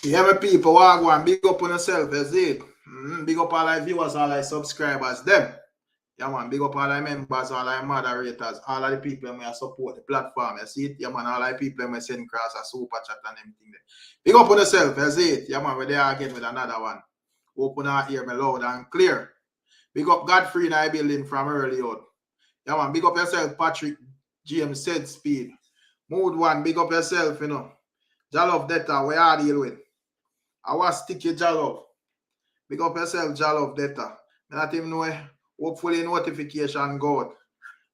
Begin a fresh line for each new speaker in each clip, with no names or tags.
Yeah, my people, walk one, big up on yourself, you see it? Big up all our viewers, all our subscribers, them. Yeah, man, big up all our members, all our moderators, all of the people who support the platform, you see it? Yeah, man, all our people who send across a super chat and everything there. Big up on yourself, you see it? Yeah, man, we're there again with another one. Open our ear, me loud and clear. Big up Godfrey in our building from early out. Yeah, man, big up yourself, Patrick, James, said speed. Mood one, big up yourself, you know. Jalof Data, where are you deal with? I was sticky Jalof. Big up yourself, Jalof Data. I not even know, hopefully notification go out.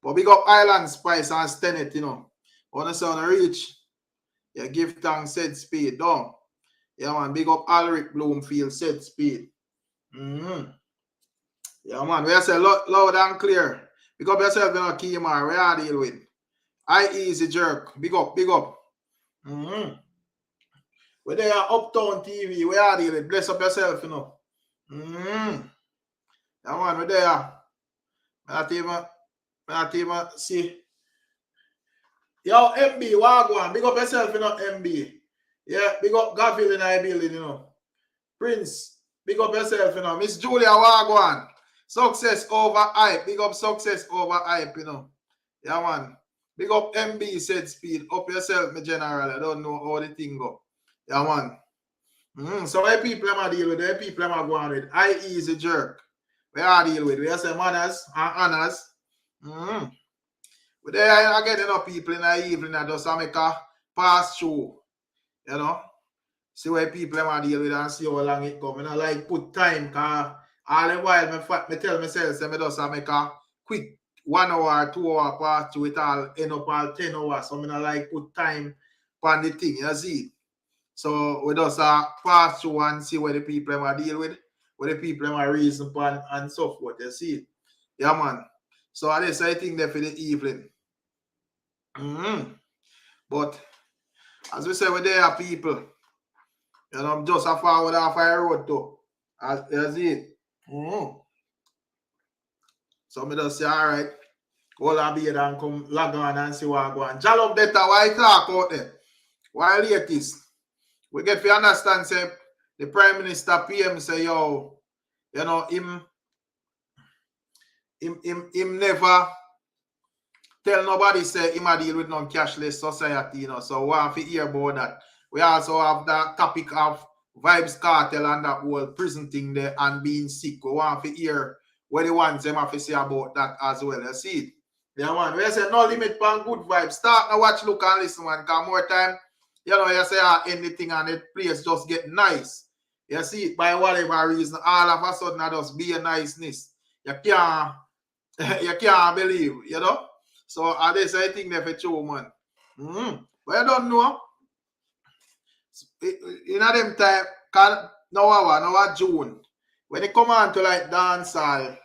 But big up Island Spice and Stenet, you know. Want to sound reach? Yeah, give thanks, said speed, down. Yeah, man, big up Alric Bloomfield, said speed. Yeah, man, we say loud and clear. Big up yourself, you know, Keymar, where are you deal with? I easy jerk. Big up, big up. Where they are Uptown TV, where are you? Bless up yourself, you know. Yeah, man, where they are. Not even see. Yo, MB, Wagwan, big up yourself, you know, MB. Yeah, big up Garfield in our building, you know. Prince, big up yourself, you know. Miss Julia Wagwan. Success over hype. Big up success over hype, you know. Yeah, man. Big up MB, said speed. Up yourself, my general. I don't know how the thing go. Yeah, man. So where people am I deal with? Where people am I going with? I easy jerk. Where I deal with? We say manners and honors. But there I get enough people in the evening that just make a pass through. You know? See where people am I deal with and see how long it come. I don't like put time because all the while I tell myself I just make a quick 1 hour, 2 hour pass through it all end up all 10 hours. So I don't like put time on the thing, you see. So we just pass through and see where the people am deal with, where the people am reason upon and so forth, you see. Yeah, man. So I just I think there for the evening. But as we say, we're there people. You know, I'm just a forward off a road too. As you see. So me just say, all right, all I be and come log on and see what I go on. Jalof Data, why talk out there? Why latest? We get to understand, say, the Prime Minister PM say, yo, you know, him never tell nobody say him a deal with no cashless society, you know. So we have to hear about that. We also have that topic of Vybz Kartel and that whole prison thing there and being sick. We want to hear what the ones them have to say about that as well. You see it? Yeah, man. We say no limit on good vibes. Start now, watch, look, and listen, man. Because more time, you know, you say anything and the place just get nice. You see it by whatever reason, all of a sudden that just be a niceness. You can't believe, you know. So this I think they for true, man. But I don't know. In them time, now June, when it come on to like dancehall,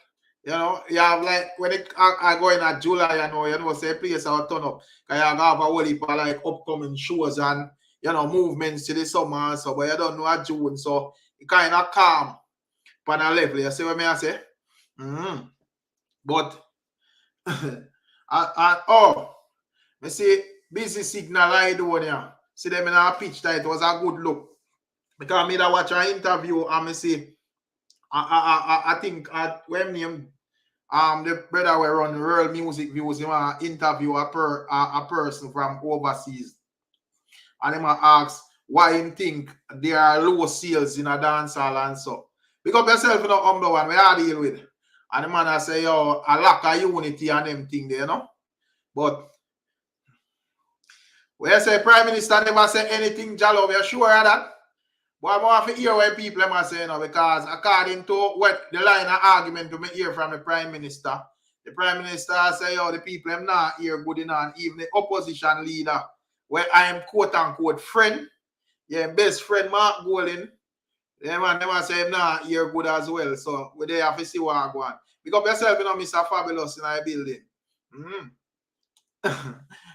you know, you have like when it I go in at July, you know, say place I'll turn up. Cause you have a whole heap of like upcoming shows and you know movements to the summer and so, but you don't know at June, so it kind of calm on a level. You see what I say? But I see busy signal AIDONIA. See them in our pitch that it was a good look. Because I watch an interview and I see I think when name the brother were run World Music Views, he interview a person from overseas. And he ask why him think there are low sales in a dancehall and so. Because yourself, you know, humble one, we are deal with. And the man say, yo, a lack of unity and them thing there, you know. But when you say Prime Minister never say anything, Jalo, we are sure of that. But I want to hear what people are saying, you know, because according to what the line of argument we hear from the Prime Minister say, yo, the people are not here good enough. Even the opposition leader, where I am quote unquote friend, yeah, best friend Mark Golding, the man never say him not here good as well. So we there have to see what I go on. Because yourself, you know, Mr. Fabulous in our building.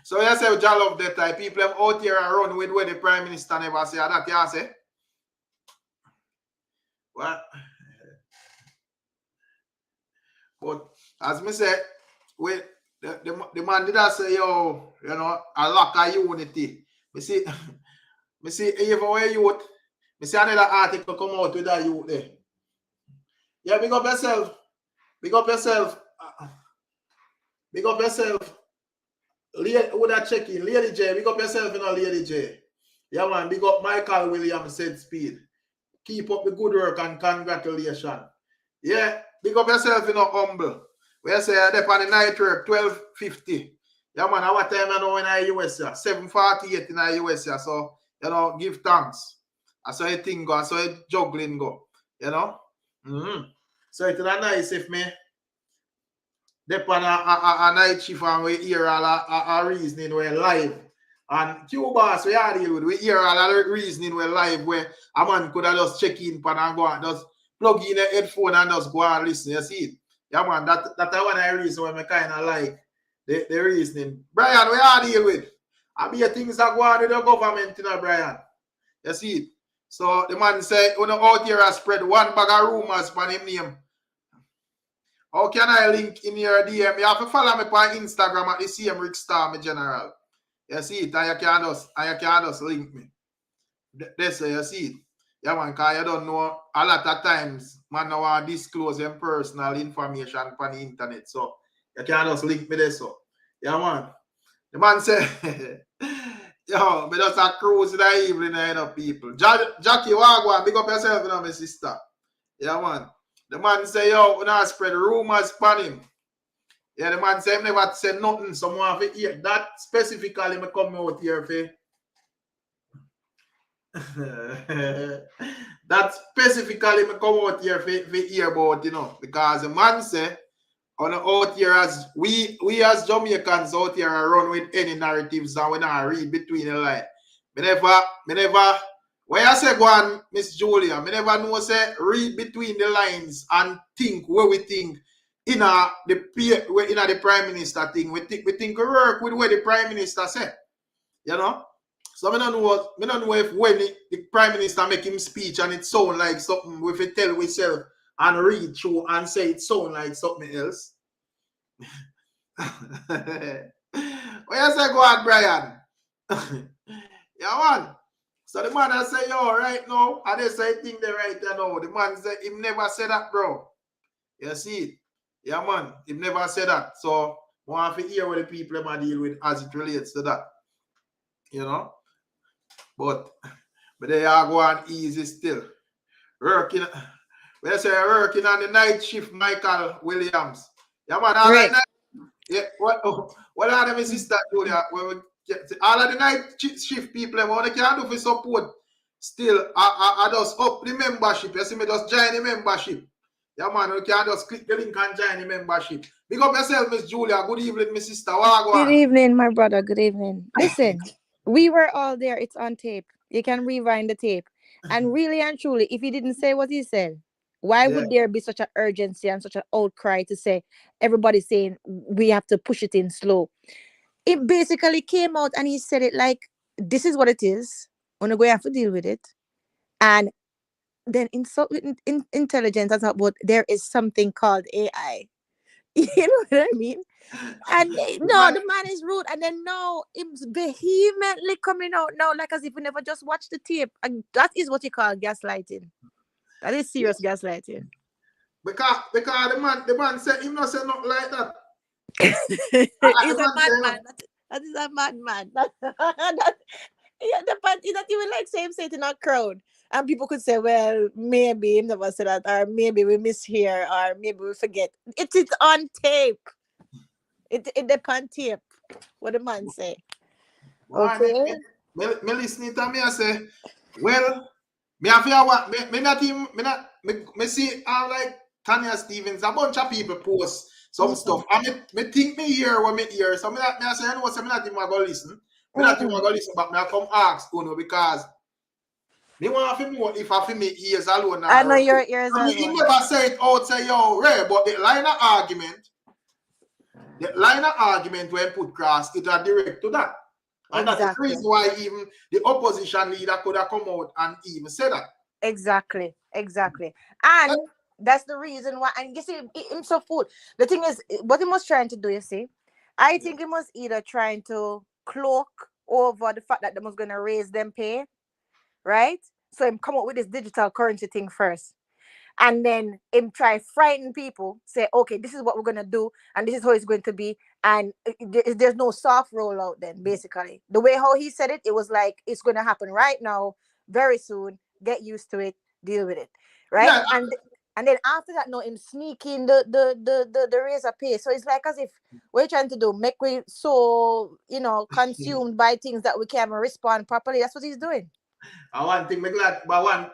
So you say Jalof that type people have out here and run with where the Prime Minister never say that, you say? What? But as me say, with the man did I say, yo, you know, a lack of unity. Me see even where youth, Me see another article come out with that youth there. Yeah, big up yourself. Big up yourself. Big up yourself. Who that check in? Lady J. Big up yourself, you know, Lady J. Yeah, man. Big up Michael Williams said speed. Keep up the good work and congratulations. Yeah, big up yourself, you know, humble. We say they're on the night work, 12:50. Yeah, man, our time I know in the US, 7:48 in the US, so, you know, give thanks. I saw a thing go, I saw a juggling go, you know. So it's nice if me dep on a night shift and we hear all a reasoning we're live. And Cuba, so we deal with, we hear all the reasoning we're live where a man could have just check in and go and just plug in a headphone and just go and listen. You see it? Yeah, man, that's one of the reasons why I kind of like the reasoning. Brian, we are deal with. I be things that go on with the government, you know, Brian. You see it? So the man said, when out here has spread one bag of rumors for him name. How can I link in your DM? You have to follow me on Instagram at the same Rick Star, my general. You see it? And you can just link me. That's you see it. Yeah, man, because you don't know a lot of times, man, no want to disclose them personal information on the internet. So you can just link me there. So, yeah, man. The man said, yo, me just a cruise in the evening, you know, people. Jackie Wagwan, big up yourself, you know, my sister. Yeah, man. The man say, yo, we not spread rumors upon him. Yeah, the man say, he never said nothing. Someone have to hear that specifically, me come out here for. That specifically me come out here for hear about, you know, because the man say, on out here as we as Jamaicans out here are run with any narratives and we not read between the lines. Me never, when I say go on, Miss Julia, me never know say read between the lines and think where we think in the Prime Minister thing. We think we work with what the Prime Minister said. You know? So I don't know if when the Prime Minister make him speech and it sound like something we fit tell ourselves and read through and say it sound like something else. What you say go on, Brian? Yeah, man. So the man say, yo, right now, and they say thing they right now. The man say he never said that, bro. You see it? Yeah, man. He never said that. So we have to hear what the people might deal with as it relates to that. You know? But they are going easy still. Working, when I say working on the night shift, Michael Williams. Yeah, man, all right. Yeah, what are them, sister Julia? All of the night shift people, what they can do for support, still, I just up the membership. You see me just join the membership. Yeah, man, you can just click the link and join the membership. Big up yourself, Miss Julia. Good evening, Miss sister.
Good evening, my brother. Good evening. Listen, we were all there. It's on tape. You can rewind the tape. And really and truly, if he didn't say what he said, why would there be such an urgency and such an outcry to say everybody's saying we have to push it in slow? It basically came out and he said it like, this is what it is. I'm going to have to deal with it. And then in intelligence, that's about there is something called AI. You know what I mean? And no, the man is rude. And then no, it's vehemently coming out now, like as if we never just watched the tape. And that is what you call gaslighting. That is serious gaslighting.
Because the man said he not say nothing like that.
He's a madman. That is a madman. The part is that you will like say him say it in a crowd. And people could say, well, maybe he never said that, or maybe we mishear, or maybe we forget. It is on tape. It depends tape. What the man say? Okay.
Me listen to me, I say, well, me have what me see like Tanya Stevens, a bunch of people post some stuff. And me think me hear what me hear. So I say, I know so me not even go listen. Me not even go listen, but me come ask because me want to know if I feel me ears alone.
I know your ears alone.
He never say it out, say, yo, Ray, but the line of argument when put cross, it are direct to that. And that's the reason why even the opposition leader could have come out and even say that.
Exactly. And that's the reason why, and you see, him so fool. The thing is, what he was trying to do, you see, I think he was either trying to cloak over the fact that they was going to raise them pay, right? So him come up with this digital currency thing first. And then him try frighten people, say, okay, this is what we're gonna do, and this is how it's going to be. And there's no soft rollout then, basically. The way how he said it, it was like it's gonna happen right now, very soon. Get used to it, deal with it. Right?
Yeah,
And then after that, no, him sneaking the razor pay. So it's like as if we're trying to do make we so consumed by things that we can't even respond properly. That's what he's doing.
I one thing me glad, but one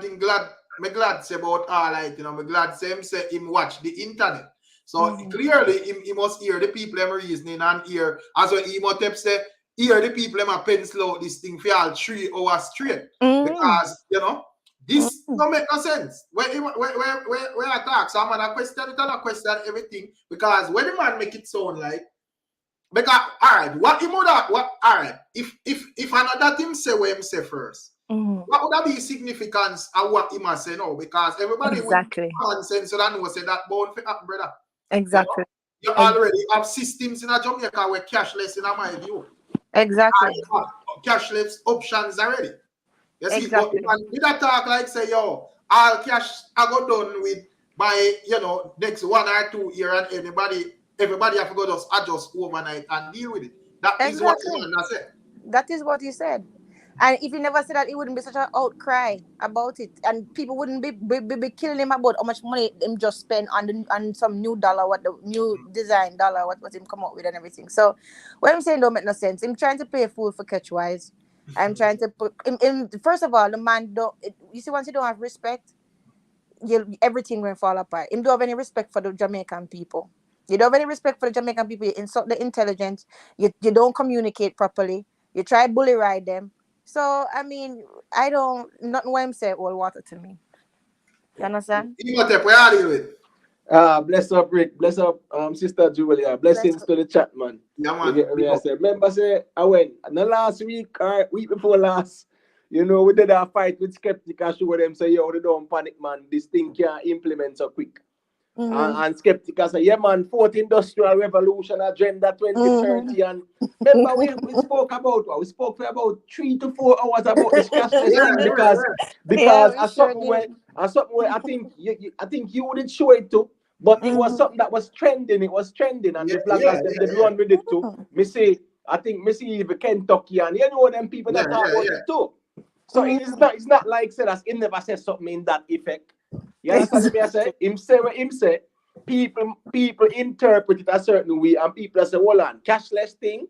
thing glad me glad say about Alright, me glad say him watch the internet. So clearly he must hear the people them reasoning and hear as well he must say hear the people them a pencil out this thing for all 3 hours straight. Because this don't make no sense. When I talk, so I'm gonna question everything because when the man make it sound like because Alright, what him would have what Alright, if another thing say what him say first. What would that be significance of what he must say now? Because everybody with common sense so that know say that bound for happen, brother.
Exactly.
You already have systems in a Jamaica where cashless in my view.
Exactly.
Cashless options already. You see,
Exactly.
but with that talk like say, yo, all cash I go done with by next 1 or 2 years and everybody have to go just adjust overnight and deal with it. That is what he said.
That is what he said. And if he never said that, it wouldn't be such an outcry about it, and people wouldn't be killing him about how much money him just spend on some new dollar, what the new design dollar, what him come up with and everything. So what I'm saying don't make no sense. I'm trying to play a fool for catch wise. I'm trying to put in first of all, the man don't. You see, once you don't have respect, everything will fall apart. Him don't have any respect for the Jamaican people. You don't have any respect for the Jamaican people. You insult the intelligence. You don't communicate properly. You try bully ride them. So I mean, I don't nothing what him say all water to me. You understand?
Bless up Rick, bless up Sister Julia, blessings to the chat, man.
Yeah, man.
You get me? I say, remember say I went the last week or week before last, we did a fight with Skeptic. I show them say, yo, they don't panic, man. This thing can't implement so quick. And Skeptic I say, yeah, man, 4th Industrial Revolution Agenda 2030. And remember, we spoke about what? We spoke for about 3 to 4 hours about this cashless thing because something where I think you wouldn't show it too, but it was something that was trending. It was trending, and the bloggers they run with it too. Me see even Kentucky and them people that talk about it too. So it's not like say that he never said something in that effect. You understand me? I say him say what him say. People interpret it a certain way, and people say, "Hold on, cashless thing,"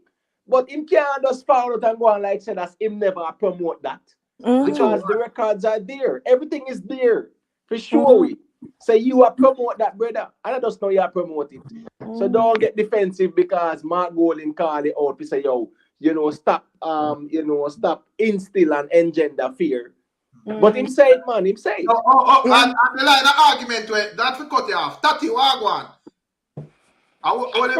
but him can't just follow it and go on like say that him never promote that because the records are there. Everything is there for sure. We say you are promote that, brother, and I just know you are promote it. So don't get defensive because Mark Golden call it out. He say, "Yo, stop, stop instill and engender fear." But him say it, man. Him say it.
And the line of argument where that we cut you off. Tati Wagwan. When they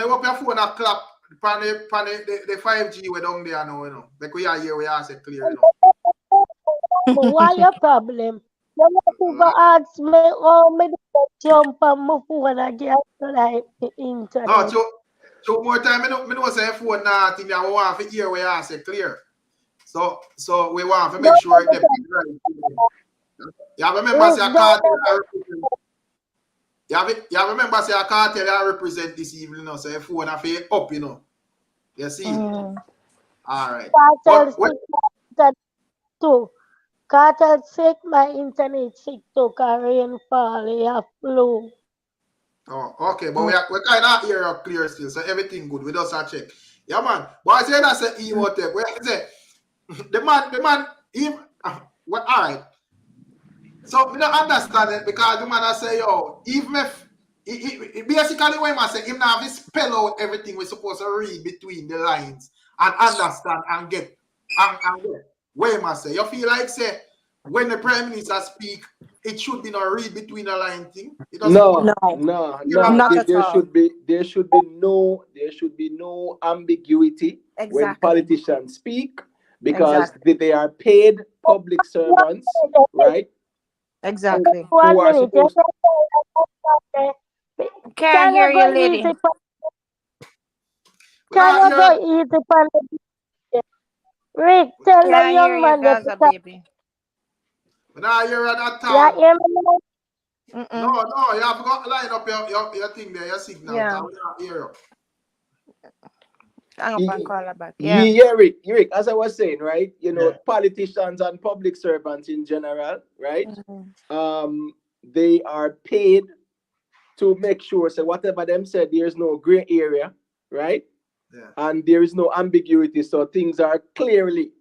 open your phone and clap pan the 5G we down there now, like we are here, we are say clear.
Why your problem? You never ask me how me jump on my phone and get like the internet.
No, two more time. Me know say phone now. Thing I want to hear we are say clear. So we want to make sure that you remember say a cartel I represent this evening, so if you want to up, you see. All right.
Kartel sick, my internet sick too, rainfall, you have flu.
Oh, okay, but we kind of hear up clear still, so everything good. We just have check. Yeah, man. But I say that's a emotive. Where is it? The man, all right. So we don't understand it because the man I say, yo, even if basically when I say him now have to spell out everything we're supposed to read between the lines and understand and get and get. Where I say, you feel like say when the Prime Minister speak, it should be no read between the line thing.
No.
Not
There should be no ambiguity when politicians speak. Because they are paid public servants, right?
Exactly.
Who are supposed
Can't hear you, lady.
Can you go eat it on the Rick, tell
Yeah,
them
I hear
young
you,
man that
Gaza, baby.
When I hear that
yeah,
town.
hear me now?
No, you have got to line up your thing there, your signal.
Yeah.
We not hear you.
Hang up and call her back.
Yeah,
Yeah.
Rick, as I was saying, right? You know, politicians and public servants in general, right? They are paid to make sure, so whatever them said, there's no gray area, right?
Yeah.
And there is no ambiguity, so things are clearly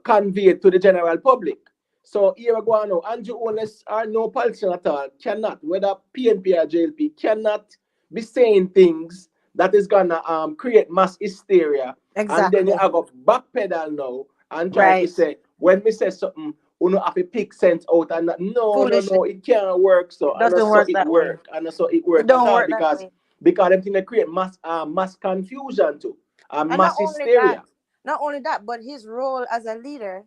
conveyed to the general public. So here we go on now. Andrew Holness or no politician at all cannot, whether PNP or JLP, cannot be saying things that is gonna create mass hysteria.
Exactly.
And then you have a backpedal now and try to say, when me say something, you know, have to pick sense out and that. No, it can't work. So
Doesn't
and
work
so
that
it work.
way.
And so it work
It don't
at all
work that
because
way.
them thing they create mass confusion too. And mass
not only
hysteria.
that, not only that, but his role as a leader,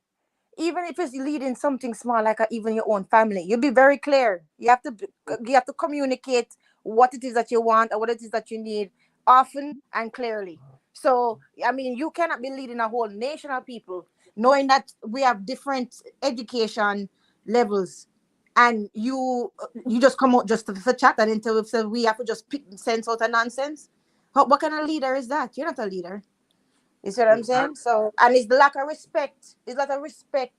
even if it's leading something small like even your own family, you be very clear. You have to communicate what it is that you want or what it is that you need often and clearly. So I mean, you cannot be leading a whole nation of people knowing that we have different education levels, and you just come out just for chat and until we have to just pick sense out of nonsense. What kind of leader is that? You're not a leader. You see what I'm saying? So, and it's the lack of respect. It's lack of respect,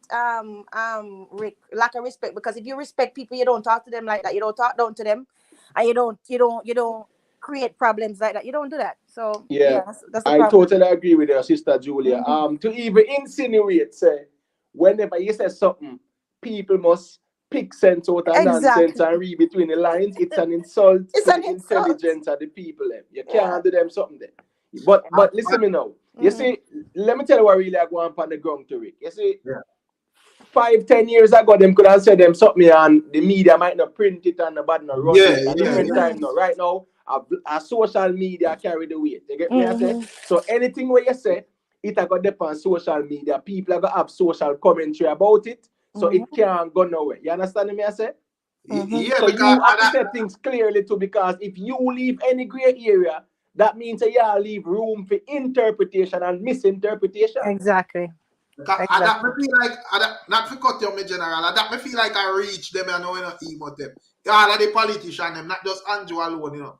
Rick. Lack of respect, because if you respect people, you don't talk to them like that. You don't talk down to them, and you don't create problems like that. You don't do that. So yeah, that's the
I
problem.
totally agree with your sister Julia. To even insinuate, say, whenever you say something, people must pick sense out of nonsense and read between the lines. It's an insult to the intelligence of the people. You can't do them something there. But listen me now. You see, let me tell you what really I go on the ground to Rick. You see, 5-10 years ago, them could have said them something and the media might not print it and nobody not run it. At different time now. Right now, a social media carry the weight. You get me? I say? So anything where you say, it got depend on social media. People are going to have social commentary about it. So it can't go nowhere. You understand me? I say?
Yeah,
so you have to say things clearly too, because if you leave any gray area, that means that you leave room for interpretation and misinterpretation.
Exactly.
That me feel like, not for cut you, me general, that me feel like I reach them and know not about them. All of the politicians, them, not just Andrew alone, you know.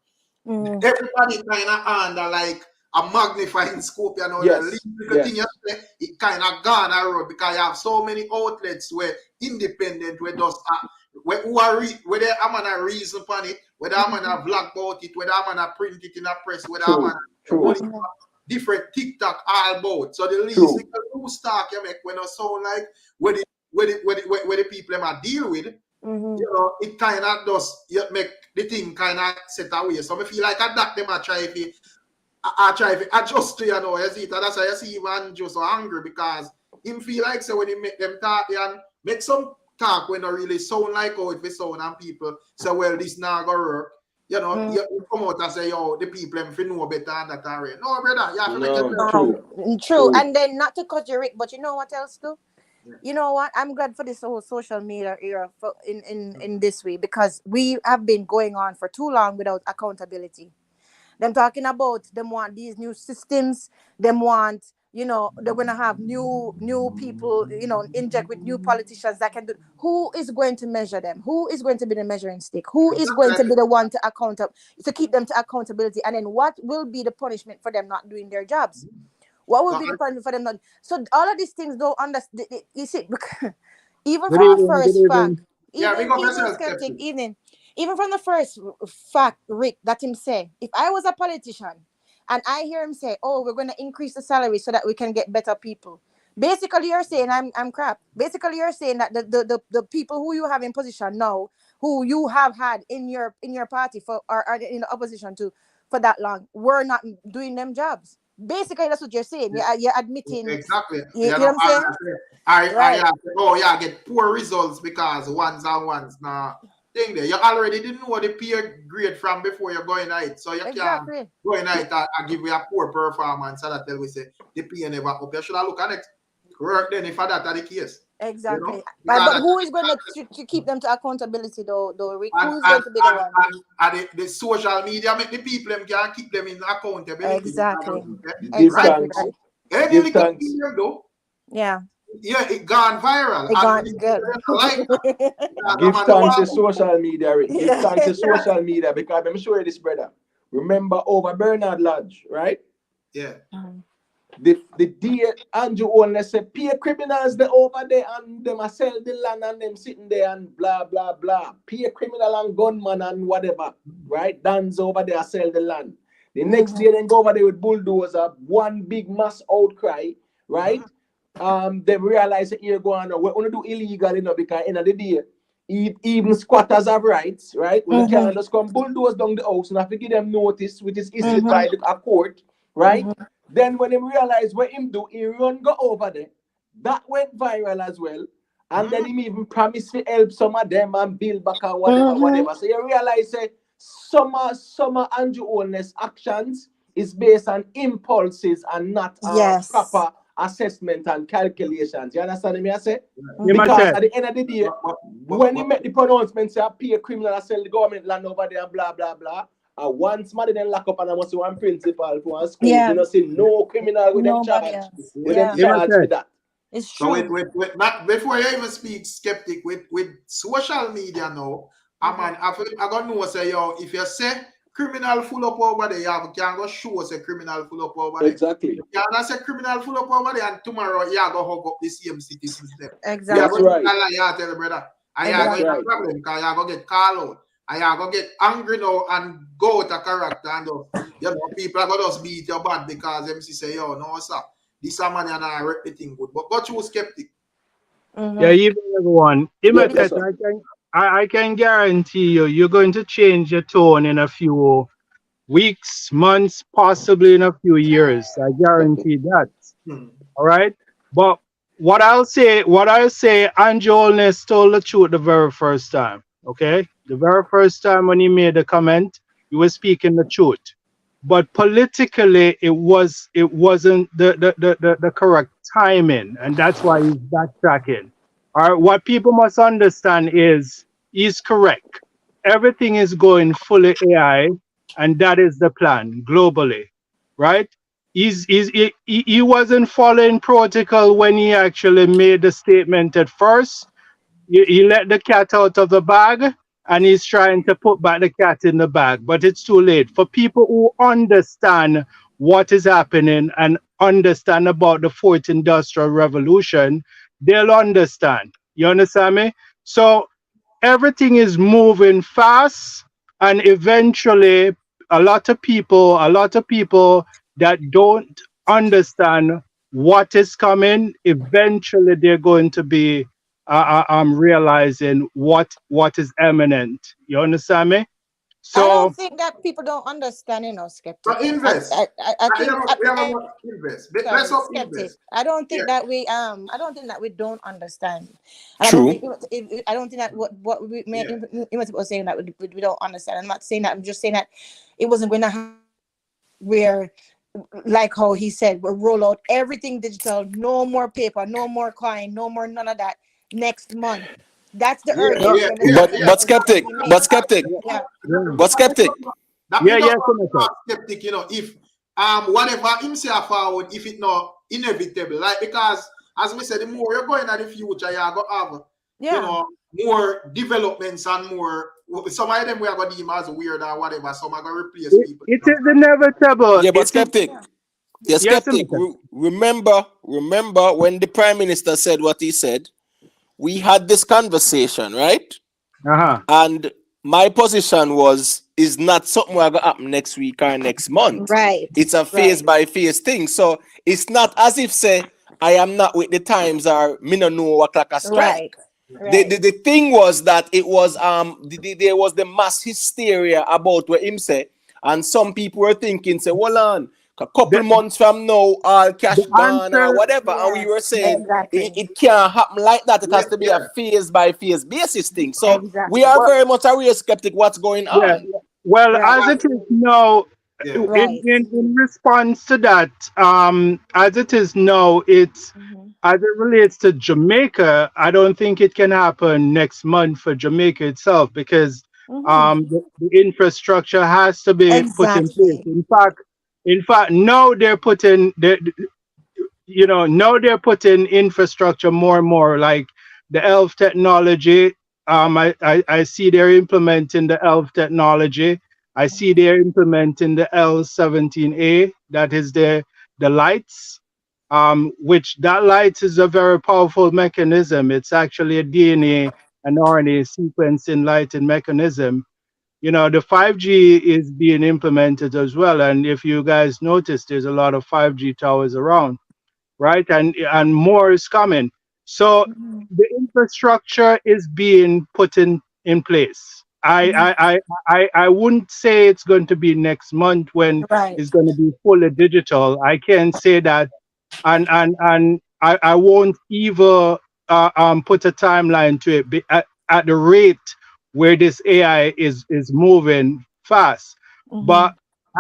Everybody kind of under like a magnifying scope, you know. Thing you say, it kind of gone a road because you have so many outlets where independent, where just where they am gonna reason upon it, whether I'm gonna vlog about it, whether I'm gonna print it in a press, whether I'm gonna different TikTok all about. So the least loose talk you make when I sound like where the people them deal with, you know, it kind of does make the thing kind of set away. So I feel like that them I try to adjust to, you know, you see, that's why you see man just so angry because him feel like so when he make them talk and make some talk when they really sound like how it sound and people say, well, this not gonna work. You know, you come out and say, yo, the people them know better than that already. No, brother, you have to make it
true. And then not to cut you, Rick, but you know what else too? You know what? I'm glad for this whole social media era in this way, because we have been going on for too long without accountability. Them talking about them want these new systems, them want, you know, they're gonna have new people, you know, inject with new politicians that can do. Who is going to measure them? Who is going to be the measuring stick? Who is going to be the one to keep them to accountability? And then what will be the punishment for them not doing their jobs? What will be the punishment for them not? So all of these things don't understand. You see, even from the first fact, even from the first fact, Rick, that him say, if I was a politician and I hear him say, oh, we're going to increase the salary so that we can get better people. Basically, you're saying I'm crap. Basically, you're saying that the people who you have in position now, who you have had in your party for or in the opposition to for that long, were not doing them jobs. Basically, that's what you're saying. You're admitting.
Exactly.
You know what I'm saying?
I get poor results because ones now. Thing there. You already didn't know the peer grade from before you're going out. So you can't go in out and give you a poor performance. So that tell we say the peer never up. You should have look at it. Correct then if that's the case.
Exactly.
You know?
But who is going to keep them to accountability though, Rick? Who is going to be the one?
And the social media make the people them can keep them in accountability.
Exactly.
Give
Exactly.
thanks.
Right.
Any
Give
little
thanks.
thing you do,
Yeah.
yeah, it gone viral.
It
And
gone good.
like
Give thanks to
to
social media, Rick. Give thanks to social media because let me show you this, brother. Remember over Bernard Lodge, right?
yeah.
The day Andrew Holness said, pay criminals they over there and them a sell the land and them sitting there and blah blah blah. Pay criminal and gunman and whatever, right? Dan's over there sell the land. The next day then go over there with bulldozer, one big mass outcry, right? They realize that you're going on. We're gonna do illegal, because end of the day, even squatters have rights, right? We can't just come bulldoze down the house and have to give them notice, which is issued by a court, right? Then when him realize what him do, he run go over there. That went viral as well. And then him even promised to help some of them and build back and whatever. So you realize that some of Andrew Holness actions is based on impulses and not proper assessment and calculations. You understand me? I say? Because at the end of the day, when he make the pronouncement, say I pay a criminal and sell the government land over there and blah blah blah. Once somebody then lock up and I must see one principal for one school, you know, see no criminal with them charge. With them charge for that.
It's true.
Not before you even speak, skeptic, with social media now, I got know say yo, if you say criminal full up over there, you can go show say criminal full up over there.
Exactly.
You can say criminal full up over there and tomorrow you go hug up the same citizens there.
Exactly.
That's right.
You tell the brother. And you go get a problem because you go get called out. And you're going to get angry now and go out of character. And people are going to just beat your bad because MC say, yo, no, sir. This a man and I read the thing good. But you skeptic.
Yeah, even everyone. I can guarantee you're going to change your tone in a few weeks, months, possibly in a few years. I guarantee that. All right? But what I'll say, Andrew Holness told the truth the very first time. Okay? The very first time when he made a comment, he was speaking the truth. But politically, it wasn't the correct timing, and that's why he's backtracking. All right, what people must understand is he's correct. Everything is going fully AI, and that is the plan globally, right? He wasn't following protocol when he actually made the statement at first. He let the cat out of the bag, and he's trying to put back the cat in the bag, but it's too late. For people who understand what is happening and understand about the fourth industrial revolution, they'll understand. You understand me? So everything is moving fast, and eventually a lot of people that don't understand what is coming, eventually they're going to be realizing what is imminent. You understand me? So
I don't think that people don't understand, skeptic.
But invest.
I think
invest. Let's invest.
I don't think that we don't understand.
True.
I don't think that what we was saying that we don't understand. I'm not saying that. I'm just saying that it wasn't going to happen where, like how he said, we'll roll out everything digital, no more paper, no more coin, no more none of that next month. That's the urgency.
But skeptic.
Skeptic, if whatever him say forward, if it not inevitable, like, because as we said, the more you're going at the future, you're going to have more developments and more. Some of them we are going to deem as weird or whatever. Some are going to replace people.
It is inevitable.
Yeah, but skeptic. Yeah, skeptic. Remember when the Prime Minister said what he said? We had this conversation, right? And my position is not something going to happen next week or next month.
Right.
It's a phase by phase thing. So it's not as if say I am not with the times or me no know what like a strike. Right. The thing was that it was there was the mass hysteria about what him said, and some people were thinking, say, hold on, a couple months from now, all cash gone or whatever, and we were saying it can't happen like that. It has to be a phase by phase basis thing. So we are very much a real skeptic what's going on.
Yeah. Well, as it is now, in response to that, as it is now, it's as it relates to Jamaica, I don't think it can happen next month for Jamaica itself because the infrastructure has to be put in place.
Exactly.
In fact, now they're putting now they're putting infrastructure more and more like the ELF technology. I see they're implementing the ELF technology. I see they're implementing the L17A. That is the lights. Which that light is a very powerful mechanism. It's actually a DNA and RNA sequencing lighting mechanism. The 5G is being implemented as well. And if you guys notice, there's a lot of 5G towers around, right? And more is coming. So the infrastructure is being put in place. I wouldn't say it's going to be next month when
Right.
it's going to be fully digital. I can't say that, and I won't even put a timeline to it at the rate where this AI is moving fast. But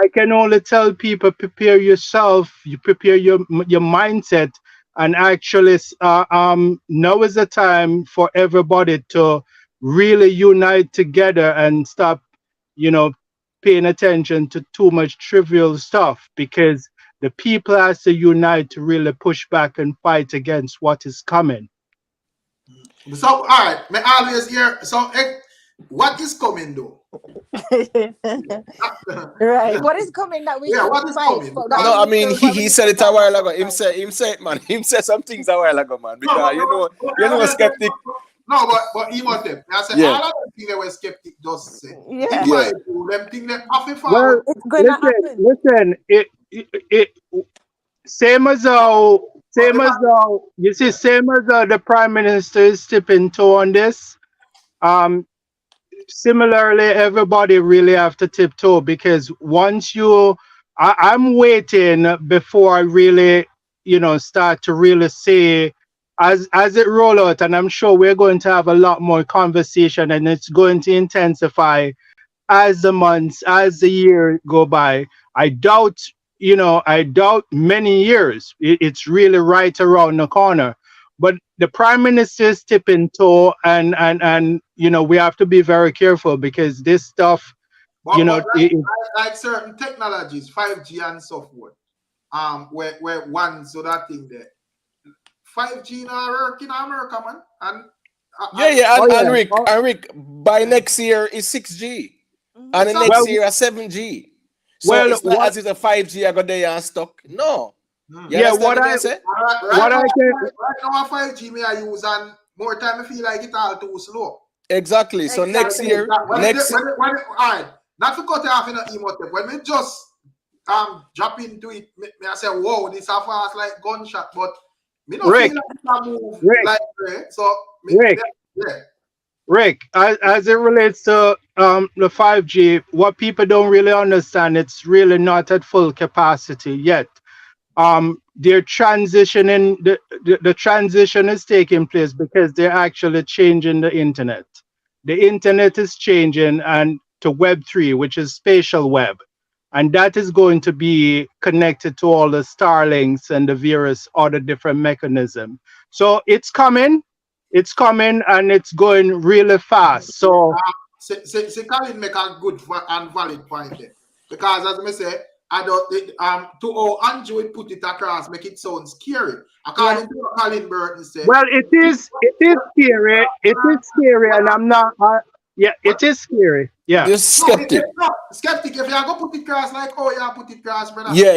I can only tell people, prepare yourself, you prepare your mindset, and actually now is the time for everybody to really unite together and stop paying attention to too much trivial stuff, because the people has to unite to really push back and fight against what is coming.
So, all right, me always hear. So, what is coming though?
Right. What is coming that we should
what is
fight
coming?
for?
No, I mean he said it a while ago. Him said it, man. Him said some things a while ago, man. Because you know, skeptic.
No, but he was them. I said all of them think they were skeptic just say.
Yeah.
Them think they have to
Well,
forward.
It's gonna happen.
listen, it same as how you see, same as how the Prime Minister is tipping toe on this. Similarly, everybody really have to tiptoe, because once I'm waiting before I really, start to really say, as it roll out, and I'm sure we're going to have a lot more conversation, and it's going to intensify as the months, as the year go by. I doubt many years. It's really right around the corner. But the Prime Minister is tipping toe, and we have to be very careful, because this stuff,
like certain technologies, 5G and so forth, where one so that thing there, 5G now work in America, man, and
Rick, by next year is 6G, and the next year is 7G. So it's not as if the 5G are going there and stuck. No.
What I say?
Right now 5G may I use, and more time I feel like it all too slow.
Exactly. So next year, all
right, not to cut it off in an emotive. When we just drop into it, I say, whoa, this is fast like gunshot, but me don't feel like it's a move like that. So
Rick, as it relates to the 5G, what people don't really understand, it's really not at full capacity yet. They're transitioning, the transition is taking place because they're actually changing the internet. The internet is changing and to Web3, which is spatial web. And that is going to be connected to all the Starlinks and the various other different mechanisms. So it's coming, and it's going really fast. So
Colin make a good and valid point there. Because as I say, I don't to how Andrew put it across, make it sound scary. According to what Colin Burton said.
Well, it is scary. It is scary, and I'm not. It is scary. Yeah.
You're skeptic.
Skeptic. If you go put it cross like, oh yeah, put it cross, brother.
Yeah.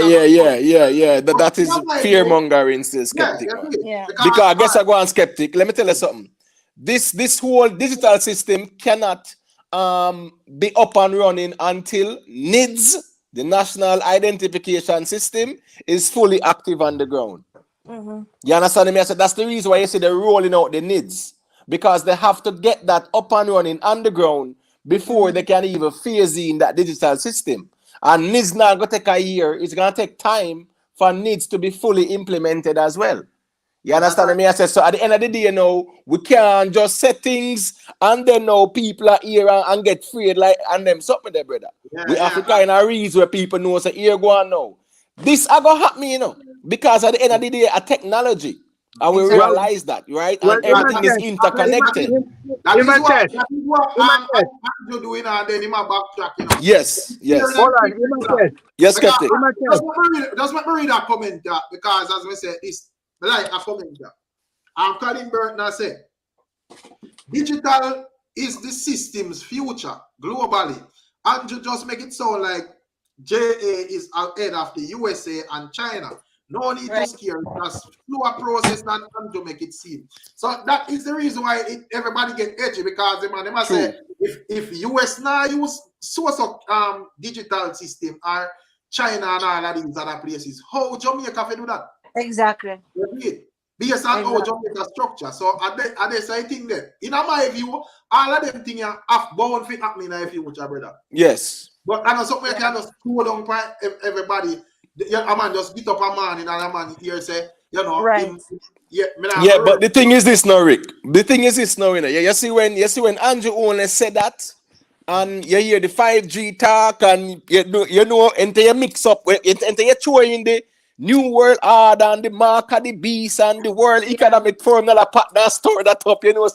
That is fear mongering, still skeptic.
Yeah.
Because I guess I go on skeptic. Let me tell you something. This whole digital system cannot be up and running until NIDS, the National Identification System, is fully active on the ground. You understand me? I said that's the reason why you see they're rolling out the NIDS, because they have to get that up and running on the ground before they can even phase in that digital system. And NIDS not going to take a year. It's going to take time for NIDS to be fully implemented as well. You understand me? I said, so at the end of the day, we can't just set things and then people are here and get afraid like and them something there, brother. We have to kind of reason where people know so here go on now. This are gonna happen, because at the end of the day, a technology
And we
Exactly.
realize that, right?
Well,
And everything is
That
interconnected.
is what
Imagine.
Andrew doing and then him a backtrack, you know.
Yes, yes.
Hold on, imagine.
Yes, Skeptic.
Just let me read a comment because as we said, this like a comment there. Colin Burton said, digital is the system's future globally. Andrew just make it sound like JA is ahead of the USA and China. No need to scare. Just slower process than Andrew make it seem. So that is the reason why everybody get edgy because they must say if US now use source of digital system or China and all of these other places, how Jamaica can do that?
Exactly.
Based on how Jamaica structure. So are they say thing there? In my view, all of them things are half bound for happening in the future, brother.
Yes.
But I know something can just cool down for everybody. A man just beat up a man and a man here say, you know,
right.
But the thing is this now, Rick. The thing is this now, you know. You see when Andrew Holness said that, and you hear the 5G talk, and you know, enter you mix up, enter you throw in the New World Order and the Mark of the Beast and the World Economic Forum, and a partner store that up, you know,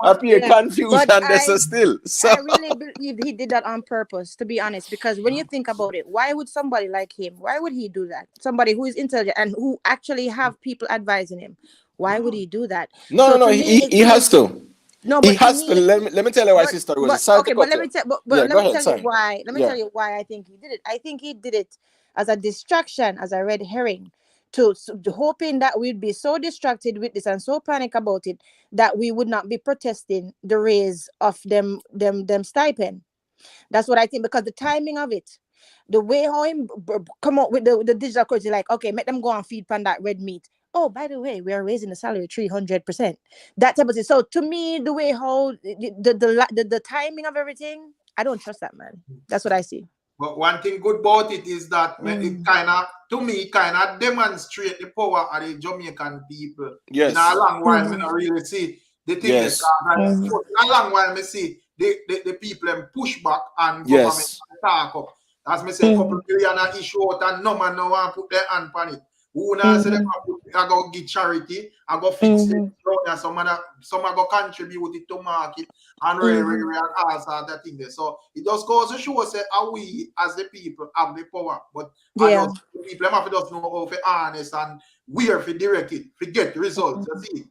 appear confusion there's still. So
I really believe he did that on purpose, to be honest, because when you think about it, why would somebody like him, why would he do that? Somebody who is intelligent and who actually have people advising him, why would he do that?
No, he has to.
No, but
he has to. Let me tell you why, sister.
Okay, but let me tell you why. Let me
Yeah.
tell you why I think he did it. I think he did it as a distraction, as a red herring, to hoping that we'd be so distracted with this and so panic about it that we would not be protesting the raise of them stipend. That's what I think, because the timing of it, the way how him come up with the digital currency, like, okay, make them go and feed pan that red meat. Oh, by the way, we are raising the salary 300%. That type of thing. So to me, the way how the timing of everything, I don't trust that, man. That's what I see.
But one thing good about it is that it kind of demonstrate the power of the Jamaican people.
Yes.
In a long while, I don't really see the thing.
Yes.
In a long while, I see the people push back and government talk up. As I say, a couple billion issue out and no man no one put their hand on it. Who now say I go give charity, I go fix it. Some are go contribute it to market and and all sort of thing there. So it just goes to show say how we as the people have the power. But the people have to just know how to honest and where to direct it, to get results. You see?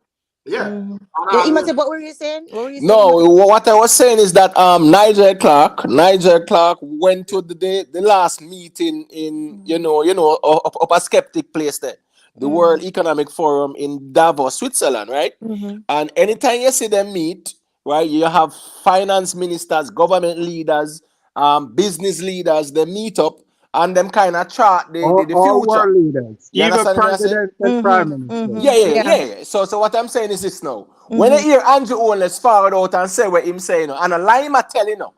Yeah.
What were you saying?
No, what I was saying is that Nigel Clark went to the last meeting in up a skeptic place there, the World Economic Forum in Davos, Switzerland, right? And anytime you see them meet, right, you have finance ministers, government leaders, business leaders, they meet up and them kind of chart the future.
World leaders,
you
even
understand
presidents and prime ministers.
Yeah. So what I'm saying is this now. When I hear Andrew Holness forward out and say what him saying, and a line I tell you,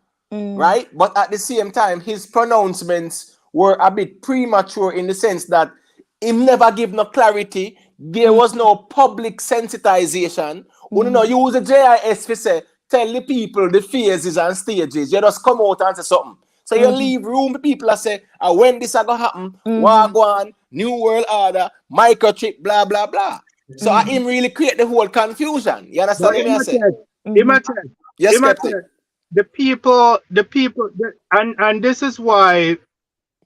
right? But at the same time, his pronouncements were a bit premature in the sense that he never give no clarity. There was no public sensitization. We don't use the JIS to say, tell the people the phases and stages. You just come out and say something. So you leave room for people that say, when this is going to happen, Wagwan, New World Order, microchip, blah, blah, blah. So I him really create the whole confusion. You understand what I say?
Imagine.
Yes,
Imagine. The people, and this is why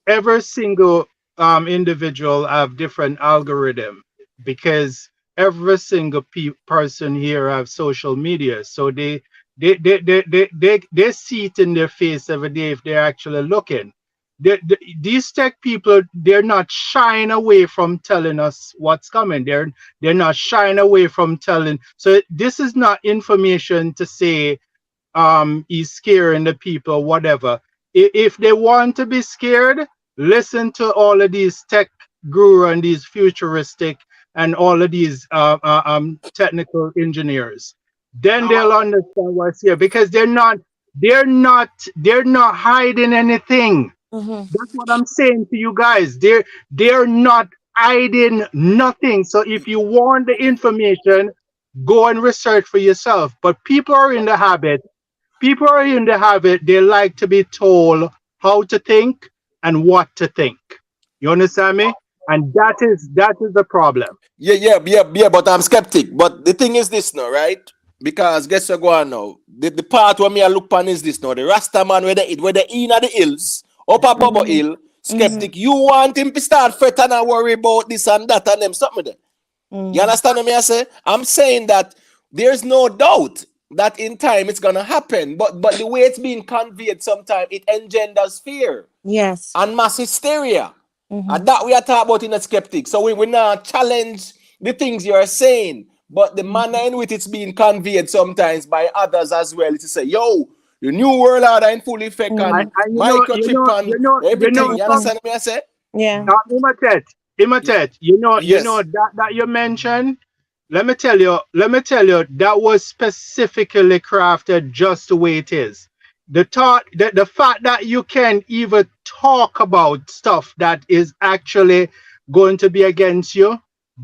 every single individual have different algorithm, because every single person here have social media. So they see it in their face every day if they're actually looking. These tech people, they're not shying away from telling us what's coming. They're not shying away from telling. So this is not information to say he's scaring the people, whatever. If they want to be scared, listen to all of these tech guru and these futuristic and all of these technical engineers. Then they'll understand what's here, because they're not hiding anything. That's what I'm saying to you guys. They're not hiding nothing. So if you want the information, go and research for yourself. But people are in the habit, they like to be told how to think and what to think. You understand me? And that is the problem.
Yeah, but I'm skeptic. But the thing is this now, right? Because guess what go on now? The part where me I look on is this now. The Rasta man where they in at the hills, up a Bubble Hill, skeptic. You want him to start fretting and worry about this and that and them something there. You understand what me I say? I'm saying that there's no doubt that in time it's gonna happen, but the way it's being conveyed sometimes it engenders fear.
Yes.
And mass hysteria. And that we are talking about in a skeptic. So we not challenge the things you're saying, but the manner in which it's being conveyed sometimes by others as well to say, yo, the new world order in full effect and microchip and everything. You understand what I say?
Yeah.
Imitate. You know that you mentioned. Let me tell you, that was specifically crafted just the way it is. The fact that you can even talk about stuff that is actually going to be against you,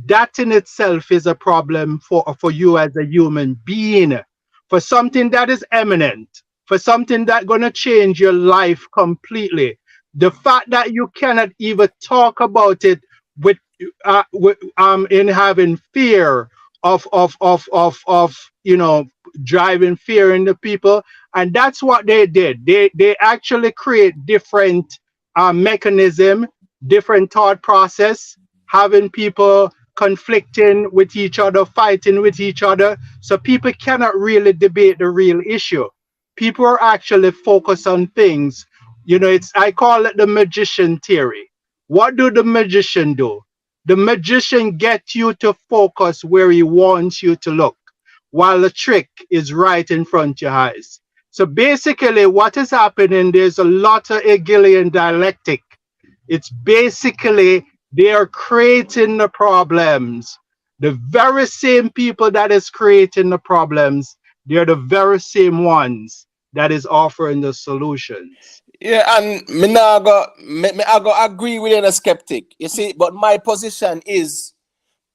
that in itself is a problem for you as a human being. For something that is eminent, for something that's gonna change your life completely. The fact that you cannot even talk about it with in having fear of driving fear in the people, and that's what they did. They actually create different mechanism, different thought process, having people conflicting with each other, fighting with each other, so people cannot really debate the real issue. People are actually focused on things. I call it the magician theory. What do the magician do? The magician gets you to focus where he wants you to look, while the trick is right in front of your eyes. So basically what is happening, there's a lot of Hegelian dialectic. It's basically they are creating the problems. The very same people that is creating the problems, they're the very same ones that is offering the solutions.
Yeah, and I go agree with a skeptic. You see, but my position is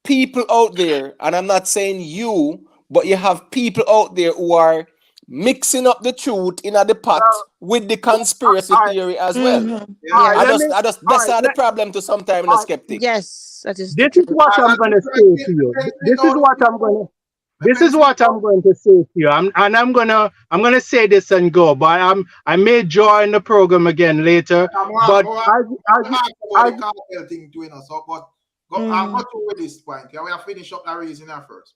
people out there, and I'm not saying you, but you have people out there who are mixing up the truth in the pot with the conspiracy theory as well. That's the problem to sometimes in a skeptic.
Yes, that is.
This is what I'm going to say to you. This is what I'm going to say to you. I'm gonna say this and go, but I may join the program again later. But
I'll go through with this point. Yeah, we have finished up that reason first.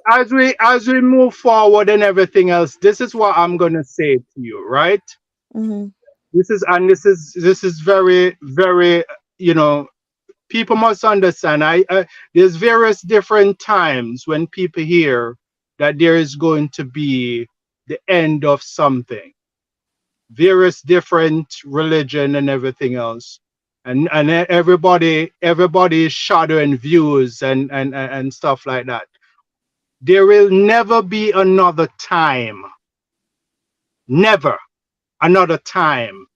As we move forward and everything else, this is what I'm gonna say to you, right? This is very, very, people must understand. There's various different times when people hear that there is going to be the end of something. Various different religion and everything else. And everybody is shadowing views and stuff like that. There will never be another time. Never another time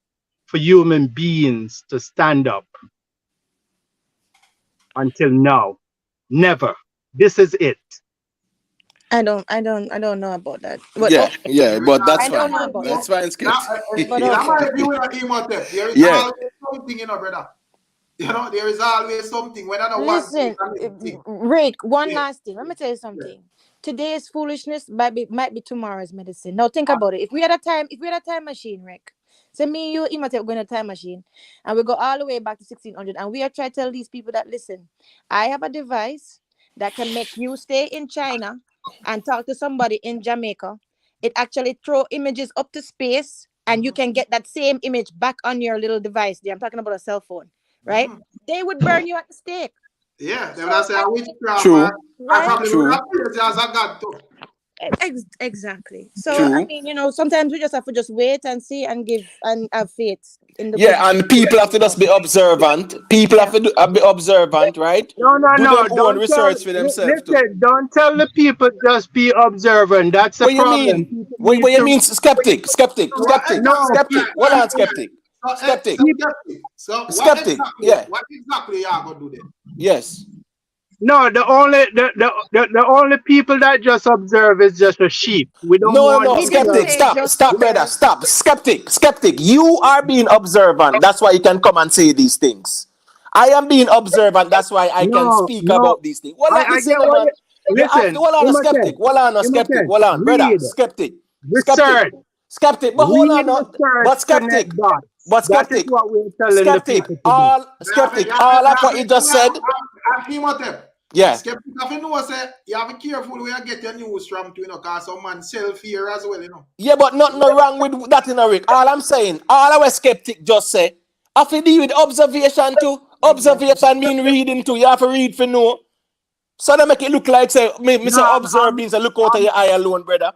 for human beings to stand up. Until now. Never. This is it.
I don't know about that.
But but that's fine. That's fine.
There is always something, brother. There is always something.
Listen, Rick, one last thing. Let me tell you something. Today's foolishness might be tomorrow's medicine. Now think about it. If we had a time machine, Rick. So me and you, Imate, we're going to time machine, and we go all the way back to 1600, and we are trying to tell these people that, listen, I have a device that can make you stay in China and talk to somebody in Jamaica. It actually throw images up to space, and you can get that same image back on your little device there. I'm talking about a cell phone, right? They would burn you at the stake.
Yeah, they would say witchcraft.
True.
I probably would have as a god too.
Exactly. So I mean, sometimes we just have to just wait and see and give and have faith in the.
Yeah, and people have to just be observant. People have to be observant, right?
No.
Don't research for themselves.
Listen, don't tell the people just be observant. That's the problem.
What you mean, skeptic?
No,
skeptic. What on skeptic? Skeptic.
So
skeptic.
What exactly are you gonna do then?
Yes.
No, the only people that just observe is just a sheep. We don't
No, skeptic. Stop, brother. Stop. Skeptic. You are being observant. That's why you can come and say these things. I am being observant. That's why I can speak about these things. Well,
I get what
man.
listen.
Hold on, a skeptic. Hold on, brother.
Read,
Skeptic.
research.
Skeptic. But hold on, but skeptic. But
That is
skeptic.
what we're telling
Skeptic.
the people.
All of what you just said. Yeah.
Skeptic, if you know, say, you have to be careful where you get your news from, because some man self-fear as well,
Yeah, but nothing wrong with that, Rick. All I'm saying, all our skeptic just say, I have to deal with observation too. Observation mean reading too. You have to read for know. So they make it look like, say, me say observe means look out of your eye alone, brother.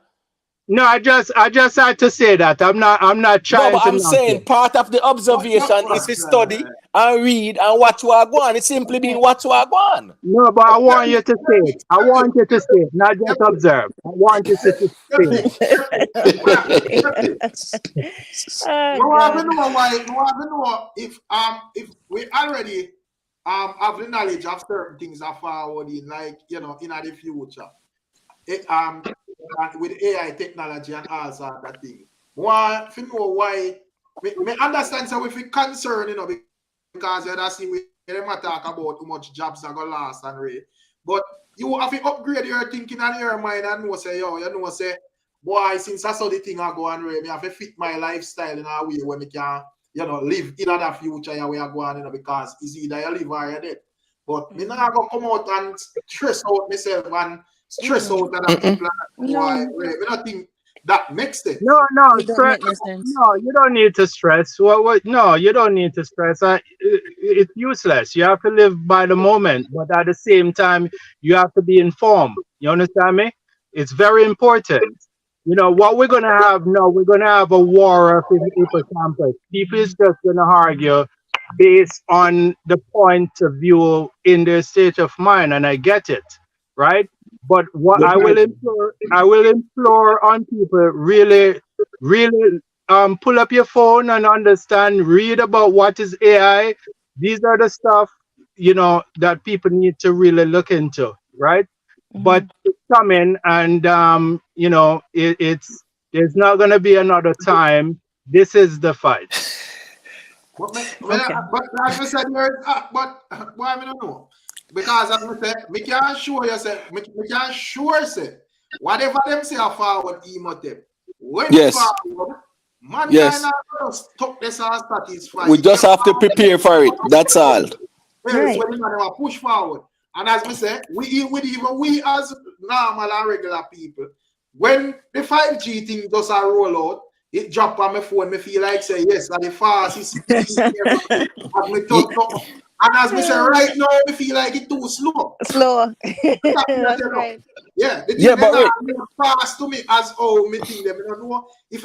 No, I just had to say that. I'm not trying
no, but
to
I'm saying part of the observation is to study and read and watch what go on. It's simply being watch what go on.
No, but I want you to say it. I want you to say it, not just observe. I want you to say it.
If we already have the knowledge of certain things are forwarding, like in the future. With AI technology and all sort of thing. If you know why, me understand so if we concern, because you see we talk about how much jobs are gonna last and rate. But you have to upgrade your thinking and your mind and know say, boy, since I saw the thing I go and rate, me have to fit my lifestyle in a way where me can, live in the future where I go on, because it's either you live or you're dead. But me not gonna come out and stress out myself and stress out other people. Why? We don't think that makes sense.
No, you don't need to stress. No, you don't need to stress. It's useless. You have to live by the moment, but at the same time, you have to be informed. You understand me? It's very important. What we're gonna have now, we're gonna have a war of hippocampus. People is just gonna argue based on the point of view in their state of mind, and I get it, right? But what I will implore on people, really pull up your phone and understand, read about what is AI. These are the stuff that people need to really look into, right? Mm-hmm. But it's coming, and there's not gonna be another time. This is the fight.
But like I said, but why I don't know? Because as I said, we can show you say, whatever them say are forward emotive. When forward, mankind just talk this and satisfied.
We just have to prepare for it. That's all.
Right. When the push forward. And as we say, we as normal and regular people, when the 5G thing does a roll out, it drop on my phone, me feel like say yes, and the fastest and as we say right now, we feel like it's too slow.
That's right.
Yeah, the thing but fast to me as me think them. Know if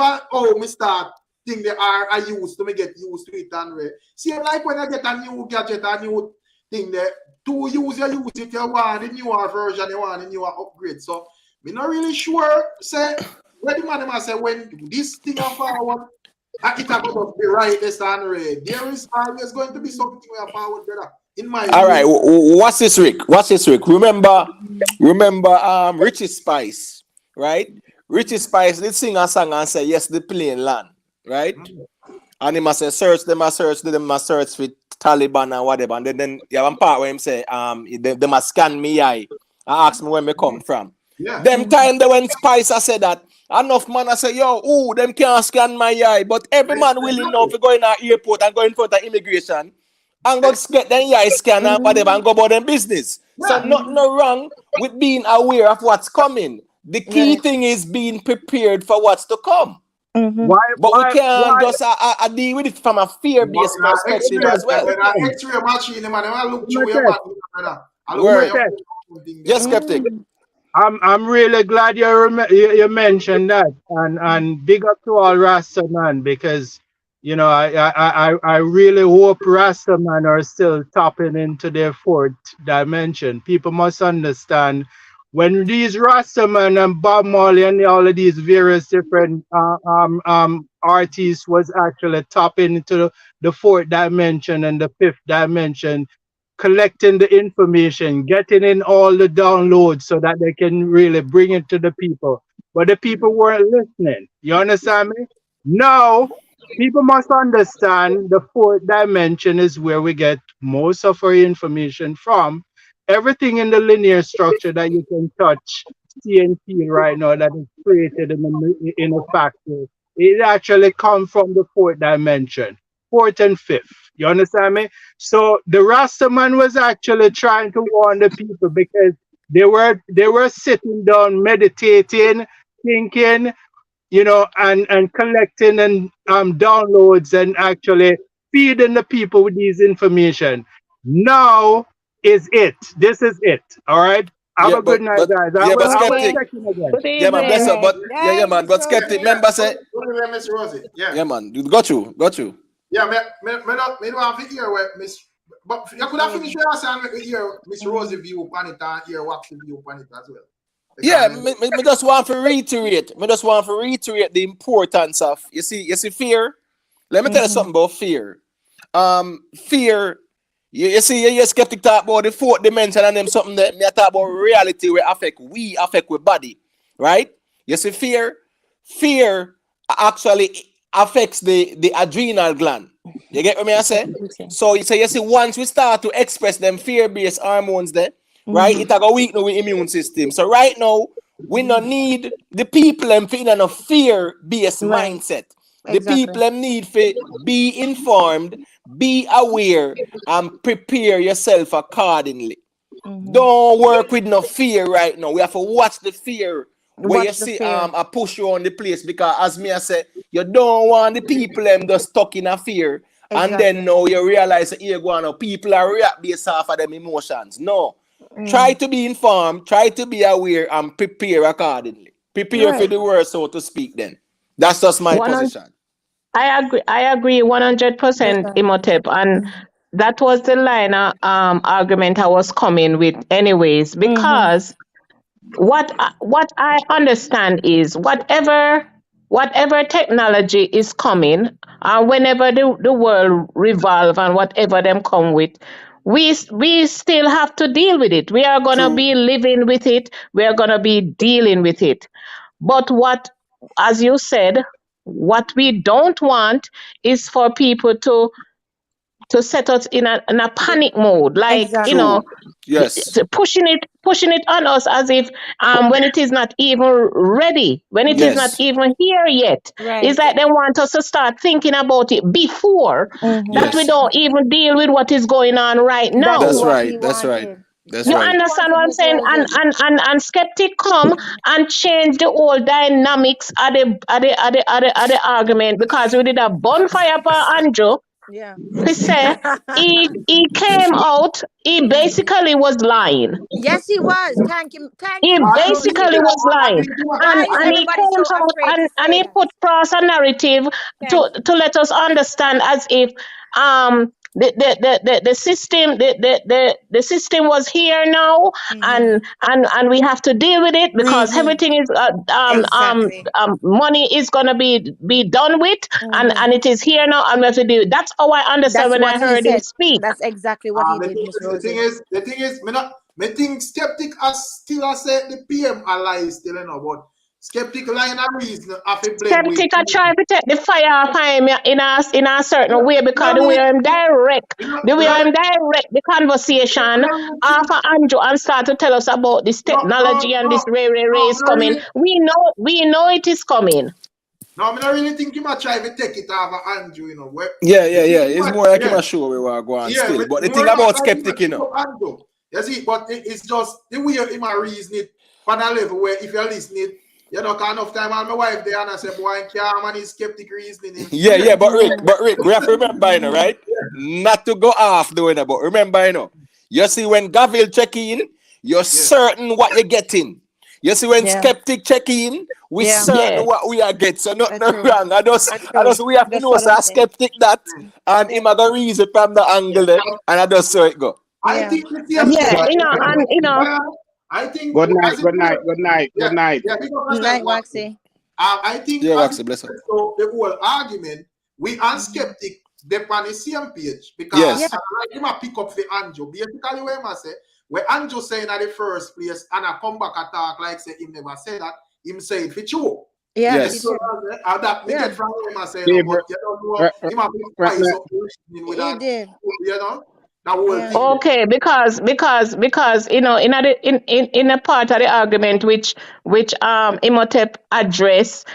me start think they are I used to me get used to it and see like when I get a new gadget, a new thing there, to use it, you want the newer version, you want the newer upgrade. So we're not really sure say where the man say when this thing are forward. It about the right and there is always going to be something we are forward, brother. In my
all right, what's this, Rick? Remember, Richie Spice, right? Richie Spice did sing a song and say, yes, the plane land, right? And he must say, search for Taliban and whatever. And then you have a part where him say, they must scan me eye and ask me where me come from. Yeah. Them time that when Spice said that, enough man I say, them can't scan my eye, but every man willing now to go in our airport and go in front of immigration and go get them eye scan and whatever and go about them business. Yeah. So nothing wrong with being aware of what's coming. The key thing is being prepared for what's to come. Mm-hmm. We can't just deal with it from a fear-based perspective as well.
X-ray machine, man, look through
your yes, Skeptic.
I'm really glad you mentioned that, and big up to all Rasta man, because I really hope Rasta man are still tapping into their fourth dimension. People must understand when these Rasta man and Bob Marley and all of these various different artists was actually tapping into the fourth dimension and the fifth dimension, collecting the information, getting in all the downloads so that they can really bring it to the people. But the people weren't listening. You understand me? Now, people must understand the fourth dimension is where we get most of our information from, everything in the linear structure that you can touch, see and feel right now that is created in a factory, it actually comes from the fourth dimension, fourth and fifth. You understand me? So the Rastaman was actually trying to warn the people because they were sitting down, meditating, thinking, and collecting and downloads and actually feeding the people with these information. Now is it. This is it. All right. Have a good night, guys. I will check in again.
Good
Yeah, man, bless
evening.
up. But yeah, man. But skeptic member say,
Miss Rosie. Yeah.
yeah, man. Got you.
Yeah, me don't have to hear what Miss. But you could have finished your answer and make hear Miss Rosie view on it and hear Waxy view on it as well.
Yeah, me just want to reiterate. The importance of you see fear. Let me tell you something about fear. Fear. You see, you're skeptic talk about the fourth dimension and them something that me talk about reality where affect with body, right? You see, fear actually affects the adrenal gland. You get what I say? So you see, once we start to express them fear-based hormones there, right? It a go weaken our immune system. So right now, we don't need the people in a fear-based mindset. The people need to be informed, be aware, and prepare yourself accordingly. Don't work with no fear right now. We have to watch the fear. Where you see I push you on the place because as me I say, you don't want the people just stuck in a fear. And then now you realize that you're going to people are react based off of them emotions. No. Try to be informed, try to be aware, and prepare accordingly. Prepare for the worst, so to speak then. That's just my position.
I agree 100%, Imhotep, and that was the line of argument I was coming with anyways, because what I understand is whatever technology is coming, and whenever the world revolve and whatever them come with, we still have to deal with it. We are gonna be living with it. We are gonna be dealing with it. But what, as you said, what we don't want is for people to set us in a panic mode, like
yes,
pushing it on us as if when it is not even ready, when it is not even here yet. It's like they want us to start thinking about it before that we don't even deal with what is going on right now.
That's right.
You understand what I'm saying? And skeptic come and change the whole dynamics of the argument, because we did a bonfire for Andrew. He said he came out, he basically was lying.
Yes, he was. Thank you.
He basically was lying. And he came out and he put across a narrative to let us understand as if the system was here now, and we have to deal with it because everything is money is gonna be done with, and it is here now, and we have to do it. That's how I understand when I heard him speak.
That's exactly what he did, Miss Rosie.
The thing is, me think skeptic still say the PM ally still, but skeptic line a reason of a blame.
Skeptic I try to take the fire off him in a certain way, because the way I'm direct the conversation off of Andrew and start to tell us about this technology and this ray is coming. We know it is coming.
No, I don't really think you might try to take it off of Andrew,
Yeah. It's more like I'm sure we were going still. But the thing about skeptic,
Andrew, you see, but it's just the way you might reason it on a level where if you're listening, you know, kind of time and my wife there and I say, boy, man is skeptic reasoning.
Yeah, but Rick, we have to remember, right? Not to go off doing it, but remember, you see when Gavil check in, you're certain what you're getting. You see when skeptic check in, we certain what we are getting. So nothing wrong. I just we have to know so skeptic that and him a reason from the angle there, and I just saw it go.
I think I think
good night.
Waxy.
I think
Waxy, bless her.
So the whole argument, we are skeptic, they're on the same page, because I might pick up the Andrew. Basically, where I say, where Andrew saying at the first place, and I come back and talk like say him never said that, him say it for true.
Yes.
So that get from him I say, no, but you don't know, he might be with that, That whole
Yeah.
thing.
Okay, because you know, in a part of the argument which Imhotep addressed,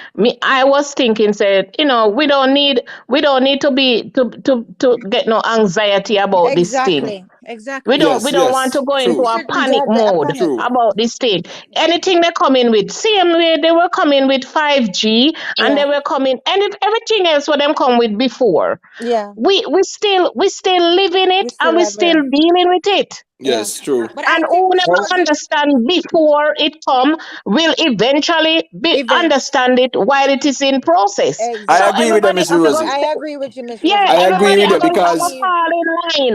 I was thinking, said, you know, we don't need to be to get no anxiety about this thing.
Exactly. Exactly.
We
Yes,
don't want to
yes,
go into
We
true,
a
shouldn't
panic
get a
mode
panic.
true.
about this thing. Anything they come in with, same way they were coming with 5G, and
Yeah.
they were coming, and everything else what them come with before.
Yeah.
We still living
We
it, and
still
we
have
still dealing with it.
yeah.
Yes, true.
But
And
I
who
think Miss
never
Well,
Rosie,
understand before it come will eventually be
even
understand it while it is in process.
I
So
agree
exactly.
with them,
everybody
Miss
have to
But
Rosie.
I agree with you, Miss
yeah,
Rosie.
I
But
agree
everybody
with
I
them
have to
because
believe
fall in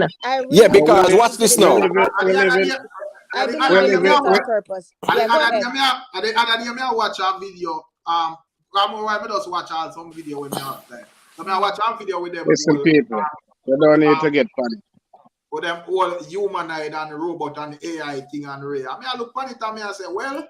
line.
I
yeah,
really
we
because
believe
live,
watch
into
this
the
we
now.
live
job.
it, we live it,
I
we
believe it's
live it.
on purpose. Yeah, go ahead.
At the other day, I watch a video. I just watch some video when I have time. So I watch a video with them
Listen,
all,
people, you don't need to get panicked.
with them all humanoid and robot and AI thing and Ray. I look on it and I say, well,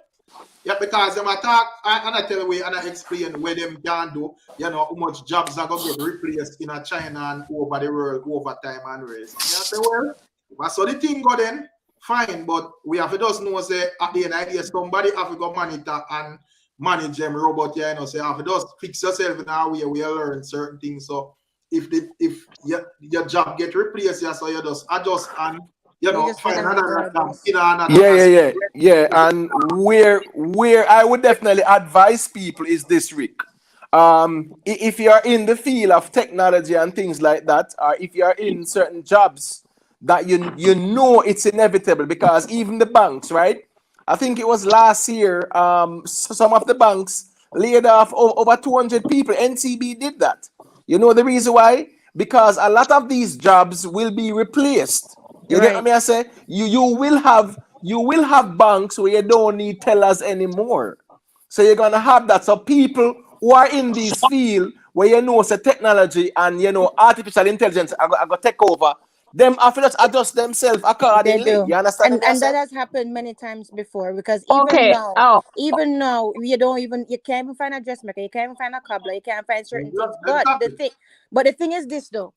yeah, because them attack and I tell you and I explain where them can do, you know, how much jobs are gonna get replaced in China and over the world over time and race. I say, well, if I saw the thing go then, fine, but we have to just know say at the end of the day, somebody have to go monitor and manage them robot here, you know, say have to just fix yourself in our way we learn certain things. So if your job get replaced, yeah, so you just adjust and you
You
know
just
find
gonna have to
another job
adjust.
in another
Yeah. And where I would definitely advise people is this, Rick. If you are in the field of technology and things like that, or if you are in certain jobs that you know it's inevitable, because even the banks, right? I think it was last year, some of the banks laid off over 200 people. NCB did that. You know the reason why? Because a lot of these jobs will be replaced. You get what I
Right.
mean? I say you will have banks where you don't need tellers anymore. So you're gonna have that. So people who are in this field where you know say technology and you know artificial intelligence are gonna take over, them have to just adjust themselves
They
accordingly.
do.
You understand what I
And
say?
that has happened many times before because
Okay. Oh,
even now you can't even find a dressmaker, you can't even find a cobbler, you can't find certain things.
Exactly.
But the thing is this though.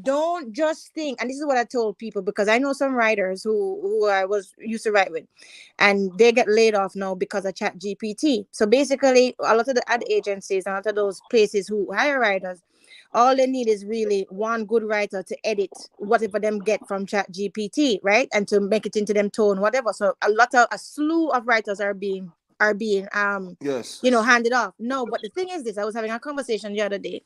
Don't just think, and this is what I told people because I know some writers who I was used to write with, and they get laid off now because of Chat GPT. So basically, a lot of the ad agencies and a lot of those places who hire writers, all they need is really one good writer to edit whatever them get from Chat GPT, right, and to make it into them tone, whatever. So a slew of writers are being
Yes.
handed off. No, but the thing is this: I was having a conversation the other day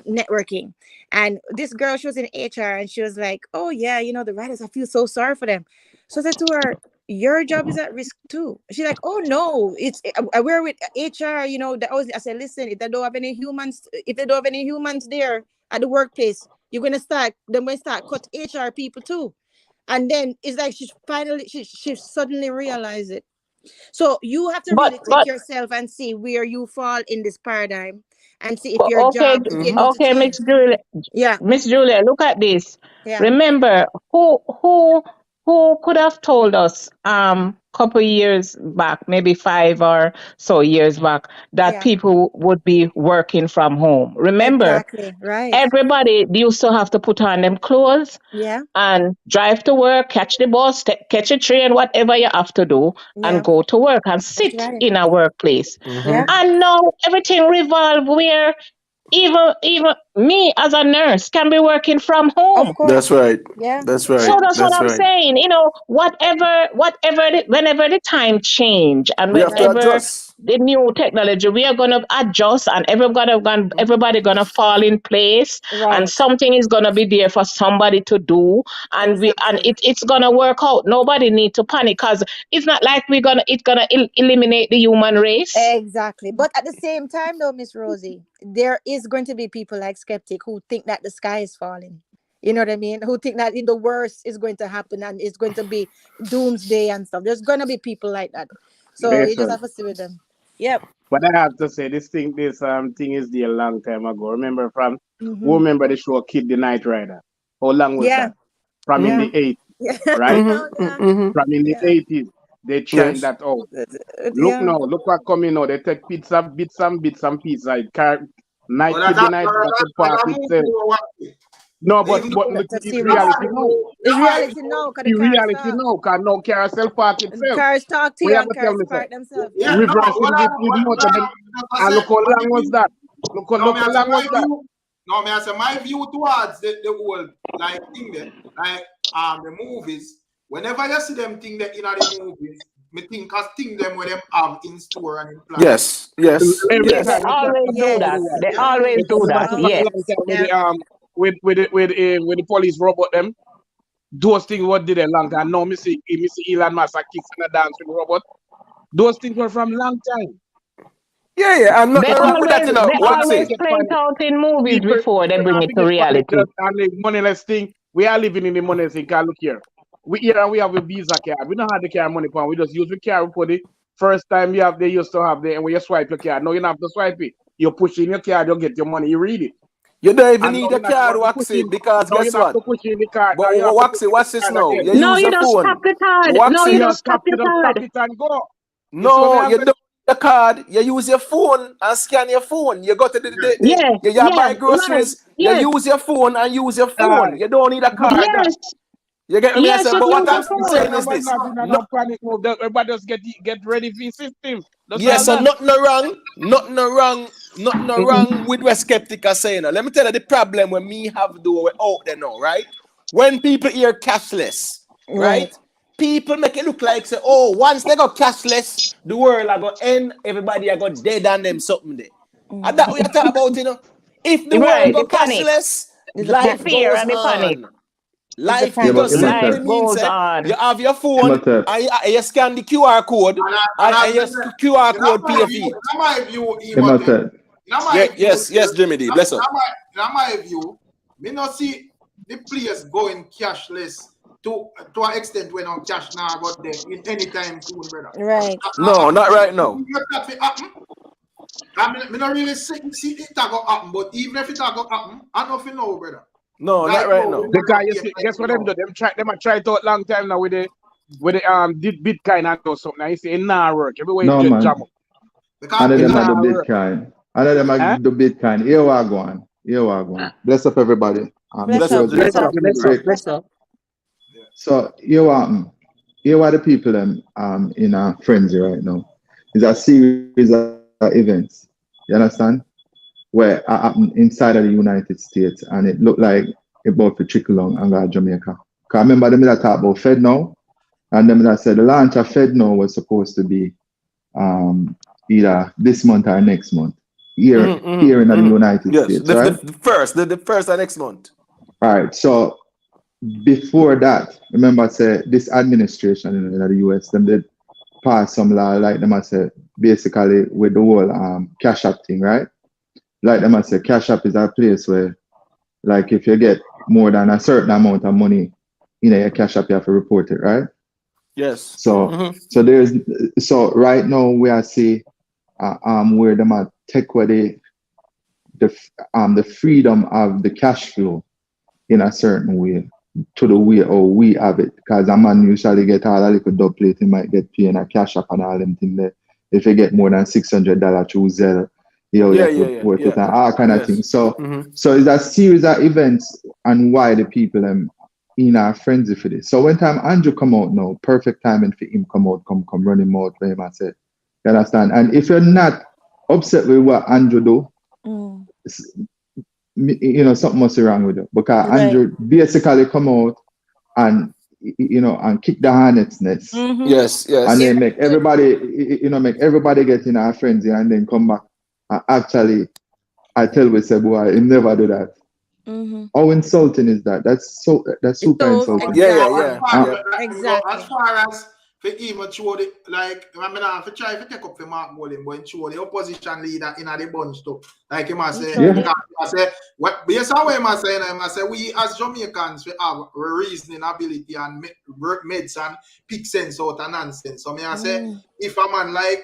networking, and this girl, she was in HR and she was like, oh yeah, the writers, I feel so sorry for them. So I said to her, your job is at risk too. She's like, oh no, it's we're with HR, I said, listen, if they don't have any humans there at the workplace, you're gonna start cut HR people too. And then it's like she suddenly realized it. So you have to
but
really check yourself and see where you fall in this paradigm and see if your
okay,
job it
Mm-hmm.
needs to
okay,
change. Yeah,
Miss Julia, look at this.
yeah,
Remember who could have told us couple years back, maybe 5 or so years back, that
yeah.
people would be working from home. Remember,
Exactly. Right.
everybody used to have to put on them clothes
Yeah,
and drive to work, catch the bus, catch a train, whatever you have to do, and
yeah.
go to work and
That's
sit
right.
in a workplace.
Yeah,
Mm-hmm.
And now everything revolve where even me as a nurse can be working from
of
home.
That's
course.
right.
Yeah,
That's
So
right.
that's what
That's
I'm
right.
saying. Whenever the time change and
We have to
right,
whenever
adjust.
the new technology, we are gonna adjust, and everybody gonna fall in place, and
right.
something is gonna be there for somebody to do, and
Exactly.
it's gonna work out. Nobody need to panic because it's not like it's gonna eliminate the human race.
Exactly. But at the same time, though, Miss Rosie, there is going to be people like Skeptic who think that the sky is falling. You know what I mean? Who think that in the worst is going to happen and it's going to be doomsday and stuff. There's going to be people like that. So you just
Listen,
have to sit with them. Yep.
but I have to say, this thing is there a long time ago.
Mm-hmm.
Remember the show Kid the Night Rider? How long was
Yeah.
that? From in
Yeah.
the 80s,
Yeah.
right?
Yeah.
Mm-hmm.
From in the
Yeah.
80s, they churned
Yes.
that out. Look
Yeah.
now, look what coming now. They take bits and pieces. Night
But
Kid the Night Rider could
that
pass
a movie
itself.
we watch it.
No, but
Even
but
though-
look,
That's
it's
serious.
reality now.
It's
Yeah,
reality now, because the
The
cars
reality
talk.
now, cause no carousel park itself.
Cars talk to
We
you
have
and
to tell
cars
me, sir.
park themselves.
yeah,
Yeah.
no,
Reversing the motor them.
I
And
said,
look how
my
long was
view-
that? Look how
no, me I say
long was
my
that?
view. No, me I say my view towards the whole like thing there, like the movies. Whenever you see them thing that in the movies, me think as thing them when them have in store and in plan.
Yes, yes,
Every
They
yes.
time.
always do
Yes.
that. They
They
always do
Because
that.
I
Yes.
long time with the police robot them. Those things what did a long time. Now me see Elon Musk kicks and a dance with the robot. Those things were from long time.
Yeah, and nothing wrong with that, you know.
They
What's
always
it?
play it out in movies
People
before they bring it to
just
reality.
and the moneyless thing. We are living in the moneyless thing. Cause look here. We here and we have a visa card. We don't have the car money pan. We just use the card for the first time they used to have the and when you swipe your card. Now you don't have to swipe it. You push in your card, you get your money, you read it.
You don't even
And
need
now
a card,
you
wax it, because guess
don't have
what?
to push in the card.
But
Now you have to
wax
push
it,
in
what's
the
this
card
now?
again.
You
No,
use
you
your
just
phone.
tap the card.
Wax
No,
it.
you just tap the
tap
card.
it and go.
No, you don't use the card. You use your phone and scan your phone. You go to
Yeah,
you buy groceries.
right.
You
Yes,
use your phone and use your phone. You don't need a card.
yes,
You get me? I
yes,
say,
you
but what
use
I'm
your phone.
saying is this.
No panic move. Everybody just get ready for the system. That's
Yes,
all
so
that.
nothing wrong with what skeptic are saying. Now, let me tell you the problem when me have though we're out there now, right? When people hear cashless, right? People make it look like say, oh, once they go cashless, the world are gonna end, everybody are gonna dead on them something there. And that we are talking about, you know. If the world
Right,
go
the panic,
cashless,
There's a
the
life
panic.
fear
goes
and the panic.
on.
There's a
Life
Yeah,
panic.
but
just simply
Life
means
goes
you
on.
have your phone
Imhotep.
and you scan the QR code and your QR code pay for it.
In my view,
Imhotep.
Yes, Jimmy D. Bless up.
In my view, me not see the place going cashless to an extent when on cash now got there in any time soon, brother.
Right.
No, not right now.
I mean, me not really see it go happen, but even if it go happen, I don't know, brother.
No, not right now.
Because you see, guess what them do? Them try it out long time now with the did Bitcoin and do something. And you see it nah work. Everywhere
No,
you
man.
jam up.
Other them are the
Nah work.
Bitcoin. Other them are the Bitcoin. Here we go on. Here we go on. Bless up everybody.
Bless up, bless up,
Bless up.
So here are the people them in a frenzy right now. It's a series of events. You understand? Where happen inside of the United States, and it looked like about to trickle on and go to Jamaica. Cause I remember them that talk about Fed now, and them that said the launch of Fed now was supposed to be either this month or next month here in the United States, right?
The first and next month.
All right. So before that, remember, I said this administration in the US, them did pass some law, like them I said, basically with the whole Cash App thing, right? Like them I said, Cash App is a place where, like, if you get more than a certain amount of money in your Cash App, you have to report it, right?
Yes.
So so right now we are see where them are take away the freedom of the cash flow in a certain way to the way or we have it, because a man usually get all a little dub plate, he might get paid in a Cash App and all them things there. If you get more than $600 through Zelle, you have to report it and all kind of things. So so it's a series of events and why the people in our frenzy for this. So when time Andrew come out now, perfect timing for him come out, come run him out for him, I said. You understand? And if you're not upset with what Andrew do, you know, something must be wrong with it. Because Andrew basically come out and and kick the hornet's nest.
Yes.
And then make everybody get in our frenzy and then come back and actually I tell we say, boy, he never do that. How insulting is that? That's super insulting.
Exactly.
As far as for even show the, like, I mean, if try to take up for Mark Bolin, but show the opposition leader in the bunch too. Like him I say, I say what based on what I say we as Jamaicans we have reasoning ability and work meds and pick sense out of nonsense. So I say if a man like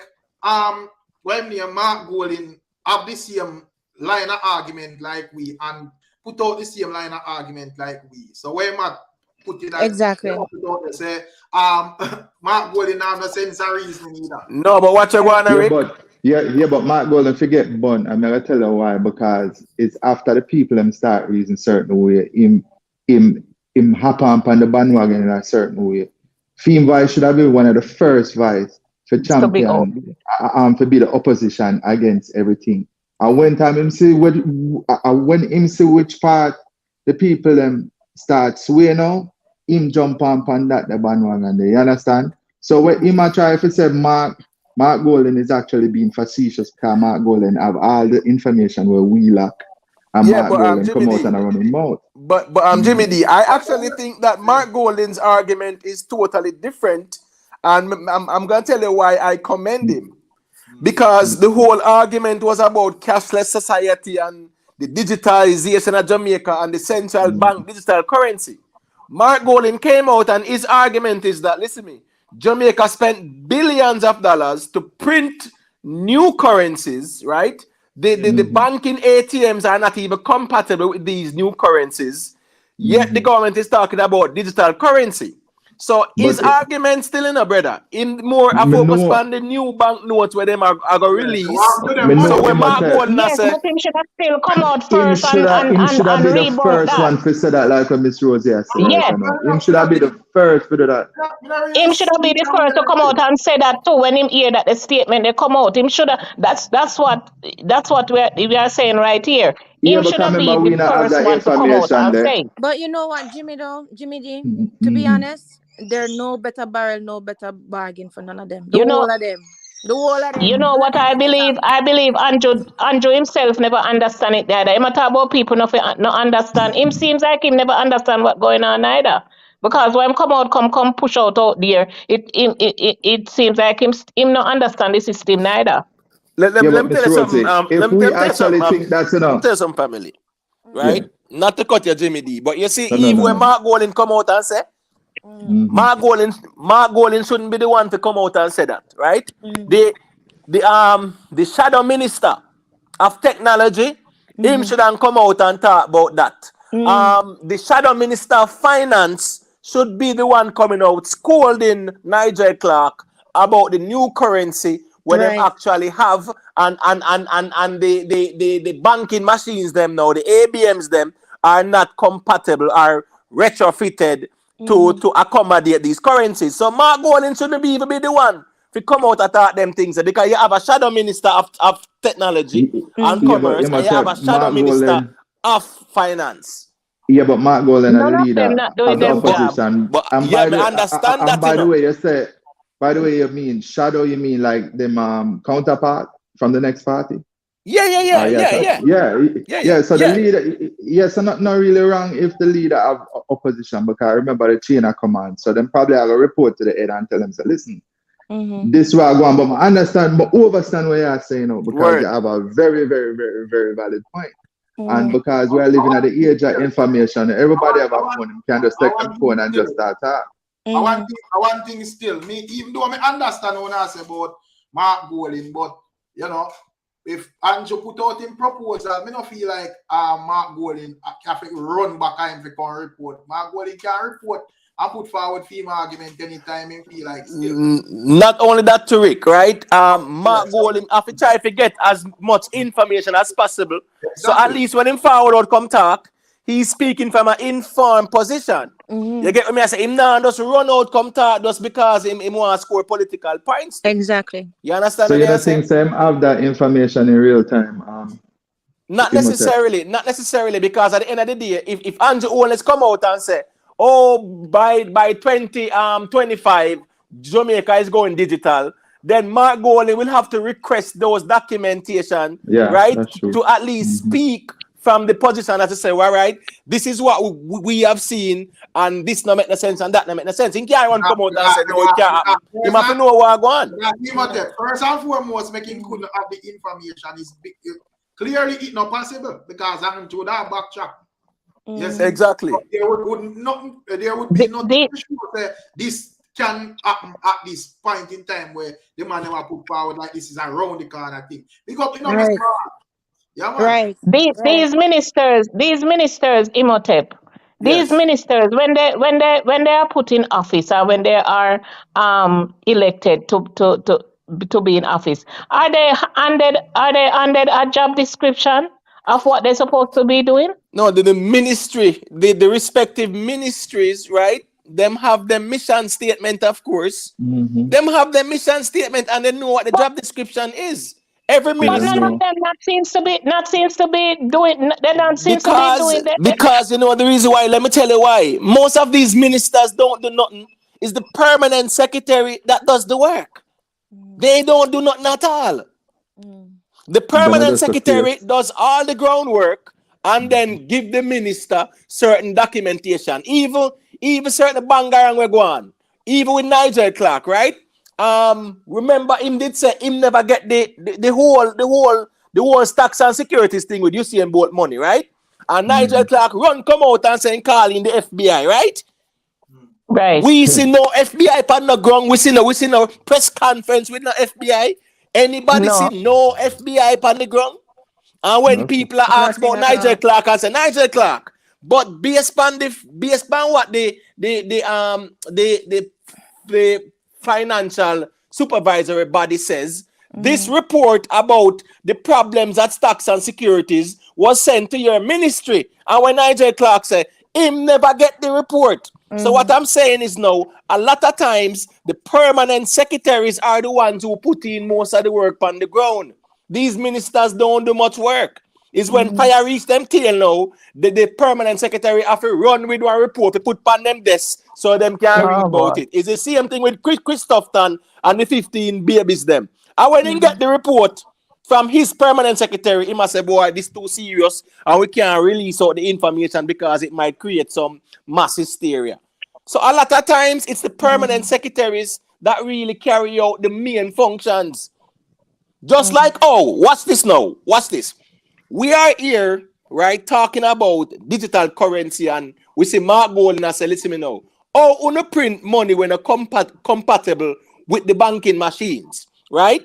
when me and Mark Bolin have the same line of argument like we and put out the same line of argument like we. So when Mark put it like
exactly.
Say Mark Bolin have no sense of reasoning either.
No, but what you want, Rick?
Yeah, but Mark Golden forget bun. I'm gonna tell you why, because it's after the people them start reason certain way, him hop on the bandwagon in a certain way. Theme Vice should have been one of the first Vice for
To be off.
champion, to be the opposition against everything. And when time him see when him see which part the people them start swaying now, him jump on that the bandwagon there. You understand? So when him a try to say Mark Golden is actually being facetious because Mark Golden have all the information where we lack. And
Yeah,
Mark
but
Golden
Jimmy
come out
D.
and run his mouth.
But Jimmy D, I actually think that Mark Golden's argument is totally different, and I'm gonna tell you why I commend him. Because the whole argument was about cashless society and the digitalization of Jamaica and the central bank digital currency. Mark Golden came out and his argument is that, listen to me, Jamaica spent billions of dollars to print new currencies, right? The banking ATMs are not even compatible with these new currencies, yet the government is talking about digital currency. So his argument still in a brother. In more a focus on the new bank notes where them are going to release. So when Mark Golden
Yes,
say,
but him should have still come out
Him
first
should have been the
reboot
first
that.
one to say that, like Miss Rosie has said.
Yes.
Like, you know. Him should have been the first to do that.
Him should have been the first to come out and say that too. When him hear that the statement they come out, him should have. That's what we are saying right here.
Yeah,
Him
but
should have
remember,
been
we
the
not have
first
that
one to come out
information
and
there.
say.
But you know what, Jimmy D, to be honest, there no better barrel, no better bargain for none of them. The whole of them.
You know what I believe? I believe Andrew himself never understand it either. Him talk about people no understand. Him seems like him never understand what going on either. Because when come push out there, it seems like him not understand the system neither.
let me tell you something.
If we actually think that's enough.
Let me tell you something, family. Right?
Yeah.
Not to cut your Jimmy D, but you see,
No.
when Mark Golden come out and say, Mark Golden shouldn't be the one to come out and say that, right? The shadow minister of technology, him shouldn't come out and talk about that. The shadow minister of finance should be the one coming out scolding Nigel Clark about the new currency where they actually have and the banking machines them now, the ABMs them are not compatible, are retrofitted to accommodate these currencies. So Mark Golden shouldn't even be the one to come out and talk them things because you have a shadow minister of technology and commerce, and you have a shadow minister of finance.
Yeah, but Mark Golden
None
a
of
leader
them not doing
of the
them
opposition.
But
And
yeah,
by the,
I understand that.
by the way, you say, by the way, you mean shadow? You mean like them counterpart from the next party?
Yeah.
So the leader, so not really wrong if the leader of opposition, because I remember the chain of command. So then probably I'll report to the head and tell them, so listen, this way I go on, but I understand, but overstand what you're saying now, because you have a very, very, very, very valid point. And because we're living at the age of information, everybody have a phone, you can just take the phone and just start talk.
One thing still, me, even though I understand what I say about Mark Golden, but you know, if Andrew put out in proposal, I don't feel like Mark Golden can run back and can report. Mark Golden can report and put forward female argument anytime he feel like still.
Not only that, Tariq, right? Mark Golden have to try to get as much information as possible. Exactly. So at least when him forward out come talk, he's speaking from an informed position. You get what I say? Him now just run out come talk just because him want to score political points.
Exactly.
You understand?
So you don't think Sam have that information in real time?
Not necessarily, because at the end of the day, if Andrew Holness come out and say, oh, by 2025, Jamaica is going digital, then Mark Golden will have to request those documentation, right, to at least speak from the position as to say, well, right, this is what we have seen, and this not make no sense, and that not make no sense. He can't run come out and say, no, it can't happen. He have to know what's going on.
First and foremost, making couldn't have the information is big. Clearly, it's not possible because I'm to that backtrack. Yes,
exactly.
There would be nothing to show that this can happen at this point in time where the man never put forward like this is around the corner thing. Because
These ministers, Imhotep, these ministers, when they are put in office or when they are elected to to be in office. Are they handed a job description of what they're supposed to be doing?
No, the ministry, the respective ministries, right? Them have their mission statement, of course. Them have their mission statement and they know what the job description is. Every
But
ministry.
none of them not seems to be doing. They don't seem to be doing that.
Because you know the reason why. Let me tell you why. Most of these ministers don't do nothing. It's the permanent secretary that does the work. They don't do nothing at all. The permanent secretary does all the groundwork and then give the minister certain documentation. Even certain bangarang we go on. Even with Nigel Clark, right? Remember him did say him never get the whole stocks and securities thing with Usain Bolt money, right? And Nigel Clark come out and saying calling the FBI, right?
Right.
We see no FBI on the ground. We see no press conference with no FBI. Anybody see no FBI on the ground? And when people are asked about Nigel Clark, I say Nigel Clark. But based on what the financial supervisory body says, this report about the problems at stocks and securities was sent to your ministry. And when Nigel Clark said, him never get the report. So what I'm saying is now, a lot of times, the permanent secretaries are the ones who put in most of the work on the ground. These ministers don't do much work. It's when fire reach them tail now, the permanent secretary have to run with one report to put on them desk so them can read about it. It's the same thing with Christopherton and the 15 babies them. And when he get the report from his permanent secretary, he must say, boy, this is too serious and we can't release out the information because it might create some mass hysteria. So a lot of times, it's the permanent secretaries that really carry out the main functions. Just like, watch this now. Watch this. We are here, right, talking about digital currency, and we see Mark Golden and say, listen me now. Oh, you print money when it's compatible with the banking machines, right?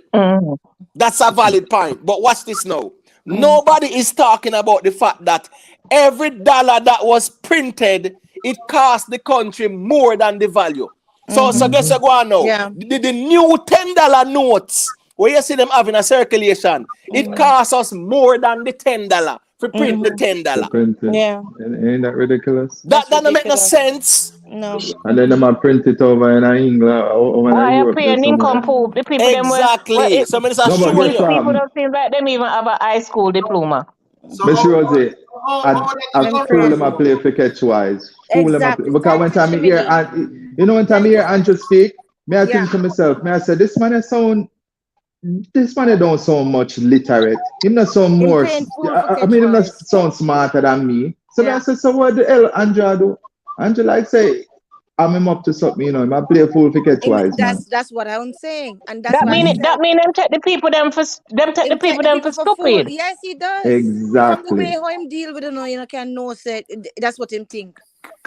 That's a valid point. But watch this now. Nobody is talking about the fact that every dollar that was printed, it cost the country more than the value. So guess what go on now?
Yeah.
The new $10 notes, where you see them having a circulation, it costs us more than the $10 for print the $10.
Yeah.
Ain't that ridiculous?
That don't make no sense.
No.
And then them print it over in England over in Europe.
Pay an income pool. The people
exactly.
Some
people
don't seem like them even have a high school diploma.
So Miss Rosie, I fool them I play for catch wise. Because when time I hear and you know when time I hear Andrew speak, I think to myself, I say this man don't sound much literate. Him not sound more. I mean, him not sound smarter than me. So I say, so what the hell Andrew do? Andrew like say, I'm him up to something, you know. I play fool for catch wise.
That's what I'm saying, and that's
that mean them take the people them for stupid.
Yes, he does.
Exactly.
From the way how him deal with you can know say that's what him think.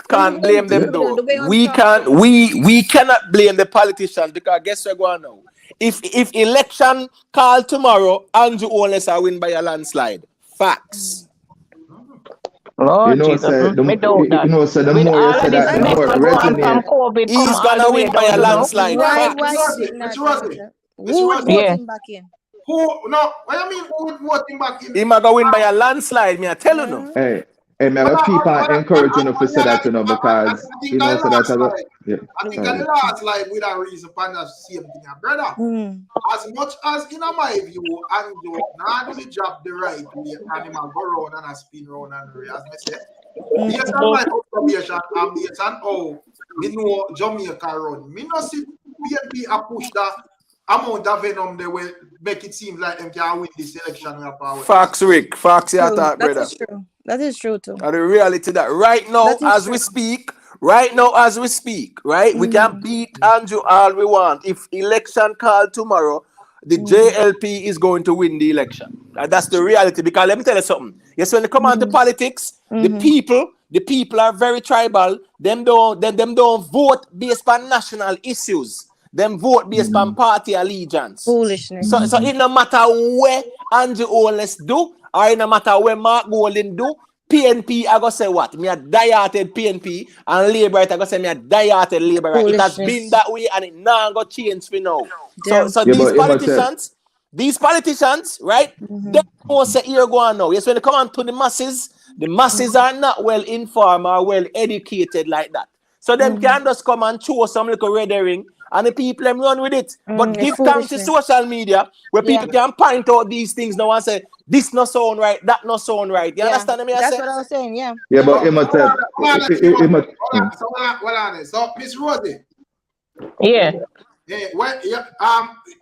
Can't blame them though. We cannot blame the politicians because guess what's going on now? If election call tomorrow, Andrew Holness will win by a landslide. Facts.
Lord
the more you say that, the more it resonates.
He's gonna win by a landslide.
Who would vote him back in?
Who? No, what do you mean who would vote him back in?
He might go win by a landslide, me I tell you no.
Hey, man, I keep on encouraging you to say that, you know, because you know, so that's
I think in the last life we don't reason for the same thing, brother. As much as in my view, and you not do the job the right way, and him go round and spin round and as I said. Based on my observation and based on how me know Jamaica run, me not see PNP a push that amount of venom they will make it seem like them can win this election.
Facts, Rick. Facts, yeah, that brother.
That is true. That is true too.
And the reality that right now, as we speak, right, we can beat Andrew all we want. If election call tomorrow, the JLP is going to win the election. And that's the reality. Because let me tell you something. Yes, when they come on to politics, the people are very tribal. Them don't vote based on national issues. Them vote based on party allegiance.
Foolishness.
So it no matter where Andrew Holness do, or it no matter where Mark Golden do, PNP, I go say what? Me a die-hearted PNP, and Labourite, I go say me a die-hearted Labourite. It has been that way, and it now go change for now. So these politicians, right? They don't say here go on now. Yes, when they come on to the masses are not well informed or well educated like that. So them can just come and show some little red herring, and the people them run with it. But give thanks to social media where people can point out these things now and say this no sound right, that no sound right. You understand me?
That's what I was saying. Yeah.
Yeah, but
So Miss Rosie.
Yeah.
Yeah, well,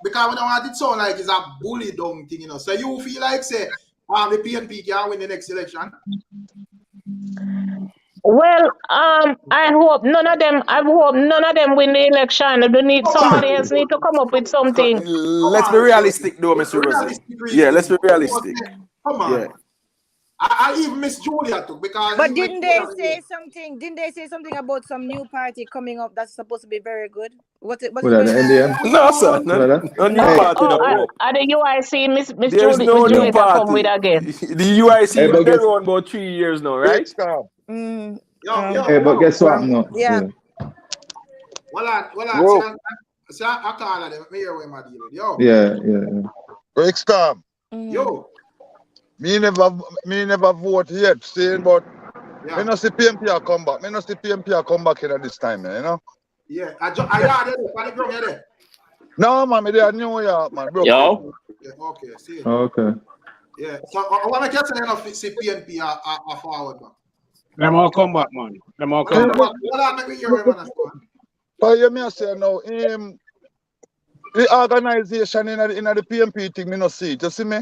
because when I want it sound like it's a bully down thing, you know. So you feel like say the PNP can win the next election?
Well, I hope none of them win the election. Somebody else need to come up with something.
Let's be realistic though, Mr. Rosie. Yeah, let's be realistic.
Come on.
Yeah.
I even Miss Julia too, because.
But didn't they say something? Didn't they say something about some new party coming up that's supposed to be very good? What's it?
No, sir.
No new party.
At the UIC, Miss
There's no new party.
Come with again.
The UIC has been around about 3 years now, right?
Hey, but guess what? No.
Yeah.
Well, I call them. Me hear what my deal. Yo.
Yeah.
Break storm.
Yo.
Me never vote yet, saying, but me no see PNP come back. Me no see PNP come back in at this time, you know.
Yeah, I heard it.
No, man, me there New York, man, bro.
Yo. Yeah, okay, see.
Okay.
Yeah, so I want to get some enough see PNP are forward, man.
Them all come back, man. Them all come back.
Well, I make me hear him.
But you me say now, the organization in the PNP thing, me no see it. You see me?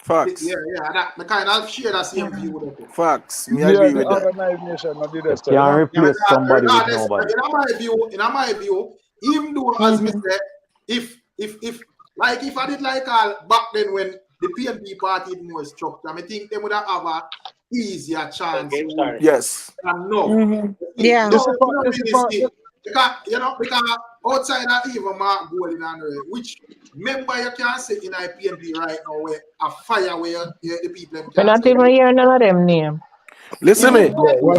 Facts.
Yeah, that kind of share that same view with it.
Facts. Me agree with that.
Organization, not the rest.
Can't replace somebody with nobody.
In my view, even though as me say, if I did like all back then when the PNP party more structured, I think they would have a easier chance.
Yes.
No.
Yeah.
Because outside that even Mark Golden and which member you can say in IPNP right now where a fire where the people
We're not even hearing none of them name.
Listen me.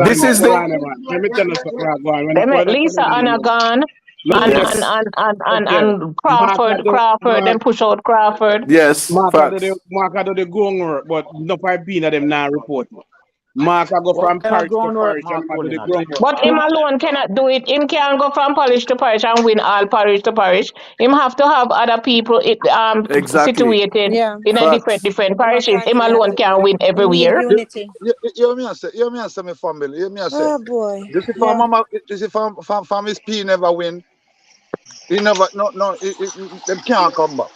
This is the
let me tell you something.
Lisa Anna gone. And Crawford, then push out Crawford.
Yes.
Mark do the going work, but no five being of them now reporting. Mark I go from parish to parish and do the ground work.
But him alone cannot do it. Him can't go from parish to parish and win all parish to parish. Him have to have other people situated in a different parishes. Him alone can't win everywhere.
You me say my family. You me say.
Oh boy.
This is for mama. This is for Miss P never win. He never them can't come back.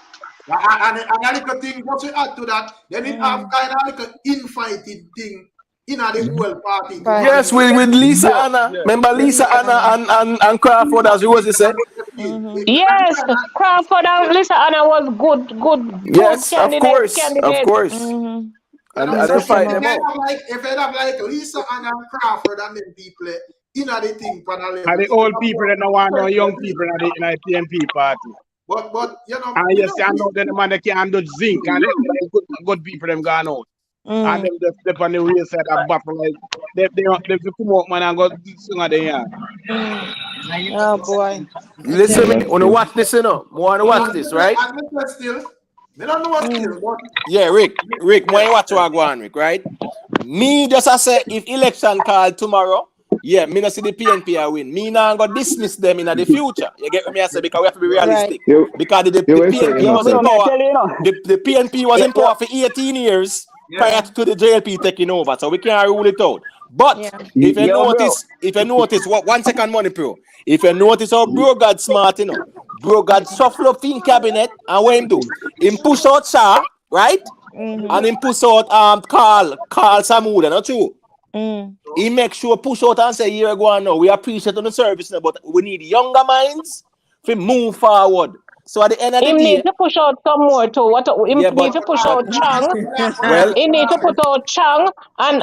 And a little thing, what we add to that, then it have kind of like an infighting thing in the whole party.
Yes, with Lisa Anna. Yeah. Remember Lisa Anna and Crawford, as Rosie said?
Yes, Crawford and Lisa Anna was good.
Yes,
candidate.
Of course. And they fight them out.
If they have like Lisa Anna and Crawford and them people in the thing,
and the old people that don't want no young people in the PNP party.
But you know,
and you see, I know that the man that can't do zinc and good people them gone out. And them just step on the real side of battle like they come out man and go sing at the yard.
Oh boy.
Listen, me, wanna watch this, you know? Wanna watch this, right?
They don't know what still.
Yeah, Rick, wanna watch what go on, Rick, right? Me just I say if election called tomorrow. Yeah, me not see the PNP I win. Me now go dismiss them in the future. You get what me I say? Because we have to be realistic. Right. Because the PNP was in power. The PNP was in power for 18 years prior to the JLP taking over. So we can't rule it out. But if you notice what 1 second money pro. If you notice how Bro God smart, you know, Bro God shuffle up in cabinet and what him do? Him push out Shah, right? And him push out Carl Samuda, not true. He makes sure push out and say, here we go on now. We appreciate on the service now, but we need younger minds to move forward. So at the end of the day,
he needs to push out some more too. He needs to push out Chang. Well, he needs to put out Chang and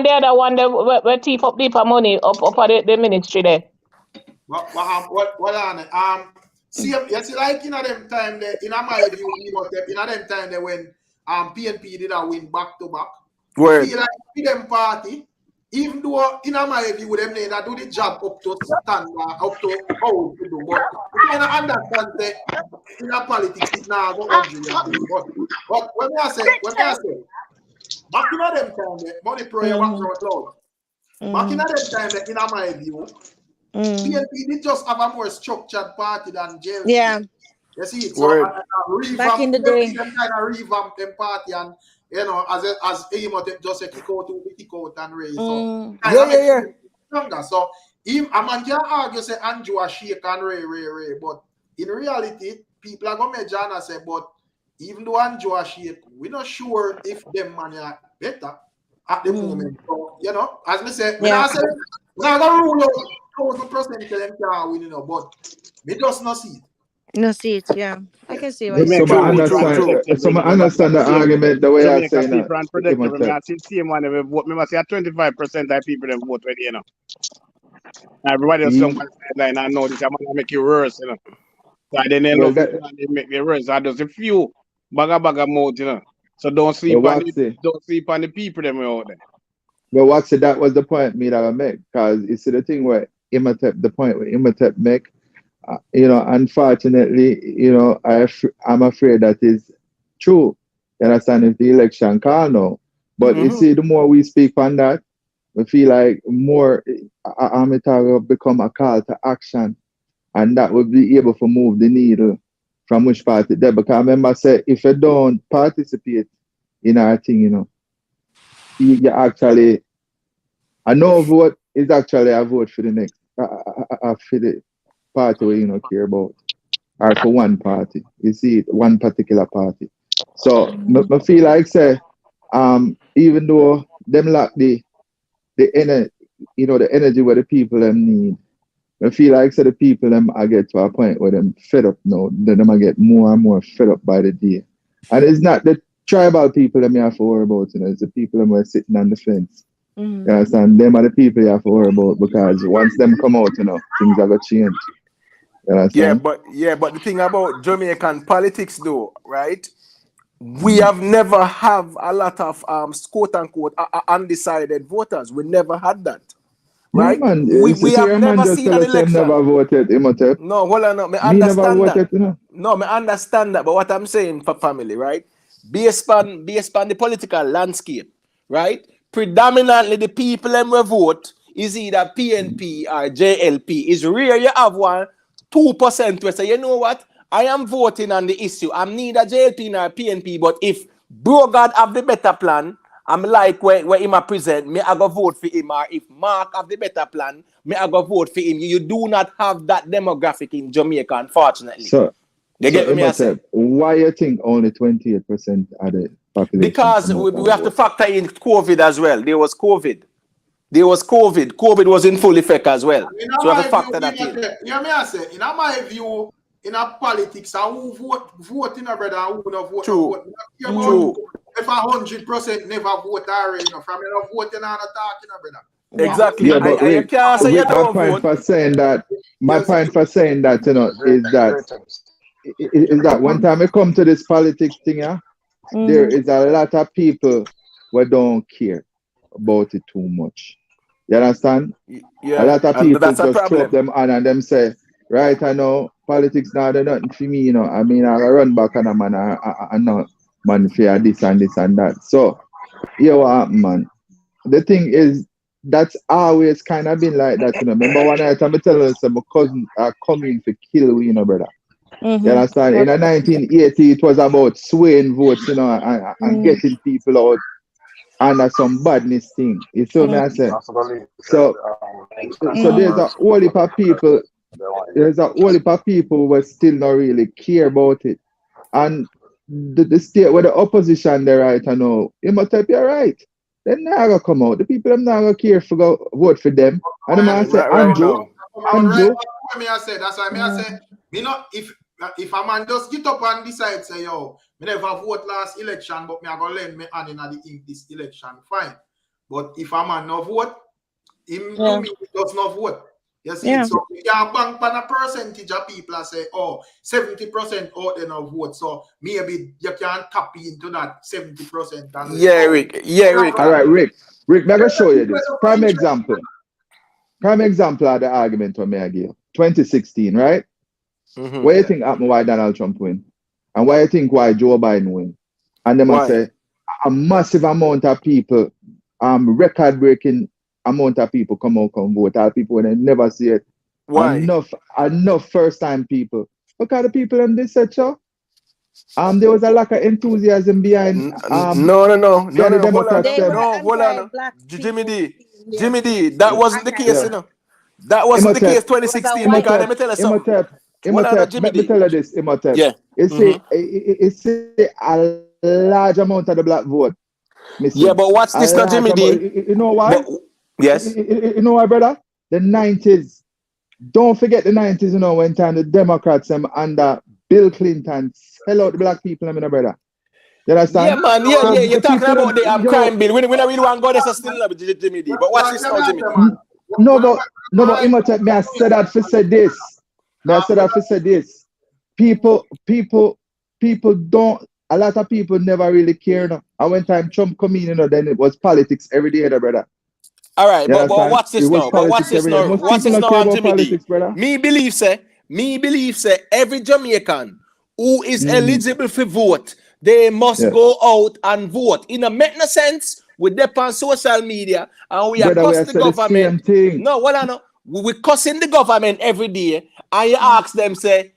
the other one that thief up deeper money up at the ministry there.
See, like in them time there, in my view, in them time there when PNP did a win back to back.
Word.
feel like with them party, even though in my view them they do the job up to standard, up to how to do, but you can understand that in a politics it now go 100 years. But when I say back in them time, money pro your background loud. Back in them time, in my view, PNP did just have a more structured party than JLP.
Yeah.
You see it.
Word.
So
Back in the day,
them kind of revamp them party, and you know, as Imhotep just a kick out and raise. So kind of make it stronger. So a man can argue say Andrew a shake and Ray, but in reality, people are gonna measure and say, but even though Andrew a shake, we're not sure if them man are better at the moment. So you know, as me say, we're not gonna rule out 1,000% them can win, you know, but we just not see it.
no see it. Yeah, I can see what you're
So I understand the argument the way I say
it. I see same one every vote. Me must say 25% of people them vote with you know. Everybody else on one sideline I know this I'm gonna make it worse, you know. So then they love it and they make it worse. I just a few bagga mouth, you know. So don't sleep on the people them out there.
But what's it? That was the point me that I make, because you see the thing where the point where Imhotep make, you know, unfortunately, you know, I'm afraid that is true. You understand, if the election call now. But you see, the more we speak on that, we feel like more it will become a call to action, and that will be able to move the needle from which party there. Because I remember say, if you don't participate in our thing, you know, you actually, a no vote is actually a vote for the next, for the party where you don't care about, or for one party. You see it, one particular party. So I feel like say, even though them lack the energy, you know, the energy where the people them need, I feel like say the people them I get to a point where them fed up now. Them I get more and more fed up by the day. And it's not the tribal people that me have to worry about, you know, it's the people that are sitting on the fence. You understand? Them are the people you have to worry about, because once them come out, you know, things are gonna change. You understand?
But the thing about Jamaican politics though, right? We have never have a lot of quote unquote undecided voters. We never had that. Right?
No, man.
We have never seen an election.
Never voted, Imhotep.
No, hold on. No, me
understand
that.
Voted, you know?
No, me understand that. But what I'm saying for family, right? Based on the political landscape, right? Predominantly the people them will vote is either PNP or JLP. It's rare you have 2% where say, you know what? I am voting on the issue. I'm neither JLP nor PNP, but if Bro God have the better plan, I'm like where him a present, me I go vote for him, or if Mark have the better plan, me I go vote for him. You do not have that demographic in Jamaica, unfortunately.
So,
they get me
say. Why you think only 28% are the population?
Because we have to factor in COVID as well. There was COVID. COVID was in full effect as well. So we have to factor that in.
You know me I say, in my view, in a politics, who vote in a brother, who not vote.
True.
If 100% never vote already, you know, from you voting and talking, brother.
Exactly.
Yeah, but
you can't say you don't
point
vote.
for saying that, my point for saying that, you know, is that one time I come to this politics thing, there is a lot of people who don't care about it too much. You understand?
Yeah.
A lot of people just
throw
up them on and them say, right, I know politics now they're nothing for me, you know. I mean, I run back on a man, I know man fear this and this and that. So, you know, man, the thing is, that's always kind of been like that, you know. Remember one night I'm telling you, my cousin are coming to kill we, you know, brother. You understand? In the 1980, it was about swaying votes, you know, and getting people out under some badness thing. You see what I say? So there's a whole heap of people. There's a whole heap of people who still not really care about it. And the state where the opposition they right I know, you must type you're right. They're not gonna come out. The people them not gonna care for go vote for them. And the man say, Andrew.
Me I say, that's why me I say, me not if a man just get up and decide say, yo, me never vote last election, but me I gonna lend me hand in this election, fine. But if a man no vote, him does not vote. You see, so you can bank on a percentage of people and say, oh, 70% out there no vote. So maybe you can tap into that 70%.
Yeah, Rick. Yeah, Rick.
All right, Rick, I'm going to show you this. Prime example of the argument for me again. 2016, right? What do you think happened why Donald Trump win? And why you think why Joe Biden win? And they must say a massive amount of people, record-breaking amount of people come vote. All people when they never see it.
Why?
Enough first-time people. Because the people in this sector, there was a lack of enthusiasm behind.
No. Hold on. Jimmy D, that wasn't the case, you know. That wasn't the case 2016. Because let me tell you something.
Let me tell you this, Imhotep.
Yeah.
It's a large amount of the black vote.
Yeah, but what's this now, Jimmy D?
You know why?
Yes.
You know why, brother? The 90s. Don't forget the 90s, you know, when time the Democrats under Bill Clinton sell out the black people, brother. You understand?
Yeah, man. Yeah. You're talking about the crime bill. We don't really want to go there, so still love Jimmy D. But what's this now, Jimmy D?
No, but Imhotep, may I say that for say this. People don't, a lot of people never really care. No? And when time Trump come in, you know, then it was politics every day, brother.
All right, but what's this now? What's this now, Jimmy D? Me believe say every Jamaican who is eligible for vote, they must go out and vote. In a make no sense, we depend on social media and we are cussing the government. No, what I know, we cussing the government every day, and you ask them, say,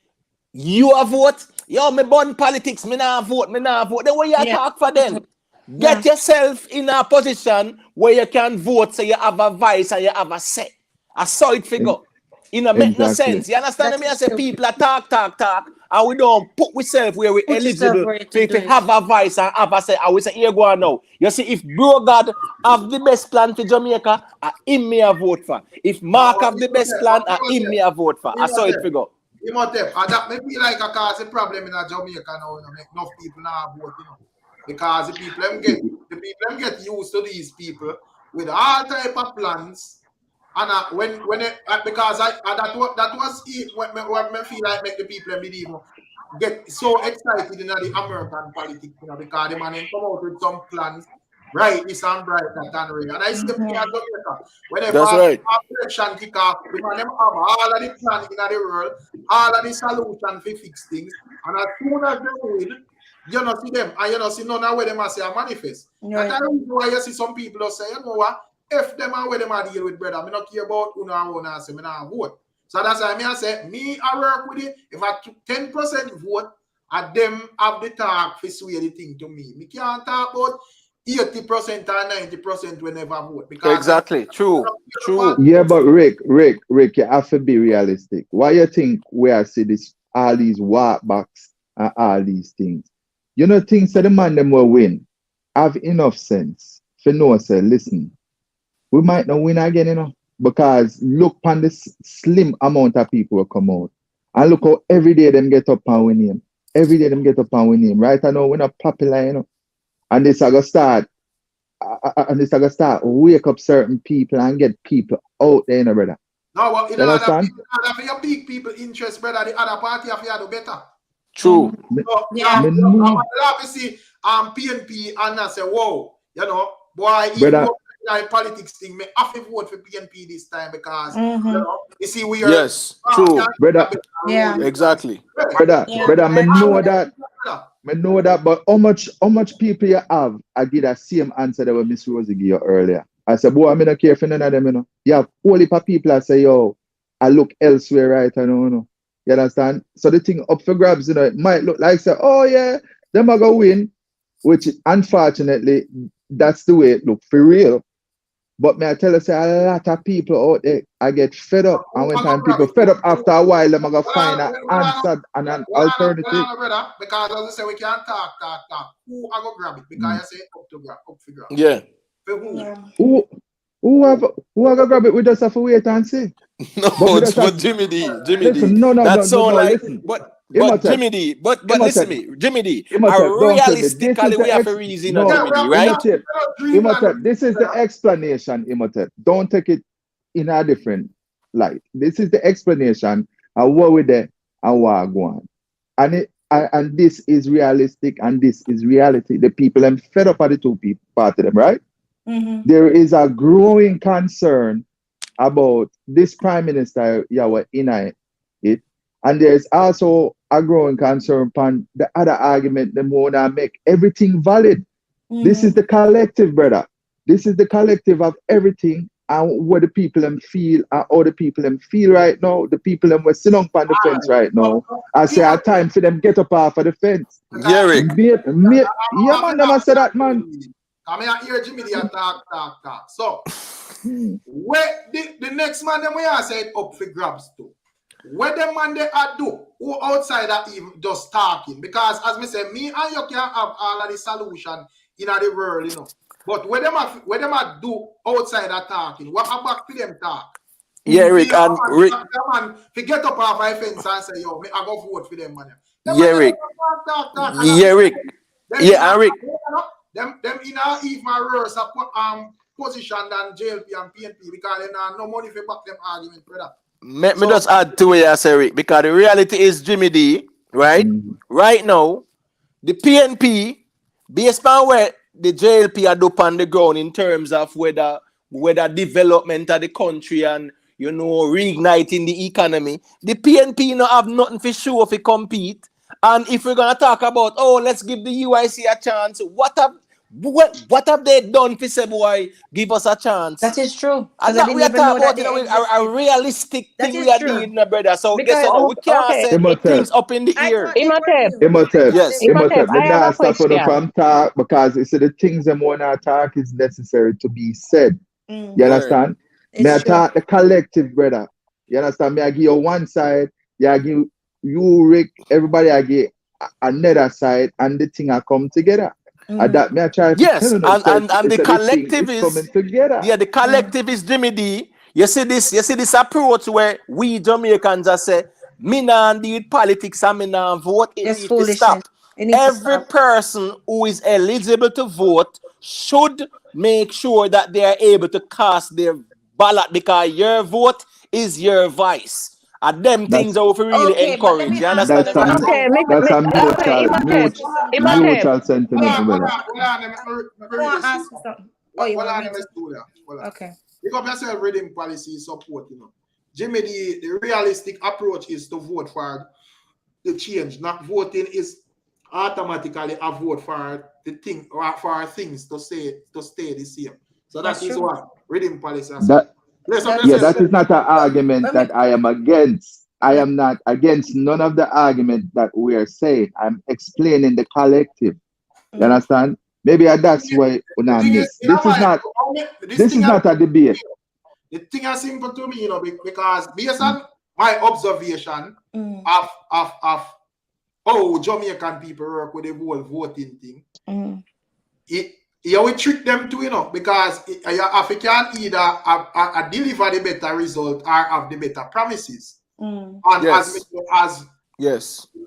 you a vote? Yo, me born politics, me nah vote. Then what you talk for them? Get yourself in a position where you can vote, so you have a voice and you have a say. I saw it figure. In a make no sense. You understand me? I say people are talk, and we don't put ourselves where we're eligible to have a voice and have a say. And we say, here go on now. You see, if Bro God have the best plan for Jamaica, him me a vote for. If Mark have the best plan, him me a vote for. I saw it figure.
Imhotep, that may be like a cause a problem in Jamaica now, make enough people now vote, you know. Because the people get used to these people with all type of plans, and because that was it what me feel like make the people believe get so excited in the American politics, you know, because the man come out with some plans, right? This and bright that and ray. And I see the thing in Jamaica. Whenever election kick off, the man them have all of the plans in the world, all of the solution to fix things, and as soon as they win, you don't see them, and you don't see none of where them say a manifest. Right. That's why you see some people that say, you know what, if them and where them are deal with, brother, I don't care about who and say, I don't vote. So that's why I say, I work with it. If I 10% vote, and them have the talk to sway the thing to me. I can't talk about 80% or 90% whenever I vote. Because
exactly, true.
Yeah, but Rick, you have to be realistic. Why you think we are see this all these walkbacks and all these things? You know, things that the man them will win. Have enough sense to know, say, listen, we might not win again, you know, because look on this slim amount of people will come out. And look how every day them get up and win him. Every day them get up and win him. Right? I know we're not popular, you know. And this are gonna start, wake up certain people and get people out there, you know, brother.
No, well, you know, for your big people interest, brother, the other party have to do better.
True.
So, obviously, PNP and I say, whoa, you know, boy, even like politics thing, me have to vote for PNP this time because you know, you see we are
true,
brother.
Yeah,
exactly,
brother. I know that, but how much people you have? I give that same answer that Miss Rosie gave you earlier. I said, boy, I'm not care for none of them, you know. You have whole heap of people that say, yo, I look elsewhere, right? I don't know. You understand? So the thing up for grabs, you know, it might look like, say, oh yeah, them are going to win, which unfortunately, that's the way it look for real. But may I tell you, say, a lot of people out there, I get fed up. And when time people fed up after a while, them are going to find an answer and an alternative.
Because as I say, we can't talk. Who are going to grab it? Because I say up for grab.
Yeah.
Who are going to grab it? We just have to wait and see.
No, but Jimmy D.
Listen, no, listen.
But Jimmy D, but listen to me, Jimmy D, realistically we have a reason, Jimmy D, right?
Imhotep, this is the explanation, Imhotep. Don't take it in a different like. This is the explanation of what we there and what go on. And this is realistic and this is reality. The people I'm fed up of the two people part of them, right? There is a growing concern about this prime minister Yawa in it. And there's also a growing concern upon the other argument them wanna make everything valid. This is the collective, brother. This is the collective of everything and what the people them feel and how the people them feel right now. The people them were sitting on the fence right now. I say a time for them get up off of the fence.
Yeah, Rick.
Yeah, man, them say that, man.
I mean, I hear Jimmy the talk. So, where the next man them we are said up for grabs too. What the man they are do who outside that even just talking, because as me say, me and you can have all of the solution in the world, you know. But what them are do outside that talking, what about to them talk?
Yeah, Rick, and Rick.
Man, forget up off my fence and say, yo, I go vote for them, man.
Yeah, Rick. Yeah, Rick. Yeah, and Rick.
Them in a even worse position than JLP and PNP because they have no money for back them argument, brother.
Me just add to what you say, Rick, because the reality is Jimmy D, right? Right now, the PNP, based on where the JLP are do on the ground in terms of whether development of the country and reigniting the economy, the PNP no have nothing for sure if it compete. And if we're gonna talk about let's give the UIC a chance, what have they done for say boy give us a chance?
That is true.
And that we are talking about a realistic
that
thing we are doing, brother. So guess what? We can't say things up in the air.
Imhotep.
Yes.
Imhotep.
I have a question.
From talk because it's the things them wanna talk is necessary to be said. You understand? Me I talk the collective, brother. You understand? Me I give you one side, I give you Rick, everybody I give another side, and the thing I come together. And that me I try to
yes,
tell you
and the collective is
coming together.
Yeah, the collective is Jimmy D. You see this approach where we Jamaicans are say, me nah need politics and me nah vote. It needs to stop. Every person who is eligible to vote should make sure that they are able to cast their ballot because your vote is your voice. And them things are really encouraged. You understand?
That's a mutual sentiment.
Okay. You got yourself reading policy support, Jimmy, the realistic approach is to vote for the change. Not voting is automatically a vote for the thing or for things to stay the same. So that is what reading policy has.
That is not an argument that I am against. I am not against none of the argument that we are saying. I'm explaining the collective. You understand? Maybe that's why we not miss. This is not a debate.
The thing is simple to me, because based on my observation of how Jamaican people work with the whole voting thing, you will trick them too, because if you can either deliver the better result or have the better promises. And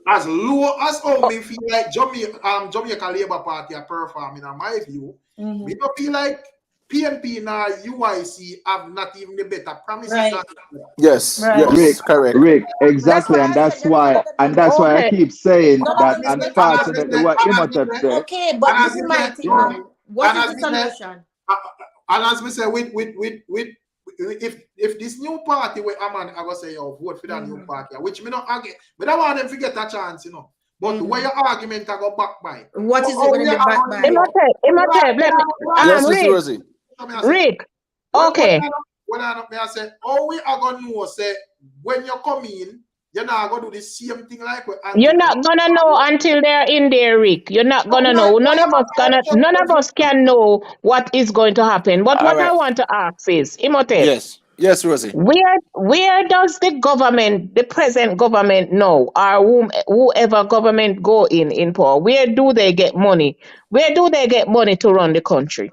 as low as how me feel like Jamaica Labour Party are performing, in my view, we don't feel like PNP and UIC have not even the better promises.
Right. Yes,
Rick,
correct.
Rick, exactly, and that's why I keep saying that. Unfortunately, what Imhotep said.
Okay, but this is my thing. What is the solution?
And as we say, if this new party where I go say vote for that new party, which me not argue, but I want them to get a chance, But where your argument I go back by?
What is it going to be back by?
Imhotep, Rick. Okay.
When I say, we are going to know, say, when you come in, you're not going to do the same thing like
you're not gonna know until they're in there, Rick. You're not gonna know. None of us can know what is going to happen. But what I want to ask is, Imhotep.
Yes, Rosie.
Where does the present government know, or whoever government go in power? Where do they get money? Where do they get money to run the country?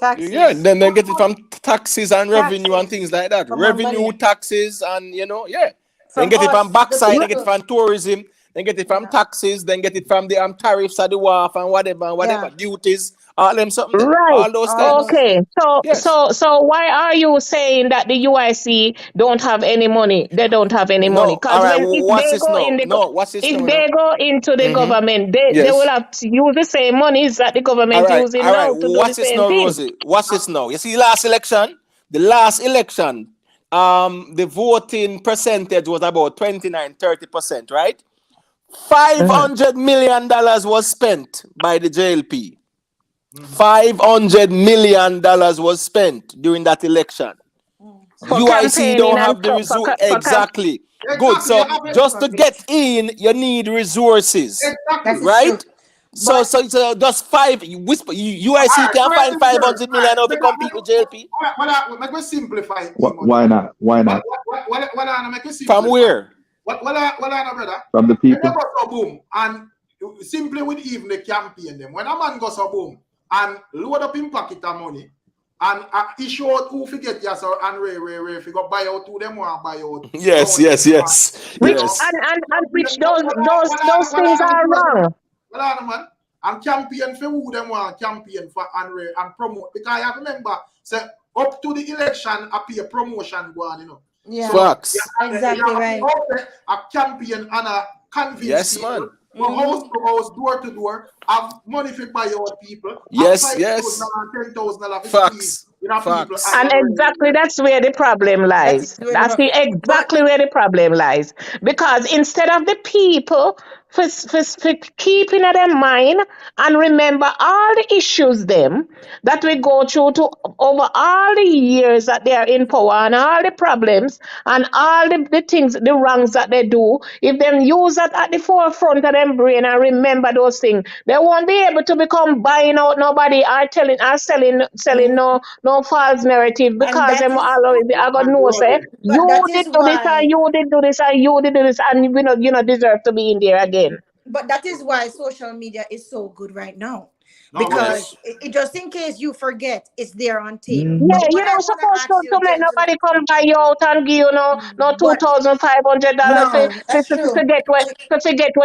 Taxes.
Yeah, then they get it from taxes and revenue and things like that. Revenue, taxes, and They get it from backside, they get it from tourism. then get it from taxes, then get it from the tariffs at the wharf and whatever duties, all them something there.
Right.
All those things.
Okay.
Yes.
So why are you saying that the UIC don't have any money? They don't have any money.
No.
Because
All right.
if
What's
they
this
go
now?
in the
No. What's this
if
now?
they go into the government, they
Yes.
will have to use the same monies that the government
All right.
using
All right.
now to do the
What's this
same
now,
thing.
Rosie? What's this now? You see, the last election, the voting percentage was about 29-30%, right? $500 million was spent by the JLP. $500 million was spent during that election.
For
UIC
campaigning
don't
and
have the
for
resources.
ca-
Exactly. Good. So just to get in, you need resources.
Exactly.
Right? So just UIC can find 500 million to compete with JLP.
Well, make me simplify it.
Why not? Why not?
Well, make me simplify.
From where?
Well, brother.
From the people.
When they go so boom, and simply with even the campaign them. When a man goes so boom and load up in pocket of money and issue out who forget yes or and Ray if you go buy out who them want buy out.
Yes.
Which and which those things are wrong.
Well, man, and campaign for who them want campaign for and promote because I remember say up to the election appear promotion go on, you know.
Yeah.
So,
Facts.
Exactly right.
A campaign and a convince people.
Man.
From house to house, door to door, have money for buy out people.
Yes.
$10,000
Facts.
And exactly that's where the problem lies. That's exactly where the problem lies. Because instead of the people for keeping in their mind and remember all the issues them that we go through to over all the years that they are in power and all the problems and all the things, the wrongs that they do, if them use that at the forefront of them brain and remember those things, they won't be able to become buying out nobody or selling no false narrative because them always I got no say you did do this and you did do this and you did do this and you know deserve to be in there again.
But that is why social media is so good right now. Because it just in case you forget, it's there on tape.
Yeah, you're not supposed to make nobody come by you out and give you no $2,500 to forget what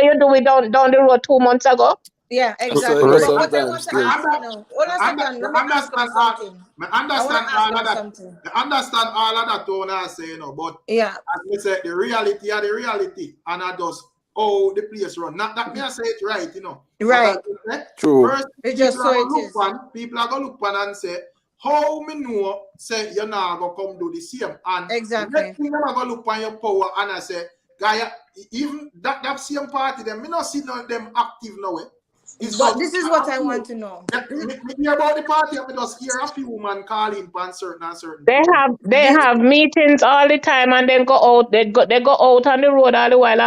you do down the road 2 months ago.
Yeah, exactly. But what I want to ask you now, hold on a second, let me ask you something.
I understand all of that don't I say, you know, but as we say, the reality are the reality, and I just the place run. Not that me I say it right, you know.
Right.
True.
First,
it's just so it is.
People are gonna look pan and say, how me know say you're not gonna come do the same? And
exactly.
Next thing I'm gonna look on your power and I say, guy, even that same party, them me not see none of them active now.
But this is what I want to know.
Hear about the party, I just hear a few man calling on certain.
They have meetings all the time and then go out. They go out on the road all the while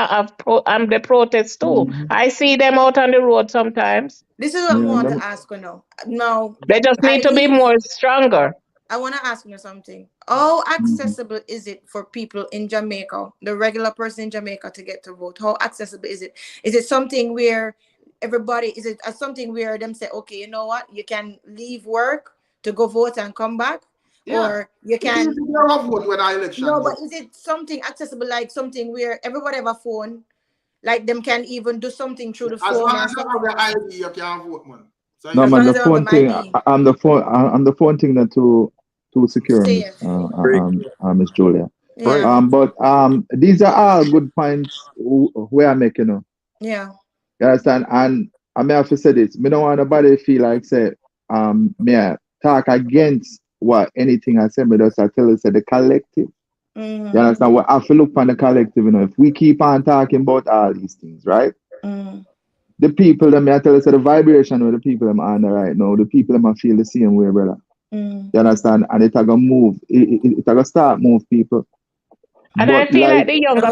and the protests too. I see them out on the road sometimes.
This is what I want to ask you now. No,
they just need to be more stronger.
I want to ask you something. How accessible is it for people in Jamaica, the regular person in Jamaica, to get to vote? How accessible is it? Is it something where everybody, is it something where them say, okay, you know what, you can leave work to go vote and come back? Or you can
vote when I election.
No, but is it something accessible, like something where everybody have a phone, like them can even do something through the phone?
As long as you have the ID, you can vote, man. So
no, man, the phone thing, I'm the phone thing that too secure, Miss Julia. But these are all good points we are making, you know.
Yeah.
You understand? And I may have to say this. Me don't want nobody feel like say me I talk against what anything I say, but just I tell you say the collective. You understand? What I have to look on the collective, you know, if we keep on talking about all these things, right? The people that me I tell you say the vibration with the people them on right now, the people them I feel the same way, brother. You understand? And it gonna move, it gonna start move people.
And
but
I feel like the younger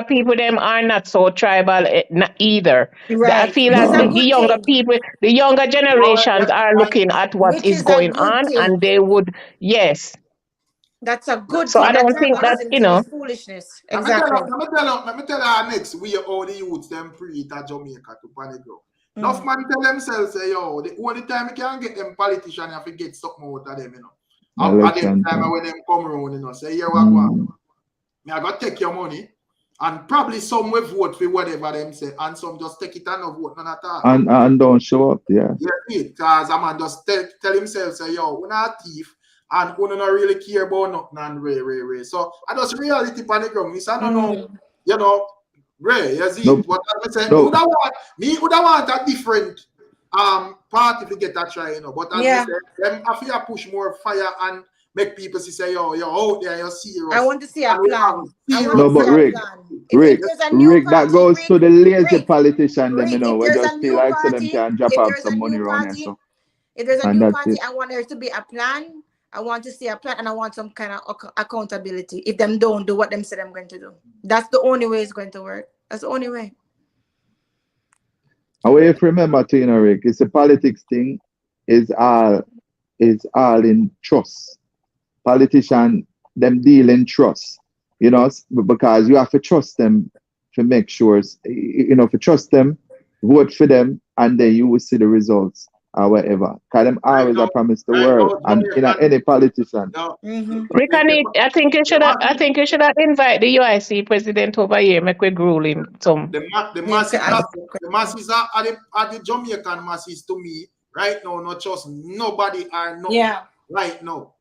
people them are not so tribal either.
Right.
I feel like the younger generations are looking at what is going on and they would,
That's a good
so
thing.
I don't think that, you know.
Foolishness. Exactly.
Let me tell you next we all the youths them pre at Jamaica to Panegro. Enough man tell themselves say, yo, the only time you can get them politicians have to get something out of them, you know. At the time when them come around, you know, say, here what one. Me I gotta take your money And probably some will vote for whatever them say, and some just take it and not vote none at all.
And don't show up, yeah.
Yeah, because a man just tell himself, say, yo, we're not a thief, and we don't really care about nothing and Ray. So I just reality on the ground. I don't know, you know, Ray, you see what I say? Me would want a different party to get that try, you know. But as I said, them have to push more fire and make people say, yo, you're out there, you're serious.
I want to see a plan.
No, but Rick, that goes to the lazy politician, them, you know, we just feel like so them can drop off some money around here. So.
If there's a new party, I want there to be a plan. I want to see a plan, and I want some kind of accountability. If them don't do what them say them going to do, that's the only way it's going to work. That's the only way.
And if you remember, too, you know, Rick, it's a politics thing. Is all in trust. Politician, them deal in trust, you know, because you have to trust them to make sure, you know, to trust them, vote for them, and then you will see the results or whatever. Because them always promise the world, and you know, any politician.
Rick, I think you should have invite the UIC president over here, make we gruel him some.
The masses are the Jamaican masses to me right now, not just nobody or no right now.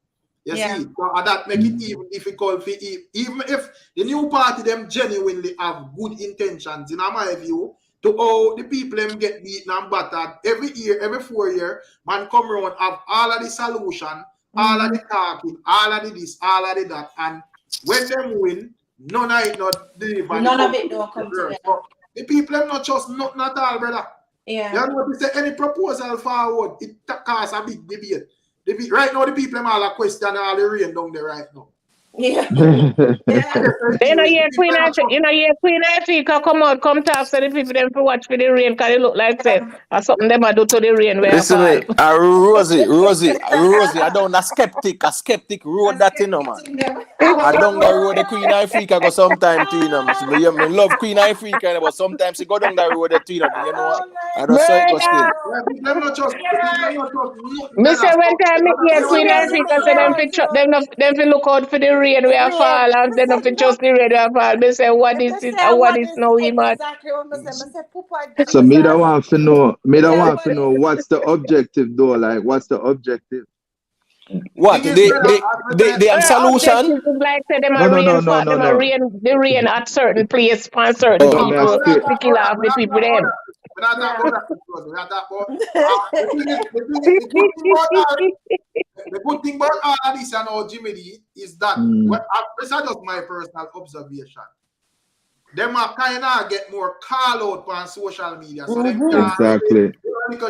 You see, so that make it even difficult for even if the new party them genuinely have good intentions, in my view, to all the people them get beaten and battered every year, every 4 years, man come around have all of the solution, all of the talking, all of the this, all of the that, and when them win, none of it not deliver.
None of it don't come together.
So the people them not just nothing at all, brother.
Yeah.
You know, say any proposal forward, it causes a big debate. Right now, the people them all are questioning all the rain down there right now.
Yeah. You know, Queen Africa come talk so the people them to watch for the rain because it look like say or something them do to the rain.
Listen, Rosie, I don't a skeptic road that you know, man. I don't go road the Queen Africa go sometime to you know. I love Queen Africa, but sometimes you go down that road to you know. I don't say it go still.
Mr. When time me hear Queen Africa say them fi look out for the rain where fall and then fi just the rain where fall. They say what is it and what is now him at.
So me don't want to know what's the objective though, like what's the objective?
What they have solution?
Like say them the rain at certain place for certain people to kill off the people them.
The good thing about all of this and all Jimmy D is that this is just my personal observation. Them are kind of get more call out on social media, so they can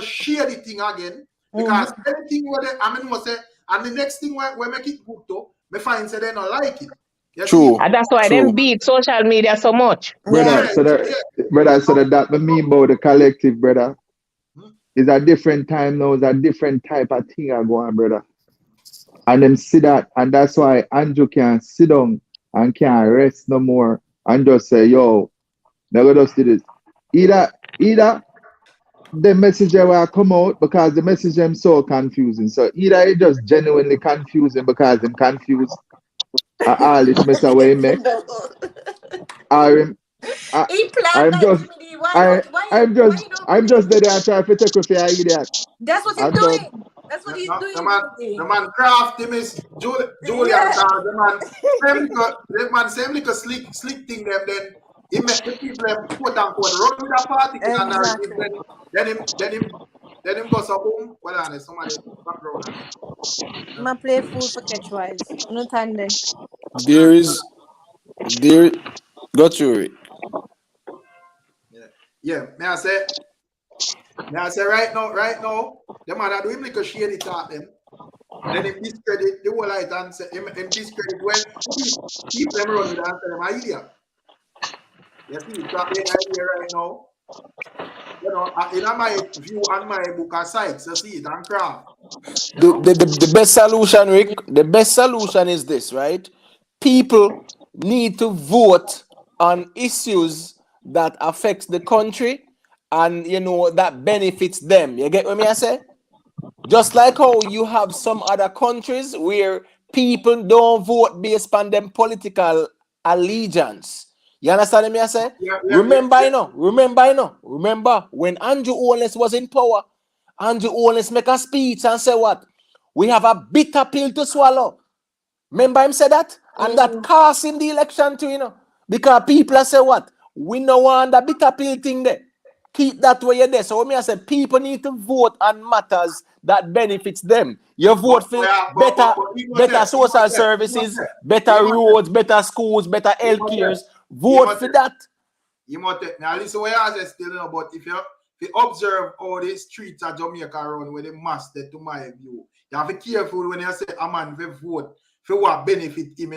share the thing again because anything where they, I mean, what say, and the next thing we make it good though, me find say they don't like it.
True.
And that's why them beat social media so much.
Brother, so that mean about the collective, brother. It's a different time now, it's a different type of thing I go on, brother. And them see that, and that's why Andrew can't sit down and can't rest no more and just say, yo, never just do this. Either the message will come out because the message them so confusing. So either it just genuinely confusing because I'm confused. All this mess away make. I'm just there and try to take with your idiot.
That's what he's doing. That's what he's doing.
The man craft him is Julian. The man same little slick thing them then he make the people them quote unquote run with the party then him go so home. Well honest, somebody background.
Man play fool for catch wise. No time then.
There go through it.
Yeah, may I say right now, the man are doing like a shady talk them. Then him discredit the whole light and say him discredit when people them run with and say them idea. You see, it's happening idea right now. You know, in my view and my book of sites, you see it and craft.
The best solution, Rick, the best solution is this, right? People need to vote on issues that affects the country and you know that benefits them. You get what I say? Just like how you have some other countries where people don't vote based on them political allegiance. You understand me? I say, remember when Andrew Holness was in power, Andrew Holness make a speech and say what? We have a bitter pill to swallow. Remember him say that? And that cost him the election too, because people say what? We no want the bitter pill thing there. Keep that way you're there. So when I say people need to vote on matters that benefits them. You vote for better social services, better roads, better schools, better health cares. Vote for that.
Now listen what I say still, but if you observe all the streets of Jamaica around where they master to my view, you have to be careful when you say a man will vote for what benefit him,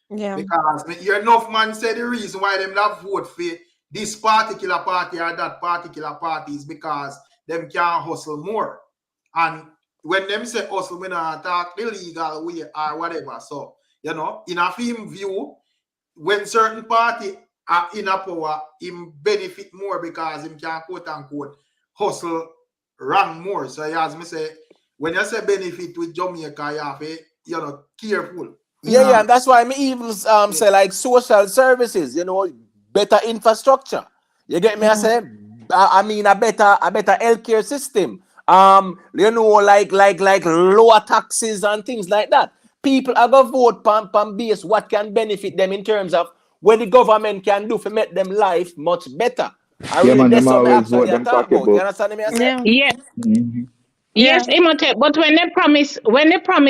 Yeah.
Because enough man say the reason why them not vote for this particular party or that particular party is because them can hustle more. And when them say hustle, we not talk illegal way or whatever. So, in a film view, when certain party are in a power, him benefit more because him can quote unquote hustle wrong more. So as me say, when you say benefit with Jamaica, you have to, careful.
Yeah, and that's why me even say like social services, better infrastructure. You get me? I mean a better healthcare system. Like lower taxes and things like that. People are gonna vote pam base what can benefit them in terms of what the government can do to make them life much better.
Them always vote them pocketbook.
You understand me?
Yeah. Yes, Imhotep, but when they promise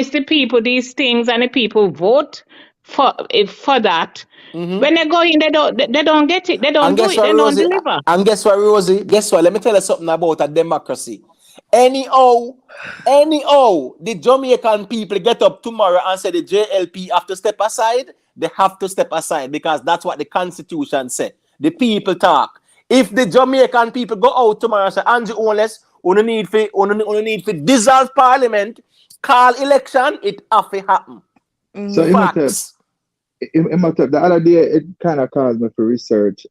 the people these things and the people vote for that, when they go in, they don't get it, they don't do it, they don't deliver.
And guess what, Rosie? Guess what? Let me tell you something about a democracy. Anyhow, the Jamaican people get up tomorrow and say the JLP have to step aside, they have to step aside because that's what the Constitution said. The people talk. If the Jamaican people go out tomorrow and say, Andrew Holness, only need to dissolve parliament, call election, it have to happen.
So Imhotep, the other day it kind of caused me for research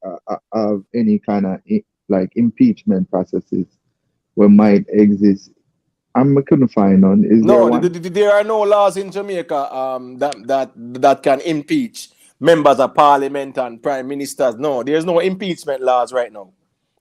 of any kind of like impeachment processes where might exist. I couldn't find none.
There are no laws in Jamaica that can impeach members of parliament and prime ministers. No, there's no impeachment laws right now.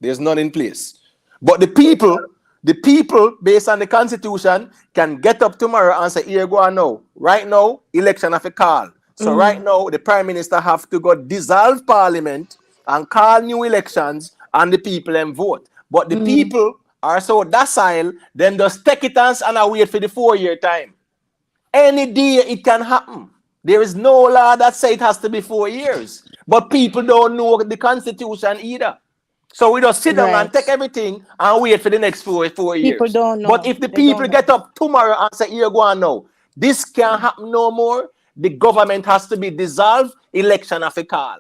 There's none in place. But the people, based on the Constitution, can get up tomorrow and say, here go on now. Right now, election have a call. So right now, the Prime Minister have to go dissolve Parliament and call new elections and the people and vote. But the people are so docile, then just take it and wait for the 4-year time. Any day it can happen. There is no law that says it has to be 4 years. But people don't know the Constitution either. So we just sit down and take everything and wait for the next 4 years.
People don't know.
But if the people get up tomorrow and say, here go on now, this can't happen no more, the government has to be dissolved, election have a call.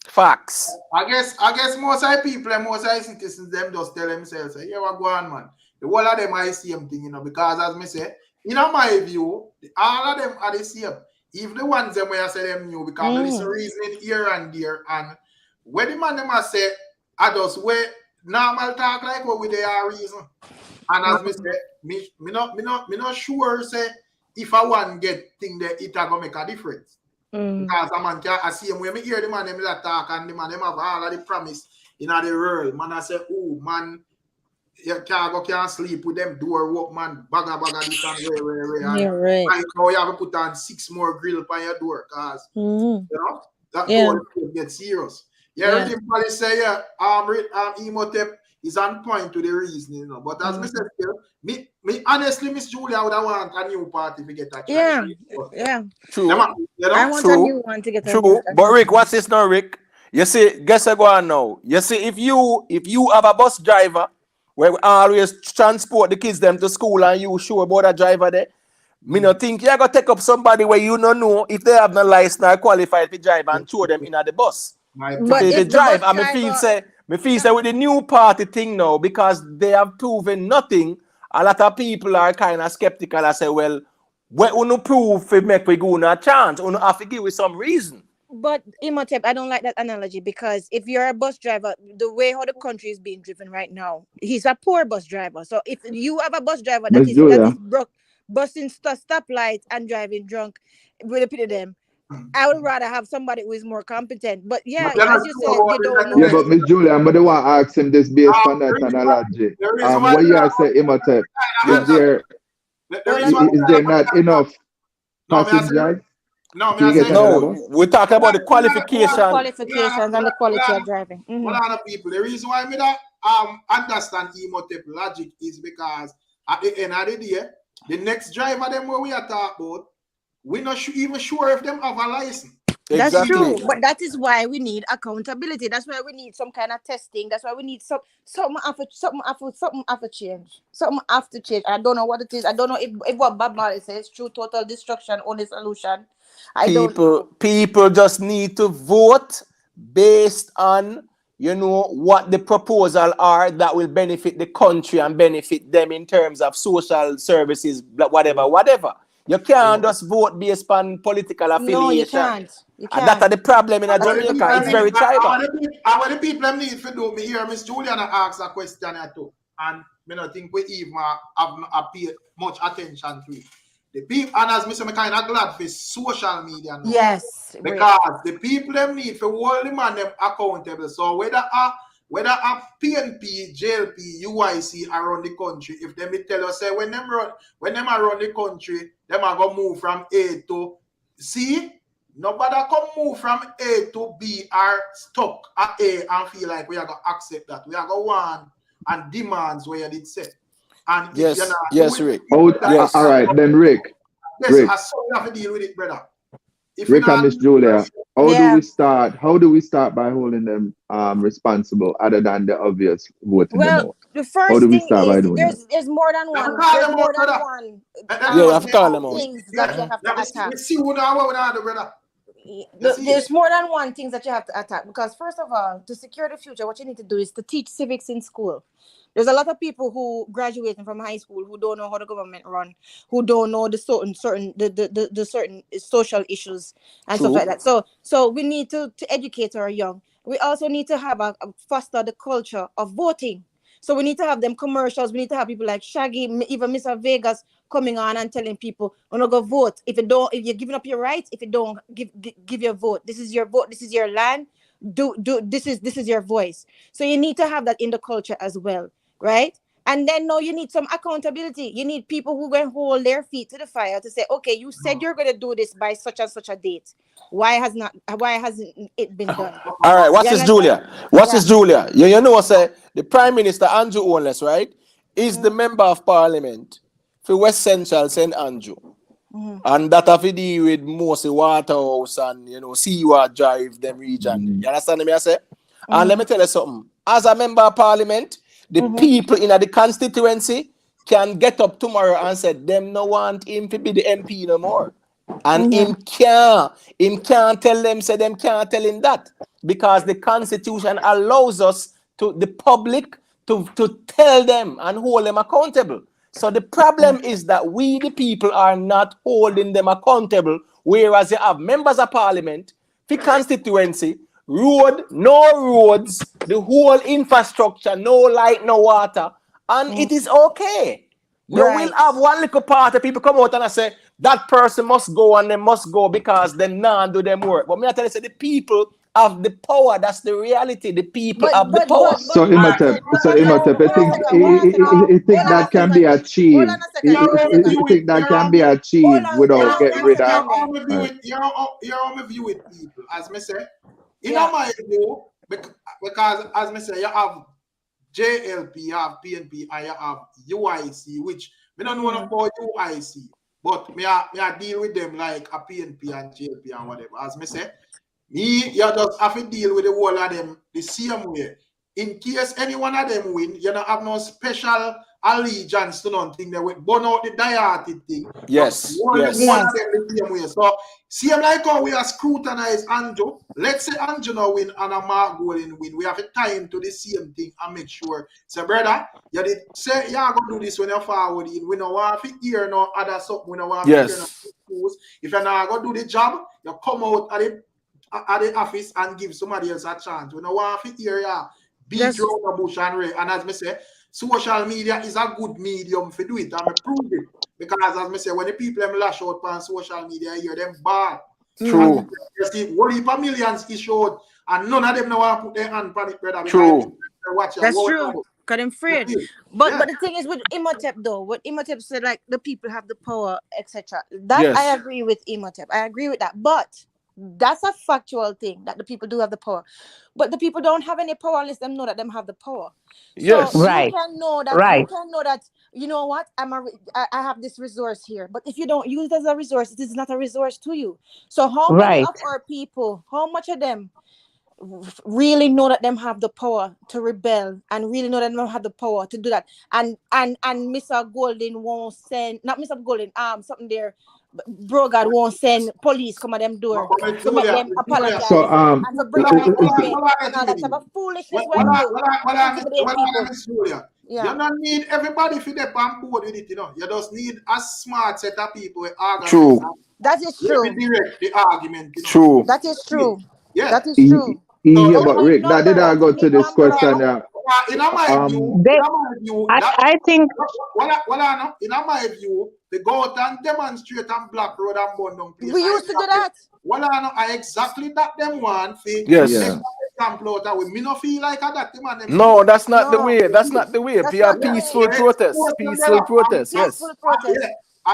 Facts.
I guess most of the people and most of the citizens, them just tell themselves, say, yeah, what go on, man. The whole of them are the same thing, because as me say, in my view, all of them are the same. Even the ones them where I say them new, because there is a reasoning here and there, and when the man them I say, I just wait normal talk like what we they are reason. And as me say, me not sure say if I want get thing that it gonna make a difference. Because a man can I see him when me hear the man them that talk and the man them have all of the promise in the world. Man I say, oh man, you can't sleep with them door work, man, bagga this and where. And now you have to put on 6 more grill by your door, cause that door get serious. Yeah, really say Imhotep is on point to the reasoning, But as me said, me honestly, Miss Julia would want a new party to get a chance.
True.
I want a new one to get a chance.
But Rick, what's this now, Rick? You see, guess what go on now? You see, if you have a bus driver where we always transport the kids them to school and you sure about a driver there, me no think you're gonna take up somebody where you don't know if they have no license or qualified to drive and throw them in at the bus.
But
they drive, and me feel say with the new party thing now, because they have proven nothing, a lot of people are kind of skeptical and say, well, what we no prove to make we go a chance? We have to give you some reason.
But Imhotep, I don't like that analogy, because if you're a bus driver, the way how the country is being driven right now, he's a poor bus driver. So if you have a bus driver that is broke, busting stoplights and driving drunk, with a pity them, I would rather have somebody who is more competent. But yeah,
But
as you said, they don't know.
Yeah, but Miss Julia, I'm gonna want to ask him this based on that analogy. What you are saying, Imhotep, is there not enough passengers?
No,
we're talking about the qualification.
Qualifications and the quality of driving.
A lot of people. The reason why I that understand Imhotep logic is because at the end of the day, the next driver them where we are talking about, we're not even sure if them have a license.
That's true, but that is why we need accountability. That's why we need some kind of testing. That's why we need something after change. Something after change. I don't know what it is. I don't know if what Bob Marley says, true total destruction, only solution.
People just need to vote based on what the proposal are that will benefit the country and benefit them in terms of social services, whatever. You can't just vote based on political affiliation. No,
you can't.
And that's the problem in Jamaica. It's very tribal.
What the people need to do, me hear Miss Juliana ask a question too, and I don't think we even have paid much attention to it. The people, and as Mr. kind of glad for social media now.
Yes.
Because the people them need to hold them and them accountable. So whether a PNP, JLP, UIC around the country, if them tell us say when them around the country, them are gonna move from A to C. Nobody can move from A to B or stuck at A and feel like we are gonna accept that. We are gonna want and demands where you did say. And
yes, Rick.
All right, then Rick.
Rick. I saw you have to deal with it, brother.
Rick and Miss Julia, how do we start by holding them responsible other than the obvious voting them out?
The first thing is there's more than one. There's more than one.
You have to call them out.
Things that you have to attack.
Brother.
There's more than one thing that you have to attack, because first of all, to secure the future, what you need to do is to teach civics in school. There's a lot of people who graduating from high school who don't know how the government run, who don't know the certain social issues and stuff like that. So we need to educate our young. We also need to have foster the culture of voting. So we need to have them commercials. We need to have people like Shaggy, even Mr. Vegas coming on and telling people, "Oh, no, go vote. If you're giving up your rights, if you don't give your vote, this is your vote. This is your land. This is your voice." So you need to have that in the culture as well, right? And then you need some accountability. You need people who can hold their feet to the fire to say, "Okay, you said you're going to do this by such and such a date. Why hasn't it been done?"
All right, what's this, Julia? Julia? You know what say? The Prime Minister Andrew Holness, right, is the member of Parliament for West Central St. Andrew. And that have to deal with mostly Waterhouse and Seaward Drive, them region. You understand me? I say? And let me tell you something. As a member of Parliament, the people in the constituency can get up tomorrow and say them no want him to be the MP no more. And him can't tell them, say them can't tell him that. Because the Constitution allows us to the public to tell them and hold them accountable. So the problem is that we, the people, are not holding them accountable, whereas you have members of Parliament, the constituency, no roads, the whole infrastructure, no light, no water, and it is okay. You will have one little part of people come out and I say, that person must go and they must go because they not do them work. But me I tell you, say the people have the power. That's the reality. The people have the power.
So Imhotep, I think that can be achieved. I think that can be achieved without getting rid of.
You're view it, people. As me say, in my view, because as me say, you have JLP, you have PNP, and you have UIC, which we don't know about UIC, but me I deal with them like a PNP and JLP and whatever. As me say, you just have to deal with the whole of them the same way. In case any one of them win, you don't have no special allegiance to nothing. They will burn out the diarrhea thing.
Yes.
One of them the same way. So, same like how we are scrutinize Andrew. Let's say Andrew now win and a Mark Golden win. We have a time to the same thing and make sure. So, brother, you did say you're going to do this when you're forward in. We don't want to hear no other something. We don't want to hear no schools. If you're not going to do the job, you come out at the office and give somebody else a chance. We don't want to hear beat around the bush and as me say, social media is a good medium for do it. I'm prove it. Because as me say, when the people them lash out on social media, I hear them bad.
True.
You see, what if a millions is short and none of them know want to put their hand on it, brother?
True.
That's true. Cause I'm afraid. But
Yeah.
but the thing is with Imhotep though, what Imhotep said, like the people have the power, etc. That
Yes.
I agree with Imhotep. I agree with that. But that's a factual thing that the people do have the power. But the people don't have any power unless them know that them have the power.
Yes.
So
Right.
you can know that you know what, I have this resource here. But if you don't use it as a resource, it is not a resource to you. So how many of our people, how much of them really know that them have the power to rebel and really know that them have the power to do that, and Mr. Golden won't send, not Mr. Golden, something there, bro God won't send police come at them door to make them apologize
So
and to bring them in court and all that type of foolishness when do.
You don't need everybody for the on board with it, you know. You just need a smart set of people with organize.
True.
That is true.
Direct the argument, you know.
True.
That is true.
Yeah.
That is true.
Yeah, but Rick, that did I go to this question?
In my view,
I think
in my view, they go out and demonstrate on Black Road and burn down place.
We used to do that.
I exactly that them want.
Yes.
Yeah. Me no feel like that.
No, that's not the way. That's not the way. Be a peaceful protest. Peaceful protest. Yes.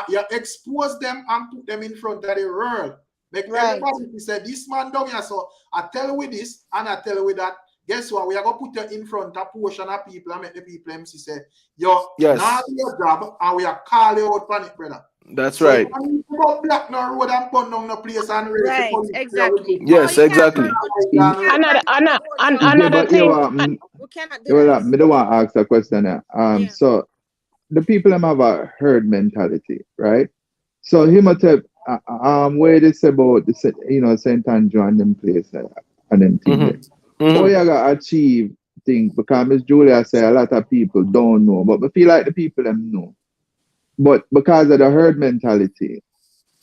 You expose them and put them in front of the world. Like everybody said, this man down here, so I tell you with this and I tell you with that. Guess what? We are going to put you in front of a portion of people and make the people MC say, yo, now your job and we are calling you out panic, brother.
That's right.
Go black no road and burn down the place and
right, exactly.
Yes, exactly.
Another thing.
We cannot do that.
I don't want to ask a question there. So the people have a herd mentality, right? So Imhotep, where they say about the St. Andrew and them place and them things. How you gotta achieve things, because Miss Julia said a lot of people don't know, but I feel like the people them know. But because of the herd mentality,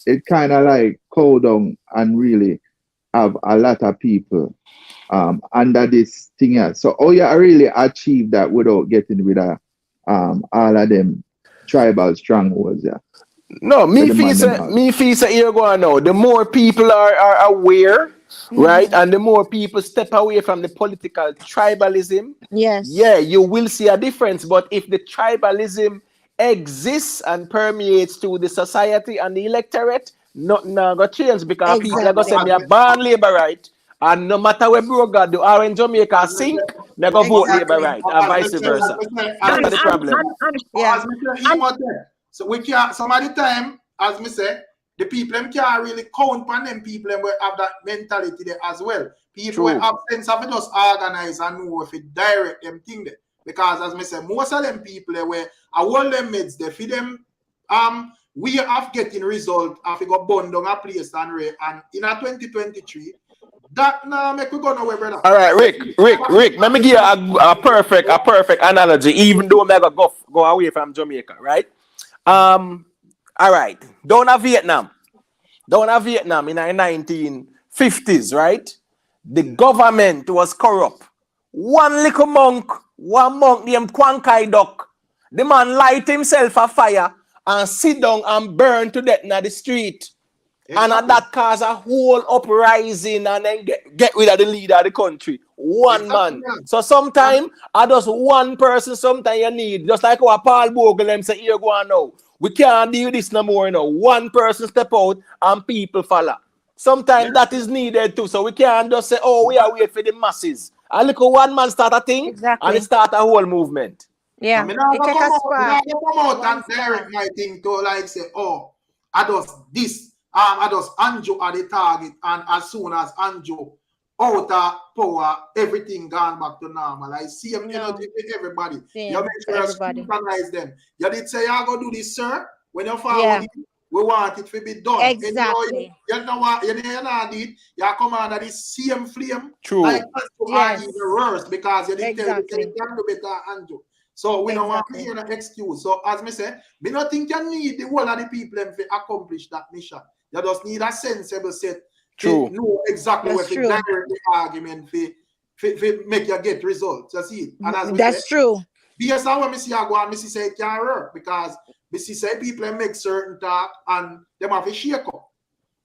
it kind of like cool down and really have a lot of people under this thing. So how you really achieve that without getting rid of all of them tribal strongholds?
No, me feel say you're going now. The more people are aware, right, and the more people step away from the political tribalism, you will see a difference. But if the tribalism exists and permeates through the society and the electorate, nothing gonna change, because people are gonna say me a born labor right, and no matter where bro God do or in Jamaica sink, they go vote labor right, and vice versa. That's the problem.
So we can't, some of the time, as me say, the people them can't really count on them people and will have that mentality there as well. People will have sense of it, just organize and know if it direct them thing there. Because as me say, most of them people there where I hold them meds, they feed them we have getting result after go burn down a place and in a 2023. That now make we go nowhere, brother.
All right, Rick, let me give you a perfect analogy, even though I go away from Jamaica, right? All right, down in Vietnam in the 1950s, right? The government was corrupt. One monk named Kwan Kai Dok, the man light himself a fire and sit down and burn to death in the street. Exactly. And that caused a whole uprising and then get rid of the leader of the country. One man. So sometimes, I just one person, sometimes you need, just like our Paul Bogle them say, here go on now. We can't do this no more now. One person step out and people follow. Sometimes that is needed too. So we can't just say, oh, we are waiting for the masses. And look, one man start a thing and it start a whole movement.
Yeah.
It take a spark. Come out and direct my thing to like say, oh, I does this. I does Anjo at the target, and as soon as Anjo out of power, everything gone back to normal. I see him energy for everybody. You make sure you scrutinize them. You did say you go do this, sir. When you follow it, we want it to be done.
Exactly.
You know what? You did. You come under the same flame.
True.
Like that's even worse, because you didn't tell you can do better, Anjo. So we don't want to hear an excuse. So as me say, we don't think you need the whole of the people to accomplish that mission. You just need a sensible set to know exactly what to direct the argument for make you get results. You see? And as
that's true.
Because when I see I go and I say it can't work, because I say people make certain talk and them have a shake up.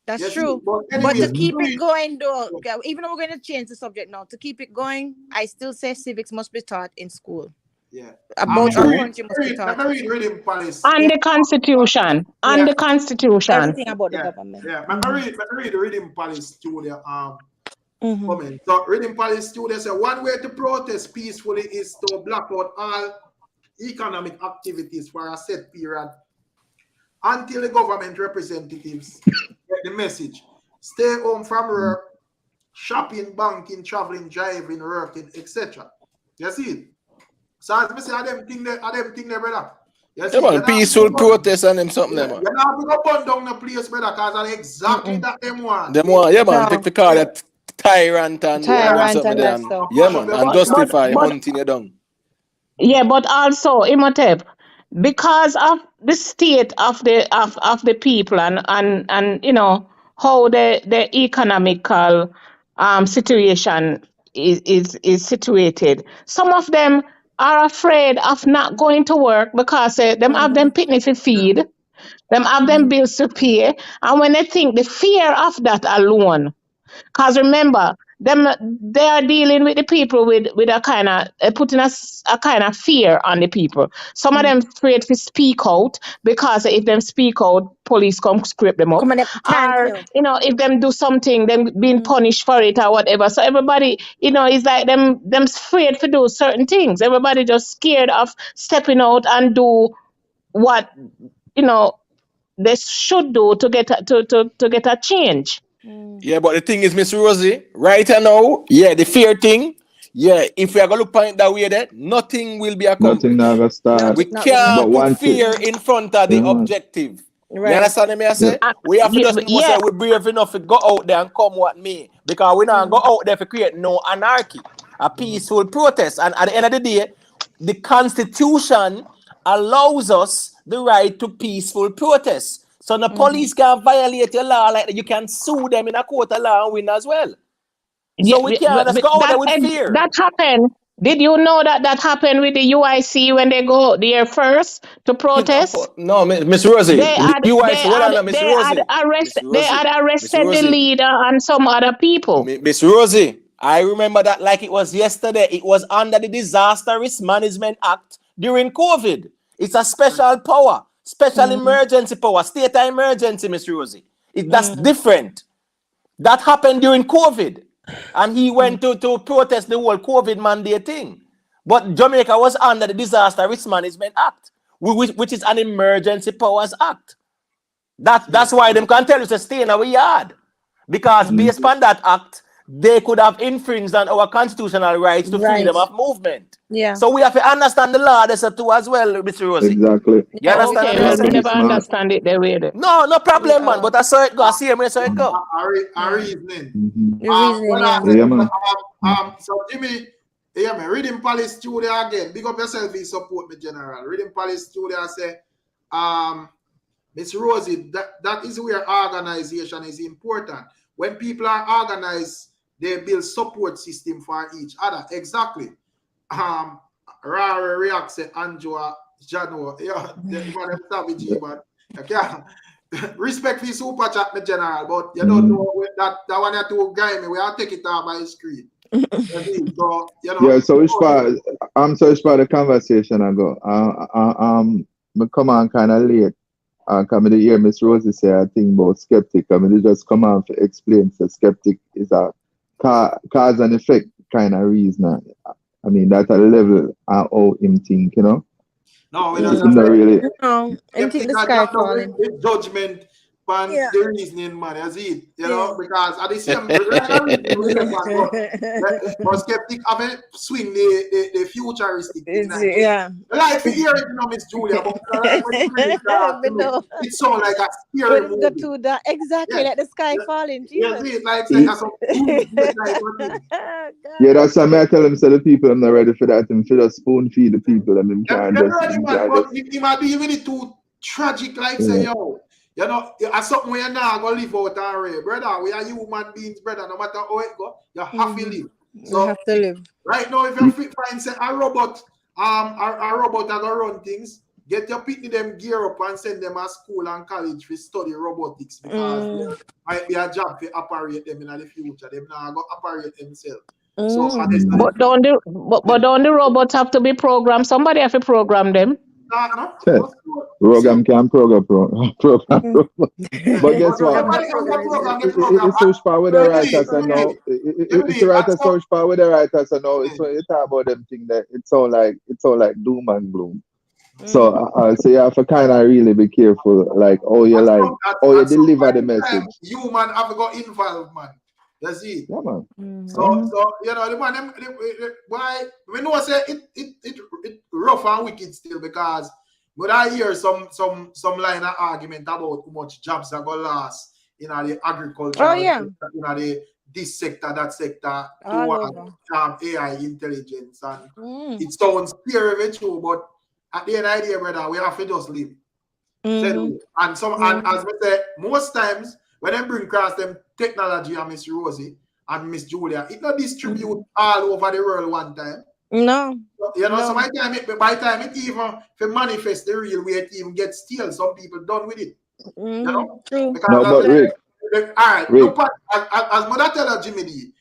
That's
Yes,
true.
but
But
anyways,
to keep it going, though, even though we're going to change the subject now, to keep it going, I still say civics must be taught in school.
yeah.
About our country must be taught.
Reading policy.
And the Constitution. And the Constitution.
Everything about the government.
Yeah, read the reading policy to the comment. So reading policy students say one way to protest peacefully is to block out all economic activities for a set period until the government representatives get the message. Stay home from work, shopping, banking, traveling, driving, working, etc. You see it? So as I say, I them thing there, brother. You see,
yeah, peaceful protest and them something, man.
You're not going to burn down the place, brother, because that's exactly that them want.
Them want, yeah, man, take the car that tyrant and something
that
stuff. Yeah, man, and justify hunting you down.
Yeah, but also, Imhotep, because of the state of the people and you know how the economical situation is situated, some of them are afraid of not going to work because them have them picnic to feed, them have them bills to pay, and when they think the fear of that alone. Because remember, they are dealing with the people with a kind of putting a kind of fear on the people. Some of them afraid to speak out because if them speak out, police come scrape them up. Or you know, if them do something, them being punished for it or whatever. So everybody, you know, is like them afraid to do certain things. Everybody just scared of stepping out and do what you know they should do to get a change.
Yeah, but the thing is, Miss Rosie, right now, yeah, the fear thing, yeah, if we are going to look at it that way, that nothing will be accomplished.
Nothing never start.
We can't put fear in front of the objective.
Right.
You understand me? I say we have to just say we're brave enough to go out there and come what may, because we not go out there to create no anarchy, a peaceful protest. And at the end of the day, the Constitution allows us the right to peaceful protest. So the police can violate your law like that. You can sue them in a court of law and win as well. So we can't just go out there with fear.
That happened. Did you know that happened with the UIC when they go there first to protest?
No, Miss Rosie. They had
arrested the leader and some other people.
Miss Rosie, I remember that like it was yesterday. It was under the Disaster Risk Management Act during COVID. It's a special power. Special emergency power, state of emergency, Miss Rosie. That's different. That happened during COVID. And he went to protest the whole COVID mandate thing. But Jamaica was under the Disaster Risk Management Act, which is an emergency powers act. That's why them can tell you to stay in our yard. Because based on that act, they could have infringed on our constitutional rights to freedom of movement.
Yeah.
So we have to understand the law there's too as well, Mr. Rosie.
Exactly.
You understand?
Okay, well, we never understand it the way.
No problem, man. But I saw it go. I see him where I saw it go.
Our reasoning. So Jimmy, yeah, man, reading police studio again. Big up yourself, you support me, General. Reading police studio say, Miss Rosie, that is where organization is important. When people are organized, they build support system for each other. Exactly. Rara react say Anjoa Jano. Yeah, the savage, but okay. Respect for super chat, the General, but you don't know that one or two guy me. We are take it off by the screen. So, you know,
yeah, so which part the conversation I go. Come on kind of late. Coming to hear Miss Rosie say a thing about skeptic. I mean, they just come on to explain that skeptic is a cause and effect kind of reason. I mean, that's a level of how him think, you know.
No, we
don't really.
No, I think the sky falling.
Judgment on the reasoning, man, as it, you know, because at the same but skeptic have a swing the futuristic.
Yeah.
Like we hear it, you know, Miss Julia, but it sounds like a scary movie.
Go to the exactly like the sky falling.
Yeah, like
yeah, that's something I tell them. So the people I'm not ready for that. And for just spoon feed the people. I mean,
it might be even too tragic. Like say, yo, you know, as something we are now gonna live out already, brother. We are human beings, brother. No matter how it go, you have to live. So
you have to live.
Right now, if you find say a robot are gonna run things, get your pitney them gear up and send them to school and college to study robotics because there might be a job to operate them in the future. Them now go operate themselves. So,
but don't the robots have to be programmed? Somebody have to program them.
Program can program. But guess what? It's so far with the writers and now. It's the writers so far with the writers and now. It's when you talk about them thing that it's all like doom and gloom. So so you have to kind of really be careful, like how you deliver the message.
Human have got involved, man. That's it.
Yeah, man.
So you know the man, why we know say it rough and wicked still because when I hear some line of argument about how much jobs are gonna last in the agriculture, in this sector, that sector, AI intelligence, and it sounds scary true, but at the end of the day, brother, we have to just live. And as we say, most times when they bring across them technology and Miss Rosie and Miss Julia, it not distribute all over the world one time.
No.
You know, so by the time it even for manifest the real way, it even gets still. Some people done with it. You know?
True.
Because
no, but Rick,
as mother tell her Jimmy D,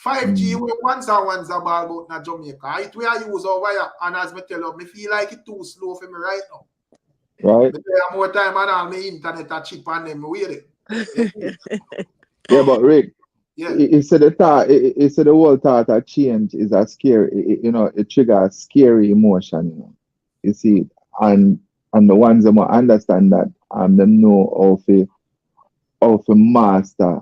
5G we once a ball about in Jamaica. It we are use over here, and as me tell you, me feel like it too slow for me right now.
Right.
Me have more time and all my internet a chip and them with it.
Yeah, but Rick,
yeah,
it said the whole thought of change is a scary, it triggers scary emotion, you see, and the ones that understand that and they know how to master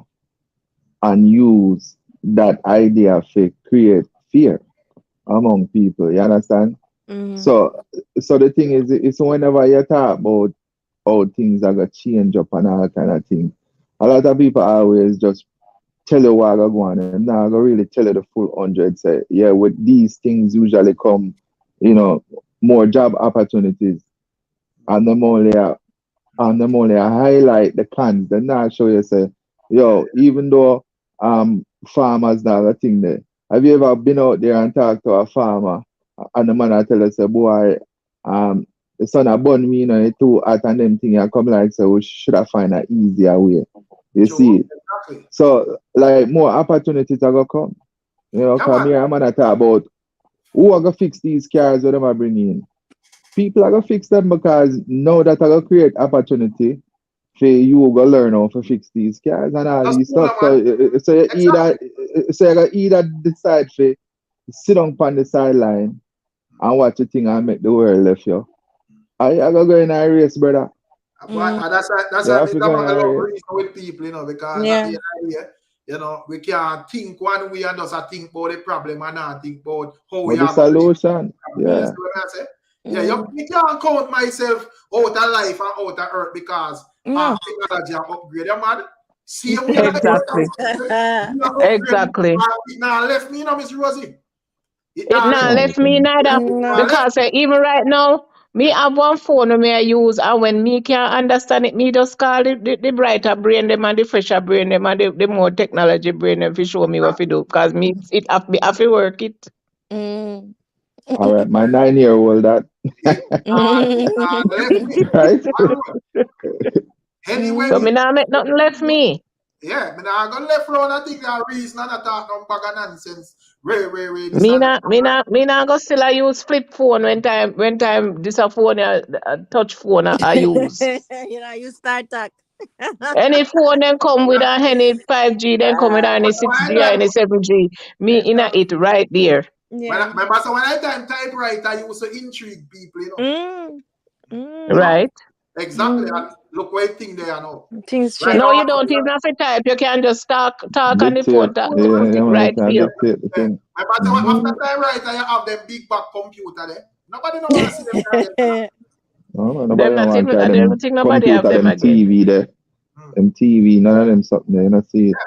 and use that idea to create fear among people, you understand? So the thing is, it's whenever you talk about how things are going to change up and all kind of thing, a lot of people always just tell you what going on and now I really tell you the full 100. Say, yeah, with these things usually come, more job opportunities, and them only highlight the cons. Then now show you say, yo, even though farmers now a thing there. Have you ever been out there and talked to a farmer and the man I tell us, say, boy, the sun a burn me, it too hot and them thing I come like say we should have find an easier way. You see? So like more opportunities are gonna come. Come here, I'm gonna talk about who are gonna fix these cars that them are bringing. People are gonna fix them because now that are gonna create opportunity for you go learn how to fix these cars and all these stuff. So you either decide to sit on the sideline and watch the thing and make the world left you. I gotta go in a race, brother.
That's a reason with people, because at the idea, we can't think one way and just think about the problem and not think about how we
the solution. Yeah.
You can't count myself out of life and out of earth because technology are upgrade. Man. See
Exactly.
It now left me, Miss Rosie.
It now left me neither. Because even right now, me have one phone me I use, and when me can't understand it, me just call the brighter brain them and the fresher brain them and the more technology brain them to show me what to do. Because me have to work it.
All right, my 9-year-old that.
Right? Anyway,
so me now make nothing left me.
Yeah, me now gonna left round. I think that reason and I talk no bag of nonsense.
Me not go still I use flip phone when time this a phone a touch phone I use.
You start talk.
Any phone then come with any 5G, then come with any 6G or any 7G. Me in it right there.
Yeah. Remember, so when I typewriter, I used to intrigue people,
Right.
Exactly. And look what thing they are now.
Things
change.
No, you don't even have to type. You can just talk on the phone. Right here.
Remember, so after typewriter, you have them big back computer there. Nobody know want to see them.
No, nobody want them
nobody have them again.
TV there. Them TV, none of them something there. You don't see it.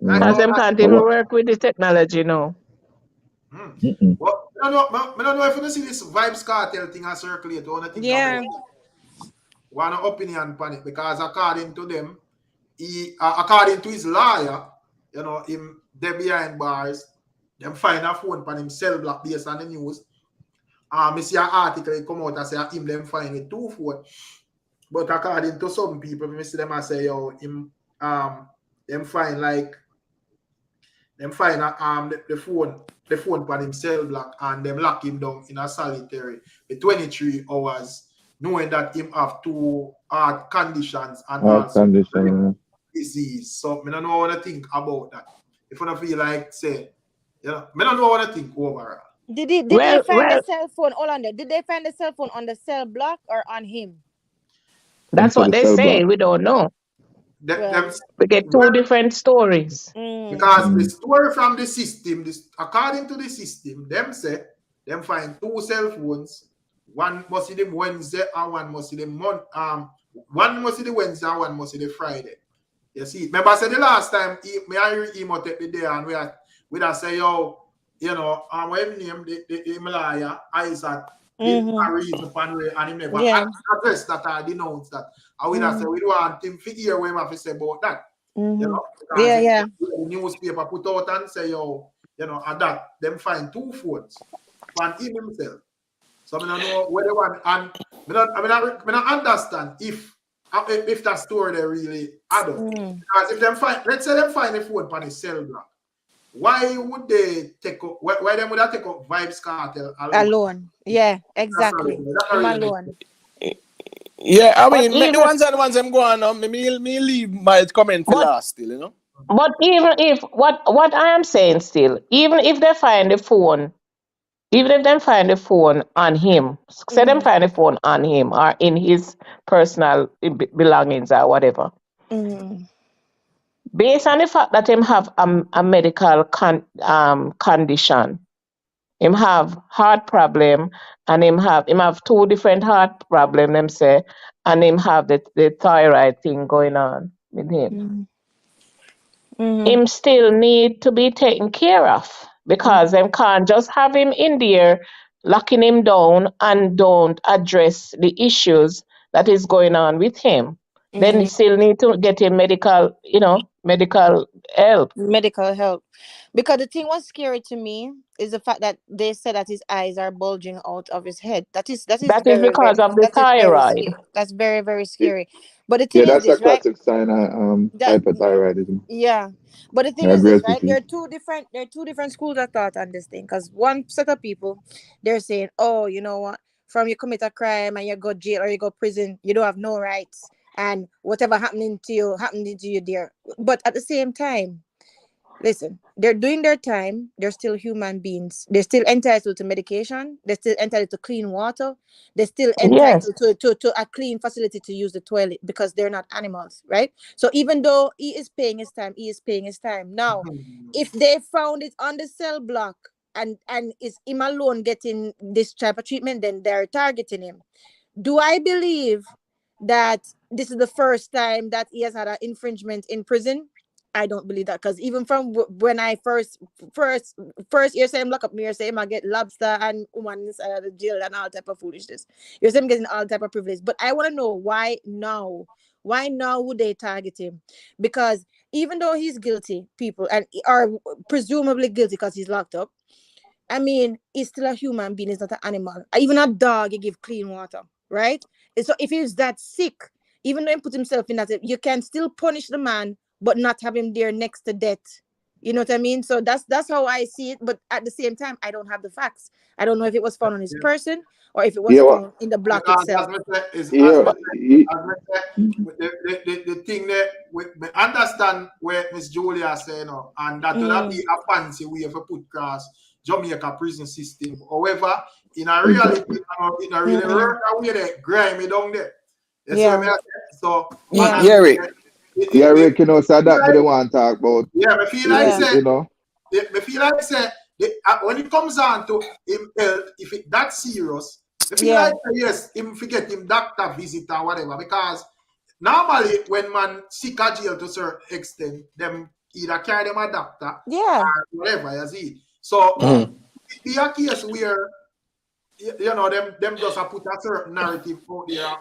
Because them can't even work with the technology now.
Well, I don't know if you see this Vybz Kartel thing I circulate. One opinion on it because according to them, according to his lawyer, him there behind bars, them find a phone on him cell block based on the news. I see an article come out and say him them find it 2 phone. But according to some people, I see them and say, yo, him them find like the phone on him cell block and them lock him down in a solitary for 23 hours, knowing that him have 2 heart conditions and also disease. So I don't know what I think about that. If I feel like say, I don't know what I think overall.
Did they find the cell phone? Hold on there. Did they find the cell phone on the cell block or on him?
That's what they say. We don't know. We get 2 different stories.
Because the story from the system, according to the system, them say them find 2 cell phones. One must be the Wednesday and one must be the one must be the Wednesday and one must be the Friday. You see, remember I said the last time me I hear him out the day and we say, yo, when name the Himalaya Isaac reason upon way and him never address that or denounce that. I would have said we don't want him to hear what him have to say about that. The newspaper put out and say, at that them find 2 phones from him himself. So I don't know whether one and I don't understand if that story they really add up. Because if them find, let's say them find a phone on a cell block, why would they take up? Why them would they take up Vybz Kartel alone?
Yeah, exactly. Alone.
Yeah, I mean, the ones I'm going on. Me leave my comment for last still,
But even if what I am saying still, even if they find the phone. Even if they find the phone on him, say them find the phone on him or in his personal belongings or whatever. Based on the fact that him have a medical condition, him have heart problem and him have 2 different heart problem, them say, and him have the thyroid thing going on with him. Him still need to be taken care of. Because them can't just have him in there, locking him down and don't address the issues that is going on with him. Then you still need to get him medical help.
Medical help. Because the thing was scary to me is the fact that they said that his eyes are bulging out of his head. That is
because of the thyroid.
That's very, very scary. But the thing is
that's
this,
a classic sign of hypothyroidism.
Yeah. But the thing is this, right? There are two different schools of thought on this thing. Because one set of people, they're saying, oh, you know what? From you commit a crime and you go jail or you go prison, you don't have no rights. And whatever happened to you there. But at the same time, listen, they're doing their time. They're still human beings. They're still entitled to medication. They're still entitled to clean water. They're still entitled to a clean facility to use the toilet because they're not animals, right? So even though he is paying his time, Now, if they found it on the cell block and is him alone getting this type of treatment, then they're targeting him. Do I believe that this is the first time that he has had an infringement in prison? I don't believe that, because even from when I first year say him lock up me, say him I get lobster and woman inside of the jail and all type of foolishness. You're saying getting all type of privilege. But I want to know why now? Why now would they target him? Because even though he's guilty, people are presumably guilty because he's locked up. I mean, he's still a human being, he's not an animal. Even a dog, you give clean water, right? And so if he's that sick, even though he put himself in that, you can still punish the man, but not have him there next to death. You know what I mean? So that's how I see it. But at the same time, I don't have the facts. I don't know if it was found on his person or if it was found in the block itself.
The thing that we understand where Miss Julia saying, and that would be a fancy way of put across Jamaica prison system. However, in a reality, in a really way, they grimy down there. So
Rick, so that we don't want to talk about.
Yeah, I feel like say, when it comes on to him health, if it that serious, I feel like yes, him forget him doctor visit or whatever, because normally when man sick at jail to a certain extent, them either carry them a doctor or whatever, you see. So it be a case where them just put a certain narrative out there.
I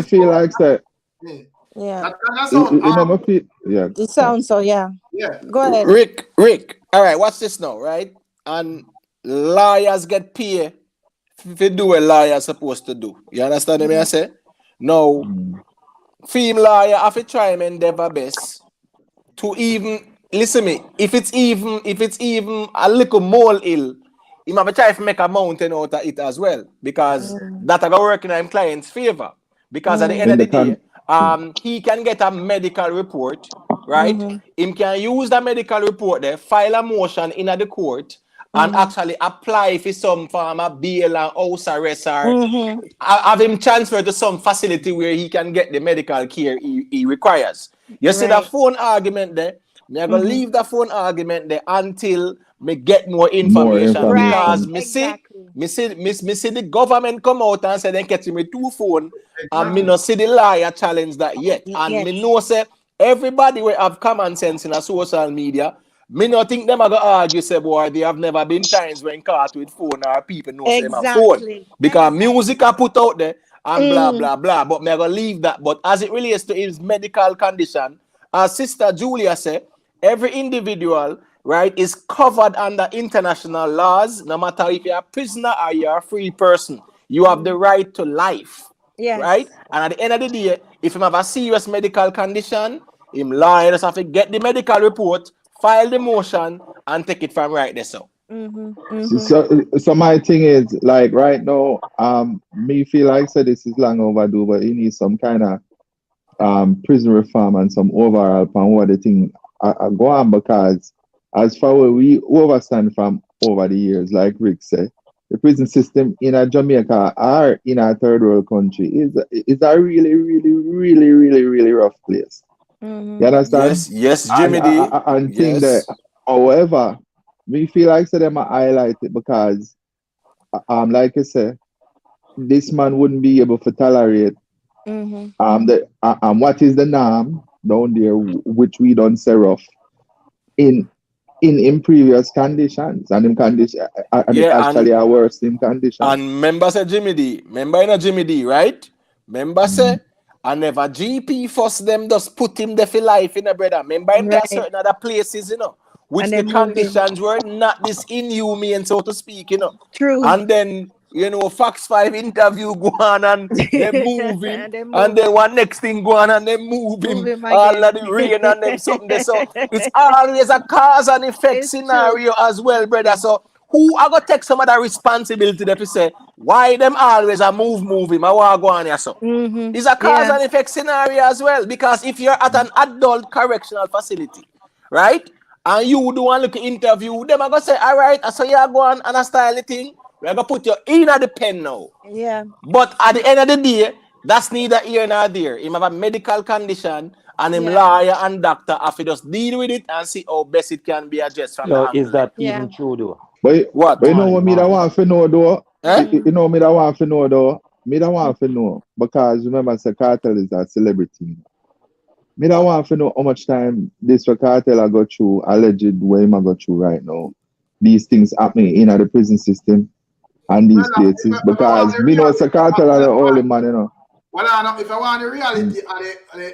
feel like that.
It sounds so, yeah. Go ahead.
Rick. All right, watch this now, right? And lawyers get paid if you do what lawyers supposed to do. You understand what I say? Now, female lawyer have to try and endeavor best to even listen me. If it's even a little more ill, he might try to make a mountain out of it as well, because that are working in client's favor. Because at the end of the day, he can get a medical report, right? He can use the medical report there, file a motion in the court, and actually apply for some form of bail and house arrest, or have him transferred to some facility where he can get the medical care he requires. You see that phone argument there? I'm going to leave the phone argument there until me get more information. Because me see the government come out and say they catch me 2 phone, and me no see the liar challenge that yet. And me know say everybody will have common sense in a social media. Me not think them are going to argue, say, boy, they have never been times when caught with phone or people know say them a phone. Because music are put out there and blah, blah, blah. But me going to leave that. But as it relates to his medical condition, as Sister Julia said, every individual, right, is covered under international laws, no matter if you're a prisoner or you're a free person. You have the right to life. Right? And at the end of the day, if you have a serious medical condition, him lawyers have to get the medical report, file the motion, and take it from right there. So
my thing is, like, right now, me feel like so this is long overdue, but you need some kind of prison reform and some overall on what the thing I go on, because as far as we overstand from over the years, like Rick said, the prison system in a Jamaica or in a third world country is a really, really, really, really, really rough place. You understand?
Yes, Jimmy D.
And think that, however, we feel like so them highlight it because, like I said, this man wouldn't be able to tolerate what is the norm down there, which we don't say rough, in previous conditions, and in condition, and it actually are worse in conditions.
And member say Jimmy D, right? Member say, I never GP force them, just put him there for life in a brother. Remember him there are certain other places, you know, which the conditions were not this inhumane, so to speak, you know.
True.
And then, you know, Fox 5 interview go on and they move him, and then one next thing go on and they move him all of the rain and them something there. So it's always a cause and effect scenario as well, brother. So who are gonna take some of that responsibility there to say why them always a move him? I want to go on here. So it's a cause and effect scenario as well, because if you're at an adult correctional facility, right, and you do want to look interview, them are gonna say, all right, so you go on and a style the thing. We're gonna put you in at the pen now.
Yeah.
But at the end of the day, that's neither here nor there. Him have a medical condition, and him lawyer and doctor have to just deal with it and see how best it can be addressed from the
is that even true though?
But you know what me that want to know though? You know me that want to know though? Me that want to know, because remember, Kartel is a celebrity. Me that want to know how much time this Kartel I go through, alleged way I go through right now. These things happening in the prison system and these places, because me know Kartel are the only man, you know.
Well, if I want the reality of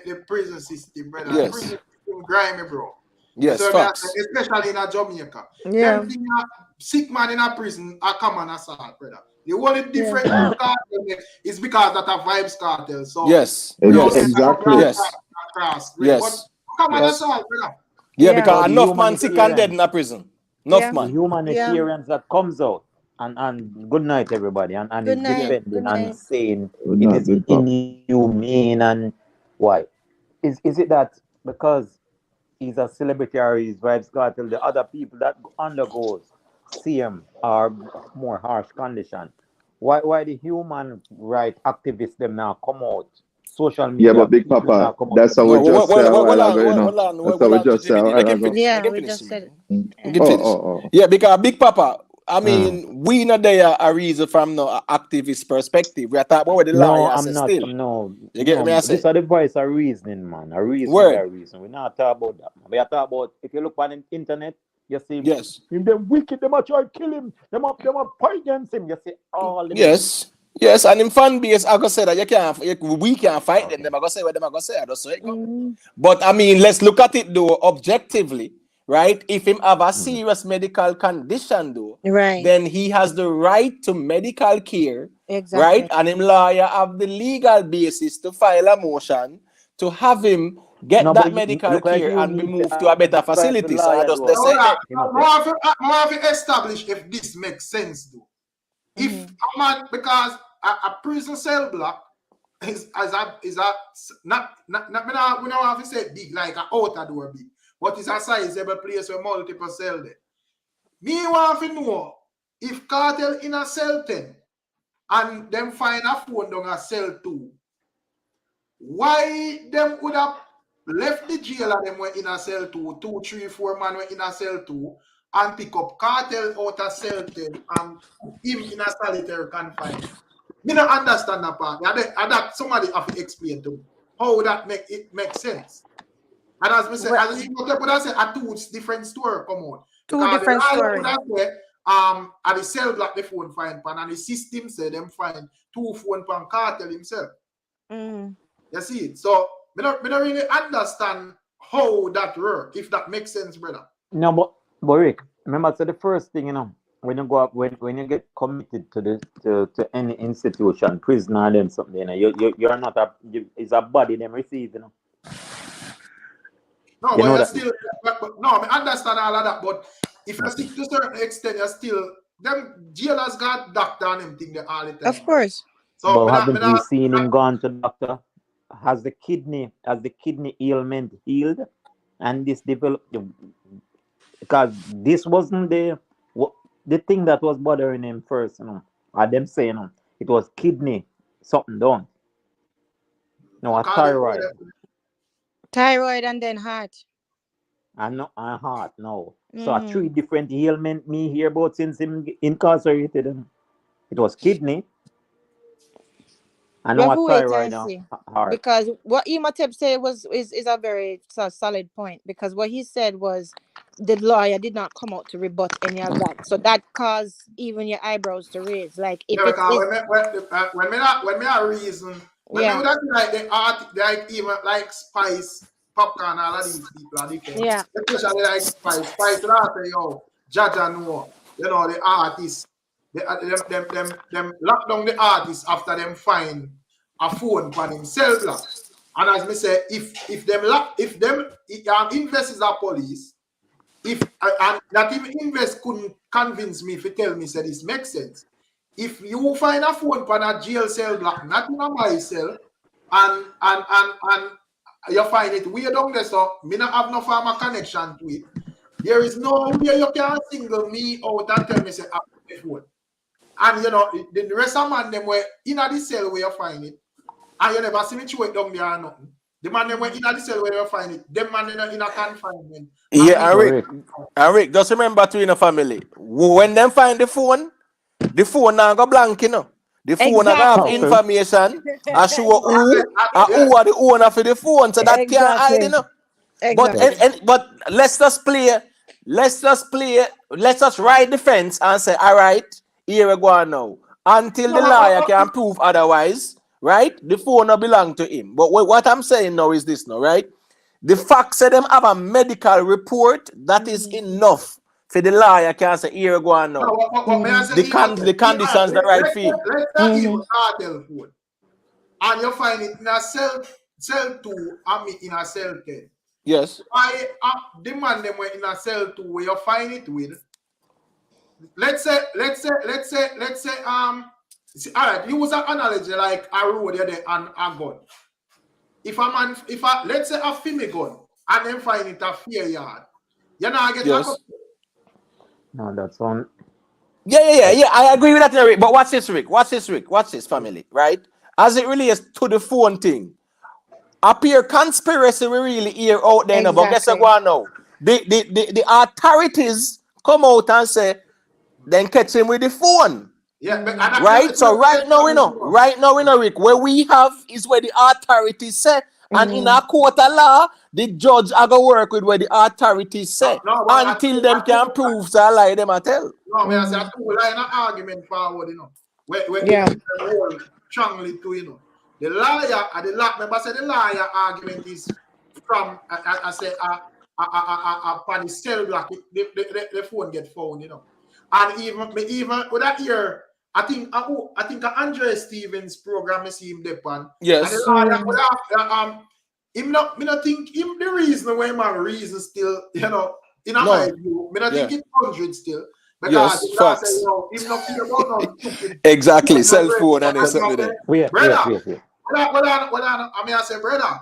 the prison system, brother, the prison system grimy, bro.
Yes,
so especially in
Yeah.
Jamaica. Them thing, sick man in a prison are common assault, brother. The only difference is because that a Vybz cartel. So
exactly.
But common assault, brother.
Yeah, because enough man sick and dead in a prison. Enough man.
The human experience that comes out. And good night, everybody. And it's defending and saying it is inhumane and why? Is it that because he's a celebrity or he's Vybz Kartel, the other people that undergoes same or more harsh condition? Why the human right activists them now come out? Social media.
Yeah, but Big Papa, that's how we just said a while ago, you know. That's how we just said a while ago.
Yeah, we just said
it.
Yeah, because Big Papa, I mean, we not there a reason from no activist perspective. We are talking about the lawyers still.
No,
you get me? I say
this are the voice of reasoning, man. A reason. We're not talking about that, man. We are talking about, if you look on the internet, you see them wicked, them are trying to kill him, them are fight against him. You see all the
Yes, and in fan base, I go say that we can't fight them. Them I go say what them I go say. I just say it. But I mean, let's look at it though objectively, right? If him have a serious medical condition, though,
Right.
then he has the right to medical care,
Exactly.
right? And him lawyer have the legal basis to file a motion to have him get
No,
that
but
medical
look like
care
you
and be
need
moved
to
to a better
have a private
facility. So I
lawyer,
just
though.
say that.
More of it establish if this makes sense, though. If a man, because a prison cell block is not we don't have to say big like an outer door big, but it's a sizable place with multiple cell there. Me want to know if Kartel in a cell 10 and them find a phone down a cell 2, why them would have left the jail and them were in a cell 2, 2, 3, 4 man were in a cell 2 and pick up Kartel out of cell 10 and him in a solitary confinement. Me don't understand that part. And that somebody have to explain to me how that make sense. And as me say, as you would have said, a two different story come on.
Two different stories.
At the cell block the phone find pan and the system say them find 2 phone pan Kartel himself. You see it. So me don't really understand how that work, if that makes sense, brother.
No, but Rick, remember, so the first thing, you know, when you go up, when you get committed to any institution, prison or them something, you know, you're not it's a body them receive, you know.
No,
you
but
know
you
that.
still no, I understand all of that, but if you stick to a certain extent, you still them jailers got doctor and them thing there all the time.
Of course.
So but haven't we seen him gone to doctor? Has the kidney ailment healed and this developed? Because this wasn't the thing that was bothering him first, you know. Or them saying, you know, it was kidney something done. No, a thyroid.
Thyroid and then heart.
And no, and heart, no. So 3 different ailment me hear about since him incarcerated. You know. It was kidney. And no, a thyroid and heart.
Because what Imhotep said is a very solid point. Because what he said was the lawyer did not come out to rebut any of that. So that caused even your eyebrows to raise. Like if
when me a reason, when me would have like the art, like even like Spice, Popcorn, all of these people are different.
Yeah.
Especially like Spice. Spice would have say, yo, Jaja know, you know, the artists, them lock down the artists after them find a phone for themselves. And as me say, if them invest is a police, if and that even invest couldn't convince me if you tell me say this makes sense. If you find a phone for a jail cell block, not in a my cell, and you find it way down there, so me not have no farmer connection to it. There is no way you can single me out and tell me say I have a phone. And you know the rest of man them were in a the cell where you find it, and you never see me throw it down there or nothing. The man them went in the cell where you find it. Them man in a confinement.
Yeah, and Rick, just remember to in a family. When them find the phone now go blank, you know. The phone now have information and show who are the owner for the phone, so that can't hide, you know. But let's just ride the fence and say, all right, here we go now. Until the lawyer can prove otherwise. Right? The phone will belong to him. But what I'm saying now is this now, right? The fact that them have a medical report, that is enough for the lawyer can say, here we go now. The conditions the right fee.
Let's say you Kartel phone. And you find it in a cell 2 and me in a cell 10.
Yes.
I demand them in a cell 2 where you find it with. Let's say see, all right, use an analogy like a road there and a gun. Let's say a female gun and then find it a fair yard, you know I get
yes.
No, that's on.
Yeah. I agree with that, Rick. But watch this, Rick. Watch this, family. Right? As it relates to the phone thing, appear conspiracy we really hear out there. Exactly. But guess what now? The authorities come out and say, then catch him with the phone.
Yeah,
right. So right now we know, Rick, where we have is where the authorities say, and in our court of law, the judge are gonna work with where the authorities say until them can prove so lie them at tell.
No, I say I line an argument forward, you know. Where strongly to, you know. The lawyer, member said the lawyer argument is from I say upon the cell block, the phone get found, you know. And even with that year, I think Andre Stevens program is him depend.
Yes.
And me not think him the reason why my reason still, you know, in my view, me not think it's 100 still. Because
facts.
say, him not care about no stupid.
Exactly, cell phone and something there.
Wait.
I mean, I say, brother,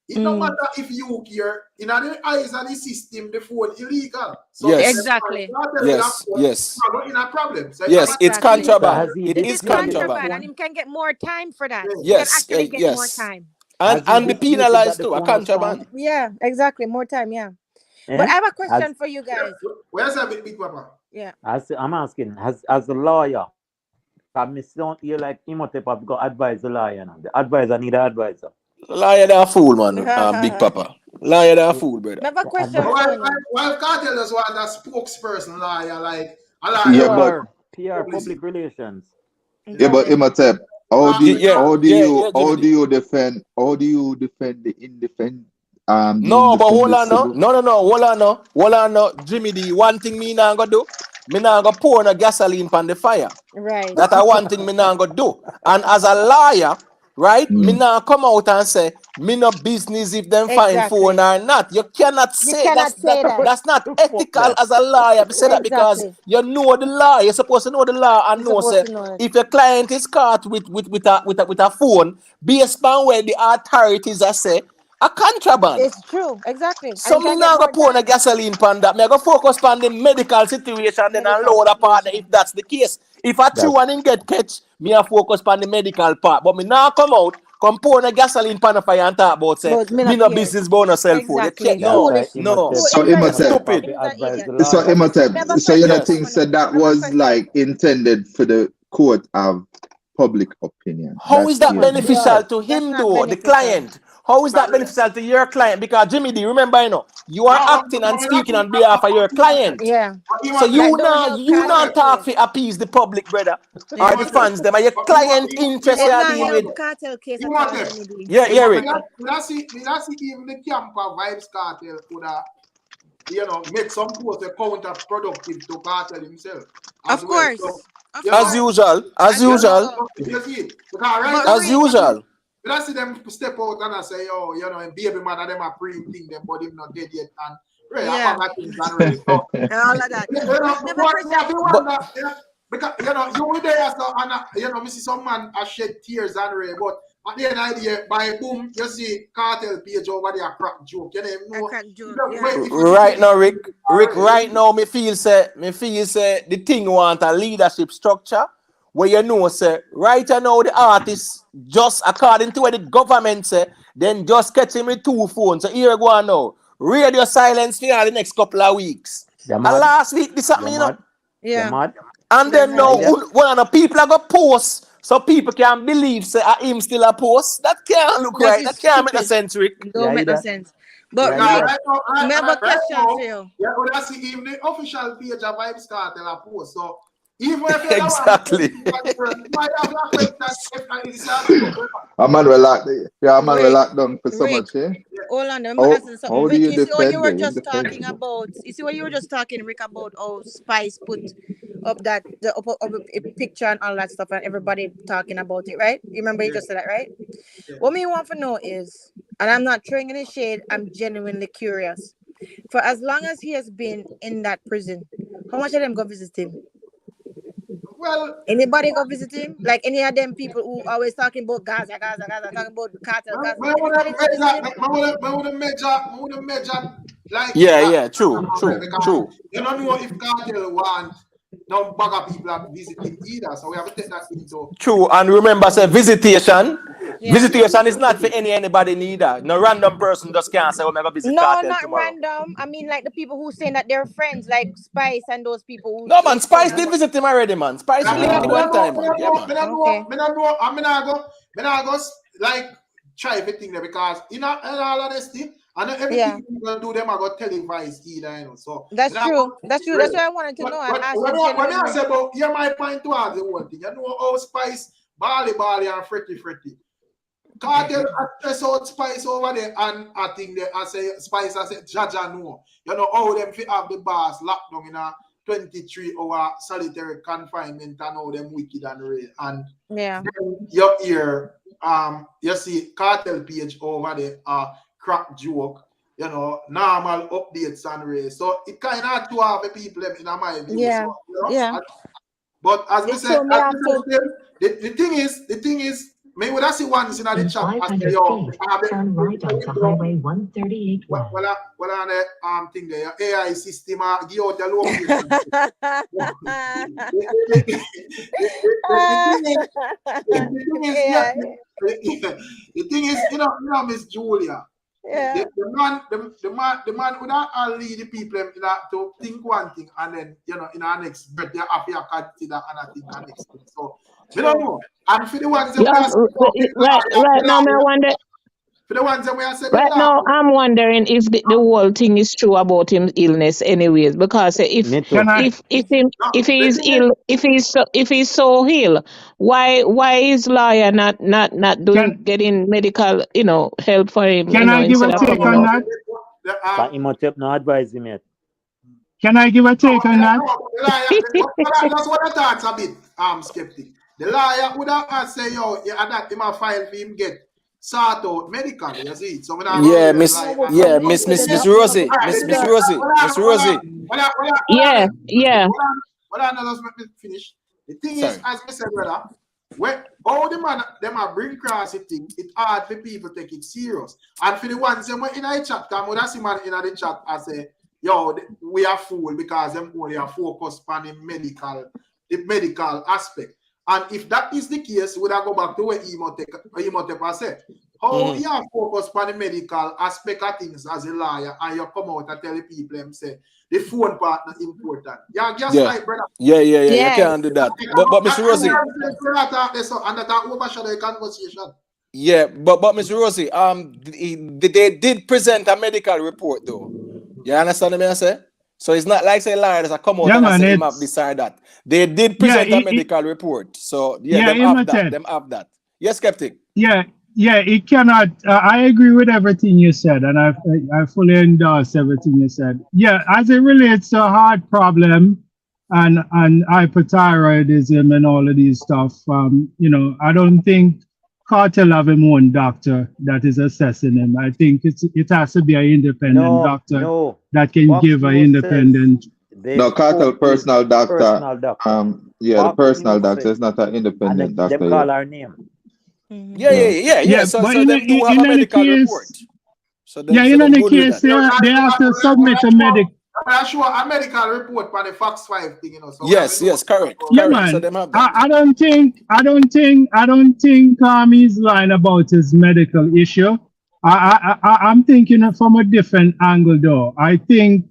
it no matter if you care, in the eyes of the system, the phone illegal. So
yes.
Exactly.
Yes.
In a problem. So
yes, it's contraband.
It
is contraband.
And him can get more time for that.
Yes.
He can actually get more time.
And be penalized too, a contraband.
Yeah, exactly. More time, yeah. But I have a question for you guys.
Where's that big papa?
Yeah.
I'm asking, as a lawyer, I don't hear like Imhotep have got advise the lawyer now. The advisor need an advisor.
Liar that fool, man. Big papa. Liar that fool, brother.
I have a question.
Why Kartel does want a spokesperson liar, like a liar?
PR, public relations.
Yeah, but Imhotep, how do you defend the independent?
No, but hold on, no. Jimmy D, one thing me now gonna do, me now gonna pour no gasoline on the fire.
Right.
That's one thing me now gonna do. And as a liar, right, me now come out and say, me no business if them find phone or not. You cannot say that. That's not ethical as a liar to say that, because you know the law. You're supposed to know the law and know say if your client is caught with a phone, based on where the authorities are say, a contraband.
It's true, exactly.
So me now go pour a gasoline pan that. Me go focus on the medical situation, then I load the part if that's the case. If I chew and get catch, me a focus on the medical part. But me now come pour a gasoline pan of fire and talk about say me no business about no cell phone.
Exactly.
No.
So Imhotep. So Imhotep. So you don't think so that was like intended for the court of public opinion?
How is that beneficial to him though, the client? How is that beneficial to your client? Because Jimmy D, remember, you are acting and speaking on behalf of your client.
Yeah.
So you not talk to appease the public, brother, or the fans. Them are your client interest you are dealing with.
Cartel case.
Yeah, Eric.
I see even the camp of Vybz Kartel could have, make some post counterproductive to Kartel himself.
Of course.
As usual.
But I see them step out and I say, baby man, and them are pre-thing them, but him not dead yet. And all
of that.
Because you were there, so and we see some man shed tears and rain, but at the end of the day, by boom, you see Kartel page over there, crack joke.
Right now, Rick, right now, me feel say the thing want a leadership structure. Where say, right now the artist, just according to what the government say, then just catch him with 2 phones. So here go on now. Radio silence for the next couple of weeks. And last week, this happened,
Yeah.
And then now, one of the people are going to post, so people can believe, say, him still a post. That can't look right. That can't make no sense, Rick.
Don't make no sense. But I have a question for you.
Yeah, well, that's even the official page of Vybz Kartel a post. So, even if
exactly.
A man relax. Yeah, a man relax down for so much.
Hold on,
how do you defend
you were just talking about? You see what you were just talking, Rick, about how Spice put up that a picture and all that stuff, and everybody talking about it, right? You remember you just said that, right? What me want to know is, and I'm not throwing any shade, I'm genuinely curious. For as long as he has been in that prison, how much of them go visit him?
Well,
anybody go visit him? Like any of them people who always talking about Gaza, talking about Kartel,
like
yeah, true.
You don't know if Kartel want no bag of people visiting either, so we have to take that into.
True, and remember, say visitation. Yeah. Visitation is not for anybody neither. No random person just can't say, "Oh, I'm gonna visit Kartel
not
tomorrow."
Random. I mean, like the people who saying that they're friends, like Spice and those people. Who
no man, Spice did visit him already, man. Spice visited him one time, man. Yeah, man.
I'm gonna go like try everything there because in all honesty. I know everything you gonna do them I got televised either, so
that's true. That's what I wanted to know.
When I say about my point towards the whole thing, you know how Spice, Bali and Fretty. Kartel stress out Spice over there, and I think I say Spice, I say Jaja no. You know how them fit have the bars locked down in a 23-hour solitary confinement and how them wicked and real. And
yeah,
then you hear you see Kartel page over there, crack joke, you know, normal updates and real. So it kind of to have the people in my view.
yeah,
So, you know,
yeah.
but as we
They
said,
told me after.
the thing is, maybe when I see ones in the
In
chat, I
500
say, yo,
feet, turn right onto Highway 138
well,
west.
on the thing there, AI system, give out the location. The thing is, you know, Miss Julia.
Yeah.
The man would not lead the people to think one thing and then, you know, in our next breath, they have to consider another thing and next thing. So, we don't know. And for the ones that
right now, I wonder.
For the ones that we are saying,
Right now, I'm wondering if the whole thing is true about his illness, anyways. Because if he's ill, if he's so ill, why is lawyer not getting medical, you know, help for him?
Can I give a take on that?
But Imhotep no advise him yet.
Can I give a take on that?
That's what I thought a bit, skeptic. The lawyer would have said, yo, that him a file for him get sort out medical, you see. So
Miss Rosie. Miss Rosie.
Yeah.
Well, I know, let me finish. The thing is, as I said, brother, when all the man them are bring cross it thing, it's hard for people to take it serious. And for the ones them in the chat, come with us man in the chat and say, yo, we are fool because them only are focused on the medical aspect. And if that is the case, would I go back to what Imhotep said? How you are focused on the medical aspect of things as a lawyer, and you come out and tell the people them say the phone part is important. Yeah, just like brother.
Yeah, you can't do that. But Mr. Rosie.
And that overshadow the conversation.
Yeah, but Mr. Rosie, they did present a medical report though. You understand what I say? So it's not like say liars that come out and say them have this or that. They did present a medical report. So them have that. Yes, skeptic.
Yeah, it cannot. I agree with everything you said, and I fully endorse everything you said. Yeah, as it relates to a heart problem and hypothyroidism and all of these stuff, you know, I don't think Kartel have him own doctor that is assessing him. I think it has to be an independent doctor that can give an independent.
No, Kartel personal doctor. The personal doctor is not an independent doctor.
They call our name.
Yeah. So them do have a medical report. So
in any case, they have to submit a medical.
I'm sure a medical report for the Fox 5 thing, you know. So
yes, correct.
Yeah, man.
So them have that.
I don't think he's lying about his medical issue. I'm thinking from a different angle though. I think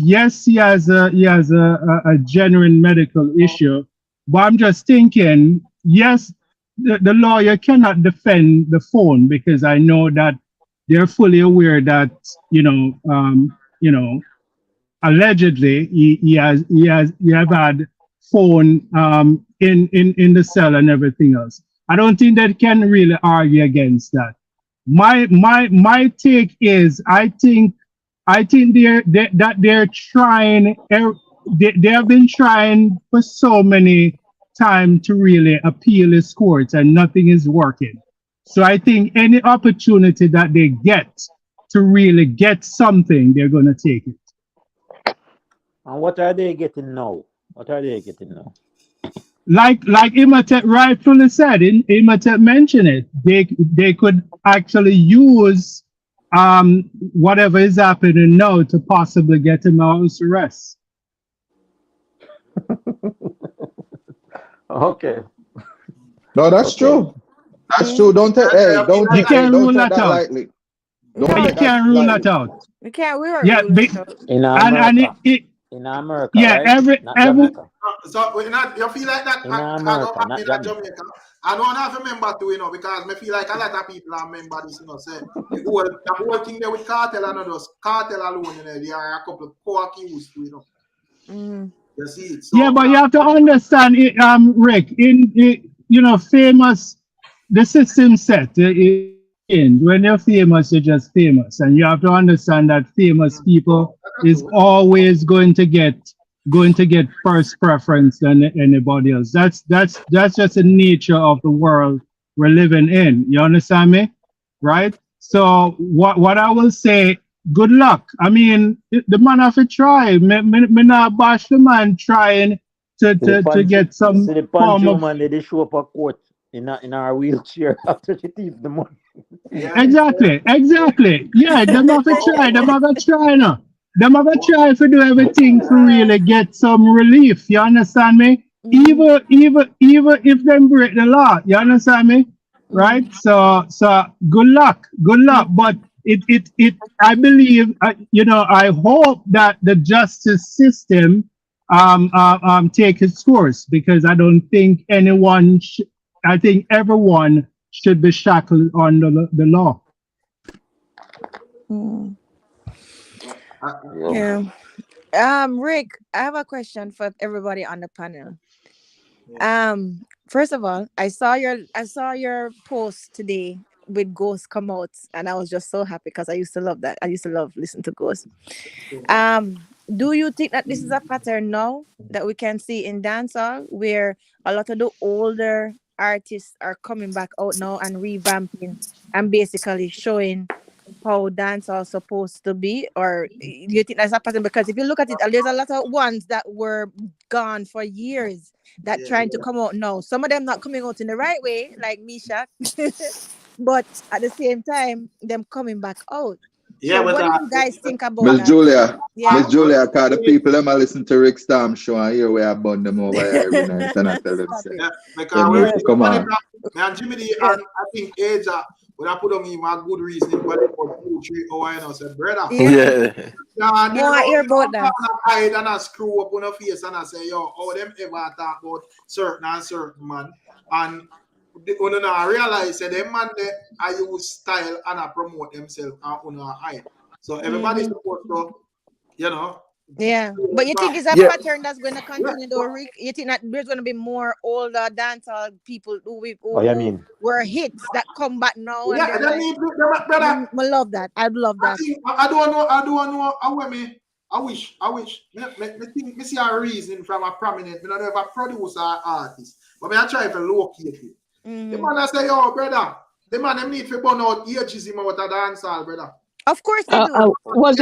yes, he has a genuine medical issue, but I'm just thinking, yes, the lawyer cannot defend the phone because I know that they're fully aware that allegedly he have had phone in the cell and everything else. I don't think that can really argue against that. My take is I think they're trying. They have been trying for so many time to really appeal his courts and nothing is working. So I think any opportunity that they get to really get something, they're going to take it.
And what are they getting now?
Like Imhotep rightfully said, Imhotep mentioned it. They could actually use whatever is happening now to possibly get him out of house arrest.
Okay.
No, that's true. That's true. Don't take that lightly.
You can't rule that out.
We can't rule
that out.
In America.
In America. Yeah,
right?
every
so you feel like that
in America, not
Jamaica. I don't have a member to, because I feel like a lot of people are members, say the whole thing there with Kartel and others, Kartel alone, there are a couple of co-accused, You see it. So,
yeah, but you have to understand it, Rick, in famous the system set. When you're famous, you're just famous, and you have to understand that famous people is always going to get first preference than anybody else. That's just the nature of the world we're living in. You understand me, right? So what I will say, good luck. I mean, the man have to try. Me not bash the man trying to get some
See the
form
Pancho
of.
man, they show up a court in our wheelchair after she thief the money.
Exactly. Yeah, them have to try. Them have to try now. Them have to try to do everything to really get some relief. You understand me? Even if them break the law. You understand me? Right? So good luck. But it I believe I hope that the justice system take its course, because I don't think I think everyone should be shackled under the law.
Yeah. Rick, I have a question for everybody on the panel. First of all, I saw your post today with Ghost come out, and I was just so happy because I used to love that. I used to love listening to Ghost. Do you think that this is a pattern now that we can see in dancehall, where a lot of the older artists are coming back out now and revamping and basically showing how dancehall is supposed to be? Or do you think that's a pattern? Because if you look at it, there's a lot of ones that were gone for years that trying to come out now. Some of them not coming out in the right way, like Misha, but at the same time, them coming back out.
Yeah,
So
but
what do you guys think about
Miss
that?
Julia,
Yeah.
Miss Julia, cause the people them a listen to Rick Storm show and hear where I bun them over here every night, and I tell them say,
yeah,
they
because
need to come on.
and Jimmy D, and I think age when I put on him a good reasoning for them for 2-3 hours, and I said, brother.
Yeah.
No, I hear about that.
I hide and I screw up on the face and I say, yo, how them ever talk about certain man, and when I realize that them man they I use style and I promote themselves and hide. So everybody's supposed to,
Yeah, but you think it's a pattern that's going to continue, though, Rick? You think that there's going to be more older dancehall people who were hits that come back now? And
yeah, that means, brother.
I love that. I'd love that.
I don't know how I wish. Me see a reason from a prominent, me not ever producer or artist, but me I try to locate it. The man I say, yo, brother, the man them need to burn out ageism out of dancehall, brother.
Of course they do.
Was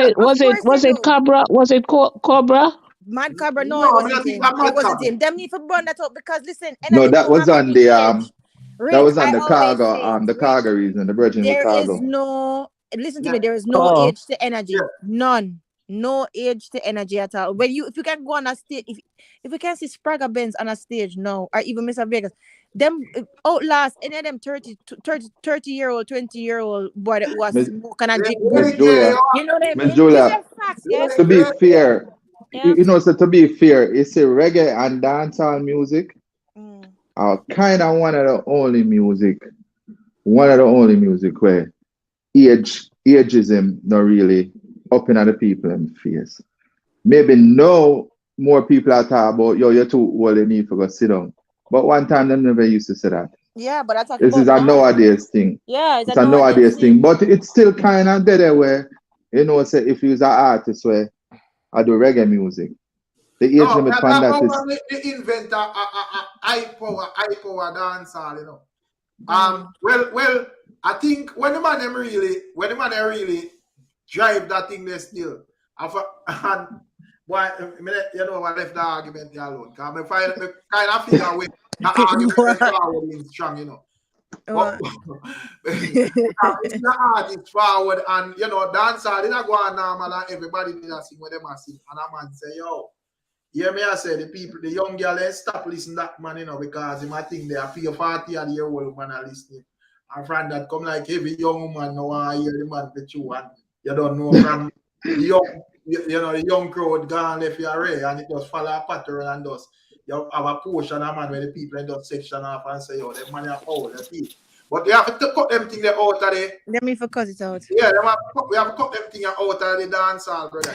it Cobra? Was it Cobra?
Mad Cobra? No, it wasn't him. It wasn't him. Them need to burn that up because listen,
No, that was on the
Rick,
that was on the cargo reason, the Virgin
there
cargo.
is no, listen to me, there is no age to energy. None. No age to energy at all. If you can go on a stage, if we can see Spragga Benz on a stage now, or even Mr. Vegas, them outlast any of them 30-year-old, 20-year-old boy that was smoking and drink.
Miss Julia,
you know what I mean?
Miss Julia, to be fair, so to be fair, it's a reggae and dancehall music are kind of one of the only music where ageism not really up in the people in face. Maybe now more people are talking about, yo, you're too old, you need to go sit down. But one time they never used to say that.
Yeah, but that's
this is a nowadays thing.
Yeah,
it's a nowadays thing. But it's still kind of there where, say if you're an artist where I do reggae music, the age limit for that is...
They invent a high power dancehall, Well, I think when the man really drive that thing there still. And why, I left the argument alone. Because I kind of feel that way. The argument is forward strong, But it's the artist forward and, dancehall, they not go on normal and everybody did not sing what they must sing. And a man say, yo, hear me I say, the young girl, they stop listening to that man, because he might think they are 40-year-old man are listening. And from that come like every young woman now I hear the man with you and you don't know from the young, the young crowd gone left your array and it just follow a pattern and just you have a portion of man where the people in that section off and say, yo, the money are old, the people. But you have to cut them things out of the...
Let me cut it out.
Yeah, we have to cut them things out of the dancehall, brother.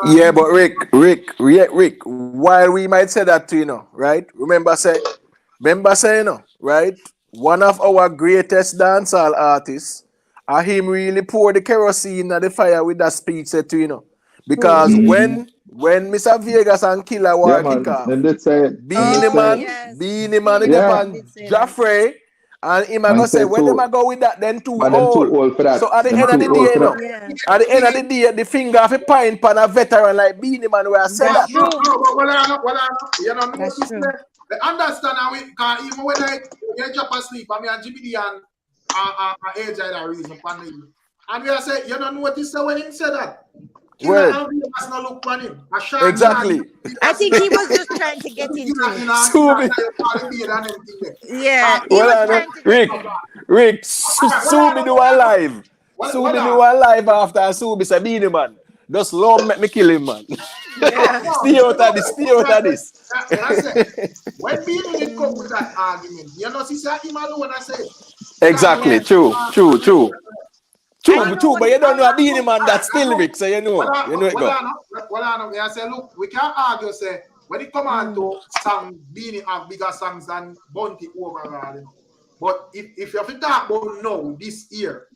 Yeah, but Rick, while we might say that to right? Remember say, right? one of our greatest dancehall artists, and him really pour the kerosene at the fire with that speech set to, you know. Because when Mr. Vegas and Killer war kick off,
Then they say,
Beanie Man, it up on Jaffrey, and him a go say, when them a go with that, then too
but them too
old.
old for that.
So at the
Them
end of
too
the
old
day,
for
you know,
that.
at the end of the day, the finger of a pine pan a veteran like Beanie Man where I said that.
No, you know, notice that. They understand how it can, even when I drop asleep, I mean, and Jimmy D and age that reason for me. And we are saying, you don't notice that when he said that.
Word.
Has no look on him.
Exactly.
I think he was just trying to get into it. Yeah.
Rick, Subi do a live. Subi do a live after Subi say Beanie Man. Just love make me kill him, man.
Yeah.
Stay out of this. Stay out of this.
When Beanie did come with that argument, you know, she said him alone. I said
exactly. True. True, but you don't know a Beanie Man that's still Rick, so you know it go.
I say, look, we can't argue, say, when it come on to song, Beanie have bigger songs than Bounty overall, you know. But if you have to talk about now, this year,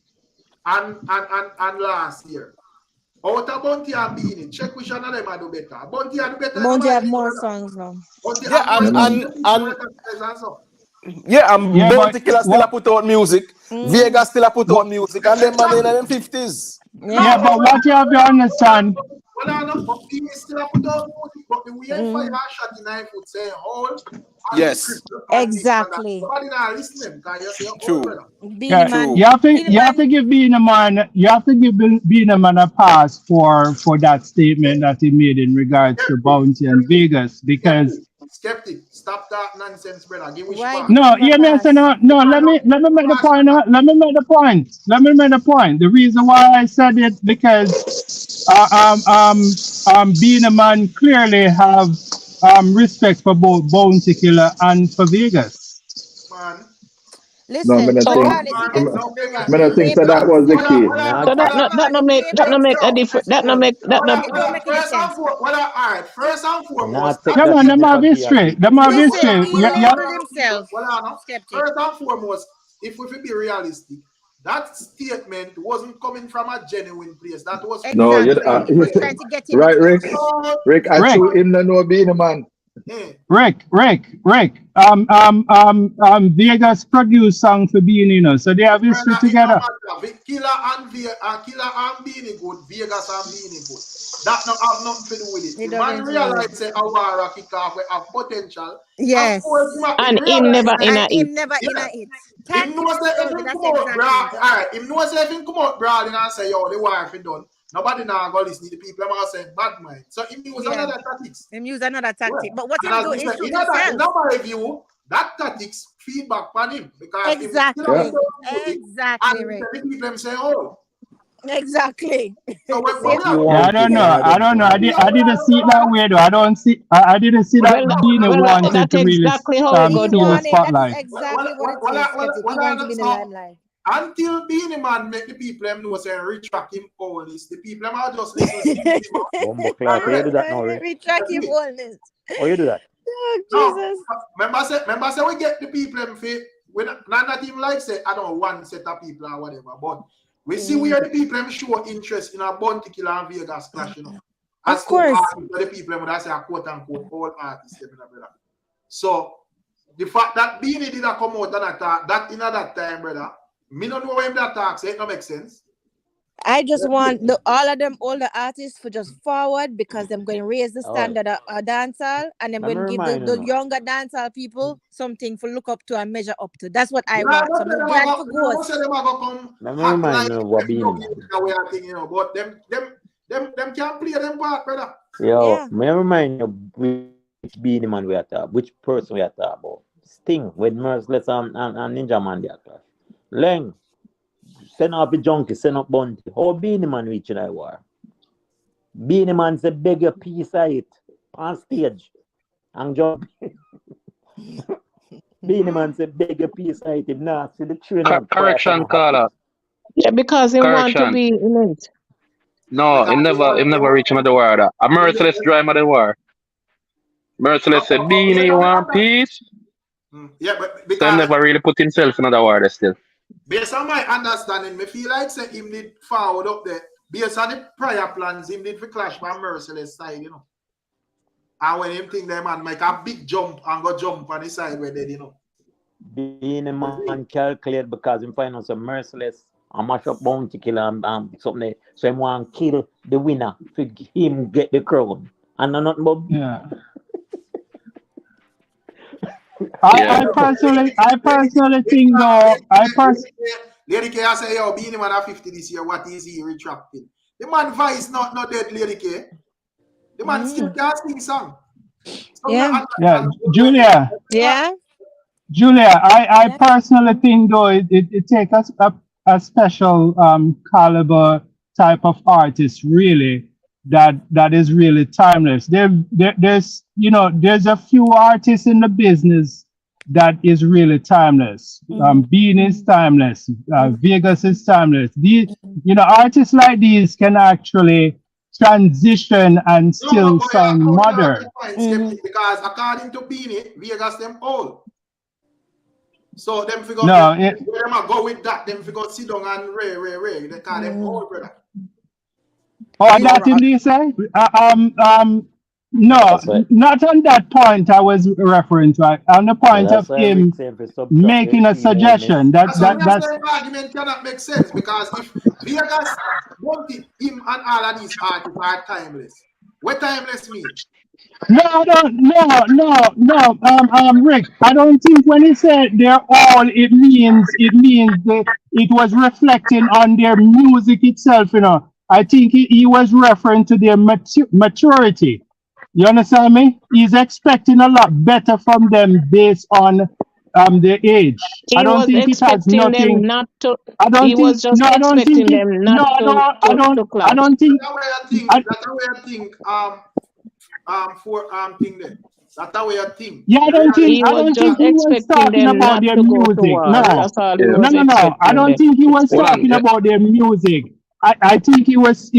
and last year, out of Bounty and Beanie, check which one of them do better. Bounty do better.
Bounty have more songs now.
Bounty Killer still put out music. Vegas still put out music, and them man in them 50s.
Yeah, but what you have to understand.
Yes.
Exactly.
True.
You have to give Beanie Man a pass for that statement that he made in regards to Bounty and Vegas, because
Skeptic, stop that nonsense, brother. Give me
no. Let me make the point. Let me make the point. The reason why I said it, because Beanie Man clearly have respect for both Bounty Killer and for Vegas.
Man.
Listen,
I don't think so that was the key.
So that no make a difference. That no make
First and foremost.
Come on, them have history. Them have history.
First and foremost, if we be realistic, that statement wasn't coming from a genuine place. That was
no, you
trying to get
right, Rick. I threw him the no Beanie Man.
Rick. Vegas produced song for Beanie, you know, so they have history together.
Killer and Beanie good, Vegas and Beanie good. That not have nothing to do with it. The man realize say Awara kick off we have potential.
Yes.
And him never in it.
Him knows that if him come out broad, alright. Him knows that if him come out broad and say, yo, the wife is done. Nobody now go listen to the people. I'm saying bad mind. So him use another tactics.
Him use another tactic. But what him do is shoot
in our review, that tactics feedback on him. Because
exactly,
Rick.
Rick.
And the people say, oh.
Exactly.
So
I don't know. I didn't see it that way though. I didn't see that Beanie wanted to really steal the spotlight.
That's exactly what it is. He wants to be in the limelight.
Until Beanie Man make the people them know say retract him Holness, the people them are just listening to him.
You do that now, right?
Retract him Holness.
Oh, you do that?
Oh, Jesus.
Remember say we get the people them fit. We not even like say I don't know one set of people or whatever, but we see where the people them show interest in a Bounty Killer and Vegas clash, you know.
Of course.
The people them that say a quote unquote all artists, brother. So the fact that Beanie did not come out and attack that in that time, brother. Me don't know him that talks. It don't make sense.
I just want all of them older artists for just forward because they're going to raise the standard of dancehall and I'm going to give the younger dancehall people something to look up to and measure up to. That's what I want. So I'm glad for Ghost.
But them can't play them part, brother.
Yo, may I remind you which Beanie Man we are talking about, which person we are talking about. Sting with Merciless and Ninja Man there. Leng, send up the junkie, send up Bounty. How Beanie Man reaching that war? Beanie Man say beg a piece of it on stage and jump. Beanie Man say beg a piece of it. If not, see the train.
Correction, Carla.
Yeah, because he want to be in it.
No, he never reach him at the war. A Merciless drive at the war. Merciless said, Beanie, you want peace?
Yeah, but
Them
because
never really put himself in other word still.
based on my understanding, me feel like say him did forward up there. Based on the prior plans, him did for clash by Merciless side, you know. And when him think them man make a big jump and go jump on the side where they, you know.
Being a man calculate because him find out some Merciless and mash up Bounty Killer and something there. So him want kill the winner for him get the crown. And nothing but
Yeah. I personally think though,
Lady K, I say, yo, being him at 50 this year, what is he retracting? The man voice not dead, Lady K. The man still can't sing song.
Yeah.
Yeah, Julia.
Yeah.
Julia, I personally think though it takes a special caliber type of artist really that is really timeless. There's there's a few artists in the business that is really timeless. Bean is timeless. Vegas is timeless. These artists like these can actually transition and still sound modern.
Because according to Beanie, Vegas them old. So them figure
No,
where them a go with that, them figure sit down and ray. They call them old, brother.
Oh, that indeed say? No, not on that point I was referring to. On the point of him making a suggestion. That's
argument cannot make sense because if Vegas wanted him and all of these artists are timeless. What timeless mean?
No, Rick. I don't think when he said they're all, it means that it was reflecting on their music itself. I think he was referring to their maturity. You understand me? He's expecting a lot better from them based on their age. I don't think it has nothing. I don't think
thing there. That's the way I think.
Yeah, I don't think he was talking about their music. No. I don't think he was talking about their music. I think he was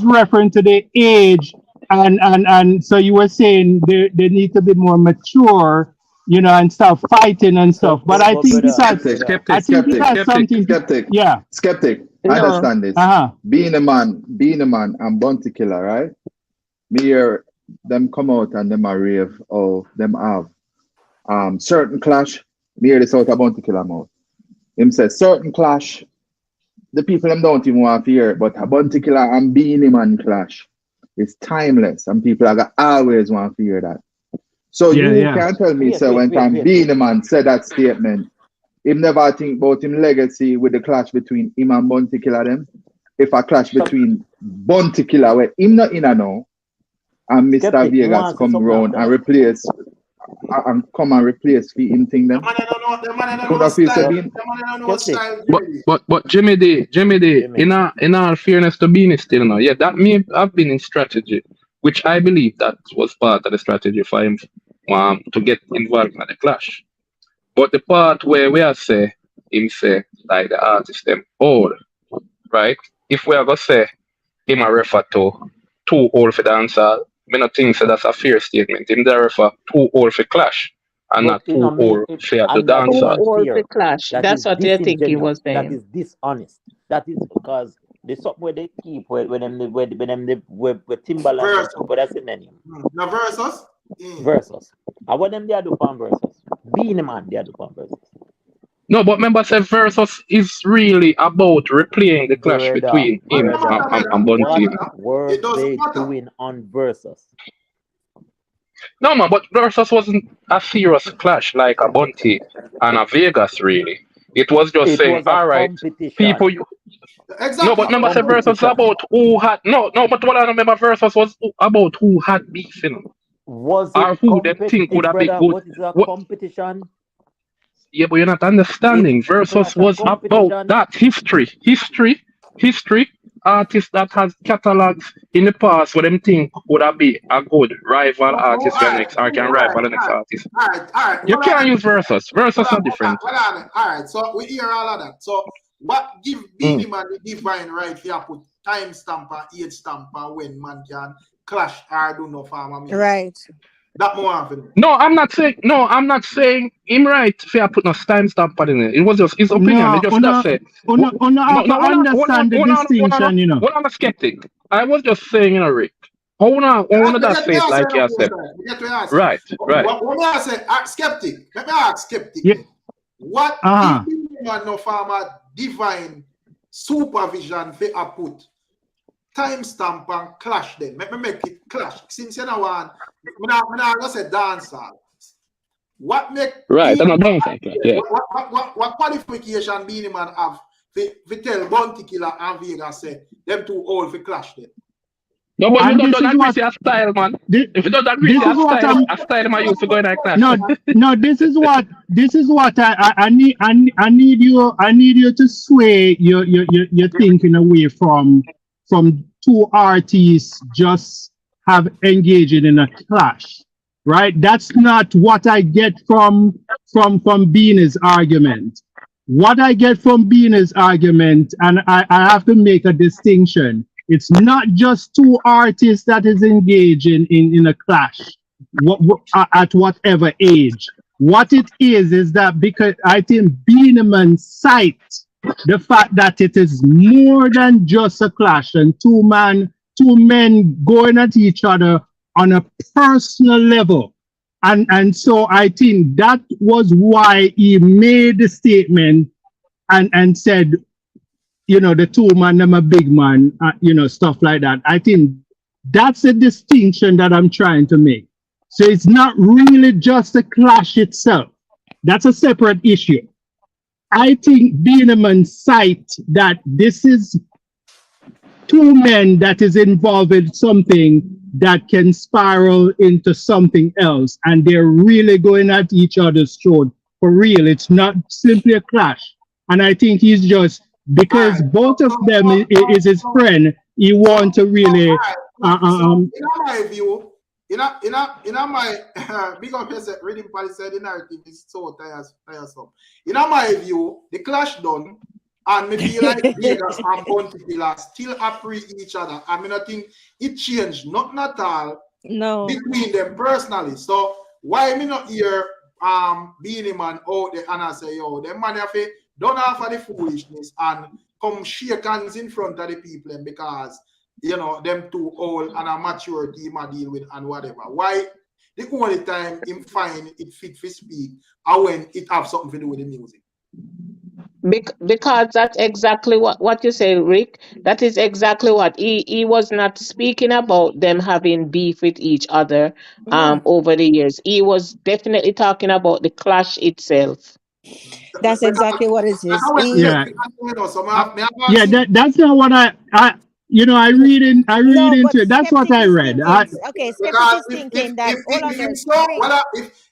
referring to their age and so you were saying they need to be more mature, and start fighting and stuff. But I think it has something. Yeah.
Skeptic. I understand this. Being a man and Bounty Killer, right? Me hear them come out and them are rave of them have certain clash. Me hear this out of Bounty Killer mouth. Him says certain clash. The people them don't even want to hear it, but a Bounty Killer and Beanie Man clash is timeless, and people are always want to hear that. So you can't tell me, when Beanie Man said that statement, him never think about him legacy with the clash between him and Bounty Killer them. If a clash between Bounty Killer where him not in now, and Mr. Vegas come around and replace and come and replace the him thing them.
But Jimmy D, in all fairness to Beanie still now, that may have been in strategy, which I believe that was part of the strategy for him to get involved in the clash. But the part where we are say like the artist them old, right? If we are gonna say him a refer to too old for dancer, me not think so that's a fair statement. Him there refer too old for clash and not too old for the dancer.
Too old for clash. That's what you think he was saying.
That is dishonest. That is because the something where they keep where Timberland, but that's the name.
The versus.
Versus. And what them they do for versus? Being a man, they do for versus.
No, but remember, say versus is really about replaying the clash between him and Bounty.
What were they doing on versus?
No, man, but versus wasn't a serious clash like a Bounty and a Vegas, really. It was just saying, all right, people. Exactly. No, but remember, say versus about who had but what I remember, versus was about who had beef,
Was
or who they think would have been good.
What is a competition?
Yeah, but you're not understanding. Versus was about that history. Artists that has catalogs in the past where them think would have be a good rival artist for next or can rival the next artist.
All right.
You can't use versus. Versus are different.
All right. So we hear all of that. So what give Beanie Man the divine right here put time stamp or age stamp or when man can clash or do no farmer music?
Right.
That more often.
No, I'm not saying him right. Fair put no timestamp on it. It was just his opinion.
No,
They just that say.
una have to
One
understand the distinction, you know.
I'm a skeptic. I was just saying, you know, Rick. How wanna that say it like you said? Right.
When I say skeptic, let me ask skeptic.
Yeah.
What if no farmer divine supervision for a put timestamp and clash then? Let me make it clash. Since you know one, I just say dancer. What make
right? I'm not dancing. Yeah.
What qualification Beanie Man have to tell Bounty Killer and Vega say them too old for clash then?
No, but you don't agree to a style, man. If you don't agree to a style, man, used to go in like clash.
No, this is what I need you to sway your thinking away from two artists just have engaging in a clash, right? That's not what I get from Beanie's argument. What I get from Beanie's argument, and I have to make a distinction. It's not just two artists that is engaging in a clash at whatever age. What it is that because I think Beanie Man cites the fact that it is more than just a clash and two men going at each other on a personal level. And so I think that was why he made the statement and said, you know, the two man, them a big man, you know, stuff like that. I think that's a distinction that I'm trying to make. So it's not really just a clash itself. That's a separate issue. I think Beanie Man cite that this is two men that is involved in something that can spiral into something else, and they're really going at each other's throat for real. It's not simply a clash. And I think he's just, because both of them is his friend, he want to really
in my view, in my big up yourself, reading policy said the narrative is so tiresome. In my view, the clash done, and me feel like Vegas and Bounty Killer still appreciate each other. I mean, I think it changed nothing at all between them personally. So why me not hear Beanie Man out there and I say, yo, them man have to don't offer the foolishness and come shake hands in front of the people because, you know, them too old and a mature team I deal with and whatever. Why the only time him find it fit for speak or when it have something to do with the music?
Because that's exactly what you say, Rick. That is exactly what he was not speaking about them having beef with each other over the years. He was definitely talking about the clash itself.
That's exactly what it is.
That's not what I you know, I read into it. That's what I read.
Okay, Skeptic is thinking that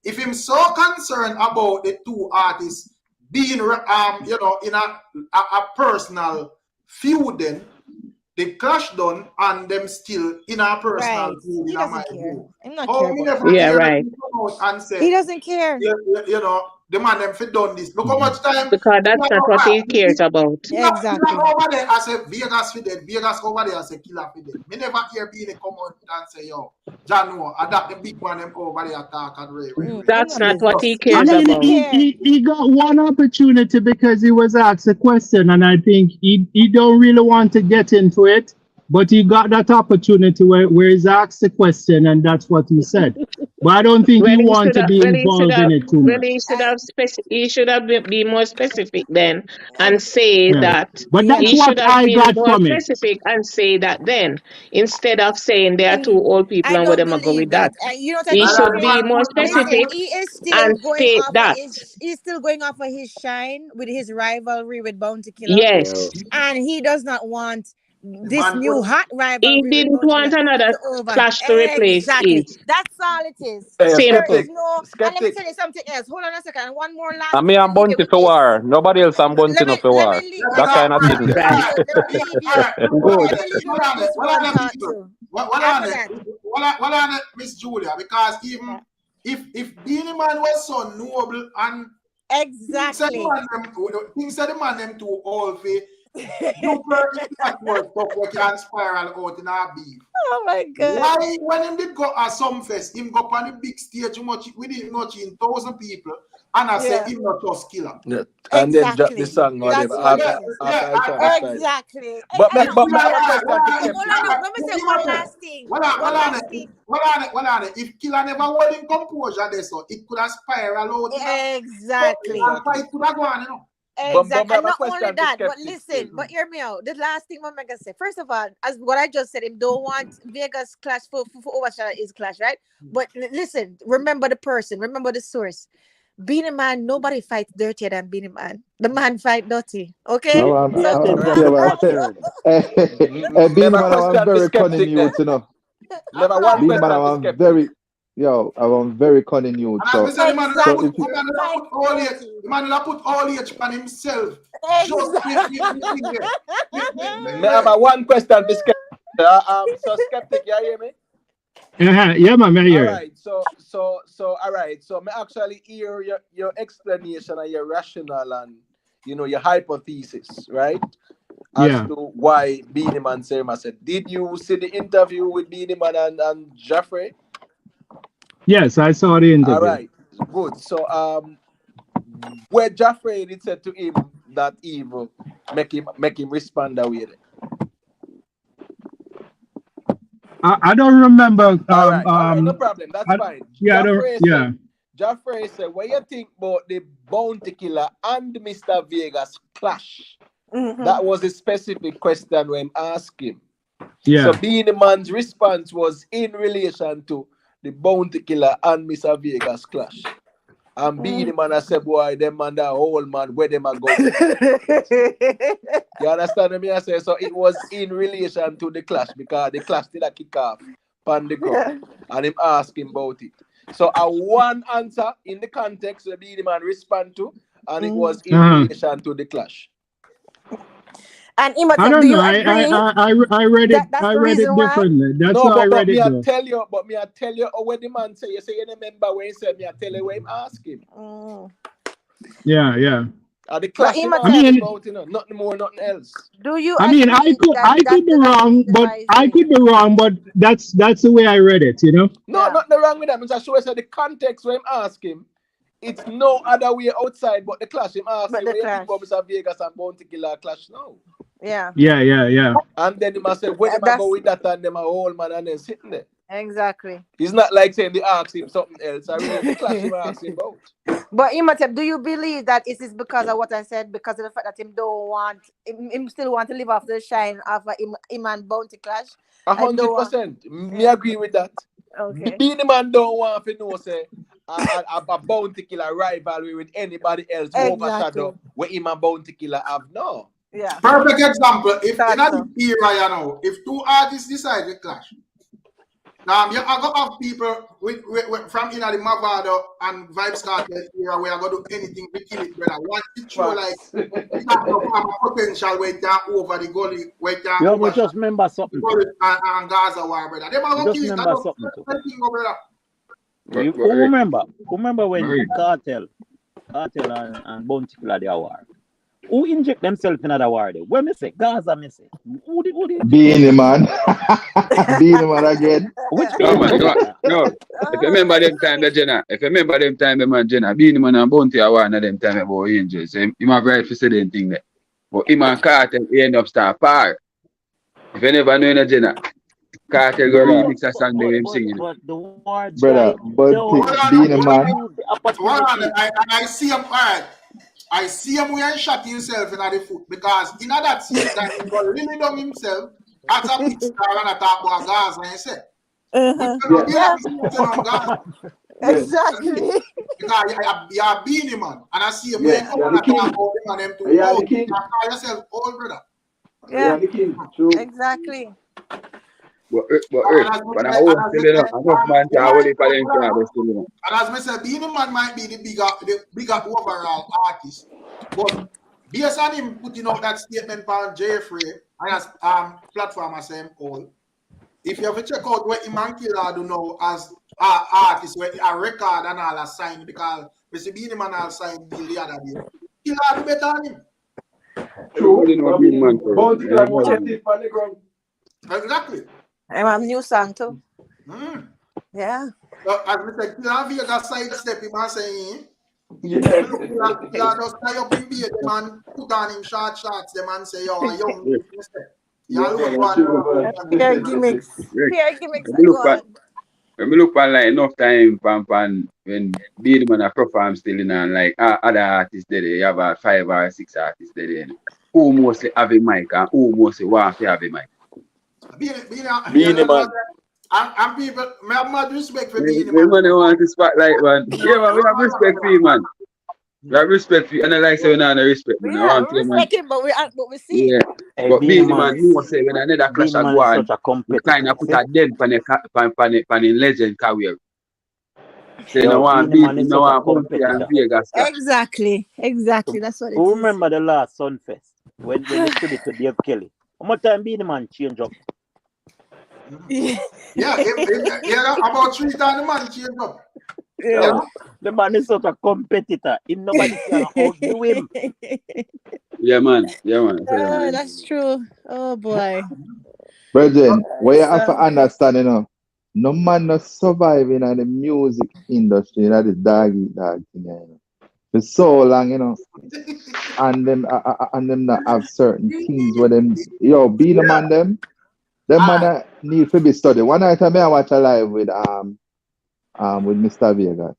if him so concerned about the two artists being you know, in a personal feud, then the clash done and them still in a personal feud.
He doesn't care. I'm not
and say,
he doesn't care.
You know, the man them fit done this. Look how much time.
Because that's not what he cares about.
Exactly.
Over there, I say Vegas fit dead. Vegas over there, I say Killer fit dead. Me never hear Beanie come out and say, yo, John, no, I got the big one them over there attack and rave.
That's not what he cares about.
He got one opportunity because he was asked a question, and I think he don't really want to get into it, but he got that opportunity where he's asked the question, and that's what he said. But I don't think he wants to be involved in it too much.
He should have been more specific then and say that.
But that's what I got from it.
Specific and say that then, instead of saying there are two old people and where them go with that. He should be more specific and state that.
He's still going off of his shine with his rivalry with Bounty Killer.
Yes.
And he does not want this new hot rivalry.
He didn't want another clash to replace it.
That's all it is.
Simple.
And let me tell you something else. Hold on a second. One more last.
I mean, I'm Bounty for war. Nobody else I'm Bounty no for war. That kind of thing.
What on it, Miss Julia? Because even if Beanie Man was so noble and
exactly
things that the man them too old for You person that was stuff we can spiral out in our beef.
Oh my God.
Why when him did go at some fest, him go on the big stage much with him much in 1,000 people and I say him not just killer.
Yeah. And then drop the song or
That's
whatever
what
after I try to style.
exactly.
But
I
me
know,
have a
but
question to
hold
Skeptic.
on, let me say one last thing.
Well on it. If killer never hold in composure there, so it could have spiraled out.
Exactly.
And fight could have gone, you know.
Exactly. And not only that, but listen, but hear me out. The last thing I'm gonna say. First of all, as what I just said, him don't want Vegas clash for overshadow his clash, right? But listen, remember the person, remember the source. Beanie Man, nobody fights dirtier than Beanie Man. The man fight dirty. Okay?
Beanie Man, I'm very cunning youth, you know. Beanie Man, I'm very, I'm very cunning youth. So,
the man will put all age on himself.
Me have a one question to Skeptic. So Skeptic, you hear me?
Yeah, man, I hear.
All right, all right. So me actually hear your explanation and your rationale and your hypothesis, right? As to why Beanie Man said. Did you see the interview with Beanie Man and Jeffrey?
Yes, I saw the interview.
All right, good. So where Jeffrey did said to him that evil make him respond that way.
I don't remember.
All right, no problem. That's fine. Jeffrey said, what you think about the Bounty Killer and Mr. Vegas clash? That was a specific question when asked him.
Yeah.
So Beanie Man's response was in relation to the Bounty Killer and Mr. Vegas clash. And Beanie Man I said, boy, them man that whole man, where them are going. You understand me? I say, so it was in relation to the clash because the clash did a kick off on the ground. And him asked him about it. So a one answer in the context the Beanie Man respond to, and it was in relation to the clash.
And
I don't know. I read it. I read it differently. That's how I read it.
I tell you what the man say. You say you remember when he said me. I tell you what him ask him.
Yeah.
The clash about nothing more, nothing else.
Do you?
I mean, I could be wrong, but that's the way I read it.
No, nothing wrong with that. I'm just showing the context when him ask him. It's no other way outside but the clash. Him ask him where you think about Mr. Vegas and Bounty Killer clash now.
Yeah.
And then he must say, where them I go with that and them a whole man and then sitting there.
Exactly.
It's not like saying they ask him something else. I really clash him ask him about.
But Imhotep, do you believe that it is because of what I said, because of the fact that him don't want him still want to live off the shine of him and Bounty clash?
100%. Me agree with that.
Okay.
Beanie Man don't want to know say a Bounty Killer rivalry with anybody else overshadow where him and Bounty Killer have no.
Yeah.
Perfect example. If in the era, if two artists decide to clash, now you are gonna have people with from the Mavado and Vybz Kartel era where are gonna do anything to kill it, brother. Once it show like potential where it can over the gully, where it can over
just remember something.
And Gaza war, brother. They are gonna kill it.
Remember something too. Who remember when Kartel and Bounty Killer they war? Who inject themselves in other war? Where me say Gaza me say? Who did
Beanie Man. Beanie Man again.
Which
no. If you remember them time the Jenna, the man Jenna, Beanie Man and Bounty are one of them time about angels. So he have right for say them thing there. But him and Kartel end up start par. If you never know in Jenna, Kartel go remix a song they him singing.
But the war,
brother, Beanie Man.
I see him alright. I see him where he shot himself in the foot because in that same time he got really done himself as a big star and a top about Gaza and he said.
Exactly.
Because you are Beanie Man and I see him where he come and talk about him and them to you call yourself old brother.
Yeah, exactly.
But when I was still enough man to hold it for them still enough.
And as I said, Beanie Man might be the bigger overall artist. But based on him putting out that statement on Jeffrey and as platform as him all, if you have to check out what him and Killer do now as artists, where a record and all are signed because we see Beanie Man all signed the other day. Killer do better than him.
Everybody know Beanie Man.
Bounty Club was active on the ground.
Exactly.
I have a new song too.
Mm.
Yeah.
So, as I said, Vegas sidestep him and saying,
yeah,
just tie up in beard, the man put on him shorts, the man say, yo, a young
Fair gimmicks. Fair gimmicks are gone.
When we look on like enough time pan when Beanie Man a perform still in and like other artists there, you have about 5 or 6 artists there. Who mostly have a mic and who mostly want to have a mic?
Beanie Man.
And people, I have mad respect for Beanie
Man.
Man.
We want to spotlight, man. Yeah, man, we have respect for you, man. We have respect for you, and I like saying we have respect, man.
Yeah, we respect him, but we see.
Yeah.
Hey,
But
Beanie
Beanie Man, you say when another clash
Beanie
a
Man
go
is
on,
such a
we
competitor.
kind of put a dent on the legend career. Say
Yo,
no one
Beanie Man
beat,
is
no
such a
one Bounty and
competitor.
Vegas clash.
Exactly. That's what it
Who
is.
remember the last Sunfest when they stood it to Dave Kelly? How much time Beanie Man change up?
Yeah, about 3 times the man change up.
Yeah. The man is such a competitor. Nobody can outdo him.
Yeah, man.
That's true. Oh boy.
Brethren, what you have to understand, you know, no man not surviving in the music industry, you know, the dog thing, you know. For so long, you know. And them not have certain things where them Beanie Man them man need to be studied. One night I watch a live with Mr. Vegas.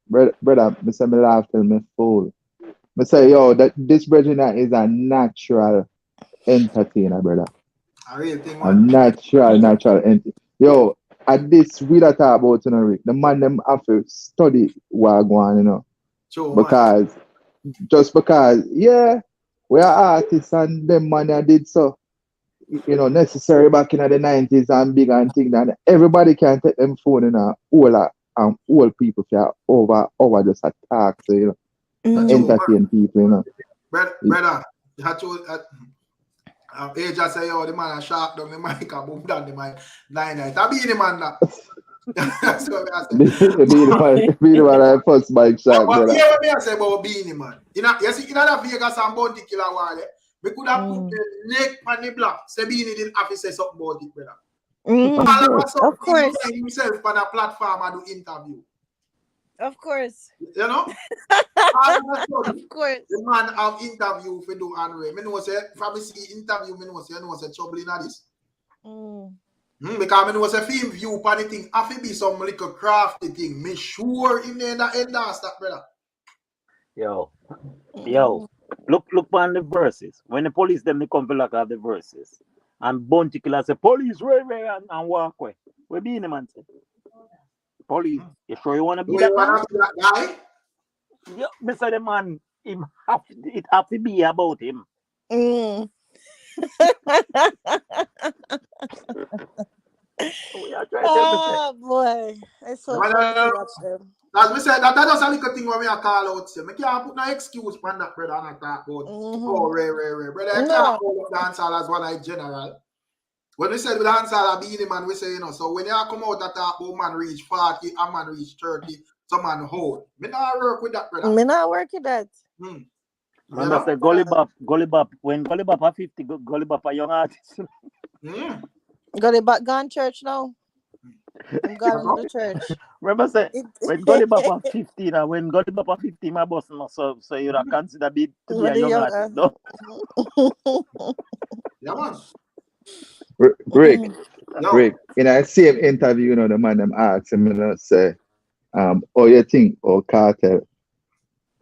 Brother, I say me laugh till me fool. I say, that this brethren is a natural entertainer, brother.
A real thing,
A
man.
natural entertainer. At this we that talk about, you know, Rick, the man them have to study what go on, you know.
True,
because we are artists and them man I did so, you know, necessary back in the 90s and big and thing that everybody can take them phone in all people for over just attack, so, you know, entertain people, you know.
Brother, age I say, the man a sharp down the mic and boom down the mic. Nine night. I be the man that. That's what I say.
Beanie Man first mic sharp, brother.
Yeah, what I say about Beanie Man. You see, in the Vegas and Bounty Killer Wale, we could have put the neck on the block. Say Beanie didn't have to say something about it, brother.
Of course.
He himself on a platform and do interview.
Of course.
You know?
Of course.
The man have interview for do and way. Me know say if I see interview, me know say trouble in this. Because me know say film view upon the thing, have to be some little crafty thing. Me sure in the end that brother.
Yo. Look on the verses. When the police them they come to look at the verses. And Bounty Killer say, police, ray, and walk away. Where Beanie Man say? Police, you sure you want to be that guy? Yeah, Mr. The man, it have to be about him.
Oh boy, it's so funny to watch them.
As we said, that's a little thing when we are call out. I can't put no excuse for that, brother, and talk about rare. Brother, I can't call up dancehall as one in general. When we said with dancehall Beanie Man, we say, you know, so when you come out that talk about man reach 40, a man reach 30, some man hold. Me not work with that, brother.
Me not work with that.
Remember, say Gully Bop, when Gully Bop are 50, Gully Bop are young artist.
Gully Bop gone church now. I'm going to church.
Remember, say when Gully Bop are 50 now, when Gully Bop are 50, my boss no, so you don't consider to be a young artist, no?
Yeah, man.
Rick, in a same interview, you know, the man them asked him, you know, say, oh, you think, Kartel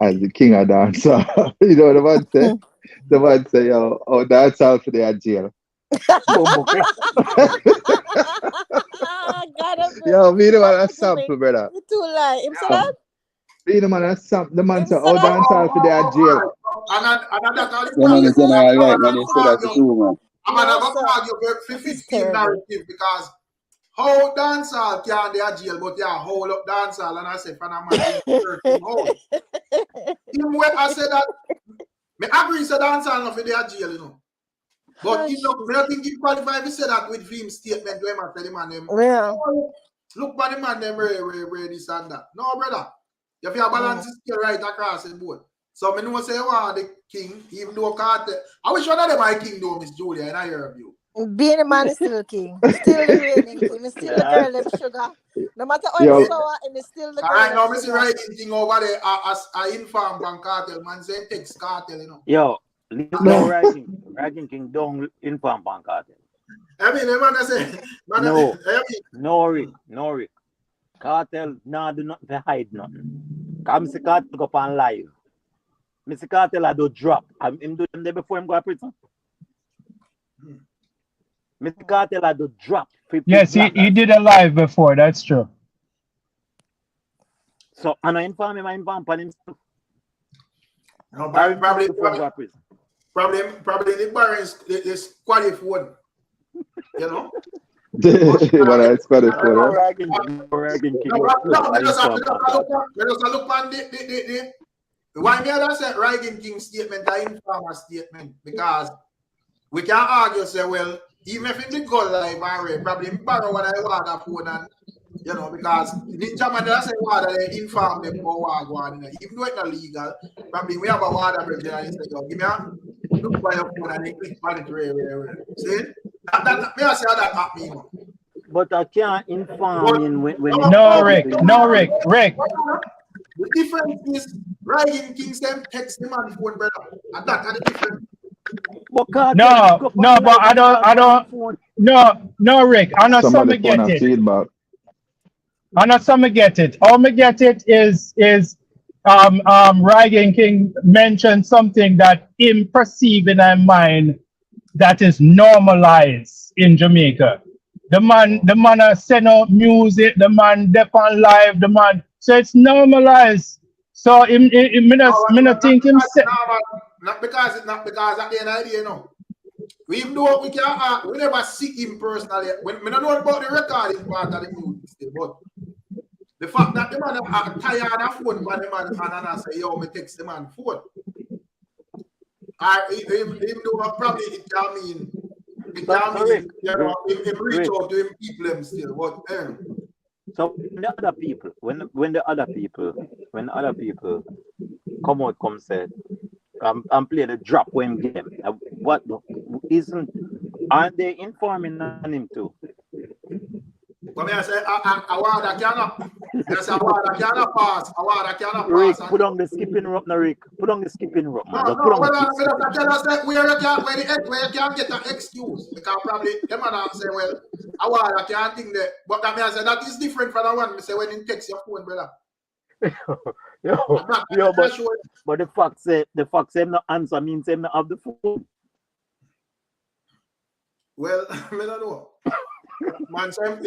as the king of dancer? You know, the man say, dancehall for their jail. Yo, Beanie Man a sample, brother.
You too lie. Him say that?
Beanie Man a sample. The man say, dancehall for their jail.
I'm going to argue for 15 narrative because how dancehall can they are jail, but yeah, hold up dancehall and I say, hold. Even when I say that, I agree say dancehall not for their jail, you know. But you know, I think you qualify to say that with Vybz statement to him and tell him and them.
Yeah.
Look for the man them this and that. No, brother. You have to balance this right across the board. So I know say you want the king, even though Kartel. I wish one of them my king though, Miss Julia, and I hear of you.
Being a man is still king. Still the reigning king. Still the girl them sugar. No matter how
Yo.
sour, and still the girl.
All right, now
them
Mr.
sugar.
Writing thing over there as I inform from Kartel, man say text Kartel, you know.
Yo, leave no Ragging King don't inform Kartel.
I mean, the man say,
No, Rick. Kartel, do not hide nothing. Come see Kartel go on live. Mr. Kartel I do drop. I'm do them there before him go to prison. Mr. Kartel I do drop.
Yes, he did a live before, that's true.
So I inform him, I inform himself.
No, probably the barons is qualified. You know?
But I expect it for
No, look on the why me that say Ragging King statement, the informer statement, because we can argue say, well, even if it did go live and probably borrow what I want that phone and you know, because Ninja Man doesn't say what they inform them for what going on. Even though it's not legal, probably we have a water bridge and say, give me a look for your phone and they click on it. See? That may I say that not me.
But I can't inform him when
No, Rick.
The difference is Ragging King them text him on the phone, brother. And that's the difference.
No, but I don't. No, Rick. I know some get it. I know some get it. All me get it is Ragging King mentioned something that him perceive in our mind that is normalized in Jamaica. The man send out music, the man dep on live, the man. So it's normalized. So me not think him.
Not because at the end of the day, you know. We even though we can we never see him personally. We don't know about the recording part of the music still, but the fact that the man are tired of phone for the man and I say, yo, me text the man phone. Even though probably it can mean you know, him reach out to him people them still, but
so when the other people come out come say and play the drop when game, what aren't they informing on him too?
But I say a word that cannot. Yes, a word that cannot pass. A word that cannot pass.
Rick, put on the skipping rope, no Rick. Put on the skipping rope, man.
No, where you can get an excuse. Because probably them man say, well, a word that can't think that. But that means that is different from the one. Me say when you text your phone, brother.
But the fact say him no answer means him no have the phone.
Well, I don't know. Man say him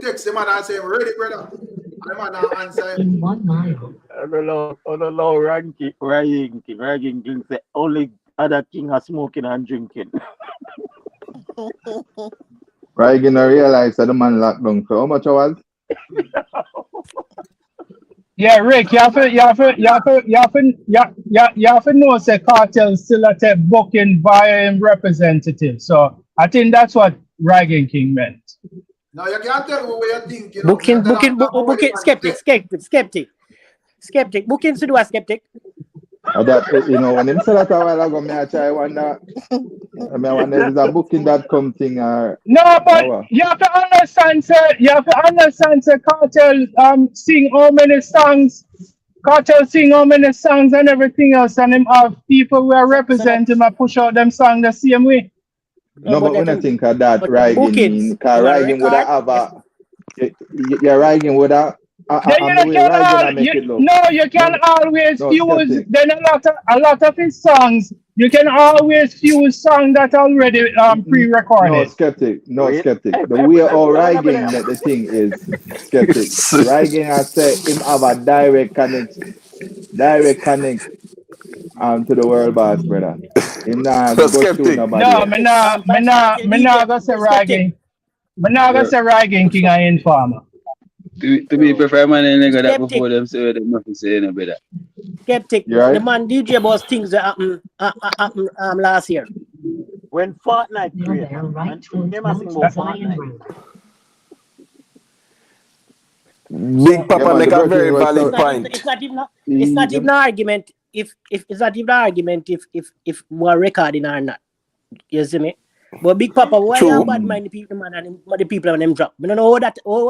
text him and say ready, brother. The man answer him.
In 1 mile.
I don't know, Ragging King say only other king are smoking and drinking.
Ragging I realize that the man locked down for how much hours?
Yeah, Rick, you have to know say Kartel still at a booking via him representative. So I think that's what Ragging King meant.
Now you can't tell me what you think. You know,
booking, skeptic. Booking to do a skeptic.
That, you know, when him said that a while ago, I try wonder. I wonder is a booking.com thing or
no, but you have to understand, sir. Kartel sing how many songs. Kartel sing how many songs and everything else, and him have people who are represent him and push out them songs the same way.
No, but when I think of that, Ragging mean, because Ragging would have a, you're Ragging would have.
You can always fuse. Then a lot of his songs, you can always fuse songs that already pre-recorded.
No skeptic. The way how Ragging that the thing is skeptic. Ragging has said him have a direct connect to the world boss, brother. Him not go through nobody.
No, me not gonna say Ragging. Me not gonna say Ragging King and informer.
To be prefer man and nigga that before them say them nothing say no better.
Skeptic.
Right?
The man DJ boss things that happened last year.
When Fortnite
Right
Big Papa make a very valid point.
It's not even an argument. if it's not even an argument if we're recording or not. You see me? But Big Papa, why you bad mind the people man and the people when them drop? I don't know what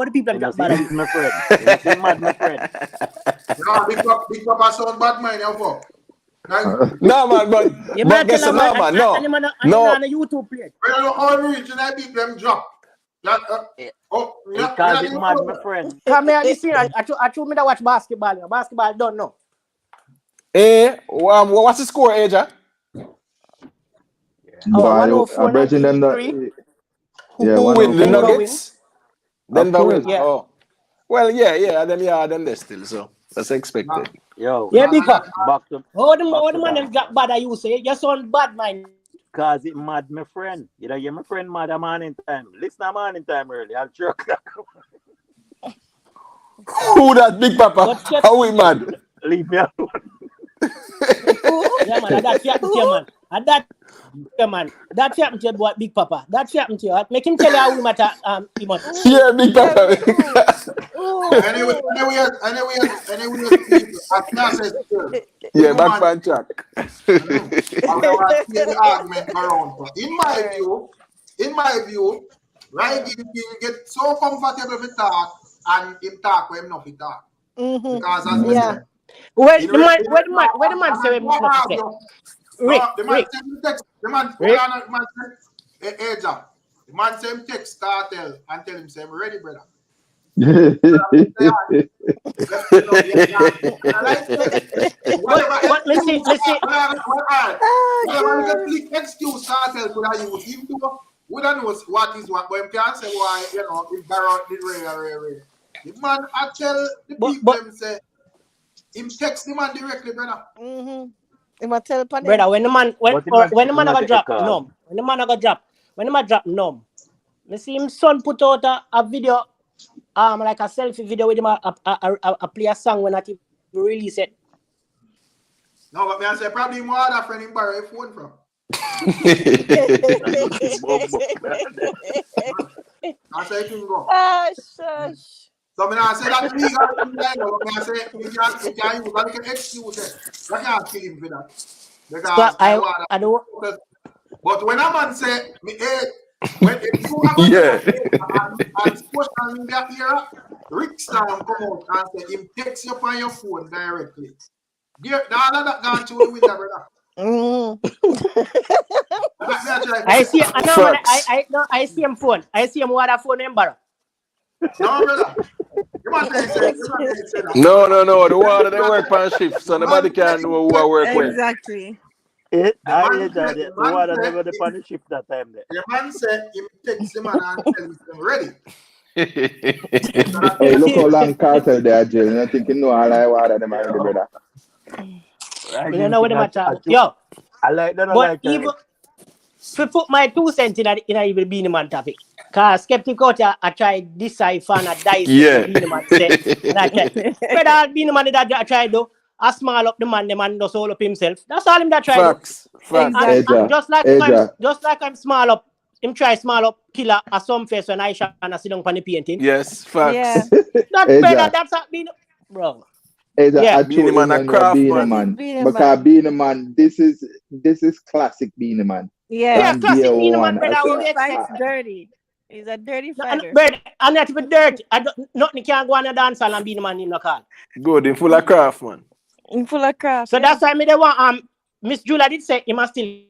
the people drop bad.
My friend. It's mad, my friend.
No, Big Papa sound bad mind, you fuck.
No man, but guess what, no man, no.
On a YouTube plate.
When you look how we reach and I beat them drop.
Because it's mad, my friend.
Come here, listen. I told me to watch basketball. Basketball don't know.
What's the score, Aja?
Who
win the Nuggets? Denver win.
Yeah.
Oh. Well, then they're still, so that's expected.
Yo.
Yeah, Big Papa.
Back to
the man them drop bad you say. You sound bad mind.
Cause it mad, my friend. You know, my friend mad a morning time. Listen a morning time early. I'll truck.
Who that Big Papa? How we mad?
Leave me alone.
Yeah, man, that's happened to you, man. And that, yeah, man, that's happened to you, boy, Big Papa. That's happened to you. Make him tell you how we matter,
Yeah, Big Papa.
Anyway,
yeah, back pan track.
In my view, right, you get so comfortable with talk and him talk when him not fit talk. Because as we said,
where the man say him not fit? Rick.
The man say him text Kartel and tell him say I'm ready, brother.
Let's see.
Excuse Kartel could I use him to we don't know what is what, but him can't say why, you know, if Barrett did really. The man I tell the people them say him text the man directly, brother.
Brother, when the man got drop numb. When the man drop numb. I see him son put out a video, like a selfie video with him a play a song when I release it.
No, but me I say probably more other friend him borrow a phone from. I say it can go.
Shush.
So I say that me I say we can use like an excuse it. I can't kill him for that. Because I don't. But when a man say me when you have and social media era, Rick Star come out and say him text you on your phone directly. All of that gone through the window, brother.
I see him phone. I see him water phone number.
No, brother.
No. The water they work on shift, so nobody can know who I work with.
Exactly.
The water never the on the shift that time there.
The man said him text the man and tell him ready.
Hey, look how long Kartel there, Jill. I think you know all I water them already, brother.
You don't know what the matter. Yo,
I like that.
But even to put my 2 cents in even being a man topic. Cause skeptic out I try decipher and dice being a man say. But I'll be the man that I try do. I small up the man does all up himself. That's all him that try.
Facts.
And just like I'm small up, him try small up killer at some face when I shot and I sit down on the painting.
Yes, facts.
Yeah.
That's being bro.
Yeah,
being a man, a craft man.
Because being a man, this is classic being a man.
Yeah,
classic being a man, brother.
It's dirty. He's a dirty fighter.
I'm not even dirty. Nothing can go on a dance hall and be the man in the car.
Good, in full of craft, man.
So that's why me they want Miss Julia did say he must still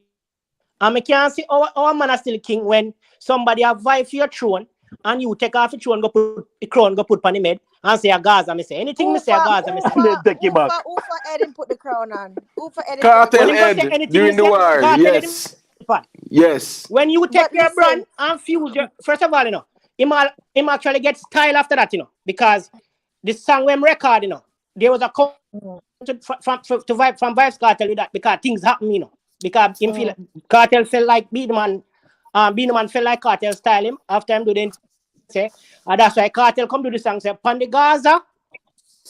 I can't see our man are still king when somebody have vie for your throne and you take off the throne, go put the crown, go put on the head and say a Gaza. Me say anything me say a Gaza. Me say
take him back.
Who for Eden put the crown on? Who for Eden?
Kartel Ed during the war. Yes.
When you take your brand and fuse your, first of all, you know, him actually get style after that, you know, because the song when record, you know, there was a to vibe from Vybz Kartel with that because things happen, you know. Because him feel Kartel felt like Be the Man felt like Kartel style him after him do the say, and that's why Kartel come to the song say Pan the Gaza,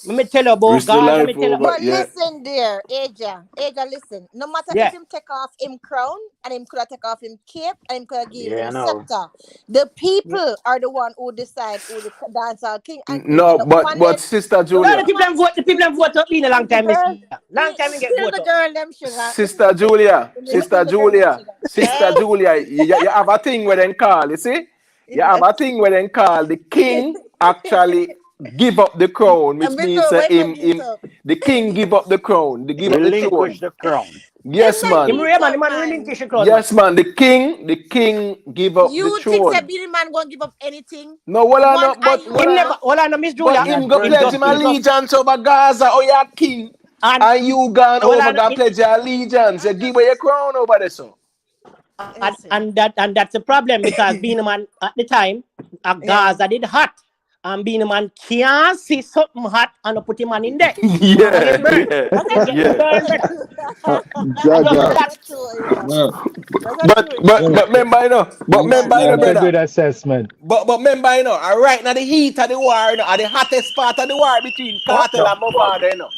Let me tell you about
Risk the
God. Let
life
me tell you.
over.
But
Yeah.
listen there, Aja, listen. No matter
Yeah.
if him take off him crown and him could have take off him cape and him could have give
Yeah,
him
no.
scepter. The people are the one who decide who the dancehall king and
No,
the
but Sister
no,
No,
Julia.
the people vote. The people vote up in a long time.
girl,
Long time you get
still
vote
the
up.
girl them sugar.
Sister Julia.
Still
Sister
the girl them
Julia.
sugar.
Sister
Hey.
Julia. You have a thing where they call, you see? You have a thing where they call the king actually give up the crown, which means the king give up the crown, they give up the
Relinquish
throne.
the crown.
Yes, man.
The man relinquish the crown.
Yes, man. The king give up the
You think
throne.
that Beanie Man gonna give up anything?
No, well, I know, but
Him never. Hold on, Miss Julia.
but him go pledge him allegiance over Gaza, or your king, and you gone
hold
over
on,
go pledge your allegiance. You give away your crown over there, so.
And that's the problem because being a man at the time, Gaza did hot. And being a man can't see something hot and put him man in there.
Yeah. But remember, you know,
That's a
brother.
good assessment.
But remember, you know, right now the heat of the war, you know, at the hottest part of the war between Kartel and my father, you know.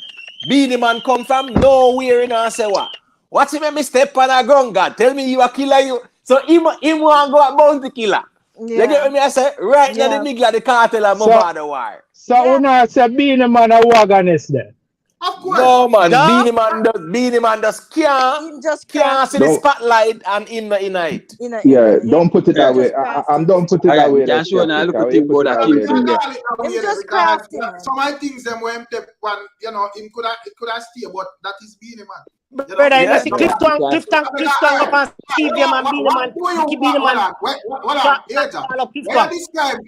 Beenie Man come from nowhere, you know, and say what? What's him me step on a ground, God? Tell me you a killer, you. So him want go at bounty killer. You get what me I say? Right now the middle of the Kartel and my father war.
So una say Beenie Man a wagonist then?
Of course.
No man, Beenie Man just can't see the spotlight and in the night.
Yeah, don't put it that way. I'm don't put it that way.
Just show now look at him go that king thing there.
Just crafting.
Some of the things them when one, you know, him could have stay, but that is Beenie Man.
Brother, you see Cliff Twang up and Steve them and Beenie Man. Keep Beenie Man.
When describe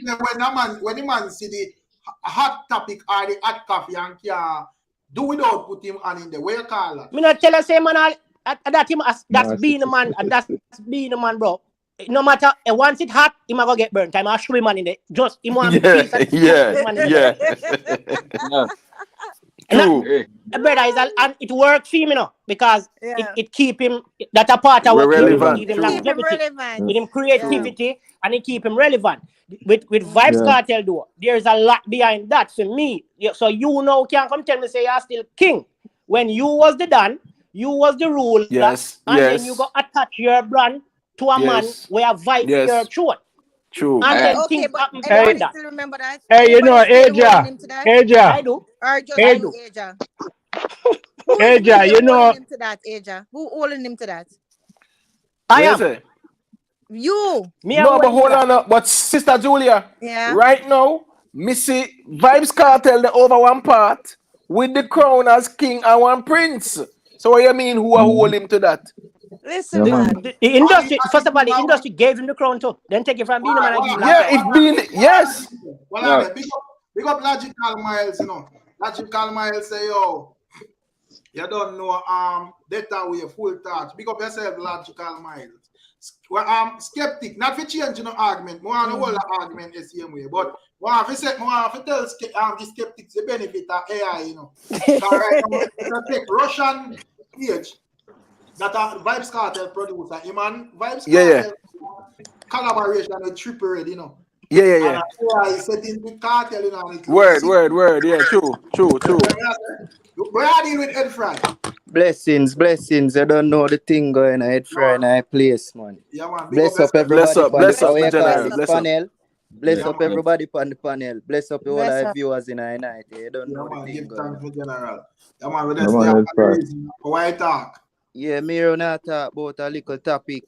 when the man see the hot topic or the hot coffee and can do without put him on in the way you call that.
Me not tell you say man that him that's Beenie Man and that's Beenie Man, bro. No matter once it hot, he might go get burnt. I'm show him man in there. Just him want peace
True.
Brother, and it works for him, you know, because it keep him that a part of what
relevant.
give him longevity, with him creativity, and it keep him relevant. With Vybz Kartel though, there's a lot behind that for me. So you know can't come tell me say you're still king. When you was the Don, you was the ruler, and then you go attach your brand to a man where Vybz your throat.
True.
And then things happen
Everybody
beyond that.
still remember that?
Hey, you know, Aja.
I do.
Or just
Aja.
Aja.
Aja, you know.
Him to that, Aja? Who holding him to that?
I am.
You.
No, but hold on. But Sister Julia, right now, Missy Vybz Kartel the over one part with the crown as king and one prince. So what you mean who are hold him to that?
Listen,
the industry, first of all, the industry gave him the crown too. Then take it from Beenie Man and give him
Big up Logical Miles, you know. Logical Miles say, yo, you don't know data way full touch. Big up yourself, Logical Miles. Well, skeptic, not for change no argument. More on the whole argument the same way. But more to tell the skeptics the benefit of AI, you know. Right now, you take Russian page that are Vybz Kartel producer. Him and Vybz Kartel collaboration with Triple Red, you know.
Yeah.
And setting the Kartel, you know.
Word. Yeah, true.
Where are you with Ed Fry?
Blessings. I don't know the thing going on. Ed Fry in our place, man.
Yeah, man.
Bless up everybody.
Bless up,
panel. Bless up everybody on the panel. Bless up all our viewers in our night. You don't know the thing going on.
General. Yeah, man. With us, why talk?
Yeah, me wanna talk about a little topic.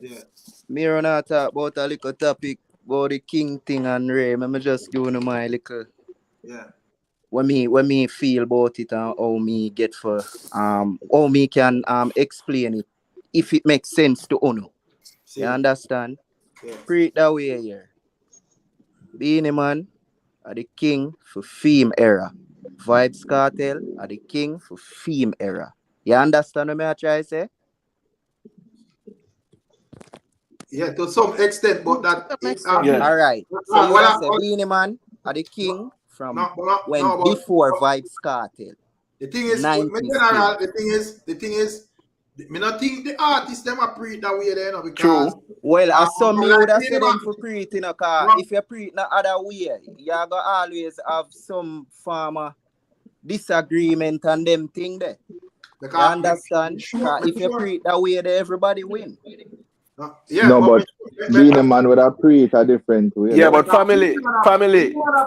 Yeah.
Me wanna talk about a little topic about the king thing and Ray. Let me just give you my little.
Yeah.
When me feel about it and how me get for how me can explain it if it makes sense to Uno. You understand?
Yeah.
Pray it that way here. Beenie Man are the king for theme era. Vybz Kartel are the king for theme era. You understand what I try to say?
Yeah, to some extent, but that
all right. So you say Beenie Man are the king from before Vybz Kartel.
The thing is, the thing is, Me not think the artists them are pre that way there, because
True. Well, as some me would have said them
man.
for pre you know, cause if you pre no other way, you go always have some form of disagreement and them thing there. You understand? If you pre that way, there everybody win.
Yeah,
No, but being a man with a pre it a different way.
Yeah,
though.
but family.
You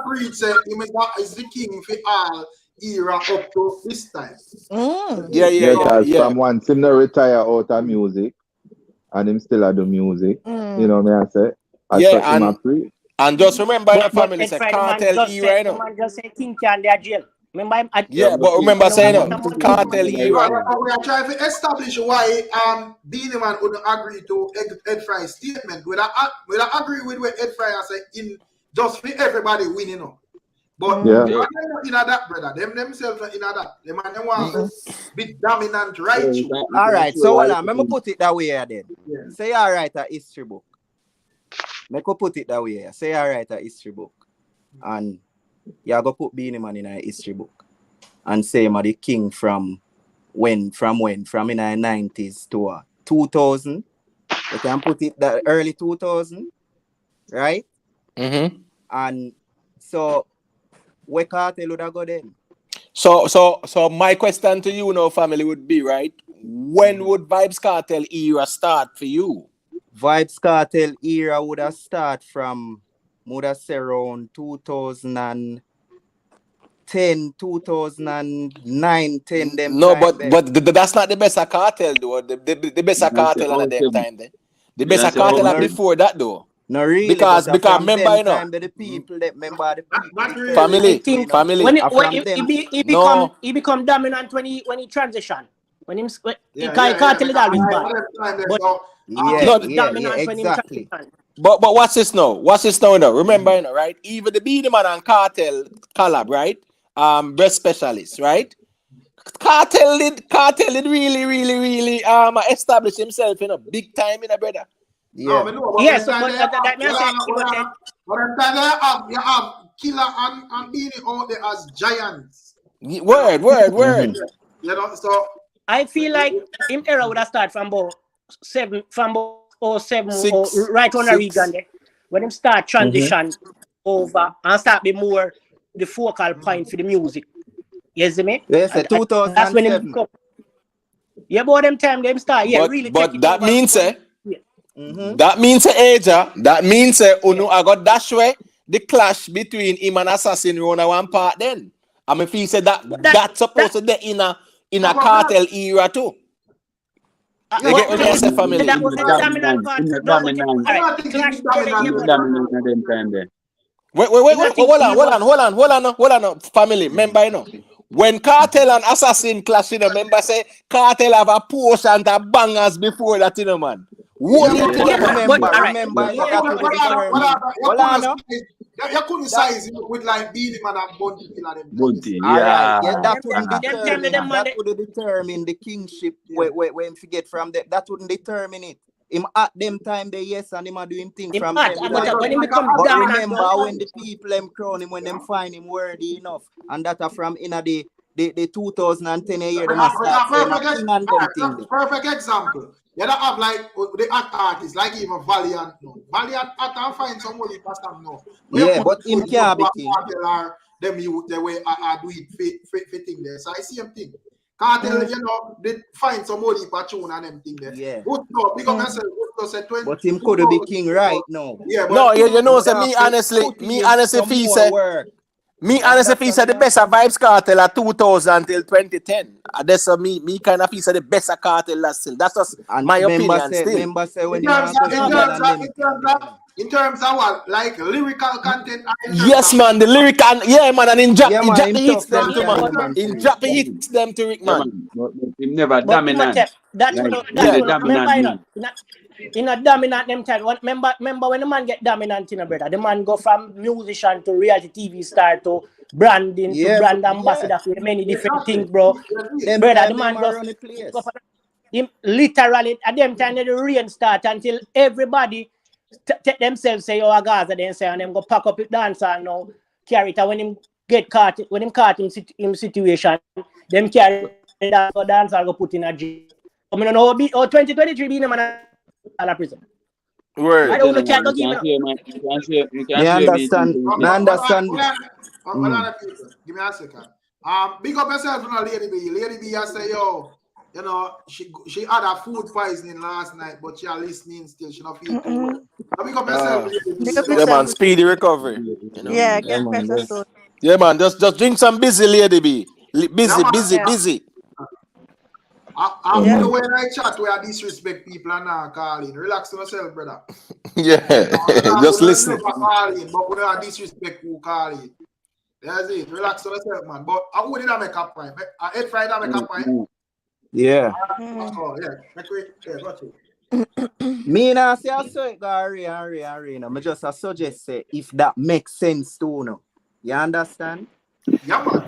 preach say God is the king for all era up to this time.
Yeah.
From once him no retire out of music, and him still a do music. You know me I say.
Yeah,
him a pre.
and just remember in the
But
family, it's a
Friday man
cartel
just
era,
said,
you
the
know.
man just say King can their jail. Remember him?
Yeah, but remember saying cartel era.
We are trying to establish why Beanie Man wouldn't agree to Ed Fry's statement. We don't agree with what Ed Fry say in just for everybody winning, you know. But they're not in that, brother. Themselves not in that. The man they want to be dominant, right?
All right, so well, let me put it that way then.
Yeah.
Say all right a history book. Make you put it that way. Say all right a history book, and you go put Beanie Man in a history book, and say him the king from in the 90s to 2000. You can put it that early 2000, right? And so where Kartel would have go then?
So my question to you now, family, would be, right? When would Vybz Kartel era start for you?
Vybz Kartel era would have start from say around 2010, 2009, 10 them.
No, but that's not the best of Kartel though. The best of Kartel at them time then. The best of Kartel at before that though.
No, really,
because remember, you know,
the people that remember the people.
Family.
When he become dominant when he transition. When he Kartel is always bad. But dominant when he transition.
But what's this now? Now? Remember, you know, right? Even the Beanie Man and Kartel collab, right? Breast specialist, right? Kartel did really establish himself in a big time, in a brother.
Yeah.
Yes, but that means
you have Killer and Beanie out there as giants.
Word.
You know, so
I feel like him era would have started from about 07 or right on the region there. When him start transition over and start be more the focal point for the music. You see me?
Yes, 2007.
That's when him come. Yeah, but them time them start. Yeah, really.
But that means that means Aja. That means Uno I got dash way the clash between him and Assassin run one part then. I mean, if he said that's supposed to be in a Kartel era too. You get what I say, family?
That was the dominant part.
Wait, hold on, family. Remember, you know, when Kartel and Assassin clash, you know, remember say Kartel have a portion of bangers before that, you know, man.
You couldn't size it with like Beanie Man and
Bunty. Yeah, that would determine the kingship when you forget from that. That wouldn't determine it. Him at them time they yes and him a do him thing from them. But remember when the people them crown him when them find him worthy enough, and that are from in the 2010 year them
perfect example. You don't have like the artists like even Valiant. No. Valiant and find somebody past them now.
Yeah, but him can't be king.
Them you the way I do it fitting there. So I see him thing. Kartel, you know, they find somebody patron and them thing there.
Yeah.
But
him could be king right now.
Yeah,
no, you know, so me honestly, he said the best of Vybz Kartel at 2000 till 2010. That's me kind of piece of the best of Kartel still. That's just my opinion still.
In terms of what, like lyrical content.
Yes, man, the lyric and and in Jap hits them to man. In Jap hits them to Rick, man.
Him never dominant.
In a dominant them time. Remember when the man get dominant, you know, brother. The man go from musician to reality TV star to branding to brand ambassador for many different things, bro. Brother, the man go him literally at them time the rain start until everybody take themselves say oh Gaza then say and them go pack up the dancer now carry it and when him caught in situation them carry the dancer go put in a jail. I don't know, 2023 Beenie Man out of prison.
Word.
I don't know, can't give it.
Me understand. Me understand.
Hold on, people. Give me a second. Big up yourself, you know, Lady B. Lady B, I say, yo, you know, she had a food poisoning last night, but she are listening still. She not feel too well. Big up yourself, Lady B.
Yeah, man, speedy recovery. You know?
Yeah, get precious soul.
Yeah, man, just drink some busy, Lady B. Busy.
I wonder when I chat where I disrespect people and not calling. Relax yourself, brother.
Yeah, just listen.
Calling, but when I disrespect who calling. That's it. Relax yourself, man. But I wouldn't make a point. I ate Friday make a point.
Yeah.
Oh, yeah. Got you.
Me now say I saw it go Harry. No, me just suggest say if that makes sense too, no. You understand?
Yeah, man.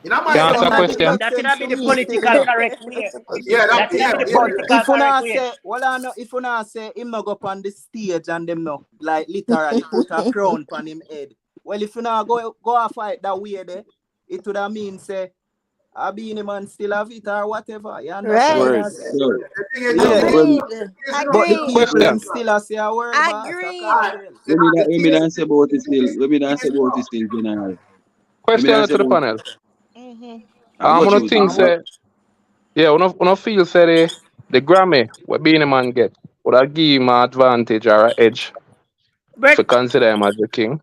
Can I ask a question?
That should be the political correct way.
Yeah,
that should be the political correct way.
If you not say him not go up on the stage and them no like literally put a crown on him head. Well, if you not go a fight that way there, it would have mean say I be in the man still have it or whatever. You understand?
Right.
Yeah. But the people
Question.
still say a word.
We may not say about it still, general.
Question to the panel. I'm gonna think say, yeah, when I feel say the Grammy what being a man get, would I give him an advantage or an edge to consider him as the king?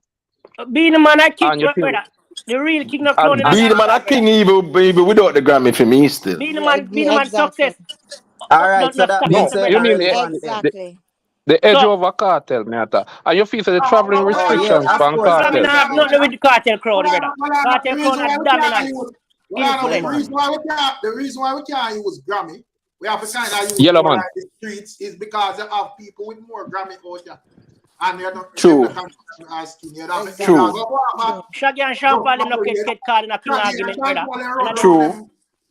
Being a man, I king,
And you feel,
brother. The real king of crown.
Being a man, a king even without the Grammy for me still.
Being a man, success.
All right, so that means
you mean the edge over Kartel, matter. And you feel say the traveling restrictions from Kartel.
I mean, I have nothing with the Kartel crowd, brother. Kartel crowd are dominant.
The reason why we can't use Grammy, we have to kind of use
Yellow man.
the streets is because they have people with more Grammy out there. And they're not
true.
Shaggy and Sean Paul them not get caught in a king argument, brother.
True.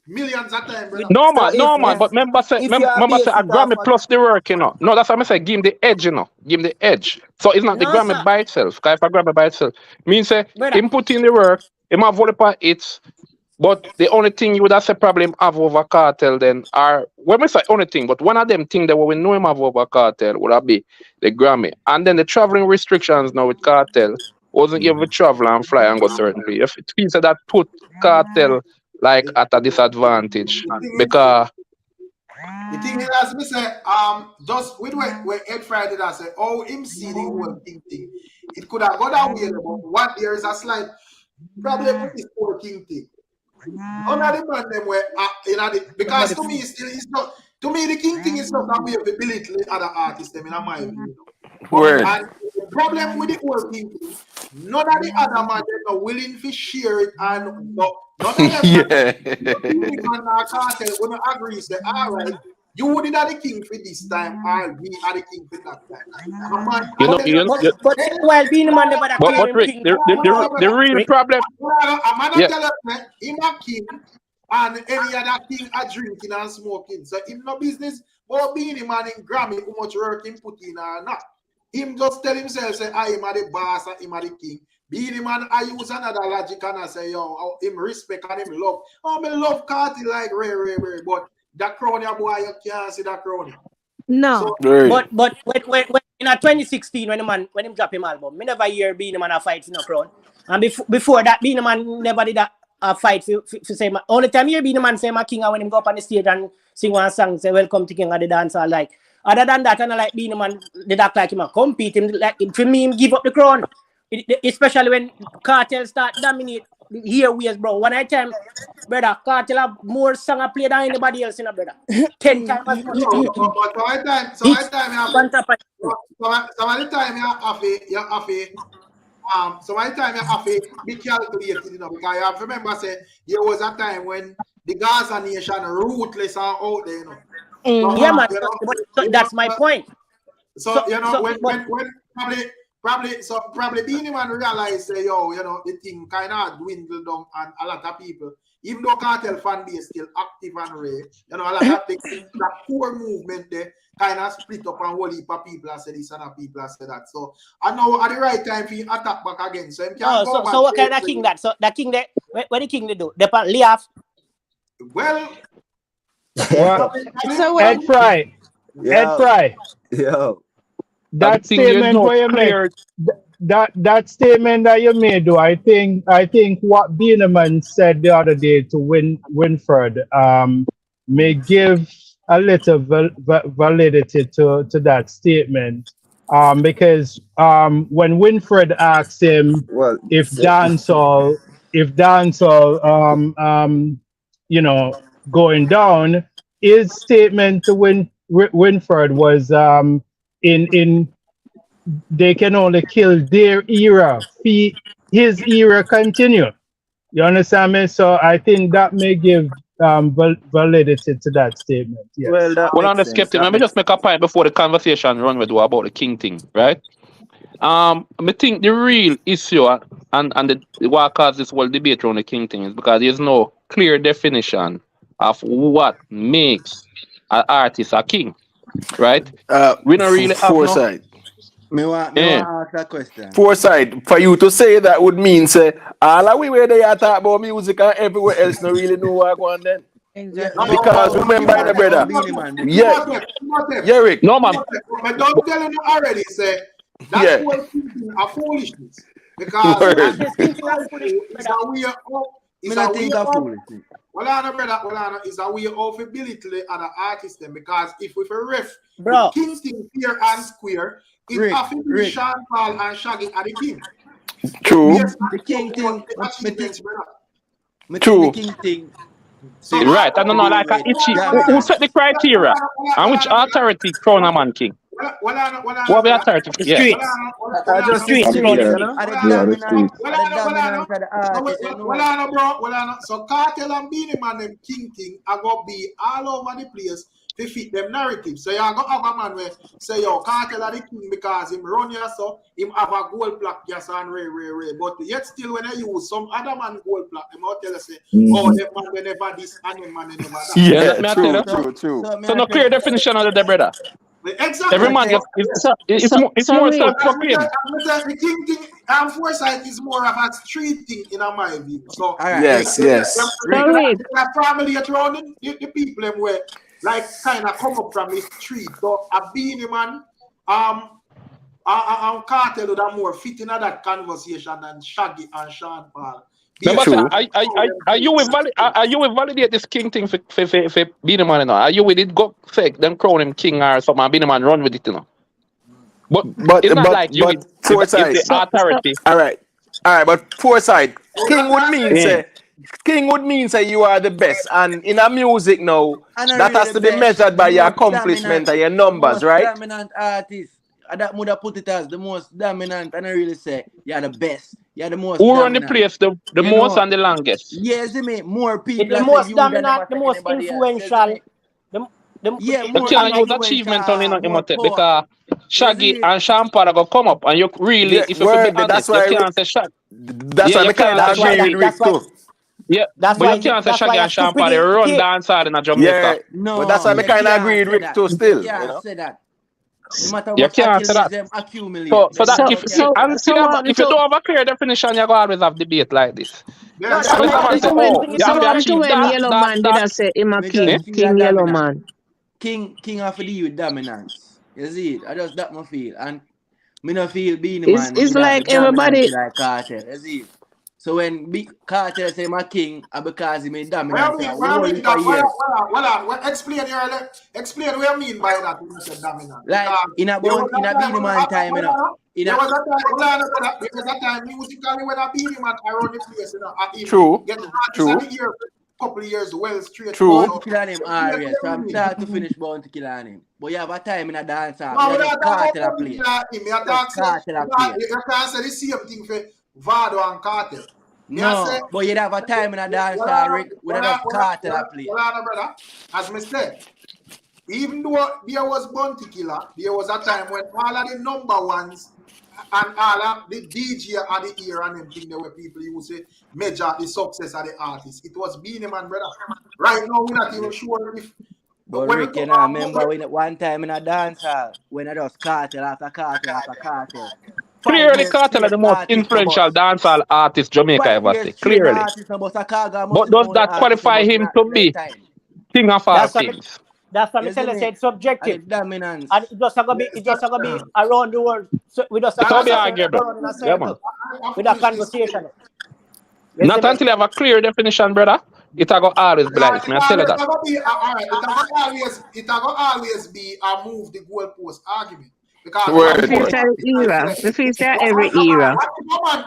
Millions of times, brother.
No man, but remember say a Grammy plus the work, you know. No, that's what I say. Give him the edge, you know. Give him the edge. So it's not the Grammy by itself. Because if I Grammy by itself, means say him put in the work, him have all the hits. But the only thing you would have said probably him have over Kartel then are when we say only thing, but one of them things that we know him have over Kartel would have be the Grammy. And then the traveling restrictions now with Kartel wasn't able to travel and fly and go certain place. If it means that put Kartel like at a disadvantage because
the thing is, as we say, just with where Ed Friday that say, oh, him see the whole thing. It could have gone that way, but what there is a slight problem with this whole king thing. None of the man them were because to me it's not. To me, the king thing is not a way of belittling other artists. Them in my view. And the problem with the whole king thing, none of the other man they are willing to share it, and none of them. Kartel when I agree, say, all right, you wouldn't have the king for this time, or me are the king for that time.
But while being a man,
but Rick, the real problem.
I'm not telling you, him a king, and any other king are drinking and smoking. So him no business about being a man in Grammy, how much work him put in or not. Him just tell himself, say, I am the boss and him are the king. Being a man, I use another logic and I say, yo, him respect and him love. Oh, me love Kartel like Ray, but that crown, boy, you can't see that crown.
No.
So,
but when in 2016 when him drop him album, me never hear Beenie Man a fight in a crown. And before that, Beenie Man never did a fight for say only time you hear Beenie Man say my king when him go up on the stage and sing one song, say welcome to King of the Dance. Like other than that, and I like Beenie Man, they act like him a compete him like for me him give up the crown. Especially when Kartel start dominate here ways, bro. One time, brother, Kartel have more song I play than anybody else in a brother. 10 times as much.
So I time you have to be calculated, you know, because you have to remember, say, there was a time when the Gaza nation ruthless and out there, you know.
Yeah, man, so that's my point.
So you know, when probably Beenie Man realized, say, yo, you know, the thing kind of dwindled down, and a lot of people, even though Kartel fan base still active and rare, you know, a lot of things, that core movement there kind of split up and whole heap of people say this and people say that. So I know at the right time for you attack back again. So
so what kind of king that? So the king there, what the king they do? They laugh.
Well,
What?
So
Ed Fry. Ed Fry.
Yo.
That
think there's
statement
no
where you make
clear.
that statement that you made, though, I think what Beaneman said the other day to Winford may give a little validity to that statement, because when Winford asked him
Well,
if dancehall you know, going down, his statement to Winford was in they can only kill their era. His era continue. You understand me? So I think that may give validity to that statement. Yes.
Well, that
Well, on
makes
the
sense.
skeptic, let me just make a point before the conversation run with you about the king thing, right? I think the real issue and what caused this whole debate around the king thing is because there's no clear definition of what makes an artist a king, right? We don't really have no.
Foresight.
Me want ask a question.
Foresight, for you to say that would mean say all of we where they are talk about music and everywhere else no really know what going on then.
Exactly.
Because remember the brother. Yeah, Rick.
No man.
But don't tell him already say that whole thinking are foolishness. Because it's a way of it's a way of brother, it's a way of ability other artists them, because if we ref the king thing fair and square, it often be Sean Paul and Shaggy are the king.
True.
The king thing.
True.
The king thing.
So right, I don't know, like who set the criteria and which authority crown a man king? What the authority?
The
Yeah.
streets.
The
streets.
So Kartel and Beanie Man them king thing are gonna be all over the place to fit them narrative. So you are gonna have a man where say yo Kartel are the king because him run here, so him have a gold plaque, yes, and ray. But yet still when I use some other man gold plaque, them out tell us say, oh, them man they never this and them man they never that.
Yeah, true.
So no clear definition of the brother.
Exactly.
Every man it's more self-proclaimed.
The king thing and Foresight is more of a street thing in my view. So
yes.
The family around the people them where like kind of come up from the street. So a Beanie Man, Kartel would have more fit in that conversation than Shaggy and Sean Paul.
Are you with validate this king thing for Beanie Man, you know? Are you with it go fake them crown him king or something and Beanie Man run with it, you know? But it's not like you with the authority.
All right, but Foresight, king would mean say you are the best, and in a music now that has to be measured by your accomplishment and your numbers, right?
Dominant artist. That would have put it as the most dominant, and I really say you're the best. You're the most.
Who run the place the most and the longest?
Yes, more people.
The most dominant, the most influential.
You can't use achievement on Imhotep because Shaggy and Sean Paul go come up, and you really, if you be honest, you can't say Shaggy.
That's why I kind of agree with Rick too.
Yeah, but you can't say Shaggy and Sean Paul run dance hard in Jamaica.
Yeah, no, but that's why I kind of agree with Rick too. Still, you know.
No matter
you
what
can't say that. So that if you don't have a clear definition, you go always have debate like this.
So when Yellow Man did I say him a king Yellow Man.
King have to deal with dominance. You see it? I just that my feel, and me not feel Beanie Man.
It's like everybody
like Kartel. You see it? So when Kartel say my king, because he made dominance.
Explain what you mean by that. When you say dominant.
Like in a Beanie Man time, you know.
There was a time musically when a Beanie Man around the place, you know.
True.
Couple of years well straight.
True. Bounty Killer him area. So I'm start to finish Bounty Killer him. But you have a time in a dance hall.
No,
you have Kartel play.
You can't say the same thing for Vado and Kartel.
No, but you have a time in a dance hall, Rick, with a Kartel play.
Hold on, brother. As I said, even though there was Bounty Killer, there was a time when all of the number ones and all of the DJ at the ear and everything, there were people who say measure the success of the artist. It was Beanie Man, brother. Right now, we're not even sure if.
But Rick, you know, remember when one time in a dance hall, when I just Kartel after Kartel.
Clearly, Kartel are the most influential dancehall artist Jamaica ever see. Clearly. But does that qualify him to be king of all kings.
That's what I
Yes,
tell you,
me.
say it's subjective.
And dominance.
And it just gonna be around the world. So we just
It's all be
go
arguable.
around in a
Yeah, man.
circle with a conversation.
Not until you have a clear definition, brother. It will always be like this. I tell you that.
It will always be a move the goalpost argument. Because
The future every era.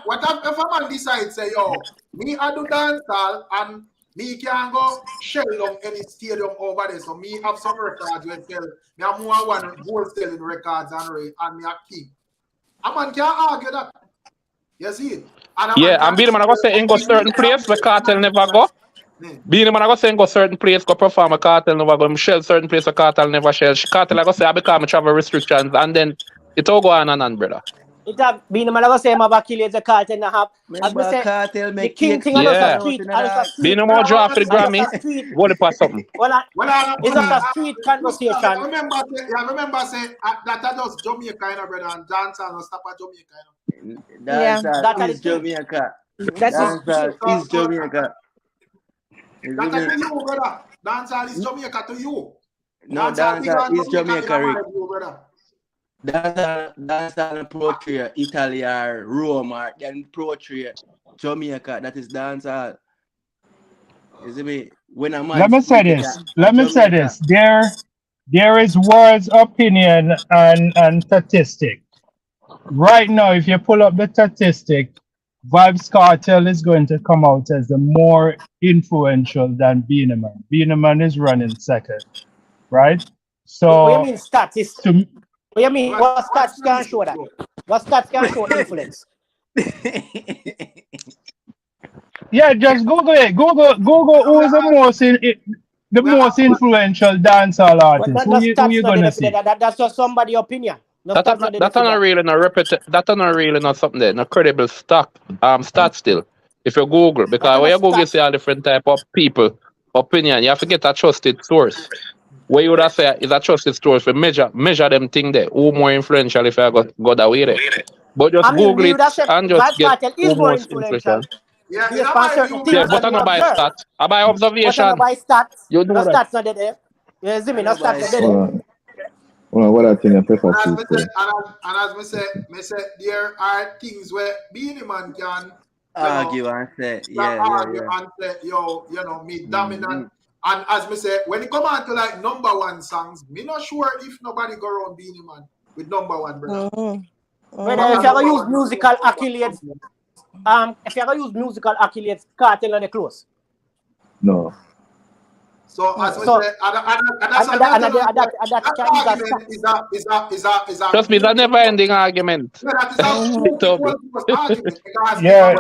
what if a man decides say, yo, me I do dancehall and me can go shell on any stadium over there. So me have some records when tell me I'm more one goal selling records and me a king. A man can't argue that. You see it?
And Beenie Man I go say in go certain place where Kartel never go. Beenie Man I go say in go certain place go perform a Kartel never go. Shell certain place a Kartel never shell. Kartel I go say I become travel restrictions and then it all go on, brother.
It have Beenie Man I go say I'm about kill the Kartel and a half. As we say,
Kartel
the king thing on the street.
Beenie Man draw for the Grammy. What if something?
It's just a street conversation.
I remember say that just Jamaica, brother, and dancehall no stop at Jamaica.
Dancehall is Jamaica. Dancehall is Jamaica.
That's to you, brother. Dancehall is Jamaica to you.
No, dancehall is Jamaica, Rick. Dancehall portray Italy or Rome or then portray Jamaica. That is dancehall. You see me? When a man
Let me say this. There is words, opinion, and statistic. Right now, if you pull up the statistic, Vybz Kartel is going to come out as the more influential than Beenie Man. Beenie Man is running second, right? So
what do you mean stats? What do you mean? What stats can show that? What stats can show influence?
Yeah, just Google it. Google who is the most influential dancehall artist. Who you gonna see?
That's just somebody's opinion.
That's not really not something there. No credible stat still. If you Google, because when you Google, you see all different type of people opinion. You have to get a trusted source. Where you would have say is a trusted source for measure them thing there. Who more influential if I go that way there. But just Google it and just get who most influential.
Yeah,
but I don't buy stats. I buy observation.
But I buy stats.
You know
no
that.
Stats not there. You see me? No stats not there.
Well, what I think I prefer to say.
And as me say, there are things where Beenie Man can
argue and say,
and say, yo, me dominant. And as me say, when it come on to like number one songs, me not sure if nobody go around Beenie Man with number one, brother.
Brother, if you ever use musical accolades, Kartel on the close.
No.
So as we say,
Trust me, it's a never ending argument.
Yeah.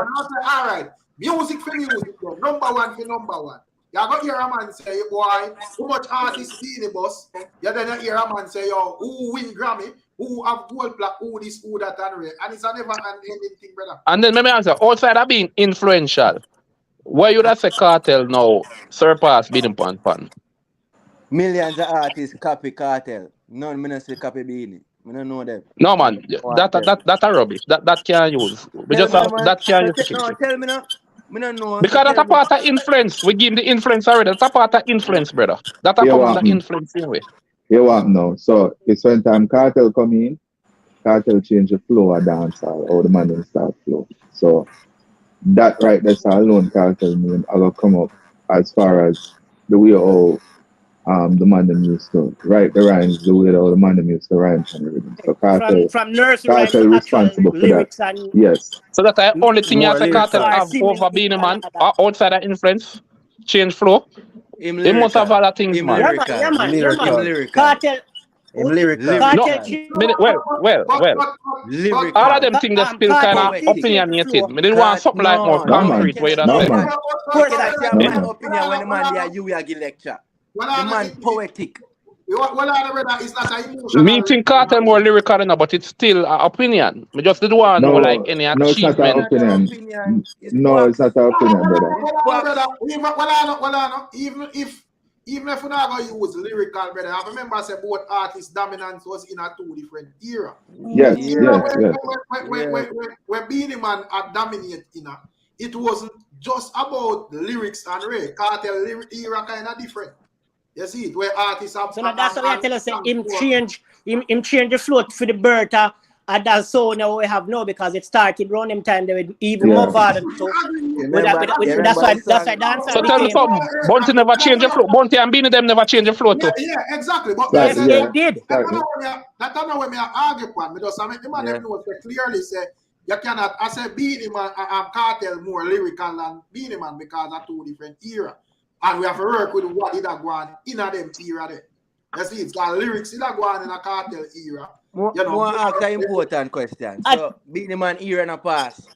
All right. Music for music, number one for number one. You got hear a man say, boy, how much artists see the bus? You then hear a man say, yo, who win Grammy, who have gold plaque, who this, who that, and it's a never ending thing, brother.
And then let me answer, outside of being influential, why you that say Kartel now surpass Beenie Man?
Millions of artists copy Kartel. None me not say copy Beenie. I don't know them.
No man, that a rubbish. That can't use. We just have that can't use.
No, tell me now. Me don't know.
Because that's a part of influence. We give the influence already. That's a part of influence, brother. That's a part of influence anyway.
You want no. So it's when time Kartel come in, Kartel change the flow of dancehall or the man start flow. So that right there alone Kartel mean I will come up as far as the way how the man them used to write the rhymes, the way how the man them used to rhyme and everything. So
from nursery
Kartel responsible for that. Yes.
So that's the only thing you have to Kartel have over Beenie Man outside of influence, change flow. He must have other things, man.
Kartel.
Well. All of them things that still kind of opinionated. I didn't want something like more concrete way that
say. My opinion when the man you will give lecture. The man poetic.
Me think Kartel more lyrical now, but it's still an opinion. I just didn't want to know like any achievement.
No, it's not an opinion, brother.
Even if we're not going to use lyrical, brother, I remember I said both artist dominance was in a two different era.
Yes.
When Beenie Man had dominated, it wasn't just about the lyrics and Ray. Kartel era kind of different. You see it where artists have.
So now that's why I tell us him change the float for the Bertha. And that's so now we have now because it started around them time they were even more violent. So that's why dance.
So tell me something. Bunty never change the float. Bunty and Beanie them never change the float too.
Yeah, exactly. But
yes, they did.
That's not when me argue upon. Because I mean, the man knows clearly say you cannot. I say Beanie Man and Kartel more lyrical than Beanie Man because they're two different era, and we have to work with what it have gone in them era there. You see, it's got lyrics it have gone in a Kartel era.
More ask an important question. So, Beanie Man era in the past.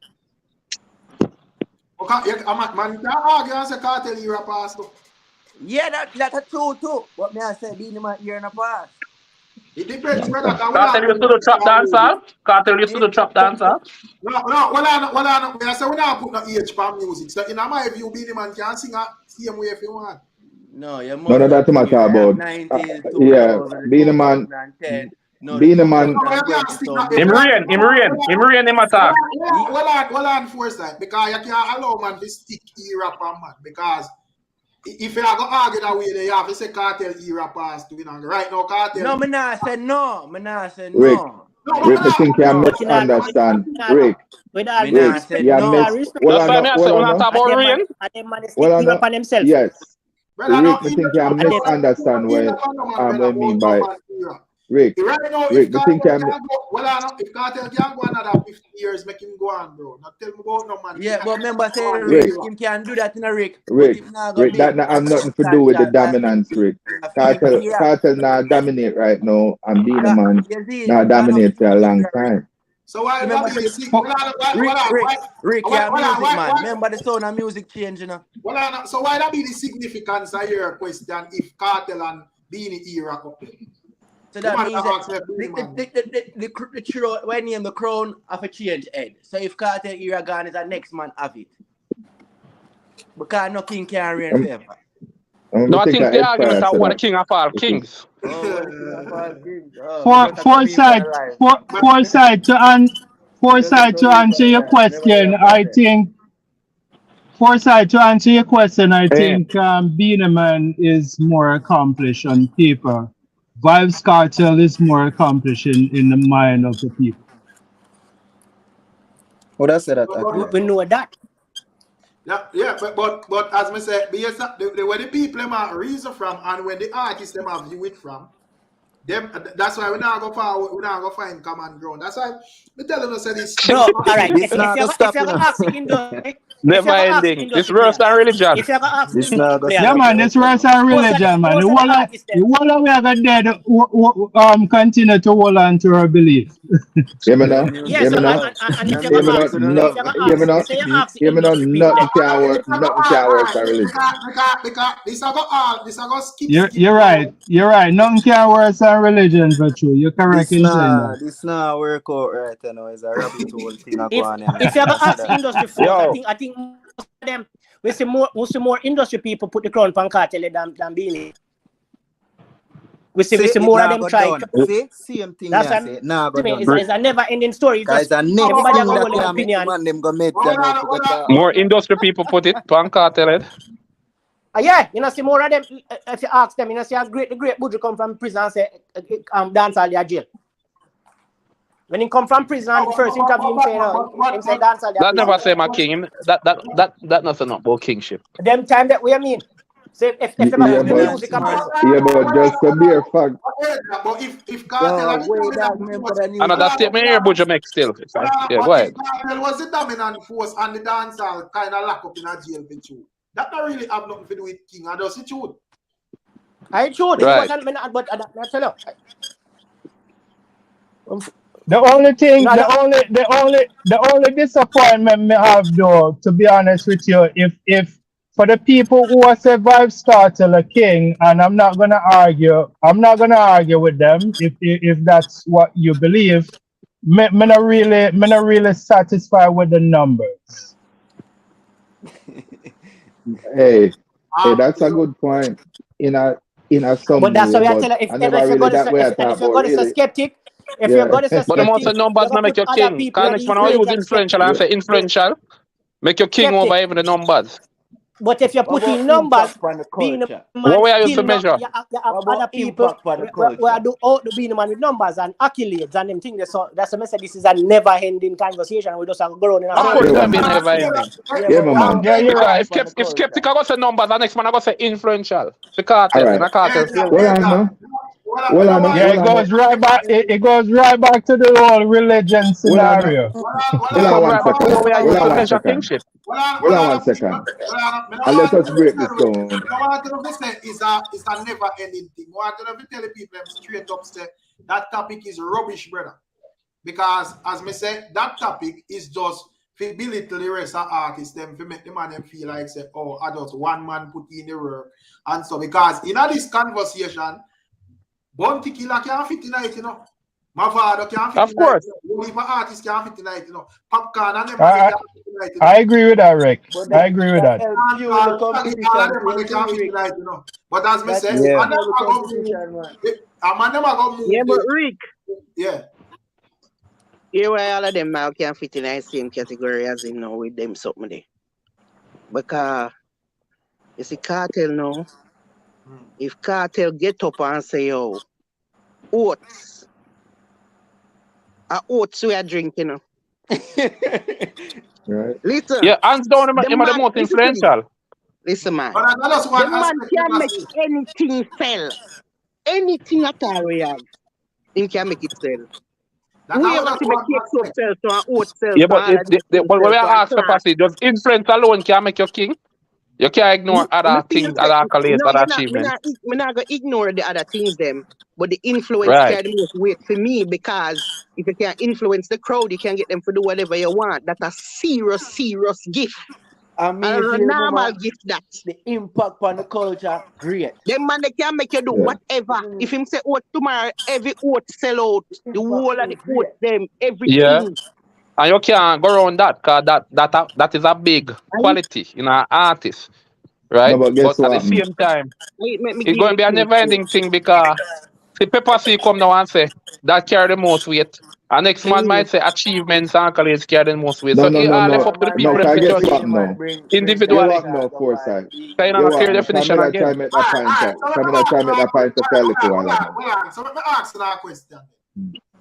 Okay, man, you argue and say Kartel era past.
Yeah, that's true too. But me I say Beanie Man era in the past.
It depends, brother.
Kartel used to do trap dancer. Kartel used to do trap dancer.
No. I say we not put no age for music. So in my view, Beanie Man can sing a same way if you want.
No, you must.
No, that's matter about.
90s,
Yeah, Beanie Man. Beanie Man.
Him rain, him attack.
Well on foresight because you can't allow man to stick era for man because if you are going to argue that way, then you have to say Kartel era past to right now Kartel.
No, me not say no.
Rick, I think you misunderstand. Rick, you miss. Yes. Rick, I think you misunderstand what I mean by Rick.
Right now,
Rick,
if Kartel can go another 50 years, make him go on, bro. Not tell me about no man.
Yeah, but remember saying Rick, him can do that in a Rick.
Rick, that have nothing to do with the dominance, Rick. Kartel now dominate right now, and Beanie Man now dominate for a long time.
So why
remember Rick, yeah, music man. Remember the sound of music change, you know.
So why that be the significance of your question if Kartel and Beanie era couple?
So that means that the crown of a change head. So if Kartel era gone, is the next man have it. Because no king can reign forever.
No, I think the argument of the king of all kings.
Foresight to answer your question, I think Beanie Man is more accomplished on paper. Vybz Kartel is more accomplished in the mind of the people.
What I said that?
We know that.
Yeah, but as I said, where the people have reason from and when the artists them have view it from, them that's why we not go forward, we not go find common ground. That's why we tell them to say this.
No, all right. If you're asking
never ending. This verse and religion.
If you ever ask
yeah, man, this verse and religion, man. The whole we have dead continue to hold on to our belief.
Hear me now?
Yes,
nothing can work for religion.
Because this go skip.
You're right. Nothing can work for religion for true. You're correct in saying that.
This not work out right now. It's a rabbit hole thing.
If you ever ask industry folks, I think most of them we see more industry people put the crown on Kartel than Beanie. We see more of them try.
See, same thing.
That's it's a never-ending story.
Guys,
everybody have a whole opinion.
More industry people put it on Kartel.
Yeah, you know, see more of them. If you ask them, you know, see how the great Buju come from prison and say, dance all their jail. When he come from prison, the first interview him say dance all their
that never say my king. That nothing about kingship.
Them time that we mean. So if the music
but just to be a fact.
But if Kartel
another statement here, Buju make still. Yeah, go ahead.
Kartel was the dominant force and the dancehall kind of lock up in a jail for you. That don't really have nothing to do with king. I just true.
I true.
Right.
But I tell you.
The only disappointment me have though, to be honest with you, if for the people who are say Vybz Kartel a king, and I'm not gonna argue with them if that's what you believe. Me not really satisfied with the numbers.
Hey, that's a good point. In a some
but that's
way,
why I tell you, if you're going to say skeptic, if you're going to say skeptic,
but the most of numbers not make your king. Can't use influential and say influential. Make your king over even the numbers.
But if you put in numbers, being a man
What way I used
still
to
not,
measure?
you have other people where do out the being a man with numbers and accolades and them things. So that's a message. This is a never-ending conversation. We just go around in a
Of course, it's gonna be never ending.
Yeah,
You're right. If skeptic, I go say numbers, the next man I go say influential. The cartel,
All right.
and the cartel still.
Yeah, it goes right back. It goes right back to the whole religion scenario.
Hold on one second.
What way I used to measure
second.
kingship.
Hold on 1 second. And let us break this down.
What I say is a never ending thing. What I tell the people straight up say that topic is rubbish, brother. Because as me say, that topic is just to belittle the rest of artists, them to make the man them feel like say, oh, I just one man put in the work and so because in this conversation, Bounty Killer can't fit in it, you know. My father can't fit in it. Of course. Only my artist can't fit in it, you know. Popcorn and them can't fit in it.
I agree with that, Rick. I agree with that.
But as me say,
Yeah, but Rick.
Yeah.
Here why all of them now can't fit in the same category as him now with them something there. Because you see Kartel now, if Kartel get up and say, yo, oats we are drinking, you know.
Right.
Listen.
Yeah, hands down, him the most influential.
Listen, man. The man can make anything sell. Anything at all we have. Him can make it sell. We ever see the cake soap sell, so an oat sell.
Yeah, but when we ask the passage, does influence alone can make you king? You can't ignore other things, other accolades, other achievements.
I'm not going to ignore the other things, them, but the influence
Right.
carry the most weight for me because if you can influence the crowd, you can get them to do whatever you want. That's a serious gift.
I mean,
A normal gift that.
The impact on the culture, great.
Them man, they can make you do whatever. If him say oat tomorrow, every oat sell out. The whole of the oat, them, everything.
Yeah. And you can't go around that because that is a big quality in an artist, right?
No, but guess
at the
what?
same time, it's going to be a never-ending thing because the Pepper C come now and say that carry the most weight. And next man might say achievements and accolades carry the most weight.
No,
so
no,
it
no,
all
no.
left up to the people
No, I
to
guess
judge
what now?
individually.
You walk now, foresight.
So you know, clear definition
Try
again.
to make that point to tell a while ago.
So let me ask that question.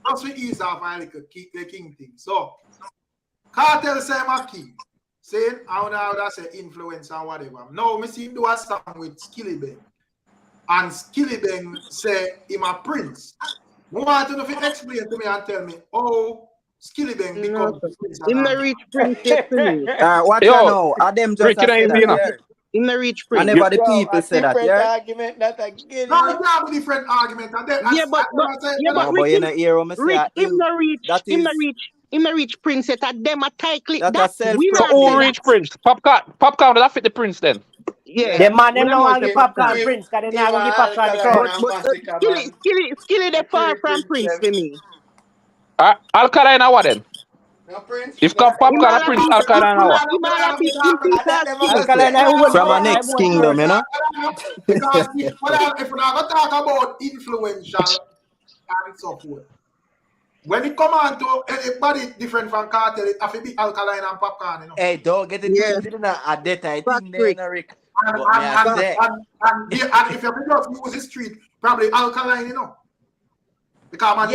Just we ease off and like the king thing. So Kartel say my king. Saying how now that say influence and whatever. Now me see him do a song with Skilly Bang. And Skilly Bang say him a prince. I want you to explain to me and tell me how Skilly Bang becomes prince.
In the reach prince yet to me.
Watch out now. Are them just say that here?
In the reach prince.
I never the people say that, yeah?
Argument that I get.
No, it's not a different argument.
Yeah, but
you know, hear what me say.
Rick, him the reach prince set at them a title. That's
So who reach Prince? Popcorn, does that fit the Prince then?
Yeah. The man them don't want to give Popcorn Prince because they not going to give Popcorn the crowd.
Skilly they far from Prince for me.
Alkaline what then? If Popcorn a Prince, Alkaline what?
From our next kingdom, you know?
Because if we're not going to talk about influential and so forth, when it come on to anybody different from Kartel, it have to be Alkaline and Popcorn, you know.
Hey, don't get it twisted at that I think they know Rick.
And if you just use the street, probably Alkaline, you know. Because man,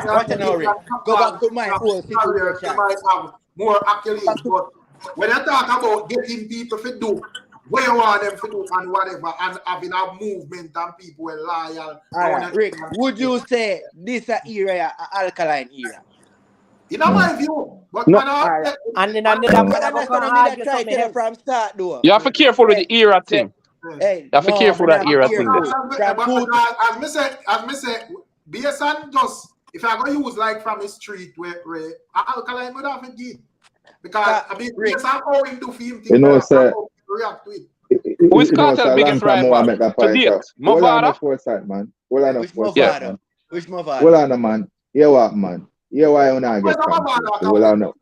what you know, Rick? Go back to my whole situation.
Might have more accolades, but when you talk about getting people to do what you want them to do and whatever, and having a movement and people were loyal.
All right, Rick, would you say this a era, a Alkaline era?
In my view, but
no.
And then
from start though.
You have to be careful with the era thing.
Hey,
you have to be careful with that era thing.
As me say, based on just if I go use like from the street where Alkaline would have a give. Because I mean, based on how him do film things, react to it.
Who is Kartel's biggest rival to date? Movada?
Which Movada?
Hold on, man. Hear what, man? Hear why you not get confused. Hold on.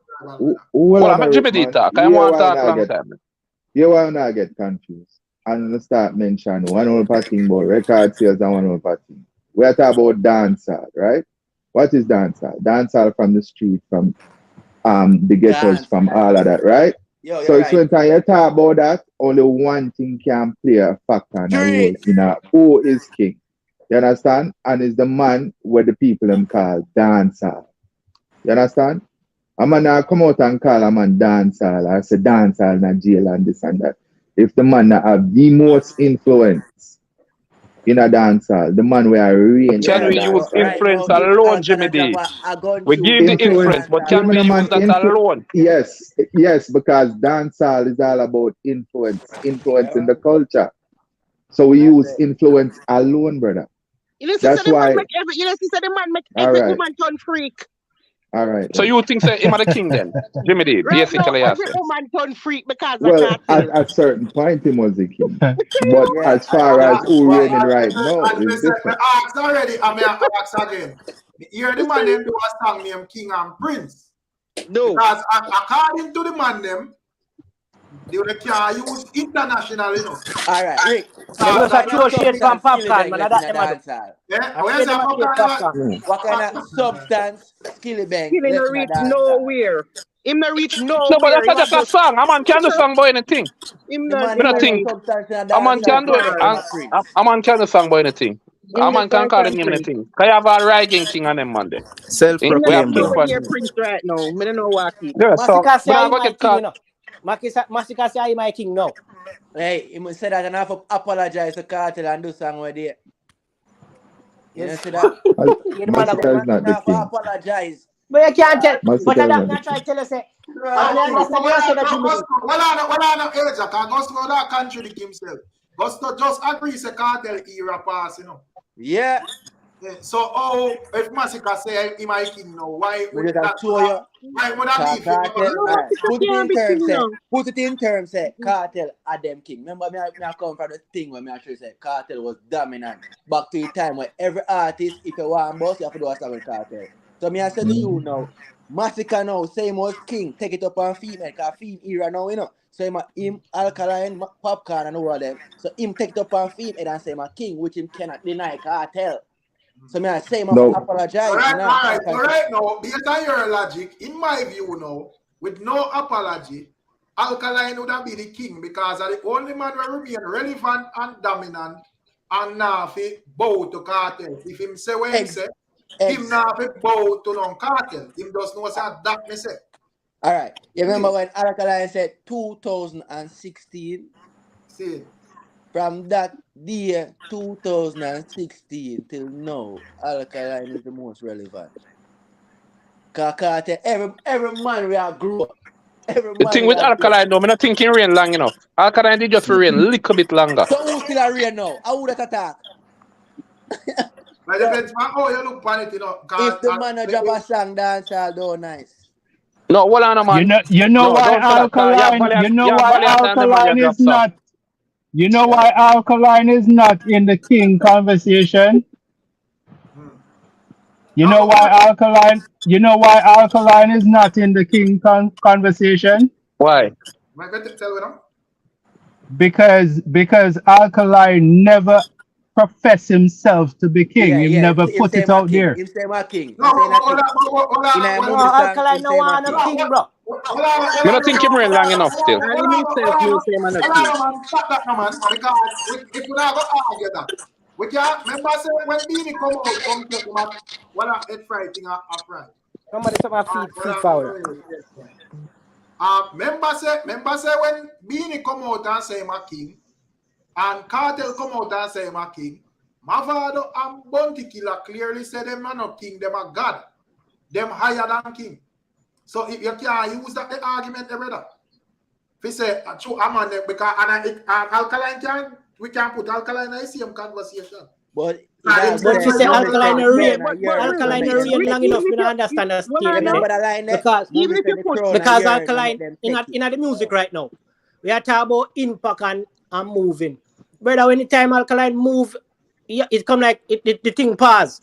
Well, I'm a Jimmy D talk. I want to talk long time.
Hear why you not get confused. And start mentioning one other thing about record sales and one other thing. We are talking about dancehall, right? What is dancehall? Dancehall from the street, from the ghettos, from all of that, right?
Yo,
So
you're
it's
right.
when you talk about that, only one thing can play a factor and a role
Drink.
in who is king. You understand? And it's the man where the people them call dancer. You understand? A man now come out and call a man dancehall or say dancehall in a jail and this and that. If the man that have the most influence in a dancehall, the man where reign
Can
in a
we use
dancehall.
Right now,
influence
if
alone, Jimmy
Alcala drop
D?
a gun
We
shoot
give the
from the
influence,
Influence.
but
dancehall.
can we use that alone?
Yes, because dancehall is all about influencing the culture. So we use influence alone, brother.
You know,
That's
the man
why.
make every, the man make
All
every
right,
woman turn freak.
all right.
So
Then.
you think say him are the king then? Jimmy D,
Right now,
basically I
every
say.
woman turn freak because of
Well,
Kartel.
at a certain point, he was the king. But
Yeah,
as far as who
why?
reigning right now
And
is
listen, me
different.
ask already, and me ask again. Here the man them do a song named King and Prince.
No.
Because according to the man them, they can use international, you know.
All right, Rick.
Them
What
just a
kind of
throw shade from
substance Skilly
popcorn,
Bang
man.
left
That
in a
them a do.
dancehall?
Yeah,
I
what
say
you say,
them a shade popcorn.
What kind of substance Skilly Bang
He
left
no
in a
reach
dancehall?
nowhere. Him no reach
No, but
nowhere. He
that's
was
just a
just
song. A man can do song boy anything.
him
The
not
man
Me
him
not
not no
think
substance in a
a man
him not
dancehall
can do
from
it.
far.
from a prince.
A man can do song boy anything. A
Him not
man
far
can call the
from
name
Prince.
anything. Can you have a Riding King on them Monday?
Him not
We have
Self-proclaimed
King
though.
nowhere
for
near Prince right now. Me don't know what he.
yeah, so
Masika say
but I
I
go
my
get
king,
caught.
you know. Masika say I my king now.
Hey, he must say that and have to apologize to Kartel and do song with it. You know,
Yes.
see that?
Yeah, the man a
Masika
go.
is not the
Have to
king.
apologize.
But you can't tell. But
Masika
I
is
that
not
me
the
I try
king.
to tell you say.
Well,
I don't understand you say that Jimmy D.
well, age, I can go to that contradict himself. Gusto just agree say Kartel era pass, you know.
Yeah.
So, if Massacre say he my king now, why
We
would
just show you.
that be for
Kartel,
No,
right.
Masika
Put it
can't
in
be
terms,
king
say.
now.
Put it in terms, say. Kartel are them king. Remember me I come from the thing where me actually say Kartel was dominant. Back to the time where every artist, if you want boss, you have to do a song with Kartel. So me I say to you now, Massacre now, same was king. Take it up on female, because female era now, you know. So him Alkaline, Popcorn and all of them. So him take it up on female and say him a king, which him cannot deny Kartel. So me I say him
No.
apologize.
All right now, based on your logic, in my view now, with no apology, Alkaline would have been the king because of the only man who remain relevant and dominant and now fit bow to Kartel. If him say what him say, him now fit bow to no Kartel. Him does know say that me say.
All right. You remember when Alkaline said 2016?
See.
From that year, 2016 till now, Alkaline is the most relevant. Because every man we are grow up. Every
The
man
thing
we
with
are grow up.
Alkaline though, I'm not thinking rain long enough. Alkaline did just for rain a little bit longer.
So who still a rain now? How would that attack?
But depends on how you look on it, you know.
If the man drop a song, dance all down nice.
No, hold on, man.
You know
No,
why
don't say that.
Alkaline? You know why
Valiant and them man
Alkaline
drop
is
song.
not? You know why Alkaline is not in the king conversation? You know why Alkaline? You know why Alkaline is not in the king conversation?
Why?
Am I going to tell you now?
Because Alkaline never professed himself to be king. He never put it out there.
Him say my king.
No, hold
on.
Alkaline no one a king, bro.
I'm not thinking rain long enough still.
Hold on, man. Stop that, man. Because if we not go argue that, we can't. Remember, say when Beanie come out, come to him, well, it's fighting a friend.
Somebody say my feet foul.
Remember say when Beanie come out and say him a king, and Kartel come out and say him a king, Mavado and Bounty Killer clearly say them are not king, them are God. Them higher than king. So if you can't use that the argument, brother. If you say true, I'm on them because Alkaline can we can put Alkaline in the same conversation.
But
you say Alkaline rain long enough, we don't understand that statement. Because Alkaline in the music right now, we are talking about impact and moving. Brother, when the time Alkaline move, it come like the thing pause.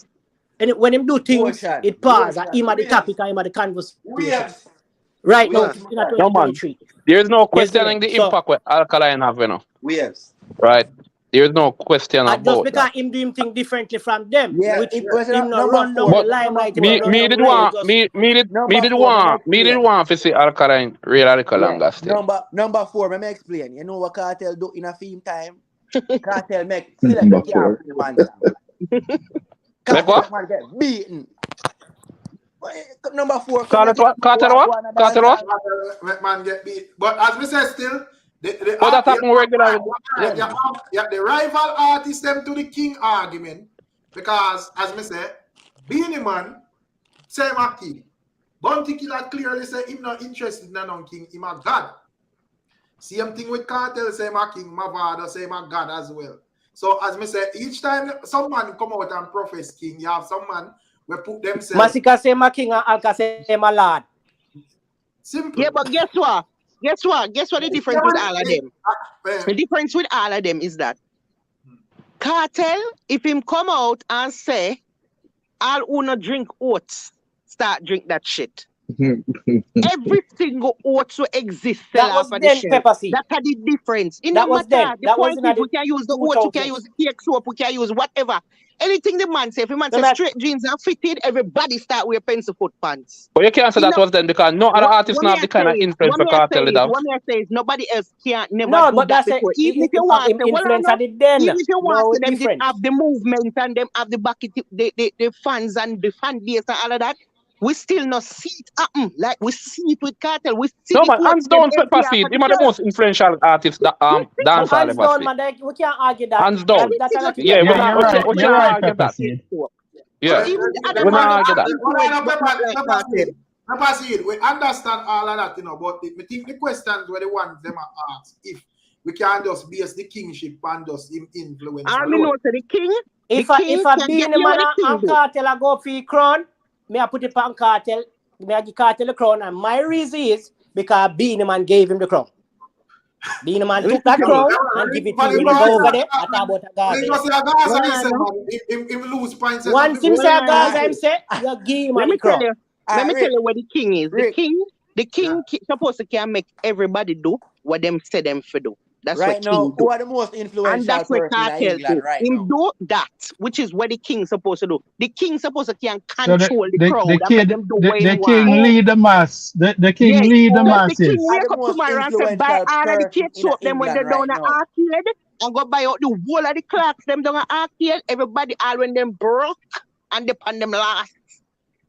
And when him do things, it pause. Him at the topic, him at the conversation. Right now, in 2023.
There's no questioning the impact what Alkaline have, you know.
Yes.
Right?
There's no question
And just
about
because
that.
him do him thing differently from them,
Yeah,
which
it was
him not
number
run down
four.
the
But
limelight, him
Number
not
four.
run down way, just
Number four, let me
me did
explain.
want to see Alkaline real Alka
Yeah.
longer still.
Number four, let me explain. You know what Kartel do in a theme time? Kartel make select
Number
the car
four.
for the man jam.
Like
Kartel
what?
make man get beaten. Number four, come
Carter
make
what? Carter what?
one of
Carter what?
Let man get beat. But as we say, still,
Oh, that happen regularly. Yeah.
the rival artist them to the king argument. Because, as me say, Beanie Man, same a king. Bounty Killer clearly say him not interested in no king, him a god. Same thing with Kartel, same a king, Mavada, same a god as well. So, as me say, each time some man come out and profess king, you have some man we put themselves.
Masika say my king and Alka say my lord.
Simple.
Yeah, but guess what? Guess what the difference with all of them? The difference with all of them is that Kartel, if him come out and say, I'll wanna drink oats, start drink that shit. Every single oats will exist
That was
for
then
the
pepper seed.
That's the difference. In
That
no
was
matter.
then.
The
That was
point
in
is we can use the oats, we can use cake soap, we can use whatever. Anything the man say, if the man say straight jeans and fitted, everybody start wear pencil foot pants.
But you can't say that was then because no other artist not have the kind of influence for Cartel did have.
What I say is nobody else can never
No,
do
but
that
that's
before.
it.
Even if you want
Him
to,
influence at it then.
even if you want
No,
to, them did
different.
have the movement and them have the back, the fans and the fan base and all of that. We still not see it happen like we see it with Kartel. We see
No
the
man, hands down Pepper Seed. Him are the most influential artist that dance all
Hands
ever
down,
see.
man. We can't argue that.
Hands down. Yeah, we can't argue that. Yeah,
So even the
we
other
not
man
argue that.
Pepper Seed, we understand all of that, you know, but we think the questions were the ones them are asked. If we can just base the kingship and just influence.
I mean, also the king.
If I be in the man and Kartel, I go for the crown, me I put it on Kartel, me I give Kartel the crown, and my reason is because Beanie Man gave him the crown. Beanie Man took that crown and give it to him. When he go over there, I talk about a Gaza. Once him say a Gaza, him say, you give him the crown.
Let me tell you what the king is. The king supposed to can make everybody do what them say them for do. That's
right
what
now,
king do.
who are the most influential
And that's what
person in
Kartel
England
do.
right
Him
now?
do that, which is what the king supposed to do. The king supposed to can control the crowd and
king,
make them do what he
the
want.
king lead the mass. The king lead the masses.
The king wake up tomorrow and say, buy all of the cake soap them when they down the arcade and go buy out the whole of the clocks them down the arcade. Everybody all when them broke and they on them last.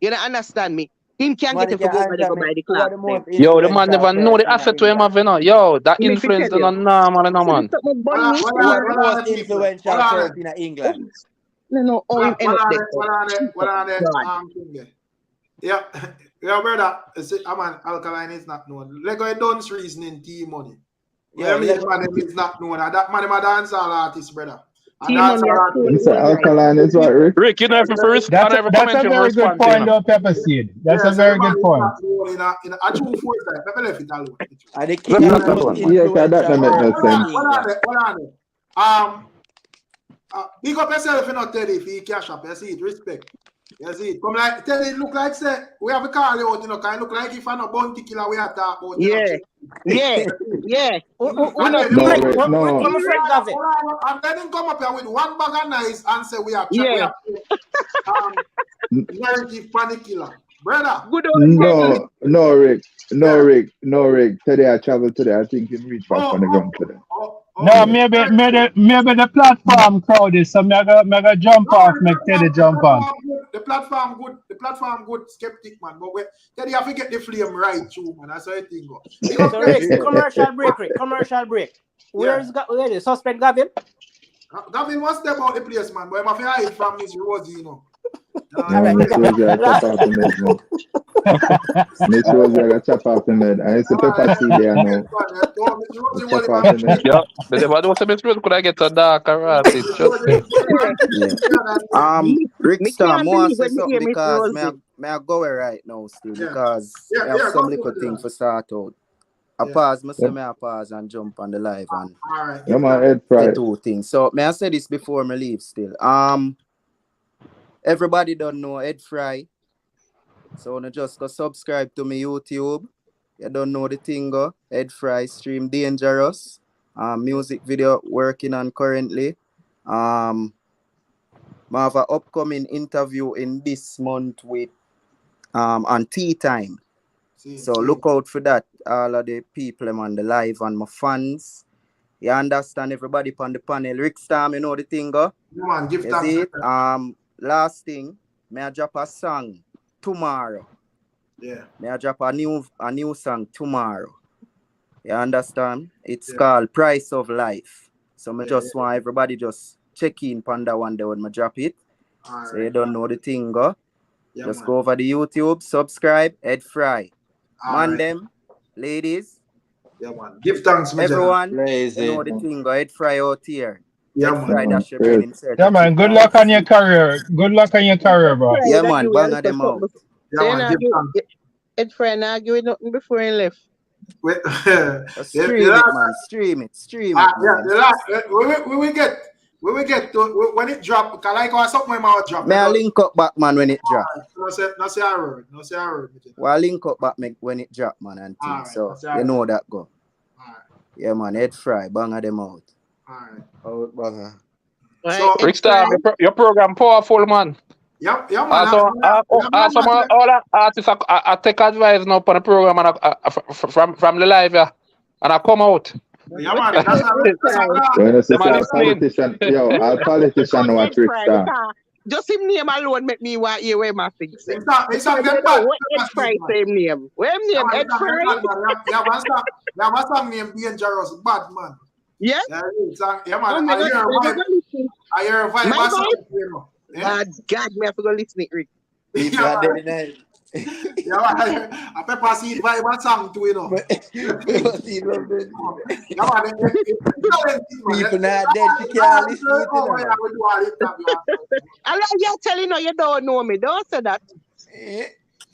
You don't understand me? Him can't get it for go buy the clocks.
Yo, the man never know the asset to him have, you know. Yo, that influence is not normal, no man.
Who are the most influential person in England?
No,
What Yeah, yeah, brother. I'm an Alkaline is not known. Lego Don's reasoning T-Money. Yeah, man is not known. That man is a dancehall artist, brother.
Alkaline is what, Rick?
Rick, you know if first.
That's a very good point, though, Pepper Seed. That's a very good point.
I true force that. Let me leave it alone.
Yeah, that make no sense.
Big up yourself, you know, Teddy, if you cash up. You see it, respect. You see it. Come like, Teddy, look like, say, we have a call out, you know, kind of look like if I'm a bounty killer, we are talking about.
Yeah.
And then him come up here with one bag of nice and say, we are narrative panic killer. Brother.
No, Rick. Today I traveled today. I think him reach back on the ground today.
No, maybe the platform crowded, so me go jump off, make Teddy jump on.
The platform good, skeptic man, but Teddy have to get the flame right too, man. That's how I think.
So Rick, commercial break. Where is the suspect Gavin?
Gavin wants to about the place, man, but I'm afraid hide from Miss Rosie, you know.
Miss Rosie, I chop off the med, man. Miss Rosie, I chop off the med. I used to Pepper Seed there now. Chop off the med.
Yeah, but if I don't say Miss Rosie, could I get a dark artist?
Rick Star, more say something because may I go right now still because I have some little thing for start out. I pause, I pause and jump on the live and
the
two things. So may I say this before me leave still. Everybody don't know Ed Fry. So you just go subscribe to me YouTube. You don't know the thing go. Ed Fry Stream Dangerous. music video working on currently. I have an upcoming interview in this month with on Tea Time. So look out for that. All of the people on the live and my fans. You understand everybody on the panel. Rick Storm, you know the thing, go?
Come on, give
You
thanks.
see it? Last thing, may I drop a song tomorrow.
Yeah.
May I drop a new song tomorrow. You understand? It's called Price of Life. So I just want everybody just check in on that one day when I drop it.
All
so
right.
you don't know the thing, go? Just
man.
go over the YouTube, subscribe, Ed Fry.
All
Man
right.
them, ladies.
Yeah, man. Give thanks, my
everyone.
Lazy.
You know the thing, go Ed Fry out here.
Yeah,
Ed
man.
Fry, that's your brain insert.
Yeah, man. Good luck on your career. Good luck on your career, bro.
Yeah, man. Bang at them out.
Yeah, man. Give thanks.
Ed Fry not give nothing before he left.
Wait,
stream it, man. Stream it. Stream it, man.
Yeah, the last we will get to when it drop. Because like or something when my drop.
May I link up back, man, when it drop?
No say I word. No say I word.
Well, I link up back when it drop, man, and things.
Right,
so
no
you know that go.
Alright.
Yeah, man. Ed Fry, bang at them out.
Alright.
Out, banger.
So,
Rick Star, your program powerful, man.
Yeah, man.
Also, some all artists I take advice now for the program and from the live, yeah, and I come out.
Yeah, man. That's
politician. Yo, our politician know what Rick Star.
Just him name alone make me want hear where my thing say.
It's not them bad.
What Ed Fry same name? Where him name? Ed Fry?
Yeah, man. Song name Dangerous, bad man.
Yeah?
Yeah, man. I hear a vibe.
My vibe? God, me have to go listen to it, Rick.
Yeah, man. I pepper seed vibe and song too, you know.
People not dead, you can't listen to it.
I like you telling you don't know me. Don't say that.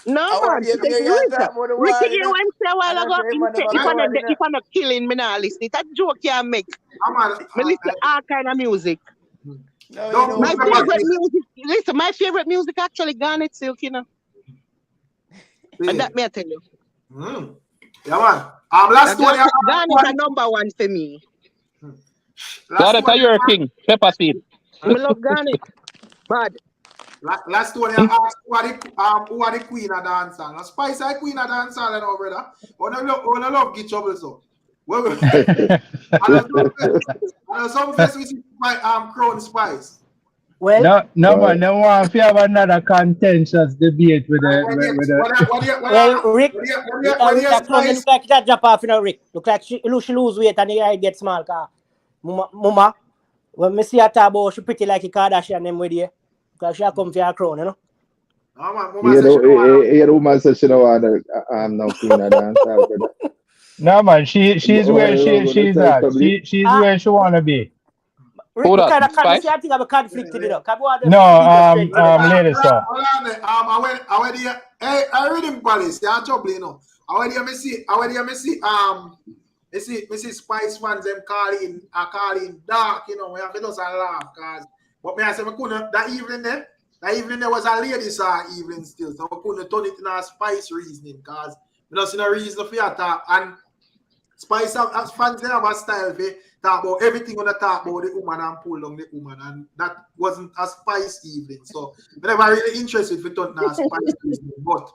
No, man. Ricky, you went say a while ago, if I'm not killing me, now listen. It's a joke you make. Me listen to all kind of music. My favorite music, listen, my favorite music actually Garnet Silk, you know. And that may I tell you.
Yeah, man. Last one.
Garnet is number one for me.
Garnet, you're a king. Pepper seed.
I love Garnet. Bad.
Last one, I asked who are the queen of dancehall. Now, Spice are queen of dancehall, and brother. I love get trouble so. And some face we see my Crown Spice.
Well, no, man. No one if you have another contentious debate with the.
Well, Rick, look like that drop off, you know, Rick. Look like she lose weight and the eye get small. Mama, when me see her talk about she pretty like a Kardashian them with you. Because she come for her crown, you know.
Yeah, the woman said she don't want to. I'm not queen of dancehall.
No, man. She's where she's at. She's where she wanna be.
Rick, what kind of I think I'm a conflict with it.
No, ladies, sir.
I read him police. They are trouble, you know. I see Spice fans them calling dark, you know. We have to just laugh, cause. But me I say we couldn't that evening there was a ladies evening still, so we couldn't turn it in a Spice reasoning, cause we don't see no reason for your talk. And Spice as fans they have a style for talk about everything on the talk about the woman and pull down the woman, and that wasn't a Spice evening. So we never really interested for turn a Spice reasoning. But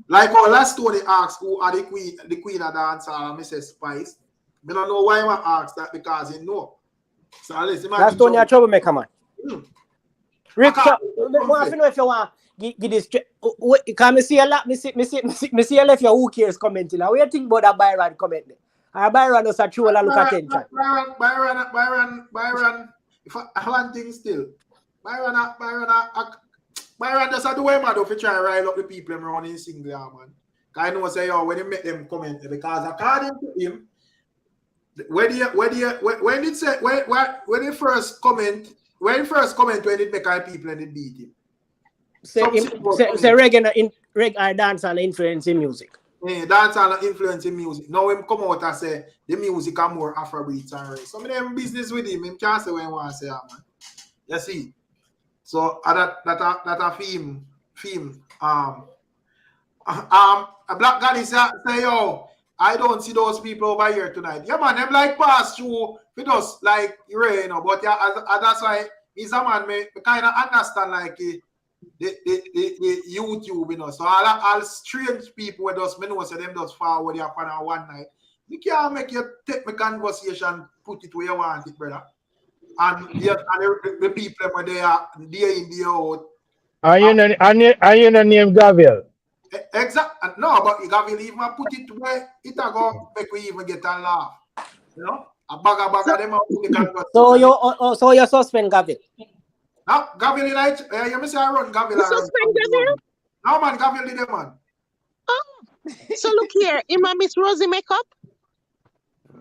like our last story asked who are the queen of dancehall, and Mrs. Spice. I don't know why I asked that because you know. So listen,
that's Tony a troublemaker, man. Rick, so, I want to know if you want give this. Can me see a lot? Me see a lot of your who cares commenting. What do you think about that Byron comment there? Byron does a true look attention.
Byron. If I want things still, Byron does the way mad if you try to rile up the people around in single, man. I know say when you make them comment because according to him, when he first comment when it make our people and it beat him.
Say reg are dancehall influencing music.
Yeah, dancehall influencing music. Now him come out and say the music are more Afrobeats and right. Some of them business with him can't say what he want to say, man. You see. So that a theme. A black guy say yo, I don't see those people over here tonight. Yeah, man, them like pass through with us like Ray, you know. But yeah, that's why he's a man, me kind of understand like the YouTube, you know. So I'll strange people with us, me know say them just forward you upon one night. You can't make you take my conversation, put it where you want it, brother. And yeah, and the people when they are day in, day out.
Are you the name Gabriel?
Exactly. No, but you gotta even put it where it go make we even get a laugh. You know? A bag of them.
So you suspend Gabriel?
No, Gabriel like you say I run Gabriel.
Suspend Gabriel?
No man, Gabriel did them man.
Oh, so look here, Ima Miss Rosie makeup?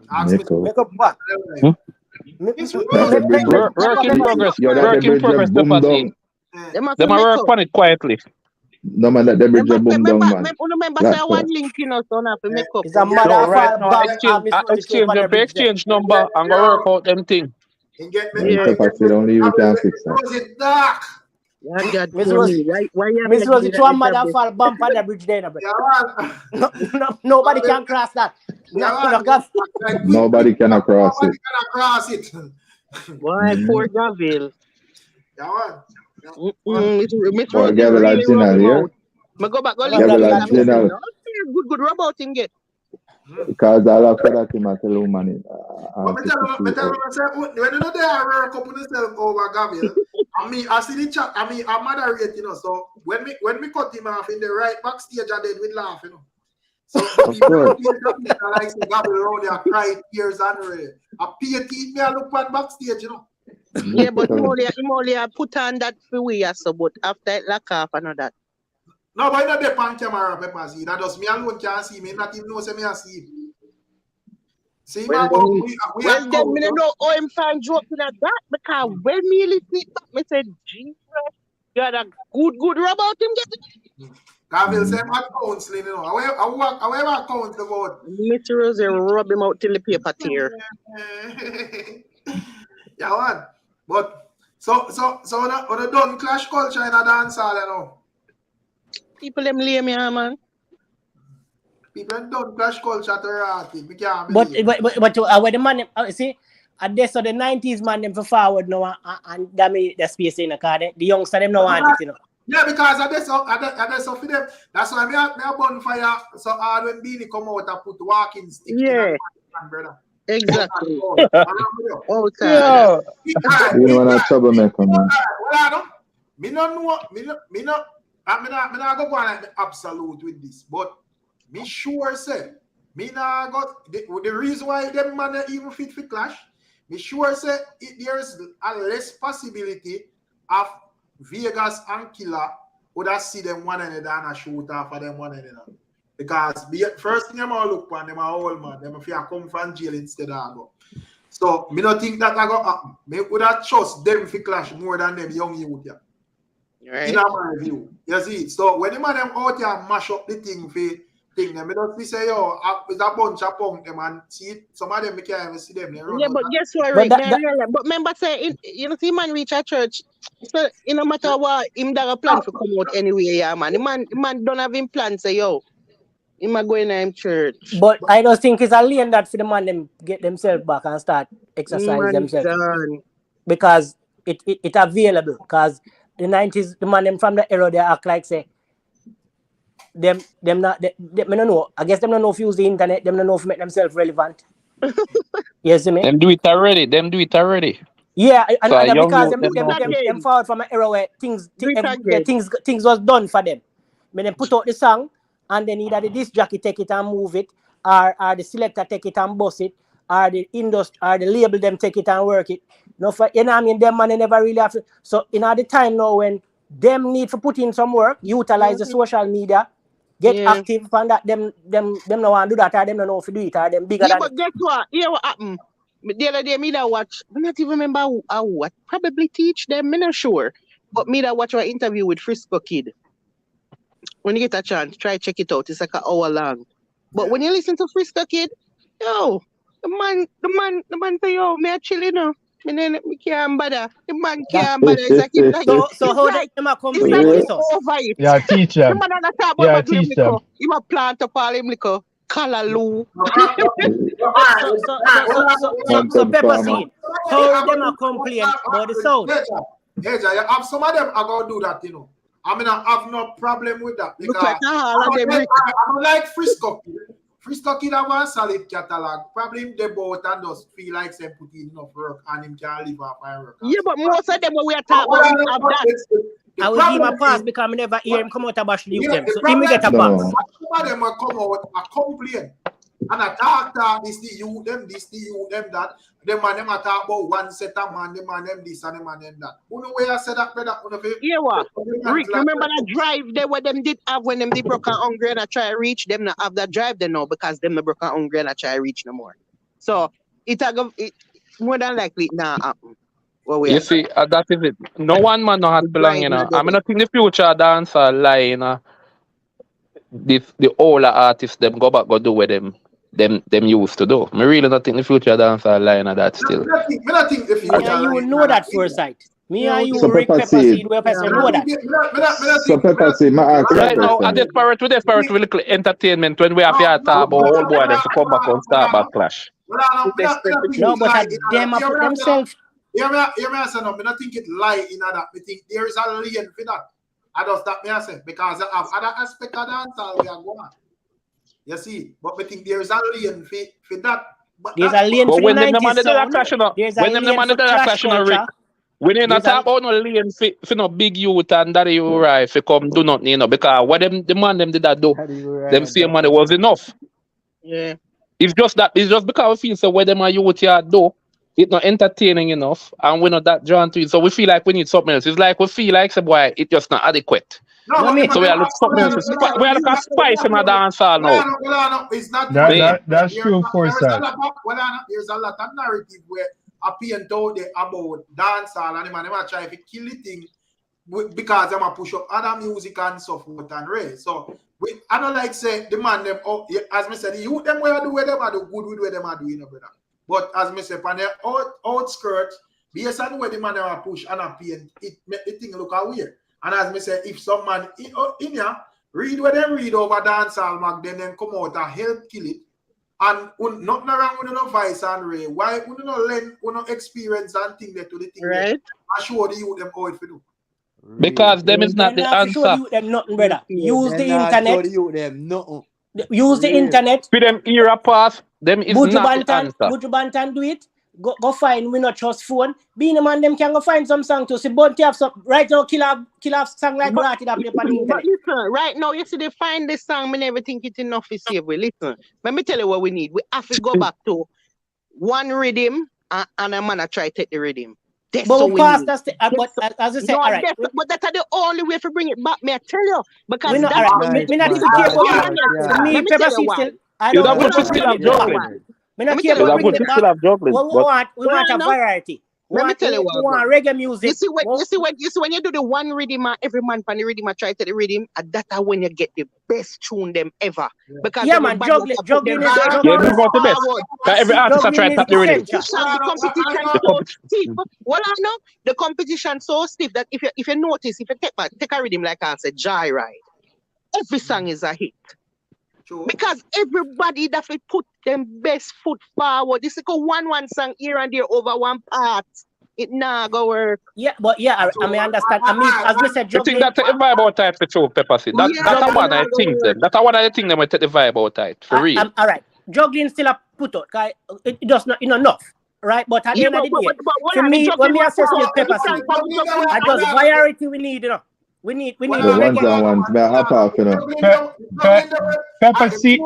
Makeup what?
Work in progress. Work in progress. Them are work on it quietly.
No man, that the bridge boom down, man.
Remember, say one link, you know, so not to make up.
It's a mother
right now. Exchange number and go work out them thing.
Only you can fix that.
Miss Rosie, throw a mother fall bump on the bridge there, nobody can cross that.
Nobody can cross it.
Why poor Gabriel?
Or Gabriel original here.
Me go back, go
Gabriel original.
Good robot thing get.
Because I love that him at the woman.
When you know they are work up on yourself over Gabriel, I see the chat. I moderate, you know. So when me cut him off in the right backstage, I did with laugh, you know. So people like say Gabriel around there cry tears and rain. I pay teeth me I look on backstage, you know.
Yeah, but him only put on that for we so but after it lock off and all that.
No, but not the on camera, Pepper. See, that does me alone can't see me. Not even know say me I see him. See,
well, we then me know how him find joke in that because when me listen back, me said, Jesus, you had a good robot him get.
Gabriel say I'm counseling, you know. However counsel about.
Mr. Rose rub him out till the paper tear.
Yeah, man. But so on the done clash culture in a dance hall, you know.
People them lame, yeah, man.
People don't clash culture to reality.
But when the man see at this of the 90s man them for forward now and that me the space in the car. The youngster them no want it, you know.
Yeah, because at this for them. That's why me a bonfire so hard when Beanie come out and put walking stick in the brother.
Exactly.
Oh,
yeah. You want to troublemaker, man. Me not go on like absolute with this, but me sure say me not got the reason why them man even fit for clash. Me sure say there's a less possibility of Vegas and Killer would have see them one another and a shoot off for them one another. Because first thing them all look on them are old man, them if you come from jail instead of go. So me not think that I go happen. Me would have trust them for clash more than them young youth here. Right. In my view. You see, so when the man them out here mash up the thing for thing, them just say, yo, it's a bunch of punk them and see some of them we can't even see them.
Yeah, but guess what, right? But remember say you know see man reach a church. So it no matter what him that a plan to come out anyway, yeah, man. The man don't have him plan say, yo, him a going to him church.
But I don't think it's a lane that for the man them get themselves back and start exercise themselves. Because it available because the 90s, the man them from the era they act like say them not them don't know. I guess them don't know if use the internet, them don't know if make themselves relevant. You see me?
Them do it already.
Yeah, and because them forward from an era where things was done for them. When they put out the song and then either the disc jockey take it and move it, or the selector take it and bust it, or the industry or the label them take it and work it. No, for you know what I mean, them man never really have to. So in the time now when them need to put in some work, utilize the social media, get active and that them no want to do that or them don't know if to do it or them bigger than
but guess what? Here what happened? The other day me that watch, I don't even remember what probably teach them, me not sure. But me that watch our interview with Frisco Kid. When you get a chance, try check it out. It's like an hour long. But when you listen to Frisco Kid, yo, the man say, yo, me a chill, you know. Me can't bother. The man can't bother. It's like
so how
like,
them come
it's like he's over it.
Yeah, teach them.
The man on the top
yeah, teach them.
He will plant up all him liquor. Callaloo.
So Pepper Seed, how them a complain about the sound?
Yeah, you have some of them are gonna do that, you know. I mean, I have no problem with that because I'm like Frisco. Frisco Kid have a solid catalog. Probably they both and just feel like they put in enough work and him can live off my work.
Yeah, but most of them when we are talking about have that.
I will give him a pass because I never hear him come out and bash the youth them. So he will get a pass.
Some of them will come out and complain. And I talk this the you them, this the you them that. Them and them talk about one set of man, them and them this and them and them that. You know where I said that, brother?
Yeah, what? Rick, remember that drive there where them did have when them did broke and hungry and I try to reach them not have that drive there now because them broke and hungry and I try to reach no more. So it more than likely now happen.
You see, that is it. No one man no has belong, you know. I mean, I think the future dancer lie, you know. The older artists them go back go do with them used to do. I really don't think the future dancer lie in that still.
Me not think the future.
Yeah, you will know that foresight. Me and you,
So
Rick
Pepper
Pepper
Seed.
Seed, we know that.
So Pepper Seed, my ask
Right now,
question.
at desperate with little entertainment when we have to talk about old boy them to come back and start back clash.
No, but at them I put themselves.
Yeah, me say no. Me not think it lie in that. Me think there is a lane for that. I just that me say because I have other aspect of dancehall we are going. You see, but me think there is a lane for that.
There's a lane for the 90s sound.
When them man did a clash, Rick. We need not talk about no lane for no big youth and that you right for come do nothing, you know, because what the man them did that do, them same money was enough.
Yeah.
It's just because we feel so where them are youth here do, it's not entertaining enough and we're not that drawn to it. So we feel like we need something else. It's like we feel like say boy, it's just not adequate. So we are looking something else. We are looking at spice in a dance hall now.
It's not
that's true foresight.
There's a lot of narrative where I paint out there about dancehall and them try to kill the thing because them push up other music and so forth and race. So I don't like say the man them as me said the youth them where do where them are do good with where them are doing, brother. But as me say on the outskirts, based on where the man them push and a paint, it make the thing look weird. And as me say, if some man in here read what them read over dancehall mag, then come out and help kill it. And nothing wrong with no voice and ray. Why we no learn, we no experience and thing that to the thing
right?
I show the youth them how it for do.
Because them is not the answer.
Show you them nothing, brother. Use the internet. Use the
Yeah.
internet.
For them era pass, them is not the answer.
Buju Banton do it. Go find we not trust phone. Being a man them can go find some song to see Bunty have some right now kill off song like that that play on the internet.
But listen, right now you see they find this song, me never think it's enough to save we. Listen, let me tell you what we need. We have to go back to one rhythm and a man try to take the rhythm. That's
but
we
past
need.
that, but as I say,
No,
all right.
but that's the only way to bring it back. Me I tell you because
We not,
that's
all right. Me not even care about me. Pepper Seed still. I
You
don't
don't
want to
still
bring
have
it back.
juggling.
Me not
Let me
care
tell you
about bringing it
still have
back.
juggling.
We want a variety.
Let me tell you
we want reggae music.
You see when you do the one rhythm, every man pan the rhythm, try to the rhythm, and that's when you get the best tune them ever. Because
Yeah, man, juggling is
Yeah, we want the best. Because every artist are trying to tap the rhythm.
The competition so stiff. Well, I know the competition so stiff that if you notice, if you take a rhythm like I said, Joyride, every song is a hit. Because everybody that will put them best foot forward. This is a one song here and there over one part. It nah go work.
Yeah, but yeah, I mean understand. I mean, as we said,
You think that's the vibe out type for true, Pepper Seed? That's one I think them. That's one I think them will take the vibe out type for real.
All right, juggling still a put out. It does not enough, right? But at the end of the day, for me, when me assess the Pepper Seed, I just variety we need, you know. We need
The ones and ones, but I half you know.
Pepper Seed.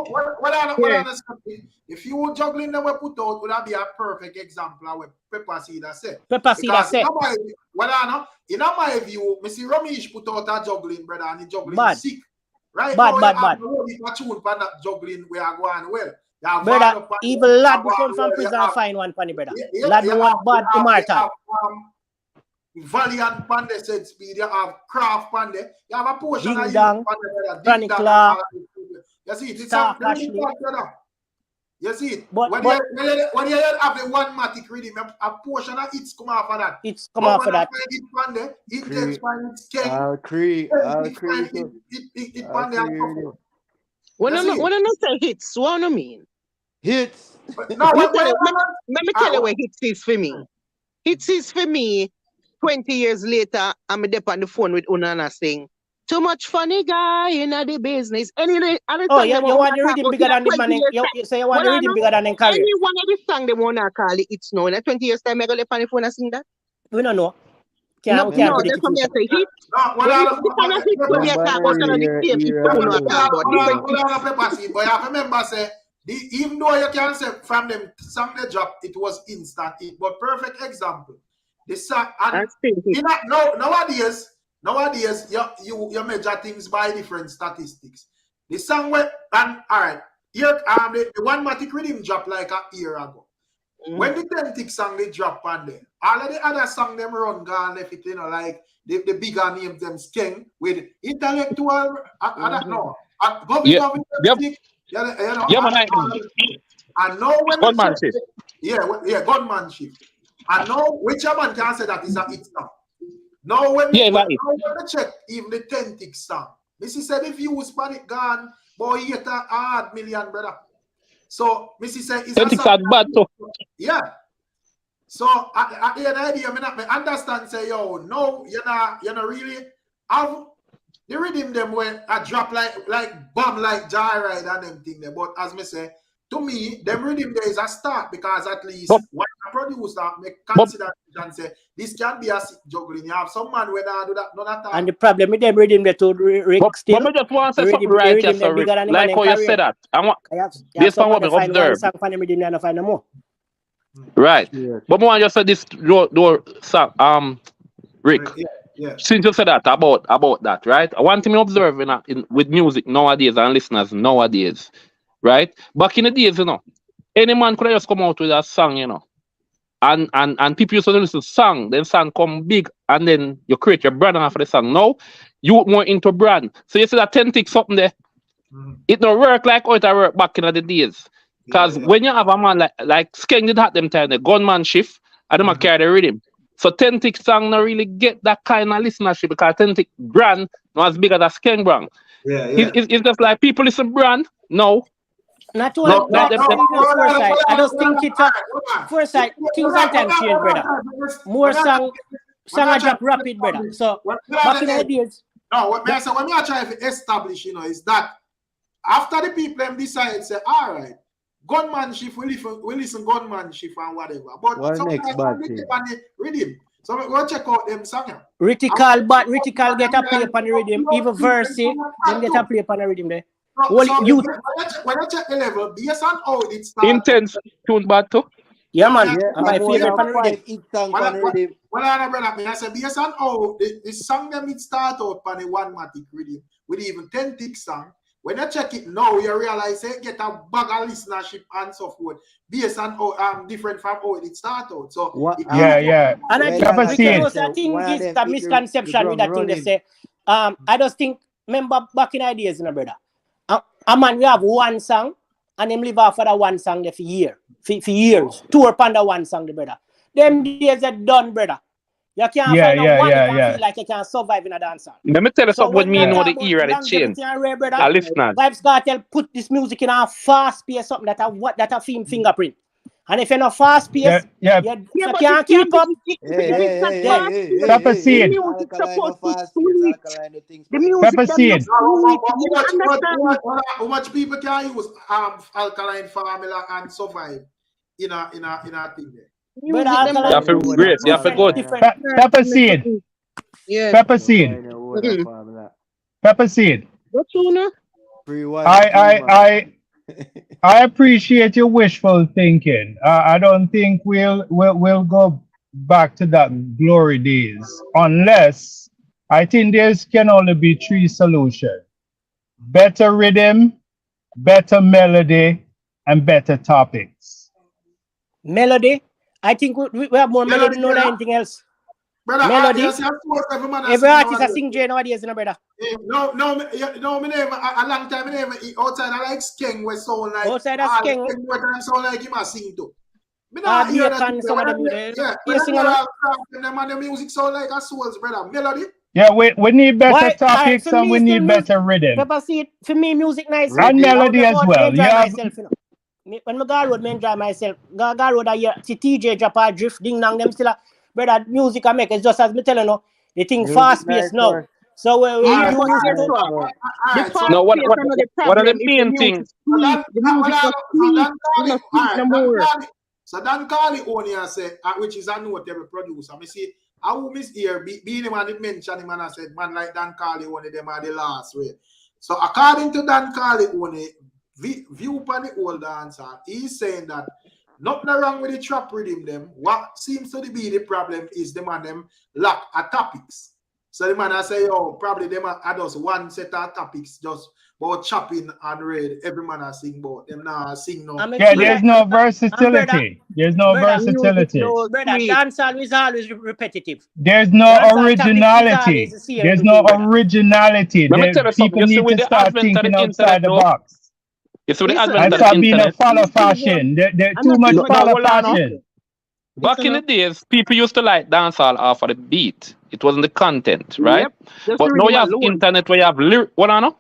If you juggling them we put out, would that be a perfect example of what Pepper Seed has said?
Pepper Seed has said.
In my view, I see Ramesh put out a juggling, brother, and the juggling
bad.
Sick. Right
Bad.
A tune for that juggling we are going well.
Brother, even lad who come from prison find one funny, brother. Lad who want bad immortal.
Valiant Pande said speed, you have Craft Pande, you have a portion
Ding
of
Dong,
Ding
Clark,
you see it, it's
Ashley.
You see it,
but
when you have the one matic rhythm, a portion of it's come off of that.
It's come off of that.
It Pande, it takes find its king.
When I not say hits, what I mean?
Hits.
No, let me tell you what hits is for me. Hits is for me. 20 years later, I'm up on the phone with Unana saying, too much funny guy in the business.
You want the rhythm bigger than the man. You say you want the rhythm bigger than the career.
Any one of the song they want to call it, it's no. In 20 years time, I go up on the phone and sing that.
We don't know.
No, that's what I say. Hit. The kind of hit when you talk about the same hit we not talk about.
But you have to remember, say, even though you can say from them song they drop, it was instant hit. But perfect example. The song and nowadays you measure things by different statistics. The song where and all right, here the one matic rhythm drop like a year ago. When the 10 tick song they drop on there, all of the other song them run gone if it like the bigger names them Skeng with intellectual I don't know. And now when
gunmanship.
Gunmanship. And now which man can say that is a hit song. Now when we check even the 10 tick song, Missy said if you was panic gone, boy you get a hard million, brother. So Missy said it's
10 ticks are bad too.
Yeah. So at the end of the day, I understand say yo, no, you're not really have the rhythm them when I drop like bomb like Joyride and them thing there. But as me say, to me, them rhythm there is a start because at least when a producer make consider and say this can be a juggling. You have some man when I do that, none at all.
And the problem with them rhythm they to Rick still.
But I just want to say something right here, sorry. Like how you said that. I want this one what we observe. Right. But I want to say this song, Rick.
Yeah.
Since you said that about that, right? I want to observe with music nowadays and listeners nowadays, right? Back in the days, any man could just come out with a song, and people used to listen to song, then song come big, and then you create your brand after the song. Now you more into brand. So you see that 10 ticks something there. It don't work like how it work back in the days. Because when you have a man like Skeng did have them time, the gunman shift, and them carry the rhythm. So 10 tick song not really get that kind of listenership because 10 tick brand not as big as a Skeng brand. It's just like people listen brand. No.
Not only Foresight. I just think it's Foresight. Things and time change, brother. More song I drop rapid, brother. So back in the days.
No, what me I try to establish, is that after the people them decide, say, all right, gunmanship, we listen gunmanship and whatever. But sometimes we rhythm. So we go check out them songs.
Ritical get a play upon the rhythm. Even Versi, them get a play upon the rhythm there.
When I check the level, based on how it starts.
Intense tune bad too.
Yeah, man. And my favorite on the rhythm.
Well, I say based on how the song them it start out on the one matic rhythm with even 10 tick song. When you check it now, you realize it get a bag of listenership and so forth based on how different from how it start out. So
And I think it's a misconception with that thing they say. I just think remember back in ideas, brother. A man we have one song and him live off of that one song there for years. Tour upon the one song, brother. Them days are done, brother. You can't find feel like you can survive in a dancer.
Let me tell you something what me know the era that changed. Listeners.
Vybz Kartel put this music in a fast pace, something that a film fingerprint. And if you're not fast pace, you can't keep up.
Pepper seed. Pepper seed.
How much people can use alkaline formula and survive in a thing there?
You have to great. You have to go.
Pepper seed.
Yeah.
Pepper seed. Pepper seed. I appreciate your wishful thinking. I don't think we'll go back to that glory days unless I think there can only be three solutions: better rhythm, better melody, and better topics.
Melody. I think we have more melody than anything else.
Brother,
melody. Every artist has sing J nowadays, brother.
No, me name a long time. Me name outside I like Skeng was so like
outside of Skeng.
So like him a sing too. Me
not hear that. Some of them,
yeah. When the music sound like a souls, brother. Melody.
Yeah, we need better topics
for
and we
me, still
need
music.
better rhythm.
Pepper seed, for me, music nice.
And melody as well.
Me enjoy myself, you know. When I go road, me enjoy myself. Go road a year, see TJ drop a drift, ding dong, them still a, brother, music I make, it's just as me telling you, the thing fast paced now. So we
Yeah, but
use
guess
to...
what? The fast
No,
pace are not the
what are the
problem. If the
main
music
things?
sweet, the music was sweet, you know, sweet no more.
So Dan AIDONIA say, which is a notable producer. I see, I will miss here, being him and mention him and I said, man like Dan AIDONIA, them are the last way. So according to Dan AIDONIA, view upon the old dancer, he's saying that nothing wrong with the trap rhythm them. What seems to be the problem is the man them lack of topics. So the man I say, oh, probably them are just one set of topics just about chopping and read. Every man I sing about them now sing no.
Yeah, there's no versatility. There's no versatility.
Brother, dancehall is always repetitive.
There's no originality. There's no originality. People need to start thinking outside the box. And stop being a follow fashion. There's too much follow fashion.
Back in the days, people used to like dancehall off of the beat. It wasn't the content, right?
Yep.
But now you have internet where you have lyric. What I know?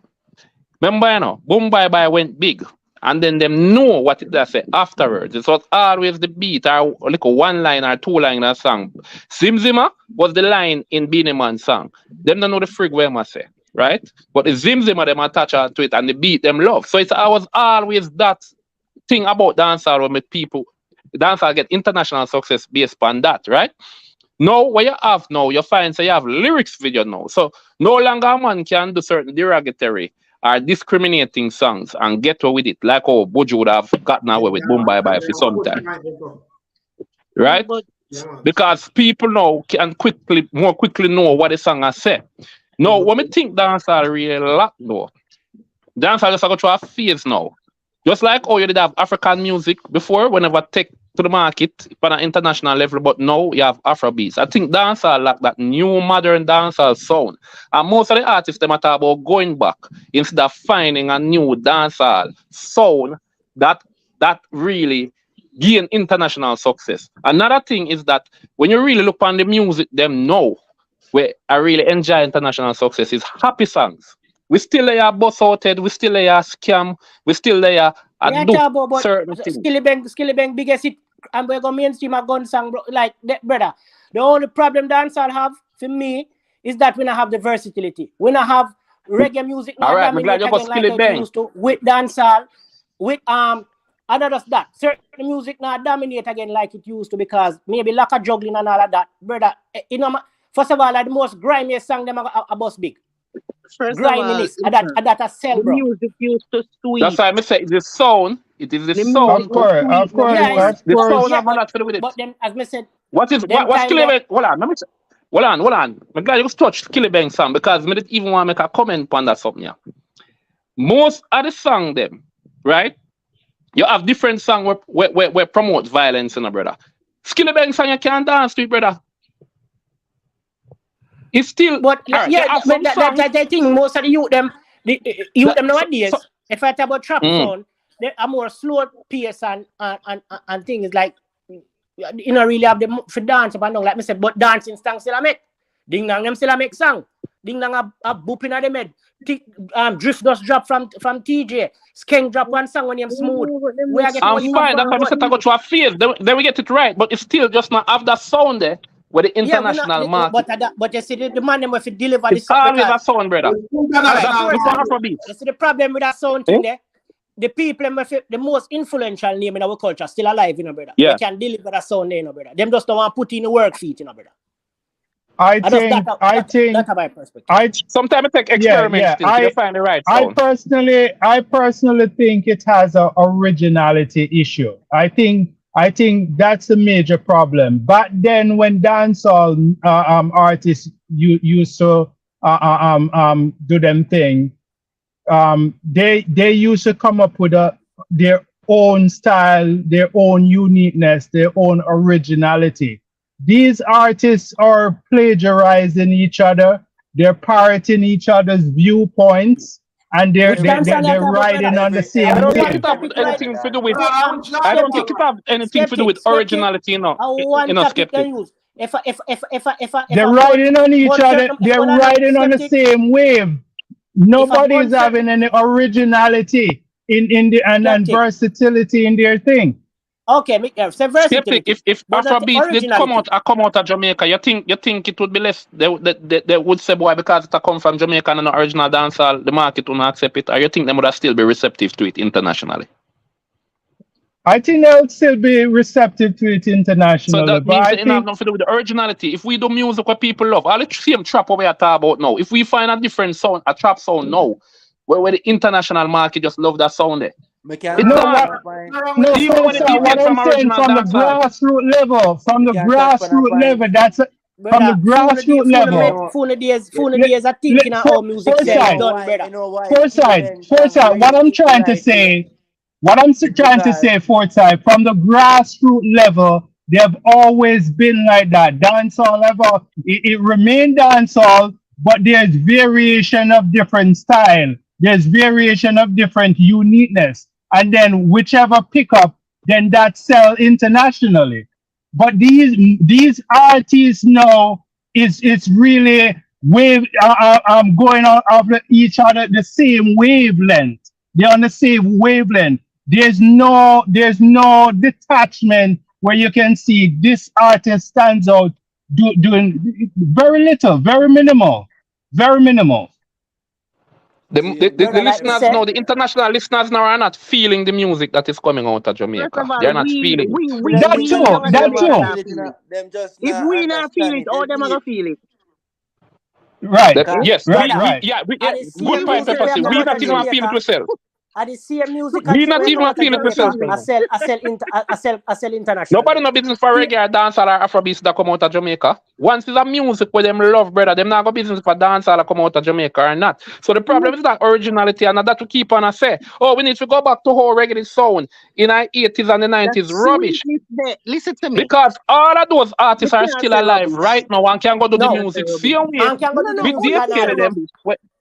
Remember, you know, Boom Bye Bye went big. And then them know what it does say afterwards. It was always the beat or like a one line or two line in a song. Zim Zimma was the line in Beenie Man's song. Them don't know the frig where I say, right? But the Zim Zimma them attach to it and the beat them love. So it's always that thing about dancehall when people dancehall get international success based on that, right? Now what you have now, you find so you have lyrics video now. So no longer a man can do certain derogatory or discriminating songs and get away with it, like how Buju would have gotten away with Boom Bye Bye for some time. Right? Because people now can more quickly know what the song has said. Now, when we think dancehall really lack though, dancehall just go through a phase now. Just like how you did have African music before, whenever take to the market on an international level, but now you have Afrobeats. I think dancehall like that new modern dancehall sound. And most of the artists them are talk about going back instead of finding a new dancehall sound that really gain international success. Another thing is that when you really look on the music, them know where I really enjoy international success is happy songs. We still there bust out head, we still there scam, we still there do certain things.
Skilly Bang biggest hit and we go mainstream a gun song, bro. Like that, brother. The only problem dancehall have for me is that we don't have the versatility. We don't have reggae music now dominate again like it used to with dancehall, with other than that. Certain music now dominate again like it used to because maybe lack of juggling and all of that, brother. You know, first of all, like the most grimiest song them a bus big.
First griminess,
that a sell, bro.
Music used to sweet.
That's why I say the sound. It is the sound.
Of course.
The sound have a lot to do with it.
But then, as I said,
what's Skilly Bang? Hold on. I'm glad you touched Skilly Bang song because I didn't even want to make a comment on that something. Yeah. Most of the song them, right? You have different song where promote violence, you know, brother. Skilly Bang song you can't dance to it, brother. It's still,
but right, that thing most of the youth them nowadays. If I talk about trap sound, they are more slow pace and things like you know really have them for dance up and down like me said. But dancing song still a make. Ding dong them still a make song. Ding dong a booping at them head. Drift just drop from TJ. Skank drop one song when you're smooth.
I'm fine. That's why I said I go through a phase. Then we get it right, but it's still just not have that sound there. With the international market.
But you see the man them if you deliver the
sound. It's always a sound, brother.
You see the problem with that sound thing there? The people the most influential name in our culture still alive, you know, brother.
Yeah.
They can deliver that sound there, you know, brother. Them just don't want to put in the work feet, you know, brother.
I think
that's my perspective.
Sometimes I take experiments to find the right sound.
I personally think it has an originality issue. I think that's a major problem. But then when dancehall artists used to do them thing, they used to come up with their own style, their own uniqueness, their own originality. These artists are plagiarizing each other. They're parroting each other's viewpoints. And they're riding on the same.
I don't think it have anything to do with. I don't think it have anything to do with originality, you know.
Skeptic.
They're riding on each other. They're riding on the same wave. Nobody's having any originality in the and versatility in their thing.
Okay, say versatility.
If Afrobeat did come out of Jamaica, you think it would be less? They would say, boy, because it come from Jamaica and an original dancehall, the market will not accept it. Or you think they would still be receptive to it internationally?
I think they'll still be receptive to it internationally.
So that means it have nothing to do with the originality. If we do music what people love, all the same trap what we are talking about now. If we find a different sound, a trap sound now, where the international market just love that sound there.
What I'm saying from the grassroots level, from the grassroots level, that's from the grassroots level.
Phone days are thinking of how music is done, brother.
Foresight, what I'm trying to say, Foresight, from the grassroots level, they have always been like that. Dancehall level, it remained dancehall, but there's variation of different style. There's variation of different uniqueness. And then whichever pickup, then that sell internationally. But these artists now is really going on of each other the same wavelength. They're on the same wavelength. There's no detachment where you can see this artist stands out doing very little, very minimal.
The listeners now, the international listeners now are not feeling the music that is coming out of Jamaica. They're not feeling it.
That too.
If we not feel it, all them are gonna feel it.
Right.
Good point, Pepper. We not even feel it ourselves.
I did see music.
We not even feel it ourselves.
I sell international.
Nobody no business for reggae, dancehall or Afrobeats that come out of Jamaica. Once it's a music where them love, brother, them not go business for dancehall that come out of Jamaica or not. So the problem is that originality, and that to keep on say, oh, we need to go back to how reggae sound in the 80s and the 90s. Rubbish.
Listen to me.
Because all of those artists are still alive right now and can go do the music. See how we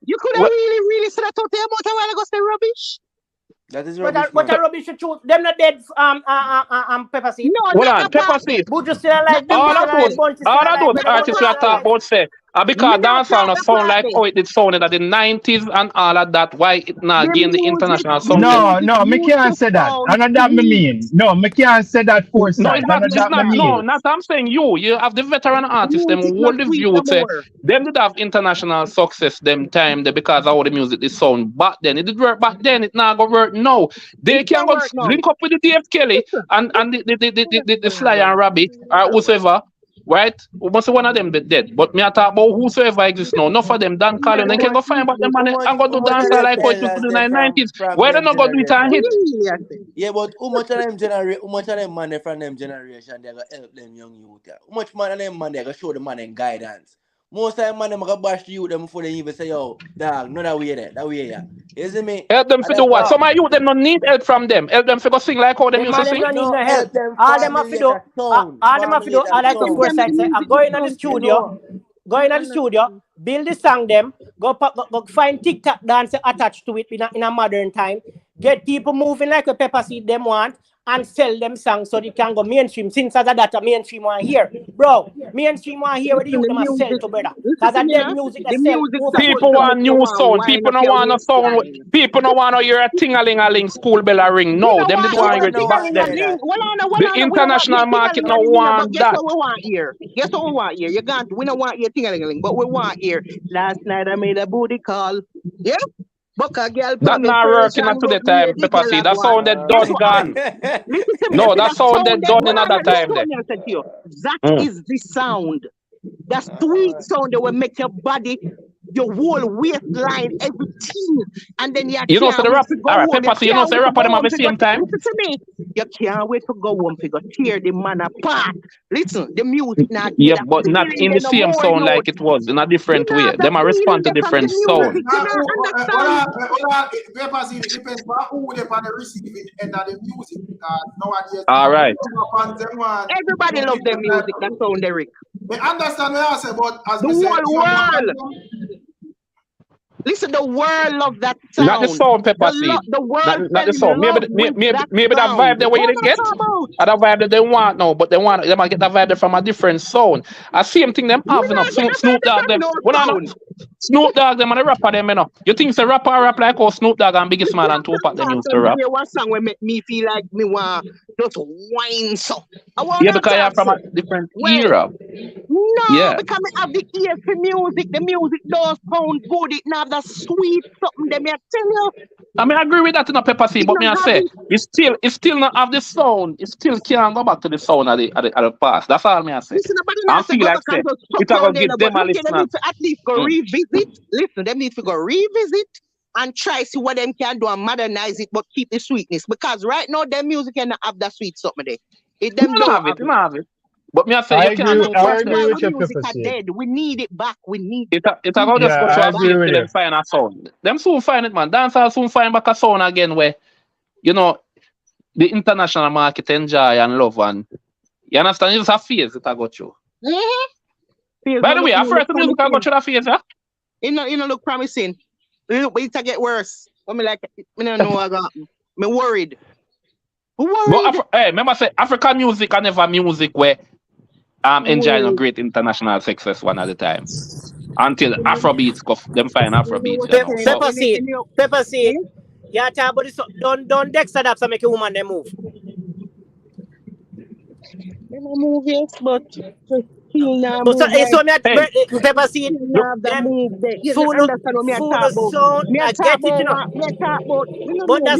you could have really said that out there about a while ago, say rubbish.
That is rubbish.
But that rubbish is true. Them not dead. Pepper Seed.
No,
hold on, Pepper Seed.
Buju still alive.
All of those artists we are talking about say, because dancehall not sound like how it did sound in the 90s and all of that. Why it not gain the international sound?
No, me can't say that. And that me mean. No, me can't say that for
No, it's not. I'm saying you have the veteran artists. Them hold the view say them did have international success them time there because of how the music is sound back then. It did work back then. It not go work now. They can go link up with the Dave Kelly and the Sly and Rabbit or whosoever. Right? Must one of them be dead. But me I talk about whosoever exists now. Enough of them done calling. They can go find about them and go do dance like what you do in the 90s. Why they not go do it and hit?
Yeah, but how much of them money from them generation they gonna help them young youth? How much money of them money they gonna show them money and guidance? Most of them money gonna bash you them before they even say, yo, dog, no that way there, that way yeah. You see me?
Help them to do what? Some of you them don't need help from them. Help them to go sing like how them used to sing.
No help. All them have to do. I like the first side say, I go in the studio, build the song them, go find TikTok dance attached to it in a modern time, get people moving like a Pepper Seed them want, and sell them songs so they can go mainstream. Since as a data mainstream want here, bro, mainstream want here where the youth them a sell to brother. Cause I dead music that sell.
People want new sound. People don't want a sound. People don't want to hear a ting-a-ling-a-ling school bell a ring. No, them did want to hear it back then. The international market no want that.
Guess what we want here? Guess what we want here? You can't. We don't want your ting-a-ling-a-ling, but we want here. Last night I made a booty call. Yeah.
That not working at the time, Pepper Seed. That sounded done gone. No, that sounded done another time.
That is the sound. That sweet sound that will make your body, your whole waistline, everything. And then
you know, so the rap, all right, Pepper Seed, you know, so the rap them at the same time.
Listen to me. You can't wait to go home to go tear the man apart. Listen, the music not.
Yeah, but not in the same sound like it was, in a different way. Them are respond to different sound.
Pepper Seed depends on who they want to receive it and the music. Nowadays,
all right.
Everybody loves their music. That sound, Derek.
I understand what I say, but as
the
we
whole
say,
world. Listen, the world love that sound.
Not the sound, Pepper Seed.
The world
Not the sound.
love
Maybe
that
that vibe they want you to get. That vibe that they want now, but they might get that vibe from a different sound. I same thing them having up. Snoop Dogg them. Snoop Dogg them and the rapper them, you know. You think the rapper rap like how Snoop Dogg and Biggest Man and Tupac them used to rap?
One song will make me feel like me want just whine so.
Yeah, because you're from a different era.
No, because I have the ear for music. The music does sound good. It not that sweet something. Them I tell you.
I mean, I agree with that in a Pepper Seed, but me I say it still not have the sound. It still can't go back to the sound of the past. That's all me I say. I feel like say it will give them a listen.
They need to at least go revisit. Listen, them need to go revisit and try see what them can do and modernize it, but keep the sweetness. Because right now, their music cannot have that sweet something there. It them don't
have it. But me I say you can't.
I agree with your
music
Pepper
are
Seed.
dead. We need it back. We need
it. It go just go
I
to
agree with
them find a sound. Them soon find it, man. Dancehall soon find back a sound again where, you know, the international market enjoy and love, and you understand? It's a phase it I got you. By the way, I first music I got you that phase, yeah?
You know, look promising. Look, but it get worse. I mean, like, I don't know. I got me worried.
But remember, say African music are never music where enjoying a great international success one at a time. Until Afrobeats go, them find Afrobeats.
Pepper Seed. Yeah, talk about this. Don't Dexter that to make a woman they move.
They move, yes, but
Pepper Seed. Full sound. I get it, you know. But that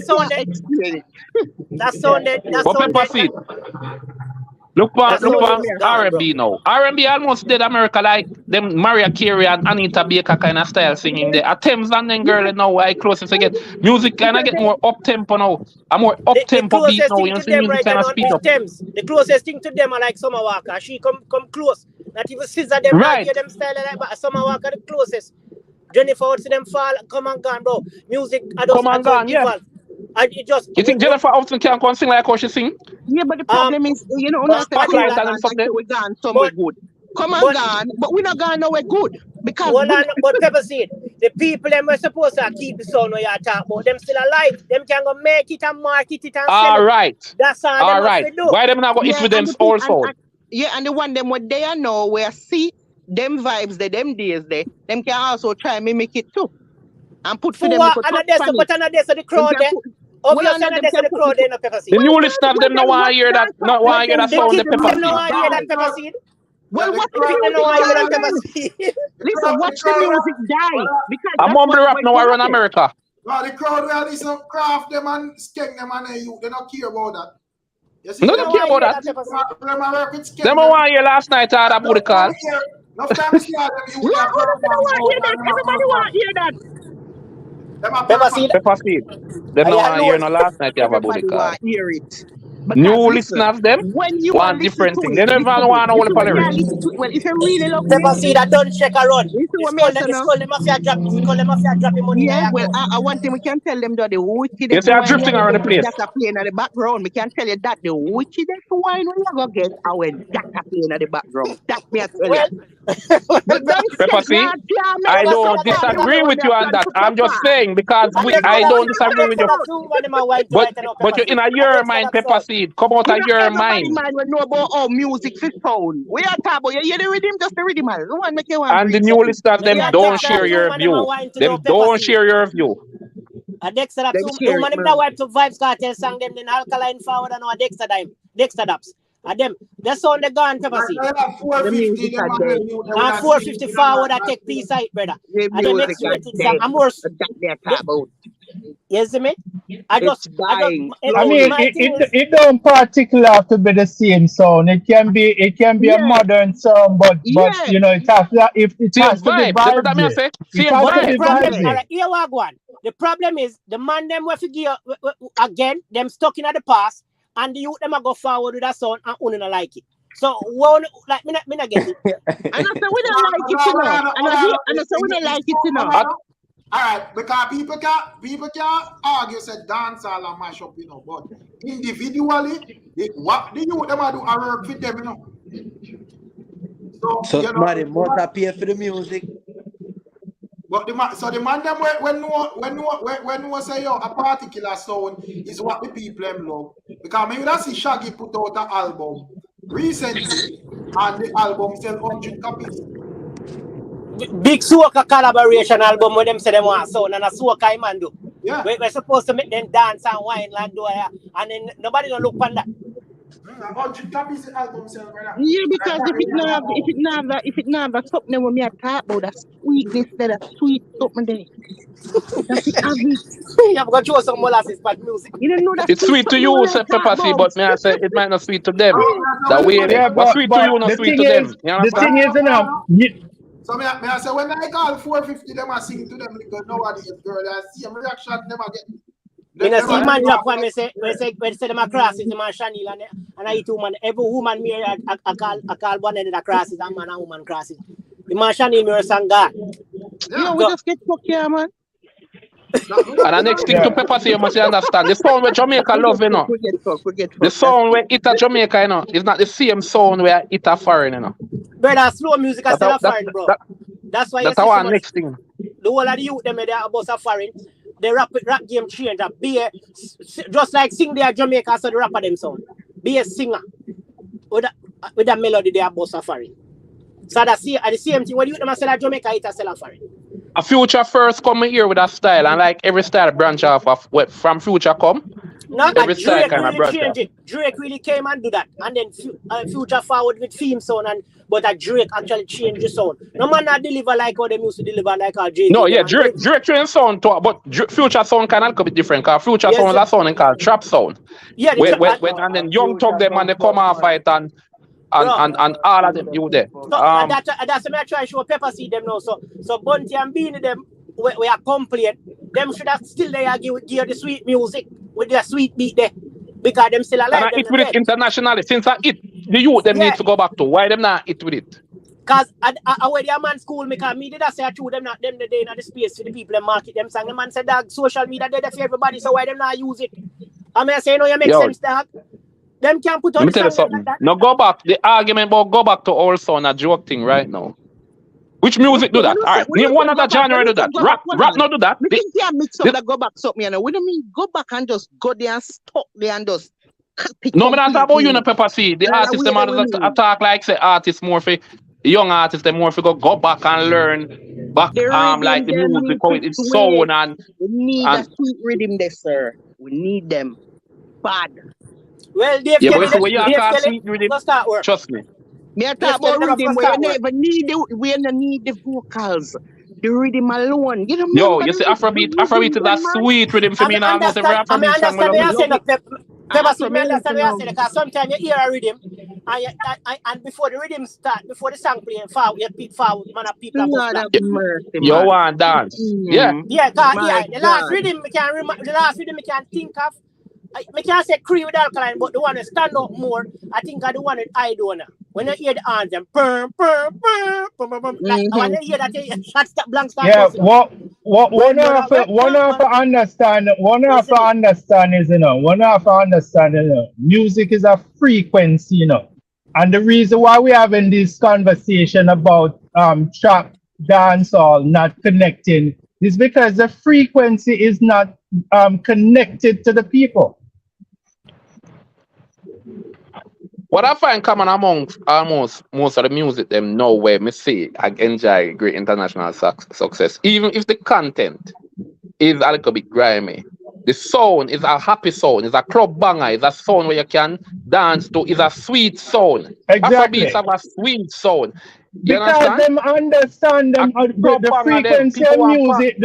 sounded.
But Pepper Seed. Look on R&B now. R&B almost did America like them Mariah Carey and Anita Baker kind of style singing there. Thames and then girl now I closest again. Music kind of get more up tempo now. A more up tempo beat now. You see music kind of speed up.
The closest thing to them are like Summer Walker. She come close. Not even scissor them. Right. Them style like but Summer Walker the closest. Jennifer would see them fall. Come and gone, bro. Music.
Come and gone, yeah.
And it just,
you think Jennifer Upton can come sing like how she sing?
Yeah, but the problem is, you know, we're gone somewhere good. Come and gone, but we're not gone nowhere good. Because
but Pepper Seed, the people them were supposed to keep the sound where you talk about. Them still alive. Them can go make it and market it and sell
all right.
It. That's all right.
Do. Why them not go eat with them also?
Yeah, and the one them what they are now where see them vibes there, them days there, them can also try and mimic it too. And put for them
but another so the crowd there. Obviously, the crowd there no Pepper Seed.
The new listeners them no want to hear that. Not want to hear that sound the Pepper Seed.
No want to hear that Pepper Seed.
Well, what if you know why you Pepper Seed? Listen, watch the music die. Because
I'm mumble rap now around America.
No, the crowd where they some craft them and skeng them and they don't care about that.
Yes, they don't care about that. Them want to hear last night I had a booty call.
No time to see how them you
everybody want to hear that.
Pepper Seed.
Them no want to hear no last night you have a booty call.
Hear it.
New listeners them want different things. They never want to hold the lyrics.
Well, if you really love
Pepper Seed, I don't check around. It's called them mafia dropping money.
Yeah, well, I want them. We can tell them that the wicked.
Yes, they are drifting around the place.
That's playing in the background. We can tell you that the wickedest wine we ever get our data playing in the background. That me I tell you.
Pepper Seed, I don't disagree with you on that. I'm just saying because I don't disagree with you. But you're in a your mind, Pepper Seed. Come out of your mind.
We know about music is sound. We are talking about you the rhythm, just the rhythm.
And the new listeners, them don't share your view. Them don't share your view.
A Dexter Daps. Woman them that wipe to Vybz Kartel sang them then Alkaline Forward and a Dexter Daps. And them, that's on the gun, Pepper Seed. And 450 forward, I take peace out, brother. And the next thing, I'm worse. Yes, me. I mean,
it don't particularly have to be the same sound. It can be a modern song, but you know it has to if it has to be vibes.
The problem is the man them we figure again, them stuck in the past. And the youth them a go forward with that sound and only not like it. So one like me not get it.
And I say we don't like it, you know. And I say we don't like it, you know.
Alright, because people can argue say dancehall and mash up, you know, but individually, what the youth them a do a work with them, you know.
So somebody must pay for the music.
But the man them when no say yo, a particular sound is what the people them love. Because when you see Shaggy put out an album recently and the album sell 100 copies.
Big soca collaboration album when them say them want sound and a soca man do.
Yeah.
We're supposed to make them dance and wine and do it, and then nobody don't look on that.
100 copies the album sell, brother.
Yeah, because if it not have something when me a talk about that sweetness, that sweet something there. That's the average.
You have got to show some molasses but music.
You don't know that
It's sweet to you, say Pepper C, but me I say it might not sweet to them. That way, but sweet to you, not sweet to them.
The thing is,
So me I say when I call 450, them I sing to them because nobody is girl. I see them reaction, them I get.
When I see man drop when say them a crosses, the man Chanel and I two man, every woman me I call one end of the crosses, and man and woman crosses. The man Chanel me sang God.
Yeah, we just get fucked here, man.
And the next thing to Pepper C, you must understand the sound where Jamaica love, you know. The sound where it a Jamaica, you know, is not the same sound where it a foreign, you know.
Brother, slow music is still a foreign, bro. That's why
that's our next thing.
The whole of the youth them they are about a foreign. The rap game change. Be just like sing there Jamaica, so the rapper them sound. Be a singer with that melody they are about a foreign. So that's the same thing when you them say that Jamaica it a sell a foreign.
A Future first come here with a style, and like every style branch off of what from Future come.
No,
every style
Drake
kind of
really
branch
changed
off.
it. Drake really came and do that, and then Future forward with theme sound, but Drake actually changed the sound. No man not deliver like how they used to deliver like our J.
No, yeah, Drake changed sound too, but Future sound kind of a bit different. Cause Future sound is a sound called trap sound.
Yeah,
and then Young Thug them and they come off it and all of them you there.
So, that's what I try to show Pepper C them now. So Bunty and Beanie them we are complete. Them should have still there give the sweet music with their sweet beat there. Because them still alive.
And I hit with it internationally. Since I hit, the youth them need to go back to. Why them not hit with it?
Because I went to a man school, because me did I say I told them not them the day in the space for the people and market them song. The man said dog social media they there for everybody, so why them not use it? I mean I say no, you make sense, dog. Them can't put on
Let me tell you something. Now go back. The argument about go back to old sound a joke thing right now. Which music do that? All right, name one other genre do that. Rap not do that.
We think you mix up that go back something, you know. We don't mean go back and just go there and stuck there and just pick.
No, me not talk about you, no Pepper C. The artist them attack like say artists more for young artists, they more for go back and learn back like the music, how it's sound and
we need a sweet rhythm there, sir. We need them bad.
Well, Dave
yeah, but when you talk sweet rhythm, trust me.
Me I talk about rhythm where you never need we don't need the vocals. The rhythm alone. You don't
yo, you see Afrobeat is a sweet rhythm for me and almost every Afrobeat song when I love it.
Pepper C, me understand what you say, because sometimes you hear a rhythm and before the rhythm start, before the song playing forward, you pick forward, man of people
you want dance. Yeah.
Yeah, the last rhythm we can think of. I can't say Cree with Alkaline, but the one that stand up more, I think I the one with AIDONIA. When you hear the anthem, like when you hear that, shut stop blank start.
Yeah, one have to understand is, music is a frequency, you know. And the reason why we're having this conversation about trap, dancehall not connecting is because the frequency is not connected to the people.
What I find common among almost most of the music them know where me see I enjoy great international success. Even if the content is a little bit grimy, the sound is a happy sound, it's a club banger, it's a sound where you can dance to, it's a sweet sound.
Exactly.
Afrobeats have a sweet sound.
Because them understand the frequency of music,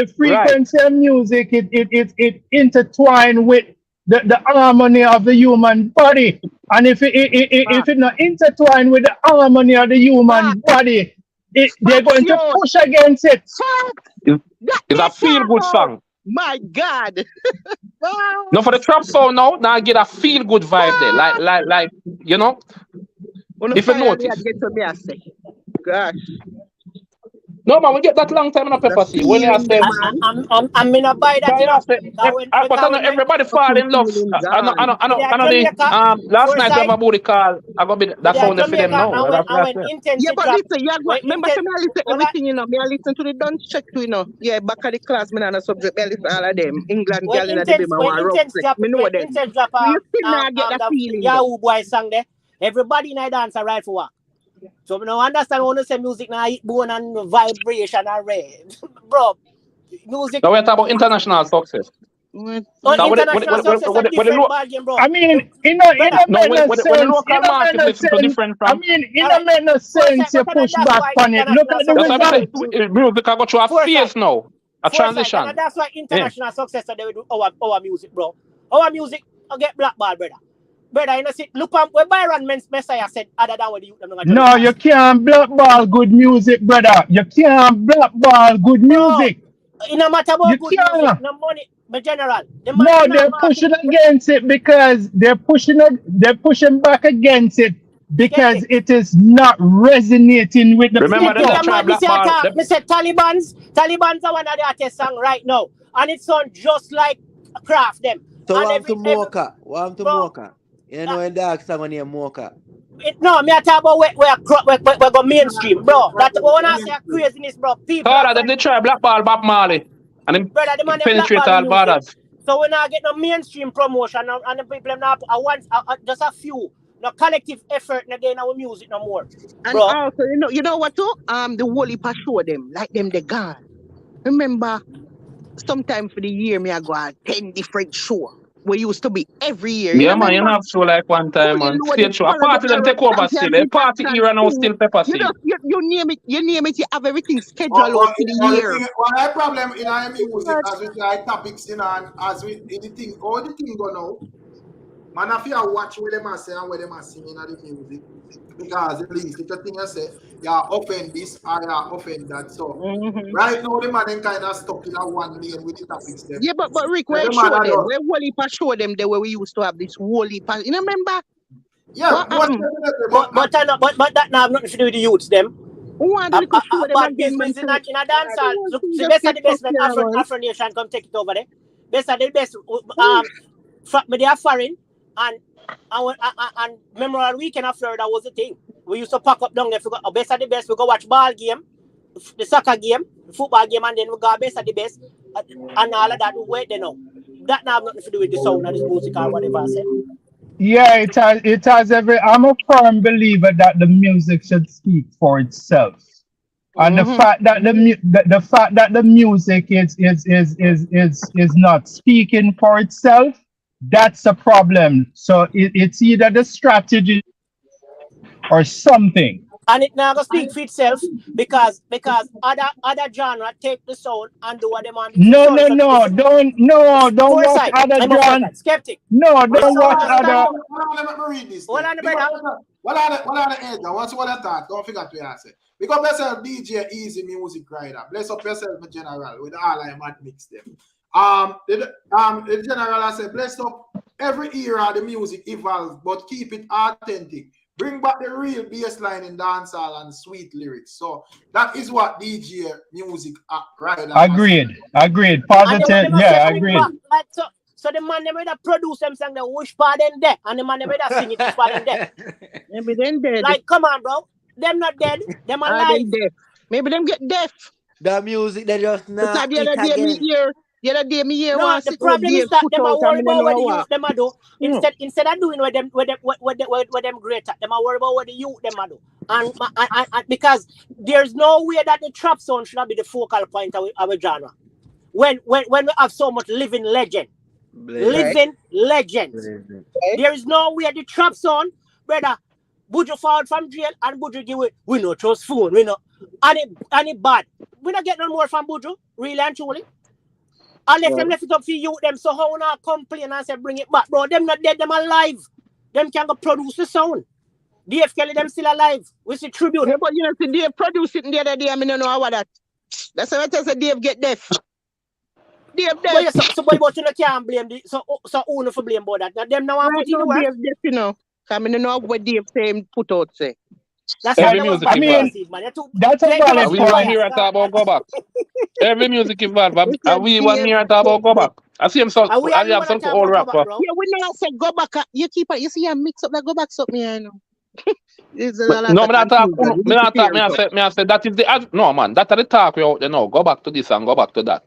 of music, it intertwined with the harmony of the human body. And if it not intertwined with the harmony of the human body, they're going to push against it.
It's a feel-good song.
My God.
No, for the trap sound now I get a feel-good vibe there. Like you know, if you notice.
Gosh.
No man, we get that long time in a pepper seed. When you say
I'm in a buy that, you know.
But I know everybody fall in love. I know the last night we have a booty call. I got be that sound for them now.
Yeah, but listen, you got remember to me I listen everything, you know. Me I listen to the done check too, you know. Yeah, back at the class, me on a subject, I listen all of them. England girl in the baby, I want rough sex. Me know them. You still not get that feeling.
Yahoo boy sang there. Everybody in the dance are right for what. So we don't understand when you say music now hit bone and vibration and rave. Bro, music.
So we're talking about international success.
International success is a different ballgame, bro.
I mean, it don't make no sense. I mean, it don't make no sense you push back on it. Look at the result.
Music I got you a phase now. A transition.
And that's why international success they will do our music, bro. Our music get blackball, brother. Brother, you know, see, look on where Byron Messiah said other than what the youth.
No, you can't blackball good music, brother. You can't blackball good music.
It no matter about good music, no money, but general.
No, they're pushing against it because they're pushing back against it because it is not resonating with the people.
Me said Taliban's are one of the artist song right now, and it sounds just like Craft them.
So want to Mocha. You know when dark song on your Mocha.
No, me I talk about we go mainstream, bro. That when I say craziness, bro. People.
They try blackball Bob Marley, and then penetrate all borders.
So when I get no mainstream promotion and the people not just a few, no collective effort again our music no more.
And bro. Also, you know what too? The whole heap show them like them they gone. Remember, sometime for the year me I go at 10 different shows. We used to be every year.
Yeah, man, you have show like one time, man. Stage show. A party them take over still. A party era now still pepper seed.
You name it, you have everything scheduled out for the year.
One problem in our music as we try topics in and as we anything, all the thing go now. Man, if you watch what them are saying and what them are singing in the music, because at least if the thing you say, you offend this or you offend that. So right now the man kind of stuck in a one lane with the topics them.
Yeah, but Rick, where show them? Where Wally show them the way we used to have this Wally. You know, remember?
Yeah, but that now have nothing to do with the youths them. But business in a dance hall. The best of the best when Afro Nation come take it over there. Best of the best. They are foreign. And Memorial Weekend of Florida was the thing. We used to pack up down there. Best of the best. We go watch ball game, the soccer game, the football game, and then we go best of the best. And all of that, we wait there now. That now have nothing to do with the sound of this music or whatever I said.
Yeah, it has every. I'm a firm believer that the music should speak for itself. And the fact that the music is not speaking for itself, that's a problem. So it's either the strategy or something.
And it now go speak for itself because other genre take the sound and do what they want.
Don't watch other genre.
Skeptic.
No, don't watch other.
Let me read this. What are the answers? What's what I thought? Don't forget to answer. Because bless yourself, DJ Easy Music Rider. Bless up yourself, my general, with all I might mix them. The general I said, bless up every era the music evolves, but keep it authentic. Bring back the real bass line in dancehall and sweet lyrics. So that is what DJ Music Rider.
Agreed. Positive. Yeah, agreed.
So the man they made a produce them song the wish part in there, and the man they made a sing it wish part in there.
Maybe them dead.
Like, come on, bro. Them not dead. Them alive.
Maybe them get deaf.
The music they just not.
The other day me hear
no, the problem is that them are worried about what the youth them are do. Instead of doing what them great at, them are worried about what the youth them are do. And because there's no way that the trap sound should not be the focal point of our genre. When we have so much living legend. There is no way the trap sound, brother. Buju forward from jail and Buju give it. We no trust phone, we no. And it bad. We not get no more from Buju, really and truly. Unless them left it up for you, them so how not complain and say bring it back, bro. Them not dead, them alive. Them can go produce the sound. Dave Kelly, them still alive. We see tribute.
Yeah, but you know, see Dave produce it the other day. I mean, I don't know how that. That's why I say Dave get deaf. Dave deaf.
But you can't blame the so who no for blame about that. Now them now want put in the work.
Dave deaf, you know. I mean, I know what Dave say put out say.
That's
Every
why that was
music
bad
I mean,
policies, man.
that's a
They
valid
must
we
be
want
point.
me
biased.
to talk about go back. Every music involved.
We said
We want me
behave.
to talk about go back. I see him so.
And we
I
are the
have
one that
some
talk
old
about go
rap.
back, bro.
Yeah, we not say go back. You keep it. You see, you mix up the go back something here, you know. There's a lot
No,
of
me not talk.
confusion. We
Me
need to
not talk.
clear
Me
it
I
up.
say that is the no man. That are the talk we out there now. Go back to this and go back to that.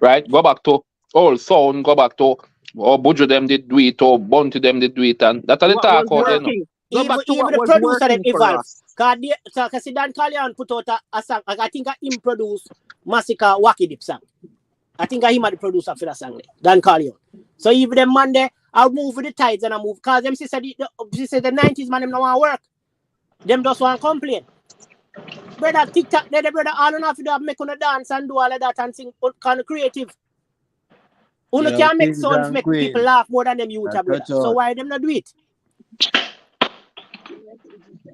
Right? Go back to old sound. Go back to Buju them did do it or Bunty them did do it, and that are the
What was
talk out there now.
working? Go back to
Even
what
the
was
producer them
working for
evolve.
us.
Cause Dan Callion put out a song. I think him produce Massacre Wacky Dip song. I think him are the producer for that song. Dan Callion. So even them man there, I'll move with the tides and I move. Cause them she said the 90s man them no want work. Them just want complain. Brother TikTok there, the brother all enough to do make on a dance and do all of that and sing kind of creative. Uno
Yo,
can make
kings
sounds
and
make people
queens.
laugh more than them youth,
Now
brother.
touch
So
out.
why them not do it?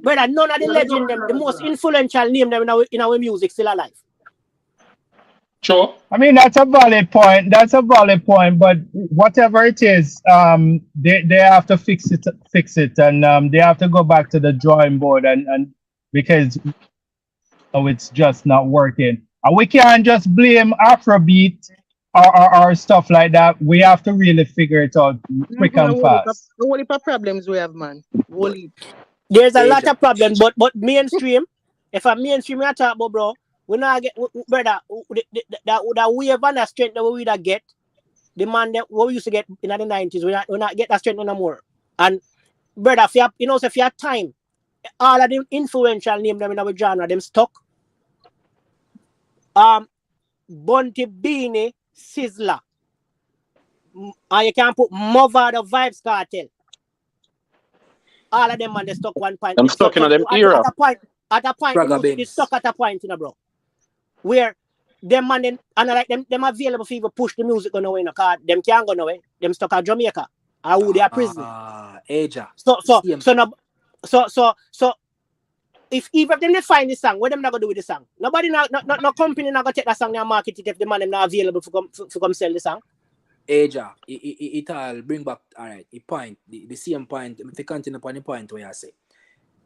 Brother, none of the legend them, the most influential name them in our music still alive.
Sure.
I mean, that's a valid point. That's a valid point. But whatever it is, they have to fix it, and they have to go back to the drawing board, and because it's just not working. And we can't just blame Afrobeat or stuff like that. We have to really figure it out quick and fast.
What if problems we have, man?
There's a lot of problems, but mainstream, if a mainstream I talk about, bro, we not get brother that wave and that strength that we would get, the man that what we used to get in the 90s, we not get that strength anymore. And brother, if you have time, all of them influential name them in our genre, them stuck. Bunty Beanie, Sizzler. And you can put Mother the Vybz Kartel. All of them man they stuck one point.
I'm stuck in them era.
At a point, the music is stuck at a point, you know, bro. Where them man then and like them available for even push the music on away in a car. Them can't go nowhere. Them stuck at Jamaica. Or who they are prison.
Asia.
So if even them they find the song, what them not gonna do with the song? Nobody no company not gonna take that song and market it if the man them not available for come sell the song.
Asia, it all bring back the same point. If you continue upon the point where I say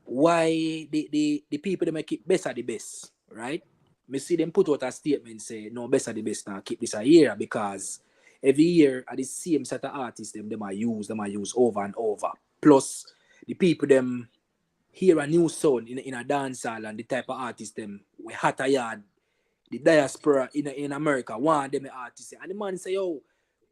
why the people that make it best are the best, right? Me see them put out a statement say no best are the best now keep this a year because every year are the same set of artists them are use over and over. Plus the people them hear a new sound in a dance hall and the type of artist them we hot a yard. The diaspora in America want them artists and the man say yo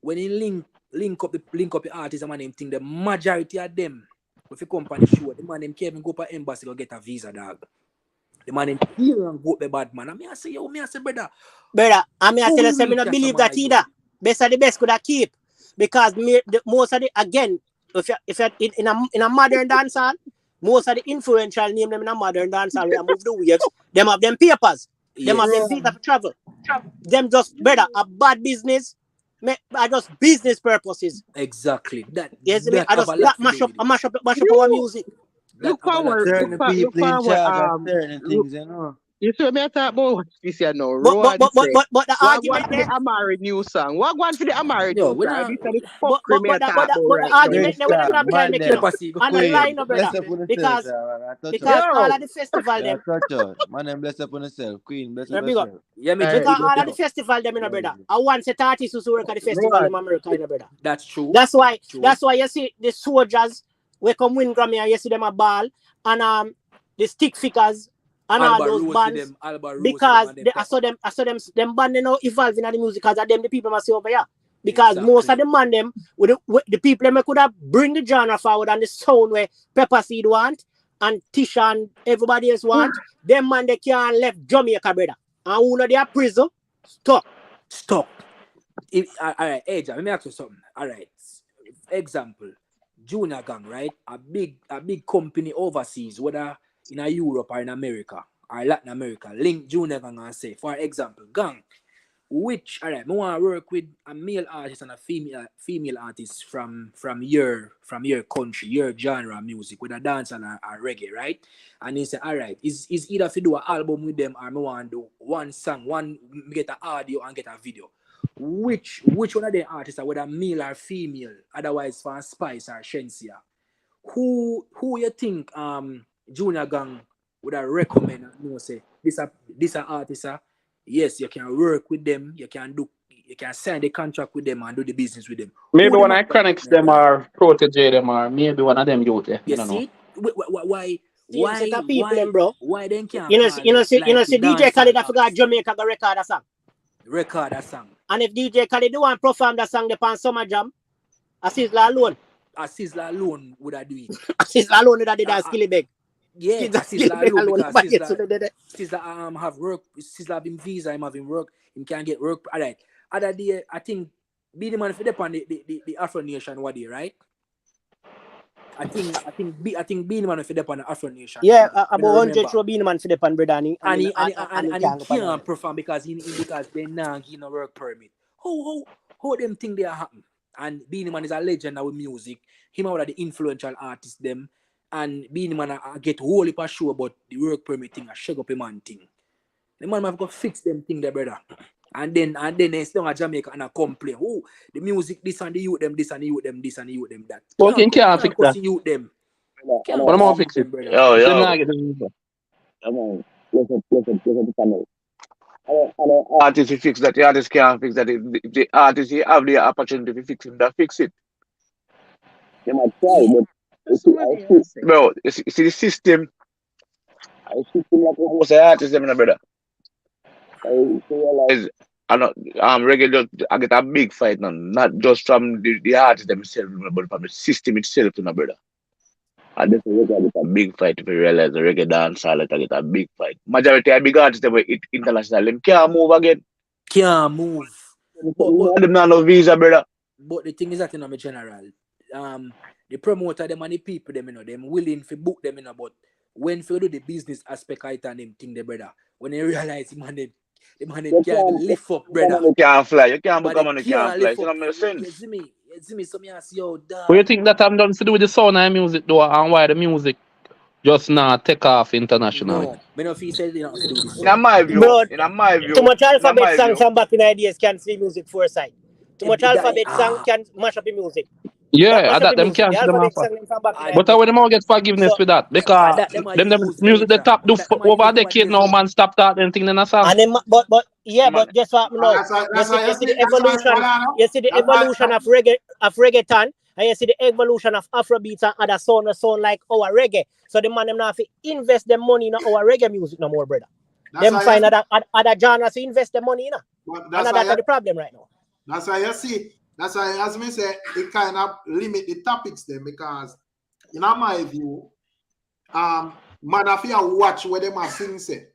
when he link up the artists and man them think the majority of them if you come on the show the man them can't even go to embassy go get a visa dog. The man them here and go the bad man. And me I say yo brother.
Brother, I mean I tell you say me not believe that either. Best of the best could I keep because most of the again if you in a modern dancehall, most of the influential name them in a modern dancehall we move the waves, them have them papers, them have them visa for travel. Them just brother a bad business. I just business purposes.
Exactly.
Yes, I just mash up our music.
Look forward.
Certain people in charge of certain things, you know.
You see me talk about this year now.
But the argument
there. The Amari new song. What going for the Amari new song? This is the
but the argument there we not try to make it on the line, brother. Because all of the festival them.
Man, them bless up on yourself. Queen, bless up
Because
yourself.
all of the festival them, brother. I want set artists who work at the festival in America, brother.
That's true.
That's why you see the soldiers we come win Grammy and you see them a ball and the stick figures and all those bands because I saw them band they now evolving in the music because of them the people must see over here. Because most of the man them with the people them could have bring the genre forward and the sound where Pepper Seed want and Tisha and everybody else want, them man they can't left Jamaica, brother. And who know they are prison, stop.
All right, Aja, let me ask you something. All right. Example. Junior Gang, right? A big company overseas, whether in Europe or in America or Latin America, link Junior Gang and say, for example, Gang, which I want to work with a male artist and a female artist from your country, your genre of music, with a dance and a reggae, right? And he said, all right, is either if you do an album with them or I want to do one song, get an audio and get a video. Which one of the artists are whether male or female, otherwise for Spice or Shensia, who you think
Junior Gang would I recommend and you know say this artist, yes, you can work with them, you can sign the contract with them and do the business with them.
Maybe one of Chronics them or Protege them or maybe one of them youth. You don't know.
Why
set of people them, bro.
Why they can't
see DJ Khaled I forgot Jamaica go record a song. And if DJ Khaled do want perform that song upon Summer Jam, a Sizzla alone would I do it. A Sizzla alone would I do that Skilly Beg.
Yeah, Sizzla alone because Sizzla have work. Sizzla been visa, him having work, him can get work. Alright. Other day, I think Beenie Man for the Afro Nation what day, right? I think Beenie Man for the Afro Nation.
Yeah, about 100 show Beenie Man for the brother and he
can't perform because they now give no work permit. How them think they are happen? And Beenie Man is a legend with music. Him out of the influential artists them. And Beenie Man get whole heap of show about the work permit thing, a shake up a man thing. The man have got fix them thing there, brother. And then they stay on Jamaica and complain. Oh, the music this and the youth them this and the youth them this and the youth them that.
Can't fix that.
Youth them.
What am I fix it?
Listen. Artists who fix that, the artist can't fix that. If the artist have the opportunity to fix it, they fix it. They might try, but bro, you see the system. I system like most artists them, brother. I realize reggae I get a big fight now, not just from the artists themselves, but from the system itself, brother. And this is I get a big fight if you realize the reggae dancehall I get a big fight. Majority of big artists them international, them can't move again.
Can't move.
Them not no visa, brother.
But the thing is that in general, the promoter them and the people them, them willing to book them, but when you do the business aspect of it and them thing, brother, when they realize the man can't lift up, brother.
You can't fly. You can't book a man, you can't fly. So make sense.
You see me, so me ask you, dog.
What do you think that I'm done to do with the sound and music though, and why the music just not take off internationally?
No, me no feel say they don't have to do this.
In my view,
too much alphabet song from back in the days can see music foresight. Too much alphabet song can mash up the music.
Yeah, that them can't see them off. But when them all get forgiveness with that, because them music they top do over a decade now, man, stop that and thing then a song.
And them, but guess what? No, you see the evolution. You see the evolution of reggaeton, and you see the evolution of Afrobeats and other sound like our reggae. So the man them now have to invest their money in our reggae music no more, brother. Them find other genres to invest their money in. And that's the problem right now.
That's why you see. That's why, as me say, it kind of limit the topics then because, in my view, man, if you watch where them are sing say,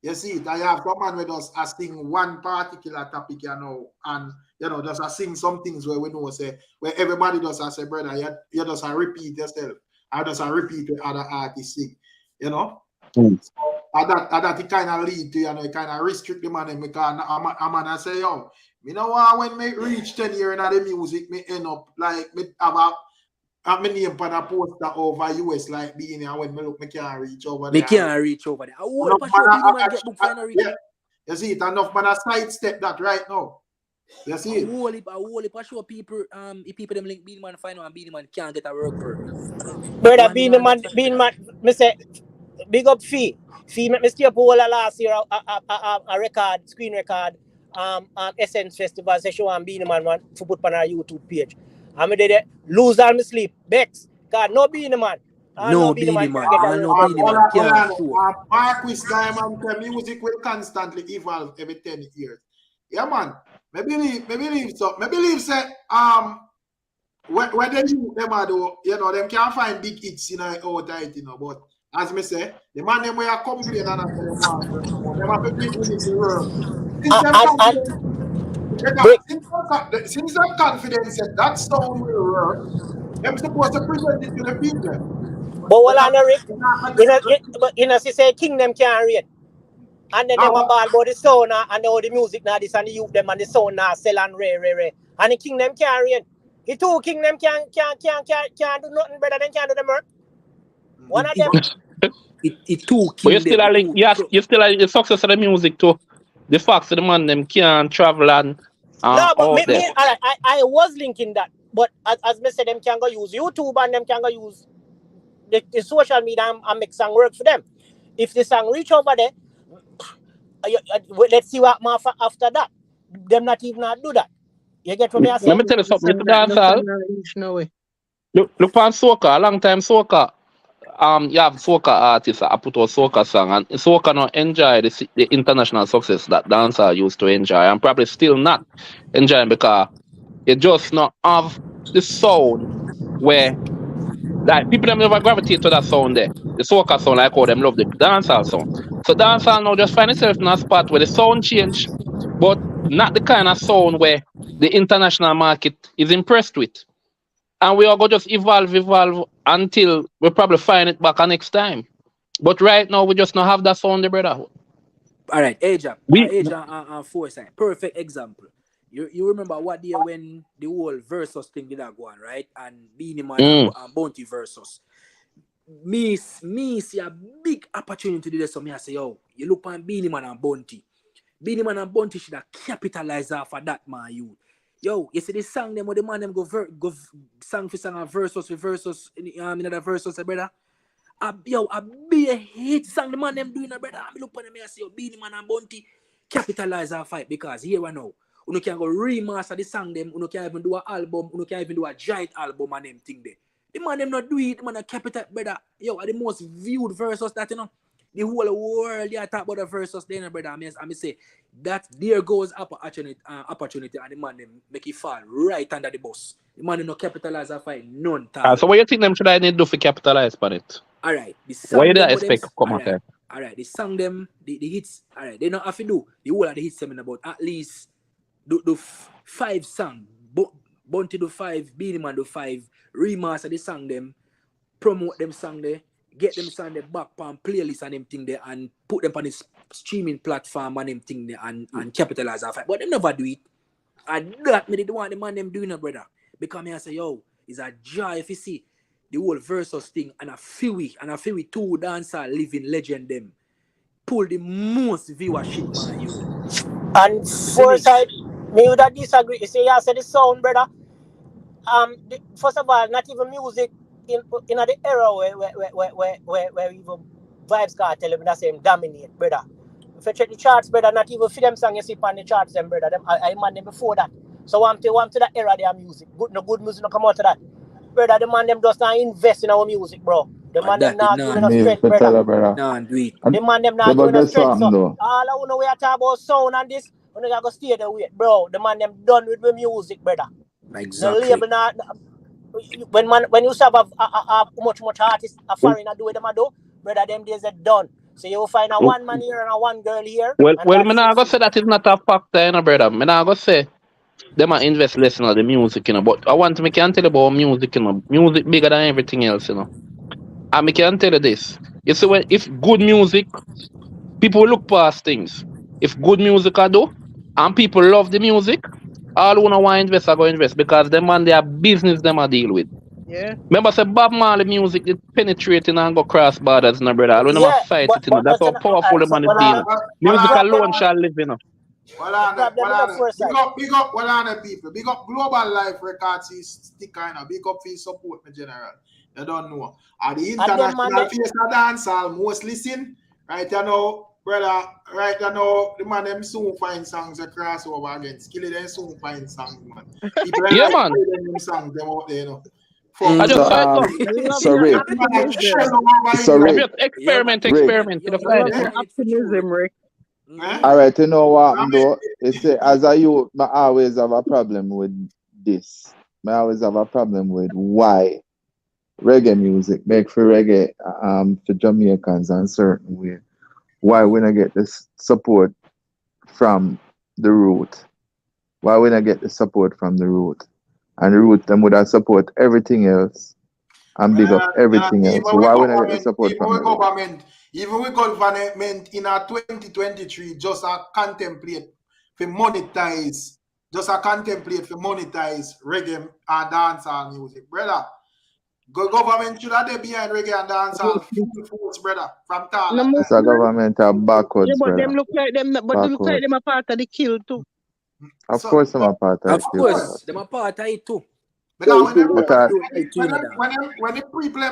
you see it. I have some man where does sing one particular topic, and just sing some things where we know say where everybody does say, brother, you just repeat yourself. I just repeat what other artists sing, And that it kind of lead to it kind of restrict the man because a man say, yo. You know what? When me reach 10 years in the music, me end up like me have a name on a poster over US like being here. When me look, me can't reach over there.
Me can't reach over there.
You see it? Enough man a sidestep that right now. You see it?
A whole heap of show people, if people them link Beenie Man find out and Beenie Man can't get a work permit.
Brother, Beenie Man, me say, big up Fee. Fee make me stay up all last year a record, screen record. Essence Festival say she want Beenie Man to put on her YouTube page. And me did lose all my sleep. Bex, God, no Beenie Man.
No Beenie Man.
Marquis Diamond, music will constantly evolve every 10 years. Yeah, man. Me believe so. Me believe say when they do them are do, them can't find big hits in our tight, but as me say, the man them we are complaining and them have to big win in the world. Since that confidence that that sound will work, I'm supposed to present it to the people.
But what I know, Rick, she say Kingdom can't read. And then they were ball about the sound and all the music now, this and the youth them and the sound now sell and ray. And the Kingdom can't read. The two Kingdom can't do nothing better than can do the work. One of them.
It two Kingdom.
But you still a link, you still a the success of the music too. The facts of the man them can't travel and
no, but I was linking that. But as me said, them can go use YouTube and them can go use the social media and make song work for them. If the song reach over there, let's see what more after that. Them not even not do that. You get what me I say?
Let me tell you something. You dance all. Look on soca, a long time soca. You have soca artists that put out soca song, and soca not enjoy the international success that dancehall used to enjoy, and probably still not enjoying because you just not have the sound where like people them never gravitate to that sound there. The soca sound like how them love the dancehall sound. So dancehall now just find itself in a spot where the sound change, but not the kind of sound where the international market is impressed with. And we are going to just evolve until we probably find it back next time. But right now, we just not have that sound, brother.
All right, Aja and Foresight, perfect example. You remember what day when the whole versus thing did that go on, right? And Beanie Man and Bounty versus. Me see a big opportunity to do this. So me I say, yo, you look on Beanie Man and Bounty. Beanie Man and Bounty should have capitalized off of that, man, you. Yo, you see this song them where the man them go song for song and versus in the versus, brother. A be a hit song the man them doing, brother. I look on them and say, yo, Beanie Man and Bounty capitalize our fight because here we know. You can go remaster the song them, you can even do an album, you can even do a giant album and them thing there. The man them not do it, the man a capital, brother. Yo, are the most viewed versus that, you know. The whole world, yeah, talk about the versus then, brother. I say that there goes opportunity, and the man them make it fall right under the bus. The man them no capitalize and fight none time.
So what you think them should I need to do for capitalize on it?
All right,
what you expect come out there?
All right, the song them, the hits. All right, they not have to do the whole of the hits them about at least do 5 song. Bounty do 5, Beanie Man do 5. Remaster the song them, promote them song there. Get them song the back on playlist and them thing there and put them on the streaming platform and them thing there and capitalize off it. But they never do it. And that me the want the man them doing it, brother. Because me I say, yo, it's a joy if you see the whole versus thing and a few week 2 dancer living legend them pull the most viewership, man, you.
And Foresight, me would disagree. You see, I said the sound, brother. First of all, not even music. In the era where even Vybz Kartel them that same dominate, brother. If you check the charts, brother, not even for them song you see on the charts, them brother. Them I man them before that. So I'm to that era their music. Good music no come out of that. Brother, the man them does not invest in our music, bro. The man them not doing enough strength, brother. The man them not doing enough strength. So all I know we are talking about sound and this, we not go stay there with, bro. The man them done with the music, brother.
Exactly.
The label not. When you have a much artist a foreigner do what them do, brother, them days are done. So you will find a one man here and a one girl here.
Well, me not go say that is not a factor, you know, brother. Me not go say them are invest less in the music, you know. But I want to make you tell you about music, you know. Music bigger than everything else, you know. And me can tell you this. You see, if good music, people look past things. If good music I do, and people love the music, all who want to invest are going to invest because them and their business them are deal with.
Yeah.
Remember, say Bob Marley music is penetrating and go cross borders, no brother. I don't know fight it, you know. That's how powerful the man is being. Music alone shall live, you know.
Big up people. Big up Global Life Records is stick kind of big up for support in general. You don't know. At the international face of dance, I'll most listen. Right, you know. Brother, right now, the man them soon find songs a crossover again. Skilly them soon find songs, man. People
yeah, man.
Them songs them out there, you know.
So Rick,
experiment.
Optimism, Rick.
All right, you know what, though? It's as a youth, I always have a problem with this. I always have a problem with why reggae music make for reggae for Jamaicans and certain way. Why we not get this support from the root? Why we not get the support from the root? And the root them would have support everything else and big up everything else. So why we not get the support from the root?
Even with government in our 2023 just a contemplate for monetize reggae and dancehall music, brother. Government should have been behind reggae and dancehall full force, brother. From time.
It's a government are backwards,
yeah, but
brother.
them look like them, but they look like them a part of the kill too.
Of course, I'm a part of it.
Of course, them a part of it too.
Because when the people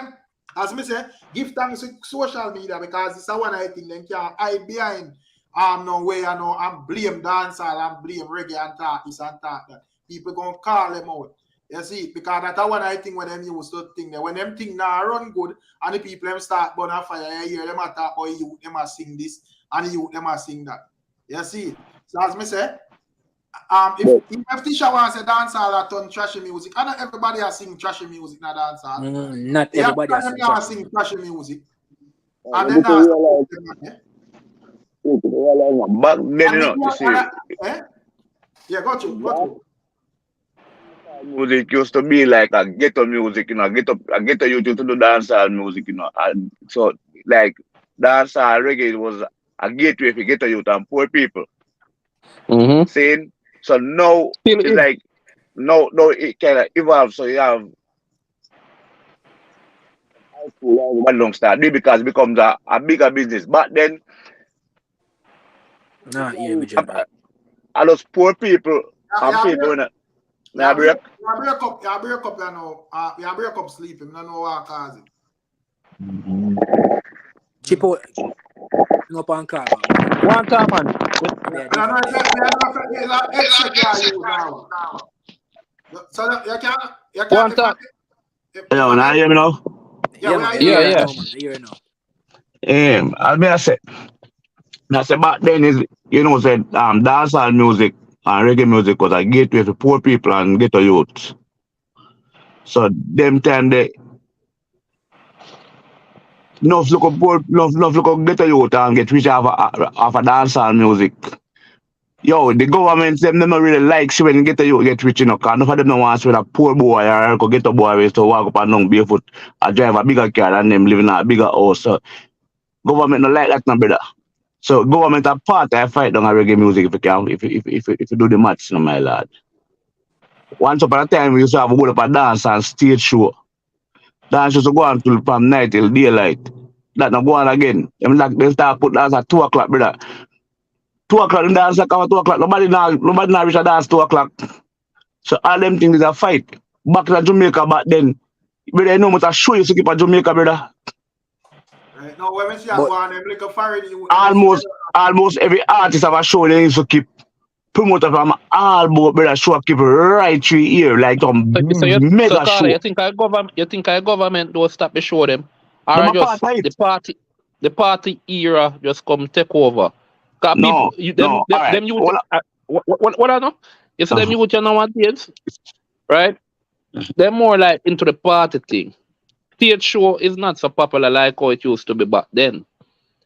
As me say, give thanks to social media because it's a one I think they can hide behind no way I know and blame dancehall and blame reggae and talk this and talk that. People gonna call them out. You see, because that's one I think when them used to think that when them thing now run good and the people them start burn a fire, you hear them talk or you them a sing this and you them a sing that. You see, so as me say, if Tisha wants to dance all that on trashy music, and not everybody has sing trashy music na dance all.
Not everybody has
sing trashy music.
And then back then, you know, you see.
Yeah, got you.
Music used to be like a ghetto music, you know, ghetto youth used to do dancehall music, you know, and so like dancehall reggae was a gateway for ghetto youth and poor people. Saying so now it's like no it kind of evolved, so you have high school one long start because it becomes a bigger business. But then a lot of poor people and people in it.
You break up, you know. You break up sleeping. You know what cause it.
Chipo, no pan car.
One time, man.
So you can't.
One time.
Hello, now you hear me now?
Yeah.
I mean, I said back then is said dancehall music and reggae music was a gateway for poor people and ghetto youth. So them time they enough look up ghetto youth and get rich off a dancehall music. Yo, the government them don't really like see when ghetto youth get rich, because none of them don't want to see a poor boy or a ghetto boy ways to walk up and down barefoot and drive a bigger car and them living in a bigger house. So government don't like that, no brother. So government a part I fight down a reggae music if you do the maths, no my lad. Once upon a time we used to have a good up a dance and stage show. Dance used to go on from night till daylight. That not go on again. They start put dance at 2 o'clock, brother. 2 o'clock in dance like 2 o'clock. Nobody now reach a dance 2 o'clock. So all them things is a fight. Back in Jamaica back then. Brother, you know what I show you to keep a Jamaica, brother.
Right now, when we see them like a foreign youth,
almost every artist have a show they used to keep promoter from all brother show keep right through here like some mega show.
You think our government don't stop the show them? Or just the party era just come take over?
No,
them youth, what I know? You see them youth nowadays, right? They're more like into the party thing. Stage show is not so popular like how it used to be back then.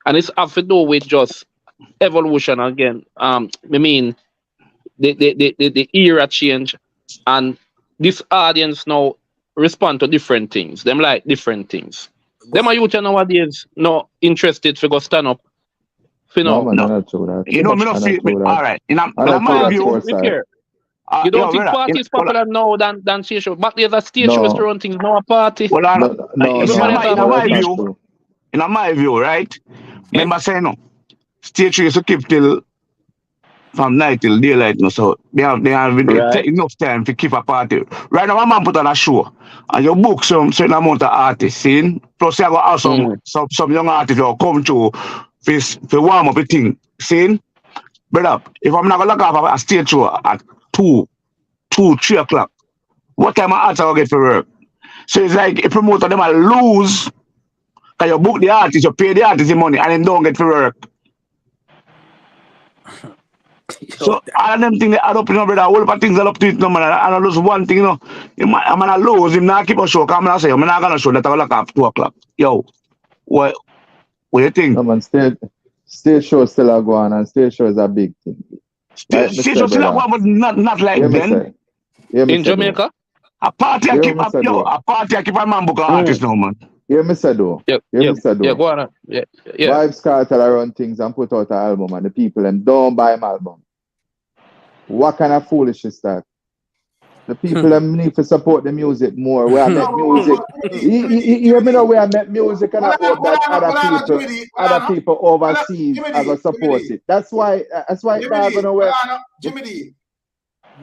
And it's have to do with just evolution again. I mean the era change and this audience now respond to different things. Them like different things. Them are youth nowadays not interested to go stand up. You know,
me not
see all right. In my view,
you don't think party is popular now than stage show? But there's a stage show is run things, now a party.
Well, in my view, right? Remember saying no. Stage show used to keep till from night till daylight, no. So they have take enough time to keep a party. Right now, a man put on a show and you book some certain amount of artists, see? Plus you got some young artists who come to for warm up the thing, see? Brother, if I'm not gonna look off a stage show at 2, 3 o'clock, what time are artists gonna get for work? So it's like a promoter them will lose because you book the artist, you pay the artist the money and then don't get for work. So all of them things they add up, brother. All of things add up to it, man. And I lose one thing, I'm gonna lose him not keep a show. I'm not gonna show that I will look off 2 o'clock. Yo, what you think?
No man, stage show still a go on, and stage show is a big thing.
Stage show still a go on, but not like then.
In Jamaica?
A party I keep a man book artist now, man.
Hear me say though.
Yeah, go on. Yeah.
Vybz Kartel run things and put out an album and the people them don't buy him album. What kind of foolishness is that? The people them need to support the music more. Where I make music. You hear me know where I make music and I hope that other people overseas are gonna support it. That's why it's not gonna work.
Jimmy D,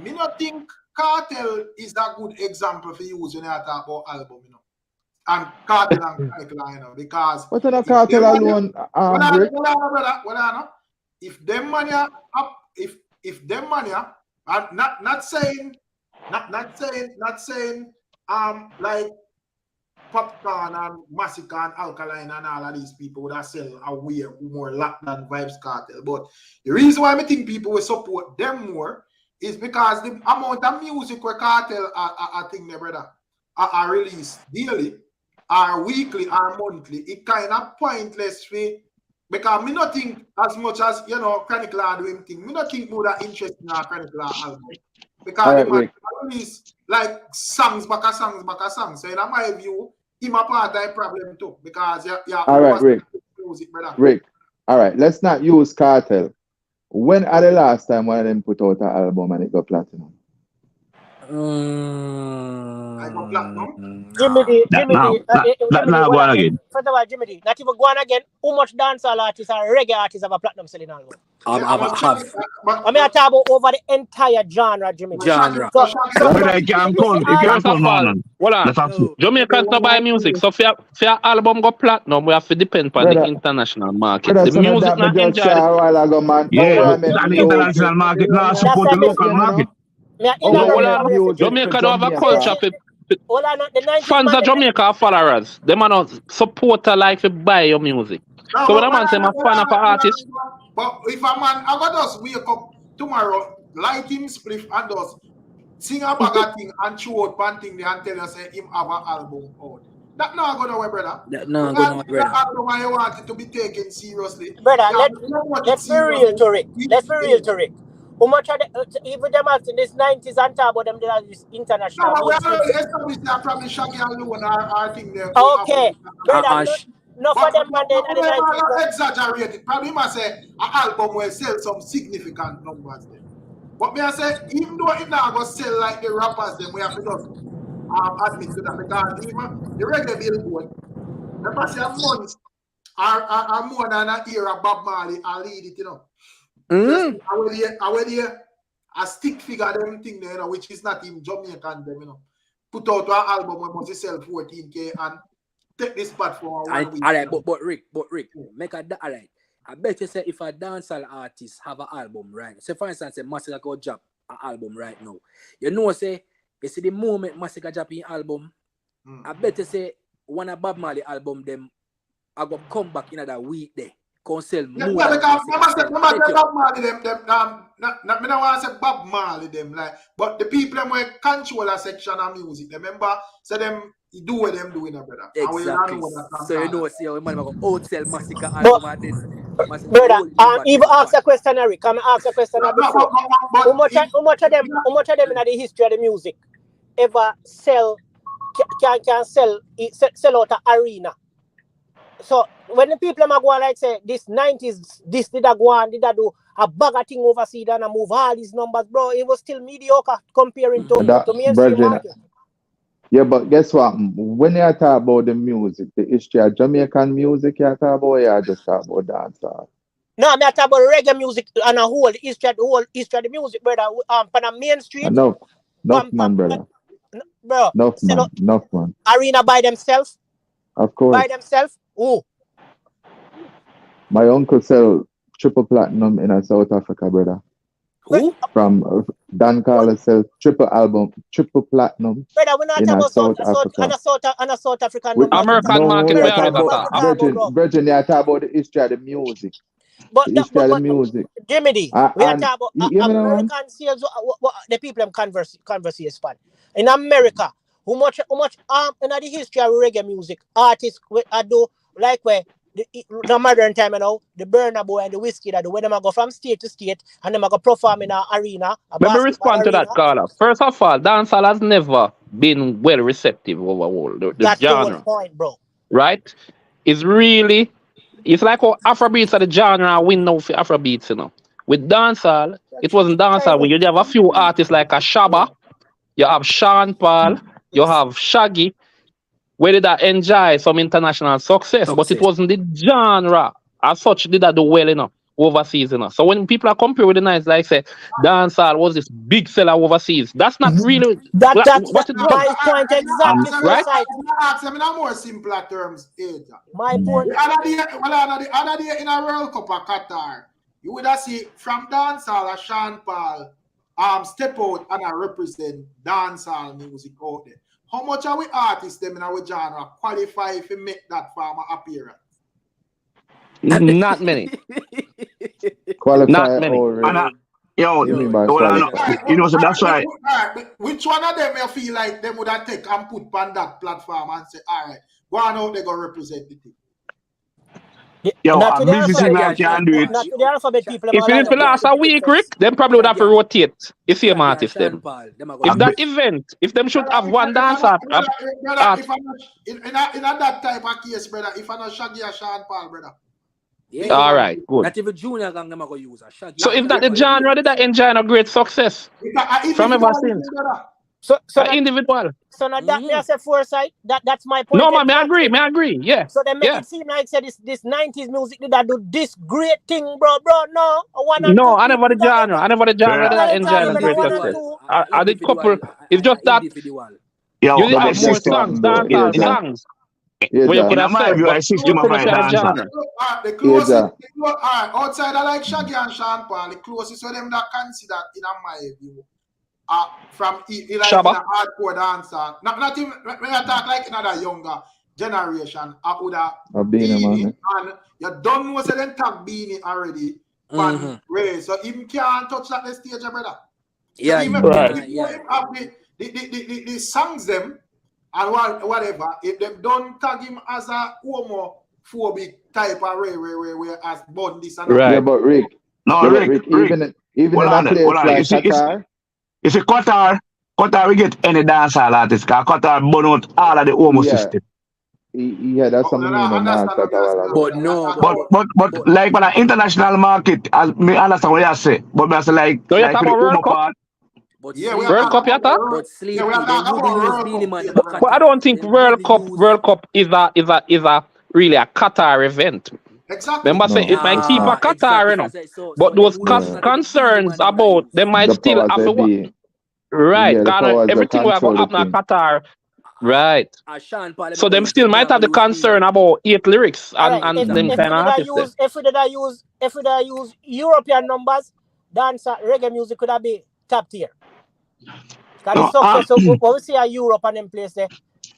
me not think Kartel is a good example for you when you talk about album, you know. and Kartel and Chronicle, you know, because
What in a Kartel alone, Rick?
If them money are up, if them money are not saying like Popcorn and Massacre and Alkaline and all of these people would have sell away more lot than Vybz Kartel. But the reason why I think people will support them more is because the amount of music where Kartel I think their brother are released daily, or weekly, or monthly, it kind of pointless for, because me not think as much as, you know, Chronicle are doing thing. Me not think more that interesting in our Chronicle album. Because the man release like songs back a songs. So in my view, him a part of the problem too. Because
all right, Rick.
Music, brother.
Rick. All right, let's not use Kartel. When are the last time one of them put out an album and it got platinum?
I got platinum.
Jimmy D. Not going again.
First of all, Jimmy D, not even going again. How much dancehall artists and reggae artists have a platinum selling album?
I
mean, I talk about over the entire genre, Jimmy.
Jamaican
to buy music, so for your album go platinum, we have to depend on the international market. The music not enjoy.
Yeah, the international market now support the local market.
Jamaica don't have a culture for fans of Jamaica are followers. They might not support a like to buy your music. So when a man say I'm a fan of an artist.
But if a man, I got us wake up tomorrow, light him spliff and us sing a bag of thing and chew out panting there and tell us say him have an album out. That not gonna work, brother.
That not gonna work, brother.
That album I want it to be taken seriously.
Brother, let's be real to Rick. Let's be real to Rick. How much are even them in this 90s and talk about them, they are this international.
No, we already established that probably Shaggy alone our thing there.
Okay, brother, no for them man in the 90s.
Exaggerated. Probably must say an album will sell some significant numbers there. But me I say, even though it not going to sell like the rappers, then we have to just admit to that, because even the reggae billboard, remember say a month or more than a year of Bob Marley I lead it, you know. A stick figure them thing there, you know, which is not in Jamaican them, you know. Put out an album when must sell 14K and take this spot for 1 week.
All right, but Rick, make a all right. I bet you say if a dancehall artist have an album right, say for instance, say Massacre go drop an album right now. You know, say you see the moment Massacre drop in album, I bet you say one of Bob Marley album them I go come back in that week there. Sell more.
Yeah, because Bob Marley them me don't want to say Bob Marley them like, but the people them will control a section of music. Remember, so them do what them doing, brother.
Exactly. So you know, see how man go outsell Massacre album and this.
Brother, even ask a question, Eric. Come ask a question before. How much of them in the history of the music ever can sell out an arena? So when the people are going like say this 90s, this did a go on, did a do a bag of thing overseas and a move all these numbers, bro. It was still mediocre comparing to mainstream market.
Yeah, but guess what? When you talk about the music, the history of Jamaican music, you talk about, you just talk about dancehall.
No, I talk about reggae music and the whole history of the music, brother. On a mainstream.
Enough man, brother.
Bro.
Enough man.
Arena by themselves.
Of course.
By themselves. Who?
My uncle sell triple platinum in South Africa, brother.
Who?
From Dan Carlos sell triple platinum.
Brother, we're not about South Africa. And a South African
American market.
Virgin, you talk about the history of the music. The history of the music.
Jimmy D, we are talking about American sales. What the people them conversation span. In America, how much in the history of reggae music artists do like where the modern time now, the Burna Boy and the Whiskey that when them go from state to state and them go perform in an arena.
Let me respond to that, Carla. First of all, dancehall has never been well receptive overall.
That's
genre.
the point, bro.
Right? It's like how Afrobeats are the genre win now for Afrobeats, you know. With dancehall, it wasn't dancehall when you have a few artists like a Shabba, you have Sean Paul, you have Shaggy, where did that enjoy some international success, but it wasn't the genre as such did that do well enough. overseas, So when people are comparing with the nights, like say, dancehall was this big seller overseas. That's not really
That's
what it was.
my point exactly.
Right?
Ask them in a more simpler terms,
My point.
The other day in a World Cup of Qatar, you would have see from dancehall Sean Paul step out and represent dancehall music out there. How much are we artists them in our genre qualify to make that farmer appearance?
Not many.
Qualify.
Not many.
So that's why.
Which one of them you feel like them would have take and put on that platform and say, all right, go on out, they go represent the team.
Not
a busy singer can do it.
Not to the alphabet people.
If it last a week, Rick, then probably would have to rotate. You see a artist them. If that event, if them should have one dancer.
Brother, if I'm not, in that type of case, brother, if I'm not Shaggy or Sean Paul, brother.
Yeah.
All right, good.
Not even junior gang them go use a Shaggy.
So if that the genre did that enjoy a great success from ever since.
So
individual.
So now that me as a foresight, that's my point.
No man, me agree. Yeah.
So they make it seem like say this 90s music did that do this great thing, bro. No,
I never the genre that enjoy a great success. I did couple. It's just that you have more songs, dancehall songs. Where you could have said,
the closest, outside I like Shaggy and Sean Paul, the closest of them that consider in my view. From like in a hardcore dancer, not even when I talk like another younger generation, I would have Beanie, and you don't know so them tag Beanie already. So him can't touch that the stage, brother.
Yeah,
so him have the songs them and whatever. If them don't tag him as a homophobic type of way as born this and that.
Right. Yeah, but Rick, even in a place like Qatar.
If you Qatar, we get any dancehall artist, because Qatar burn out all of the homo system.
Yeah, that's something
But like for the international market, as me understand what you say, but I say like
for
the homo part.
World Cup yata? But I don't think World Cup is a really a Qatar event.
Exactly.
They must say it might keep a Qatar, but those concerns about they might still have to work. Right, everything will happen in Qatar. Right. So them still might have the concern about 8 lyrics and them kind of artists.
If we use European numbers, dance reggae music could have been top tier. Because so what we see in Europe and them place there,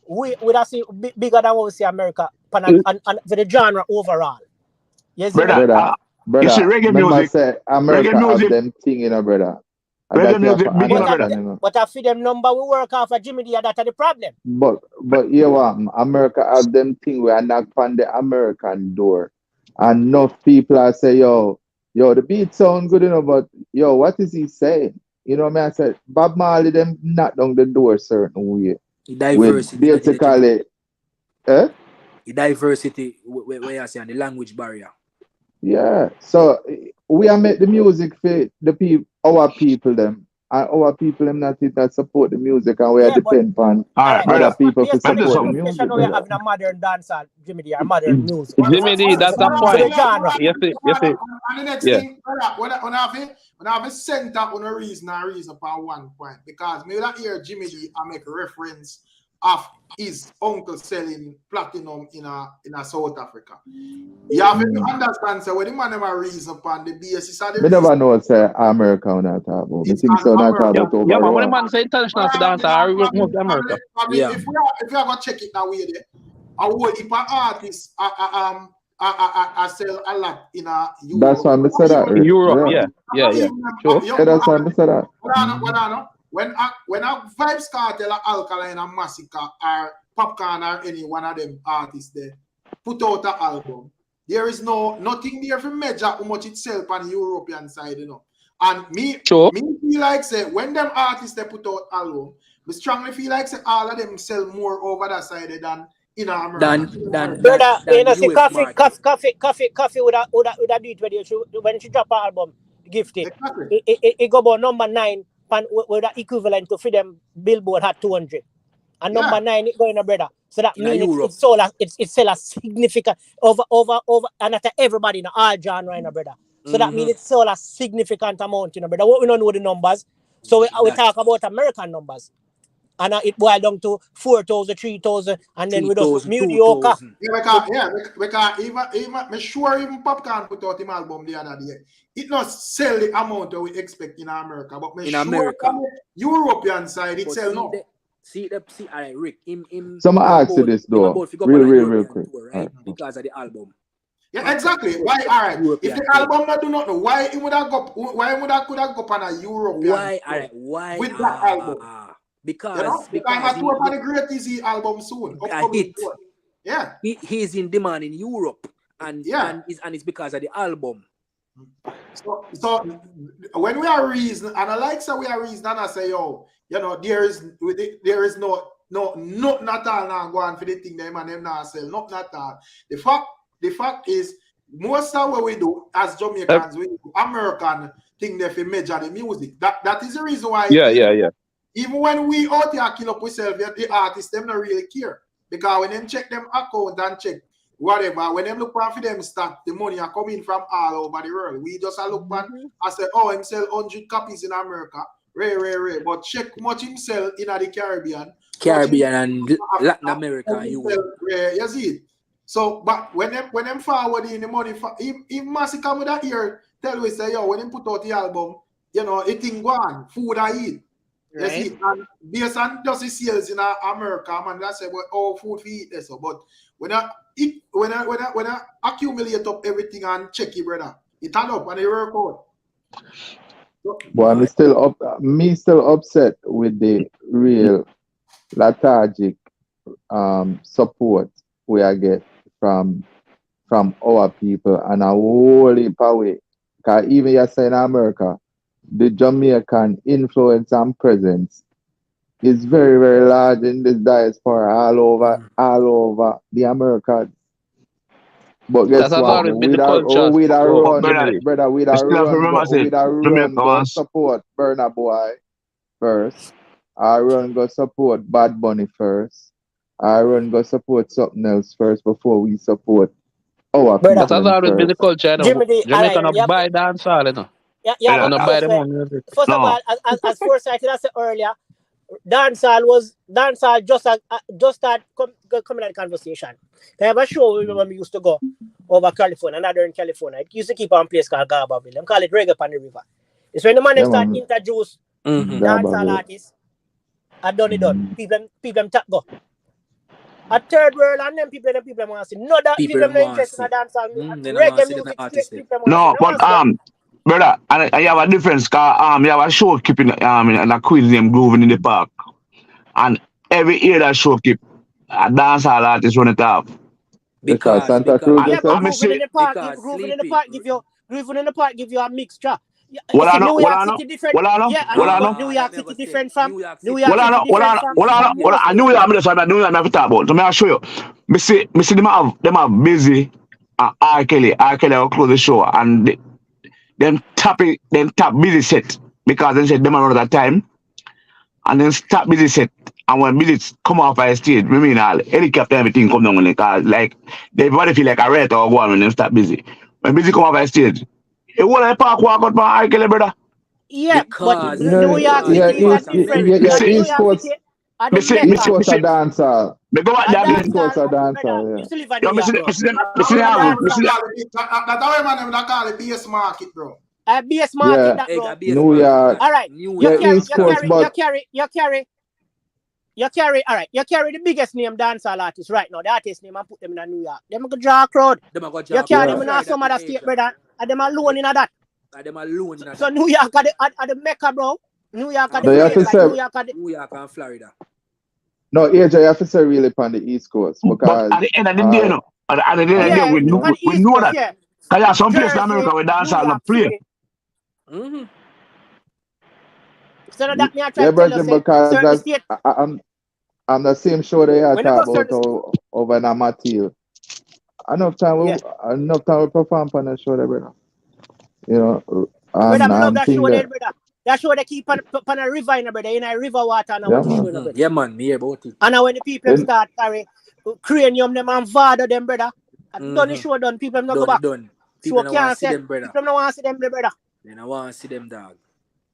we would have see bigger than what we see in America and for the genre overall. Yes,
brother.
You see reggae music.
Say America have them thing, brother.
Reggae music,
but I feel them number we work off of Jimmy D, that's the problem.
But you what? America have them thing where I knock on the American door. And enough people are say, yo, the beat sound good enough, but yo, what is he saying? You know what I mean? I said, Bob Marley them knock down the door a certain way.
Diversity.
Basically,
the diversity where you say on the language barrier.
Yeah. So we are make the music for the people, our people them. And our people them not support the music and we are depend on other people to support the music.
We are having a modern dancer, Jimmy D, a modern music.
Jimmy D, that's the point. Yes.
And the next thing, when I have a center on a reason upon one point, because me that hear Jimmy D I make a reference of his uncle selling platinum in South Africa. You have to understand, so when the man have a reason upon the basis of the
never know say America or not talk about. I think so not talk about overall.
Yeah, but when the man say international dance, I move to America.
If we are gonna check it that way there, a whole heap of artists I sell a lot in Europe.
That's why I said that.
In Europe, yeah. Sure.
Yeah, that's why I said that.
When a Vybz, Kartel, Alkaline, and Massacre or Popcorn or any one of them artists there put out an album, there is nothing there for measure how much it sells on the European side, And me feel like say when them artists they put out album, I strongly feel like say all of them sell more over that side than in America.
Brother, see coffee would have do it when she drop an album, gift it. Exactly. It go about number 9. With the equivalent to freedom Billboard had 200 and number 9 it going brother, so that means it's sell a significant over and at everybody in all genre brother. So that means it's sold a significant amount, you know, brother. What we don't know the numbers. So we talk about American numbers. And it boiled down to 4,000, 3,000, and then we just mediocre.
Because even sure even Popcorn put out him album the other day. It not sell the amount that we expect in America, but
in America,
on the European side it sell no.
See, all right, Rick.
Some ask you this though, real quick,
tour, right? Because of the album.
Yeah, exactly. Why? All right. If the album not do not know, why it would have go? Why would have could have go on a European?
Why? All right. Why
with that album?
Because
you know, because I tour for the Great Easy album soon.
A hit.
Tour. Yeah.
He's in demand in Europe, and it's because of the album.
So when we are reason, and I like so we are reason, and I say, yo, you know, there is no not all now going for the thing them and them now sell, not all. The fact is, most of what we do as Jamaicans, we do American thing they fi measure the music. That is the reason why.
Yeah.
Even when we out here kill up ourselves, the artists them not really care. Because when them check them account and check whatever, when them look for them start, the money are coming from all over the world. We just look back and say, oh, him sell 100 copies in America. Rare. But check much him sell in the Caribbean.
And Latin America.
You see it. So, but when them forward in the money, if Massey come with that ear, tell we say, yo, when them put out the album, you know, it thing go on, food I eat. Right. You see, and based on just the sales in America, man, that's about all food we eat there. So, but when I accumulate up everything and check it, brother, it add up and it work out. So,
but I'm still upset with the real lethargic support we are get from our people and a whole heap of way. Because even you say in America, the Jamaican influence and presence is very, very large in this diaspora all over the Americas. But guess what? We'd run go support Burna Boy first. I run go support Bad Bunny first. I run go support something else first before we support our people.
That has always been the culture. Jamaica not buy dancehall, you know.
Yeah,
not buy them on music.
First of all, as Foresight I said earlier, dancehall just start coming at the conversation. I have a show when we used to go over California, another in California. It used to keep on place called Garbaville. Them call it Reggae on the River. It's when the man start introduce dancehall artists. I done it done. People tap go. A third world and them people want to see. No, that people not interested in dancehall. Reggae music.
No, but brother, and you have a difference because you have a show keeping in a quiz named Grooving in the Park. And every year that show keep a dancehall artist run it off.
Because Santa Cruz
Grooving in the Park give you a mixture.
New York
City different. New York City different from New
York. I knew I'm to talk about. So I'll show you. Me see them have busy and R. Kelly will close the show and them tap busy set because they said them around that time and then stop busy set and when busy come off by stage, I mean all helicopter everything come down on the car like everybody feel like a rat or one when them stop busy. When busy come off by stage, it won't like park walk out my R. Kelly, brother.
Yeah, but New York City is different.
East Coast are dancer.
They go at that.
East Coast are dancer.
You still live in New York.
That's how man that call it BS market, bro.
BS market, that bro.
New York.
All right. You carry the biggest name dancehall artist right now. The artist name and put them in New York. Them go draw a crowd. You carry them in some other state, brother. And them alone in that. So New York are the Mecca, bro. New York are the
New York and Florida.
No, AJ, you have to say really on the East Coast because
but at the end of the day, no. At the end of the day, we know that. Because there are some places in America where dancehall not play.
So that me I try to tell you,
because I'm the same show they are talking about over in Amatil. Enough time we perform on the show there, brother. You know,
brother, I love that show there, brother. That show they keep on a river, in brother, in a river water. And
yeah, man, me about it.
And when the people start carry cranium them and vada them, brother, done the show done, people not go back.
People don't want to see them, brother.
People don't want to see them, brother.
They don't want to see them, dog.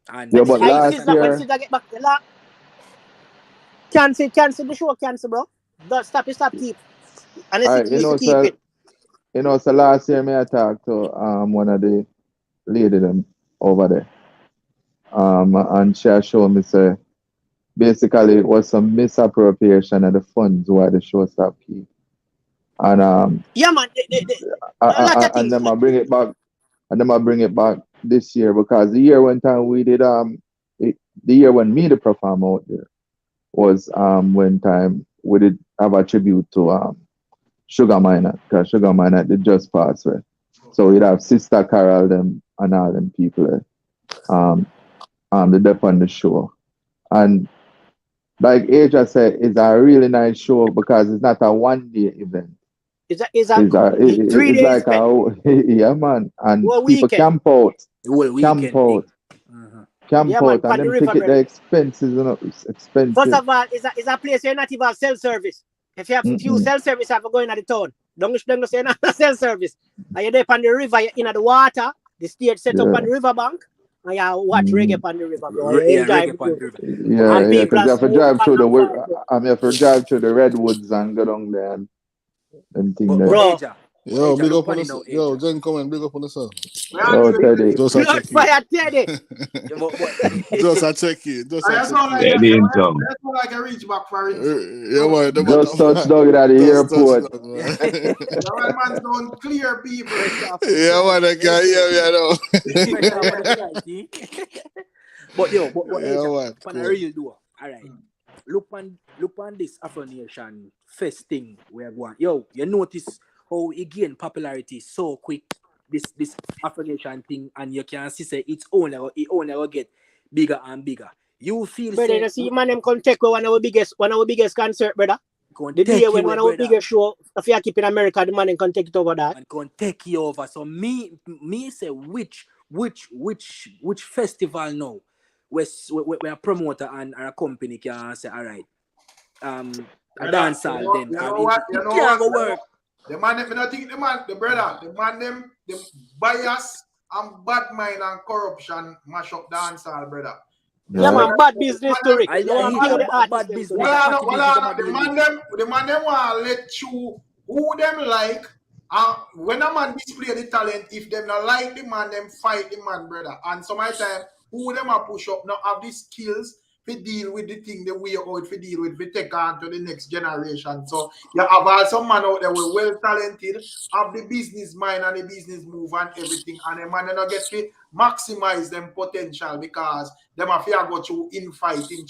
And
Yeah, but last
when
year,
Sizzla get back the lot. Cancel the show, bro. Don't stop keep. And
all right,
keep it.
So last year, I talked to one of the lady them over there, and she showed me say basically it was some misappropriation of the funds why the show stopped keep, and
yeah, man.
And then I bring it back, this year because the year one time we did the year when me the perform out there was when time we did have a tribute to Sugar Miner, because Sugar Miner did just pass away. So we'd have Sister Carol them and all them people the dep on the show. And like Asia said, it's a really nice show because it's not a 1 day event.
It's 3 days
like yeah, man. And people camp out. Camp out and them ticket the expenses, expensive.
First of all, it's a place where not even cell service. If you have few cell service have going at the town, don't say not cell service. And you're there on the river, you're in the water, the stage set up on the river bank, and you watch reggae on the river, bro.
Reggae on the river. Yeah, because you have to drive through the redwoods and go down there and things there.
Bro.
Yo, big up on the yo, Jen, come and big up on the song.
Yo, Teddy.
Just a check
Teddy.
Just a check it. Just a check
Teddy in town.
That's all I can reach back for it.
Yeah, man.
Just touch dog at the airport.
The man don't clear people.
Yeah, man. I can hear me,
But
yeah,
man. On a real do. All right. Look on this Afro Nation fest thing we are going. Yo, you notice how it gain popularity so quick, this Afro Nation thing, and you can see say it only will get bigger and bigger. You feel
brother, you see man them can take one of our biggest concert, brother. The day when one of our biggest show, if you are keeping America, the man can take it over that.
And can take you over. So me say which festival now where a promoter and a company can say, all right, a dance hall then.
You know what?
Work.
The man them the bias and bad mind and corruption mash up dance hall, brother.
Yeah, man, bad business to Rick.
Bad business.
The man them want to let you who them like. When a man display the talent, if them not like the man, them fight the man, brother. And sometimes who them a push up not have the skills to deal with the thing the way out to deal with, to take on to the next generation. So you have also man out there with well talented, have the business mind and the business move and everything, and the man not get to maximize them potential because them have to go through infighting,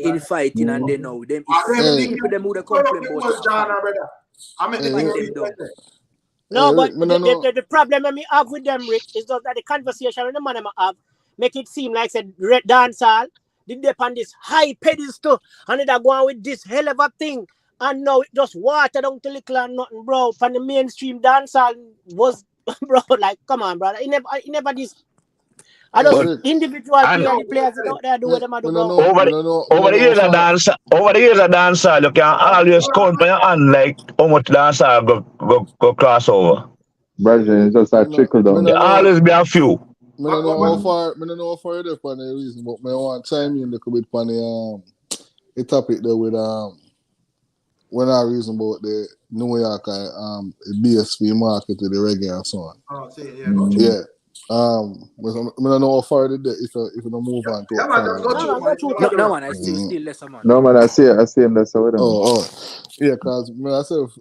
infighting, and they know them. Them who they complain about.
No, but the problem that me have with them, Rick, is just that the conversation with the man have make it seem like said red dancehall did they on this high pedestal and they are going with this hell of a thing, and now it just water down to little and nothing, bro. From the mainstream dancehall was bro, like come on, brother. It never this. I don't individual players out there do what them do.
Over the years of dancehall, you can always count by your hand like how much dancehall go cross over.
Brother, it's just a trickle down.
There always be a few.
I don't know how far you're for the reason, but I want to chime in a little bit on the topic there with when I reason about the New York BSP market with the reggae and so on.
Oh, see,
yeah. I don't know how far they did if you don't move on to
no man, I still less a man.
No man, I see him that's how it
yeah, because myself,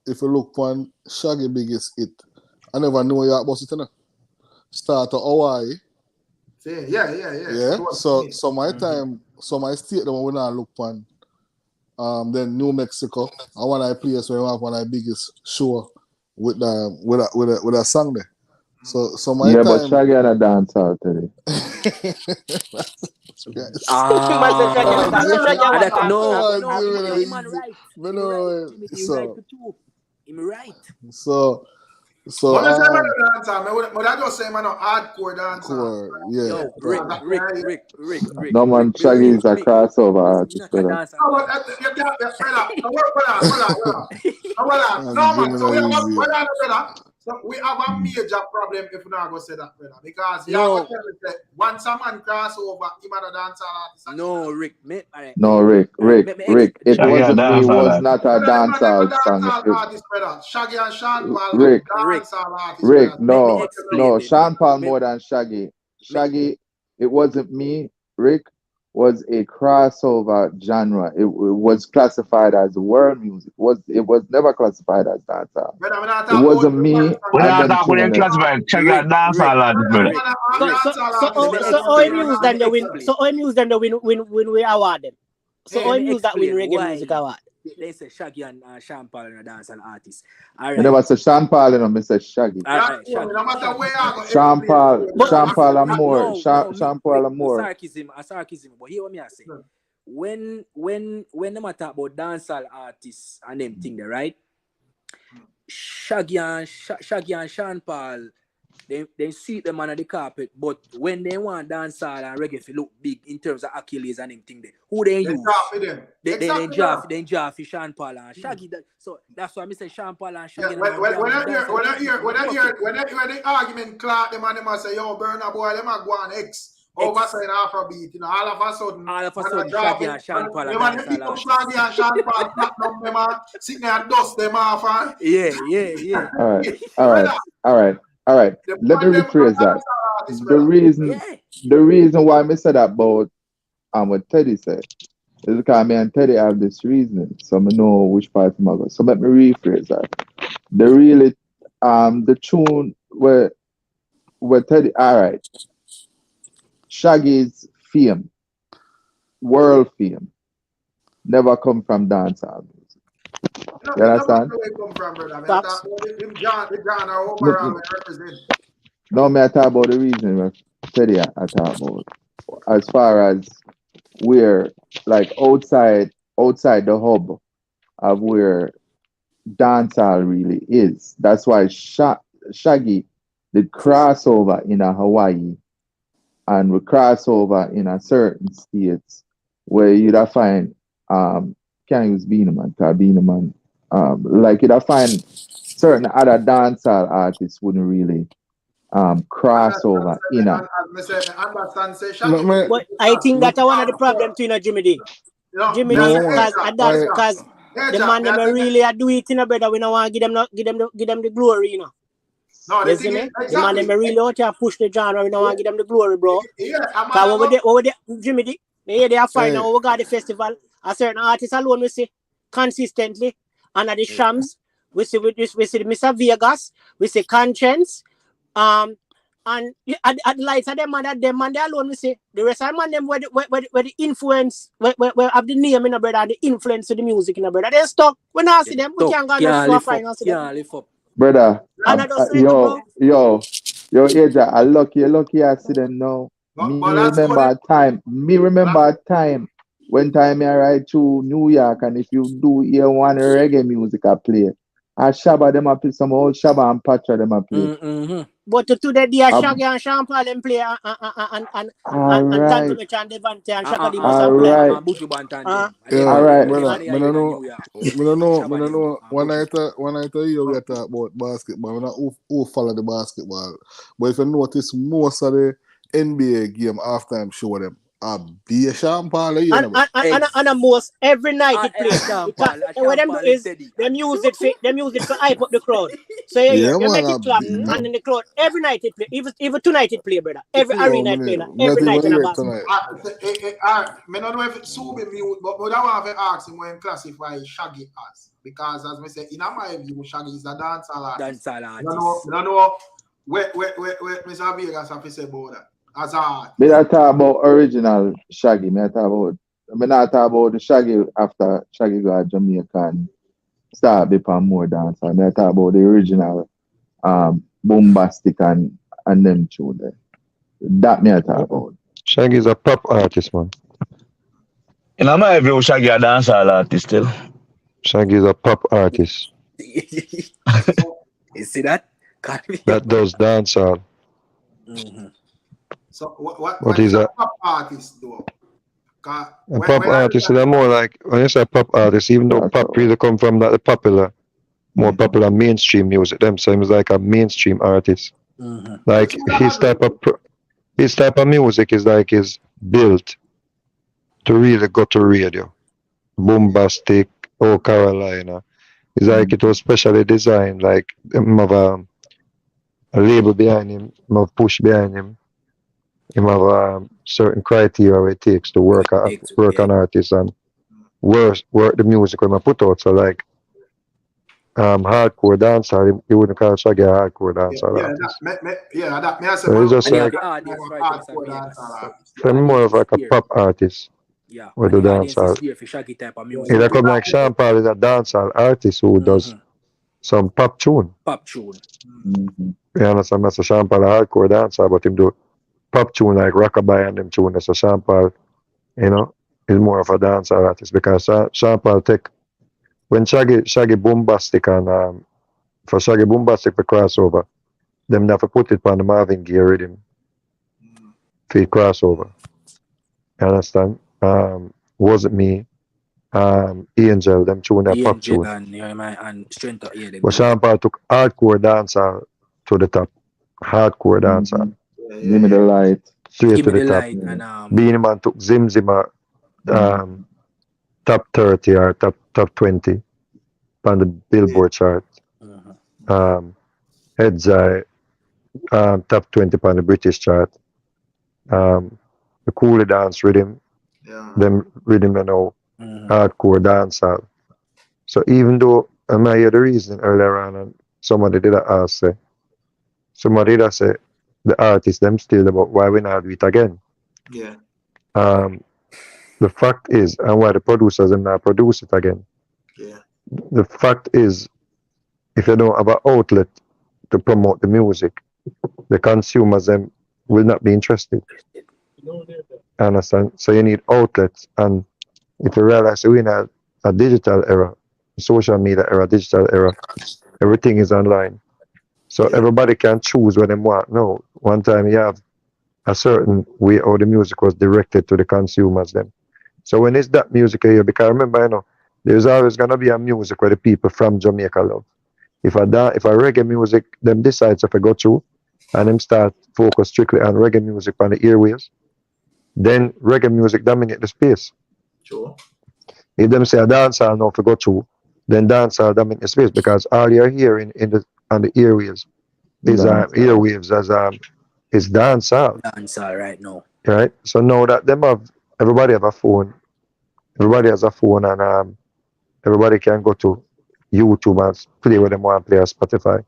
if you look on Shaggy biggest hit, I never know you about it, start to Hawaii.
Yeah.
So my time, so my state the one when I look on then New Mexico, I want a place where I have one of the biggest show with a song there. So my time.
But Shaggy and a dance out today.
So
but I just say man, hardcore dancer.
Yeah.
Rick.
No man, Shaggy is a crossover artist.
No man, so we have So we have a major problem if we not go say that, brother. Because you have to tell me that once a man cross over, he might dance artist.
No, Rick.
No, Rick. It wasn't me. It was not a dancehall song.
Artist, brother. Shaggy and Sean Paul,
Rick.
dancehall artist.
Rick,
brother.
no. Sean Paul more than Shaggy. Shaggy, it wasn't me. Rick was a crossover genre. It was classified as world music. It was never classified as dancehall. It wasn't me.
We're not talking about classified Shaggy and dancehall, brother.
So all news them they win. So all news them they win we award them. So all news that win reggae music award.
They say Shaggy and Sean Paul are dancehall artists.
I never said Sean Paul, I said Shaggy. Sean Paul and more. Sean Paul and more.
Sarcasm. But here what me I say. When them talk about dancehall artists and them thing there, right? Shaggy and Sean Paul, they see them on the carpet, but when they want dancehall and reggae to look big in terms of Achilles and them thing there, who they use? They draft for Sean Paul and Shaggy. So that's why I say Sean Paul and Shaggy.
When I hear the argument, Clark, them and them say, yo, Burna Boy, them are go on X. Over saying Afrobeat, all of a sudden,
Shaggy and Sean Paul.
Shaggy and Sean Paul, platinum them and sitting there and dust them off.
Yeah.
All right. Let me rephrase that. The reason why I said that about what Teddy said is because me and Teddy have this reasoning, so I know which part I'm going. So let me rephrase that. The tune where Teddy, all right. Shaggy's fame, world fame, never come from dancehall music. You understand? No, me I talk about the reason where Teddy I talk about. As far as we're like outside the hub of where dancehall really is. That's why Shaggy did crossover in Hawaii and we crossover in a certain states where you'd find can't use Beenie Man, because Beenie Man like you'd find certain other dancehall artists wouldn't really crossover in a.
But I think that's one of the problems to Jimmy D. Jimmy D, because the man them really do it, brother. We don't want to give them the glory,
No,
you see me? The man them really out here push the genre. We don't want to give them the glory, bro. Because over there, Jimmy D, they are fine now. We got the festival. A certain artist alone we see consistently. And at the Shams, we see Mr. Vegas, we see Conscience, and at the lights of them and them and they alone we see the rest of them and them where the influence where have the name in a brother and the influence of the music in a brother. They stuck. We not see them. We can't go just so and see them.
Brother, yo, Aja, I lucky I see them now. Me remember a time when time I ride to New York and if you do hear one reggae music I play, I Shabba them I play some old Shabba and Patra them I play.
But today they are Shaggy and Sean Paul them play and Tanto Mitch and Devante and Shaka Dibus play.
Alright.
I don't know. One night a year we talk about basketball. I don't know who follow the basketball. But if you notice most of the NBA game halftime show them. Be a Sean Paul
and most every night it plays. What them do is them use it for hype up the crowd. So you make it clap and then the crowd every night it play. Even tonight it play, brother. Every arena it play. Every night in a basketball.
I don't know if it's super mute, but I want to ask him when classify Shaggy as, because as we say in my view, Shaggy is a dancehall artist. I don't know where Mr. Vegas have to say about that.
Me not talk about original Shaggy. Me not talk about the Shaggy after Shaggy got Jamaica and start become more dancer. Me not talk about the original bombastic and them tune there. That me not talk about.
Shaggy is a pop artist, man.
In my view, Shaggy a dancehall artist still.
Shaggy is a pop artist.
You see that?
That does dancehall.
So what is a pop artist though?
A pop artist is more like when you say pop artist, even though pop really come from that the popular, more popular mainstream music. Them so he's like a mainstream artist. Like his type of music is built to really go to radio. Bombastic or Carolina. It's like it was specially designed, like him have a label behind him, him have push behind him. Him have certain criteria it takes to work an artist and work the music when I put out. So like hardcore dancer, you wouldn't call Shaggy a hardcore dancer artist.
That may I say
So it's just like I'm more of like a pop artist.
Yeah,
With the dancehall.
music.
It come like Sean Paul is a dancehall artist who does some pop tune.
Pop tune.
You understand? So Sean Paul a hardcore dancer, but him do pop tune like rockabye and them tune. So Sean Paul, you know, is more of a dancehall artist because Sean Paul take when Shaggy Bombastic and for Shaggy Bombastic for crossover, them never put it on the Marvin Gaye rhythm for crossover. You understand? Wasn't me, Angel, them tune that pop tune.
And Strength of
But Sean Paul took hardcore dancer to the top. Hardcore dancer.
Give me the light.
Straight to the top. Beanie Man took Zim Zimmer top 30 or top 20 on the Billboard chart. Heads Eye top 20 on the British chart. The Coolie Dance rhythm. Them rhythm, you know, hardcore dancehall. So even though I might hear the reason earlier on, and somebody did ask, somebody did say the artist them still about why we not do it again.
Yeah.
The fact is, and why the producers them not produce it again.
Yeah.
The fact is, if you don't have an outlet to promote the music, the consumers them will not be interested. Understand? So you need outlets, and if you realize we're in a digital era, social media era, digital era, everything is online. So everybody can choose what they want. No, one time you have a certain way how the music was directed to the consumers then. So when it's that music here, because remember, you know, there's always gonna be a music where the people from Jamaica love. If a reggae music, them decides if I go through and them start focus strictly on reggae music on the airwaves, then reggae music dominate the space.
Sure.
If them say a dancehall now to go through, then dancehall dominate the space because all you're hearing on the airwaves is is dancehall.
Dancehall right now.
Right? So now that everybody have a phone, everybody has a phone, and everybody can go to YouTube and play what them want to play on Spotify.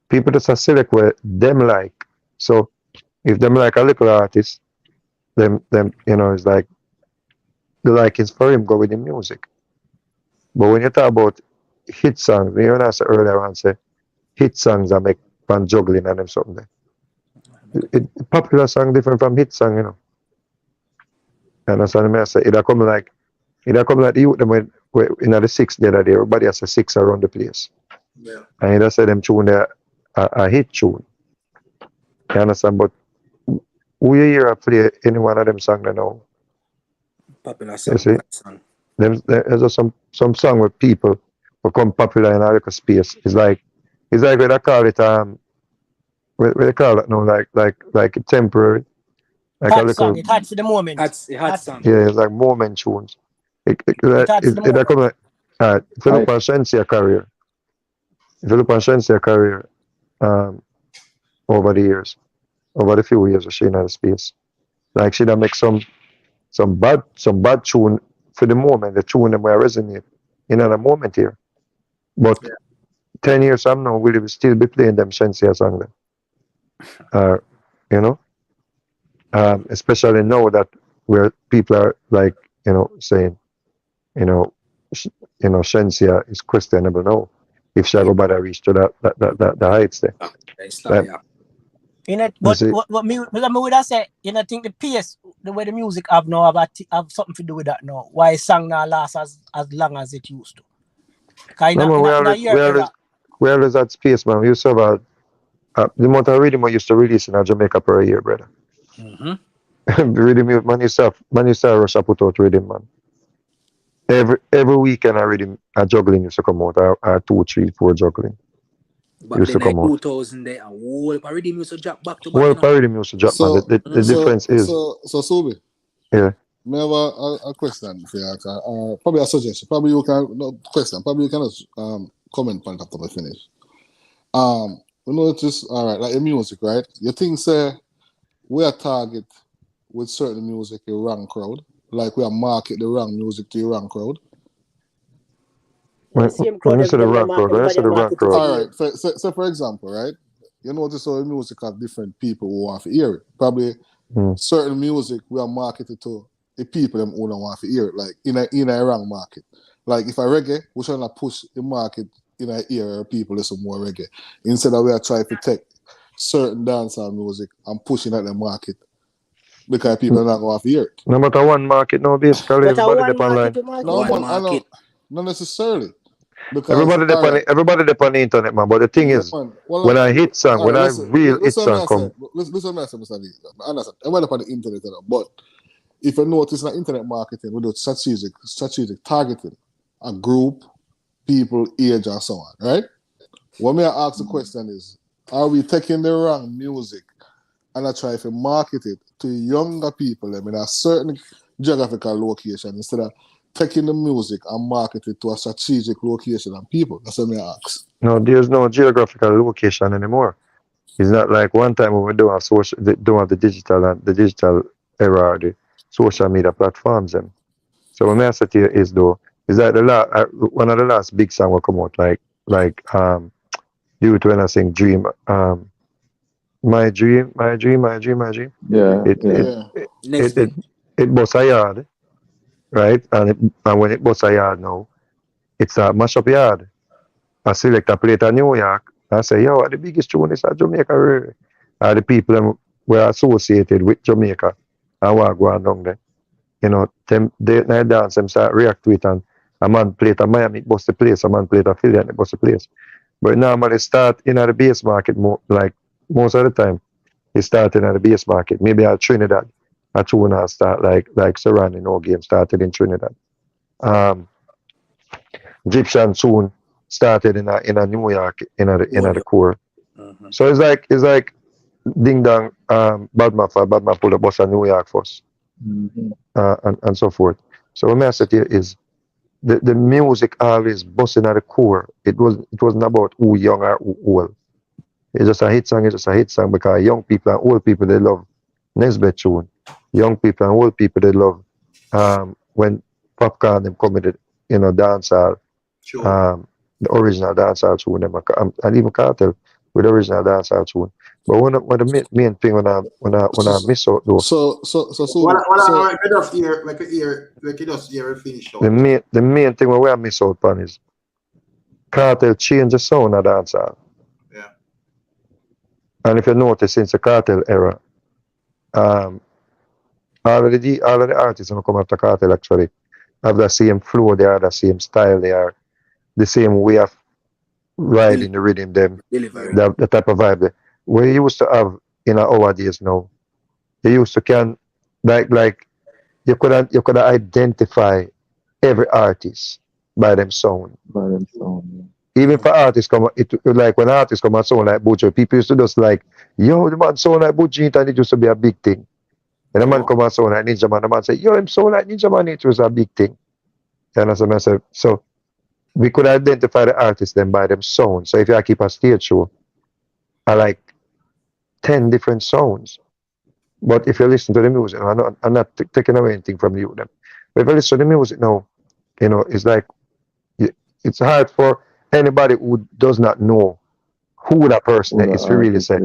People just select what them like. So if them like a little artist, them you know, it's like the like is for him go with the music. But when you talk about hit songs, you know, I said earlier on, say hit songs that make fun juggling and them something. Popular song different from hit song, you know. And that's what I say. It come like the youth them when in the 6 the other day, everybody has a 6 around the place.
Yeah.
And you say them tune a hit tune. You understand? But who you hear play any one of them songs now?
Popular
You see? There's some song with people become popular in a little space. It's like what they call it what they call it now, like temporary. Like
Hot
a little
song, it hot for the moment.
Hot song.
yeah, it's like moment tunes. It come like if you look on Shensia career. If you look on Shensia career over the few years she in the space. Like she done make some bad tune for the moment, the tune them will resonate in a moment here. But 10 years from now, we'll still be playing them Shensia song then. You know? Especially now that where people are like, you know, saying, you know, Shensia is questionable now. If she go by the reach to the heights there.
You know, but what me would have said, you know, think the pace, the way the music have now have something to do with that now. Why song now last as long as it used to.
We always had space, man. We used to have the amount of rhythm we used to release in Jamaica per year, brother.
Mm-hmm.
Rhythm, man used to rush up put out rhythm, man. every weekend already a juggling used to come out, or 2, 3, 4 juggling.
But
Used to
then
come
in
out.
2000 there, a whole parody used to drop back to back,
Well,
you know.
parody used to drop, man. The difference is,
So Subi,
yeah.
I have a question for you. Probably a suggestion. Probably you can question. Probably you can just comment on it after we finish. We notice, all right, like your music, right? You think say we are target with certain music a wrong crowd, like we are market the wrong music to the wrong crowd.
Well, the same crowd
When you say the wrong crowd, when you say the wrong crowd.
All right. So for example, right? You notice how music have different people who want to hear it. Probably certain music we are marketed to the people them who don't want to hear it, like in a wrong market. Like if I reggae, we're trying to push the market in a area where people listen more reggae. Instead of we are trying to take certain dancehall music and pushing at the market because people are not going to hear it.
No matter one market, no, basically
But
everybody
one
depend
market
online.
to market.
Not necessarily. Because
Everybody depend on the internet, man. But the thing is,
man.
when a hit song, when a real hit song come,
listen, Mr. Lee. I understand. Everybody on the internet, but if you notice in internet marketing, we do strategic targeting, a group, people, age, and so on, right? What may I ask the question is, are we taking the wrong music and I try to market it to younger people in a certain geographical location instead of taking the music and market it to a strategic location and people? That's what I ask.
no, there's no geographical location anymore. It's not like one time when we don't have the digital era, the social media platforms. Them. So what I say to you is though, is that one of the last big songs will come out like you when I sing Dream, my dream.
Yeah.
It bust a yard, right? And when it bust a yard now, it's a mash up yard. I select a plate in New York. I say, yo, the biggest tune is at Jamaica. Really. The people them were associated with Jamaica and what go on down there. You know, they dance, them start react to it, and a man play at Miami, it bust the place, a man play at Philly, and it bust the place. But normally start in the base market, like most of the time, it start in the base market. Maybe at Trinidad, a tune start like surrounding no game started in Trinidad. Egyptian tune started in a New York in the core. So it's like ding dong, Badman pull up bus a New York first. And so forth. So what I say to you is the music always busting at the core. It wasn't about who young or who old. It's just a hit song, because young people and old people they love Nesbeth tune. Young people and old people they love when Popcorn them come with it, dancehall. The original dancehall tune them, and even Kartel with the original dancehall tune. But one of the main thing when I miss out though.
So
the main thing where I miss out on is Kartel change the sound of dancehall.
Yeah.
And if you notice since the Kartel era, all of the artists who come after Kartel actually have the same flow, they are the same style, they are the same way of riding the rhythm, them the type of vibe. We used to have in our days now, they used to can like you could identify every artist by them sound. Even for artists come, like when artists come and sound like Buju, people used to just like, yo, the man sound like Buju, and it used to be a big thing. And the man come and sound like Ninja Man, the man say, yo, him sound like Ninja Man, it was a big thing. You understand what I say? So we could identify the artists then by them sound. So if I keep a stage show, I like 10 different sounds. But if you listen to the music, I'm not taking away anything from you them. But if you listen to the music now, it's like it's hard for anybody who does not know who that person is to really say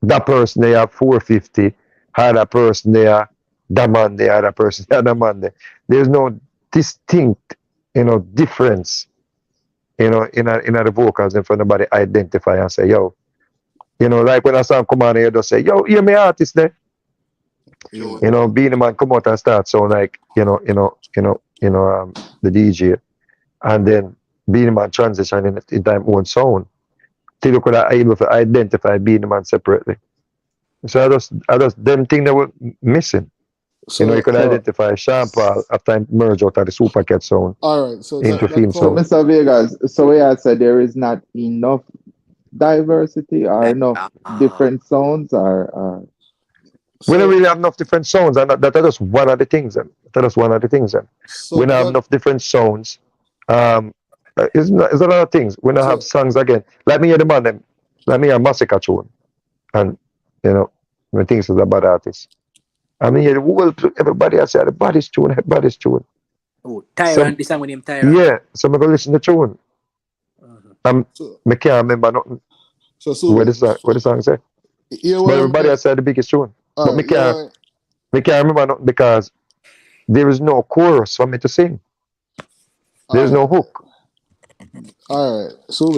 that person they have 450, how that person they are, that man they are, that person they are, that man there. There's no distinct, difference, in the vocals and for nobody identify and say, yo, like when a song come on here, just say, yo, hear me artist there. Being the man come out and start sound like, the DJ, and then being the man transition in time own sound, till you could have able to identify being the man separately. So I just them thing that were missing.
So,
you could identify Sean Paul after he merge out of the Supercat sound.
All right, so
into theme
So,
sound.
Mr. Vegas, so we had said there is not enough diversity or enough different sounds or
We don't really have enough different sounds, and that is just one of the things. That is one of the things.
So
we don't have enough different sounds. It's a lot of things. We don't have songs again. Let me hear the man them. Let me hear Massacre tune, and we think it's a bad artist. I mean, the whole everybody has said the body's tune, body's tune.
Oh, Tyrant, this song with him Tyrant.
Yeah, so I'm gonna listen to the tune. I can't remember nothing.
So
what the song say? But everybody has said the biggest tune. But me can't remember nothing because there is no chorus for me to sing. There's no hook.
All right, so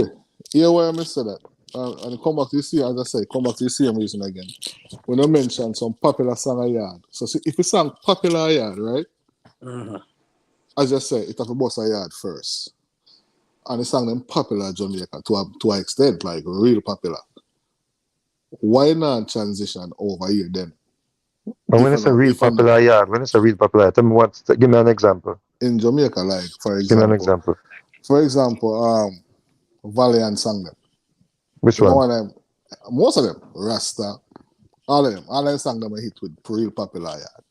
here why I said that. And come back to the same, as I say, come back to the same reason again. When I mentioned some popular song a yard. So see, if you song popular a yard, right? As I say, it have to bust a yard first. And the song them popular Jamaica to an extent, like real popular. Why not transition over here then?
But when it's a real popular yard, tell me give me an example.
In Jamaica, like for example.
Give me an example.
For example, Valiant sang them.
Which one?
Most of them, Rasta, all of them sang them a hit with real popular yard.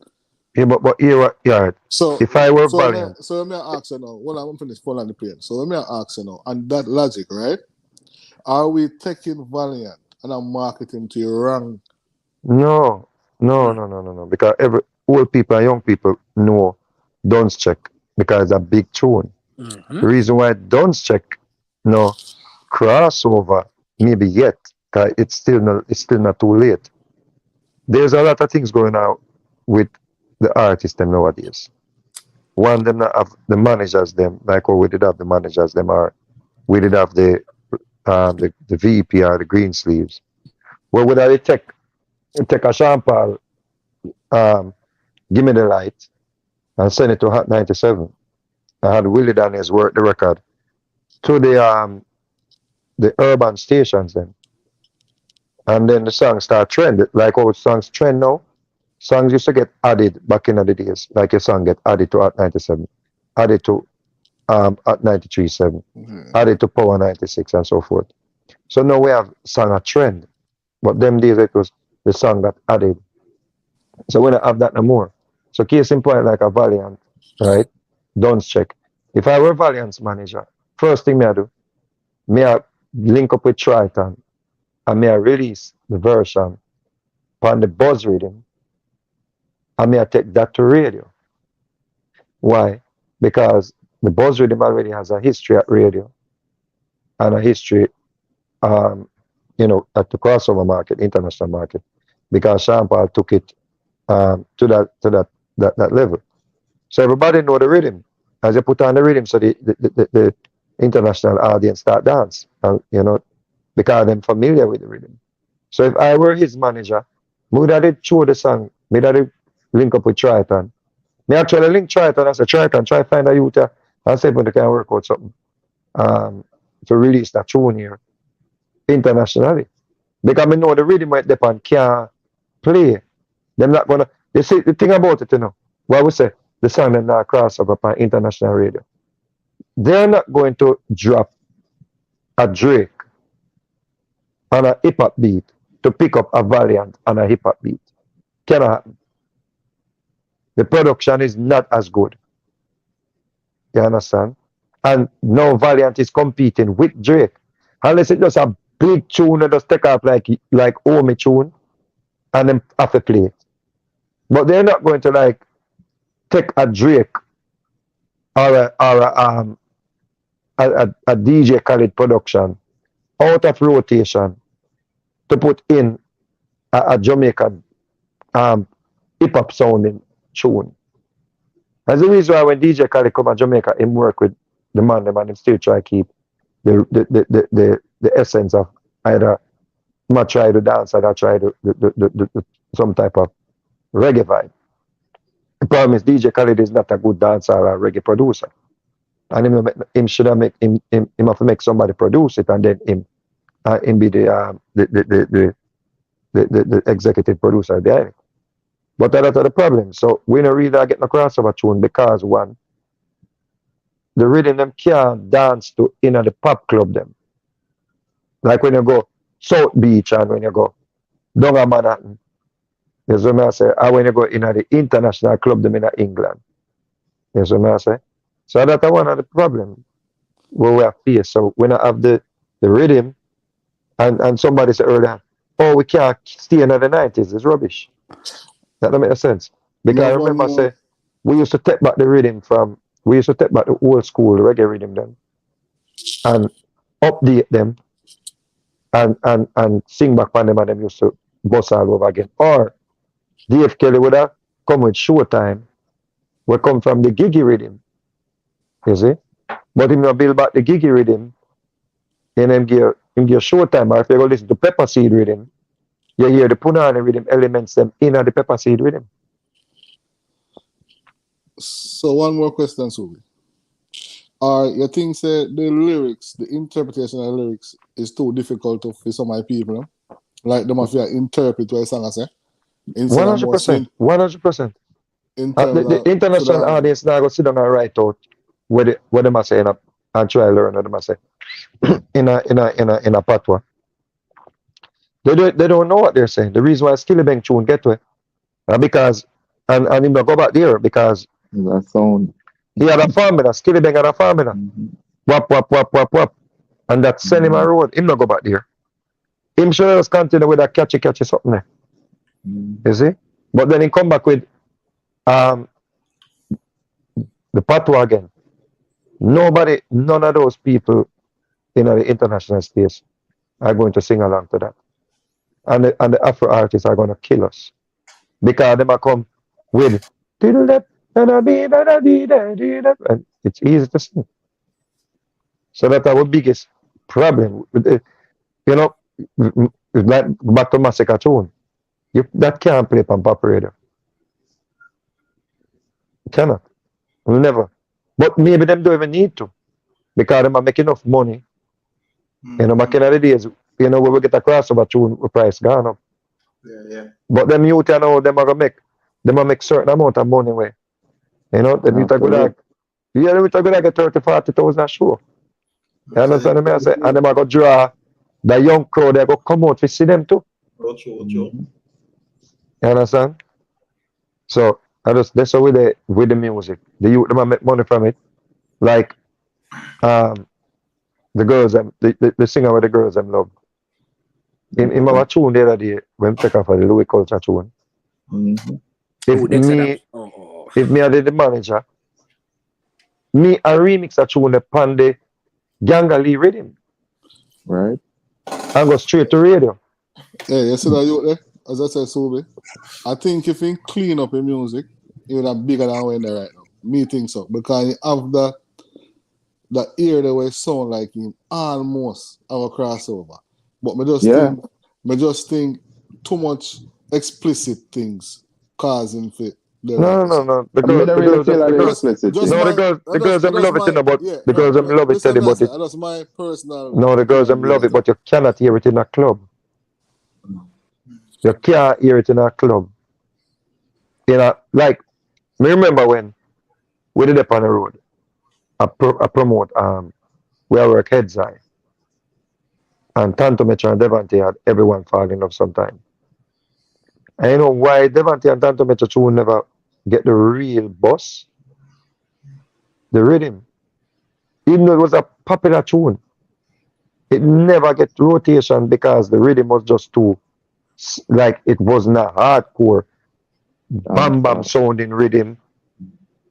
Yeah, but here, yard.
So
if I were Valiant.
So let me ask you now, when I'm finished full on the plane. So let me ask you now, and that logic, right? Are we taking Valiant and I'm marketing to you wrong?
No. Because old people and young people know Dunce Check because it's a big tune. The reason why Dunce Check crossover maybe yet, because it's still not too late. There's a lot of things going on with the artists them nowadays. One them not have the managers them, like we did have the managers them, or we did have the VP or the green sleeves. Well, would I take a Sean Paul, Give Me the Light, and send it to Hot 97. I had Willie Daniels work the record to the urban stations then. And then the songs start trend, like how songs trend now. Songs used to get added back in the days, like your song get added to Hot 97, added to Hot 93.7, added to Power 96 and so forth. So now we have song a trend, but them days it was the song that added. So we don't have that no more. So case in point, like a Valiant, right? Dunce Check. If I were Valiant's manager, first thing I do, I link up with Triton and I release the version on the buzz rhythm and I take that to radio. Why? Because the buzz rhythm already has a history at radio and a history at the crossover market, international market, because Sean Paul took it to that level. So everybody know the rhythm. As you put on the rhythm, so the international audience start dance, because they're familiar with the rhythm. So if I were his manager, me would have show the song, me would have link up with Triton. Me actually link Triton, I said, Triton, try to find a youth and see if they can work out something to release that tune here internationally. Because I know the rhythm might depend can't play. They're not gonna. You see the thing about it, what we say, the song them not cross over on international radio. They're not going to drop a Drake on a hip hop beat to pick up a Valiant on a hip hop beat. Cannot happen. The production is not as good. You understand? And now Valiant is competing with Drake. Unless it's just a big tune that just take off like Omi tune and then have to play it. But they're not going to take a Drake or a DJ Khaled production out of rotation to put in a Jamaican hip hop sounding tune. That's the reason why when DJ Khaled come to Jamaica, him work with the man, him still try to keep the essence of either not try to dance or try to some type of reggae vibe. The problem is DJ Khaled is not a good dancer or a reggae producer. And him should have him have to make somebody produce it and then him be the executive producer behind it. But that's the problem. So we don't really get no crossover tune because one, the rhythm them can't dance to in the pop club them. Like when you go South Beach and when you go down at Manhattan. You see what I say? Or when you go in the international club them in England. You see what I say? So that's one of the problems where we are faced. So when I have the rhythm and somebody said earlier, oh, we can't stay in the 90s, it's rubbish. That don't make sense. Because I remember say we used to take back the rhythm we used to take back the old school reggae rhythm them and update them and sing back on them and them used to bust all over again. Or Dave Kelly would have come with Showtime, we come from the giggy rhythm. You see? But him not build back the giggy rhythm and him give Showtime. Or if you go listen to Pepper Seed rhythm, you hear the Punani rhythm elements them in the Pepper Seed rhythm.
So one more question, Subi. You think say the lyrics, the interpretation of the lyrics is too difficult for some of my people, no? Like them if you interpret what the song I say?
100%. 100%. The international audience now go sit down and write out what them are saying and try to learn what them are saying in a patois. They don't know what they're saying. The reason why Skillibeng tune get to it because and him not go back there because
that sound.
He had a formula, Skillibeng had a formula. Wap wap wap wap wap. And that send him a road. Him not go back there. Him should just continue with that catchy something there. You see? But then he come back with the patois again. None of those people in the international space are going to sing along to that. And the Afro artists are going to kill us. Because they might come with and it's easy to sing. So that's our biggest problem. You know, like back to Massacre tune. That can't play on pop radio. Cannot. Never. But maybe them don't even need to. Because they are making enough money. You know, back in the days, you know, when we get a crossover tune, the price gone up.
Yeah.
But them youth, you know, them are gonna make certain amount of money way. You know, them youth are good like, them youth are good like 30,000-40,000 a show. You understand me? I say, and them are gonna draw the young crowd, they go come out to see them too.
True.
You understand? So that's how with the music. The youth them make money from it. Like the girls them the singer with the girls them love. In my tune the other day, when take off the Louis Culture tune. If me are the manager, me a remix a tune upon the Gangali rhythm.
Right.
And go straight to radio.
Yeah, you see that you there? As I said, Subi, I think if you clean up your music, you're not bigger than when they're right now. Me think so. Because you have that ear that way sound like him almost have a crossover. But me just think too much explicit things causing fit.
No. The girls them love it, but the girls them love it, steady, but
that's my personal.
No, the girls them love it, but you cannot hear it in a club. You can't hear it in a club. You know, like me remember when we did it on the road. I promote we work Heads Eye. And Tanto Metro and Devante had everyone fall in love sometime. And you know why Devante and Tanto Metro tune never get the real buzz? The rhythm. Even though it was a popular tune, it never get rotation because the rhythm was just too, like it wasn't a hardcore bam sounding rhythm.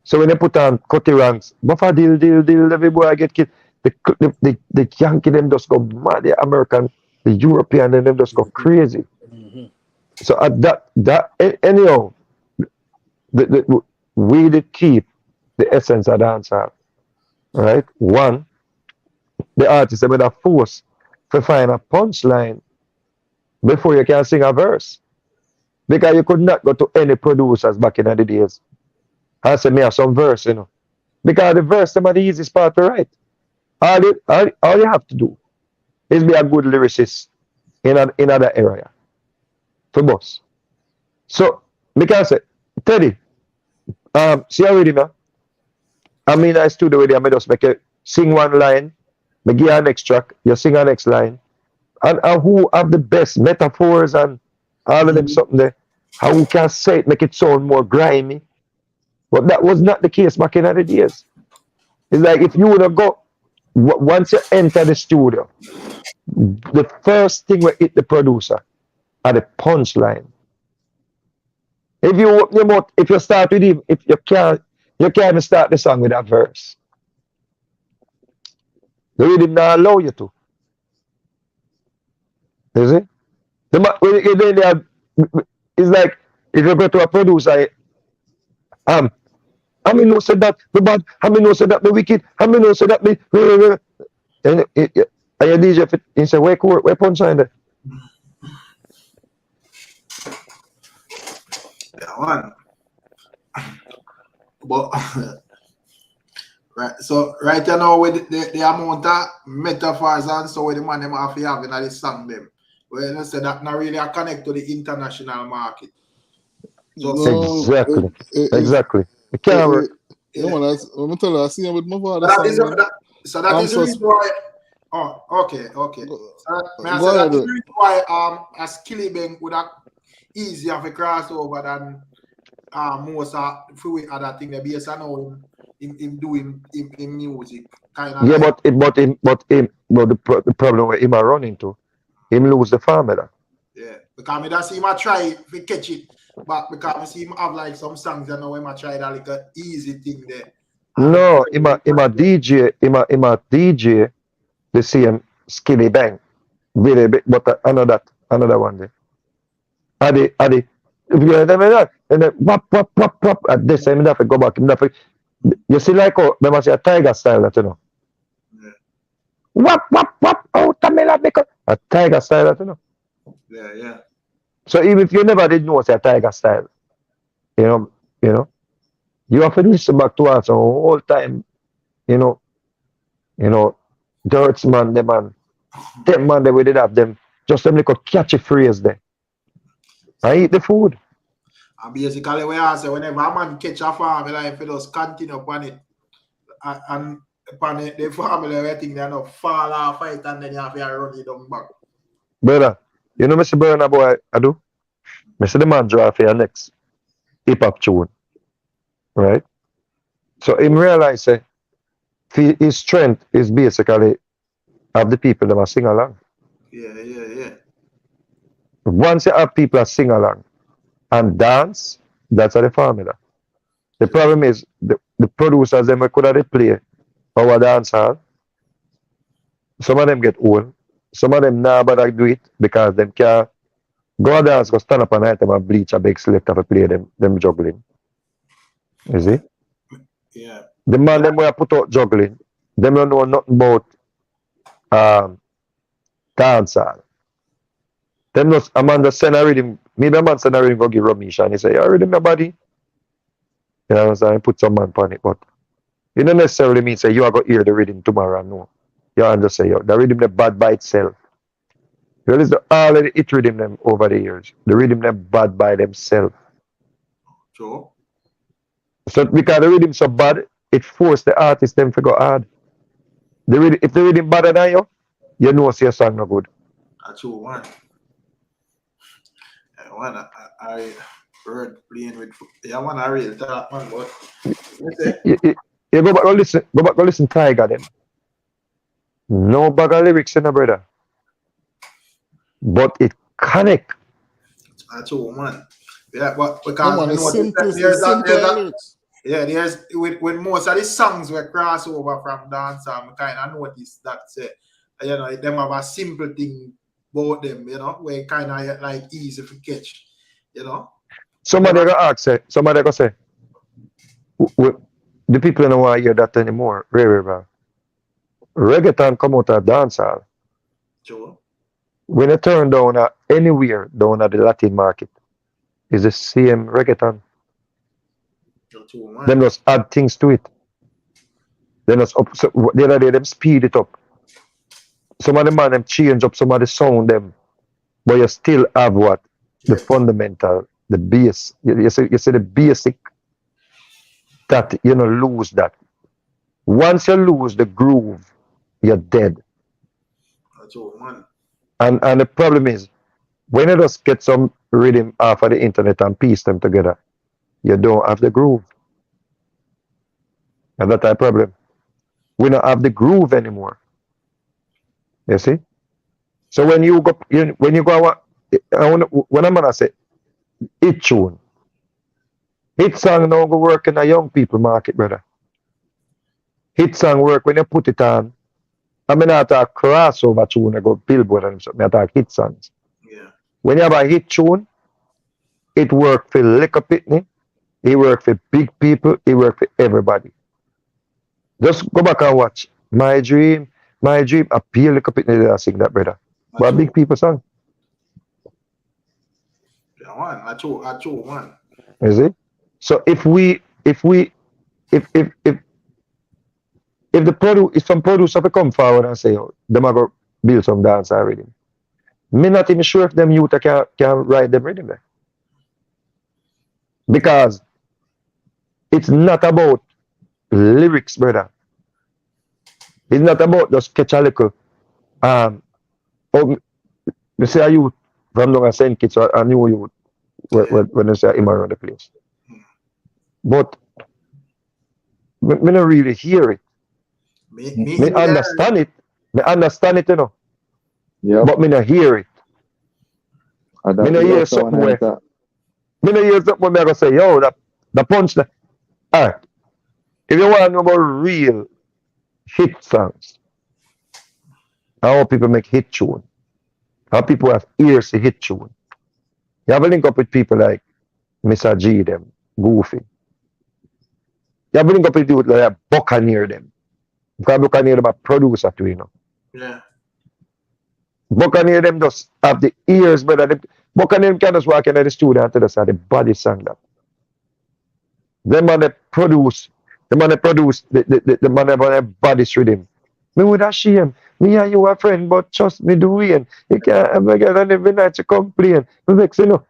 So when they put on Cutty Ranks, buffer deal, every boy get killed. The Yankee them just go mad, the American, the European them just go crazy. So at that anyhow, we did keep the essence of dancehall. Right? One, the artist they would have forced to find a punchline before you can sing a verse. Because you could not go to any producers back in the days and say me have some verse, you know. Because the verse them are the easiest part to write. All you have to do is be a good lyricist in another area for boss. So Because Teddy, see already now. I mean, I studio with you, I just make you sing one line, me give you a next track, you sing a next line. And who have the best metaphors and all of them something there. How we can say it, make it sound more grimy. But that was not the case back in the days. It's like if you would have got, once you enter the studio, the first thing we hit the producer are the punchline. If you open your mouth, if you start with him, if you can't even start the song with a verse. The rhythm not allow you to. You see? It's like if you go to a producer, I mean no said that the bad, I mean no said that the wicked, I mean no said that the and your DJ he say where punchline there?
Yeah, man. But right, so right now with the amount of metaphors and so with the man them have to have in the song them. Well, you say that not really a connect to the international market.
No,
Exactly. It can't work.
Yeah, man, let me tell you, I see him with my father.
That is the reason why. Oh, okay. So that's the reason why a Skilly Bang would have easier for crossover than most free other thing. The BS I know him doing in music.
Yeah, but the problem with him are running into, him lose the formula.
Yeah, because I don't see him try to catch it, but because I see him have like some songs, I know him try that like a easy thing there.
No, him a DJ the same Skilly Bang. Really big, but another one there. Adi, if you hear them that, and then wap, at this time, I go back. You see, like, they must say a tiger style, that you know.
Yeah.
Wap, oh, Tamila, because a tiger style, that you know.
Yeah.
So even if you never did know it's a tiger style, you know, you have to listen back to us all time, you know, Dirts man, them man, they did have them, just them little catchy phrase there. I eat the food.
And basically, what I say, whenever a man catch a formula, if you just continue upon it, and upon it, the formula, everything, they not fall off it, and then you have to run it down back. Brother,
you know, Mr. Burner boy, I do? Mr. The man draw for your next hip-hop tune, right? So him realize, his strength is basically have the people that sing along.
Yeah.
Once you have people that sing along and dance, that's the formula. The problem is the producers them could have play our dance hall. Some of them get old. Some of them now but I do it because them can't go dance, go stand up and item and bleach a big select to play them juggling. You see?
Yeah.
The man them where put out juggling, them don't know nothing about dance hall. Then a man just send a rhythm, maybe a man send a rhythm go give Ramesh and he say, you rhythm your body? You know what I'm saying? Put some man on it, but it don't necessarily mean say you are going to hear the rhythm tomorrow, no. You can just say, the rhythm them bad by itself. There is all of the hit rhythm them over the years. The rhythm them bad by themselves.
Sure.
So because the rhythm so bad, it forced the artist them to go hard. If the rhythm better than you know your song no good.
That's true, man. I heard playing with. Yeah, man, I really talk, man, but
you go back and listen Tiger then. No bag of lyrics in a brother. But it connect.
That's true, man. Yeah, but because
man,
there's with most of the songs were crossover from dancehall, I kind of notice that them have a simple thing about them, where kind of like easy to catch.
Somebody go ask, somebody go say, the people don't want to hear that anymore. Reggaeton come out of dancehall.
Sure.
When you turn down anywhere down at the Latin market, it's the same reggaeton. Them just add things to it. Then just the other day them speed it up. Some of the man them change up some of the sound them, but you still have what? The fundamental the base. You see the basic that you know lose that. Once you lose the groove, you're dead.
That's all, man.
And the problem is when you just get some rhythm off of the internet and piece them together, you don't have the groove. And that's the problem. We don't have the groove anymore. You see? So when you go when I'm gonna say hit tune, hit song now go work in a young people market, brother. Hit song work when you put it on. I mean not a crossover tune, I go billboard and something, I talk hit songs.
Yeah.
When you have a hit tune, it work for Liquor Pitney, it work for big people, it work for everybody. Just go back and watch My Dream, appeal Liquor Pitney that sing that, brother. But big people song.
Yeah, man. I told man.
You see? So if some producer come forward and say, oh, them are going to build some dance rhythm, me not even sure if them youth can write them rhythm there. Because it's not about lyrics, brother. It's not about just catch a little me say a youth from down a St. Kitts or a new youth when they say him around the place. But me not really hear it. Me understand it. Me understand it, you know.
Yeah.
But me not hear it. Me not hear something where me not hear something where me I go say, yo, the punch that. Alright. If you want to know about real hit songs, how people make hit tune, how people have ears to hit tune, you have a link up with people like Mr. G them, Goofy. You have a link up with people like Buccaneer them. Because Buccaneer them a producer too, you know.
Yeah.
Buccaneer them just have the ears, but Buccaneer can just walk into the studio and tell us how the body sang that. Them man they produce, the man have bodies rhythm. Me would ashamed. Me and you a friend, but trust me, do it. You can't have a girl and every night to complain. Me vex, you know.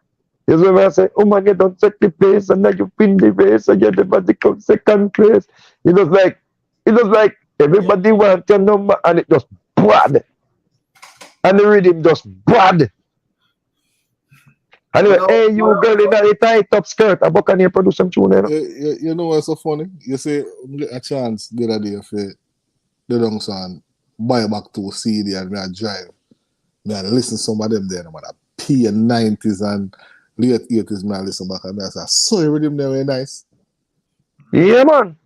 That's when I say, oh man, you don't set the pace and now you pin the race and you the body come second place. It was like everybody wants your number and it just bad. And the rhythm just bad. Anyway, hey, you girl in a tight top skirt, a Buccaneer produce some tune, you know?
You know what's so funny? You say, get a chance the other day for the long song, buy back to CD and me I drive. Me I listen to some of them there, man. P90s and late 80s, me I listen back and I say, so you rhythm them very nice.
Yeah, man.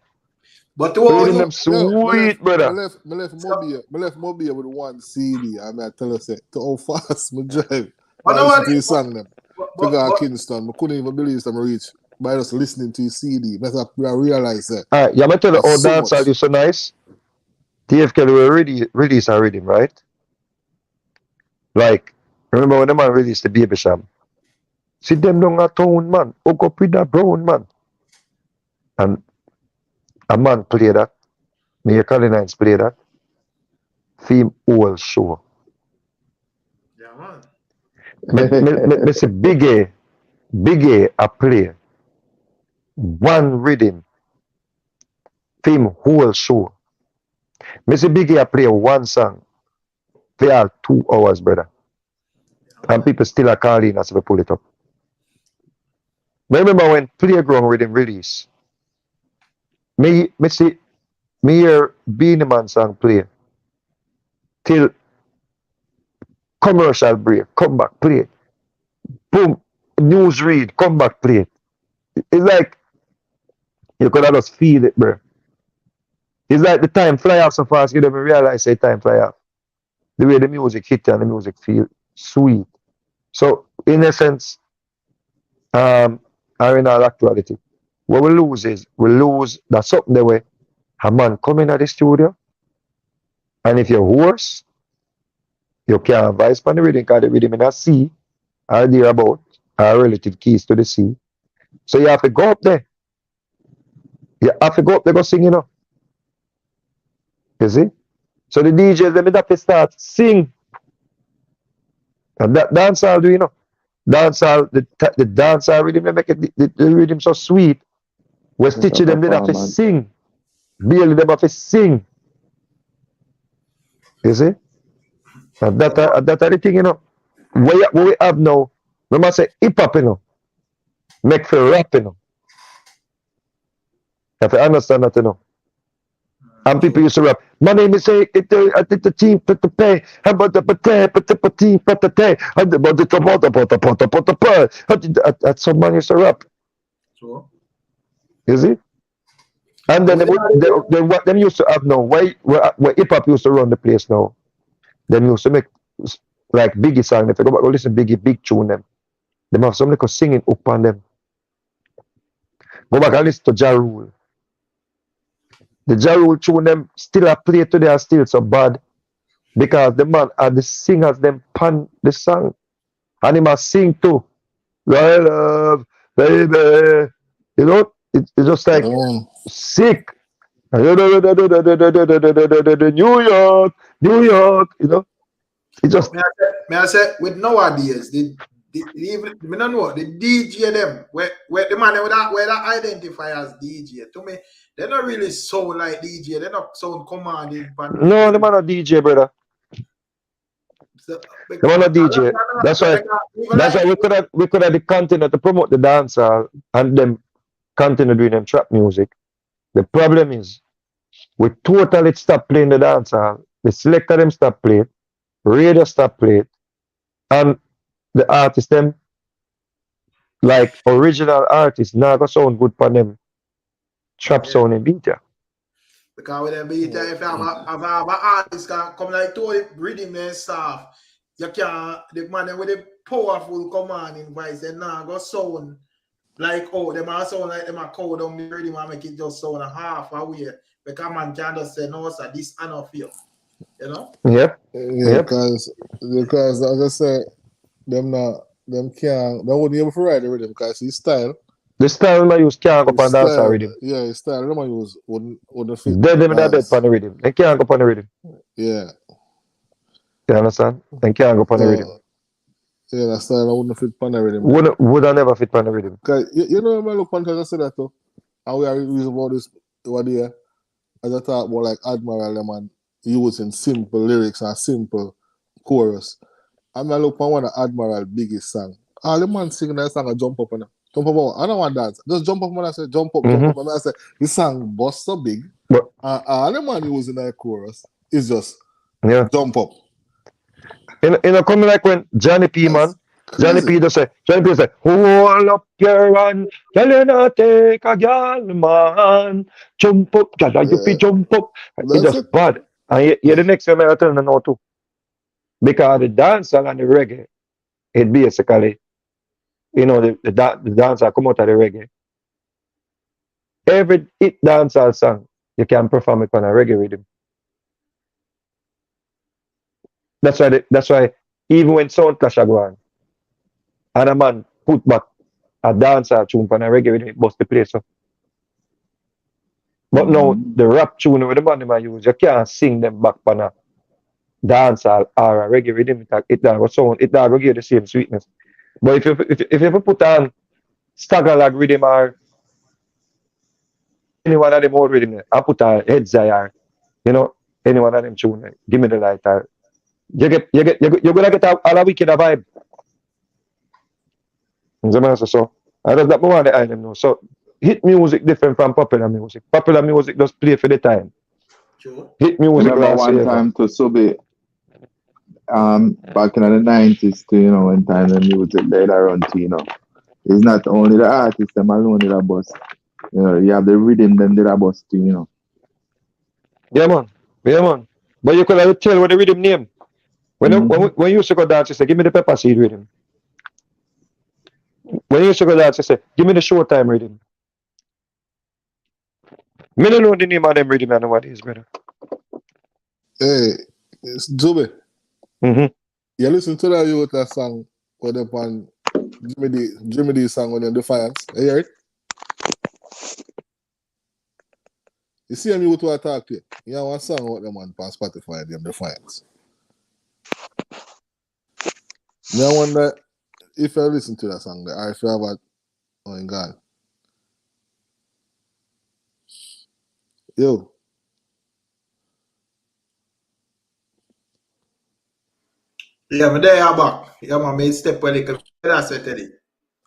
But
rhythm them sweet, brother.
Me left Mobile with one CD and I tell us to how fast me drive. I listen to his song them. Figure Kingston, I couldn't even believe them reach by just listening to his CD. But I realize that.
Alright, yeah, I tell you, all dance are so nice. TFK will release a rhythm, right? Like, remember when the man released the Baby Sham? See them down a town, man. Hook up with that brown man. And a man play that. Me Carolines play that. Theme whole show.
Yeah, man.
Me say Big A a play one rhythm theme whole show. Me say Big A play one song for all 2 hours, brother. And people still are calling us to pull it up. Me remember when Playground Rhythm release. Me hear Beanie Man song play till commercial break, come back, play it. Boom, news read, come back, play it. It's like you could have just feel it, bro. It's like the time fly off so fast, you don't even realize the time fly off. The way the music hit and the music feel sweet. So in essence, or in all actuality, what we lose is that's something the way a man come in at the studio, and if you're hoarse, you can't advise on the rhythm because the rhythm in a C are there about are relative keys to the C. So you have to go up there. You have to go up there go sing, you know. You see? So the DJs them have to start sing. And that dance all do, you know. dancehall, the dancehall rhythm, they make it the rhythm so sweet. We stitch them, they have to sing. Barely them have to sing. You see? And that are the thing, you know. What we have now, we must say hip hop, you know. Make for rap, you know. You have to understand that, you know. And people used to rap. My name is I did the team to pay. How about the team to pay? How about the that's some man used to rap.
Sure.
You see? And then what them used to have now, where hip hop used to run the place now. Them used to make like Biggie song. If you go back and listen Biggie, big tune them. Them have some like singing up on them. Go back and listen to Ja Rule. The Ja Rule tune them still a play today are still so bad because the man and the singers them pan the song. And he must sing too. I love, baby. You know, it's just like sick. New York, you know. It just
may I say with nowadays, even me don't know the DJ them where the man where that identify as DJ. To me, they not really sound like DJ. They not sound commanding.
No, the man not DJ, brother. The man not DJ. That's why we could have the continue to promote the dancer and them continue doing them trap music. The problem is we totally stop playing the dancer. The selector them stop playing, radio stop playing, and the artists them like original artists now go sound good for them. Trap sound in beat, yeah.
Because with them beat, if you have an artist can come like to rhythm and stuff, you can the man with a powerful commanding voice, they now go sound like them are sound like them are code on the rhythm and make it just sound a half away. Because man can just say no, sir, this I don't feel. You know?
Yep.
Yeah, because as I said, them can't they wouldn't be able to ride the rhythm because his style.
The style they use can't go on dance rhythm.
Yeah, his style they use wouldn't fit.
Dead them that dead on the rhythm. They can't go on the rhythm.
Yeah.
You understand? They can't go on the rhythm.
Yeah, that style wouldn't fit on the rhythm.
Would have never fit on the rhythm.
Because you know when I look on because I said that too. And we are using about this what year as I talk about like Admiral them and using simple lyrics and simple chorus. And I look on one of Admiral biggest song. All the man singing that song and jump up on it. Jump up. I don't want dance. Just jump up when I say jump up. And I say this song bust so big. All the man using that chorus is just jump up.
You know, coming like when Johnny P man, Johnny P say, hold up your hand, tell you not take a girl, man. Jump up, you fi jump up. It's just bad. And you're the next one I tell you now too. Because the dancehall and the reggae, it basically, you know, the dancehall come out of the reggae. Every dancehall song, you can perform it on a reggae rhythm. That's why even when sound clash are going, and a man put back a dancehall tune on a reggae rhythm, it bust the place up. But now the rap tune with the man them use, you can't sing them back on a dancehall or a reggae rhythm. It don't go sound, it don't go give the same sweetness. But if you put on stagger rhythm or any one of them old rhythm, I put a heads or you know, any one of them tune, give me the light or you're gonna get all a wicked vibe. So I just that more the item now. So hit music different from popular music. Popular music just play for the time.
Sure.
Hit music
remember one time to Subi back in the 90s to, you know, when time the music they around to, you know. It's not only the artist them alone that bust. You know, you have the rhythm them that bust too, you know.
Yeah man. But you could tell what the rhythm name. When you used to go dance, you say, give me the pepper seed rhythm. When you used to go dance, you say, give me the showtime rhythm. Me don't know the name of them rhythm, I know what it is, brother.
Hey, it's Zubi. You listen to that youth that song with them on Jimmy D song with them Defiance. You hear it? You see them youth who I talk to you. You have one song with them on Spotify, them Defiance. I wonder if I listen to that song, or if you have a oh my God. Yo.
Yeah, but there back. Yeah, man, made step where they can. That's it, Teddy.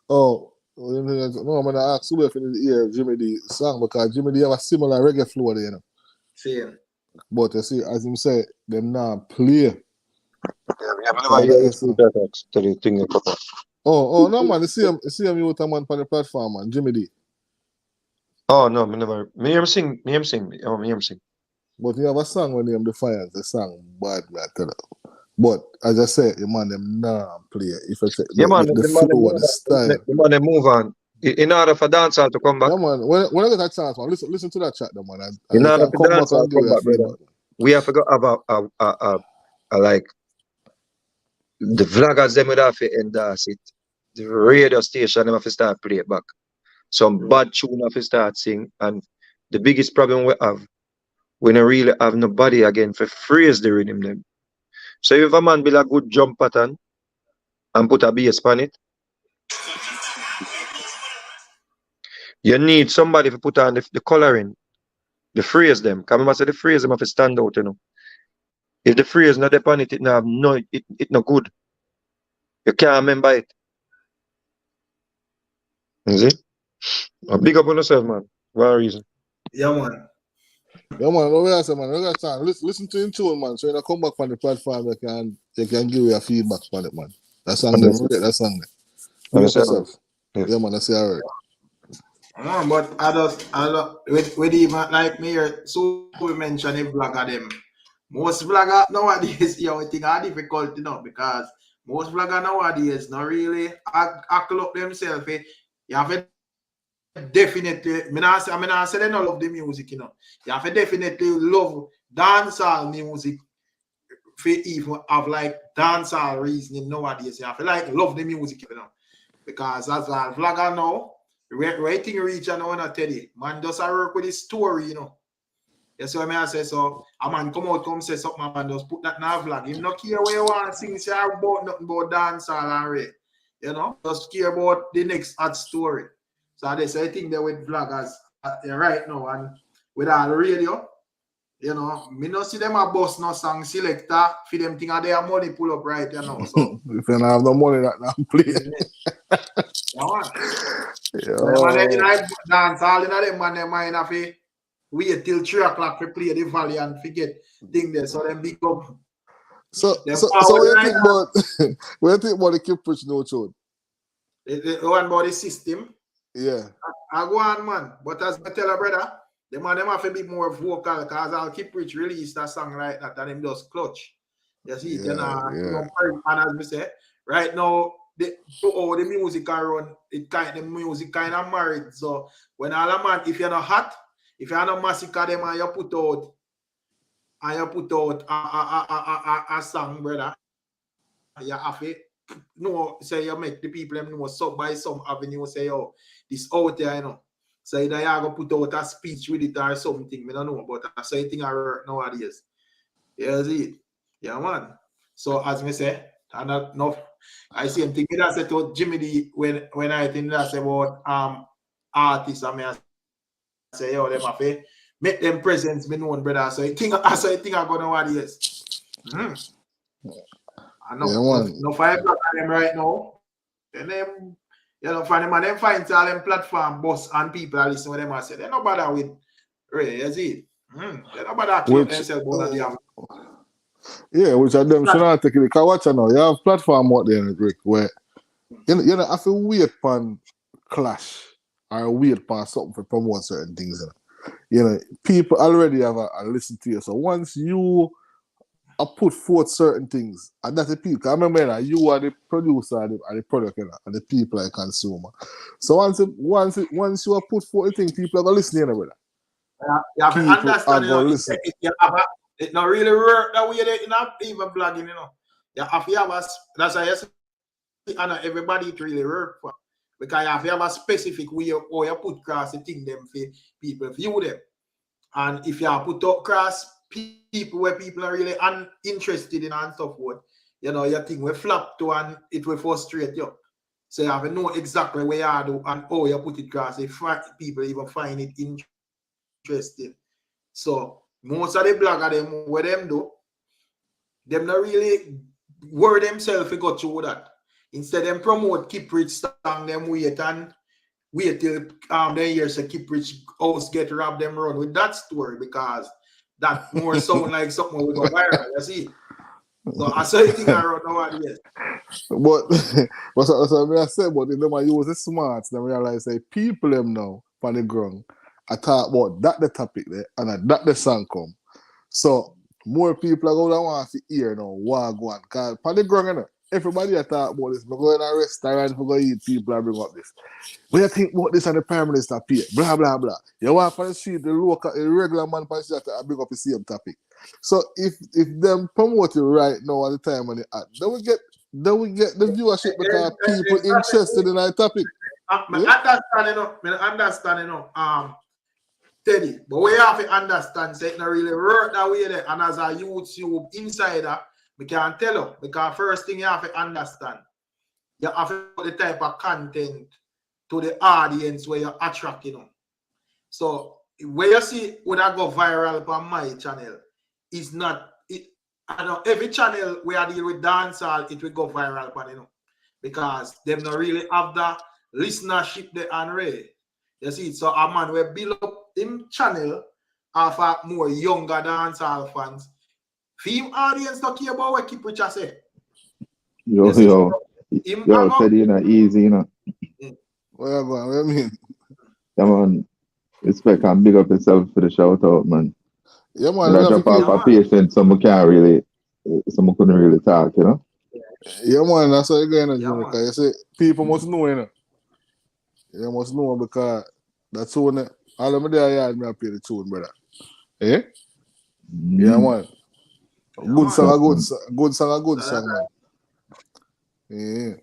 Oh, no, I'm gonna ask you if you hear Jimmy D song because Jimmy D have a similar reggae flow there, you know.
Same.
But you see, as him say, them now play. Oh, no, man, you see him with a man on the platform, man, Jimmy D.
Oh no, me never. Me hear him sing. Me hear him sing.
But you have a song when him Defiance, the song bad, man, tell you. But as I said, the man them nah play. If I say
Yeah, man,
the flow, the style.
The man they move on. In order for dancehall to come back.
Yeah, man. When I get a chance, man, listen to that chat, though, man. And
In
you
order
can
for
come back
dancehall
and
to
give
come
your
back, brother,
feedback.
we have to go have a like the vloggers them would have to endorse it. The radio station them have to start play it back. Some bad tune have to start sing. And the biggest problem we have, we don't really have nobody again for phrase the rhythm them. So if a man build a good jump pattern and put a bass on it, you need somebody to put on the coloring, the phrase them. Because remember, say the phrase them have to stand out, you know. If the phrase not upon it, it not good. You can't remember it. You see? Big up on yourself, man. For a reason.
Yeah, man.
Yeah, man. What we say, man? We got time. Listen to him tune, man. So when I come back on the platform, you can give your feedback on it, man. That song them, that song them. Big up yourself. Yeah, man. I say all right.
But I just with even like me here, so we mention a vlogger them. Most vlogger nowadays, I think are difficult, you know, because most vlogger nowadays not really act up themselves. You have to definitely, I mean, say they don't love the music, you know. You have to definitely love dancehall music for even have like dancehall reasoning nowadays. You have to like love the music, you know. Because as a vlogger now, writing reach and I tell you, man does I work with his story, you know. That's what I say. So a man come say something, man just put that in a vlog. Him not care where you want to sing, say about nothing about dancehall and rap. You know, just care about the next ad story. So that's I think that with vloggers right now and with our radio, you know, me not see them a boss no song selector for them thing and their money pull up right, you know. So
if you don't have no money that now play.
Yeah, man. Dance all in them man, them mind have to wait till 3 o'clock to play the valley and forget thing there. So them become
So what you think about what you think about the keep pushing no tune?
The one about the system.
Yeah.
I go on, man. But as I tell a brother, the man them have to be more vocal because I'll keep rich release that song like that and them just clutch. You see, and as we say, right now the music around the music kind of married. So when all a man, if you're not hot, if you're not massacre them and you put out a song, brother, you have to say you make the people them know so by some avenue say, oh, this out there, you know. So either you go put out a speech with it or something, I don't know, but that's the thing I work nowadays. You see it? Yeah, man. So as me say, and no, I see him thinking that said to Jimmy D when I think that's about artists, I mean I say, yo, them have to make them presence be known, brother. So I think I go nowadays. I know no 5 o'clock them right now. Then them, you know, find them and them find all them platform boss and people are listening to them and say they no bother with Ray, you see. They no bother claim themselves about the
yeah, which of them should not take it. Because watch now, you have platform out there, Rick, where you know have to wait upon clash or wait upon something for promote certain things. You know, people already have a listen to you. So once you put forth certain things, and that's the people. I remember that you are the producer and the product, you know, and the people are the consumer. So once you have put forth the thing, people are gonna listen, you know, brother.
You have to understand, you know,
listen.
It not really work that way. They not even blogging, you know. You have to have that's why you see, and everybody it really work for. Because you have to have a specific way or you put across the thing them for people view them. And if you put up across people where people are really uninterested in and stuff, what you know, your thing will flop to and it will frustrate you. So you have to know exactly where you do and how you put it across. If people even find it interesting. So most of the bloggers, them what them do, them not really worry themselves to go through that. Instead, them promote Keep Rich song, them wait till they hear say Keep Rich house get robbed, them run with that story because that more sound like something will go viral. You see? So I say thing around nowadays.
But that's what I said, but if them use the smarts, then realize say people them now on the ground. I talk about that the topic there and that the song come. So more people are gonna want to hear now what go on. Cause on the ground, you know, everybody I talk about this. We go in a restaurant, we go eat, people are bring up this. When you think about this and the Prime Minister appear, blah blah blah. You want for the street, the regular man for the street to bring up the same topic. So if them promote it right now at the time when they act, then we get the viewership because people interested in that topic.
Understanding, Teddy, but we have to understand say it not really work that way there. And as a YouTube insider, we can tell you because first thing you have to understand, you have to put the type of content to the audience where you're attracting. So where you see when I go viral on my channel, is not it. I know every channel where I deal with dancehall, it will go viral on because them not really have the listenership there and ready. You see, so a man will build up him channel of a more younger dancehall fans. For him audience don't care about what Keep Rich say.
Yo, Teddy, you know, easy, you know.
What do you mean?
Yeah, man. Respect and big up yourself for the shout out, man.
Yeah, man.
I drop off a patient, some couldn't really talk, you know.
Yeah, man. That's how you going to do. Because you see, people must know, you know. You must know because that tune, all of me there, yeah, me play the tune, brother. Eh? Yeah, man. Good song, man. Yeah.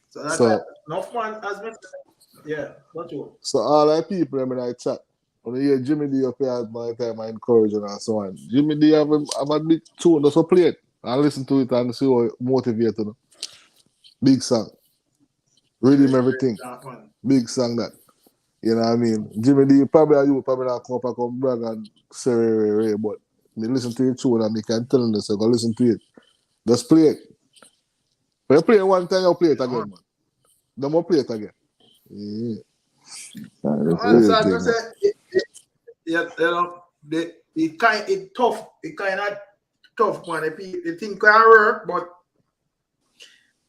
So that's enough man as me. Yeah, that's you.
So all the people in that chat, when you hear Jimmy D up here at my time, I encourage and so on. Jimmy D have a big tune, just play it and listen to it and see how it motivates you. Big song. Read him everything. Big song that. You know what I mean? Jimmy D probably not come up and come brag and say Ray, but me listen to it tune and me can tell them so go listen to it. Just play it. When you play it one time, you play it again, man. Then we'll play it again. Yeah.
It's tough. It kind of tough, man. The thing can work, but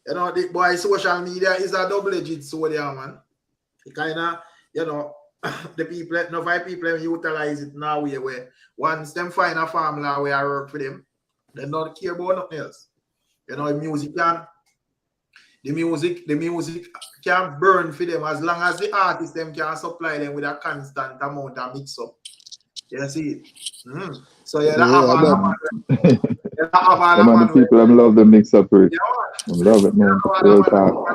you know, the boy social media is a double-edged sword, yeah, man. It kind of, you know, the people, people utilize it now where once them find a formula where I work for them, they don't care about nothing else. You know, the music can burn for them as long as the artist them can supply them with a constant amount of mix up. You see? So yeah,
the people I love the mix up with. I love it, man. Real talk.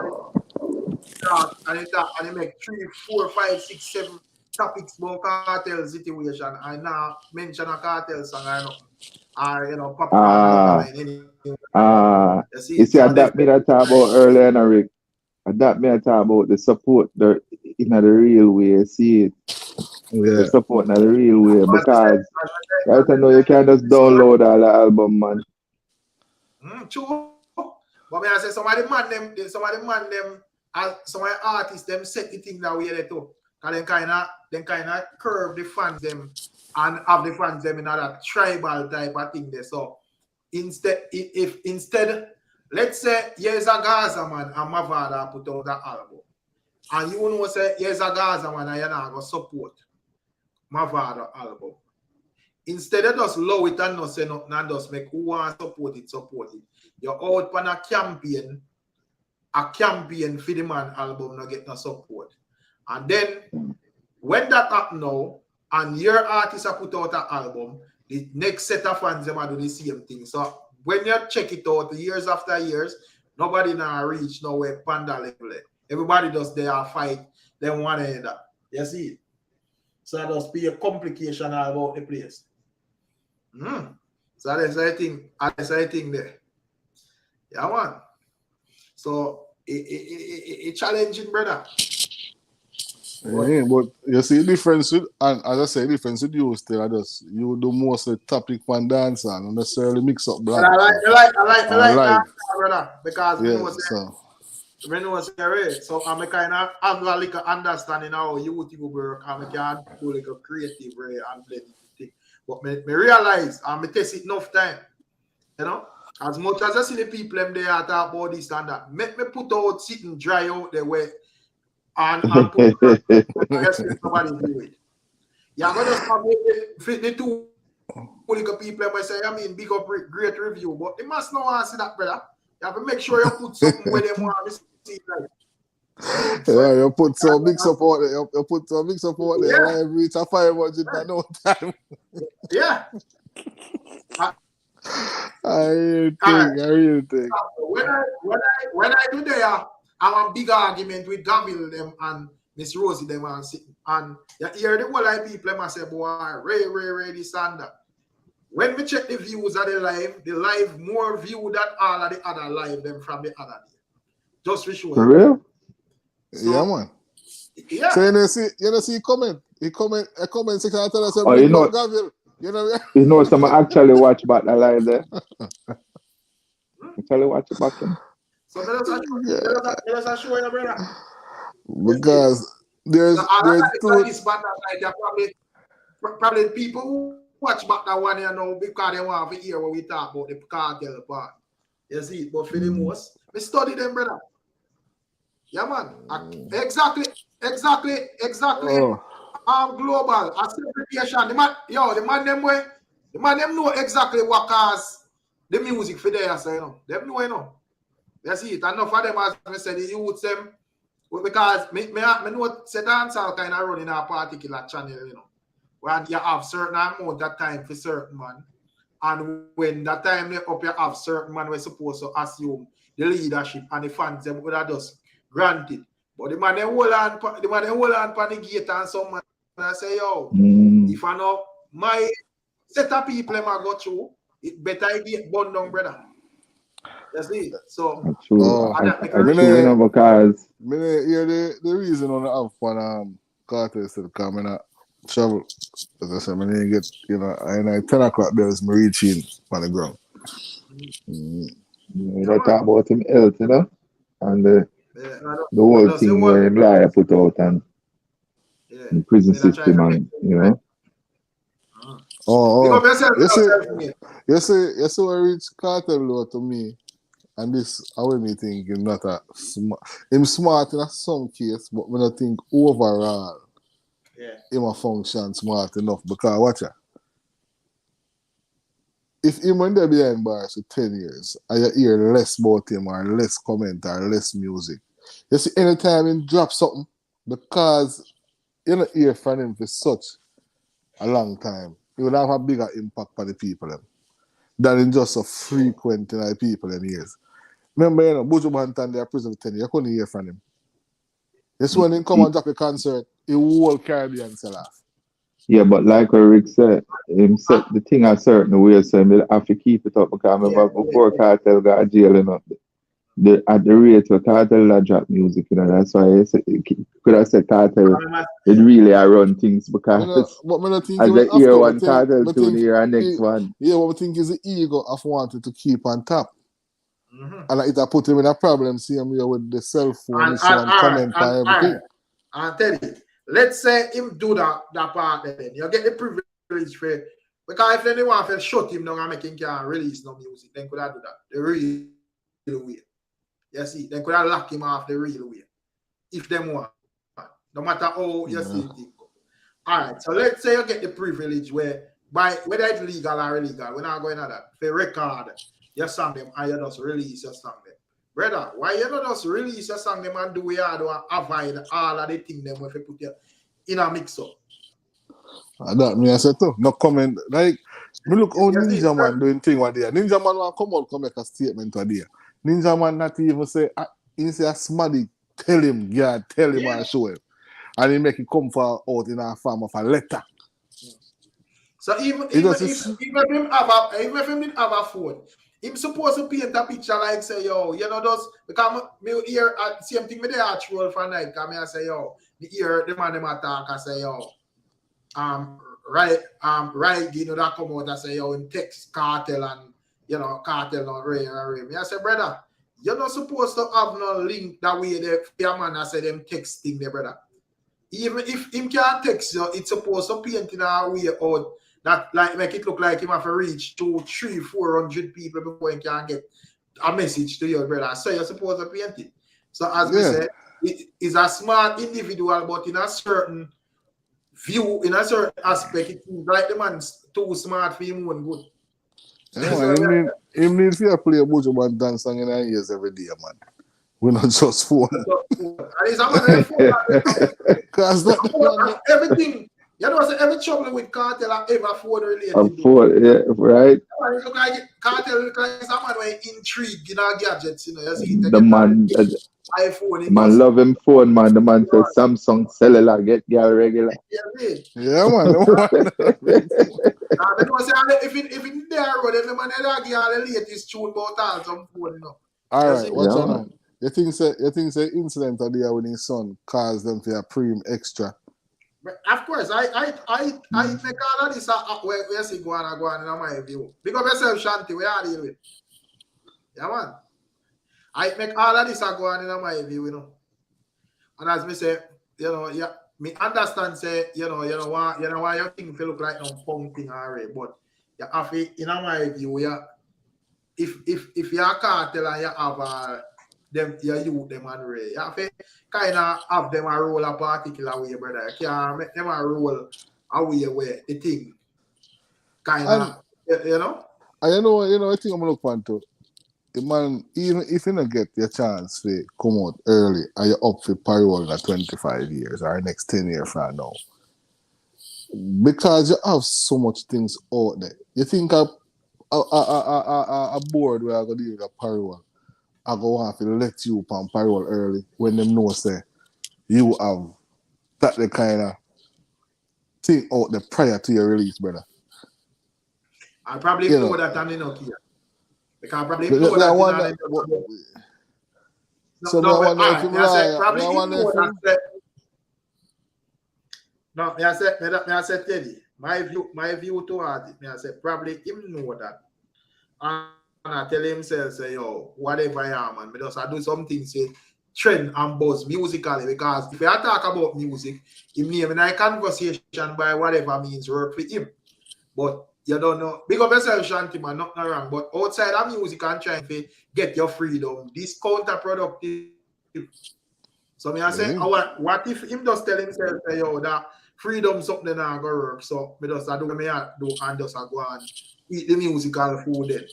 And it make 3, 4, 5, 6, 7 topics about cartel situation. I now mention a cartel song I know. Or you know,
you see, adapt me that talk about earlier, Rick. Adapt me that talk about the support in the real way. See it.
Yeah.
The support in the real way. Because right now you can just download all the album, man.
True. But I say some of the artists them set the thing that way there too. Cause they kind of curve the fans them and have the fans them in that tribal type of thing there. So instead, let's say here's a Gaza man and Mavada put out that album, and you know say here's a Gaza man and you're not gonna support Mavada album. Instead of just low it and not say nothing and just make who want to support it. You're out on a campaign for the man album not get no support. And then when that happen now and your artist have put out an album, the next set of fans them do the same thing. So when you check it out years after years, nobody now reach nowhere panda level. Everybody does their fight, then one another. You see it? So that does be a complication about the place. So that's the thing there. Yeah, man. So it challenging, brother.
Yeah, but you see the difference with, and as I say, the difference with you still, you do mostly topic and dance and not necessarily mix up black.
But I like that, brother, because
yeah,
we know say right. So I'm kind of have like a understanding how YouTube work and I can do like a creative way and blend it. But me realize and me test it enough time. You know? As much as I see the people them there talk about this and that, make me put out sitting dry out the way and put somebody do it. Yeah, but just fit the two people may say, I mean, big up great review, but they must not want to see that, brother. You have to make sure you put something where they want to see like.
Yeah, you put some big support there. You put some big support there. Yeah. Live reach a 500 at no time.
Yeah.
I really think.
When I do there, I have a big argument with Gavil them and Miss Rosie them and sitting. And you hear the whole of people them say, boy, Ray, this and that. When we check the views of the live more view than all of the other live them from the other day. Just for sure.
For real? So, yeah, man. Yeah. So you see comment. A comment section and tell us Gavil.
You know someone actually watch back the live there. Actually watch it back then.
So let us show you, brother.
Because there's
probably people who watch back that one, you know, because they want to hear what we talk about the cartel part. You see, but for the most, we study them, brother. Yeah, man. Exactly. Global certification. The man them know exactly what cause the music for there, so you know. Them know, you know. You see it. Enough of them, as I said, the youth them, because me know say dancehall kind of run in a particular channel, you know. When you have certain amount of time for certain man, and when that time they up, you have certain man we're supposed to assume the leadership and the fans them would have just granted. But the man they hold on for the gate and some man and say, yo, if I know my set of people I go through, it better get burned down, brother. You see? So
because the reason on the have fun Cartel is to come and travel. As I said, I didn't get, and 10 o'clock there was me reaching on the ground.
You don't talk about him health, you know? And the whole thing where him liar put out and the prison system and, you know.
You see what reach Cartel to me, and this I will me think him not a smart. Him smart in some case, but when I think overall, him a function smart enough because watch it. If him when they behind bars for 10 years, and you hear less about him or less comment or less music, you see anytime he drop something, because you don't hear from him for such a long time, it will have a bigger impact on the people than in just a frequent people in years. Remember, Buju Banton, they are prison for 10 years, you couldn't hear from him. This when he come and drop a concert, the whole Caribbean sell off.
Yeah, but like what Rick said, him set the thing a certain way, so he have to keep it up because before Cartel got jail, you know, at the rate where Cartel that drop music, you know, that's why I said, could have said Cartel, it really run things because as the hear one Cartel tune here and next one.
Yeah, what I think is the ego of wanting to keep on top. And it put him in a problem, see him here with the cell phone and comment and everything.
And tell you, let's say him do that part then. You get the privilege for because if anyone feel shut him down and make him can't release no music, then could I do that? The real way. You see, then could I lock him off the real way. If them want. No matter how you see it go. Alright, so let's say you get the privilege where whether it's legal or illegal, we're not going at that. For record your song them and you just release your song them. Brother, why you not just release your song them and do we and avoid all of the things them if you put you in a mix up?
That me I said too. No comment. Like me look how Ninja Man doing thing what there. Ninja Man want come out come make a statement what there. Ninja Man not even say he say a smaddy tell him and show him. And he make it come for out in a form of a letter.
So even if him didn't have a phone, Him supposed to paint a picture like say, yo, you know, those because me hear same thing me there at roll for night. Cause me I say, yo, me hear the man them attack. I say, yo, right, you know that come out. I say, yo, him text Kartel and you know Kartel on Ray. Me I say, brother, you're not supposed to have no link that way. The man I say them texting there, brother. Even if him can't text you, it's supposed to paint in a way out. That like make it look like him have to reach 200, 300, 400 people before he can get a message to your brother. So you're supposed to paint it. So as we said, it is a smart individual, but in a certain view, in a certain aspect, it seems like the man's too smart for him and good.
Yeah, him need to play a Buju Man dance song in our ears every day, man. We're not just phone.
And it's a man
because
everything. You know, every trouble with Kartel are ever phone related.
Yeah, right.
Look like Kartel look like some man where intrigued in our gadgets, you know. You see
The man,
iPhone.
Man love him phone, man. The man says Samsung cellular get girl regular.
Yeah, man.
If it there, then the man will give all the latest tune about all some phone, you know.
All right, what's on? You think say incident of there with his son caused them to a preem extra?
Of course, I make all of this where you see go on in my view. Because myself, Shanti, we are dealing with. Yeah, man. I make all of this go on in my view, you know. And as me say, you know, yeah, me understand say, you know why your thing feel look like no punk thing already, but you have to, in my view, yeah, if you're a Kartel and you have them you youth them and Ray, you have to kind of have them a roll a particular way, brother. You can't make them a roll a way where the thing kind of, you know.
And you know, I think I'm gonna look on to. Man, even if you don't get your chance to come out early and you're up for parole in 25 years or next 10 years from now, because you have so much things out there, you think a board where I go deal with a parole, I go have to let you on parole early when them know say you have that the kind of thing out there prior to your release, brother.
I probably know that I'm in here. They can probably know that.
So I wonder if you
probably know that. No, I said Teddy. My view toward it. I said probably him know that. And I tell himself say, yo, whatever I am, man, I do something say trend and buzz musically, because if I talk about music, him name in a conversation by whatever means work for him. But you don't know. Big up yourself, Shanti, man, nothing wrong. But outside of music and trying to get your freedom, this counterproductive. So me I say, what if him just tell himself, say, yo, that freedom something not gonna work. So me just do me do and just go and eat the musical food then.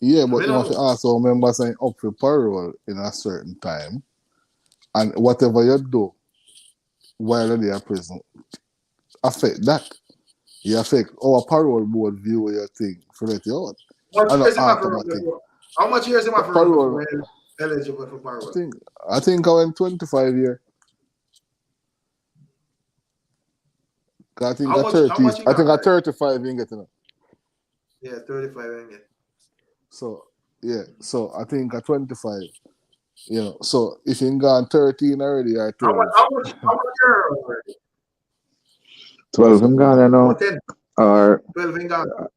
Yeah, but you have to also remember saying up for parole in a certain time. And whatever you do while in your prison affect that. You affect our parole board view your thing for let you out.
How much years am I for eligible for parole?
I think I went 25 years. I think I 30. I think I 35 you get enough.
Yeah, 35 you get.
So yeah, so I think at 25. You know, so if you gone 13 already or 12.
How much year already?
12 in Ghana now.
10.
Or
12 in Ghana.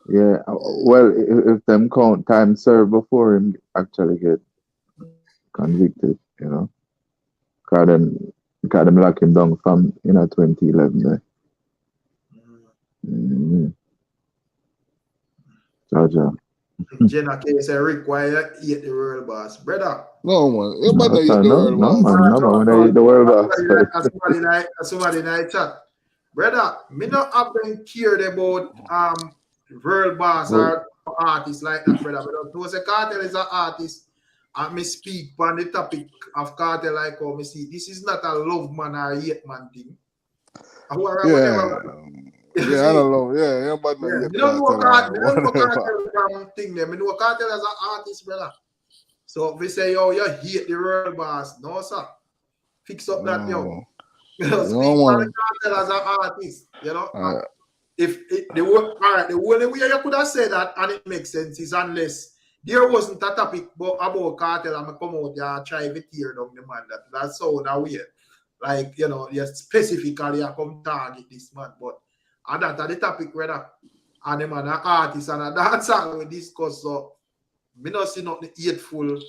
Yeah. Well, if them count time served before him actually get convicted, you know. Because them lock him down from 2011 there. Georgia.
Jenna case require eat the world boss, brother.
No man, you better eat the world boss.
No man, eat the world boss.
Somebody night chat, brother. Me not have been cared about world boss or artists like that, brother. But to say Kartel is an artist, and me speak on the topic of Kartel like how me see. This is not a love man or hate man thing.
Yeah, I don't know. Yeah, but
you don't know Kartel thing there. Me know Kartel as an artist, brother. So if we say, yo, you hate the world boss, no sir. Fix up that, yo. You know, speak for the Kartel as an artist, you know. the only way you could have said that and it makes sense is unless there wasn't a topic about Kartel and come out there and try to tear down the man. That's so that weird. Like, you know, you specifically come target this man. But and that's the topic whether and the man an artist and a dancer we discuss. So me not see nothing hateful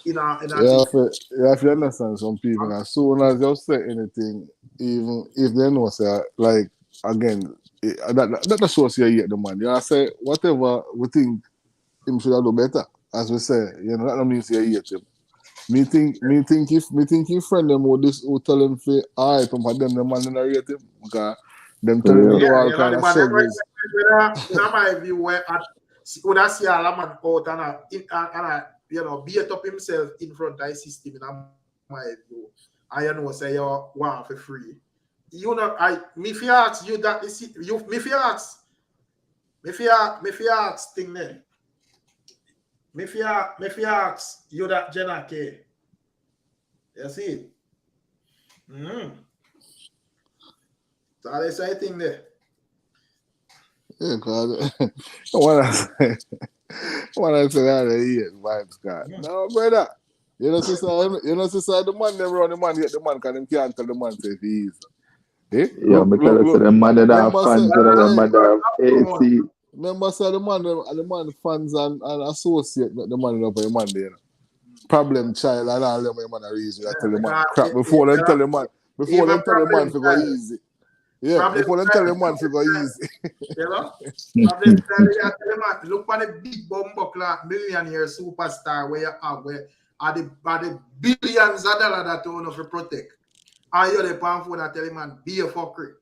in a
if you understand some people, as soon as you say anything, even if they know say like again, that shows you hate the man. You know, I say whatever we think him should have done better. As we say, you know, that don't mean you hate him. Me think if friend them who tell him for alright, from them the man don't rate him because them tell him to do all kind of service.
In my view, where when I see a man out and you know, beat up himself in front of the system in my view, I know say you want for free. You know, me fi ask you that me fi ask thing there. Me fi ask you that Jenna K. You see? So they say thing there.
Yeah, cause when I say that they hate Vybz God. No, brother. You know, sister, the man them run the man get the man because them can't tell the man say if he is. Eh?
Yeah, because the man that have fans and the man that have AC.
Remember, say the man fans and associate the man up with the man there. Problem child and all them man are reason. I tell the man crap before them tell the man to go easy. Yeah, before them tell the man to go easy.
You know? Problem tell the man look on the big bumbuckler millionaire superstar where you have where are the billions of dollars that you want to protect. And you're the pan phone and tell the man be a fucker.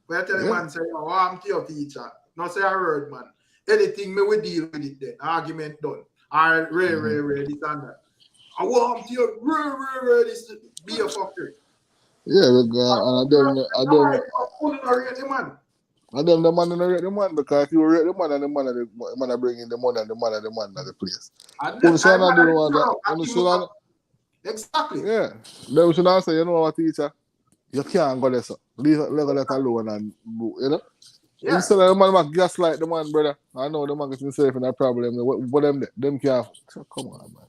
Where you tell the man say, oh, I'm to your teacher. Not say a word, man. Anything me we deal with it then. Argument done. I rare this and that. I want to your rare this be a fucker.
Yeah, and the man don't rate the man because if you rate the man and the man are bringing the money and the man at the place.
Exactly.
Yeah. Then we should not say, you know what, teacher? You can't go there, so. Leave that alone and you know? Yeah. Instead of the man gaslight the man, brother. I know the man gets himself in a problem. What them can't. Come on, man.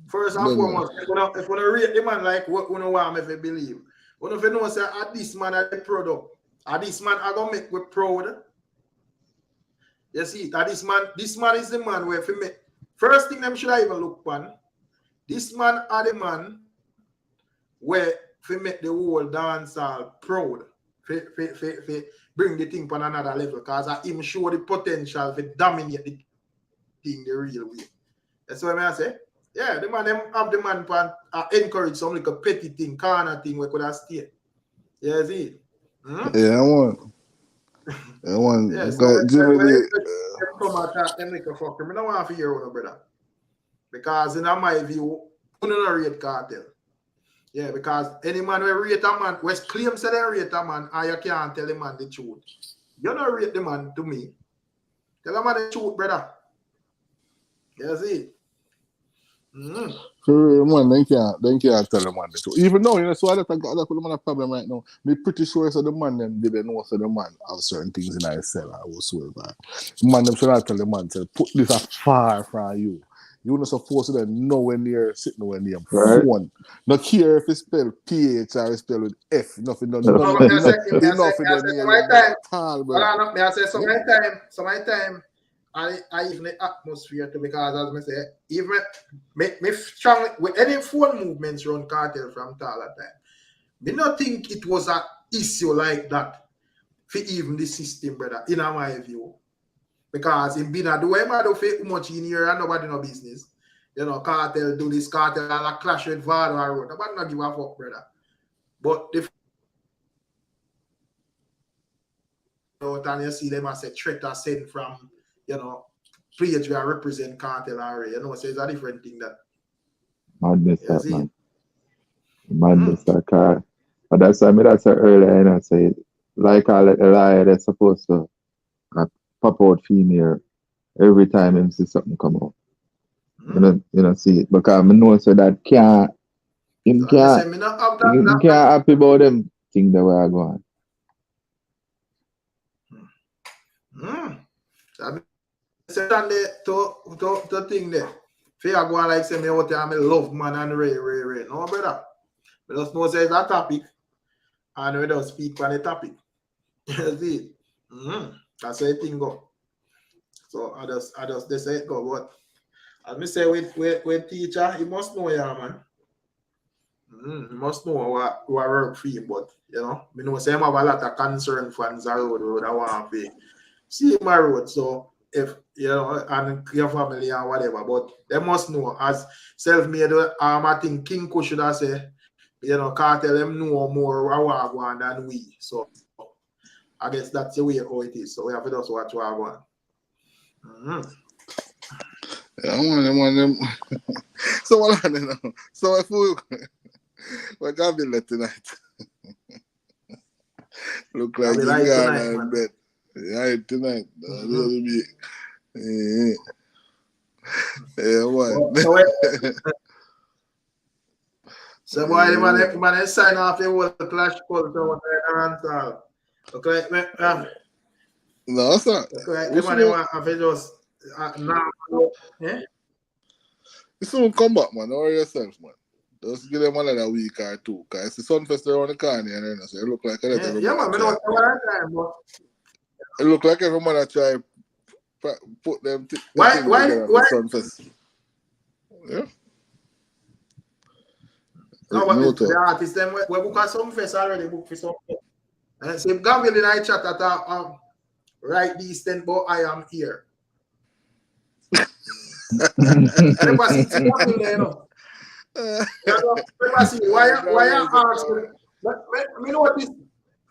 First and foremost, if we rate the man like what we know want me to believe. We don't know say this man are the product. This man are gonna make we proud. You see, this man is the man where for me. First thing them should I even look upon. This man are the man where for make the whole dancehall proud. For bring the thing on another level because him show the potential to dominate the thing the real way. That's what I say. Yeah, the man them have the man encourage some like a petty thing, corner thing we could have stayed. Yeah, see?
Yeah, I want.
Yeah, so
Jimmy
them come attack them like a fucker. I don't want to hear one, brother. Because in my view, we don't rate Kartel. Yeah, because any man will rate a man, West claims that they rate a man, and you can't tell the man the truth. You don't rate the man to me. Tell the man the truth, brother. You see?
For man, they can't tell the man the truth. Even though, you know, so that's what the man a problem right now. Me pretty sure so the man them didn't know so the man have certain things in his cell. I will swear by. The man them should not tell the man, say, put this far from you. You're not supposed to be nowhere near, sit nowhere near phone. Not care if it's spelled PH or it's spelled with F. Nothing.
So my time, I even the atmosphere to because as I say, even me strongly with any phone movements around Kartel from all that time. Me not think it was an issue like that for even the system, brother, in my view. Because in being a do whatever do much in here and nobody no business. You know, Kartel do this, Kartel and a clash with Vado Road. Nobody not give a fuck, brother. But if and you see them as a threat or sent from, you know, players who represent Kartel already. You know, so it's a different thing that.
Madness that, man. Madness that car. But that's why I said earlier, you know, say, like all the lie, they're supposed to pop out female every time him see something come out. You know, see it. Because I know so that can't happy about them thing that we are going.
I to thing there. If I go on like say me out there, I love man and Ray. No, brother. We just know say that topic. And we don't speak on the topic. You see? That's how the thing go. So I just they say it go. But as me say with teacher, he must know man. He must know what work for him, but you know, me know say him have a lot of concern fans around that want to see my road. So if you know, and your family and whatever, but they must know as self-made I think King Kush should have say, you know, Kartel them know more what going than we. So I guess that's the way how it is. So we have to just watch what going.
Yeah, I want them. So what I know. So if we're gonna be late tonight. Look like you got in bed. Yeah, tonight. Yeah, what?
So boy, man, sign off the whole clash call so what I answer. Okay,
no, sir.
Okay, the man want to just now. Yeah.
You soon come back, man. Or yourself, man. Just give them another week or two. Because it's the Sunfest around the corner and then so it look like every
man,
it look like every man try put them
why
Sunfest. Yeah.
No, but the artists them we book a Sunfest already, book for Sunfest. And so if Gabriel in I chat that right these 10 but I am here. Everybody see Gabriel there, you know. Why ask me know what this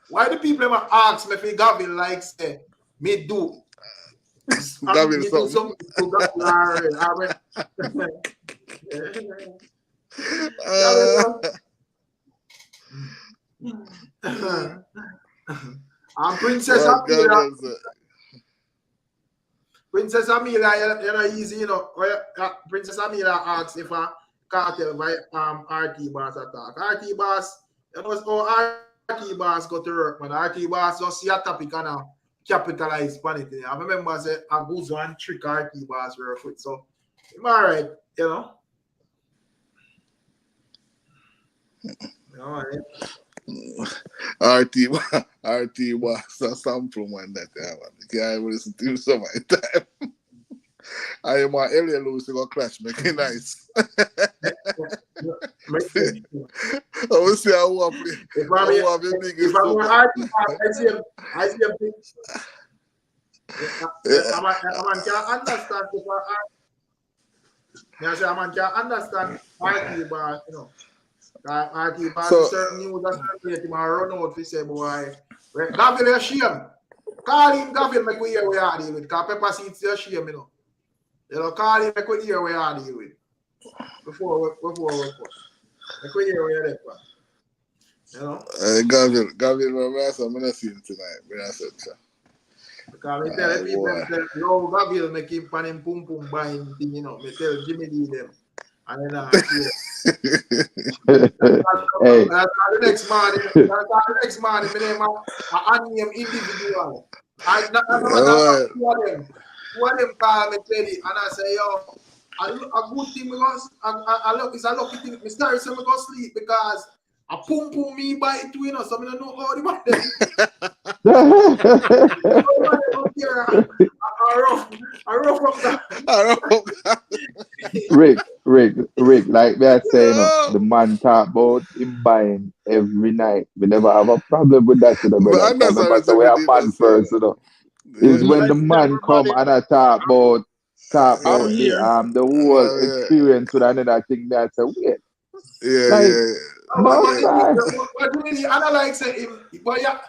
why the people ever ask me if Gabriel like say me do
Gabriel
something to Gabriel. Princess Amelia, you know, easy, you know. Princess Amelia asks if Kartel by RT Boss attack. RT Boss, you know how RT Boss go to work, man. RT Boss just see a topic and capitalize on it. I remember say I go one trick RT Boss work with. So I'm alright, you know.
RT Boss a sample man that man. You can't even listen to him some of the time. I am my Elia Lewis to go clash, make it nice. I will see how I play.
If I'm I see him big. A man can understand a man can understand RT Boss, you know. RT Boss certain news that certain him run out to say boy. Gabriel is shame. Call him Gabriel make we hear we are dealing with. Because Pepper Seeds is shame, you know. You know, call him make we hear we are dealing with. Before we push. Make we hear we are there. You know?
Gabriel, I'm not seeing him tonight. I said, sir.
Because I tell people, no, Gabriel make him pan him pum pum buying thing, you know. Me tell Jimmy D them. And then
hey.
the next man, my name I name individual. Two of them call me Teddy, and I say, yo, a good thing because it's a lucky thing. Me start to go sleep because a pum pum me by it, you know, so I don't know how the man
Rick, like that saying, the man talk about him buying every night. We never have a problem with that, you know, brother. So we are man first, you know. Is when the man come and I talk about the whole experience with another thing that's a weird.
What do you mean? I don't like say him, but yeah.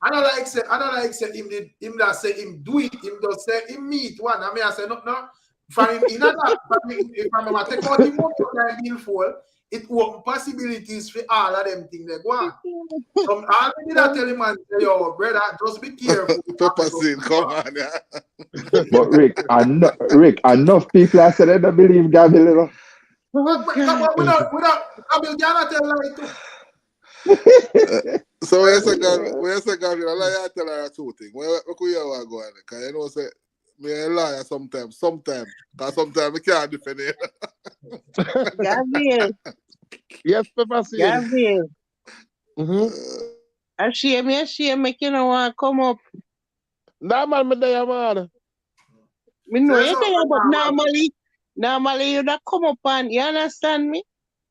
I don't like say him that say him do it, him just say him meet one. I mean I say no. For him in that, if I take out the money and bill for it open possibilities for all of them things they go on. So all we need to tell him and say, yo, brother, just be careful.
Pepper seed, come on, yeah.
But Rick, enough people I said they don't believe Gabriel, you know.
Without Gabriel cannot tell lie too.
So when you say Gavin, I like to tell her two things. Where could you want to go on? Because you know, say, me a liar sometimes. Because sometimes I can't defend it.
Gavin.
Yes, Pepper Seed.
Gavin.
Mm-hmm.
I shame, make you know want to come up.
Nah, man, me there, man.
Me know you there, but normally you don't come up and, you understand me?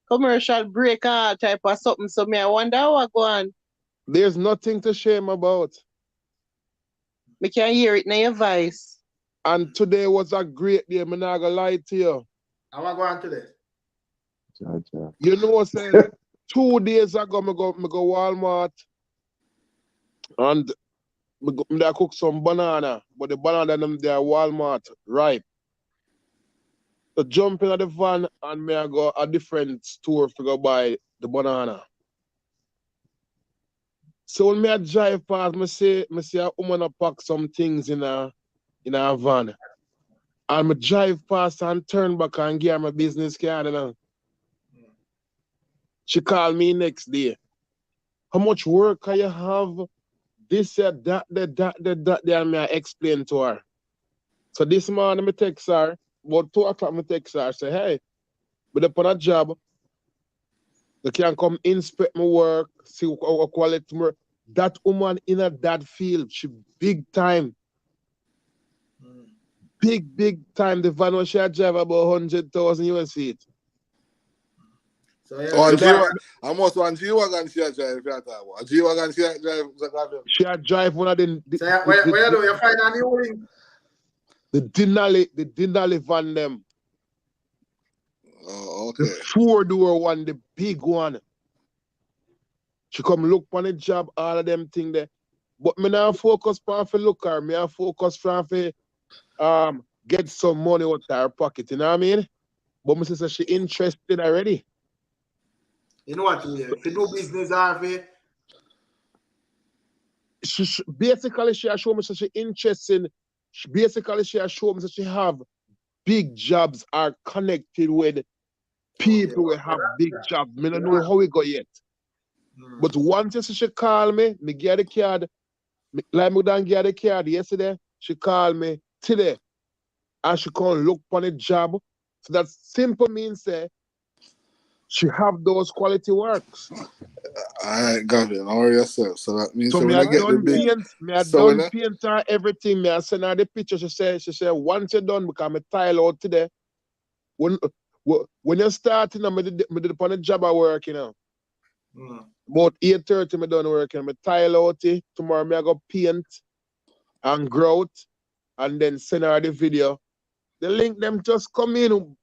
Commercial break type of something, so me I wonder what go on.
There's nothing to shame about.
Me can hear it in your voice.
And today was a great day, I'm not gonna lie to you.
I want to go on today.
You know what I'm saying? 2 days ago, I go Walmart and I cook some banana, but the banana them there Walmart ripe. So jump in the van and me I go a different store to go buy the banana. So when me I drive past, me see a woman pack some things in a van. And me drive past and turn back and give her my business card. You know? She called me next day. How much work can you have? This, that, and me I explain to her. So this morning I text her, about 2 o'clock I text her, say, hey, but upon a job, they can come inspect my work, see how quality work. That woman in that field, she big time. Big time. The van was she drive about 100,000 US feet.
So yeah, almost one G-Wagon she drive. A G-Wagon she drive.
She drive one of them.
So where you do? You find a new ring?
The Denali van them.
Oh, okay.
The 4-door one, the big one. She come look on the job, all of them thing there. But me now focus on for look her. Me focus on for get some money out of her pocket. You know what I mean? But my sister, she interested already.
You know what? If you do business, Harvey.
Basically, she has shown me that she interested. Basically, she has shown me that she have big jobs are connected with people who have big jobs. I don't know how we go yet. But once she called me get the card. Like me done get the card yesterday, she called me today. And she come look for the job. So that simple means she have those quality works.
Alright, Gavin, how are yourself? So that means
so
when I get the big
paint her everything. Me I send her the picture. She said once you're done, because I tile out today. When you're starting, I did upon the job I work, you know. About 8:30 I done working. I tile out it. Tomorrow I go paint and grout and then send her the video. The link them just come in.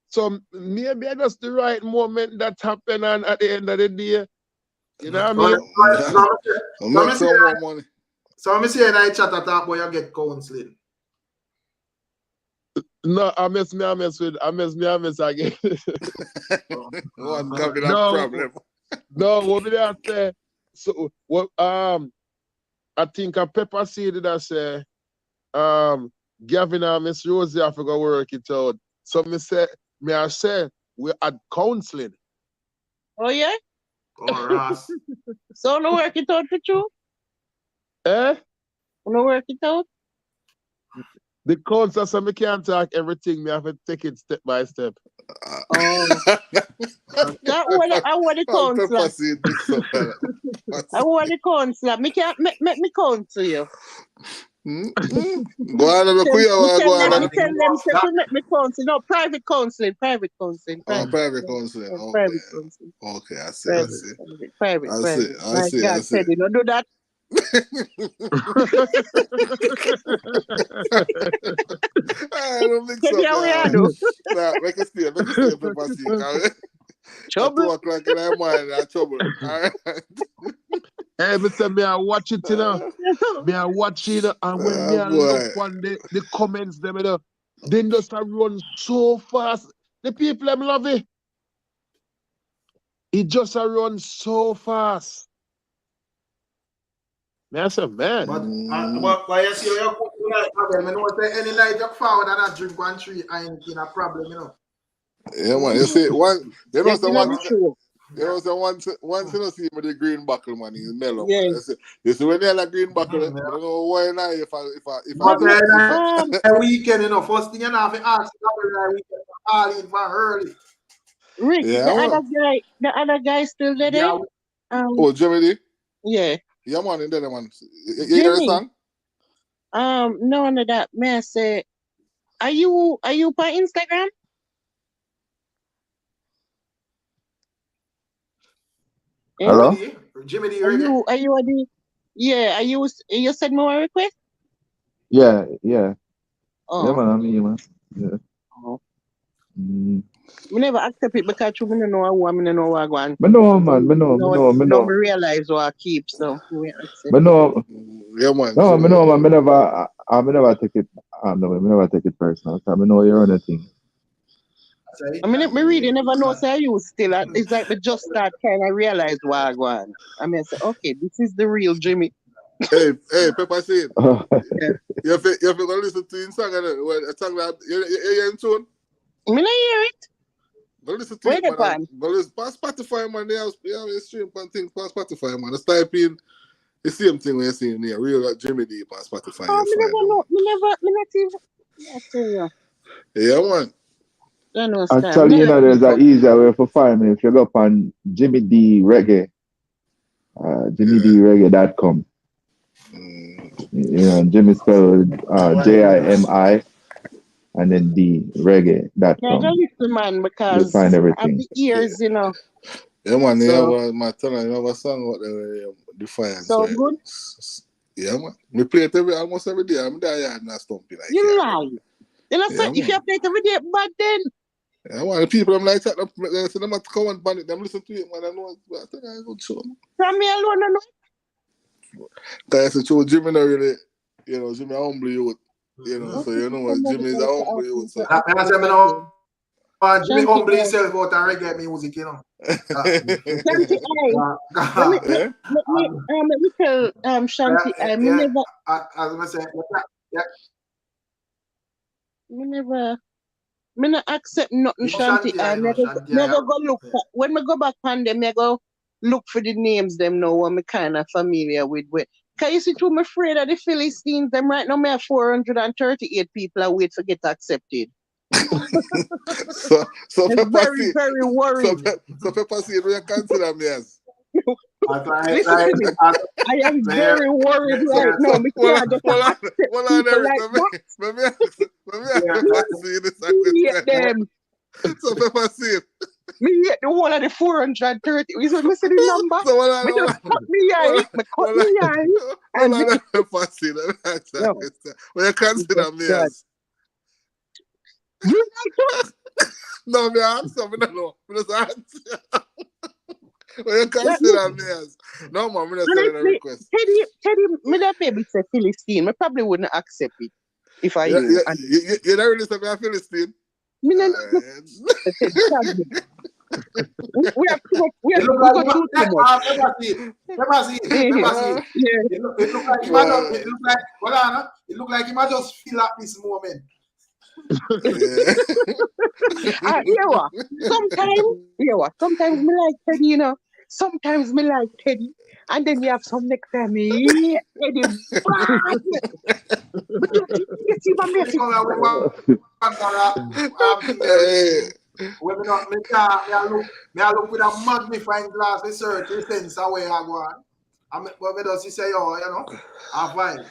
So maybe just the right moment that happened and at the end of the day. You know what I mean?
Make some more money.
So I'm saying I chat at that boy you get counseling.
No, I miss again. One Gavin a problem.
No, what did I say? So what I think a Pepper Seed that say Gavin and Miss Rosie have to go work it out. So I say we had counseling.
Oh yeah?
Oh Ross.
So no work it out for you? No work it out?
The counselor said me can't talk everything, me have to take it step by step.
I want the counselor. I want the counselor. Me can't make me counsel you.
Go on and look who you are. Go on and
tell them to make me counsel. No, private counseling.
Private counseling. Okay.
Private counseling.
Okay, I see.
Private.
I see.
Said you don't do that.
I don't think so. Nah, make it stay, Pepper Seed.
Trouble.
2 o'clock in the morning, trouble. All right.
Every time I watch it, you know, I watch it, and when I look on the comments, them, you know, they just run so fast. The people them love it. It just run so fast. That's a man.
But why you see you cook like that? I know say any night you forward and I drink 1 3, I ain't in a problem, you know.
Yeah, man. You see, one You know, so once you see me with the green buckle, man, he's mellow.
Yeah.
Man. You see when they have a green buckle, I don't know why now if I
weekend, you know, first thing you know, if you ask weekend, all in for early.
Rick,
Yeah,
the other guy still there?
Yeah.
Oh, Jimmy D?
Yeah.
Yeah, man, in there, man. You hear the song?
No, none of that. May I say, are you on Instagram?
Hello?
Jimmy D.
Are you on the? Yeah. Are you send me a request?
Yeah. Yeah,
Oh.
man, I mean, man. Yeah.
Oh. Me never accept it because you don't know who I know what I want.
Me know, man. Me know.
Me realize what I keep, so we accept
Me know.
Yeah, man.
No, me know, man. Me never take it. No, me never take it personal. Cause me know you're on a thing.
I mean, me really never know say you still. It's like me just start kind of realize what I want. I mean, I say, okay, this is the real Jimmy.
Hey, Pepper Seed.
Yeah.
You have to go listen to his song, a song that you in tune?
Me not hear it.
Go listen to it, man. Go listen. Pass Spotify, man. They have a stream and things. Pass Spotify, man. Just type in the same thing when you see in here. Real Jimmy D on Spotify.
Oh, me never know. Me not even. I tell you.
Yeah, man.
Actually, you know, there's an easier way for find me. If you go up on Jimmy D Reggae, jimmydreggae.com. You know, Jimmy spelled Jimi and then D Reggae.com.
Yeah, go listen, man, because
you'll find everything.
of the ears, you know.
Yeah, man.
So,
You have a song out there, Defiance.
So good.
Yeah, man. We play it almost every day. I'm there, and not stumpy like
you lie. You know, so if you play it every day, but then.
Yeah, man. The people I'm like that. They say them have to come and ban it. Them listen to it, man. I know. I think I go show.
From me alone, I know.
Because it's true, Jimmy not really, you know, Jimmy humble youth, you know, so you know what, Jimmy is a humble youth. So.
Jimmy humble himself about reggae music, you know.
Shanty let me tell Shanty me never.
As I say,
me not accept nothing Shanty never go look for, when me go back on them, me go look for the names them now what me kind of familiar with. Cause you see too, I'm afraid of the Philistines them right now. Me have 438 people are wait to get accepted.
so
it's very, very worried.
So Pepper Seed, will you consider me as?
Listen to me. I am very worried right now because I just accept people like that. Them.
So Pepper Seed.
Me hate the whole of the 430. Is what me say the number?
So
me just cut me eye. Me cut me eye. And
Pepper Seed. Will you consider me as?
You like that?
No, me answer. Me no know. Me just answer. Will you consider me as? No, man. Me not sending a request.
Teddy, me not maybe say Philistine. Me probably wouldn't accept it if I knew.
You don't really say me a Philistine?
Me not. We have too much. We have to go through too much.
It look like he might just feel at this moment.
Sometimes me like Teddy, you know. Sometimes me like Teddy, and then you have some next time me Teddy. But you see my message.
When me look with a magnifying glass, the search, the sense of where I go on. But me does he say, oh, you know, I'm fine.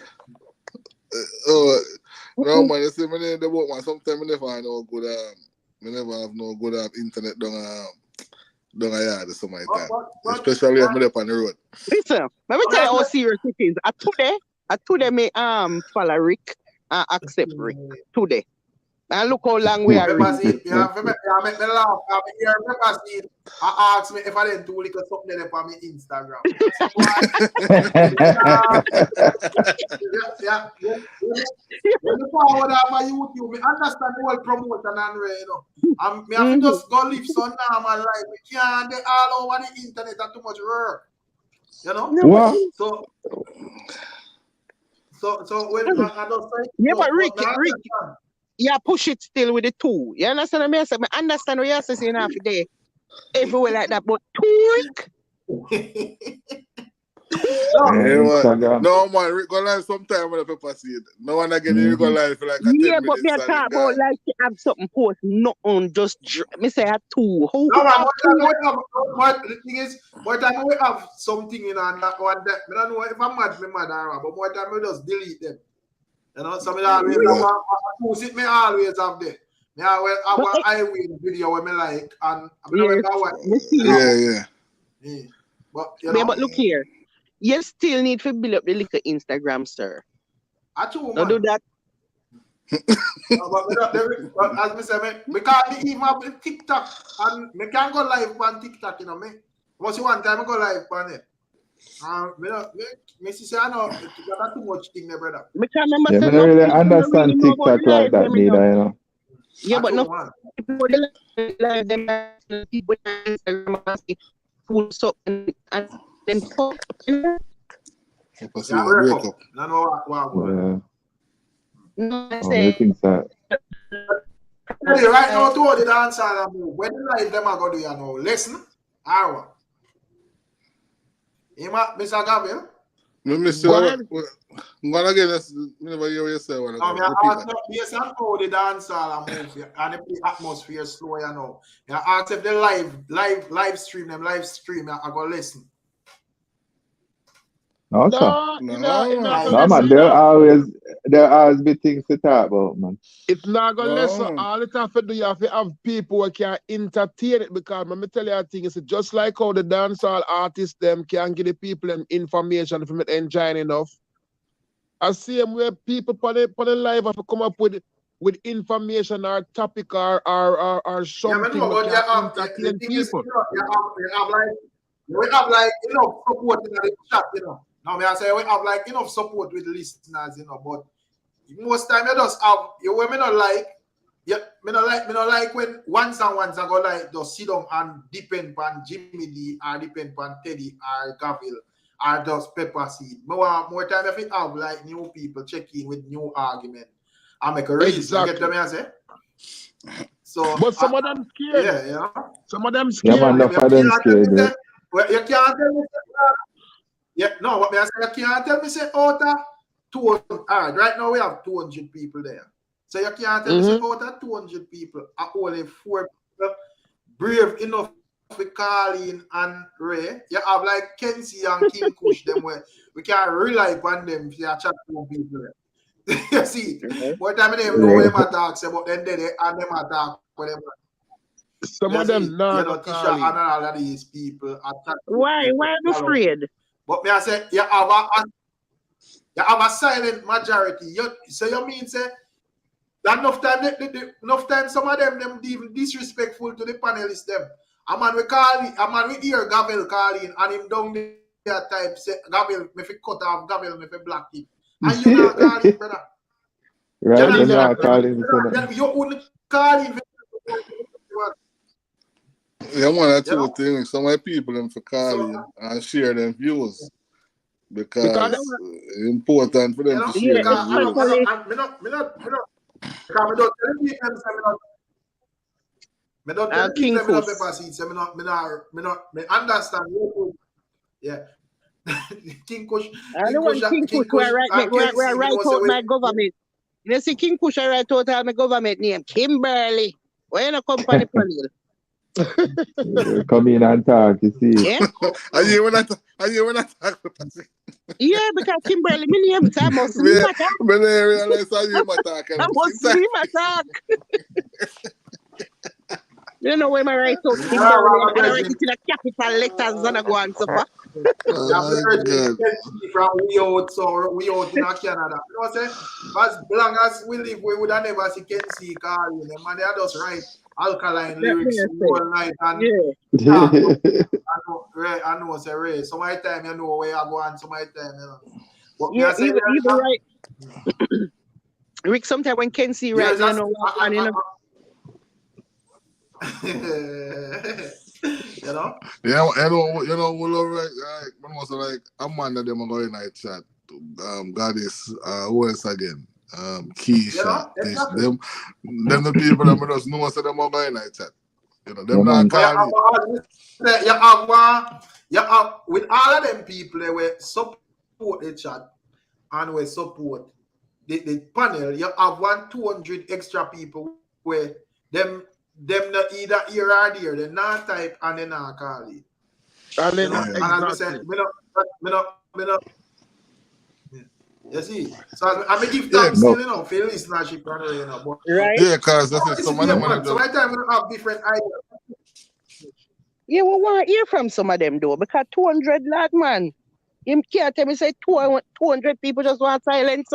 No, man, you see, me in the boat, man. Sometimes I never have no good, have no good internet down a yard or something like that. Especially if I'm on the road.
Listen, let me tell you how serious it is. Today, me follow Rick and accept Rick. Today. And look how long we are.
I asked me if I didn't do something there on my Instagram. When you forward on my YouTube, I understand the whole promotion and you know. I have to just go live some normal life. We can't do all over the internet and too much work. You know?
What?
So when I just say,
yeah, but Rick. Yeah, push it still with the two. You understand what I mean? I understand what you're saying half a day. everywhere like that, but tweak.
No man, Rick go live sometime when the pepper seed. No one again, you go live for like a 10
Yeah,
minutes.
but me
and
talk
then
about like to have something post, not on just me say I two. Who
No, man,
have two?
the thing is, more time we have something in and that one that I don't know if I'm mad, but more time we just delete them. You know, some of that post it me always have there. Me always have an highway video where me like and I don't remember what.
Yeah.
But you know,
But look here, you still need to build up the little Instagram, sir. Don't do that.
But as me say, me can't even have the TikTok and me can't go live on TikTok, you know me. Once you one time I go live on it. Me say I know you got too much thing there, brother.
Yeah, I don't really understand TikTok like that neither, you know.
Yeah, but no people like them people Instagram and pull something and then talk.
Yeah, break up. No, no,
No, I
I
say.
think so.
Right now, to all the dancer and move. When the live them are going to do, you know, listen. Arwa. Mr. Gabriel?
I'm gonna get this. Never hear what you say.
Yes, I'm how the dancer and move and the atmosphere slow, you know. I ask if the live stream, I go listen.
No,
man, there always be things to talk about, man.
It's not gonna listen. All it have to do, you have to have people who can entertain it, because let me tell you a thing, it's just like how the dancehall artists them can give the people them information from it enjoying enough. I see them where people on the live have to come up with information or topic or something that can entertain people.
We have like enough support in the chat, you know. Now me I say we have like enough support with listeners, you know, but most time you just have you me not like me not like when once I go like just sit down and depend on Jimmy D or depend on Teddy or Gabriel or just Pepper Seed. More time if it have like new people check in with new argument and make a reason.
Exactly.
You get what I say? So
but some of them scared.
Yeah, you know.
Some of them scared.
Yeah, man, enough of them scared.
Well, you can't tell me. No, what me I say, you can't tell me say out of 200. All right, right now we have 200 people there. So you can't tell me say out of 200 people, only 4 people brave enough to call in and Ray. You have like Kenzie and King Kush them where we can rely on them if you chat to people. You see, what time they know what them talk about then they and them attack whatever.
Some of them not
Tisha and all of these people attack.
Why am I afraid?
But me I say you have a silent majority. So you mean say that enough time some of them even disrespectful to the panelists them. A man we hear Gabriel calling and him down there type say Gabriel me fi cut off Gabriel me fi block him. And you not calling, brother.
Right, you're not calling.
You only calling.
Yeah, one or two things. Some of the people them for calling and share them views because it's important for them to share them views.
Me don't tell people me not Pepper Seed, so me understand. Yeah. King Kush.
King Kush where write out my government. You see King Kush write out my government name, Kimberly. Where in a company panel?
Come in and talk, you see.
Yeah.
Are you when I talk?
Yeah, because Kimberly, me name it. I must leave my talk.
I realize how you talk.
I must leave my talk. You know when I write out Kimberly, I write it in a capital letters and I go and so far.
From we out in Canada. You know what I'm saying? As long as we live, we would have never see Kenzie calling them, and they are just write alkaline lyrics all night. And I know, say Ray. So my time you know where I go and so my time, you know. But
yeah, even right. Rick, sometimes when Kenzie writes, you know, and you know.
You know? Yeah, you know, we love like when was like Amanda them going in night chat. Goddess, who else again? Keisha, them the people that just know so them are going in night chat. You know, them not call you.
You have with all of them people they will support the chat and will support the panel. You have 200 extra people where them not either here or there. They not type and they not call it.
And then
And as I said, me not. You see, so I give thanks still, you know, for listenership and you know, but
Yeah, cause that's it. Some of them
so my time we don't have different ideas.
Yeah, we want to hear from some of them though, because 200 lad man. Him can't tell me say 200 people just want silence.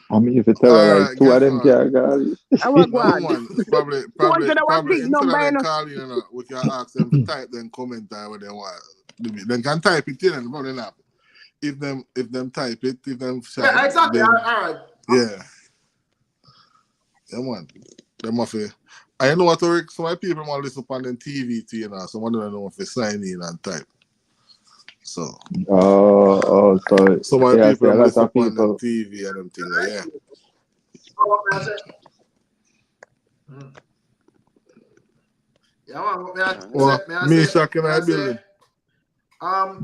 I mean, if you tell her like two of them can't call you.
I want
no one. Probably
200
instead of them call you know, we can ask them to type them comment what they want. They can type it in and probably not. If them type it, if them
yeah, exactly.
Then,
all right.
Yeah. Yeah, man. They must be. I know what to work. So my people want to listen on them TV, you know. Some of them don't know if they sign in and type. So.
So.
So my
yeah,
people
a lot
listen
of
on
people.
them TV and them things. Yeah.
Yeah, man.
Well, me shocking I building.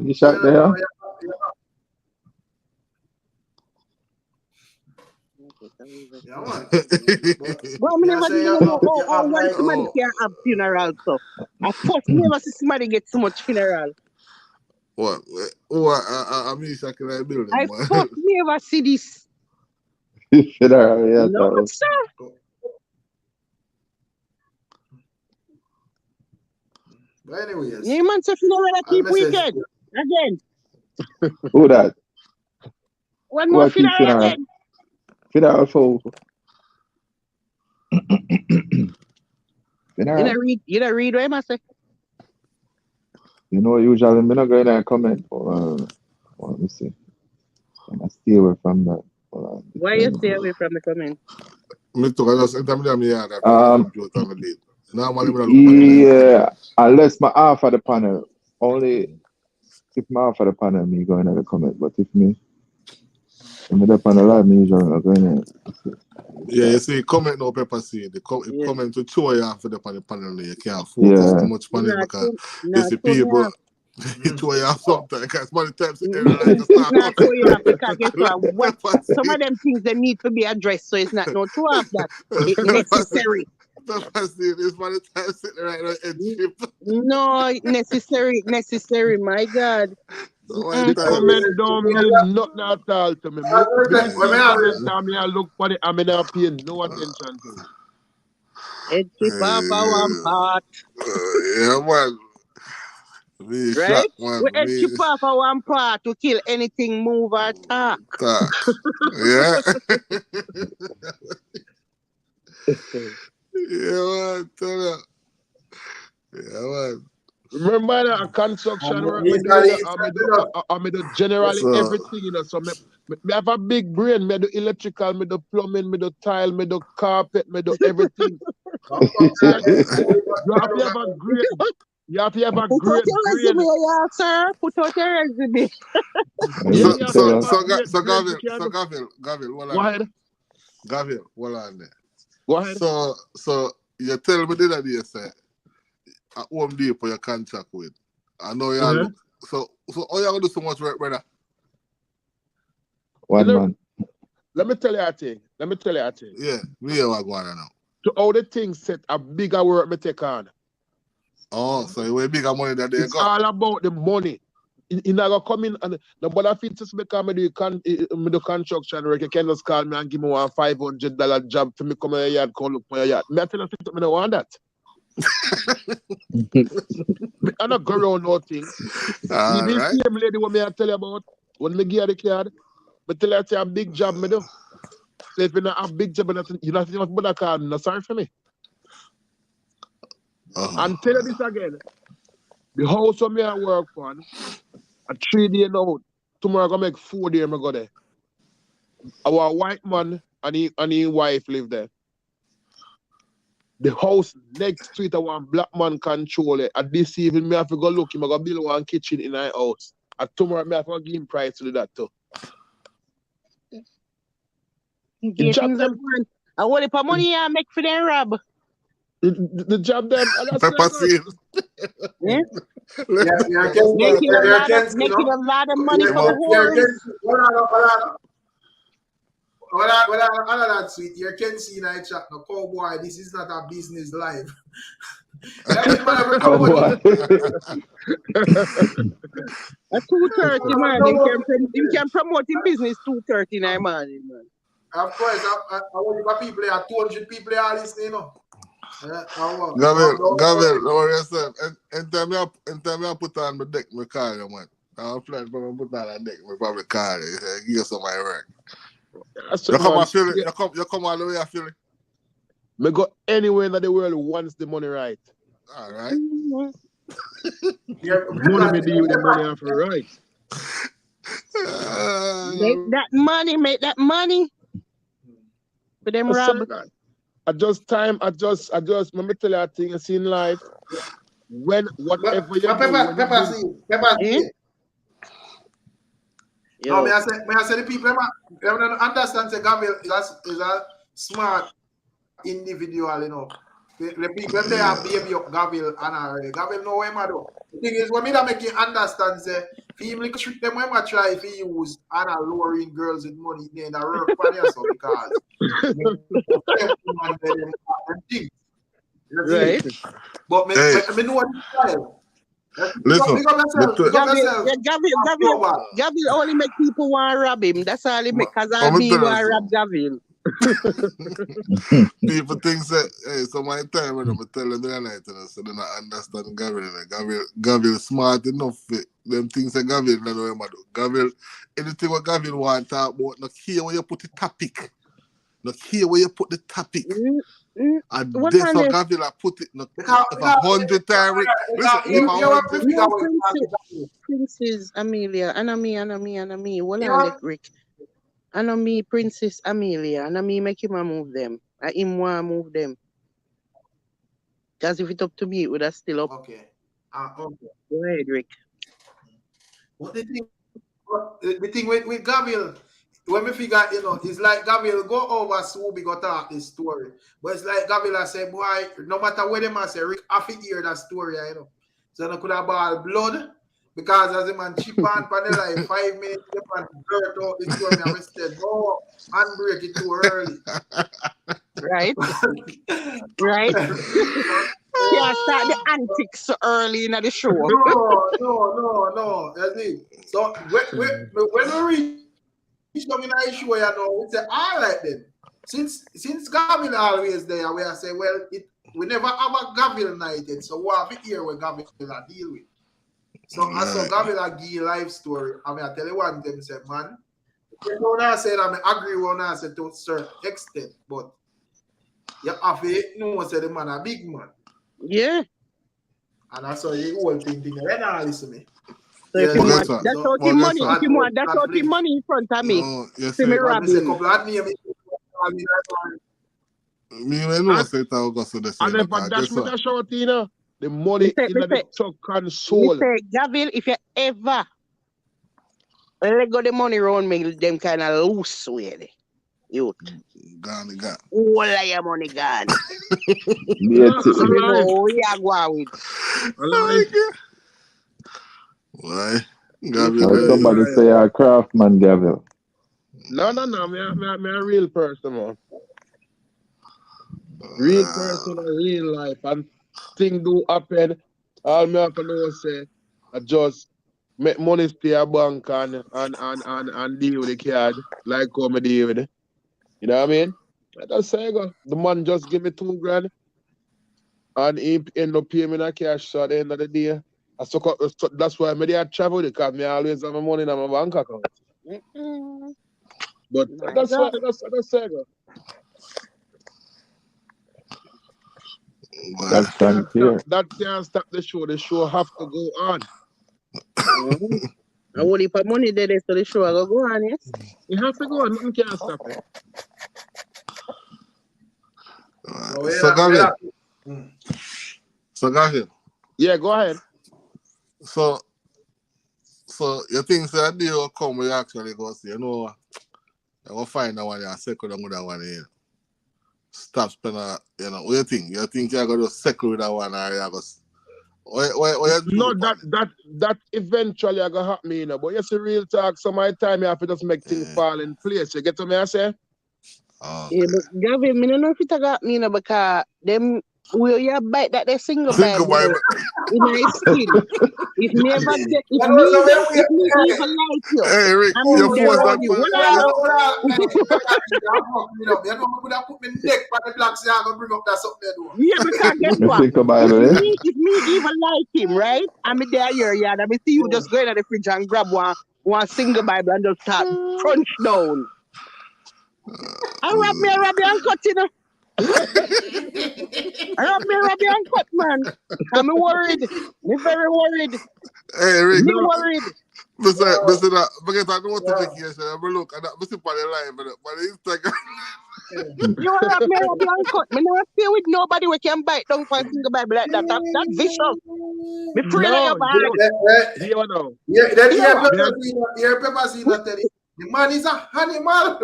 You shot there?
Yeah, man.
But I never did know how one somebody can have funeral so. I first never see somebody get so much funeral.
What? Oh, me shocking I building.
I first never see this.
Funeral, yeah.
No, sir.
But anyways.
You man say funeral keep weekend. Again.
Who that?
One more funeral again.
Funeral for
You don't read what I must say.
You know, usually I'm not going to comment. Let me see. I stay away from that.
Why you stay away from the comment?
Yeah, unless my half of the panel. Only if my half of the panel, me going to the comment. But if me, I'm the panel live, me usually not going to.
Yeah, you see, comment no pepper seed. The comment to show you after the panel. You can't focus too much on it because you see people. It show you off sometimes because many times
it's not show you off because guess what? Some of them things they need to be addressed, so it's not no show off that. It's necessary.
Pepper seed is many times sitting right on headship.
No, necessary, my God.
The comment don't mean nothing at all to me. I look for it, I'm not paying no attention to it.
Headship off our part.
Yeah, man. Me
right?
Man.
We headship off our one part to kill anything, move or talk.
Yeah. Yeah, man. Tell you. Yeah, man.
Remember that construction work, I do generally everything, you know. So me have a big brain, me do electrical, me do plumbing, me do tile, me do carpet, me do everything. You have to have a great
brain. Sir. Put out your resume.
Gavil, hold on. Gavil, hold on there.
Go ahead.
So you tell me the other day, say, at Home Depot your contract with. I know you look. So how you gonna do so much work, brother?
Man.
Let me tell you a thing.
Yeah, me hear what going on now.
To all the things set a bigger work me take on.
Oh, so you way bigger money than they got.
It's all about the money. You not gonna come in and nobody feels just because me do construction work. You can just call me and give me one $500 job for me come here yard, come look for your yard. Me I tell you I don't want that. I not go around no thing. Even same lady what me I tell you about when me give her the card, but tell her I say a big job me do. So if you not a big job, you not see much better card, no sorry for me. And tell you this again. The house where me I work on, a 3 day now. Tomorrow I gonna make 4 days I go there. Our white man and his wife live there. The house next to it, one black man control it. And this evening, me have to go look him. I go build one kitchen in our house. And tomorrow, me have to give him price to do that too.
I want it for money I make for them, Rob.
The job them.
Pepper seed.
Making a lot of money for the whores.
Well, that sweet. You can see in that chat, no cowboy. This is not a business life.
At 2:30, man. Him can promote his business 2:30 morning, man.
Of course, I want people here, 200 people are listening, you know.
Gabriel, don't worry yourself. And time I put on my deck, my car, man. I'm planning to put on a deck, my probably car. Give you some of my work. You come and feel it. You come all the way and feel it.
Me go anywhere in the world once the money right.
All right.
Money me deal with the money after right.
Make that money. For them rob.
Adjust time, adjust. Let me tell you a thing you see in life. When whatever you do.
Pepper seed. No, may I say the people don't understand say Gabriel is a smart individual, you know. The people they are baby up Gabriel and Gabriel know what I do. The thing is when me that make you understand say people trick them when I try if you use and lowering girls with money then I work for you so because
right.
But me know what style.
Gabriel only make people want to rob him. That's all he make. Because I be want to rob Gabriel.
People think that, hey, so my time when I'm telling them that, so they don't understand Gabriel. Gabriel smart enough for them things that Gabriel don't know what do. Gabriel, anything what Gabriel want to talk about, not here where you put the topic. Not here where you put the topic. And this how Gabriel put it if 100 times. Listen,
Princess Amelia, Anna me. What are Rick? Anna me, Princess Amelia, Anna me make him move them. I him want move them. Because if it's up to me, it would have still up.
Okay.
Okay. Go ahead, Rick.
What the thing with Gabriel, when we figure, you know, it's like Gabriel go over Swooby got out this story. But it's like Gabriel I say, boy, no matter where them I say, Rick, I fit hear that story, you know. So I could have ball blood. Because as a man chip on panel like 5 minutes, and dirt out the story, I said, no, handbrake it too early.
Right? Right? Yeah, start the antics so early in the show.
No. That's it. So when we reach coming in the show, you know, we say, all right then. Since Gabriel always there, we say, well, we never have a Gabriel night yet, so we have to hear what Gabriel deal with. So I saw Gabriel give you life story. I mean, I tell you one them say, man, you know what I said, I mean, agree with what I said to a certain extent, but you have to know say the man a big man.
Yeah.
And I saw you whole thing, you don't listen to me.
So if you want, that's out the money. If you want, that's out the money in front of me. See me robbing.
Me know say that was so the same.
And if I dash me that short, you know, the money in the truck console.
Gabriel, if you ever let go the money around me, them kind of loose way. You
gone.
All of your money gone.
We
are going with.
Why?
Gabriel. Somebody say a craftsman, Gabriel.
No. Me a real person, man. Real person in real life. And things do happen. All me have to know is I just make money stay a bank and deal with the card like how me deal with it. You know what I mean? I just say the man just give me $2,000 and he end up paying me in cash so at the end of the day. That's why I travel because I always have my money in my bank account. But that's why I say that can't stop the show. The show have to go on.
I only put money there so the show will go on, yes?
You have to go on. Nothing can't stop it.
So Gabriel.
Yeah, go ahead.
So you think that day will come we actually go see, you know, I will find that one and second that one here. stop spending, you know, what do you think? You think you're going to settle with that one or you're going to... What you
No, that eventually are going to happen, you know. But you see, real talk, some of the time you have to just make things fall in place. You get what I say?
Yeah, but Gavin, I don't know if it got me, you know, because them will you bite that they single Bible in my skin. If me ever get, if me even like you,
hey, Rick,
I'm
you
in there
forced that
ready.
for
What
you.
are you?
You know, could have put my neck on the black so I'm going to bring up that something there.
Yeah, because guess
You
what?
think about it, eh?
If me even like him, right? I'm there your yard. I see you just go in the fridge and grab one single Bible and just start crunch down. I rub me and cut, you know. I rub me and cut, man. I'm worried. Me very worried.
Hey, Rick.
Me worried.
Listen, because I don't want to take care of look, and I'm sitting on the line, but Instagram.
You rub me and cut. Me not stay with nobody who can bite down for a single Bible like that. That's vicious. Me pray that your bad.
Yeah, then Pepper seen that tell you, the man is an animal.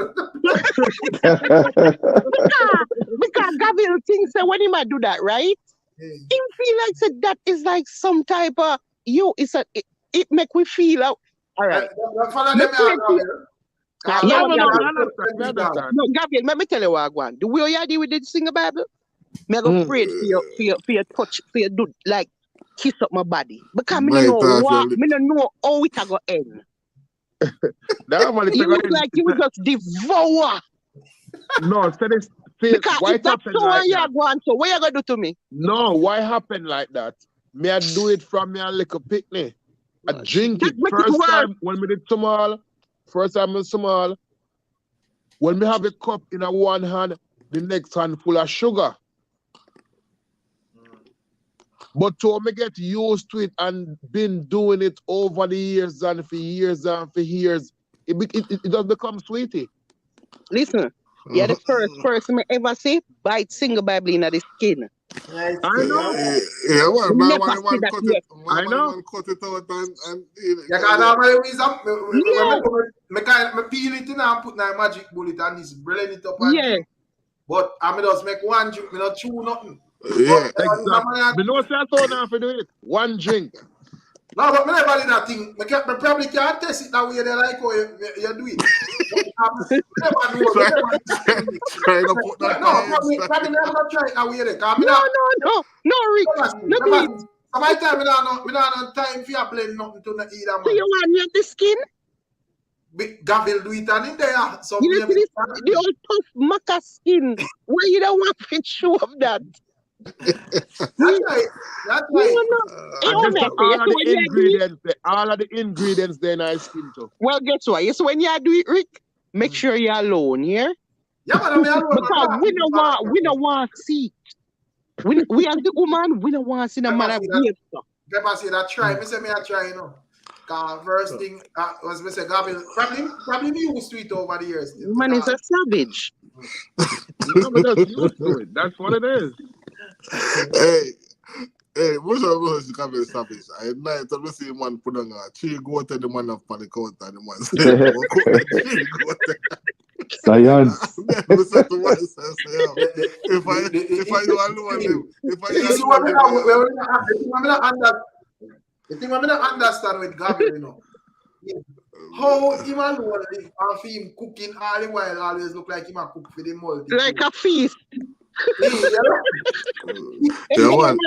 because Gabriel thinks that when he might do that, right? He feel like said that is like some type of it make we feel out. All right. No, Gabriel, let me tell you what I want. The way you deal with the single Bible, me go afraid for your touch, for your do like kiss up my body. Because me don't know how it go end. You look like you will just devour.
No,
because if that's so like you are going, so what you gonna do to me?
No, why happen like that? Me I do it from me a little picnic. I drink it. First time when me did small, when me have a cup in a one hand, the next hand full of sugar. But to me get used to it and been doing it over the years and for years, it does become sweetie.
Listen, you're the first person I ever see bite single Bible in the skin.
I know. Yeah, well,
I
cut it out and you can peel it in and put my magic bullet and it's blend it up and but I just make one drink, me not chew nothing.
Yeah, exactly. Me know say I told now for do it. One drink.
No, but me never did that thing. Me probably can't test it that way they like how you do it. Trying to put that probably never try it that way there.
No, Rick.
My time, me not on time for you blend nothing to either man.
So you want me at the skin?
Gavil do it and in there. So
you know the old tough maca skin. Why you don't want to show of that?
That's right.
All of the ingredients then I skin too.
Well, guess what? Yes, when you do it, Rick, make sure you're alone, yeah?
Yeah, but I'm alone.
Because we don't want to see. We as the woman, we don't want to see the man of weird stuff.
Pepper say that try. Me say me I try, you know. First thing was me say Gavil probably me used to it over the years.
Man is a savage.
No, but that's used to it. That's what it is.
Hey, most of us come in service. At night, I see man put on a tree go to the man up on the counter and the man say,
Science.
If I do alone, the thing I don't understand with Gabriel, you know. How him alone live and for him cooking all the while always look like him a cook for the multi.
Like a feast.
The man,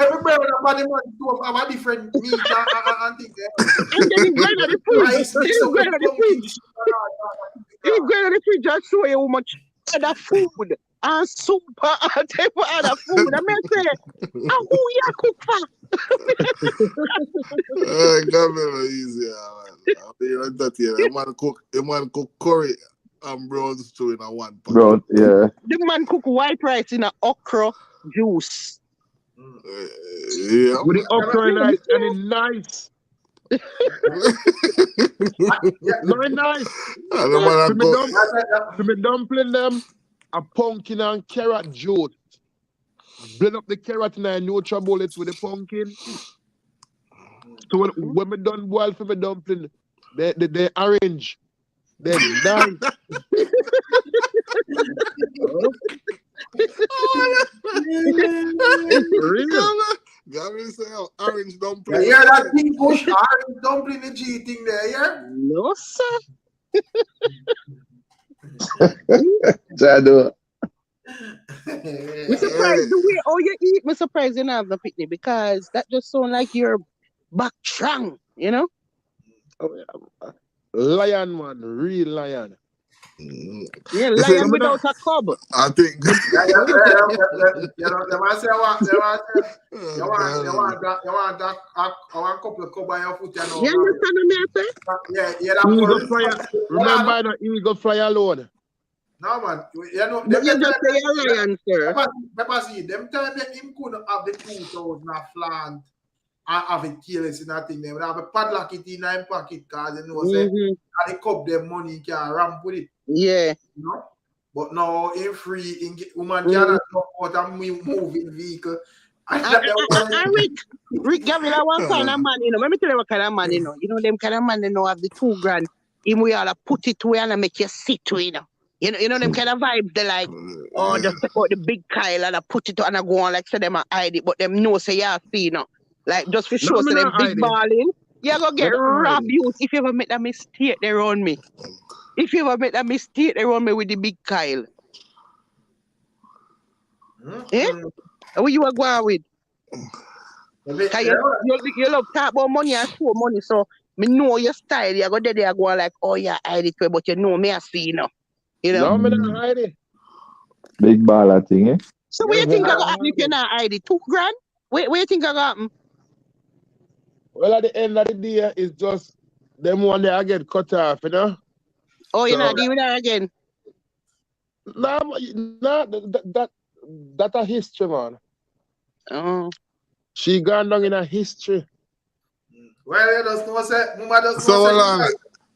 every brother about the man to have a different meat and things.
And then he's going to the fridge. He's going to the fridge and show you how much other food and soup and type of other food. I mean, say, who you cook for?
Gabriel easy, man. The man cook curry and brown stew in a one pot.
Brown, yeah.
The man cook white rice in a okra juice.
Yeah.
With the okra and it's nice. Very nice. To me dumpling them a pumpkin and carrot juice. Blend up the carrot and I neutral bullets with the pumpkin. So when we done boil for the dumpling, they orange. Then nine.
Gavin say, orange dumpling.
You hear that thing push? Orange dumpling the G thing there, yeah?
No, sir.
Jado.
Me surprised the way how you eat. Me surprised you don't have no picnic because that just sound like you're back strong, you know?
Lion, man. Real lion.
Yeah, lion without a cub.
I think.
You want that one couple of cub on your foot, you know?
You understand what I say?
Yeah, that
Eagle fly. Remember that eagle fly alone.
No, man. You know,
But you just say a lion, sir.
Remember, see, them time that him couldn't have the 2,000 flant and have it careless in that thing. They would have a padlock it in his pocket because you know, say, and the cup them money can ramp with it.
Yeah.
You know? But now, in free, woman cannot go out and moving vehicle.
Rick Gavin, what kind of man, you know? Let me tell you what kind of man, you know. You know, them kind of man, they know have the 2 grand. Him we all put it away and make you sit to, you know. You know them kind of vibe. They like, oh, just take out the big Kyle and I put it on and go on like so them hide it, but them know say yeah, see, you know. Like just for sure, so them big balling. You go get robbed if you ever make that mistake they run me. If you ever make that mistake they run me with the big Kyle. Eh? What you are going with? Cause you love talk about money and show money, so me know your style. You go there, they are going like, oh yeah, hide it, but you know me I see, you know. You know?
No, me not hide it.
Big baller thing, eh?
So what you think I got happen if you not hide it? 2 grand? What you think I got happen?
Well, at the end of the day, it's just them one day I get cut off, you know?
Oh, you're not doing that again?
No, that a history, man.
Oh.
She gone down in a history.
Well, you just know, say, Mama just
So,
know,
hold on.
say,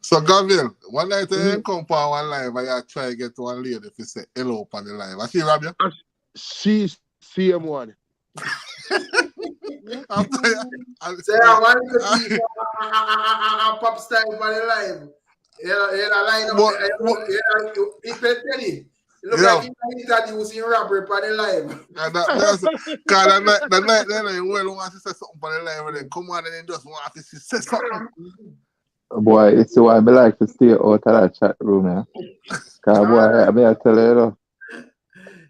So, Gavin, one night you come for one live and you try to get one lady if you say hello on the live. And she rob you?
She same one.
Say, I want to see pop style on the live. You line up, you tell you. It look like you introducing robbery on the live.
Because the night then you well want to say something on the live and then come on and then just want to say something.
Boy, it's why I like to stay out of that chat room, yeah. Because, boy, I mean, I tell you, know,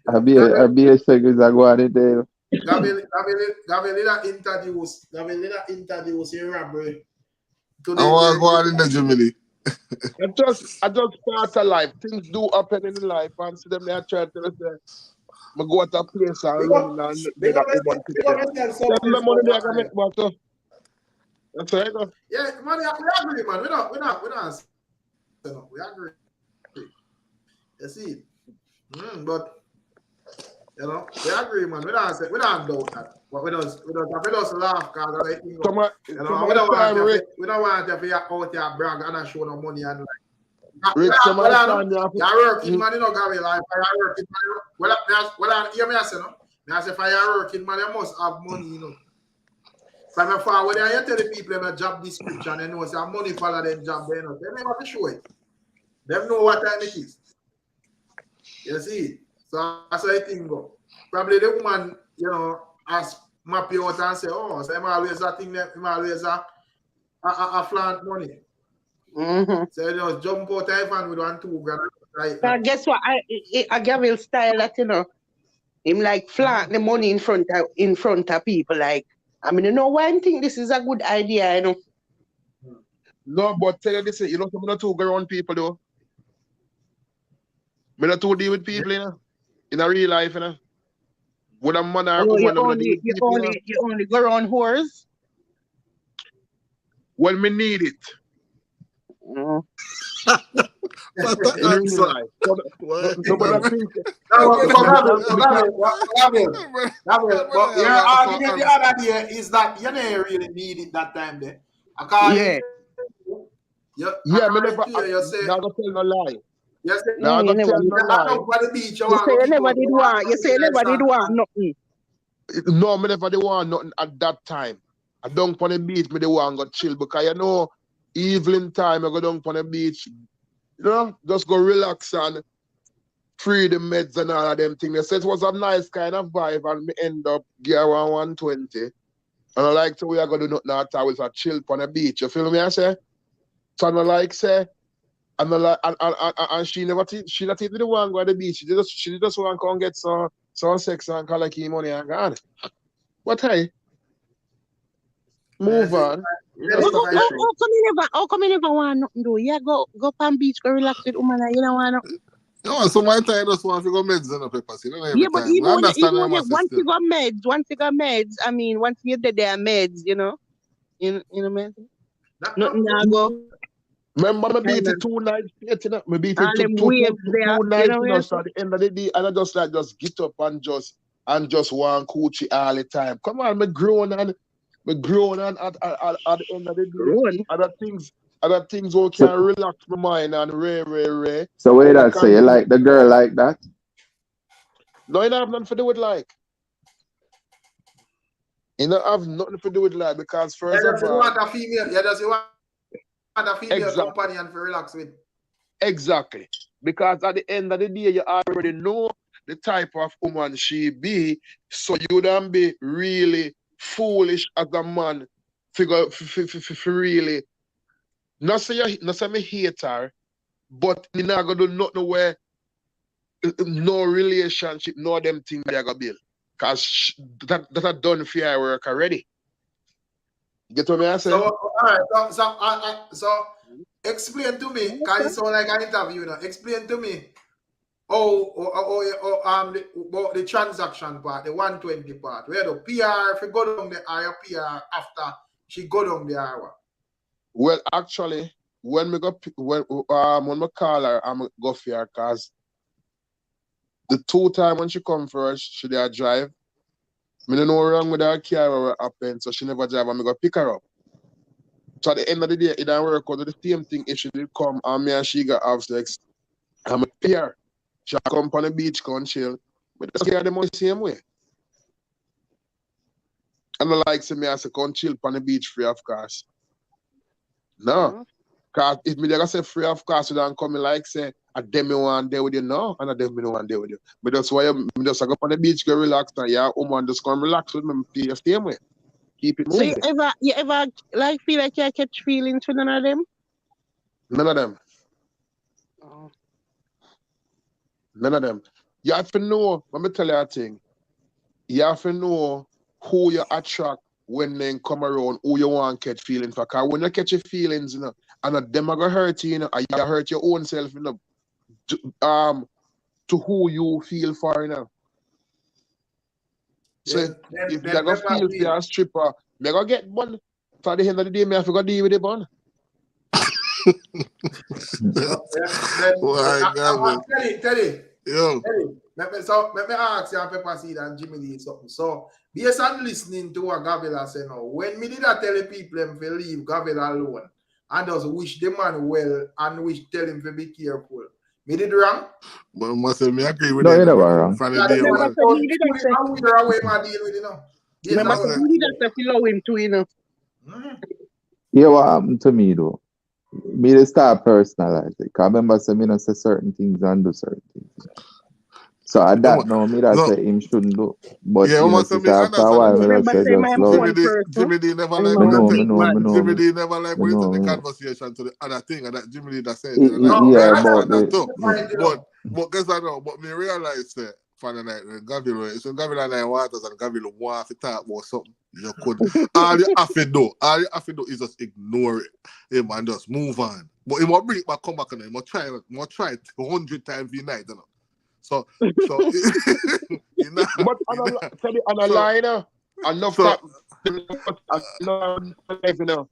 I be a second I go on in there.
Gavin, introduce your robbery.
I want to go on in the Jimmy.
I just start a life. Things do happen in life, and see them there try to tell us that I go at a place and run and they got the money. Tell them money they can make back. That's right.
Yeah, man, we agree, man. We not. We agree. You see, but you know, we agree, man. We don't doubt that. But we just laugh because we don't want to be out there brag and show no money and like. You're working, man. You know, Gary, like you're working, man. Well, hear me say, no. I say, if you're working, man, you must have money, you know. From afar, when you tell the people in a job description, they know say money follow them job, they know. They never have to show it. They know what time it is. You see? So that's how I think go. Probably the woman, you know, has map you out and say, oh, so I'm always a thing that I'm always a flaunt money. So you know, jump out even with 1 2 grand. Right.
Guess what? I give him style that, you know, him like flaunt the money in front of people. Like, I mean, you know why I think this is a good idea, you know.
No, but tell you this, you know, I'm not too go around people though. I'm not too deal with people, you know, in a real life, you know. When a man or woman,
you only go around whores?
When me need it.
Your argument the other day is that you never really need it that time there.
You say not gonna tell no lie.
Yes,
you never did want nothing.
No, me never did want nothing at that time. I don't want to beach, me the want go chill because you know, evening time I go down on the beach, You know, just go relax and free the meds and all of them things. They said it was a nice kind of vibe and me end up gear 120. And I like to we are gonna do nothing at all with a chill on the beach. You feel me? I say? So I like say, and I like and she never she not even the one go to the beach. She just want to come get some sex and collect him money and gone. But hey, move on.
How come you never want nothing do? Yeah, go Palm Beach, go relax with woman and you don't want nothing.
No, so my time just want to go meds and papers. You know, every
Yeah, but
time. I understand
once you got meds, I mean, once you're there, meds, you know, meds. Nothing now go.
Remember, I beat it 2 nights, you know, I beat it 2 nights, you know, so at the end of the day, and I just get up and just want coochie all the time. Come on, me grown and at the end of the day, other things will can relax my mind and ray.
So wait that say you like the girl like that?
No, you don't have nothing to do with like. You don't have nothing to do with like because first of all,
you want a female. You just want a female companion to relax with.
Exactly. Because at the end of the day, you already know the type of woman she be, so you don't be really foolish as a man for really. Not say me hate her, but you not gonna do nothing where no relationship, no them things they are gonna build. Cause that are done for your work already. You get what I say?
So all right, so explain to me, cause it sound like an interview now. Explain to me about the transaction part, the 120 part, where the PR if you go down the higher PR after she go down the hour.
Well, actually, when we call her, I'm go for her cause the 2 times when she come first, she did drive. I don't know what wrong with her car or what happened, so she never drive and I go pick her up. So at the end of the day, it didn't work out. The same thing if she did come and me and she got have sex. I'm a pair. She come on the beach, come chill. But just care them the same way. And I like to me as a come chill on the beach free of cost. No. Because if me just say free of cost, you don't come like say, I them me want there with you now, and I them me don't want there with you. But that's why me just go on the beach, go relax, and yeah, woman just come relax with me, pay the same way. Keep it moving.
So you ever like feel like you catch feelings for none of them?
None of them.
Oh.
None of them. You have to know, let me tell you a thing. You have to know who you attract when they come around, who you want to catch feelings for. Because when you catch your feelings, you know, and them are going to hurt you, you know, and you hurt your own self, you know, to who you feel for, you know. So if you're going to feel for a stripper, you're going to get one. So at the end of the day, I have to go deal with the bun.
Teddy. Yo. Let me ask you, Pepper Seed and Jimmy D something. So, based on listening to what Gavila said now, when me did I tell the people them to leave Gavila alone and just wish the man well and tell him to be careful, me did wrong?
But must me agree with
no, you're never wrong.
From the day one.
Remember, you did that to love him too, you know.
Yeah, what happened to me though? Me to start personalize it. Cause I remember saying me not say certain things and do certain things. So at that no, me that say him shouldn't do. But
yeah,
you know, after a while, me say just slow.
Jimmy D never like Jimmy D never like bring the conversation to the other thing, and that Jimmy D that said.
Yeah, about the.
But guess I know. But me realize that for the night when Gavila, it's when Gavila and I waters and Gavila want to talk about something. You could all you have to do is just ignore it. Him and just move on. But he will bring it back, come back and he will try it 100 times a night, you know. So you know,
but on a line, enough that you know,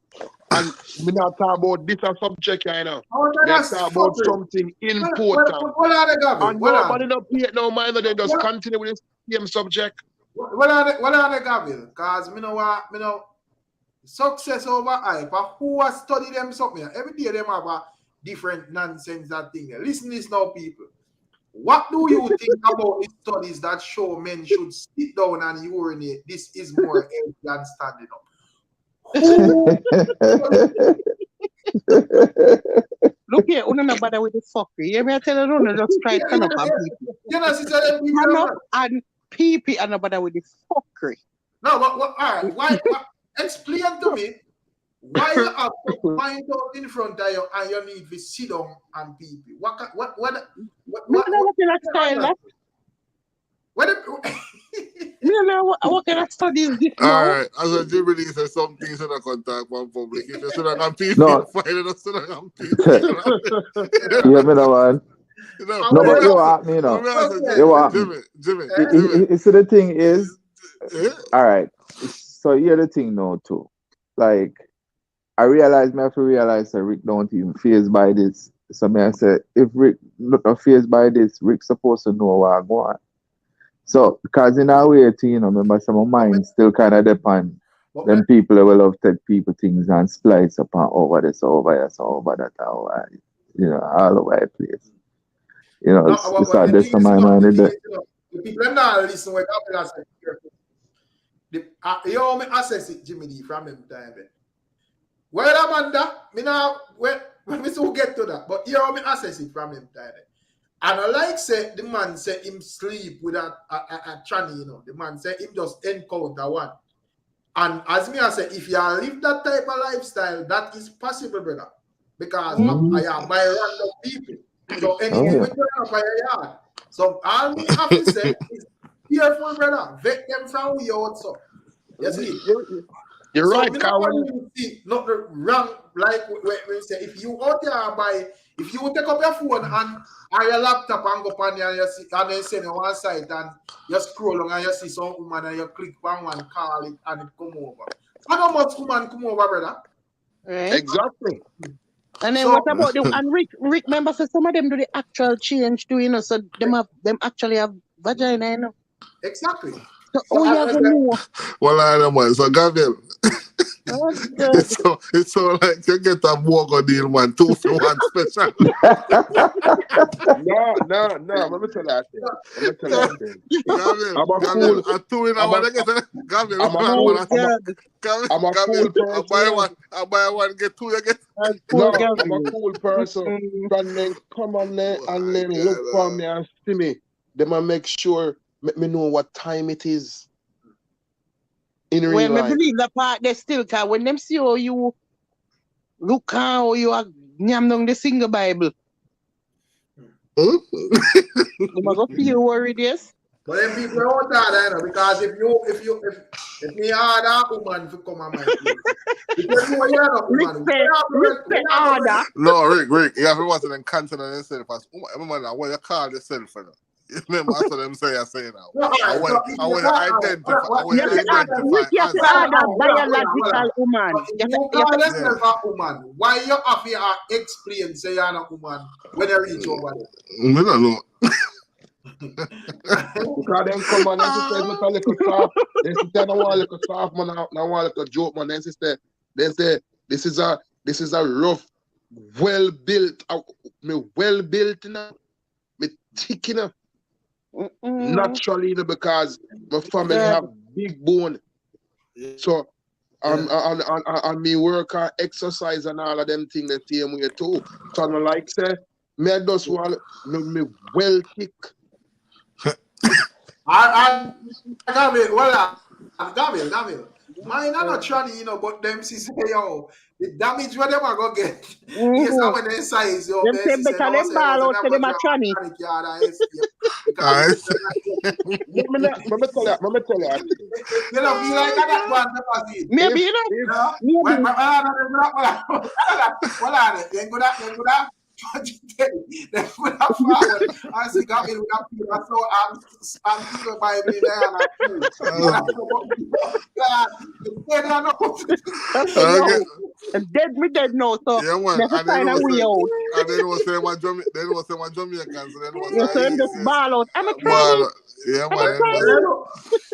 and we not talk about this subject, you know. We talk about something important. And nobody don't pay no mind, they just continue with the same subject.
What are the Gabriel? Because me know success over hype. Who has studied them something? Every day them have a different nonsense that thing. Listen this now, people. What do you think about the studies that show men should sit down and urinate? This is more healthy than standing up.
Look, here, you don't bother with the fuckery. You may tell you, just try to turn up and pee.
You know, sister, them people.
Turn up and pee and no bother with the fuckery.
No, but all right. Why? Explain to me why you have to find out in front of you and you need to sit down and pee. What
style? You know what kind of study is this?
Alright, as a Jimmy Lee says, some things in a contact one public. If you should have people,
No.
find us should have people.
You know what?
No,
No, but you what me, you know. You what me.
Jimmy.
You see, the thing is, all right. So here the thing now too. Like, I have to realize that Rick don't even phased by this. So I say, if Rick not phased by this, Rick's supposed to know what I want. So, because in our way, you know, remember some of mine still kind of depend. Then people will love take people things and splice up and over this, over here, so over that, over, you know, all over the place. You know, it's like this to my mind.
The people are not listening what Gabriel said. You know, me assess it, Jimmy D, from him time. Well, Amanda, me now, when we still get to that, but you know, me assess it from him time. And I like say the man say him sleep with a tranny, you know. The man say him just encounter one. And as me I say, if you live that type of lifestyle, that is possible, brother. Because I am by random people. So anything we turn up by your yard. So all we have to say is careful, brother. Vet them from we also. You see?
You're
so
right,
Carl. Not the wrong, like we say, if you out there by, if you take up your phone and your laptop and go on there and you see, and then send on one side and you scroll on and you see some woman and you click on one, call it and it come over. How much woman come over, brother?
Right.
Exactly.
And then what about the and Rick remember so some of them do the actual change too, you know, so them actually have vagina, you know.
Exactly.
So you have to know.
Well, I don't know. So Gabriel. It's so like you get a burger deal, man. 2 for 1 special.
No. Let me tell you that.
Gabriel, a 2 in a 1. Gabriel,
I'm a cool person.
I buy one, get 2, you get.
No, I'm a cool person. And then come on there and then look for me and see me. They might make sure, let me know what time it is. In real life.
When I believe the part they still can when them see how you look how you are nyam down the single Bible. You must feel worried, yes.
But then people don't that, you know, because if me hard a woman to come on my place, because you are
respect order.
No, Rick, you have to watch it and cancel on yourself as remember what you call yourself for. Remember that's what them say now. I want to identify.
You have to add a biological woman.
You call yourself a woman. Why you have to explain say you're a woman when you reach over there?
I don't know.
Because them come on and say look a little soft. They say I don't want a little soft man, I don't want a little joke man. They say this is a rough, well built, enough, me thick enough. Naturally, because my family have big bone. So and me work and exercise and all of them things the same way too. So I like say me I just want me well thick.
Gabriel. Mine are not trying, you know, but them see say, yo, the damage where them are going to get. Yes, I when they size, yo.
Them say better them ball out to them a tranny.
Let me tell you.
You know, be like that one.
Maybe, you know.
Hold on. Then go that. Then put up forward. I see Gabriel with that people. So I'm thinking Bible in there
and dead no. So
yeah, man.
never find a way out.
And then was say my Jamaicans.
Then just ball out. I'm a tranny.
Yeah, man.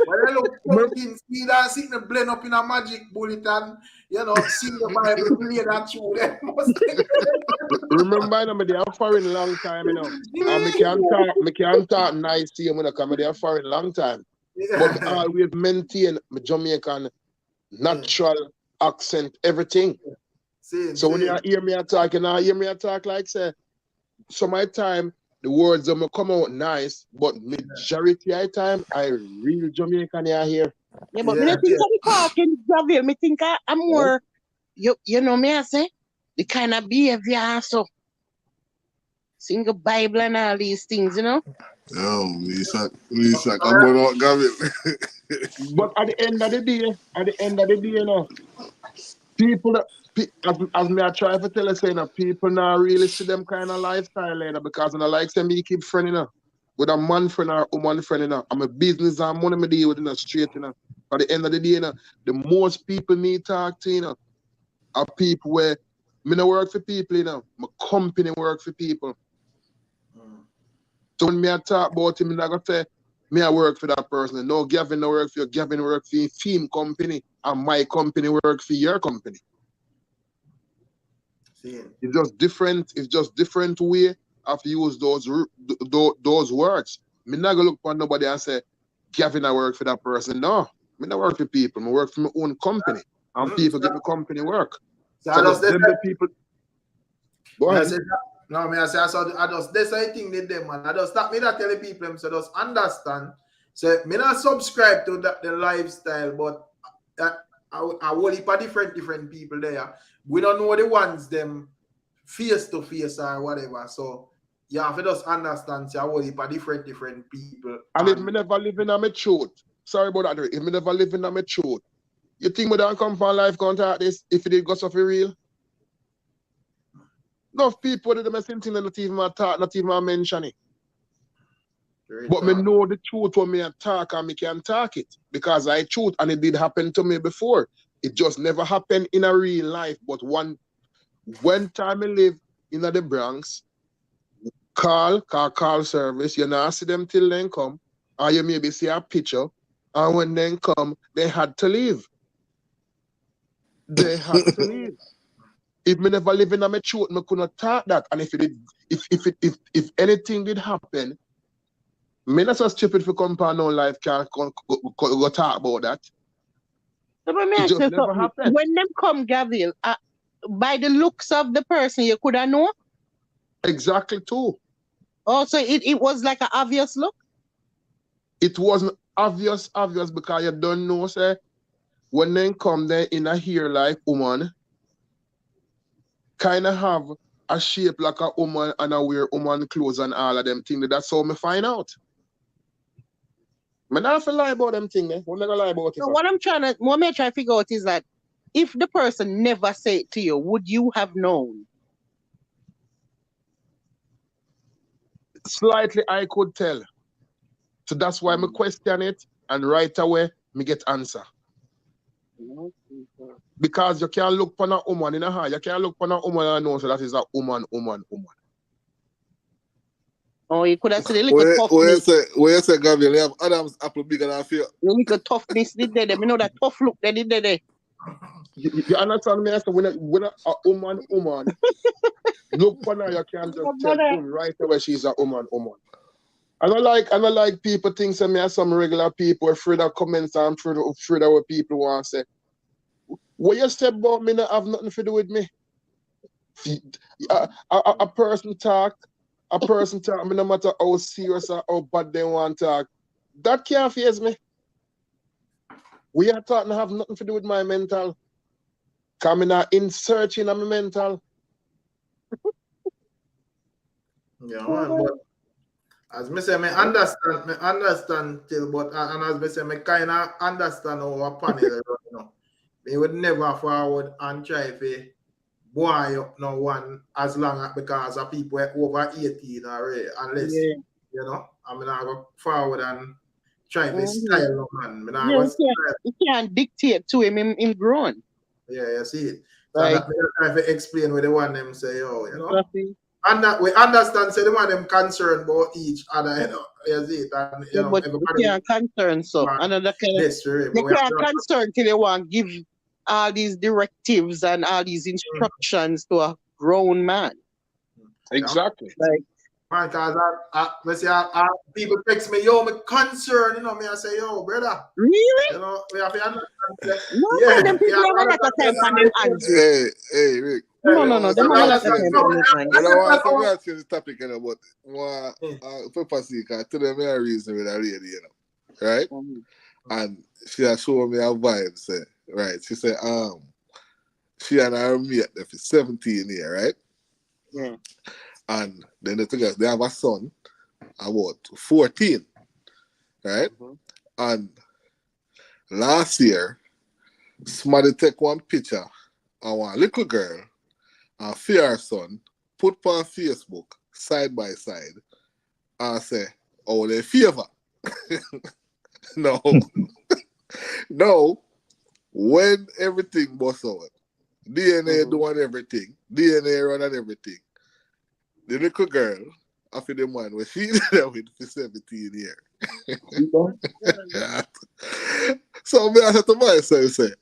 When I look speed and see the blend up in a magic bullet and you know, sing the Bible, play that tune.
Remember, I'm there for a long time, you know. And me can't talk nice to you when I come there for a long time. But I always maintain my Jamaican natural accent, everything. So when you hear me attack, like say, some of my time, the words that come out nice, but majority of the time, I real Jamaican here.
Yeah, but me not think of the talking Javier. Me think I'm more, you know me I say, the kind of behavior and so. Sing the Bible and all these things, you know?
Yo, Lisa, come on out, Gavin.
But at the end of the day, you know, people, as me I try to tell you, say, you know, people now really see them kind of lifestyle later because, you know, like say me keep friend, you know, with a man friend or a woman friend, you know, I'm a business and money me deal with, you know, straight, you know. At the end of the day, you know, the most people me talk to, you know, are people where me no work for people, you know, my company work for people. So when me I talk about him, I got to say, me I work for that person. No, Gavin no work for you. Gavin work for your team company, and my company work for your company. It's just different. It's just different way of use those words. Me not gonna look for nobody and say, Gavin I work for that person. No, me not work for people. I work for my own company, and people give me company work. So just them the people. Go ahead.
No, me I say I just this I think with them, man. I just stop me that telling people them so just understand. So me not subscribe to the lifestyle, but I will heap of different people there. We don't know the ones them face to face or whatever. So you have to just understand. So I will heap of different people.
And if me never live in a truth, sorry about that. If me never live in a truth, you think me don't come from life contact this if it did go so for real? Enough people that the same thing not even mention it. But me know the truth when me attack and me can talk it. Because I truth and it did happen to me before. It just never happened in a real life. But one time I live in the Bronx, call service, you not see them till then come. Or you maybe see a picture. And when they come, they had to leave. They had to leave. If me never live in a truth, me could not talk that. And if anything did happen, me not so stupid for compound no life can go talk about that.
So it just never happened. When them come, Gavin, by the looks of the person, you could have known?
Exactly too.
Oh, so it was like an obvious look?
It wasn't obvious because you don't know, say, when they come there in a hair like woman, kind of have a shape like a woman and I wear woman clothes and all of them things. That's how me find out. I not have to lie about them things. I'm not gonna lie about it.
So what I'm trying to figure out is that if the person never said it to you, would you have known?
Slightly I could tell. So that's why I question it and right away me get answer. Because you can't look for a woman in a heart. You can't look for a woman and know so that is a woman.
Oh, you could have said a little toughness.
Where you say, Gabriel, you have Adam's apple bigger than fear.
A little toughness did there. You know that tough look they did there.
You understand me? So when a woman look for her, you can't just tell them right away she's a woman. I don't like people think me as some regular people afraid of comments and afraid of what people want to say. What you say about me not have nothing to do with me. A person talk, me no matter how serious or how bad they want to talk. That can't faze me. We are talking have nothing to do with my mental. Coming out in searching of my mental.
Yeah, man, but as me say, me understand till, but and as me say, me kind of understand our panel, you know. Me would never forward and try to boy up no one as long as because of people over 18 already, unless you know, I mean I go forward and try to style no man.
You can't dictate to him grown.
Yeah, you see it. So that me try to explain with the one them say, yo, you know.
Exactly.
And that we understand, so the one them concerned about each other, you know, you see it. And, you know,
you can't concern, so another kind of, you can't concern till you want to give all these directives and all these instructions to a grown man.
Exactly.
Like,
Man, because people text me, yo, me concerned, you know, me I say, yo, brother.
Really?
You know, we have to understand.
No,
Yeah,
man, them people have a lot of time for them Andrew.
Hey, Rick.
No, them have a lot of time for them, man.
I don't want to change the topic, you know, but for Pasika, to them, I reason with a lady, you know, right? And she has shown me a vibe, say, right? She said, she and her mate, they're 17 years, right?
Yeah.
And then they have a son, about 14, right? And last year, somebody take one picture of one little girl and her son, put on Facebook side by side, and say, oh, they favor. No. No. When everything was out, DNA doing everything, DNA running everything, the little girl, after the man, was she there with for 17 years. Yeah. So I said to myself, say,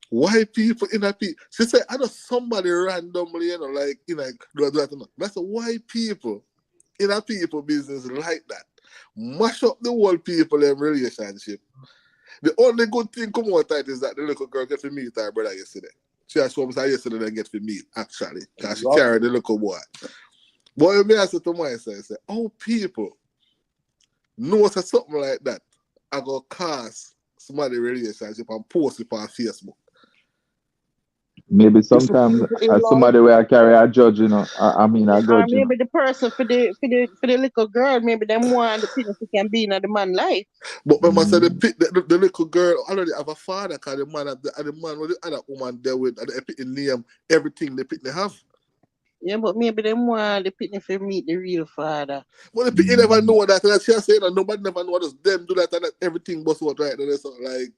why people in a people? She said, I know somebody randomly, you know, like, you know, do that. That's why people in a people business like that mash up the whole people in relationship. The only good thing come out of it is that the little girl get to meet her brother yesterday. She has shown me yesterday they get to meet, actually, because she carried the little boy. Boy, me I said to myself, I say, oh, people know something like that, I go cast somebody relationship and post it on Facebook.
Maybe sometimes as somebody where I carry a judge, you know, I mean a
Or
judge, you know.
maybe the person for the little girl, maybe them want the penis can be in the man life.
But when I say the little girl already have a father, because the man with the other woman there with, and they pick the name, everything they pick they have.
Yeah, but maybe them want the picnic to meet the real father.
Well, the people never know that, and that's just saying that nobody never know just them do that, and that everything was what right there. So like,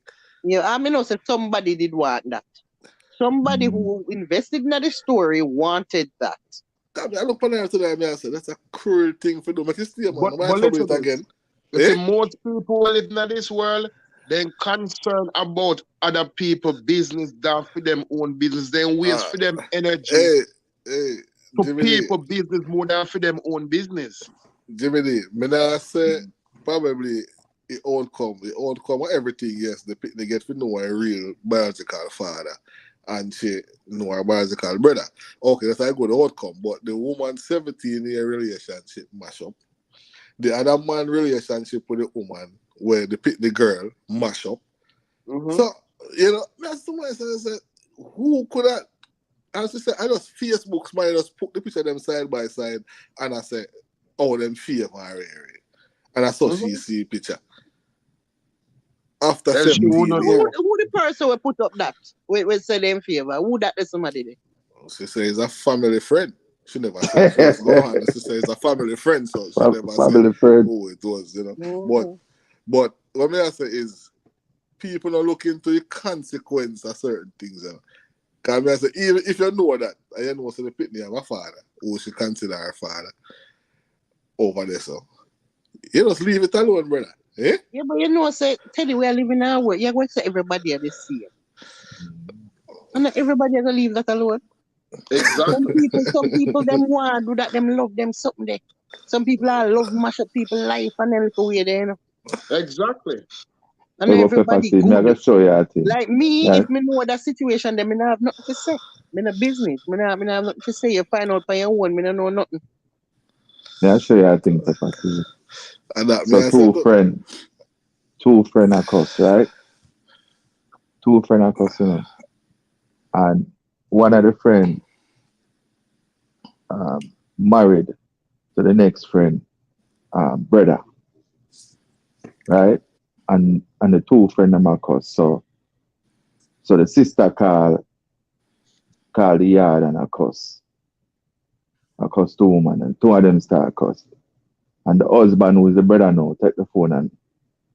yeah, I mean, also somebody did want that. Somebody who invested in the story wanted that.
I look on her today and I said, that's a cruel thing for them. But listen,
again. Listen, most people living in this world, they're concerned about other people's business than for them own business. They waste for them energy to people business more than for them own business.
Jimmy D, I say probably it all come everything, yes, they get to know a real biological father. And she know her biological brother. Okay, that's a good outcome. But the woman 17-year relationship mash up. The other man relationship with the woman where they pick the girl mash up. So, you know, that's the way I said, who could have, as I said, I just Facebook smile, just put the picture of them side by side and I say, oh, them favor her area. And I saw she see picture. After 17
who the person will put up that? We say them favor. Who that is somebody there?
She says it's a family friend. She never said she was go on. She says it's a family friend, so she never said who it was, you know. But what I say is people are looking to the consequence of certain things, you know. Because I say, even if you know that, and you know so the pitney have a father, who she consider her father over there, so you just leave it alone, brother. Eh?
Yeah, but you know, say Teddy, we are living our world. You're going to say everybody are the same. And not everybody are going to leave that alone.
Exactly.
Some people them want to do that, them love them something there. Some people are love mash up people's life and then look away there, you know.
Exactly.
And everybody good.
Show you
like me, if me know that situation, then me not have nothing to say. Me no business. Me not have nothing to say. You find out by your own, me don't know nothing.
Yeah, I'll show you a thing, Peppa.
And that
so two friend of us, right? Two friend of us, you know. And one of the friend married to the next friend, brother. Right? And the two friend of Marcus. So the sister called the yard and a cuss two women, and two of them start cuss. And the husband, who is the brother now, take the phone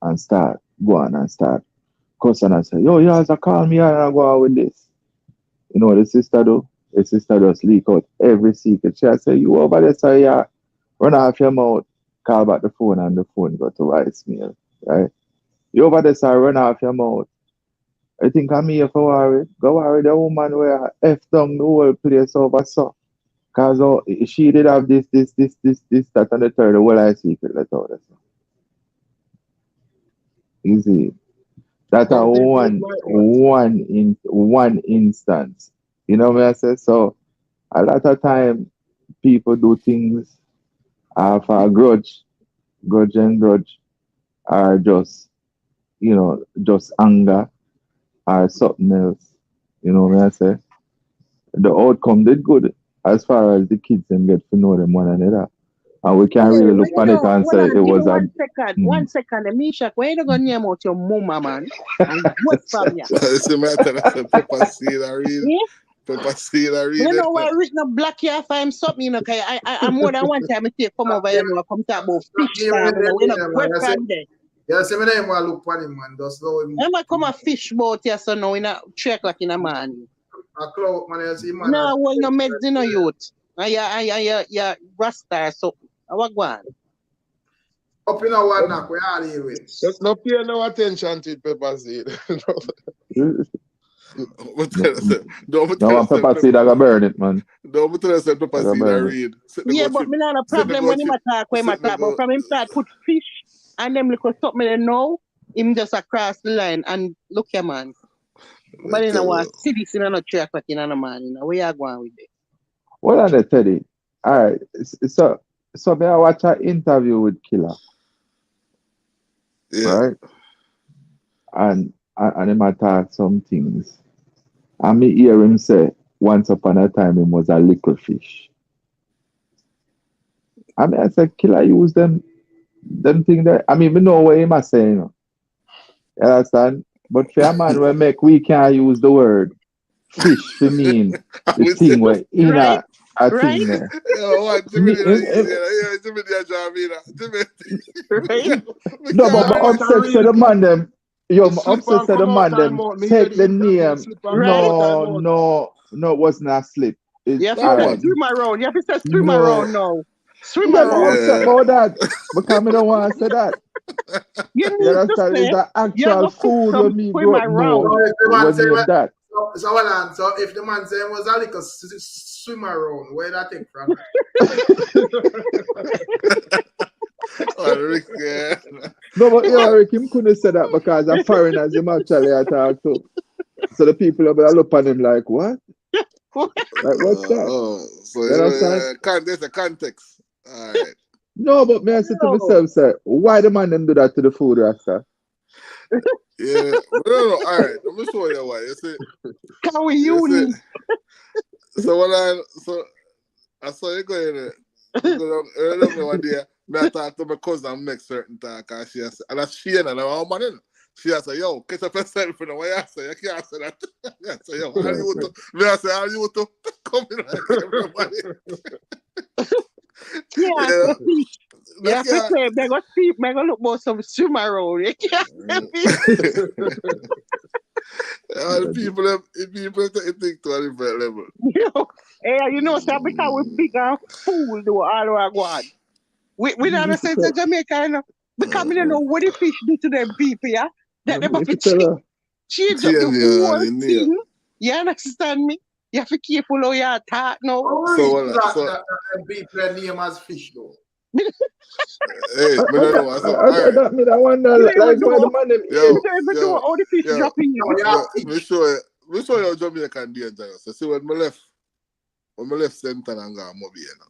and start go on and start cussing and say, yo, you guys call me and I go on with this. You know what the sister do? The sister just leak out every secret. She say, you over there, so yeah, run off your mouth, call back the phone and the phone go to voicemail, right? You over there, so run off your mouth. I think I'm here for worry. Go worry the woman where F down the whole place over so. Because she did have this, that, and the third. Well, I secret. Let's out. You see, that's a one instance. You know what I say? So a lot of time people do things for a grudge, or just just anger or something else. You know what I say? The outcome did good as far as the kids and get to know them one another. And we can't really look on it and say it was a...
One second, Misha, why you going to name out your mama, man? And what from you?
It's a matter of pepper seed I read. Pepper seed I read.
You know why I written a black here for him something, you know, because I'm more than one time I take come over here and come talk about fish time, you know, we're not good from there.
Yeah, see me name want look for him, man. Just know him.
I'm not come a fish boat here, so now in a 3 o'clock in the morning.
A cloud, man, you see, man.
No, well, no meds, you know, youth. Yeah, Rasta, so what go on?
Up in a one knock, we are here with.
Just not pay no attention to it, pepper seed.
No, pepper seed, I got burn it, man.
Don't tell us that pepper seed I read.
Yeah, but me not a problem when him attack, but from him start put fish and them look something they know, him just across the line and look here, man. But you know what, see this in a 3 o'clock in the morning, where you going with it?
What are they telling? All right, so may I watch an interview with Killer?
Yeah.
Right? And he might talk some things. And me hear him say, once upon a time, he was a little fish. I mean, I said, Killer use them thing there. I mean, we know what he must say, you know. You understand? But for a man, we can't use the word fish to mean the thing where in a thing there. No, but upset to the man them. Yo, upset to the man them. Take the name. No, it wasn't a slip.
You have to swim around. You have to say swim around now. Swim around.
Upset about that. Because I don't want to say that.
You
understand? It's the actual food when me grow up. No,
so if the man say it was a little swim around, where that take from?
No, but Rick, him couldn't say that because a foreigners him actually attack too. So the people will look on him like, what? Like, what's that?
So there's a context. All right.
No, but me I say to myself, say, why the man them do that to the food, Rasta?
Yeah, no. All right, let me show you why. You see,
how are you?
So I saw you going there. Earlier one day, I talked to my cousin make certain talk, and she has, and that's she and I'm man. She has said, yo, catch up yourself, you know what I say? You can't say that. I say, yo, how you to? Me I say, how you to? Come in like everybody.
Yeah, yeah, they're going to look more some swim around.
The people think to a different level.
You know, so because we big and fool do all we go on. We don't understand the Jamaica, you know, because we don't know what the fish do to them people, yeah? That they have to change up the whole thing. You understand me? You have to be careful how you talk now.
So that people name as fish though.
Hey, I
wonder, like, why the man them
yo, all the fish dropping you.
We show you Jamaican dangerous. So see when I left center and got Mobile,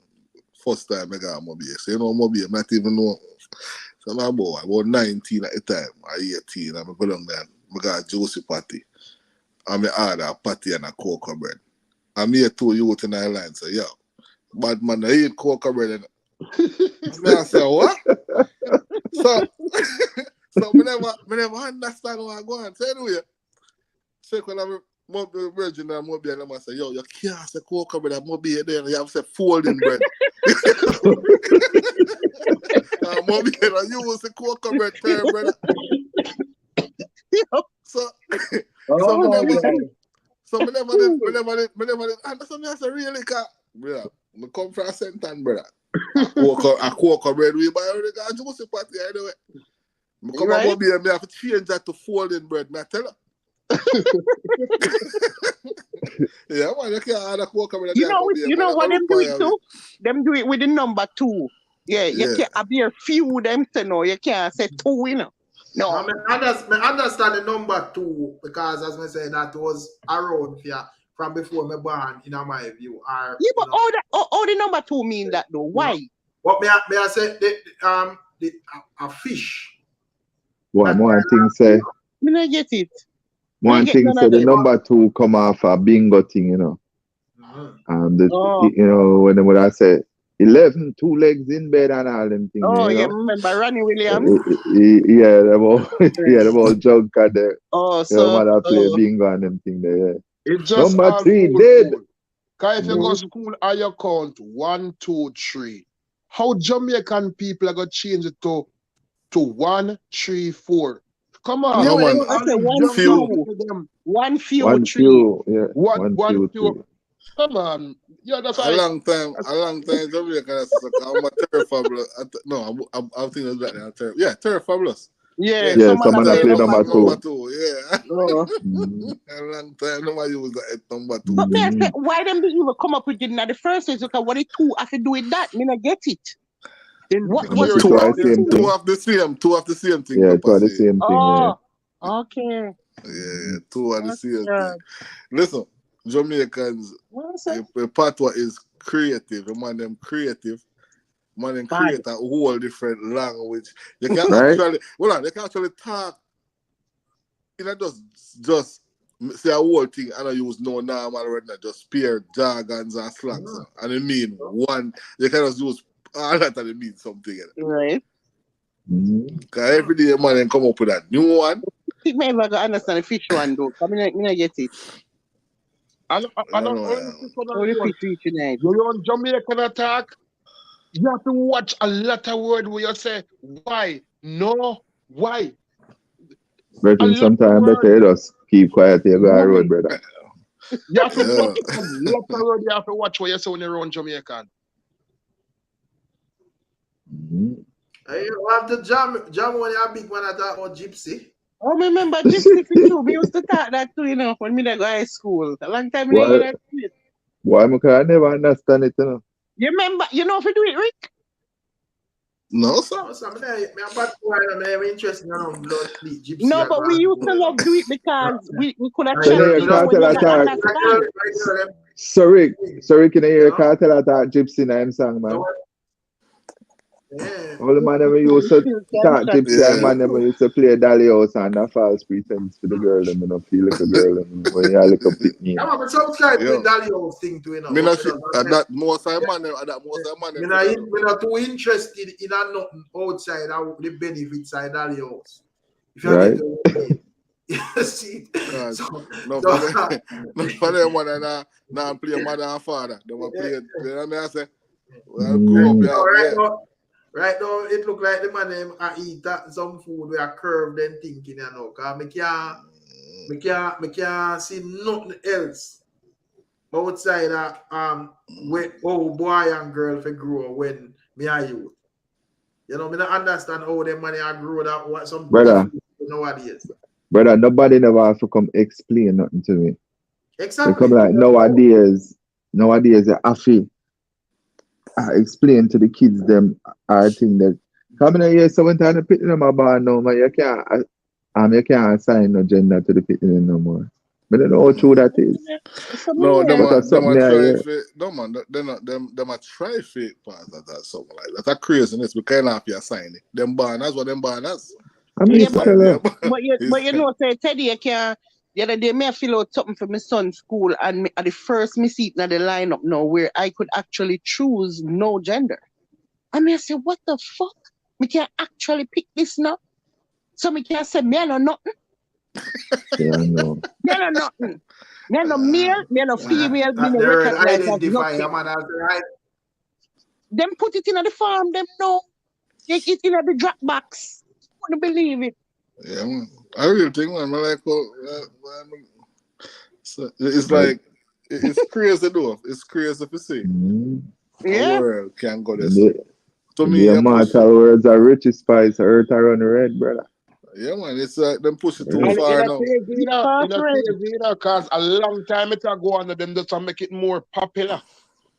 first time I got Mobile. So you know Mobile, not even know. So I'm about 19 at the time, or 18, and I go down there. I got a juicy patty. And I order a patty and a cocoa bread. And me two youth in the line say, yo, bad man, I eat cocoa bread. And I say, what? So I never understand what I go on. So anyway, check when I'm virgin and Mobile, and I say, yo, you can't say cocoa bread and Mobile there. You have to say folding bread. Mobile, you use the cocoa bread term, brother. So I never did. And that's what I say, really, brother. I come from a Senton, brother. A cocoa bread, we buy already got a juicy patty anyway. I come on Mobile, I have to change that to folding bread, I tell you. Yeah, man, you can't add a coke with a
You
guy
know,
come here,
you
man.
know
I
what
go
them
look
do
for
it
you.
too? Them do it with the number 2. Yeah, you
Yeah.
can't have your few them to know. You can't say 2, you know. No.
I understand the number 2 because, as I said, that was around here from before me born, in my view. Or,
Yeah, but all the number 2 mean that though. Why?
What may I say? A fish.
One more thing say.
Me not get it.
One
get
thing
none
say
of
the
them.
number 2 come off a bingo thing, you know.
Oh.
You know, when I say 11, 2 legs in bed and all them things,
Oh,
you
yeah,
know.
remember Ronnie Williams?
Yeah, them all junk at the
Oh,
your
so
mother play bingo and them thing there. Yeah.
It's just
Number
all
3
cool,
dead.
cool. Cause if you go to school and you count 1, 2, 3, how Jamaican people are gonna change it to 1, 3, 4? Come on.
No,
man.
I say 1
few.
few. 1 few, 3.
One few, yeah.
One
few,
few.
3.
Come on. Yeah, that's
A long time Jamaica that's I'm a terrifabulous. No, I'm thinking that now. Yeah, terrifabulous.
Yeah,
Yeah,
some
someone
other
that
play
play number 2.
Number 2, yeah.
Oh.
A long time nobody use that number 2.
But me I say, why them didn't even come up with it in the first place? Because what the 2 have to do with that? Me not get it. What was
Two
the
of the same thing.
Yeah,
Papa
2 of the
say.
same thing, yeah.
Oh, okay.
Yeah, 2 of the same
Yeah.
thing. Listen, Jamaicans, the patois is creative. The man them creative. Man them create a whole different language. They can actually, they can actually talk. You know, just say a whole thing and I use no normal word, just spare jargons and slangs. And I mean one, they can just use all that and they mean something.
Right.
Because every day man then come up with a new one.
I think me ever gonna understand the fish one though. I mean, I get it.
I don't
Only fish reach tonight.
You on Jamaican attack? You have to watch a lot of word where you say, why? No, why?
But sometimes better just keep quiet here, go on road, brother.
You have to watch a lot of word, you have to watch what you say when you're on Jamaican.
You have to jam when you're big man at or gypsy.
Oh, me remember gypsy for you. We used to talk that too, you know, when me go to high school. A long time ago, that shit.
Why? Because I never understand it, you know.
You remember? You know if you do it, Rick?
No, sir.
I'm interested in blood gypsy.
No, but we used to love do it because we could have
Can you hear Kartel attack? Sorry, can you hear Kartel attack gypsy name song, man? All the man never used to talk gypsy and man never used to play Dolly House and that false pretense for the girl and not feel like a girl and when you look up pick me.
I'm subscribe to Dolly House thing to, you know.
Me not that most of man
me not too interested in nothing outside of the benefits side Dolly House. If you
right.
See,
no for them one now play mother and father. They want play. You know what I say? Well,
right now, it look like the man them eat some food we are curved and thinking, you know. Cause me can't see nothing else outside of where boy and girl for grow when me are youth. You know, me not understand how them money are grow that what some
brother
nowadays.
Brother, nobody never have to come explain nothing to me.
Exactly.
They come like nowadays you have to explain to the kids them thing that coming here sometimes the pitting them about now, man, you can't assign no gender to the pitting no more. But I don't know how true that is.
No, them a try fake pass that something like that. That's craziness. We can't have you assign it. Them banners, what them banners.
But you know, say Teddy, you can't. The other day, me I fill out something for my son's school, and at the first me seat in the lineup now where I could actually choose no gender. And I say, what the fuck? Me can't actually pick this now. So me can't say me no nothing.
Yeah, I know.
Me no nothing. Me no male, me no female, me no recognize as nothing. Them put it in the farm, them know. Take it in the drop box. Couldn't believe it.
Yeah, man. I really think, man, like, it's like, it's crazy though. It's crazy to see.
Yeah.
A world can go this
way. To me, the immortal words are rich spice, earth around the red, brother.
Yeah, man, it's them push it too
And
far
in a
now.
crazy, because a long time it ago and them just to make it more popular.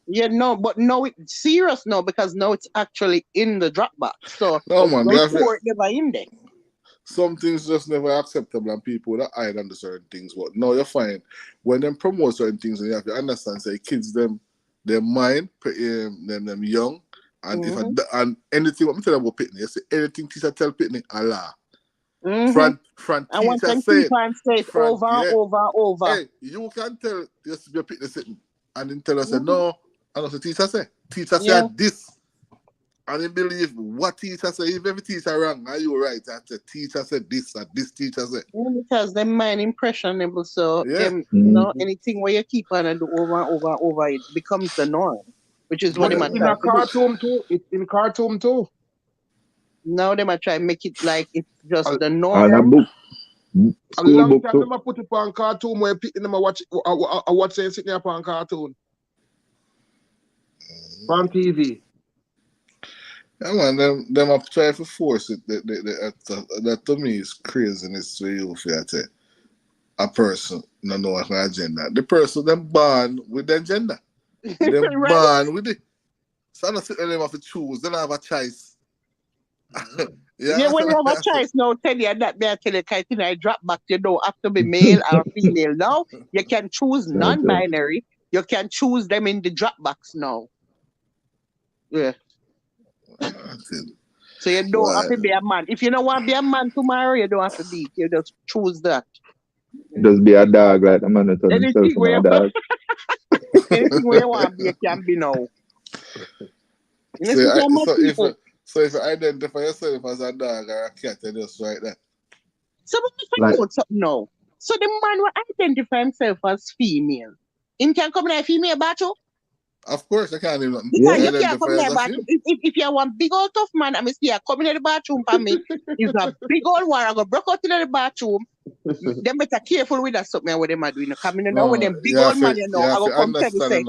Yeah, no, but no, it's serious now because now it's actually in the Dropbox. So
No, man,
before it never in there.
some things just never acceptable and people that hide under certain things. But no, you're fine. When them promote certain things, and you have to understand, say kids them mind, them young, and if and anything what me tell about Pitney, you say anything teacher tell Pitney, Allah. Front
I want
teacher
them
say
keep on say it over and over and over.
Hey, you can tell just be Pitney sitting and then tell us no, and also teacher say this. And you believe what teacher say. If every teacher wrong, are you right? That the teacher said this and this teacher said.
Yeah, because them mind impressionable, so them anything where you keep on and do over and over and over, it becomes the norm, which is what they might
in a cartoon too. It's in cartoon too.
Now they might try and make it like it's just the
And
norm.
a book. A long time them put it on cartoon where people them watch them sitting up on cartoon. On TV.
Yeah, man, them have tried to force it. That to me is craziness to you for that. A person no know what agenda. The person them born with the agenda. Them born with it. So I don't sit there them have to choose. They don't have a choice.
Yeah, when you have a choice now, tell you that me I tell you, kind of drop back, you don't have to be male or female now. You can choose non-binary. You can choose them in the Dropbox now. Yeah. So you don't have to be a man. If you don't want to be a man tomorrow, you don't have to be. You just choose that.
Just be a dog like the man that turns himself
Anything
into a dog.
anything where you want to be, you can be now.
So if you identify yourself as a dog or a cat, you just write that.
So we find out something now. So the man will identify himself as female. Him can come in a female bathroom?
Of course, I can't do nothing.
Because you can't come in the bathroom. If you want big old tough man, I'm see you coming in the bathroom for me. It's a big old war. I go broke out in the bathroom. Them better careful with that something what them are doing. Coming in now with them big old man, you know. I go come tell you say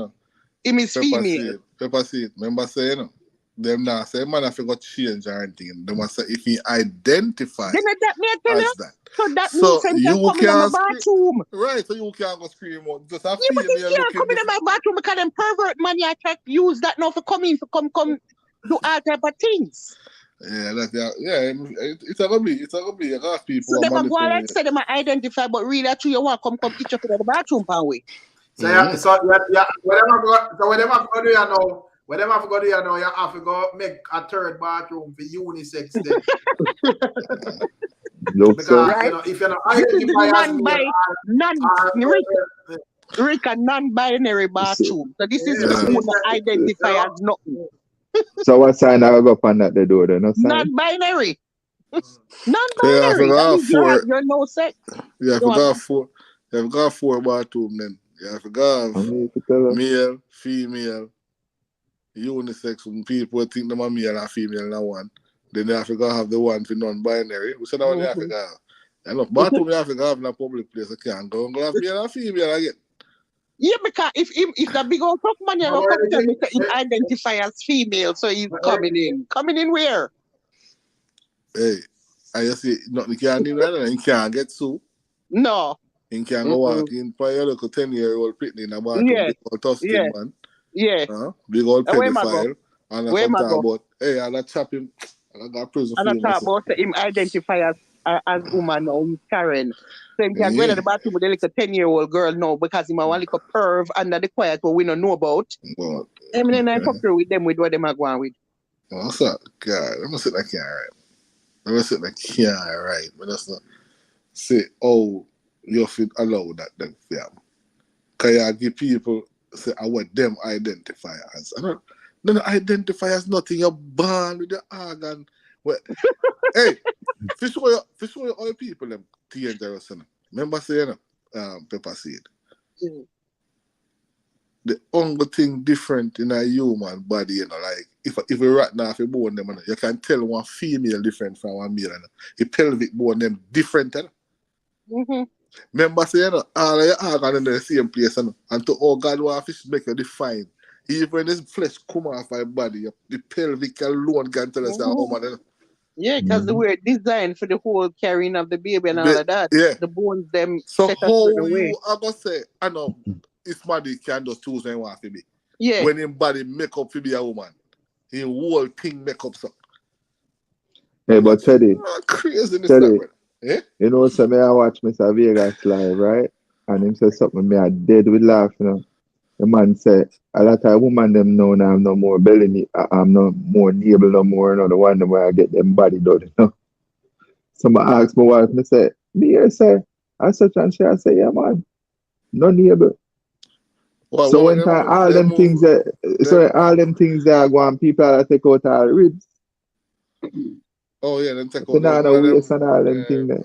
him is female.
Pepper seed. Remember saying no? Them now say man if you got change or anything. They must say if he identifies
then that me tell you.
that.
So that means you come in the bathroom.
Right, so you can't go scream out. Just a
but you can't come in my bathroom because them pervert man you try to use that now for come in, for come do all type of things.
Yeah, it's a gonna be. You got people.
So them go like say them identify, but really actually you want come each other in the bathroom pan way.
So whatever go do you know. Whatever I forgot to do, you know, you have to go make a third bathroom for unisex then. Because
right?
you know, if you're not identify
as non-binary bathroom. So this is the identify as nothing.
So what sign I go up on that they do then? No sign?
Non-binary. Non-binary. That means you're no sex.
You have to go 4 bathroom then. You have to go male, female, unisex. When people think them are male and female in one, then they have to go have the one for non-binary. We said that one they have to go. Enough bathroom you have to go have in a public place. You can't go and go have male and female again.
Yeah, because if the big old tough man you know come tell me he identify as female, so he's coming in. Coming in where?
Hey, I just see nothing can do that. He can't get sued.
No.
He can't go walk in for your little 10-year-old pitney in a bathroom. Big old Tustin man.
Yeah.
Big old pedophile. And I come talk about, hey, I chop him. I got prison for him.
And I talk about him identify as woman now, he's Karen. So he can go to the bathroom with a little 10-year-old girl now because he might want like a perv under the quiet what we don't know about.
But,
and then I fuck with them with what them are going with.
What's up? God, I'm gonna sit like right. But that's not say, oh, you feel allow that then for them. Because you give people say I want them identify as. I don't identify as nothing. You're born with the organ. Well, hey, fish away all people them dangerous. Remember saying Pepper Seed. The only thing different in a human body, you know, like if a rat now if you born them, you can tell one female different from one male. The pelvic bone them different. Remember saying all of your organ in the same place, and to all God want fish make you define. Even when his flesh come off your body, the pelvic alone can tell us how woman.
Yeah, because they were designed for the whole carrying of the baby and all of that.
Yeah.
The bones them
So
set
how
up the way.
you are gonna say, I know somebody can just choose when he want to be.
Yeah.
When him body make up to be a woman, he whole thing make up so.
Hey, but Teddy,
Crazy this
Teddy,
that, eh?
you know, so me I watch Mr. Vegas live, right? And him say something me I dead with laugh, you know. The man say a lot of women them know now I'm no more belly meat, I'm no more navel no more, you know, the one where I get them body done, you know. Somebody ask my wife, me say, me here say, I such and she I say, yeah man, no navel.
Well,
So when time all them things that all them things that go on people that take out all ribs.
Oh yeah, then take
So
out
now
one of them.
waste and all them things there.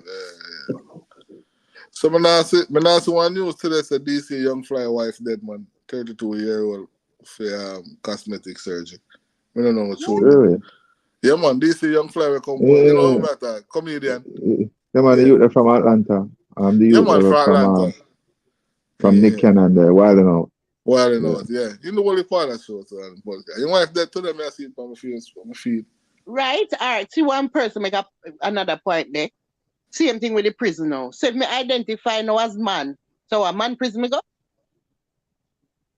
So me now see one news today said DC young fly wife dead man, 32-year-old for cosmetic surgery. I don't know what true.
Really?
Yeah man, DC young fly will come boy. You know who matter? Comedian.
Yeah man, the youth from Atlanta. The
Yeah
youth
man, from Atlanta.
From Nick Cannon there, Wilding Out.
Wilding Out, yeah. You know what the father show to them. Your wife dead to them, I see it on my feed.
Right? All right. See one person make up another point there. Same thing with the prison now. Said me identify now as man. So a man prison me go?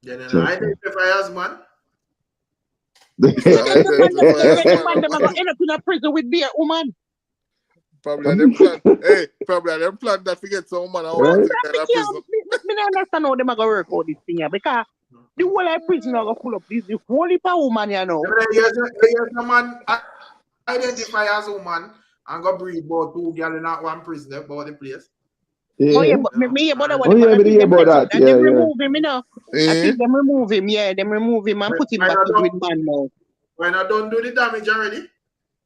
Yeah, then identify as man.
Man them go end up in a prison with be a woman.
Probably them plan. Hey, probably them plan that forget some man. I want to get a prison.
Me don't understand how them are gonna work out this thing here because the whole of prison are gonna pull up this the whole heap of woman you know.
Here's a man identify as a woman and go breed about 2 girls in that one prison about the place.
Yeah.
Oh yeah, but me about that one.
Oh yeah, but yeah about that. Yeah,
Them remove him, you know. I think them remove him. Yeah, them remove him and put him back with man now.
When I don't do the damage already.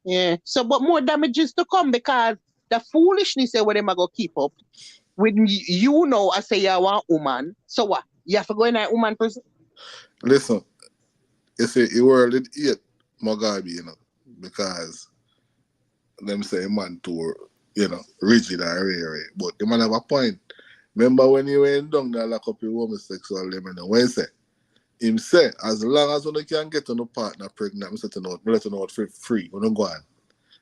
Yeah. So, but more damages to come because the foolishness what them are gonna keep up. When you know, I say you want woman. So what? You have to go in a woman prison.
Listen, you see, the world it hate Mugabe, you know, because them say man too, you know, rigid and rare. But the man have a point. Remember when you went down there lock up your homosexual them, you know, when he say, him say, as long as you can get on a partner pregnant, I'm setting out, let you know for free, you don't go on.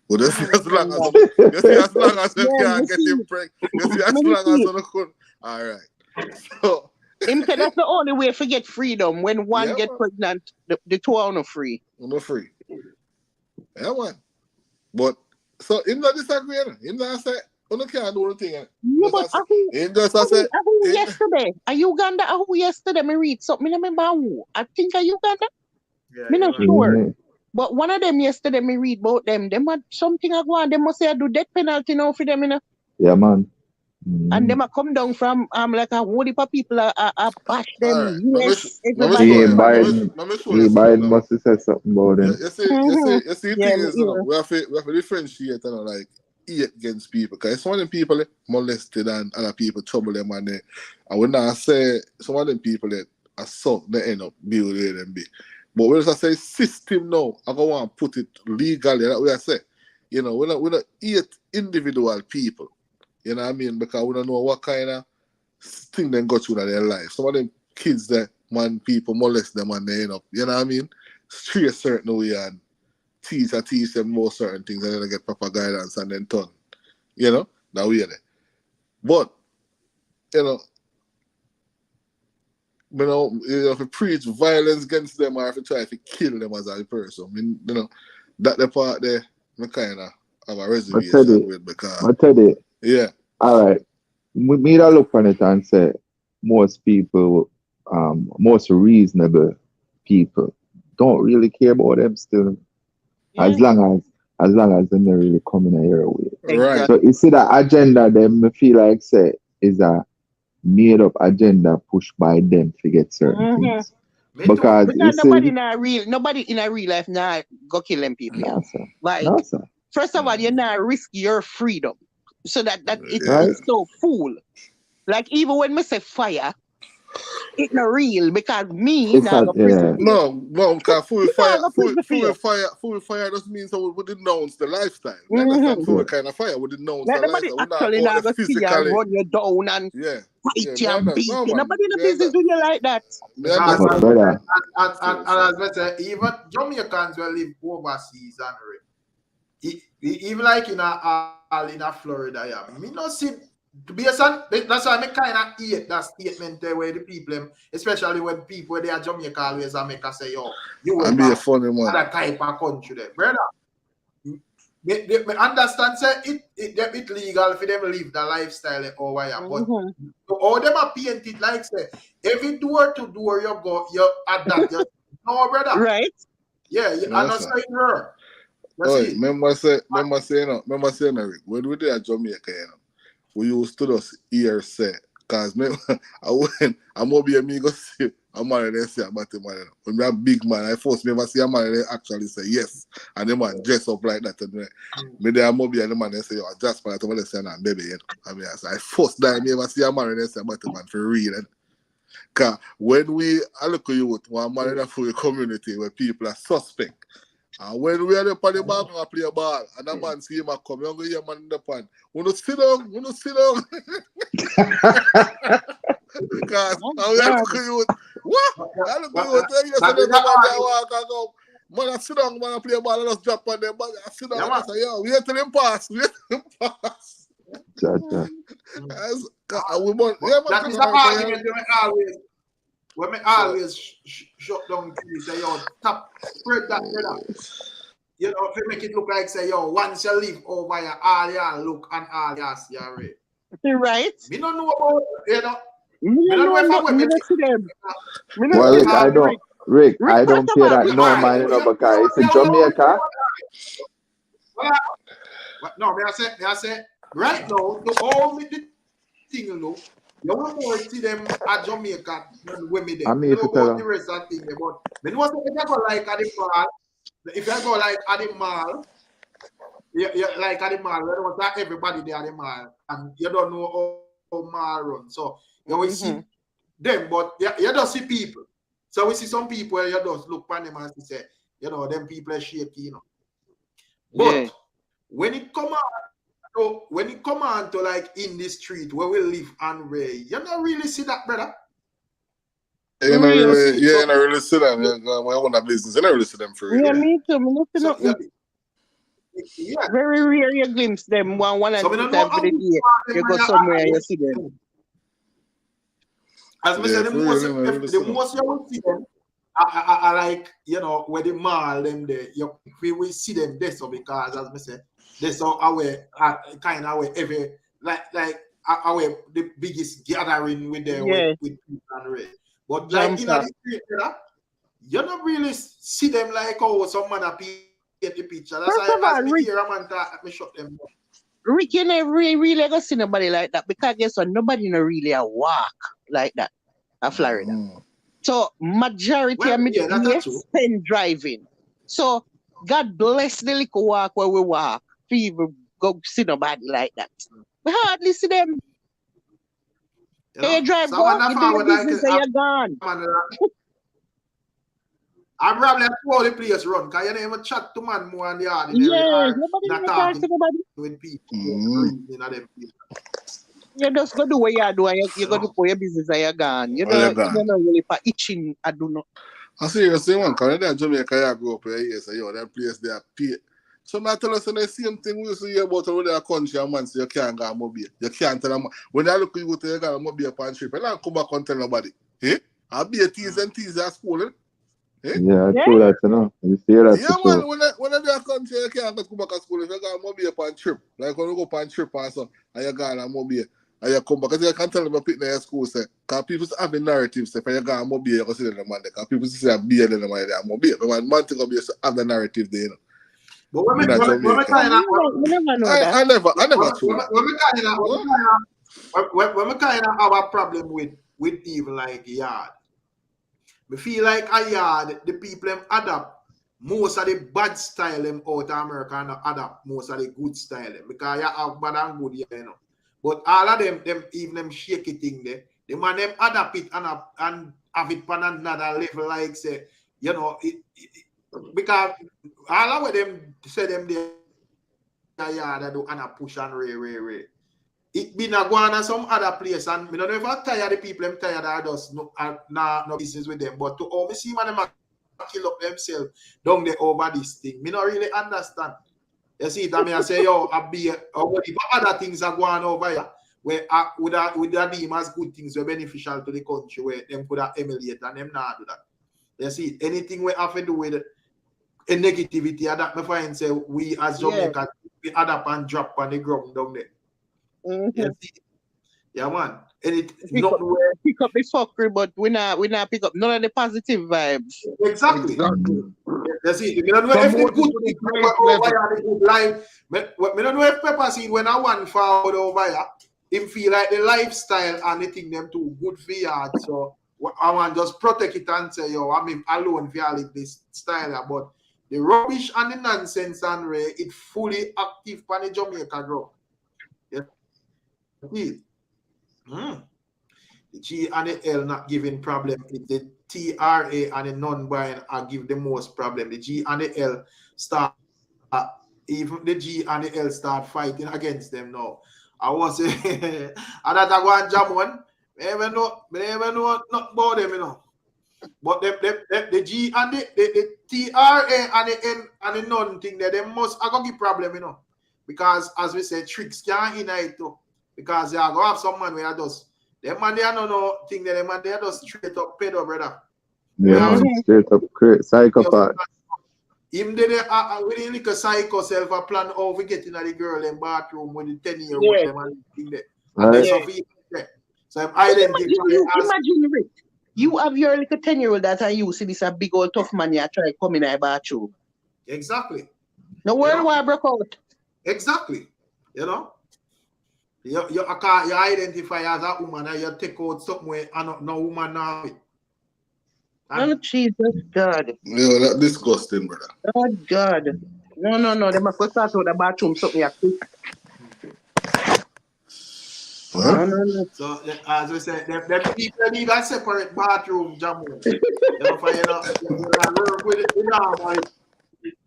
But you see, as long as you can get him pregnant, you see, as long as you can. All right. So,
him say that's the only way to get freedom. When one get pregnant, the two are not free.
No free. Yeah, man. But so him not disagree. Him not say, you can't do the thing.
No, but yesterday, a Uganda, who yesterday me read something. I remember who. I think a Uganda.
Yeah,
me not sure. But one of them yesterday me read about them. Them had something I go on. They must say I do death penalty now for them, you know.
Yeah, man.
And them a come down from like a whole heap of people bash them.
Right.
Yes,
Biden must have said something about them.
You see, the thing is, you know, we have to differentiate, you know, like hate against people because some of them people molested and other people trouble them and I would not say some of them people that assault they end up building them be. But when I say system now, I go want to put it legally. That way I say, you know, we don't hate individual people. You know what I mean? Because we don't know what kind of thing they go through in their life. Some of them kids that man people molest them and they end up, you know what I mean? Straight a certain way and teach them more certain things and then they get proper guidance and then turn. You know? That way there. But, you know, if you preach violence against them or if you try to kill them as a person, I mean, you know, that the part there, I kind of have a reservation with because... Yeah.
All right. We need to look on it and say most people, most reasonable people don't really care about them still. Yeah. As long as them not really coming here with.
Right.
So you see that agenda them feel like say is a made up agenda pushed by them to get certain things. Because
nobody in a real life now go kill them people.
No, sir.
Like
no, sir.
First of all, you not risk your freedom. So that it's so fool. Like even when me say fire, it's not real because me now go prison.
No, because full fire just means that we denounce the lifestyle. We understand full kind of fire, we denounce the lifestyle.
Actually now go see you run you down and fight you and beat you. Nobody in the business do you like that.
And as better, even Jamaicans will live overseas and even like in a Florida, yeah, me not see. Based on that's why I kind of hate that statement there where the people, especially when people they are Jamaica always make us say, yo, you
I be a funny man.
other type of country there, brother. They understand say it legal for them live the lifestyle over here, but all them are painted like say every door to door you go, you adapt. No, brother.
Right?
Yeah, you are not saying her.
Oh, remember saying, Rick, when we did at Jamaica, you know, we used to just hear say, cause I'm gonna be a me go see a man and say about the man. When we are big man, I first never see a man and actually say yes, and the man dress up like that. And me there I'm be the man and say, yo, just for that, say nah, baby, you know. I mean, I first time never see a man and say about the man for real. Cause when we look at you, one man in a full community where people are suspect. And when we are up on the ball, we play a ball, and a man see him come, you go hear man in the pan. We don't sit down. Because we are looking at you. What? I look at you, tell you, so the man there walk and go, man, I sit down, man, I play a ball, and just drop on them, man, I sit down, and I say, yo, wait till him pass,
That is the argument when we always shut down trees, say, yo, stop, spread that, brother. You know, if you make it look like, say, yo, once you live over here, all you look and all you see are right.
Right?
Me don't know about, you know.
Me don't know see them.
Well, Rick, I don't pay that no man, you know, because it's a Jamaica.
No, may I say, right now, the only thing, you know, you won't see them at Jamaica women there. You know about the rest of the thing, but when you go like at the mall, if you go like at the mall, you like at the mall, you don't want everybody there at the mall, and you don't know how mall run. So you will see them, but you don't see people. So we see some people where you just look at them and say, you know, them people are shaky, you know. But when it come on to like in the street where we live and where you don't really see that, brother.
You don't really see them. We own a business. You don't really see them for real.
Yeah, me too. Me not see nothing.
Yeah.
Very rare you glimpse them one and two times for the day. You go somewhere and you see them.
As I said, the most you will see them are like, you know, where the mall them there. We will see them there, so because as I said, that's our kind of every like our the biggest gathering with them with people and red. But like in the street, you don't really see them like some man get the picture. That's why as me hear a man talk, me shut them down.
Rick, you never really go see nobody like that because guess what? Nobody no really a walk like that in Florida. So majority of me spend driving. So God bless the little walk where we walk. People go see nobody like that. We hardly see them.
You know,
you drive go, you do your business and you're gone.
I'm probably all the place run because you don't even chat to man more on the yard.
Nobody even talks to nobody.
With people.
You just go do what you do and you go do for your business and you're gone. You don't really for itching. I do not.
I see you say one because in Jamaica you grew up here, so yo, that place they are paid. So I tell us the same thing we see about other country and man say you can't go mobile. You can't tell them when I look you go to you go mobile upon trip. And I come back and tell nobody. I'll be a tease and tease at school.
Yeah, true that, you know. You see that.
Yeah, man, when I be a country, you can't come back to school. If you go mobile upon trip, like when you go upon trip and so, and you go on mobile, and you come back, because you can't tell them a pick in your school, say, because people have the narrative, say, if you go on mobile, you can see them man there, because people say, I'm beer than them man there, mobile. But man think of you have the narrative there, you know.
But I never true. When we kind of have a problem with even like yard, we feel like a yard, the people them adapt most of the bad style them out of America and adapt most of the good style them because you have bad and good, you know. But all of them even them shaky thing there, the man them adapt it and have it on another level, like say, you know, because all of them say them there yard do and a push and ray. It been a go on some other place and I don't know if I'm tired of people, I'm tired of us no business with them. But to all me see man them kill up themselves down there over this thing. Me not really understand. You see, that mean I say, yo, I be other things are going over here where with that deem as good things were beneficial to the country where them could have emulate and them not do that. You see, anything we have to do with a negativity, that me find say we as Jamaica we add up and drop on the ground down there. You see? Yeah, man. And it
pick up the fuckery, but we not pick up none of the positive vibes.
Exactly. You see, we don't know if the good people over here, the good life. We don't know if Pepper Seed when I want forward over here, him feel like the lifestyle and the thing them too good for you. So I want just protect it and say, yo, I'm alone for live this style. But the rubbish and the nonsense and it fully active on the Jamaica ground. You see? The G and the L not giving problem. The TRA and the non-buying are give the most problem. The G and the L start, even the G and the L start fighting against them now. I was saying, and that I go and jam one. I never know not about them, you know. But the G and the TRA and the N and the non thing there, they must are gonna give problem, you know. Because as we say, tricks can't in it too. Because they are gonna have some man where just them man they are no thing that them man they are just straight up pedo, brother.
Yeah, straight up psychopath.
Him they really like a psycho self a plan how we get in the girl in bathroom with the 10-year-old them and thing there. And there's something there. So I'm identifying
imagine Rick. You have your little 10-year-old that and you see this a big old tough man you try come in a bathroom.
Exactly.
No World War broke out.
Exactly. You know? You identify as a woman and you take out somewhere and no woman now.
Oh, Jesus God.
Yeah, that's disgusting, brother.
Oh, God. No. They must go start out the bathroom something like this.
Huh?
No.
So, as we said, them people need a separate bathroom, Jamu. You know, for you work with it,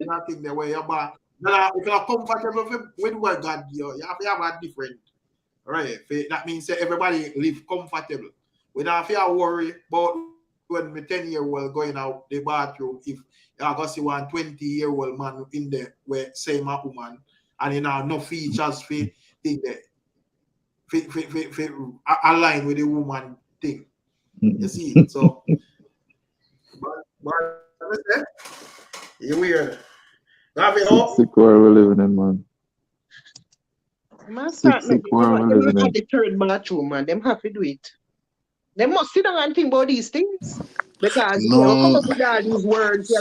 nothing the way you're back. Now, if you're comfortable with what God you have to have a different, right? That means that everybody live comfortable. We don't have to worry about when my 10-year-old going out the bathroom if you're going to see one 20-year-old man in there where same a woman and you know no features for thing there. Align with the woman thing. You see? So but you weird.
Sick world we living in, man.
Man,
Sick world we living in.
the third bathroom, man. Them have to do it. They must sit down and think about these things. Because you come up with all these words,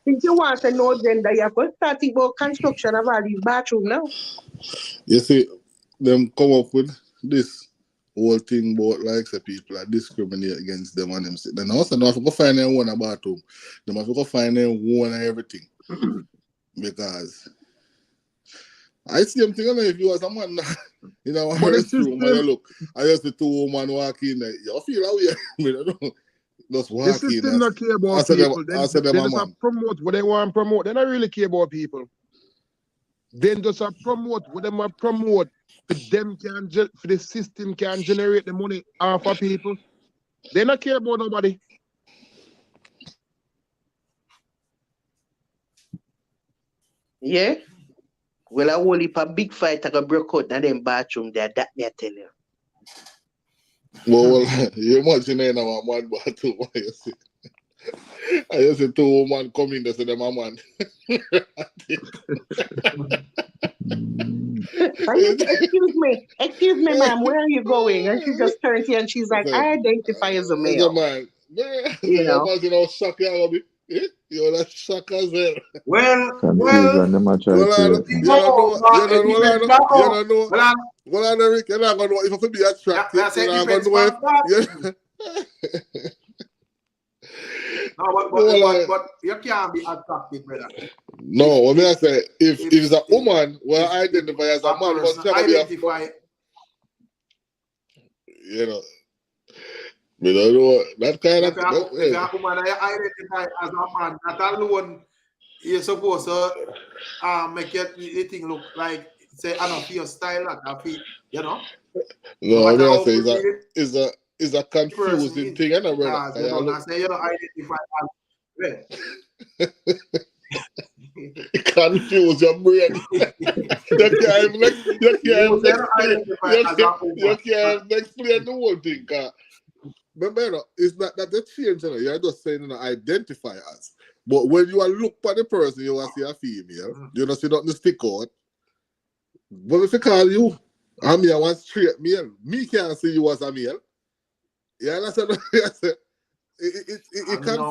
if you want to know gender, you have to start thinking about construction of all these bathrooms now.
You see, them come up with this whole thing about like say people are discriminate against them and them. Then also they have to go find them one a bathroom. They must go find them one and everything. Because I see them thing, if you was a man in our restroom and you look, I just the two women walk in there, you feel how you know. Just walk
the system
in.
Not care about people. They just promote what they want to promote. They don't really care about people. Then just promote what they want to promote. For them for the system can generate the money off of people. They don't care about nobody.
Yeah. Well, I will if a big fight I got broke out in them bathroom there. That me I tell you.
Well, you imagine now a man bathroom. I just see two women come in there, say them a man.
Excuse me, ma'am, where are you going? And she just turned here and she's like, I identify as a male.
Man.
You know?
Imagine how shocked you are. You're not shocked as well.
Well,
Eric, you're not going to know if I could be attractive. You're not going to know if...
No, but you can't be attractive, brother.
No, what I say, if it's a woman, well, identify as a man, but still identify. You know, we don't know that kind of.
If a woman identify as a man, that alone you're supposed to make your thing look like say I don't feel style like I feel, you know.
No, what I say is a confusing thing, you know, brother.
You don't identify as red.
confuse your brain. You can't explain the whole thing. Remember, it's not that the change, you're just saying identify as. But when you look for the person, you will see a female. You don't see nothing stick out. But if I call you, I'm here one straight male. Me can't see you as a male. You understand what I say? It can't.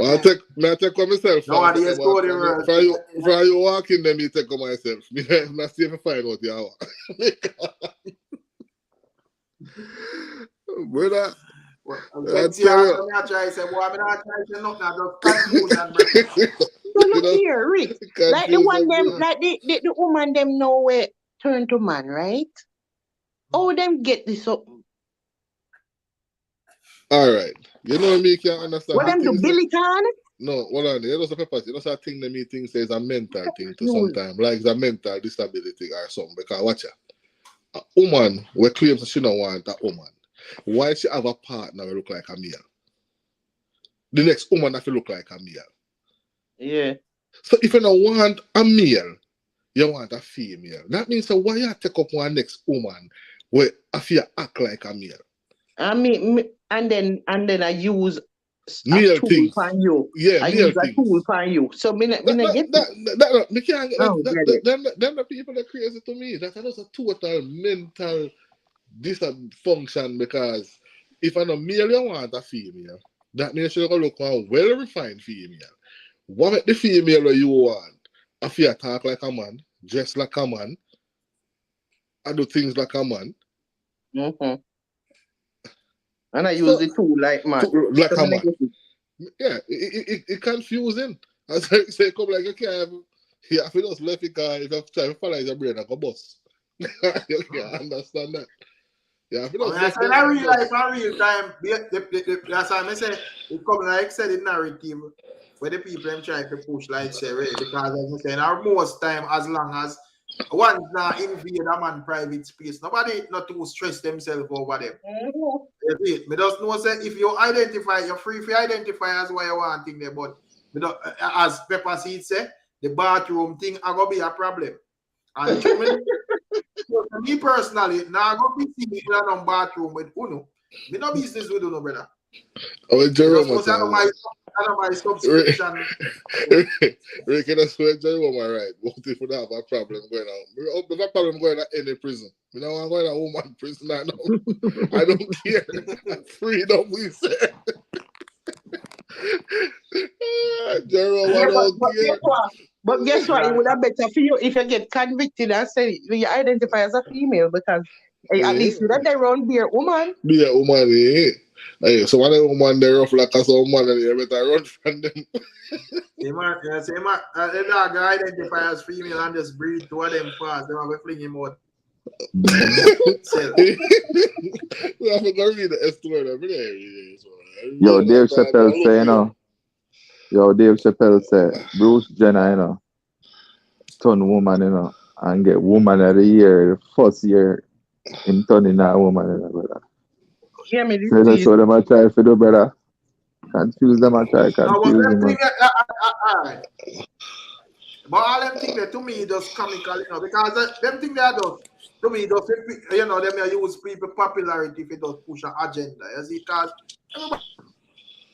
I take on myself. From you walking, then me take on myself. I'm not see if I find out you are. Brother.
Let's see how I try to say, boy, I'm not trying to say nothing. I just confusion, brother.
So look here, Rick. Like the one them, like the woman them know where turn to man, right? How them get this up?
All right. You know me can understand.
What them do, Billy Khan?
No, hold on. You know the purpose. You know that thing that me think says a mental thing to sometimes, like it's a mental disability or something. Because watch it. A woman who claims that she don't want a woman. Why she have a partner who look like a male? The next woman have to look like a male.
Yeah.
So if you don't want a male, you want a female. That means so why you take up one next woman where if you act like a male?
I mean, and then I use
male
a tool
things.
for you.
Yeah,
I
male
use
things.
a tool for you. So me not get
that me can't get
it.
them the people that crazy to me. That's a total mental dysfunction because if I'm a male, you want a female. That means you're going to look for a well-refined female. What make the female that you want? If you talk like a man, dress like a man, I do things like a man.
Mm-hmm. And I use the tool like man.
Like a man. Yeah, it confusing. As I say, come like you can't. You have to just left it because if you try to follow your brain, I go bust. You can't understand that. Yeah,
I real life and real time. That's why I say it come like said the narrative where the people them try to push like say right because as I say now most time as long as one not invade a man private space, nobody not to stress themselves over them. Me just know say if you identify, you're free to identify as what you want thing there, but as Pepper Seed say, the bathroom thing are gonna be a problem. And me personally, now I go be seeing in a bathroom with Uno. Me no business with Uno, brother.
Oh, Jerome,
I know my subscription.
Rick, that's where Jerome are right. What if we have a problem going on? There's a problem going on in any prison. You know, I'm going to a woman prison. I don't care. Freedom, we say. Jerome, I don't care.
But guess what? It would have better for you if you get convicted and say you identify as a female because at least you don't around be a woman.
Be a woman, eh? Hey, so when a woman they rough like a woman and you better run from them.
The dog identify as female and just breathe to them fast. They have to fling him out.
We have to go read the S word every day.
Yo, Dave Chappelle say, you know. Yo, Dave Chappelle said, Bruce Jenner, you know, turn woman, you know, and get woman of the year, first year, him turning that woman, you know, brother.
Yeah, me
so that's what I'm trying to do, brother. Confuse them, I try to confuse them.
But all them things that to me just comical, you know, because them things that does to me does, you know, them use people popularity if it does push an agenda. You see, because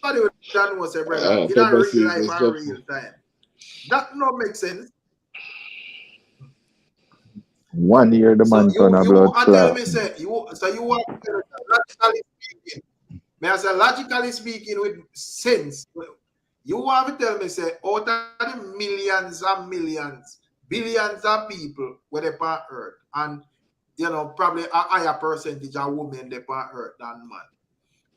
everybody would know say, brother, in a real life and real time. That no make sense.
1 year the man turn a blood clot.
You want logically speaking. May I say logically speaking with sense. You want to tell me say out of the millions and millions, billions of people where they part earth, and you know probably a higher percentage of women they part earth than man.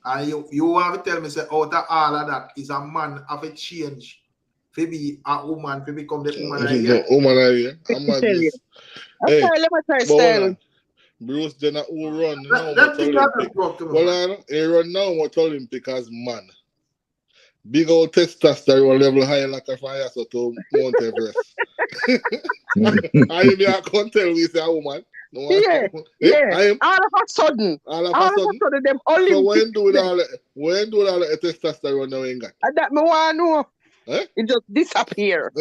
And you want to tell me say out of all of that is a man have a change to be a woman to become the woman I hear.
Woman I hear. I'm not this. Hey,
let me try style.
Bruce Jenner who run now what Olympic. Well, he run now what Olympic as man. Big old testosterone level high like a fire so to Mount Everest. I can't tell we say a woman. No,
yeah. All of a sudden, them Olympic.
So when do all the testosterone now ain't got?
That me want to know. It just disappear.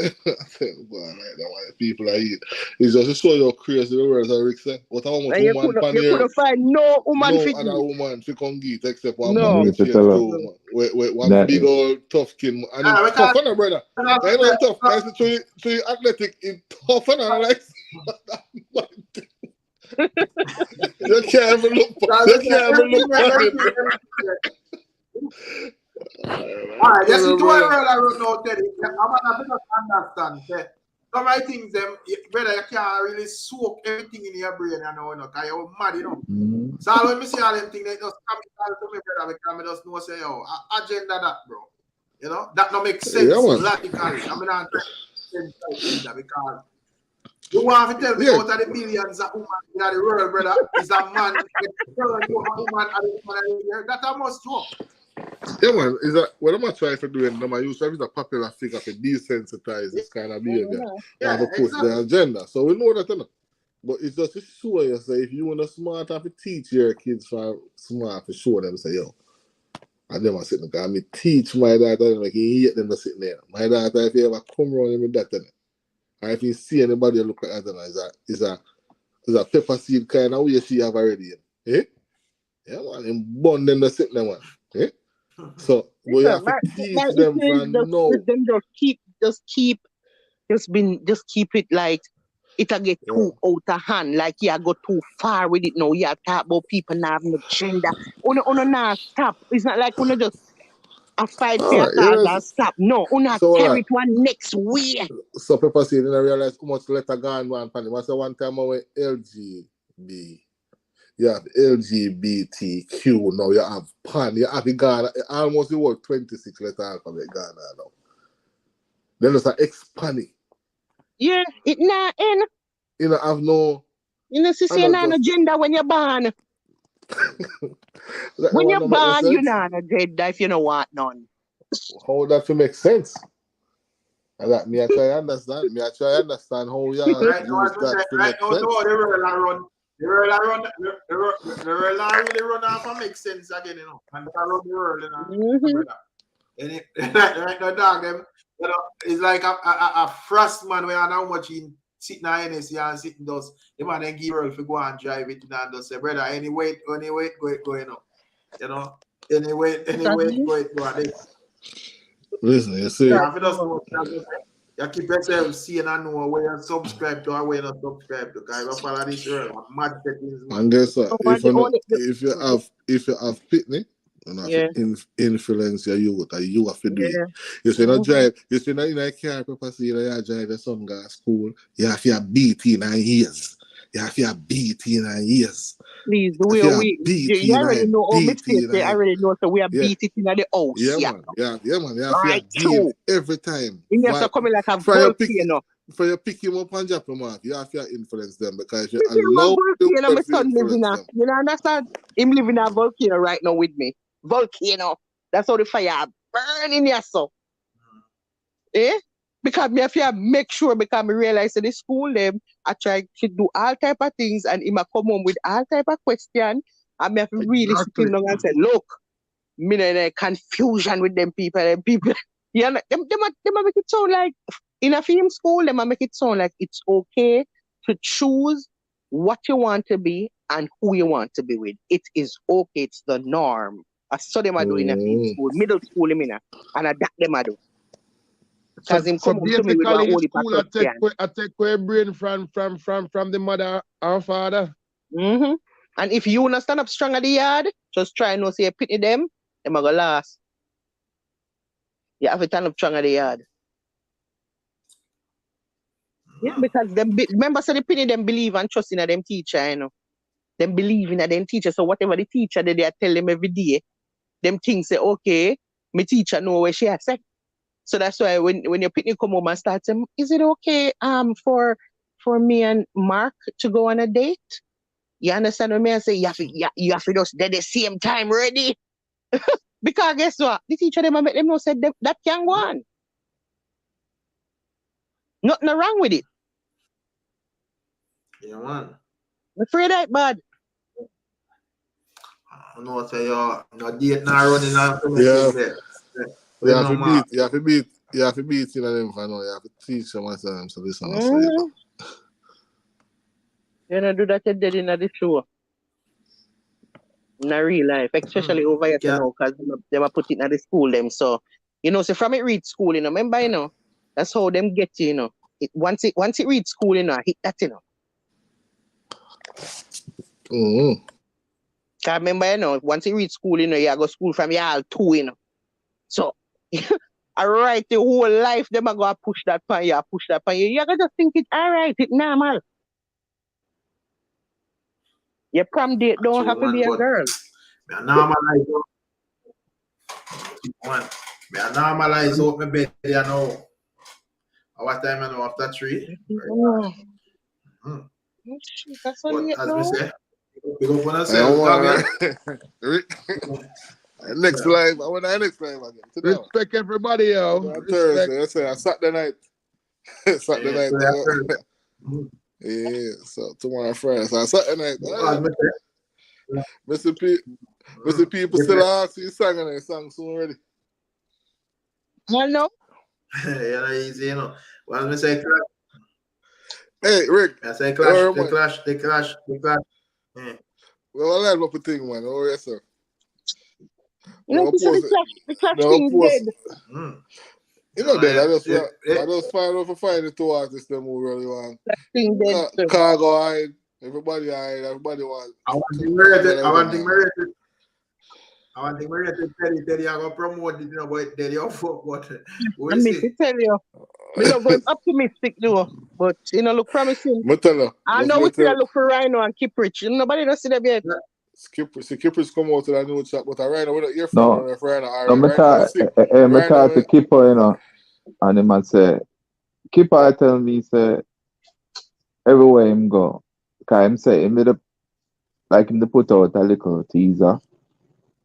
People are eating. It's just to show you how crazy the world, as Rick said. What how much
You
woman pan
you
here?
couldn't find no woman
No
fit
other
you.
woman fi come get except one
No.
man
Me
with
to
change
tell her
two woman. With one
that
big old tough skin. And him tough on brother. You know tough. I see three athletic in tough on like you can't even look
Alright, you see, to a world I don't know, Teddy. I'm gonna understand. Some of the things, brother, you can't really soak everything in your brain, you know, because you're mad, you know. So when me see all them things, they just come to me, brother, because I just know, say, yo, agenda that, bro. You know, that don't make sense logically. I mean, I'm agenda because you want to tell me out of the millions of women in the world, brother, is a man, that I must joke.
Yeah, man. Is that what am I trying to do? And I use a popular figure to desensitize this kind of behavior.
Yeah,
to push the agenda. So we know that, you know. But it's just to show you, say, if you want to smart, have to teach your kids for smart to show them, say, yo. And them are sitting there. I mean, teach my daughter, like, he hate them sitting there. My daughter, if you ever come around with that, and if you see anybody look like that, is a pepper seed kind of way she have already. Eh? Yeah, man. And burn them to sit there, man. Eh? So we have to teach them from now.
Them just keep it like it'll get too out of hand, like you go too far with it now. You talk about people not having no gender. Una not stop. It's not like una just a fight for your cause and stop. No, una tear it one next way.
So people say they don't realize how much letter gone one pan. I said one time I went LGB. You have LGBTQ now. You have pan. You have Ghana. Almost the word 26 letter alphabet Ghana now. Then there's an X-Panny.
Yeah, it not in.
You know, have no.
You know, see, no gender when you're born. When you're born, you're not a gender if you don't want none.
How that to make sense? And that me I try to understand. Me I try to understand how you use that to make sense.
No, the world really run off and make sense again, you know. And around the world, you know. And it, right now, dog, them, you know, it's like a frost man where I know how much he sitting in NSC and sitting does. The man then give world for go and drive it and just say, brother, any weight, go, you know. You know, any weight, go.
Listen, you see.
You keep yourself seeing and know where you subscribe to or where you not subscribe to. Because you follow this world, mad settings.
And guess what? If you have pitney, you have to influence your youth, and you have to do it. You say not drive. You say not in a car, papa say you drive the son go to school. You have to beat in years. You have to beat in years.
Please, you already know all mistakes. I already know, so we are beat it in the house.
Yeah, man. You have to give every time.
You have to come in like a volcano.
For you pick him up and drop him off, you have to influence them because if you allow
my son lives in you know, understand? Him living in a volcano right now with me. Volcano. That's how the fire burning your soul. Because me have to make sure because I realize in the school them I try to do all type of things and he might come home with all type of questions and me have to really sit down and say, look, me in a confusion with them people. Yeah, them make it sound like in a film school, them make it sound like it's okay to choose what you want to be and who you want to be with. It is okay, it's the norm. I saw them do in a film school, middle school, and I that them I do.
So basically, school I take away brain from the mother or father.
And if you wanna stand up strong at the yard, just try and say pity them are gonna last. You have to stand up strong at the yard. Yeah, because them remember so the pity them believe and trust in them teacher, you know. Them believe in them teacher. So whatever the teacher they tell them every day, them things say, okay, my teacher know where she has said. So that's why when your picnic come home and start saying, is it okay for me and Mark to go on a date? You understand what I say? You have to just at the same time ready. Because guess what? The teacher them make them know said that can go on. Nothing wrong with it.
Yeah, man.
I'm afraid that bad.
I know what say no date now running on
You have to beat You have to beat in them for now. You have to teach them what's them. So this one is
You know, do that you're dead in the show. In real life, especially over here, you know, because they were put it in the school them. So, you know, so from it read school, you know, remember, you know, that's how them get you, you know. Once it read school, you know, hit that, you know. Cause remember, you know, once you read school, you know, you go school from your all two, you know. So I write the whole life, them are gonna push that pan you, push that pan you. You gotta just think it alright, it's normal. Your prom date don't have to be a girl.
Me normalize out my bed, you know. What time I know after 3?
That's what you
as we say, we go for
next live. I want the next live again.
Respect everybody, yo.
On Thursday, I say Saturday night. Saturday night. Yeah, so tomorrow Friday. So Saturday night. Mr. People still ask you song and they song soon already.
I know.
Yeah, easy, you know. Well, me say clash.
Hey, Rick.
I say clash, the clash. Yeah.
Well, I love the thing, man. Oh, yes, sir.
You know, the clash thing dead.
You know that. I just find out for finding 2 artists them who really want.
That thing dead.
Cargo hide. Everybody hide. Everybody want.
I want to Teddy, I go promote it, you know, but Teddy, fuck what.
I mean, to tell you, we don't go optimistic though, but you know, look promising. I know we still look for Rhino and Keep Rich. Nobody don't see them yet.
Keep Rich come out to that new chat, but Rhino, we don't hear from Rhino.
I talk to Kipper, you know, and him and say, Kipper tell me, say, everywhere him go, because him say, him did like him to put out a little teaser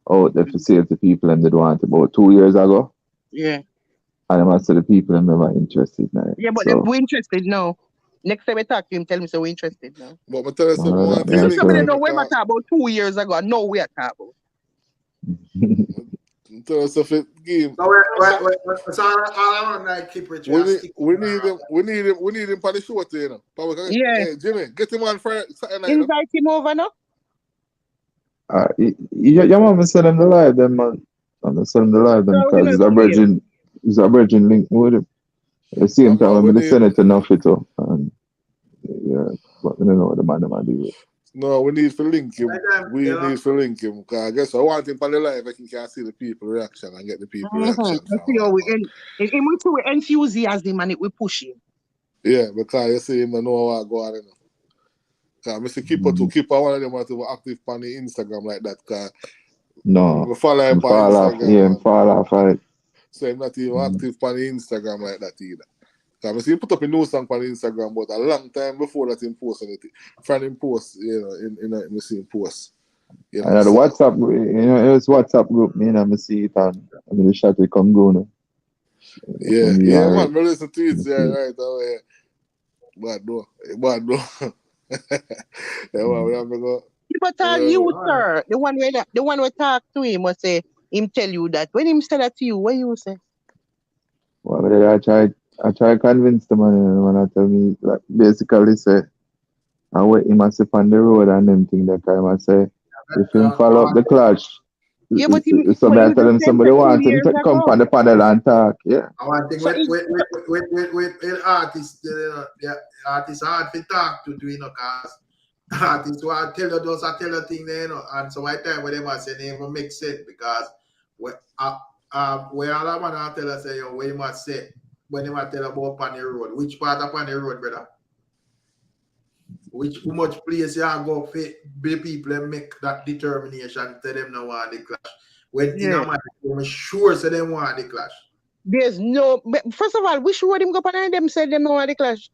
out there to save the people and they want about 2 years ago.
Yeah.
And I must say the people are never interested now.
Yeah, but we're interested now. Next time I talk to him, tell me so we're interested now.
But I tell you something.
Somebody know we were talking about 2 years ago. No, we are talking about.
Tell us if it game.
So all I want to Keep Rich.
We need him for the show, you know.
Yeah.
Hey, Jimmy, get him on for Saturday night.
Invite him over now.
You want to send them the live, them man. I'm send them the live, them because it's a virgin link with him. At the same time, I'm going to send it enough it up. And yeah, but we don't know what the man might do with.
No, we need to link him. Because I guess I want him on the live. I can see the people reaction and get the people reaction.
We enthusiasm and we push him.
Yeah, because you see him know what go on. You know. Because Mr. Keeper, one of them want to be active on the Instagram like that. Because
no,
follow him on Instagram.
Yeah, fall off. Right.
So I'm not even active on the Instagram like that either. Because I see him put up a new song on Instagram, but a long time before that he posted it. From him post, you know, in the same post. You know,
and the WhatsApp, you know, it's WhatsApp group, me and I see it and I mean the shot will come go now.
Yeah, man, I listen to it, yeah, right away. Bad though. Yeah, we have to go.
People tell you, sir. The one we talk to him will say him tell you that. When him say that to you, what you say?
Well, I try convince the man when I tell me like basically say I wait him sit on the road and them thing that time I say if him follow up the clutch.
Yeah, but
so I tell him somebody wants him to come on the panel and talk. Yeah.
I want to with artists, the artists hard to talk to, you know, because artists who I tell you those I tell you thing there, you know, and so I time when they must say they even make sense because where all I want to tell us say what you must say when they must tell about Panny Road. Which part of Panny Road, brother? How much place you go for the people and make that determination tell them no want the clash. When I'm sure say they want the clash.
There's no first of all, which road him go behind them say them no want the clash.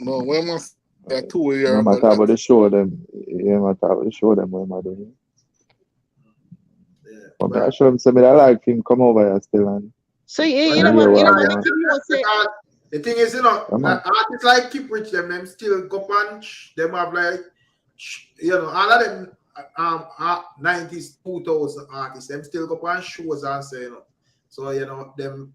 No, we must 2 years.
I'm talk about the show them. Yeah, I'm talk about the show them what am I doing? Yeah. But I show him say me I like him come over here still and
so you know what say.
The thing is, you know, artists like Keep Rich, them still go punch. Them have like, you know, all of them 90s, 2000 artists, them still go punch shows and say, you know. So, you know, them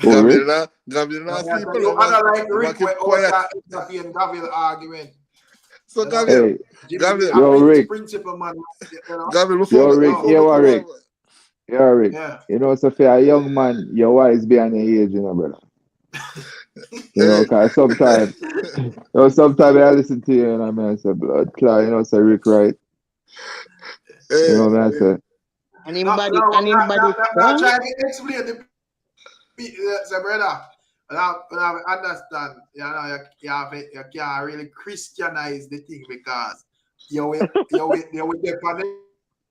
Gabriel not sleep
You
alone.
other like Rick
Keep
where
quiet.
also interfere Gabriel argument.
So
You know?
Gabriel,
Jimmy,
Gabriel,
Yo, Rick.
principal man. You know?
Gabriel,
Yo,
before
Rick.
we
Yeah,
go
Rick.
on,
Yeah, Rick.
Yeah.
You know, so for a young man, your wise behind your age, you know, brother. You know,
hey,
because sometimes, sometimes I listen to you and I mean, I say, blood clot, you know, say Rick right.
hey,
You know what I say?
And anybody,
Now try to explain the say, brother. Now I understand, you know, you can't really Christianize the thing because you will depend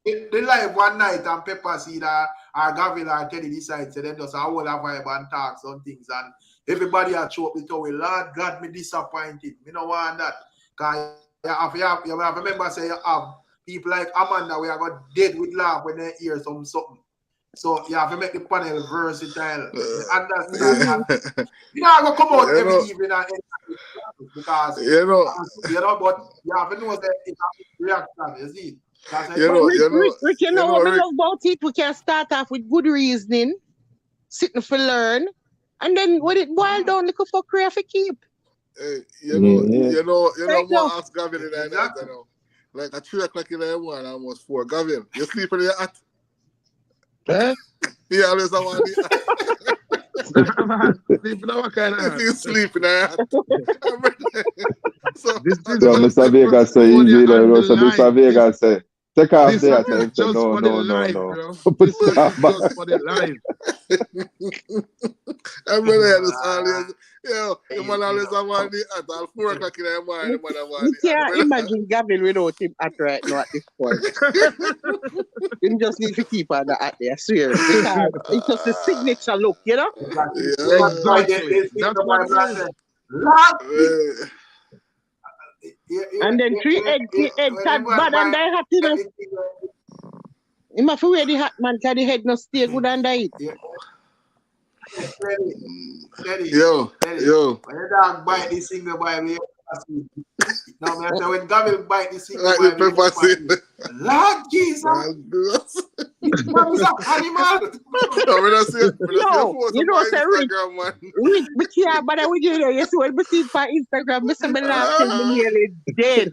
the live one night and Pepper Seed or Gavin or Teddy decide to them just a whole vibe and talk some things and everybody are show up with our Lord God me disappointed. Me no want that. Cause you have remember say you have people like Amanda we are got dead with laugh when they hear something. So you have to make the panel versatile. You understand? You know, I go come out every evening and because but you have to know that it's a reaction, you see.
Rick, you know what I love about it? We can start off with good reasoning, sitting for learn, and then when it boils down, look for craft keep.
Hey, you know,
Right
what ask Gavin in the night, you know. Like at 3 o'clock in the morning, almost 4. Gavin, you sleep in your hat?
Eh?
He always have one
Sleep in our kind of hat.
You sleep in a hat. So
Mr. Vegas say easy, you know, so Mr. Vegas say, take off there. Say, no.
This is just for the live.
I'm really always, the man always have one at 4 o'clock in the morning.
You can't imagine Gavin without him at right now at this point. You just need to keep on the hat there, I swear. Because it's just a signature look, you know?
Exactly. That's what it is.
And then 3 egg that bad and die happiness. You must wear the hat, man, because the head not stay good under it.
Yo.
When the dog bite the single Bible, now when Gabriel bite the single Bible, Lord Jesus, this man is an animal.
You know, say Rick, but yeah, but I will give you see when we see for Instagram, Mr. Laugh till me nearly dead.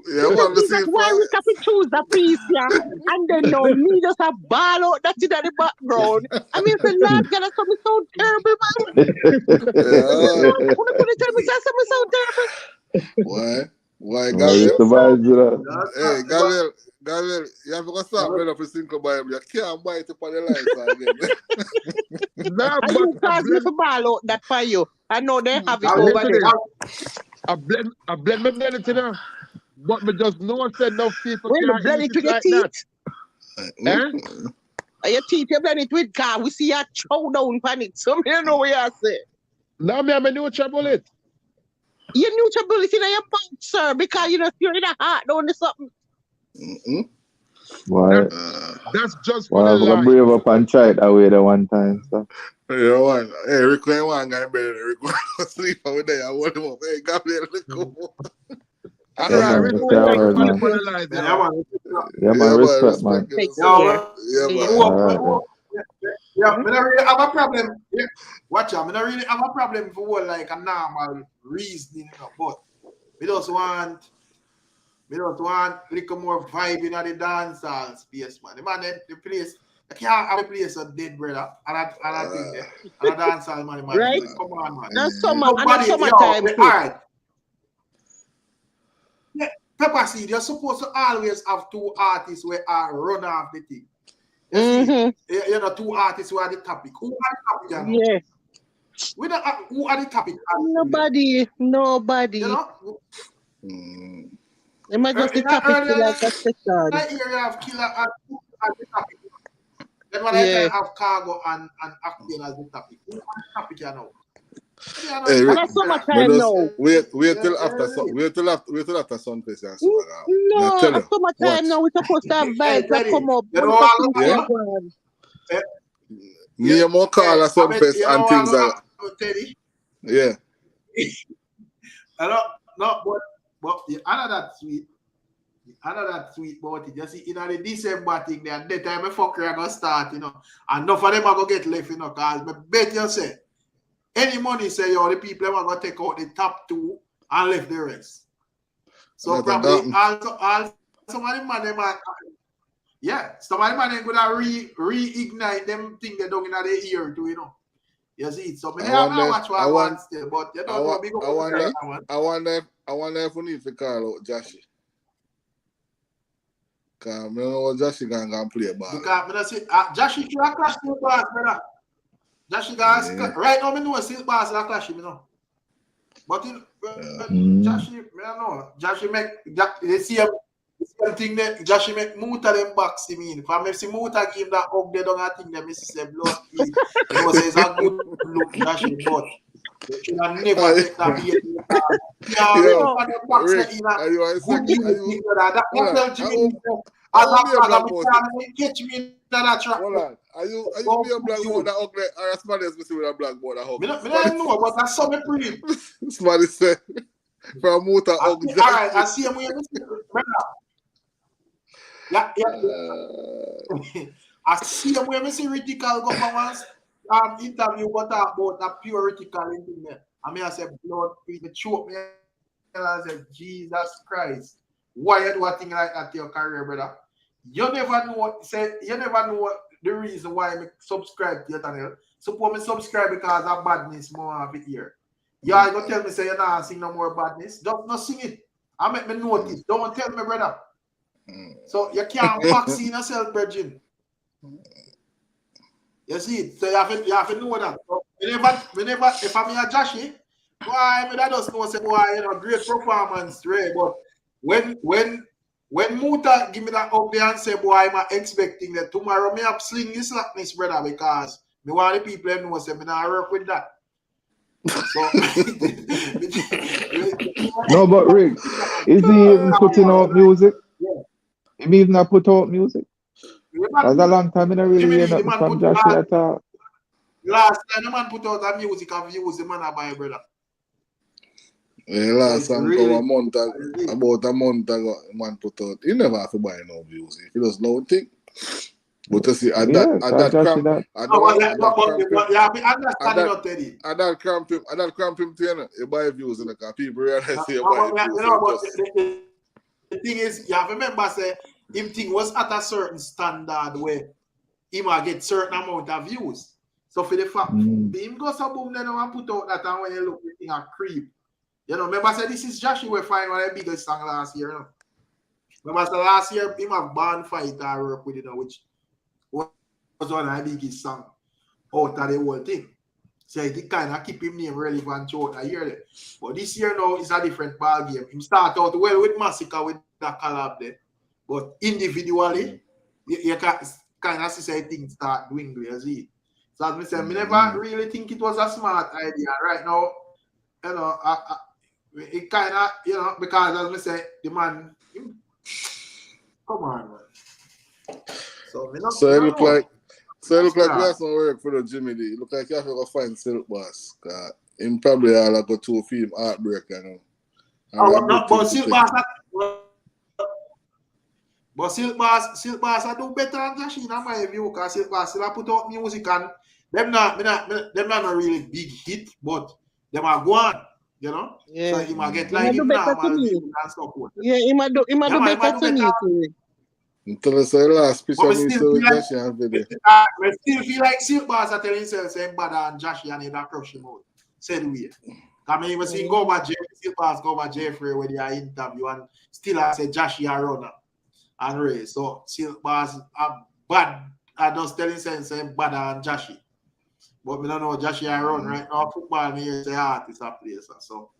Yeah, man,
why we have to choose the piece, yeah? And then no, me just a ball out that's in the background. I mean, the Lord God, something so terrible, man. What could you tell me something so terrible?
Why, Gabriel? Hey,
But
Gabriel, you have to start better for single Bible. You can't buy it upon the lights again.
Nah,
and you cause me to ball out that for you. I know they have it
Listen
over
to
there.
this. I blend my blend it now. But me just know that enough people
when you
can't
blend
eat
it with
it like
your
that.
teeth. Your teeth, you blend it with car. We see you chow down on it. So you know what you say.
Now me have a neutral bullet.
You neutral bullet in your mouth, sir, because you know you're in a heart down or something.
Why?
That's just for
Why
the
I'm gonna
life.
brave up and try it that way the one time, so.
Hey, Rick, one guy better. Rick, sleep over there. I want him up. Hey, Gabriel, look go.
All right, respect man.
Yeah, man, respect, man.
I don't really have a problem. Watch out, I don't really have a problem for like a normal reasoning, you know, but we just want little more vibe in the dance hall space, man. The place, I can't have a place of dead, brother. And I think and a dance hall, man.
Right?
Come on, man.
That's summertime.
All right. Yeah, Pepper Seed, you're supposed to always have 2 artists where I run off the thing. You see, you know, 2 artists who are the topic. Who are the topic? You know?
Yeah.
We don't have, who are the topic?
Nobody.
You know?
It might just the topic like a second.
That area have Killer and the topic. Then when I can have Cargo and Acting as the topic. Who are the topic, you know?
Hey, Rick, wait till after sunset.
No, at summertime now we're supposed to have vibes that come up.
Me and more call at sunfest and things like
Teddy.
Yeah.
But the other that sweet. I know that sweet about it. You see, in the December thing, there, that time fucker are gonna start, you know. And enough of them are gonna get left, you know, cause I bet you say any money say yo, the people are gonna take out the top 2 and left the rest. So probably also some of them man them are, some of them man them gonna reignite them thing they don't in the ear too, you know. You see, so I watch what I want still, but you don't know big up
I wonder if we need to call out Joshy. Because I don't know what Joshy gonna play ball.
Because I see Joshy can clash the ball, brother. Joshy gonna right now I know Silk Bass will clash him, you know. But Joshy, I know. Joshy make the same thing that Joshy make Muta them box him in. If I see Muta give that hug, they don't think that Mrs. say blood. You know, say it's a good look, Joshy, but you should have never take that beat.
Hold on. Are you being black about that ugly or a Spanish with a black board?
I don't know, but that's something pretty.
Somebody said from Muta ugly.
All right, I see him with I see him when I see Ritical go for one interview about a pure Ritical in there. I mean, I said, blood, people choke me. And I said, Jesus Christ, why you do a thing like that to your career, brother? You never know. You never know the reason why I subscribe to your channel. Suppose me subscribe because of badness more of it here. You are gonna tell me say you're not sing no more badness. Just not sing it. I make me notice. Don't tell me, brother. So you can't vaccine yourself, Virgin. You see it. So you have to know that. So whenever if I'm a Joshy, why I just know say boy, you know, great performance, right? But when Muta give me that up there and say, boy, I'm expecting that tomorrow me have sling this slackness, brother, because me want the people know say me not work with that. So
no, but Rick, is he even putting out music? He even not put out music. That's a long time I don't really hear nothing from Joshy at all.
Last time the man put out that music and views the man I buy, brother.
Yeah, last time really, about a month ago, man put out. You never have to buy no music. You just know thing. But you see, at that cramp him to you buy views in the car. People realize you buy views.
The thing is, you have to remember, say, him thing was at a certain standard where he might get certain amount of views. So for the fact, him go so boom, then I put out that and when you look, the thing a creep. You know, remember I said this is Joshy we find one of the biggest song last year. You know? Remember I said last year him have Band Fight I work with, you know, which was one of the biggest song out of the whole thing. So it kind of keep him name relevant throughout the year. But this year now is a different ball game. Him start out well with Massacre with that collab there. But individually, you can kind of see things start dwindling, you see. So as I said, I never really think it was a smart idea. Right now, you know, it kind of, you know, because as I say, the man, come on, man. So
it look like we have some work for the Jimmy D. It look like you have to find Silk Bass. Him probably all got to film Heartbreak, you know.
But Silk Bass I do better than Joshy in my view, because Silk Bass still put out music and them not a really big hit, but them are going, you know.
Yeah.
So he might get like him now and stuff.
Yeah, he might do better to me too.
Until I say last picture me so with Joshy and video.
I still feel like Silk Bass are telling himself saying better than Joshy and he not crush him out. Said we. I mean, even see go over Silk Bass go over Jeffrey when they are interview and still I say Joshy a runner and Ray. So Silk Bass are bad. I just telling himself saying better than Joshy. But we don't know Joshy a run right now. Football me is the artist a place. So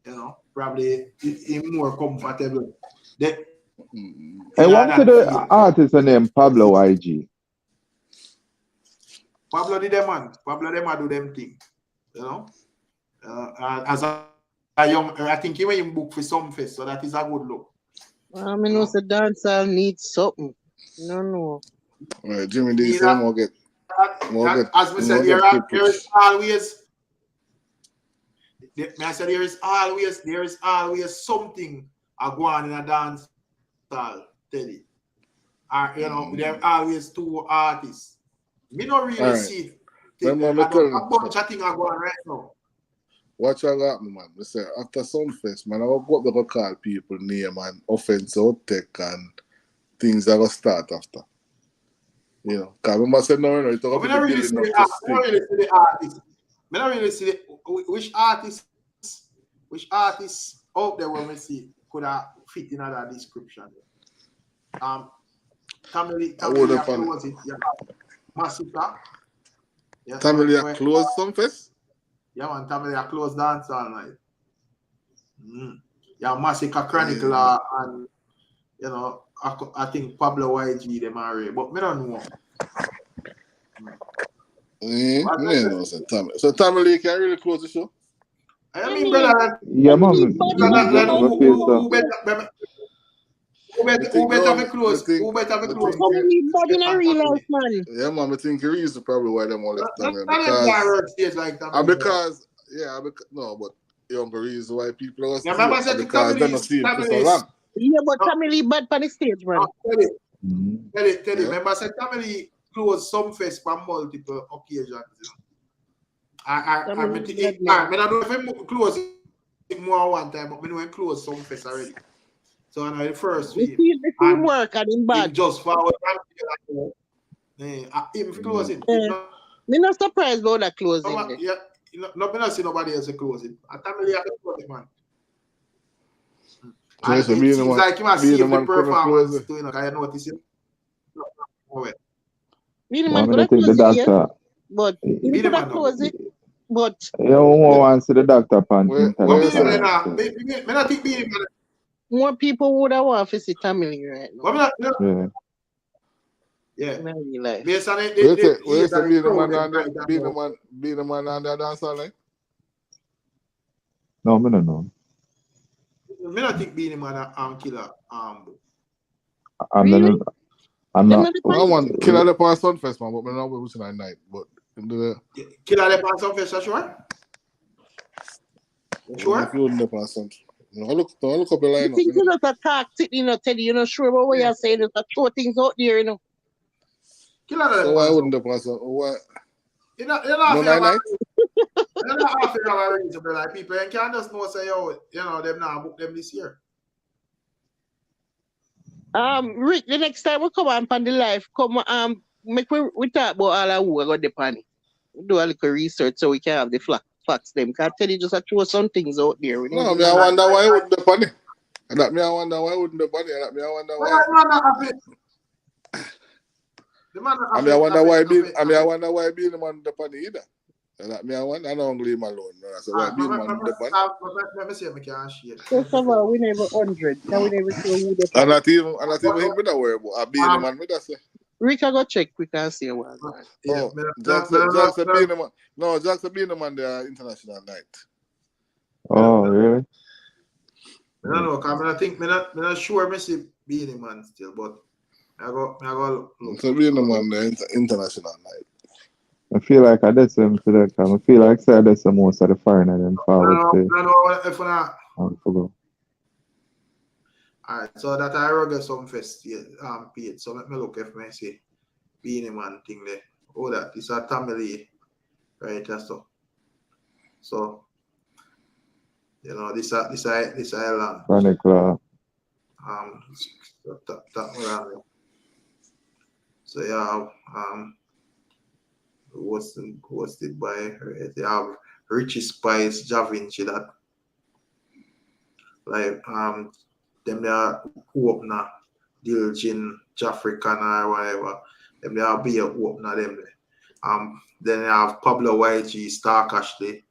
you know, probably he's more comfortable.
I want to the artist named Pablo IG.
Pablo did them man. Pablo them do them thing. You know? As a young, I think he went book for some fest, so that is a good look.
I mean, no, the dancer needs something. No.
Right, Jimmy D said more get.
As we said, there is always. I said there is always something going on in a dance Teddy. You know, there are always two artists. Me not really see a bunch of things are going right now.
Watch I got me, man. I say after Sunfest, man, I go up to call people name and offense out tech and things that will start after. You know, because remember I said no, you talk about the building up to stick.
I don't really see which artists out there when we see could have fit in that description. Tamale close it, yeah. Massacre. Yeah,
Tamale close Sunfest?
Yeah, man, Tamale close dance all night. Yeah, Massacre Chronicler and you know, I think Pablo YG them are, but me don't know.
So Tamale can really close the show?
I mean, brother.
Yeah, man.
Who better have close? Who better have close?
Yeah, man, I think the reason probably why them all left Tamale because but the only reason why people are still because they don't see it for so long.
Yeah, but Tamale bad on the stage, man.
Tell it. Remember, I said Tamale close some fest for multiple occasions. I don't know if I'm close it more one time, but I know I close some fest already. So I know the first week.
The teamwork and in bad.
Just forward. Him closing.
Me not surprised about that closing.
Yeah, no, me not see nobody else closing. I Tamale have to close it, man. And it seems like you must see the performance too, you know, I notice it.
Really, man, gonna close it here, but you gonna close it, but
you want to see the doctor pan.
More people would have want to see Tamale right now.
Yeah.
Based on it, be the man on the dance all night?
No, I don't know.
I don't think being a man killer.
I'm not.
I want Killer the Pass Sunfest, man, but I'm not watching at night. But
Killer the Pass Sunfest, sure? Sure?
If you wouldn't the Pass Sunfest. I look up the line.
You think you're not a talk, you know, Teddy, you're not sure about what you're saying, there's throw things out there, you know.
So why wouldn't the Pass Sunfest? Why?
You're not night? You're not half a reason, like people can't just know say, yo, you know, them now book them this year.
Rick, the next time we come on the live, come make we talk about all our who got the pan. Do a little research so we can have the facts them. Can't tell you just throw some things out there.
No, I wonder why wouldn't the pan. I wonder why wouldn't the pan. I wonder why. I wonder why being the man the pan either. I don't leave him alone. So why being man the pan?
Let me see if I can share.
First of all, we never 100. Now we never show who the
pan. And not even him with that word, but I be the man with that say.
Rick, I go check. We can see what.
Jackson being the man. No, Jackson being the man there international night.
Oh, really?
I don't know, because I think I'm not sure I see being the man still, but I go look.
So being the man there international night.
I feel like I did some to that time. I feel like I did some most of the foreign and then forward to.
I know if I
forgot.
Alright, so that I will get some fest paid. So let me look if I see being a man thing there. Oh, that is a Tamale, right? So you know this island.
Chronicler.
So you have hosted by they have Richie Spice, Javinci, that like them they are opener, Dilgin, Jafrican or whatever. Them they are be opener them. Then they have Pablo YG, Star Cashless,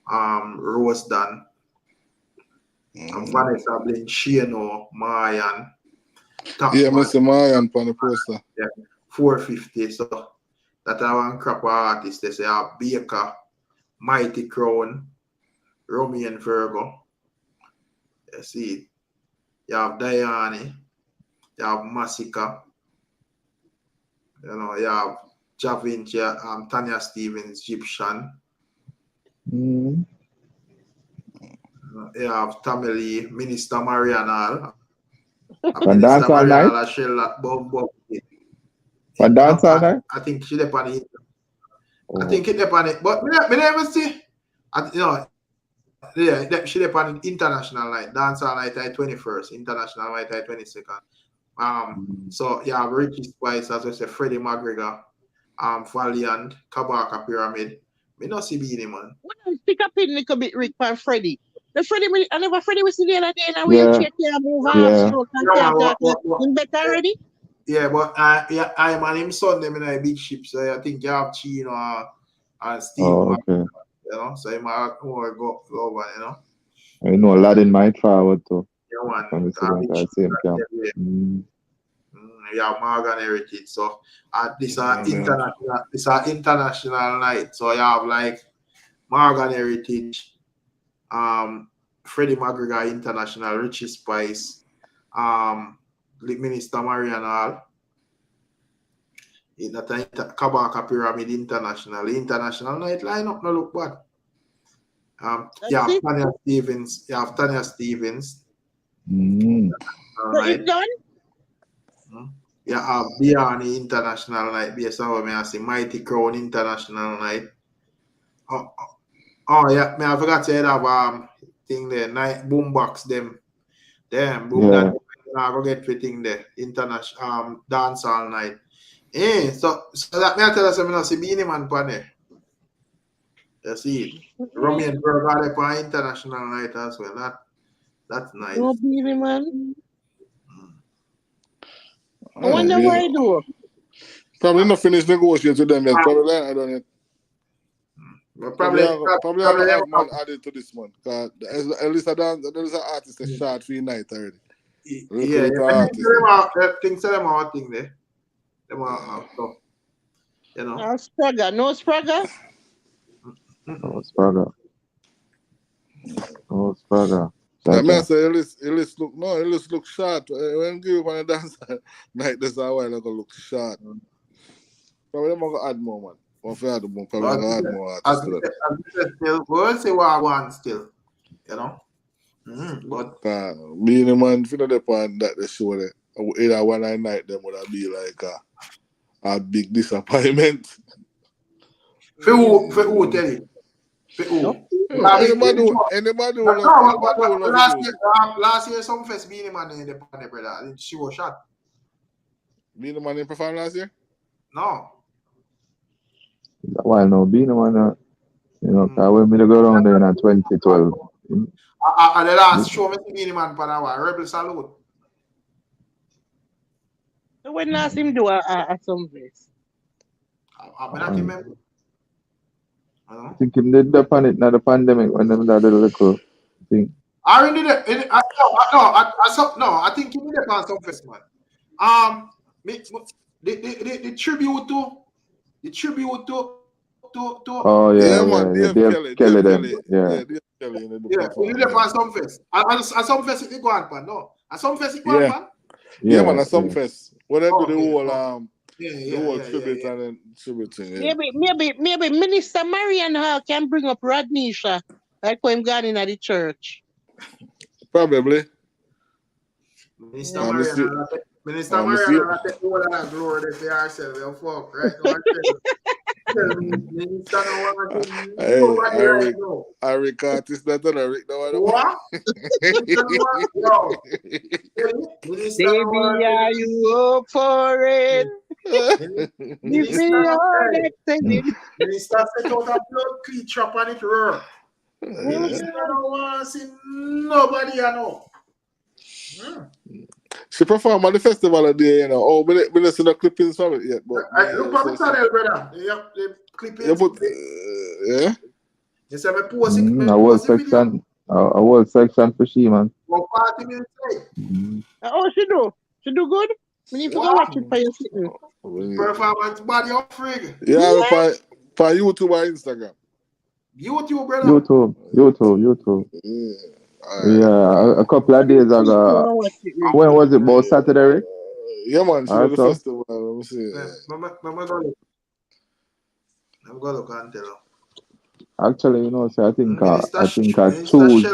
Rose Dan, Vanessa Blin, Shiano, Mayan.
Yeah, Mr. Mayan on the poster.
Yeah, 450. So that are one crap artists. They say have Baker, Mighty Crown, Romy and Virgo. You see, you have Diane, you have Massacre, you know, you have Javinci, Tanya Stevens, Egyptian. You have Tamale, Minister Marianal,
On dance all night? On dance all night?
I think she dep on it. I think it dep on it. But me never see. Yeah, she dep on international night. Dance all night at 21st. International night at 22nd. So yeah, Richie Spice, as I say, Freddie McGregor, Valiant, Kabaka Pyramid. Me not see Beanie Man.
Pick up in a little bit, Rick, for Freddie. The Freddie, I never Freddie was the other day in a wheelchair, can't move off, stroke and can't talk. Him better already?
Yeah, but I'm on him son them in a big ship, so I think you have Chino and Steve.
Okay.
You know, so he might more go over, you know.
I know Aladdin might forward too.
Yeah, man.
From the same camp.
We have Morgan Heritage, so this are international night. So you have like Morgan Heritage, Freddie McGregor International, Richie Spice, Minister Marian Hall, Kabaka Pyramid International. The international night lineup no look bad. You have Tanya Stevens.
So it's done?
You have Biani International Night, based on what I see, Mighty Crown International Night. Oh yeah, I forgot to have thing there, night boombox them. Damn, boom that I go get everything there. International dance all night. So that me I tell us I see Beanie Man pan there. You see it. Romain Burger on international night as well. That's nice.
No Beanie Man. I wonder why I do.
Probably not finished negotiating with them yet. Probably I don't know. Probably have man added to this one. Cause at least there's an artist that shot for night already.
Yeah. Things them are thing there. Them are stuff. You know.
No Sprague.
No Sprague.
That man say it look short. When you give on a dance night, that's how I look short. Probably I'm gonna add more, man. Probably add more artists to that.
We'll see what I want still. You know? But
being a man, if you know the point that they show there, either one night them would be like a big disappointment.
For who tell you? For who?
Anybody
last year, some fest Beanie Man in the panel, brother. She was shot.
Beanie Man didn't perform last year?
No.
Well, no, Beanie Man, when we go around there in 2012.
The last show, me see Beanie Man pan Rebel Salute.
When last him do a some fest?
I not remember.
I think him did the pan it now the pandemic when them that little thing.
I really did. I think he did it on some fest, man. The tribute to
oh yeah, Dave Kelly them. Yeah.
You did it on some fest. At some fest it go on, man. No, at some fest it go on, man.
Yeah, man, at some fest. When they do the whole the whole tribute and then tribute thing. Yeah.
Maybe Minister Marian Hall can bring up Radnisha, like when him gone in at the church.
Probably.
Minister Marian Hall take all that glory that they are selling. They'll fuck, right?
Eric artist that on Eric no
what?
Baby, are you up for it?
Minister set out a blood creature on it roar. Minister don't want to see nobody I know.
She performed at the festival a day, Oh, we didn't see the clippings from it yet. But
look at the channel, brother. The clippings.
Yeah.
You say me post it.
A whole section for she, man.
40 minutes late.
Oh, she do good. We need to go watch it for you sitting.
Performance body up frig.
Yeah, for YouTube or Instagram.
YouTube, brother.
YouTube. Yeah, a couple of days ago. When was it? About Saturday, Rick?
Yeah, man. She the festival. Let me see.
I'm going to look and tell her.
Actually, so I think I choose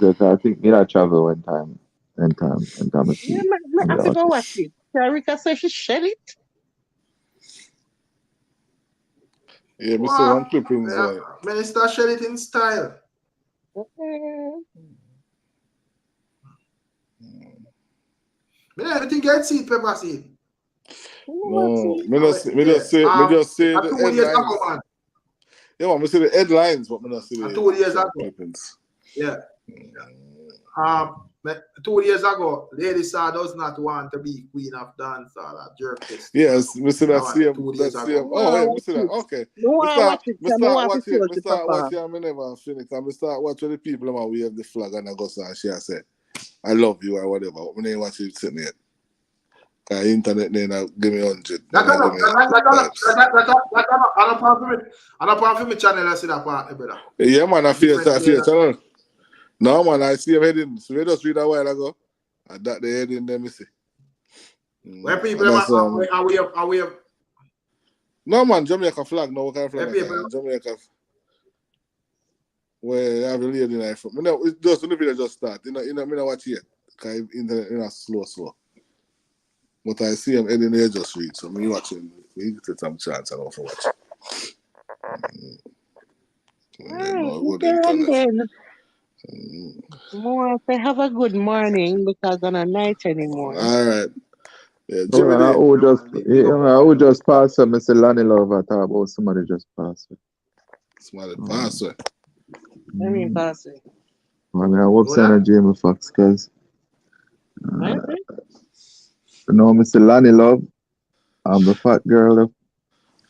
it. I think me that travel one time. anytime I see
Yeah,
on
I
the
have to go watch
artist.
it. Sharika said she shed it.
Yeah, we saw one clippings.
Minister shed it in style. Me never think I'd see pepper seed.
No, me just say the
2 years ago,
headlines.
man.
Yeah, man, me see the headlines, but me not see the
2 years ago.
clippings.
Yeah. 2 years ago, Lady Saw does not want to be queen of dance or a jerk fest.
Yes, we see that same.
2 years
That
ago.
same. Oh, yeah, we see that. Okay. Me start watching. Me start watching. I never finish. I start watching the people who wave the flag and I go and she say, "I love you" or whatever. But me ain't watch it sitting yet. Cause internet then give me 100.
I don't for me channel. I see that part, brother.
Yeah, man, I fear channel. No, man, I see him heading. So we just read a while ago. And that the heading there, me see.
Where people are we have?
No, man, Jamaica flag. No, what kind of flag?
People...
Jamaica. Where I have a lady knife from. It's just the video just start. You know, me not watch yet. Cause internet slow. But I see him heading there just read. So me watching. We get some chance and also watch.
More say have a good morning because on a night anymore.
All right. Yeah,
Jimmy. I would just pass her. Mr. Lanny Love. I thought about somebody just passed her.
Somebody passed her.
I mean, pass it.
I hope so on Jamie Foxx because Mr. Lanny Love, the fat girl.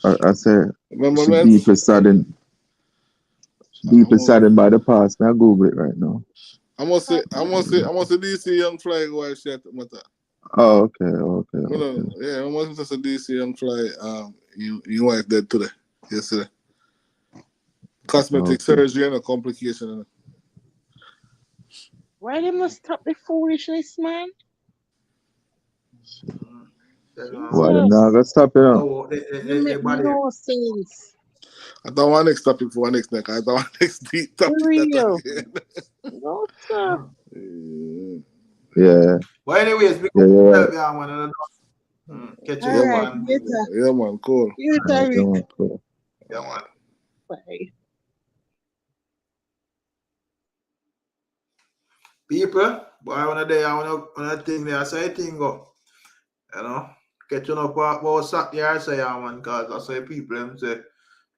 I say she deeply saddened. Deeply saddened by the past. Now Google it right now.
I must say DC Young Fly while she at matter.
Oh, okay.
Yeah, I must say DC Young Fly. You wife dead today, yesterday. Cosmetic surgery and a complication.
Why they must stop the foolishness, man?
Why them not gonna stop it?
No sense.
I don't want next topic for next neck. I don't want next deep topic.
Real. No, sir.
Yeah.
Well, anyways, we catch you one.
Yeah, man, cool.
Cool.
Yeah, man.
Bye.
People, boy, I want to think there, say thing go. You know, catching up about sack here, say, man, because I say people them say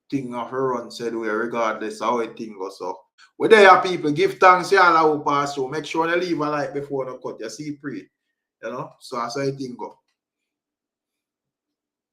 thing of her run said we regardless how it thing go. So, we there, people, give thanks, y'all, who pass through. Make sure they leave a like before the cut. You see, pray. You know, so I say thing go.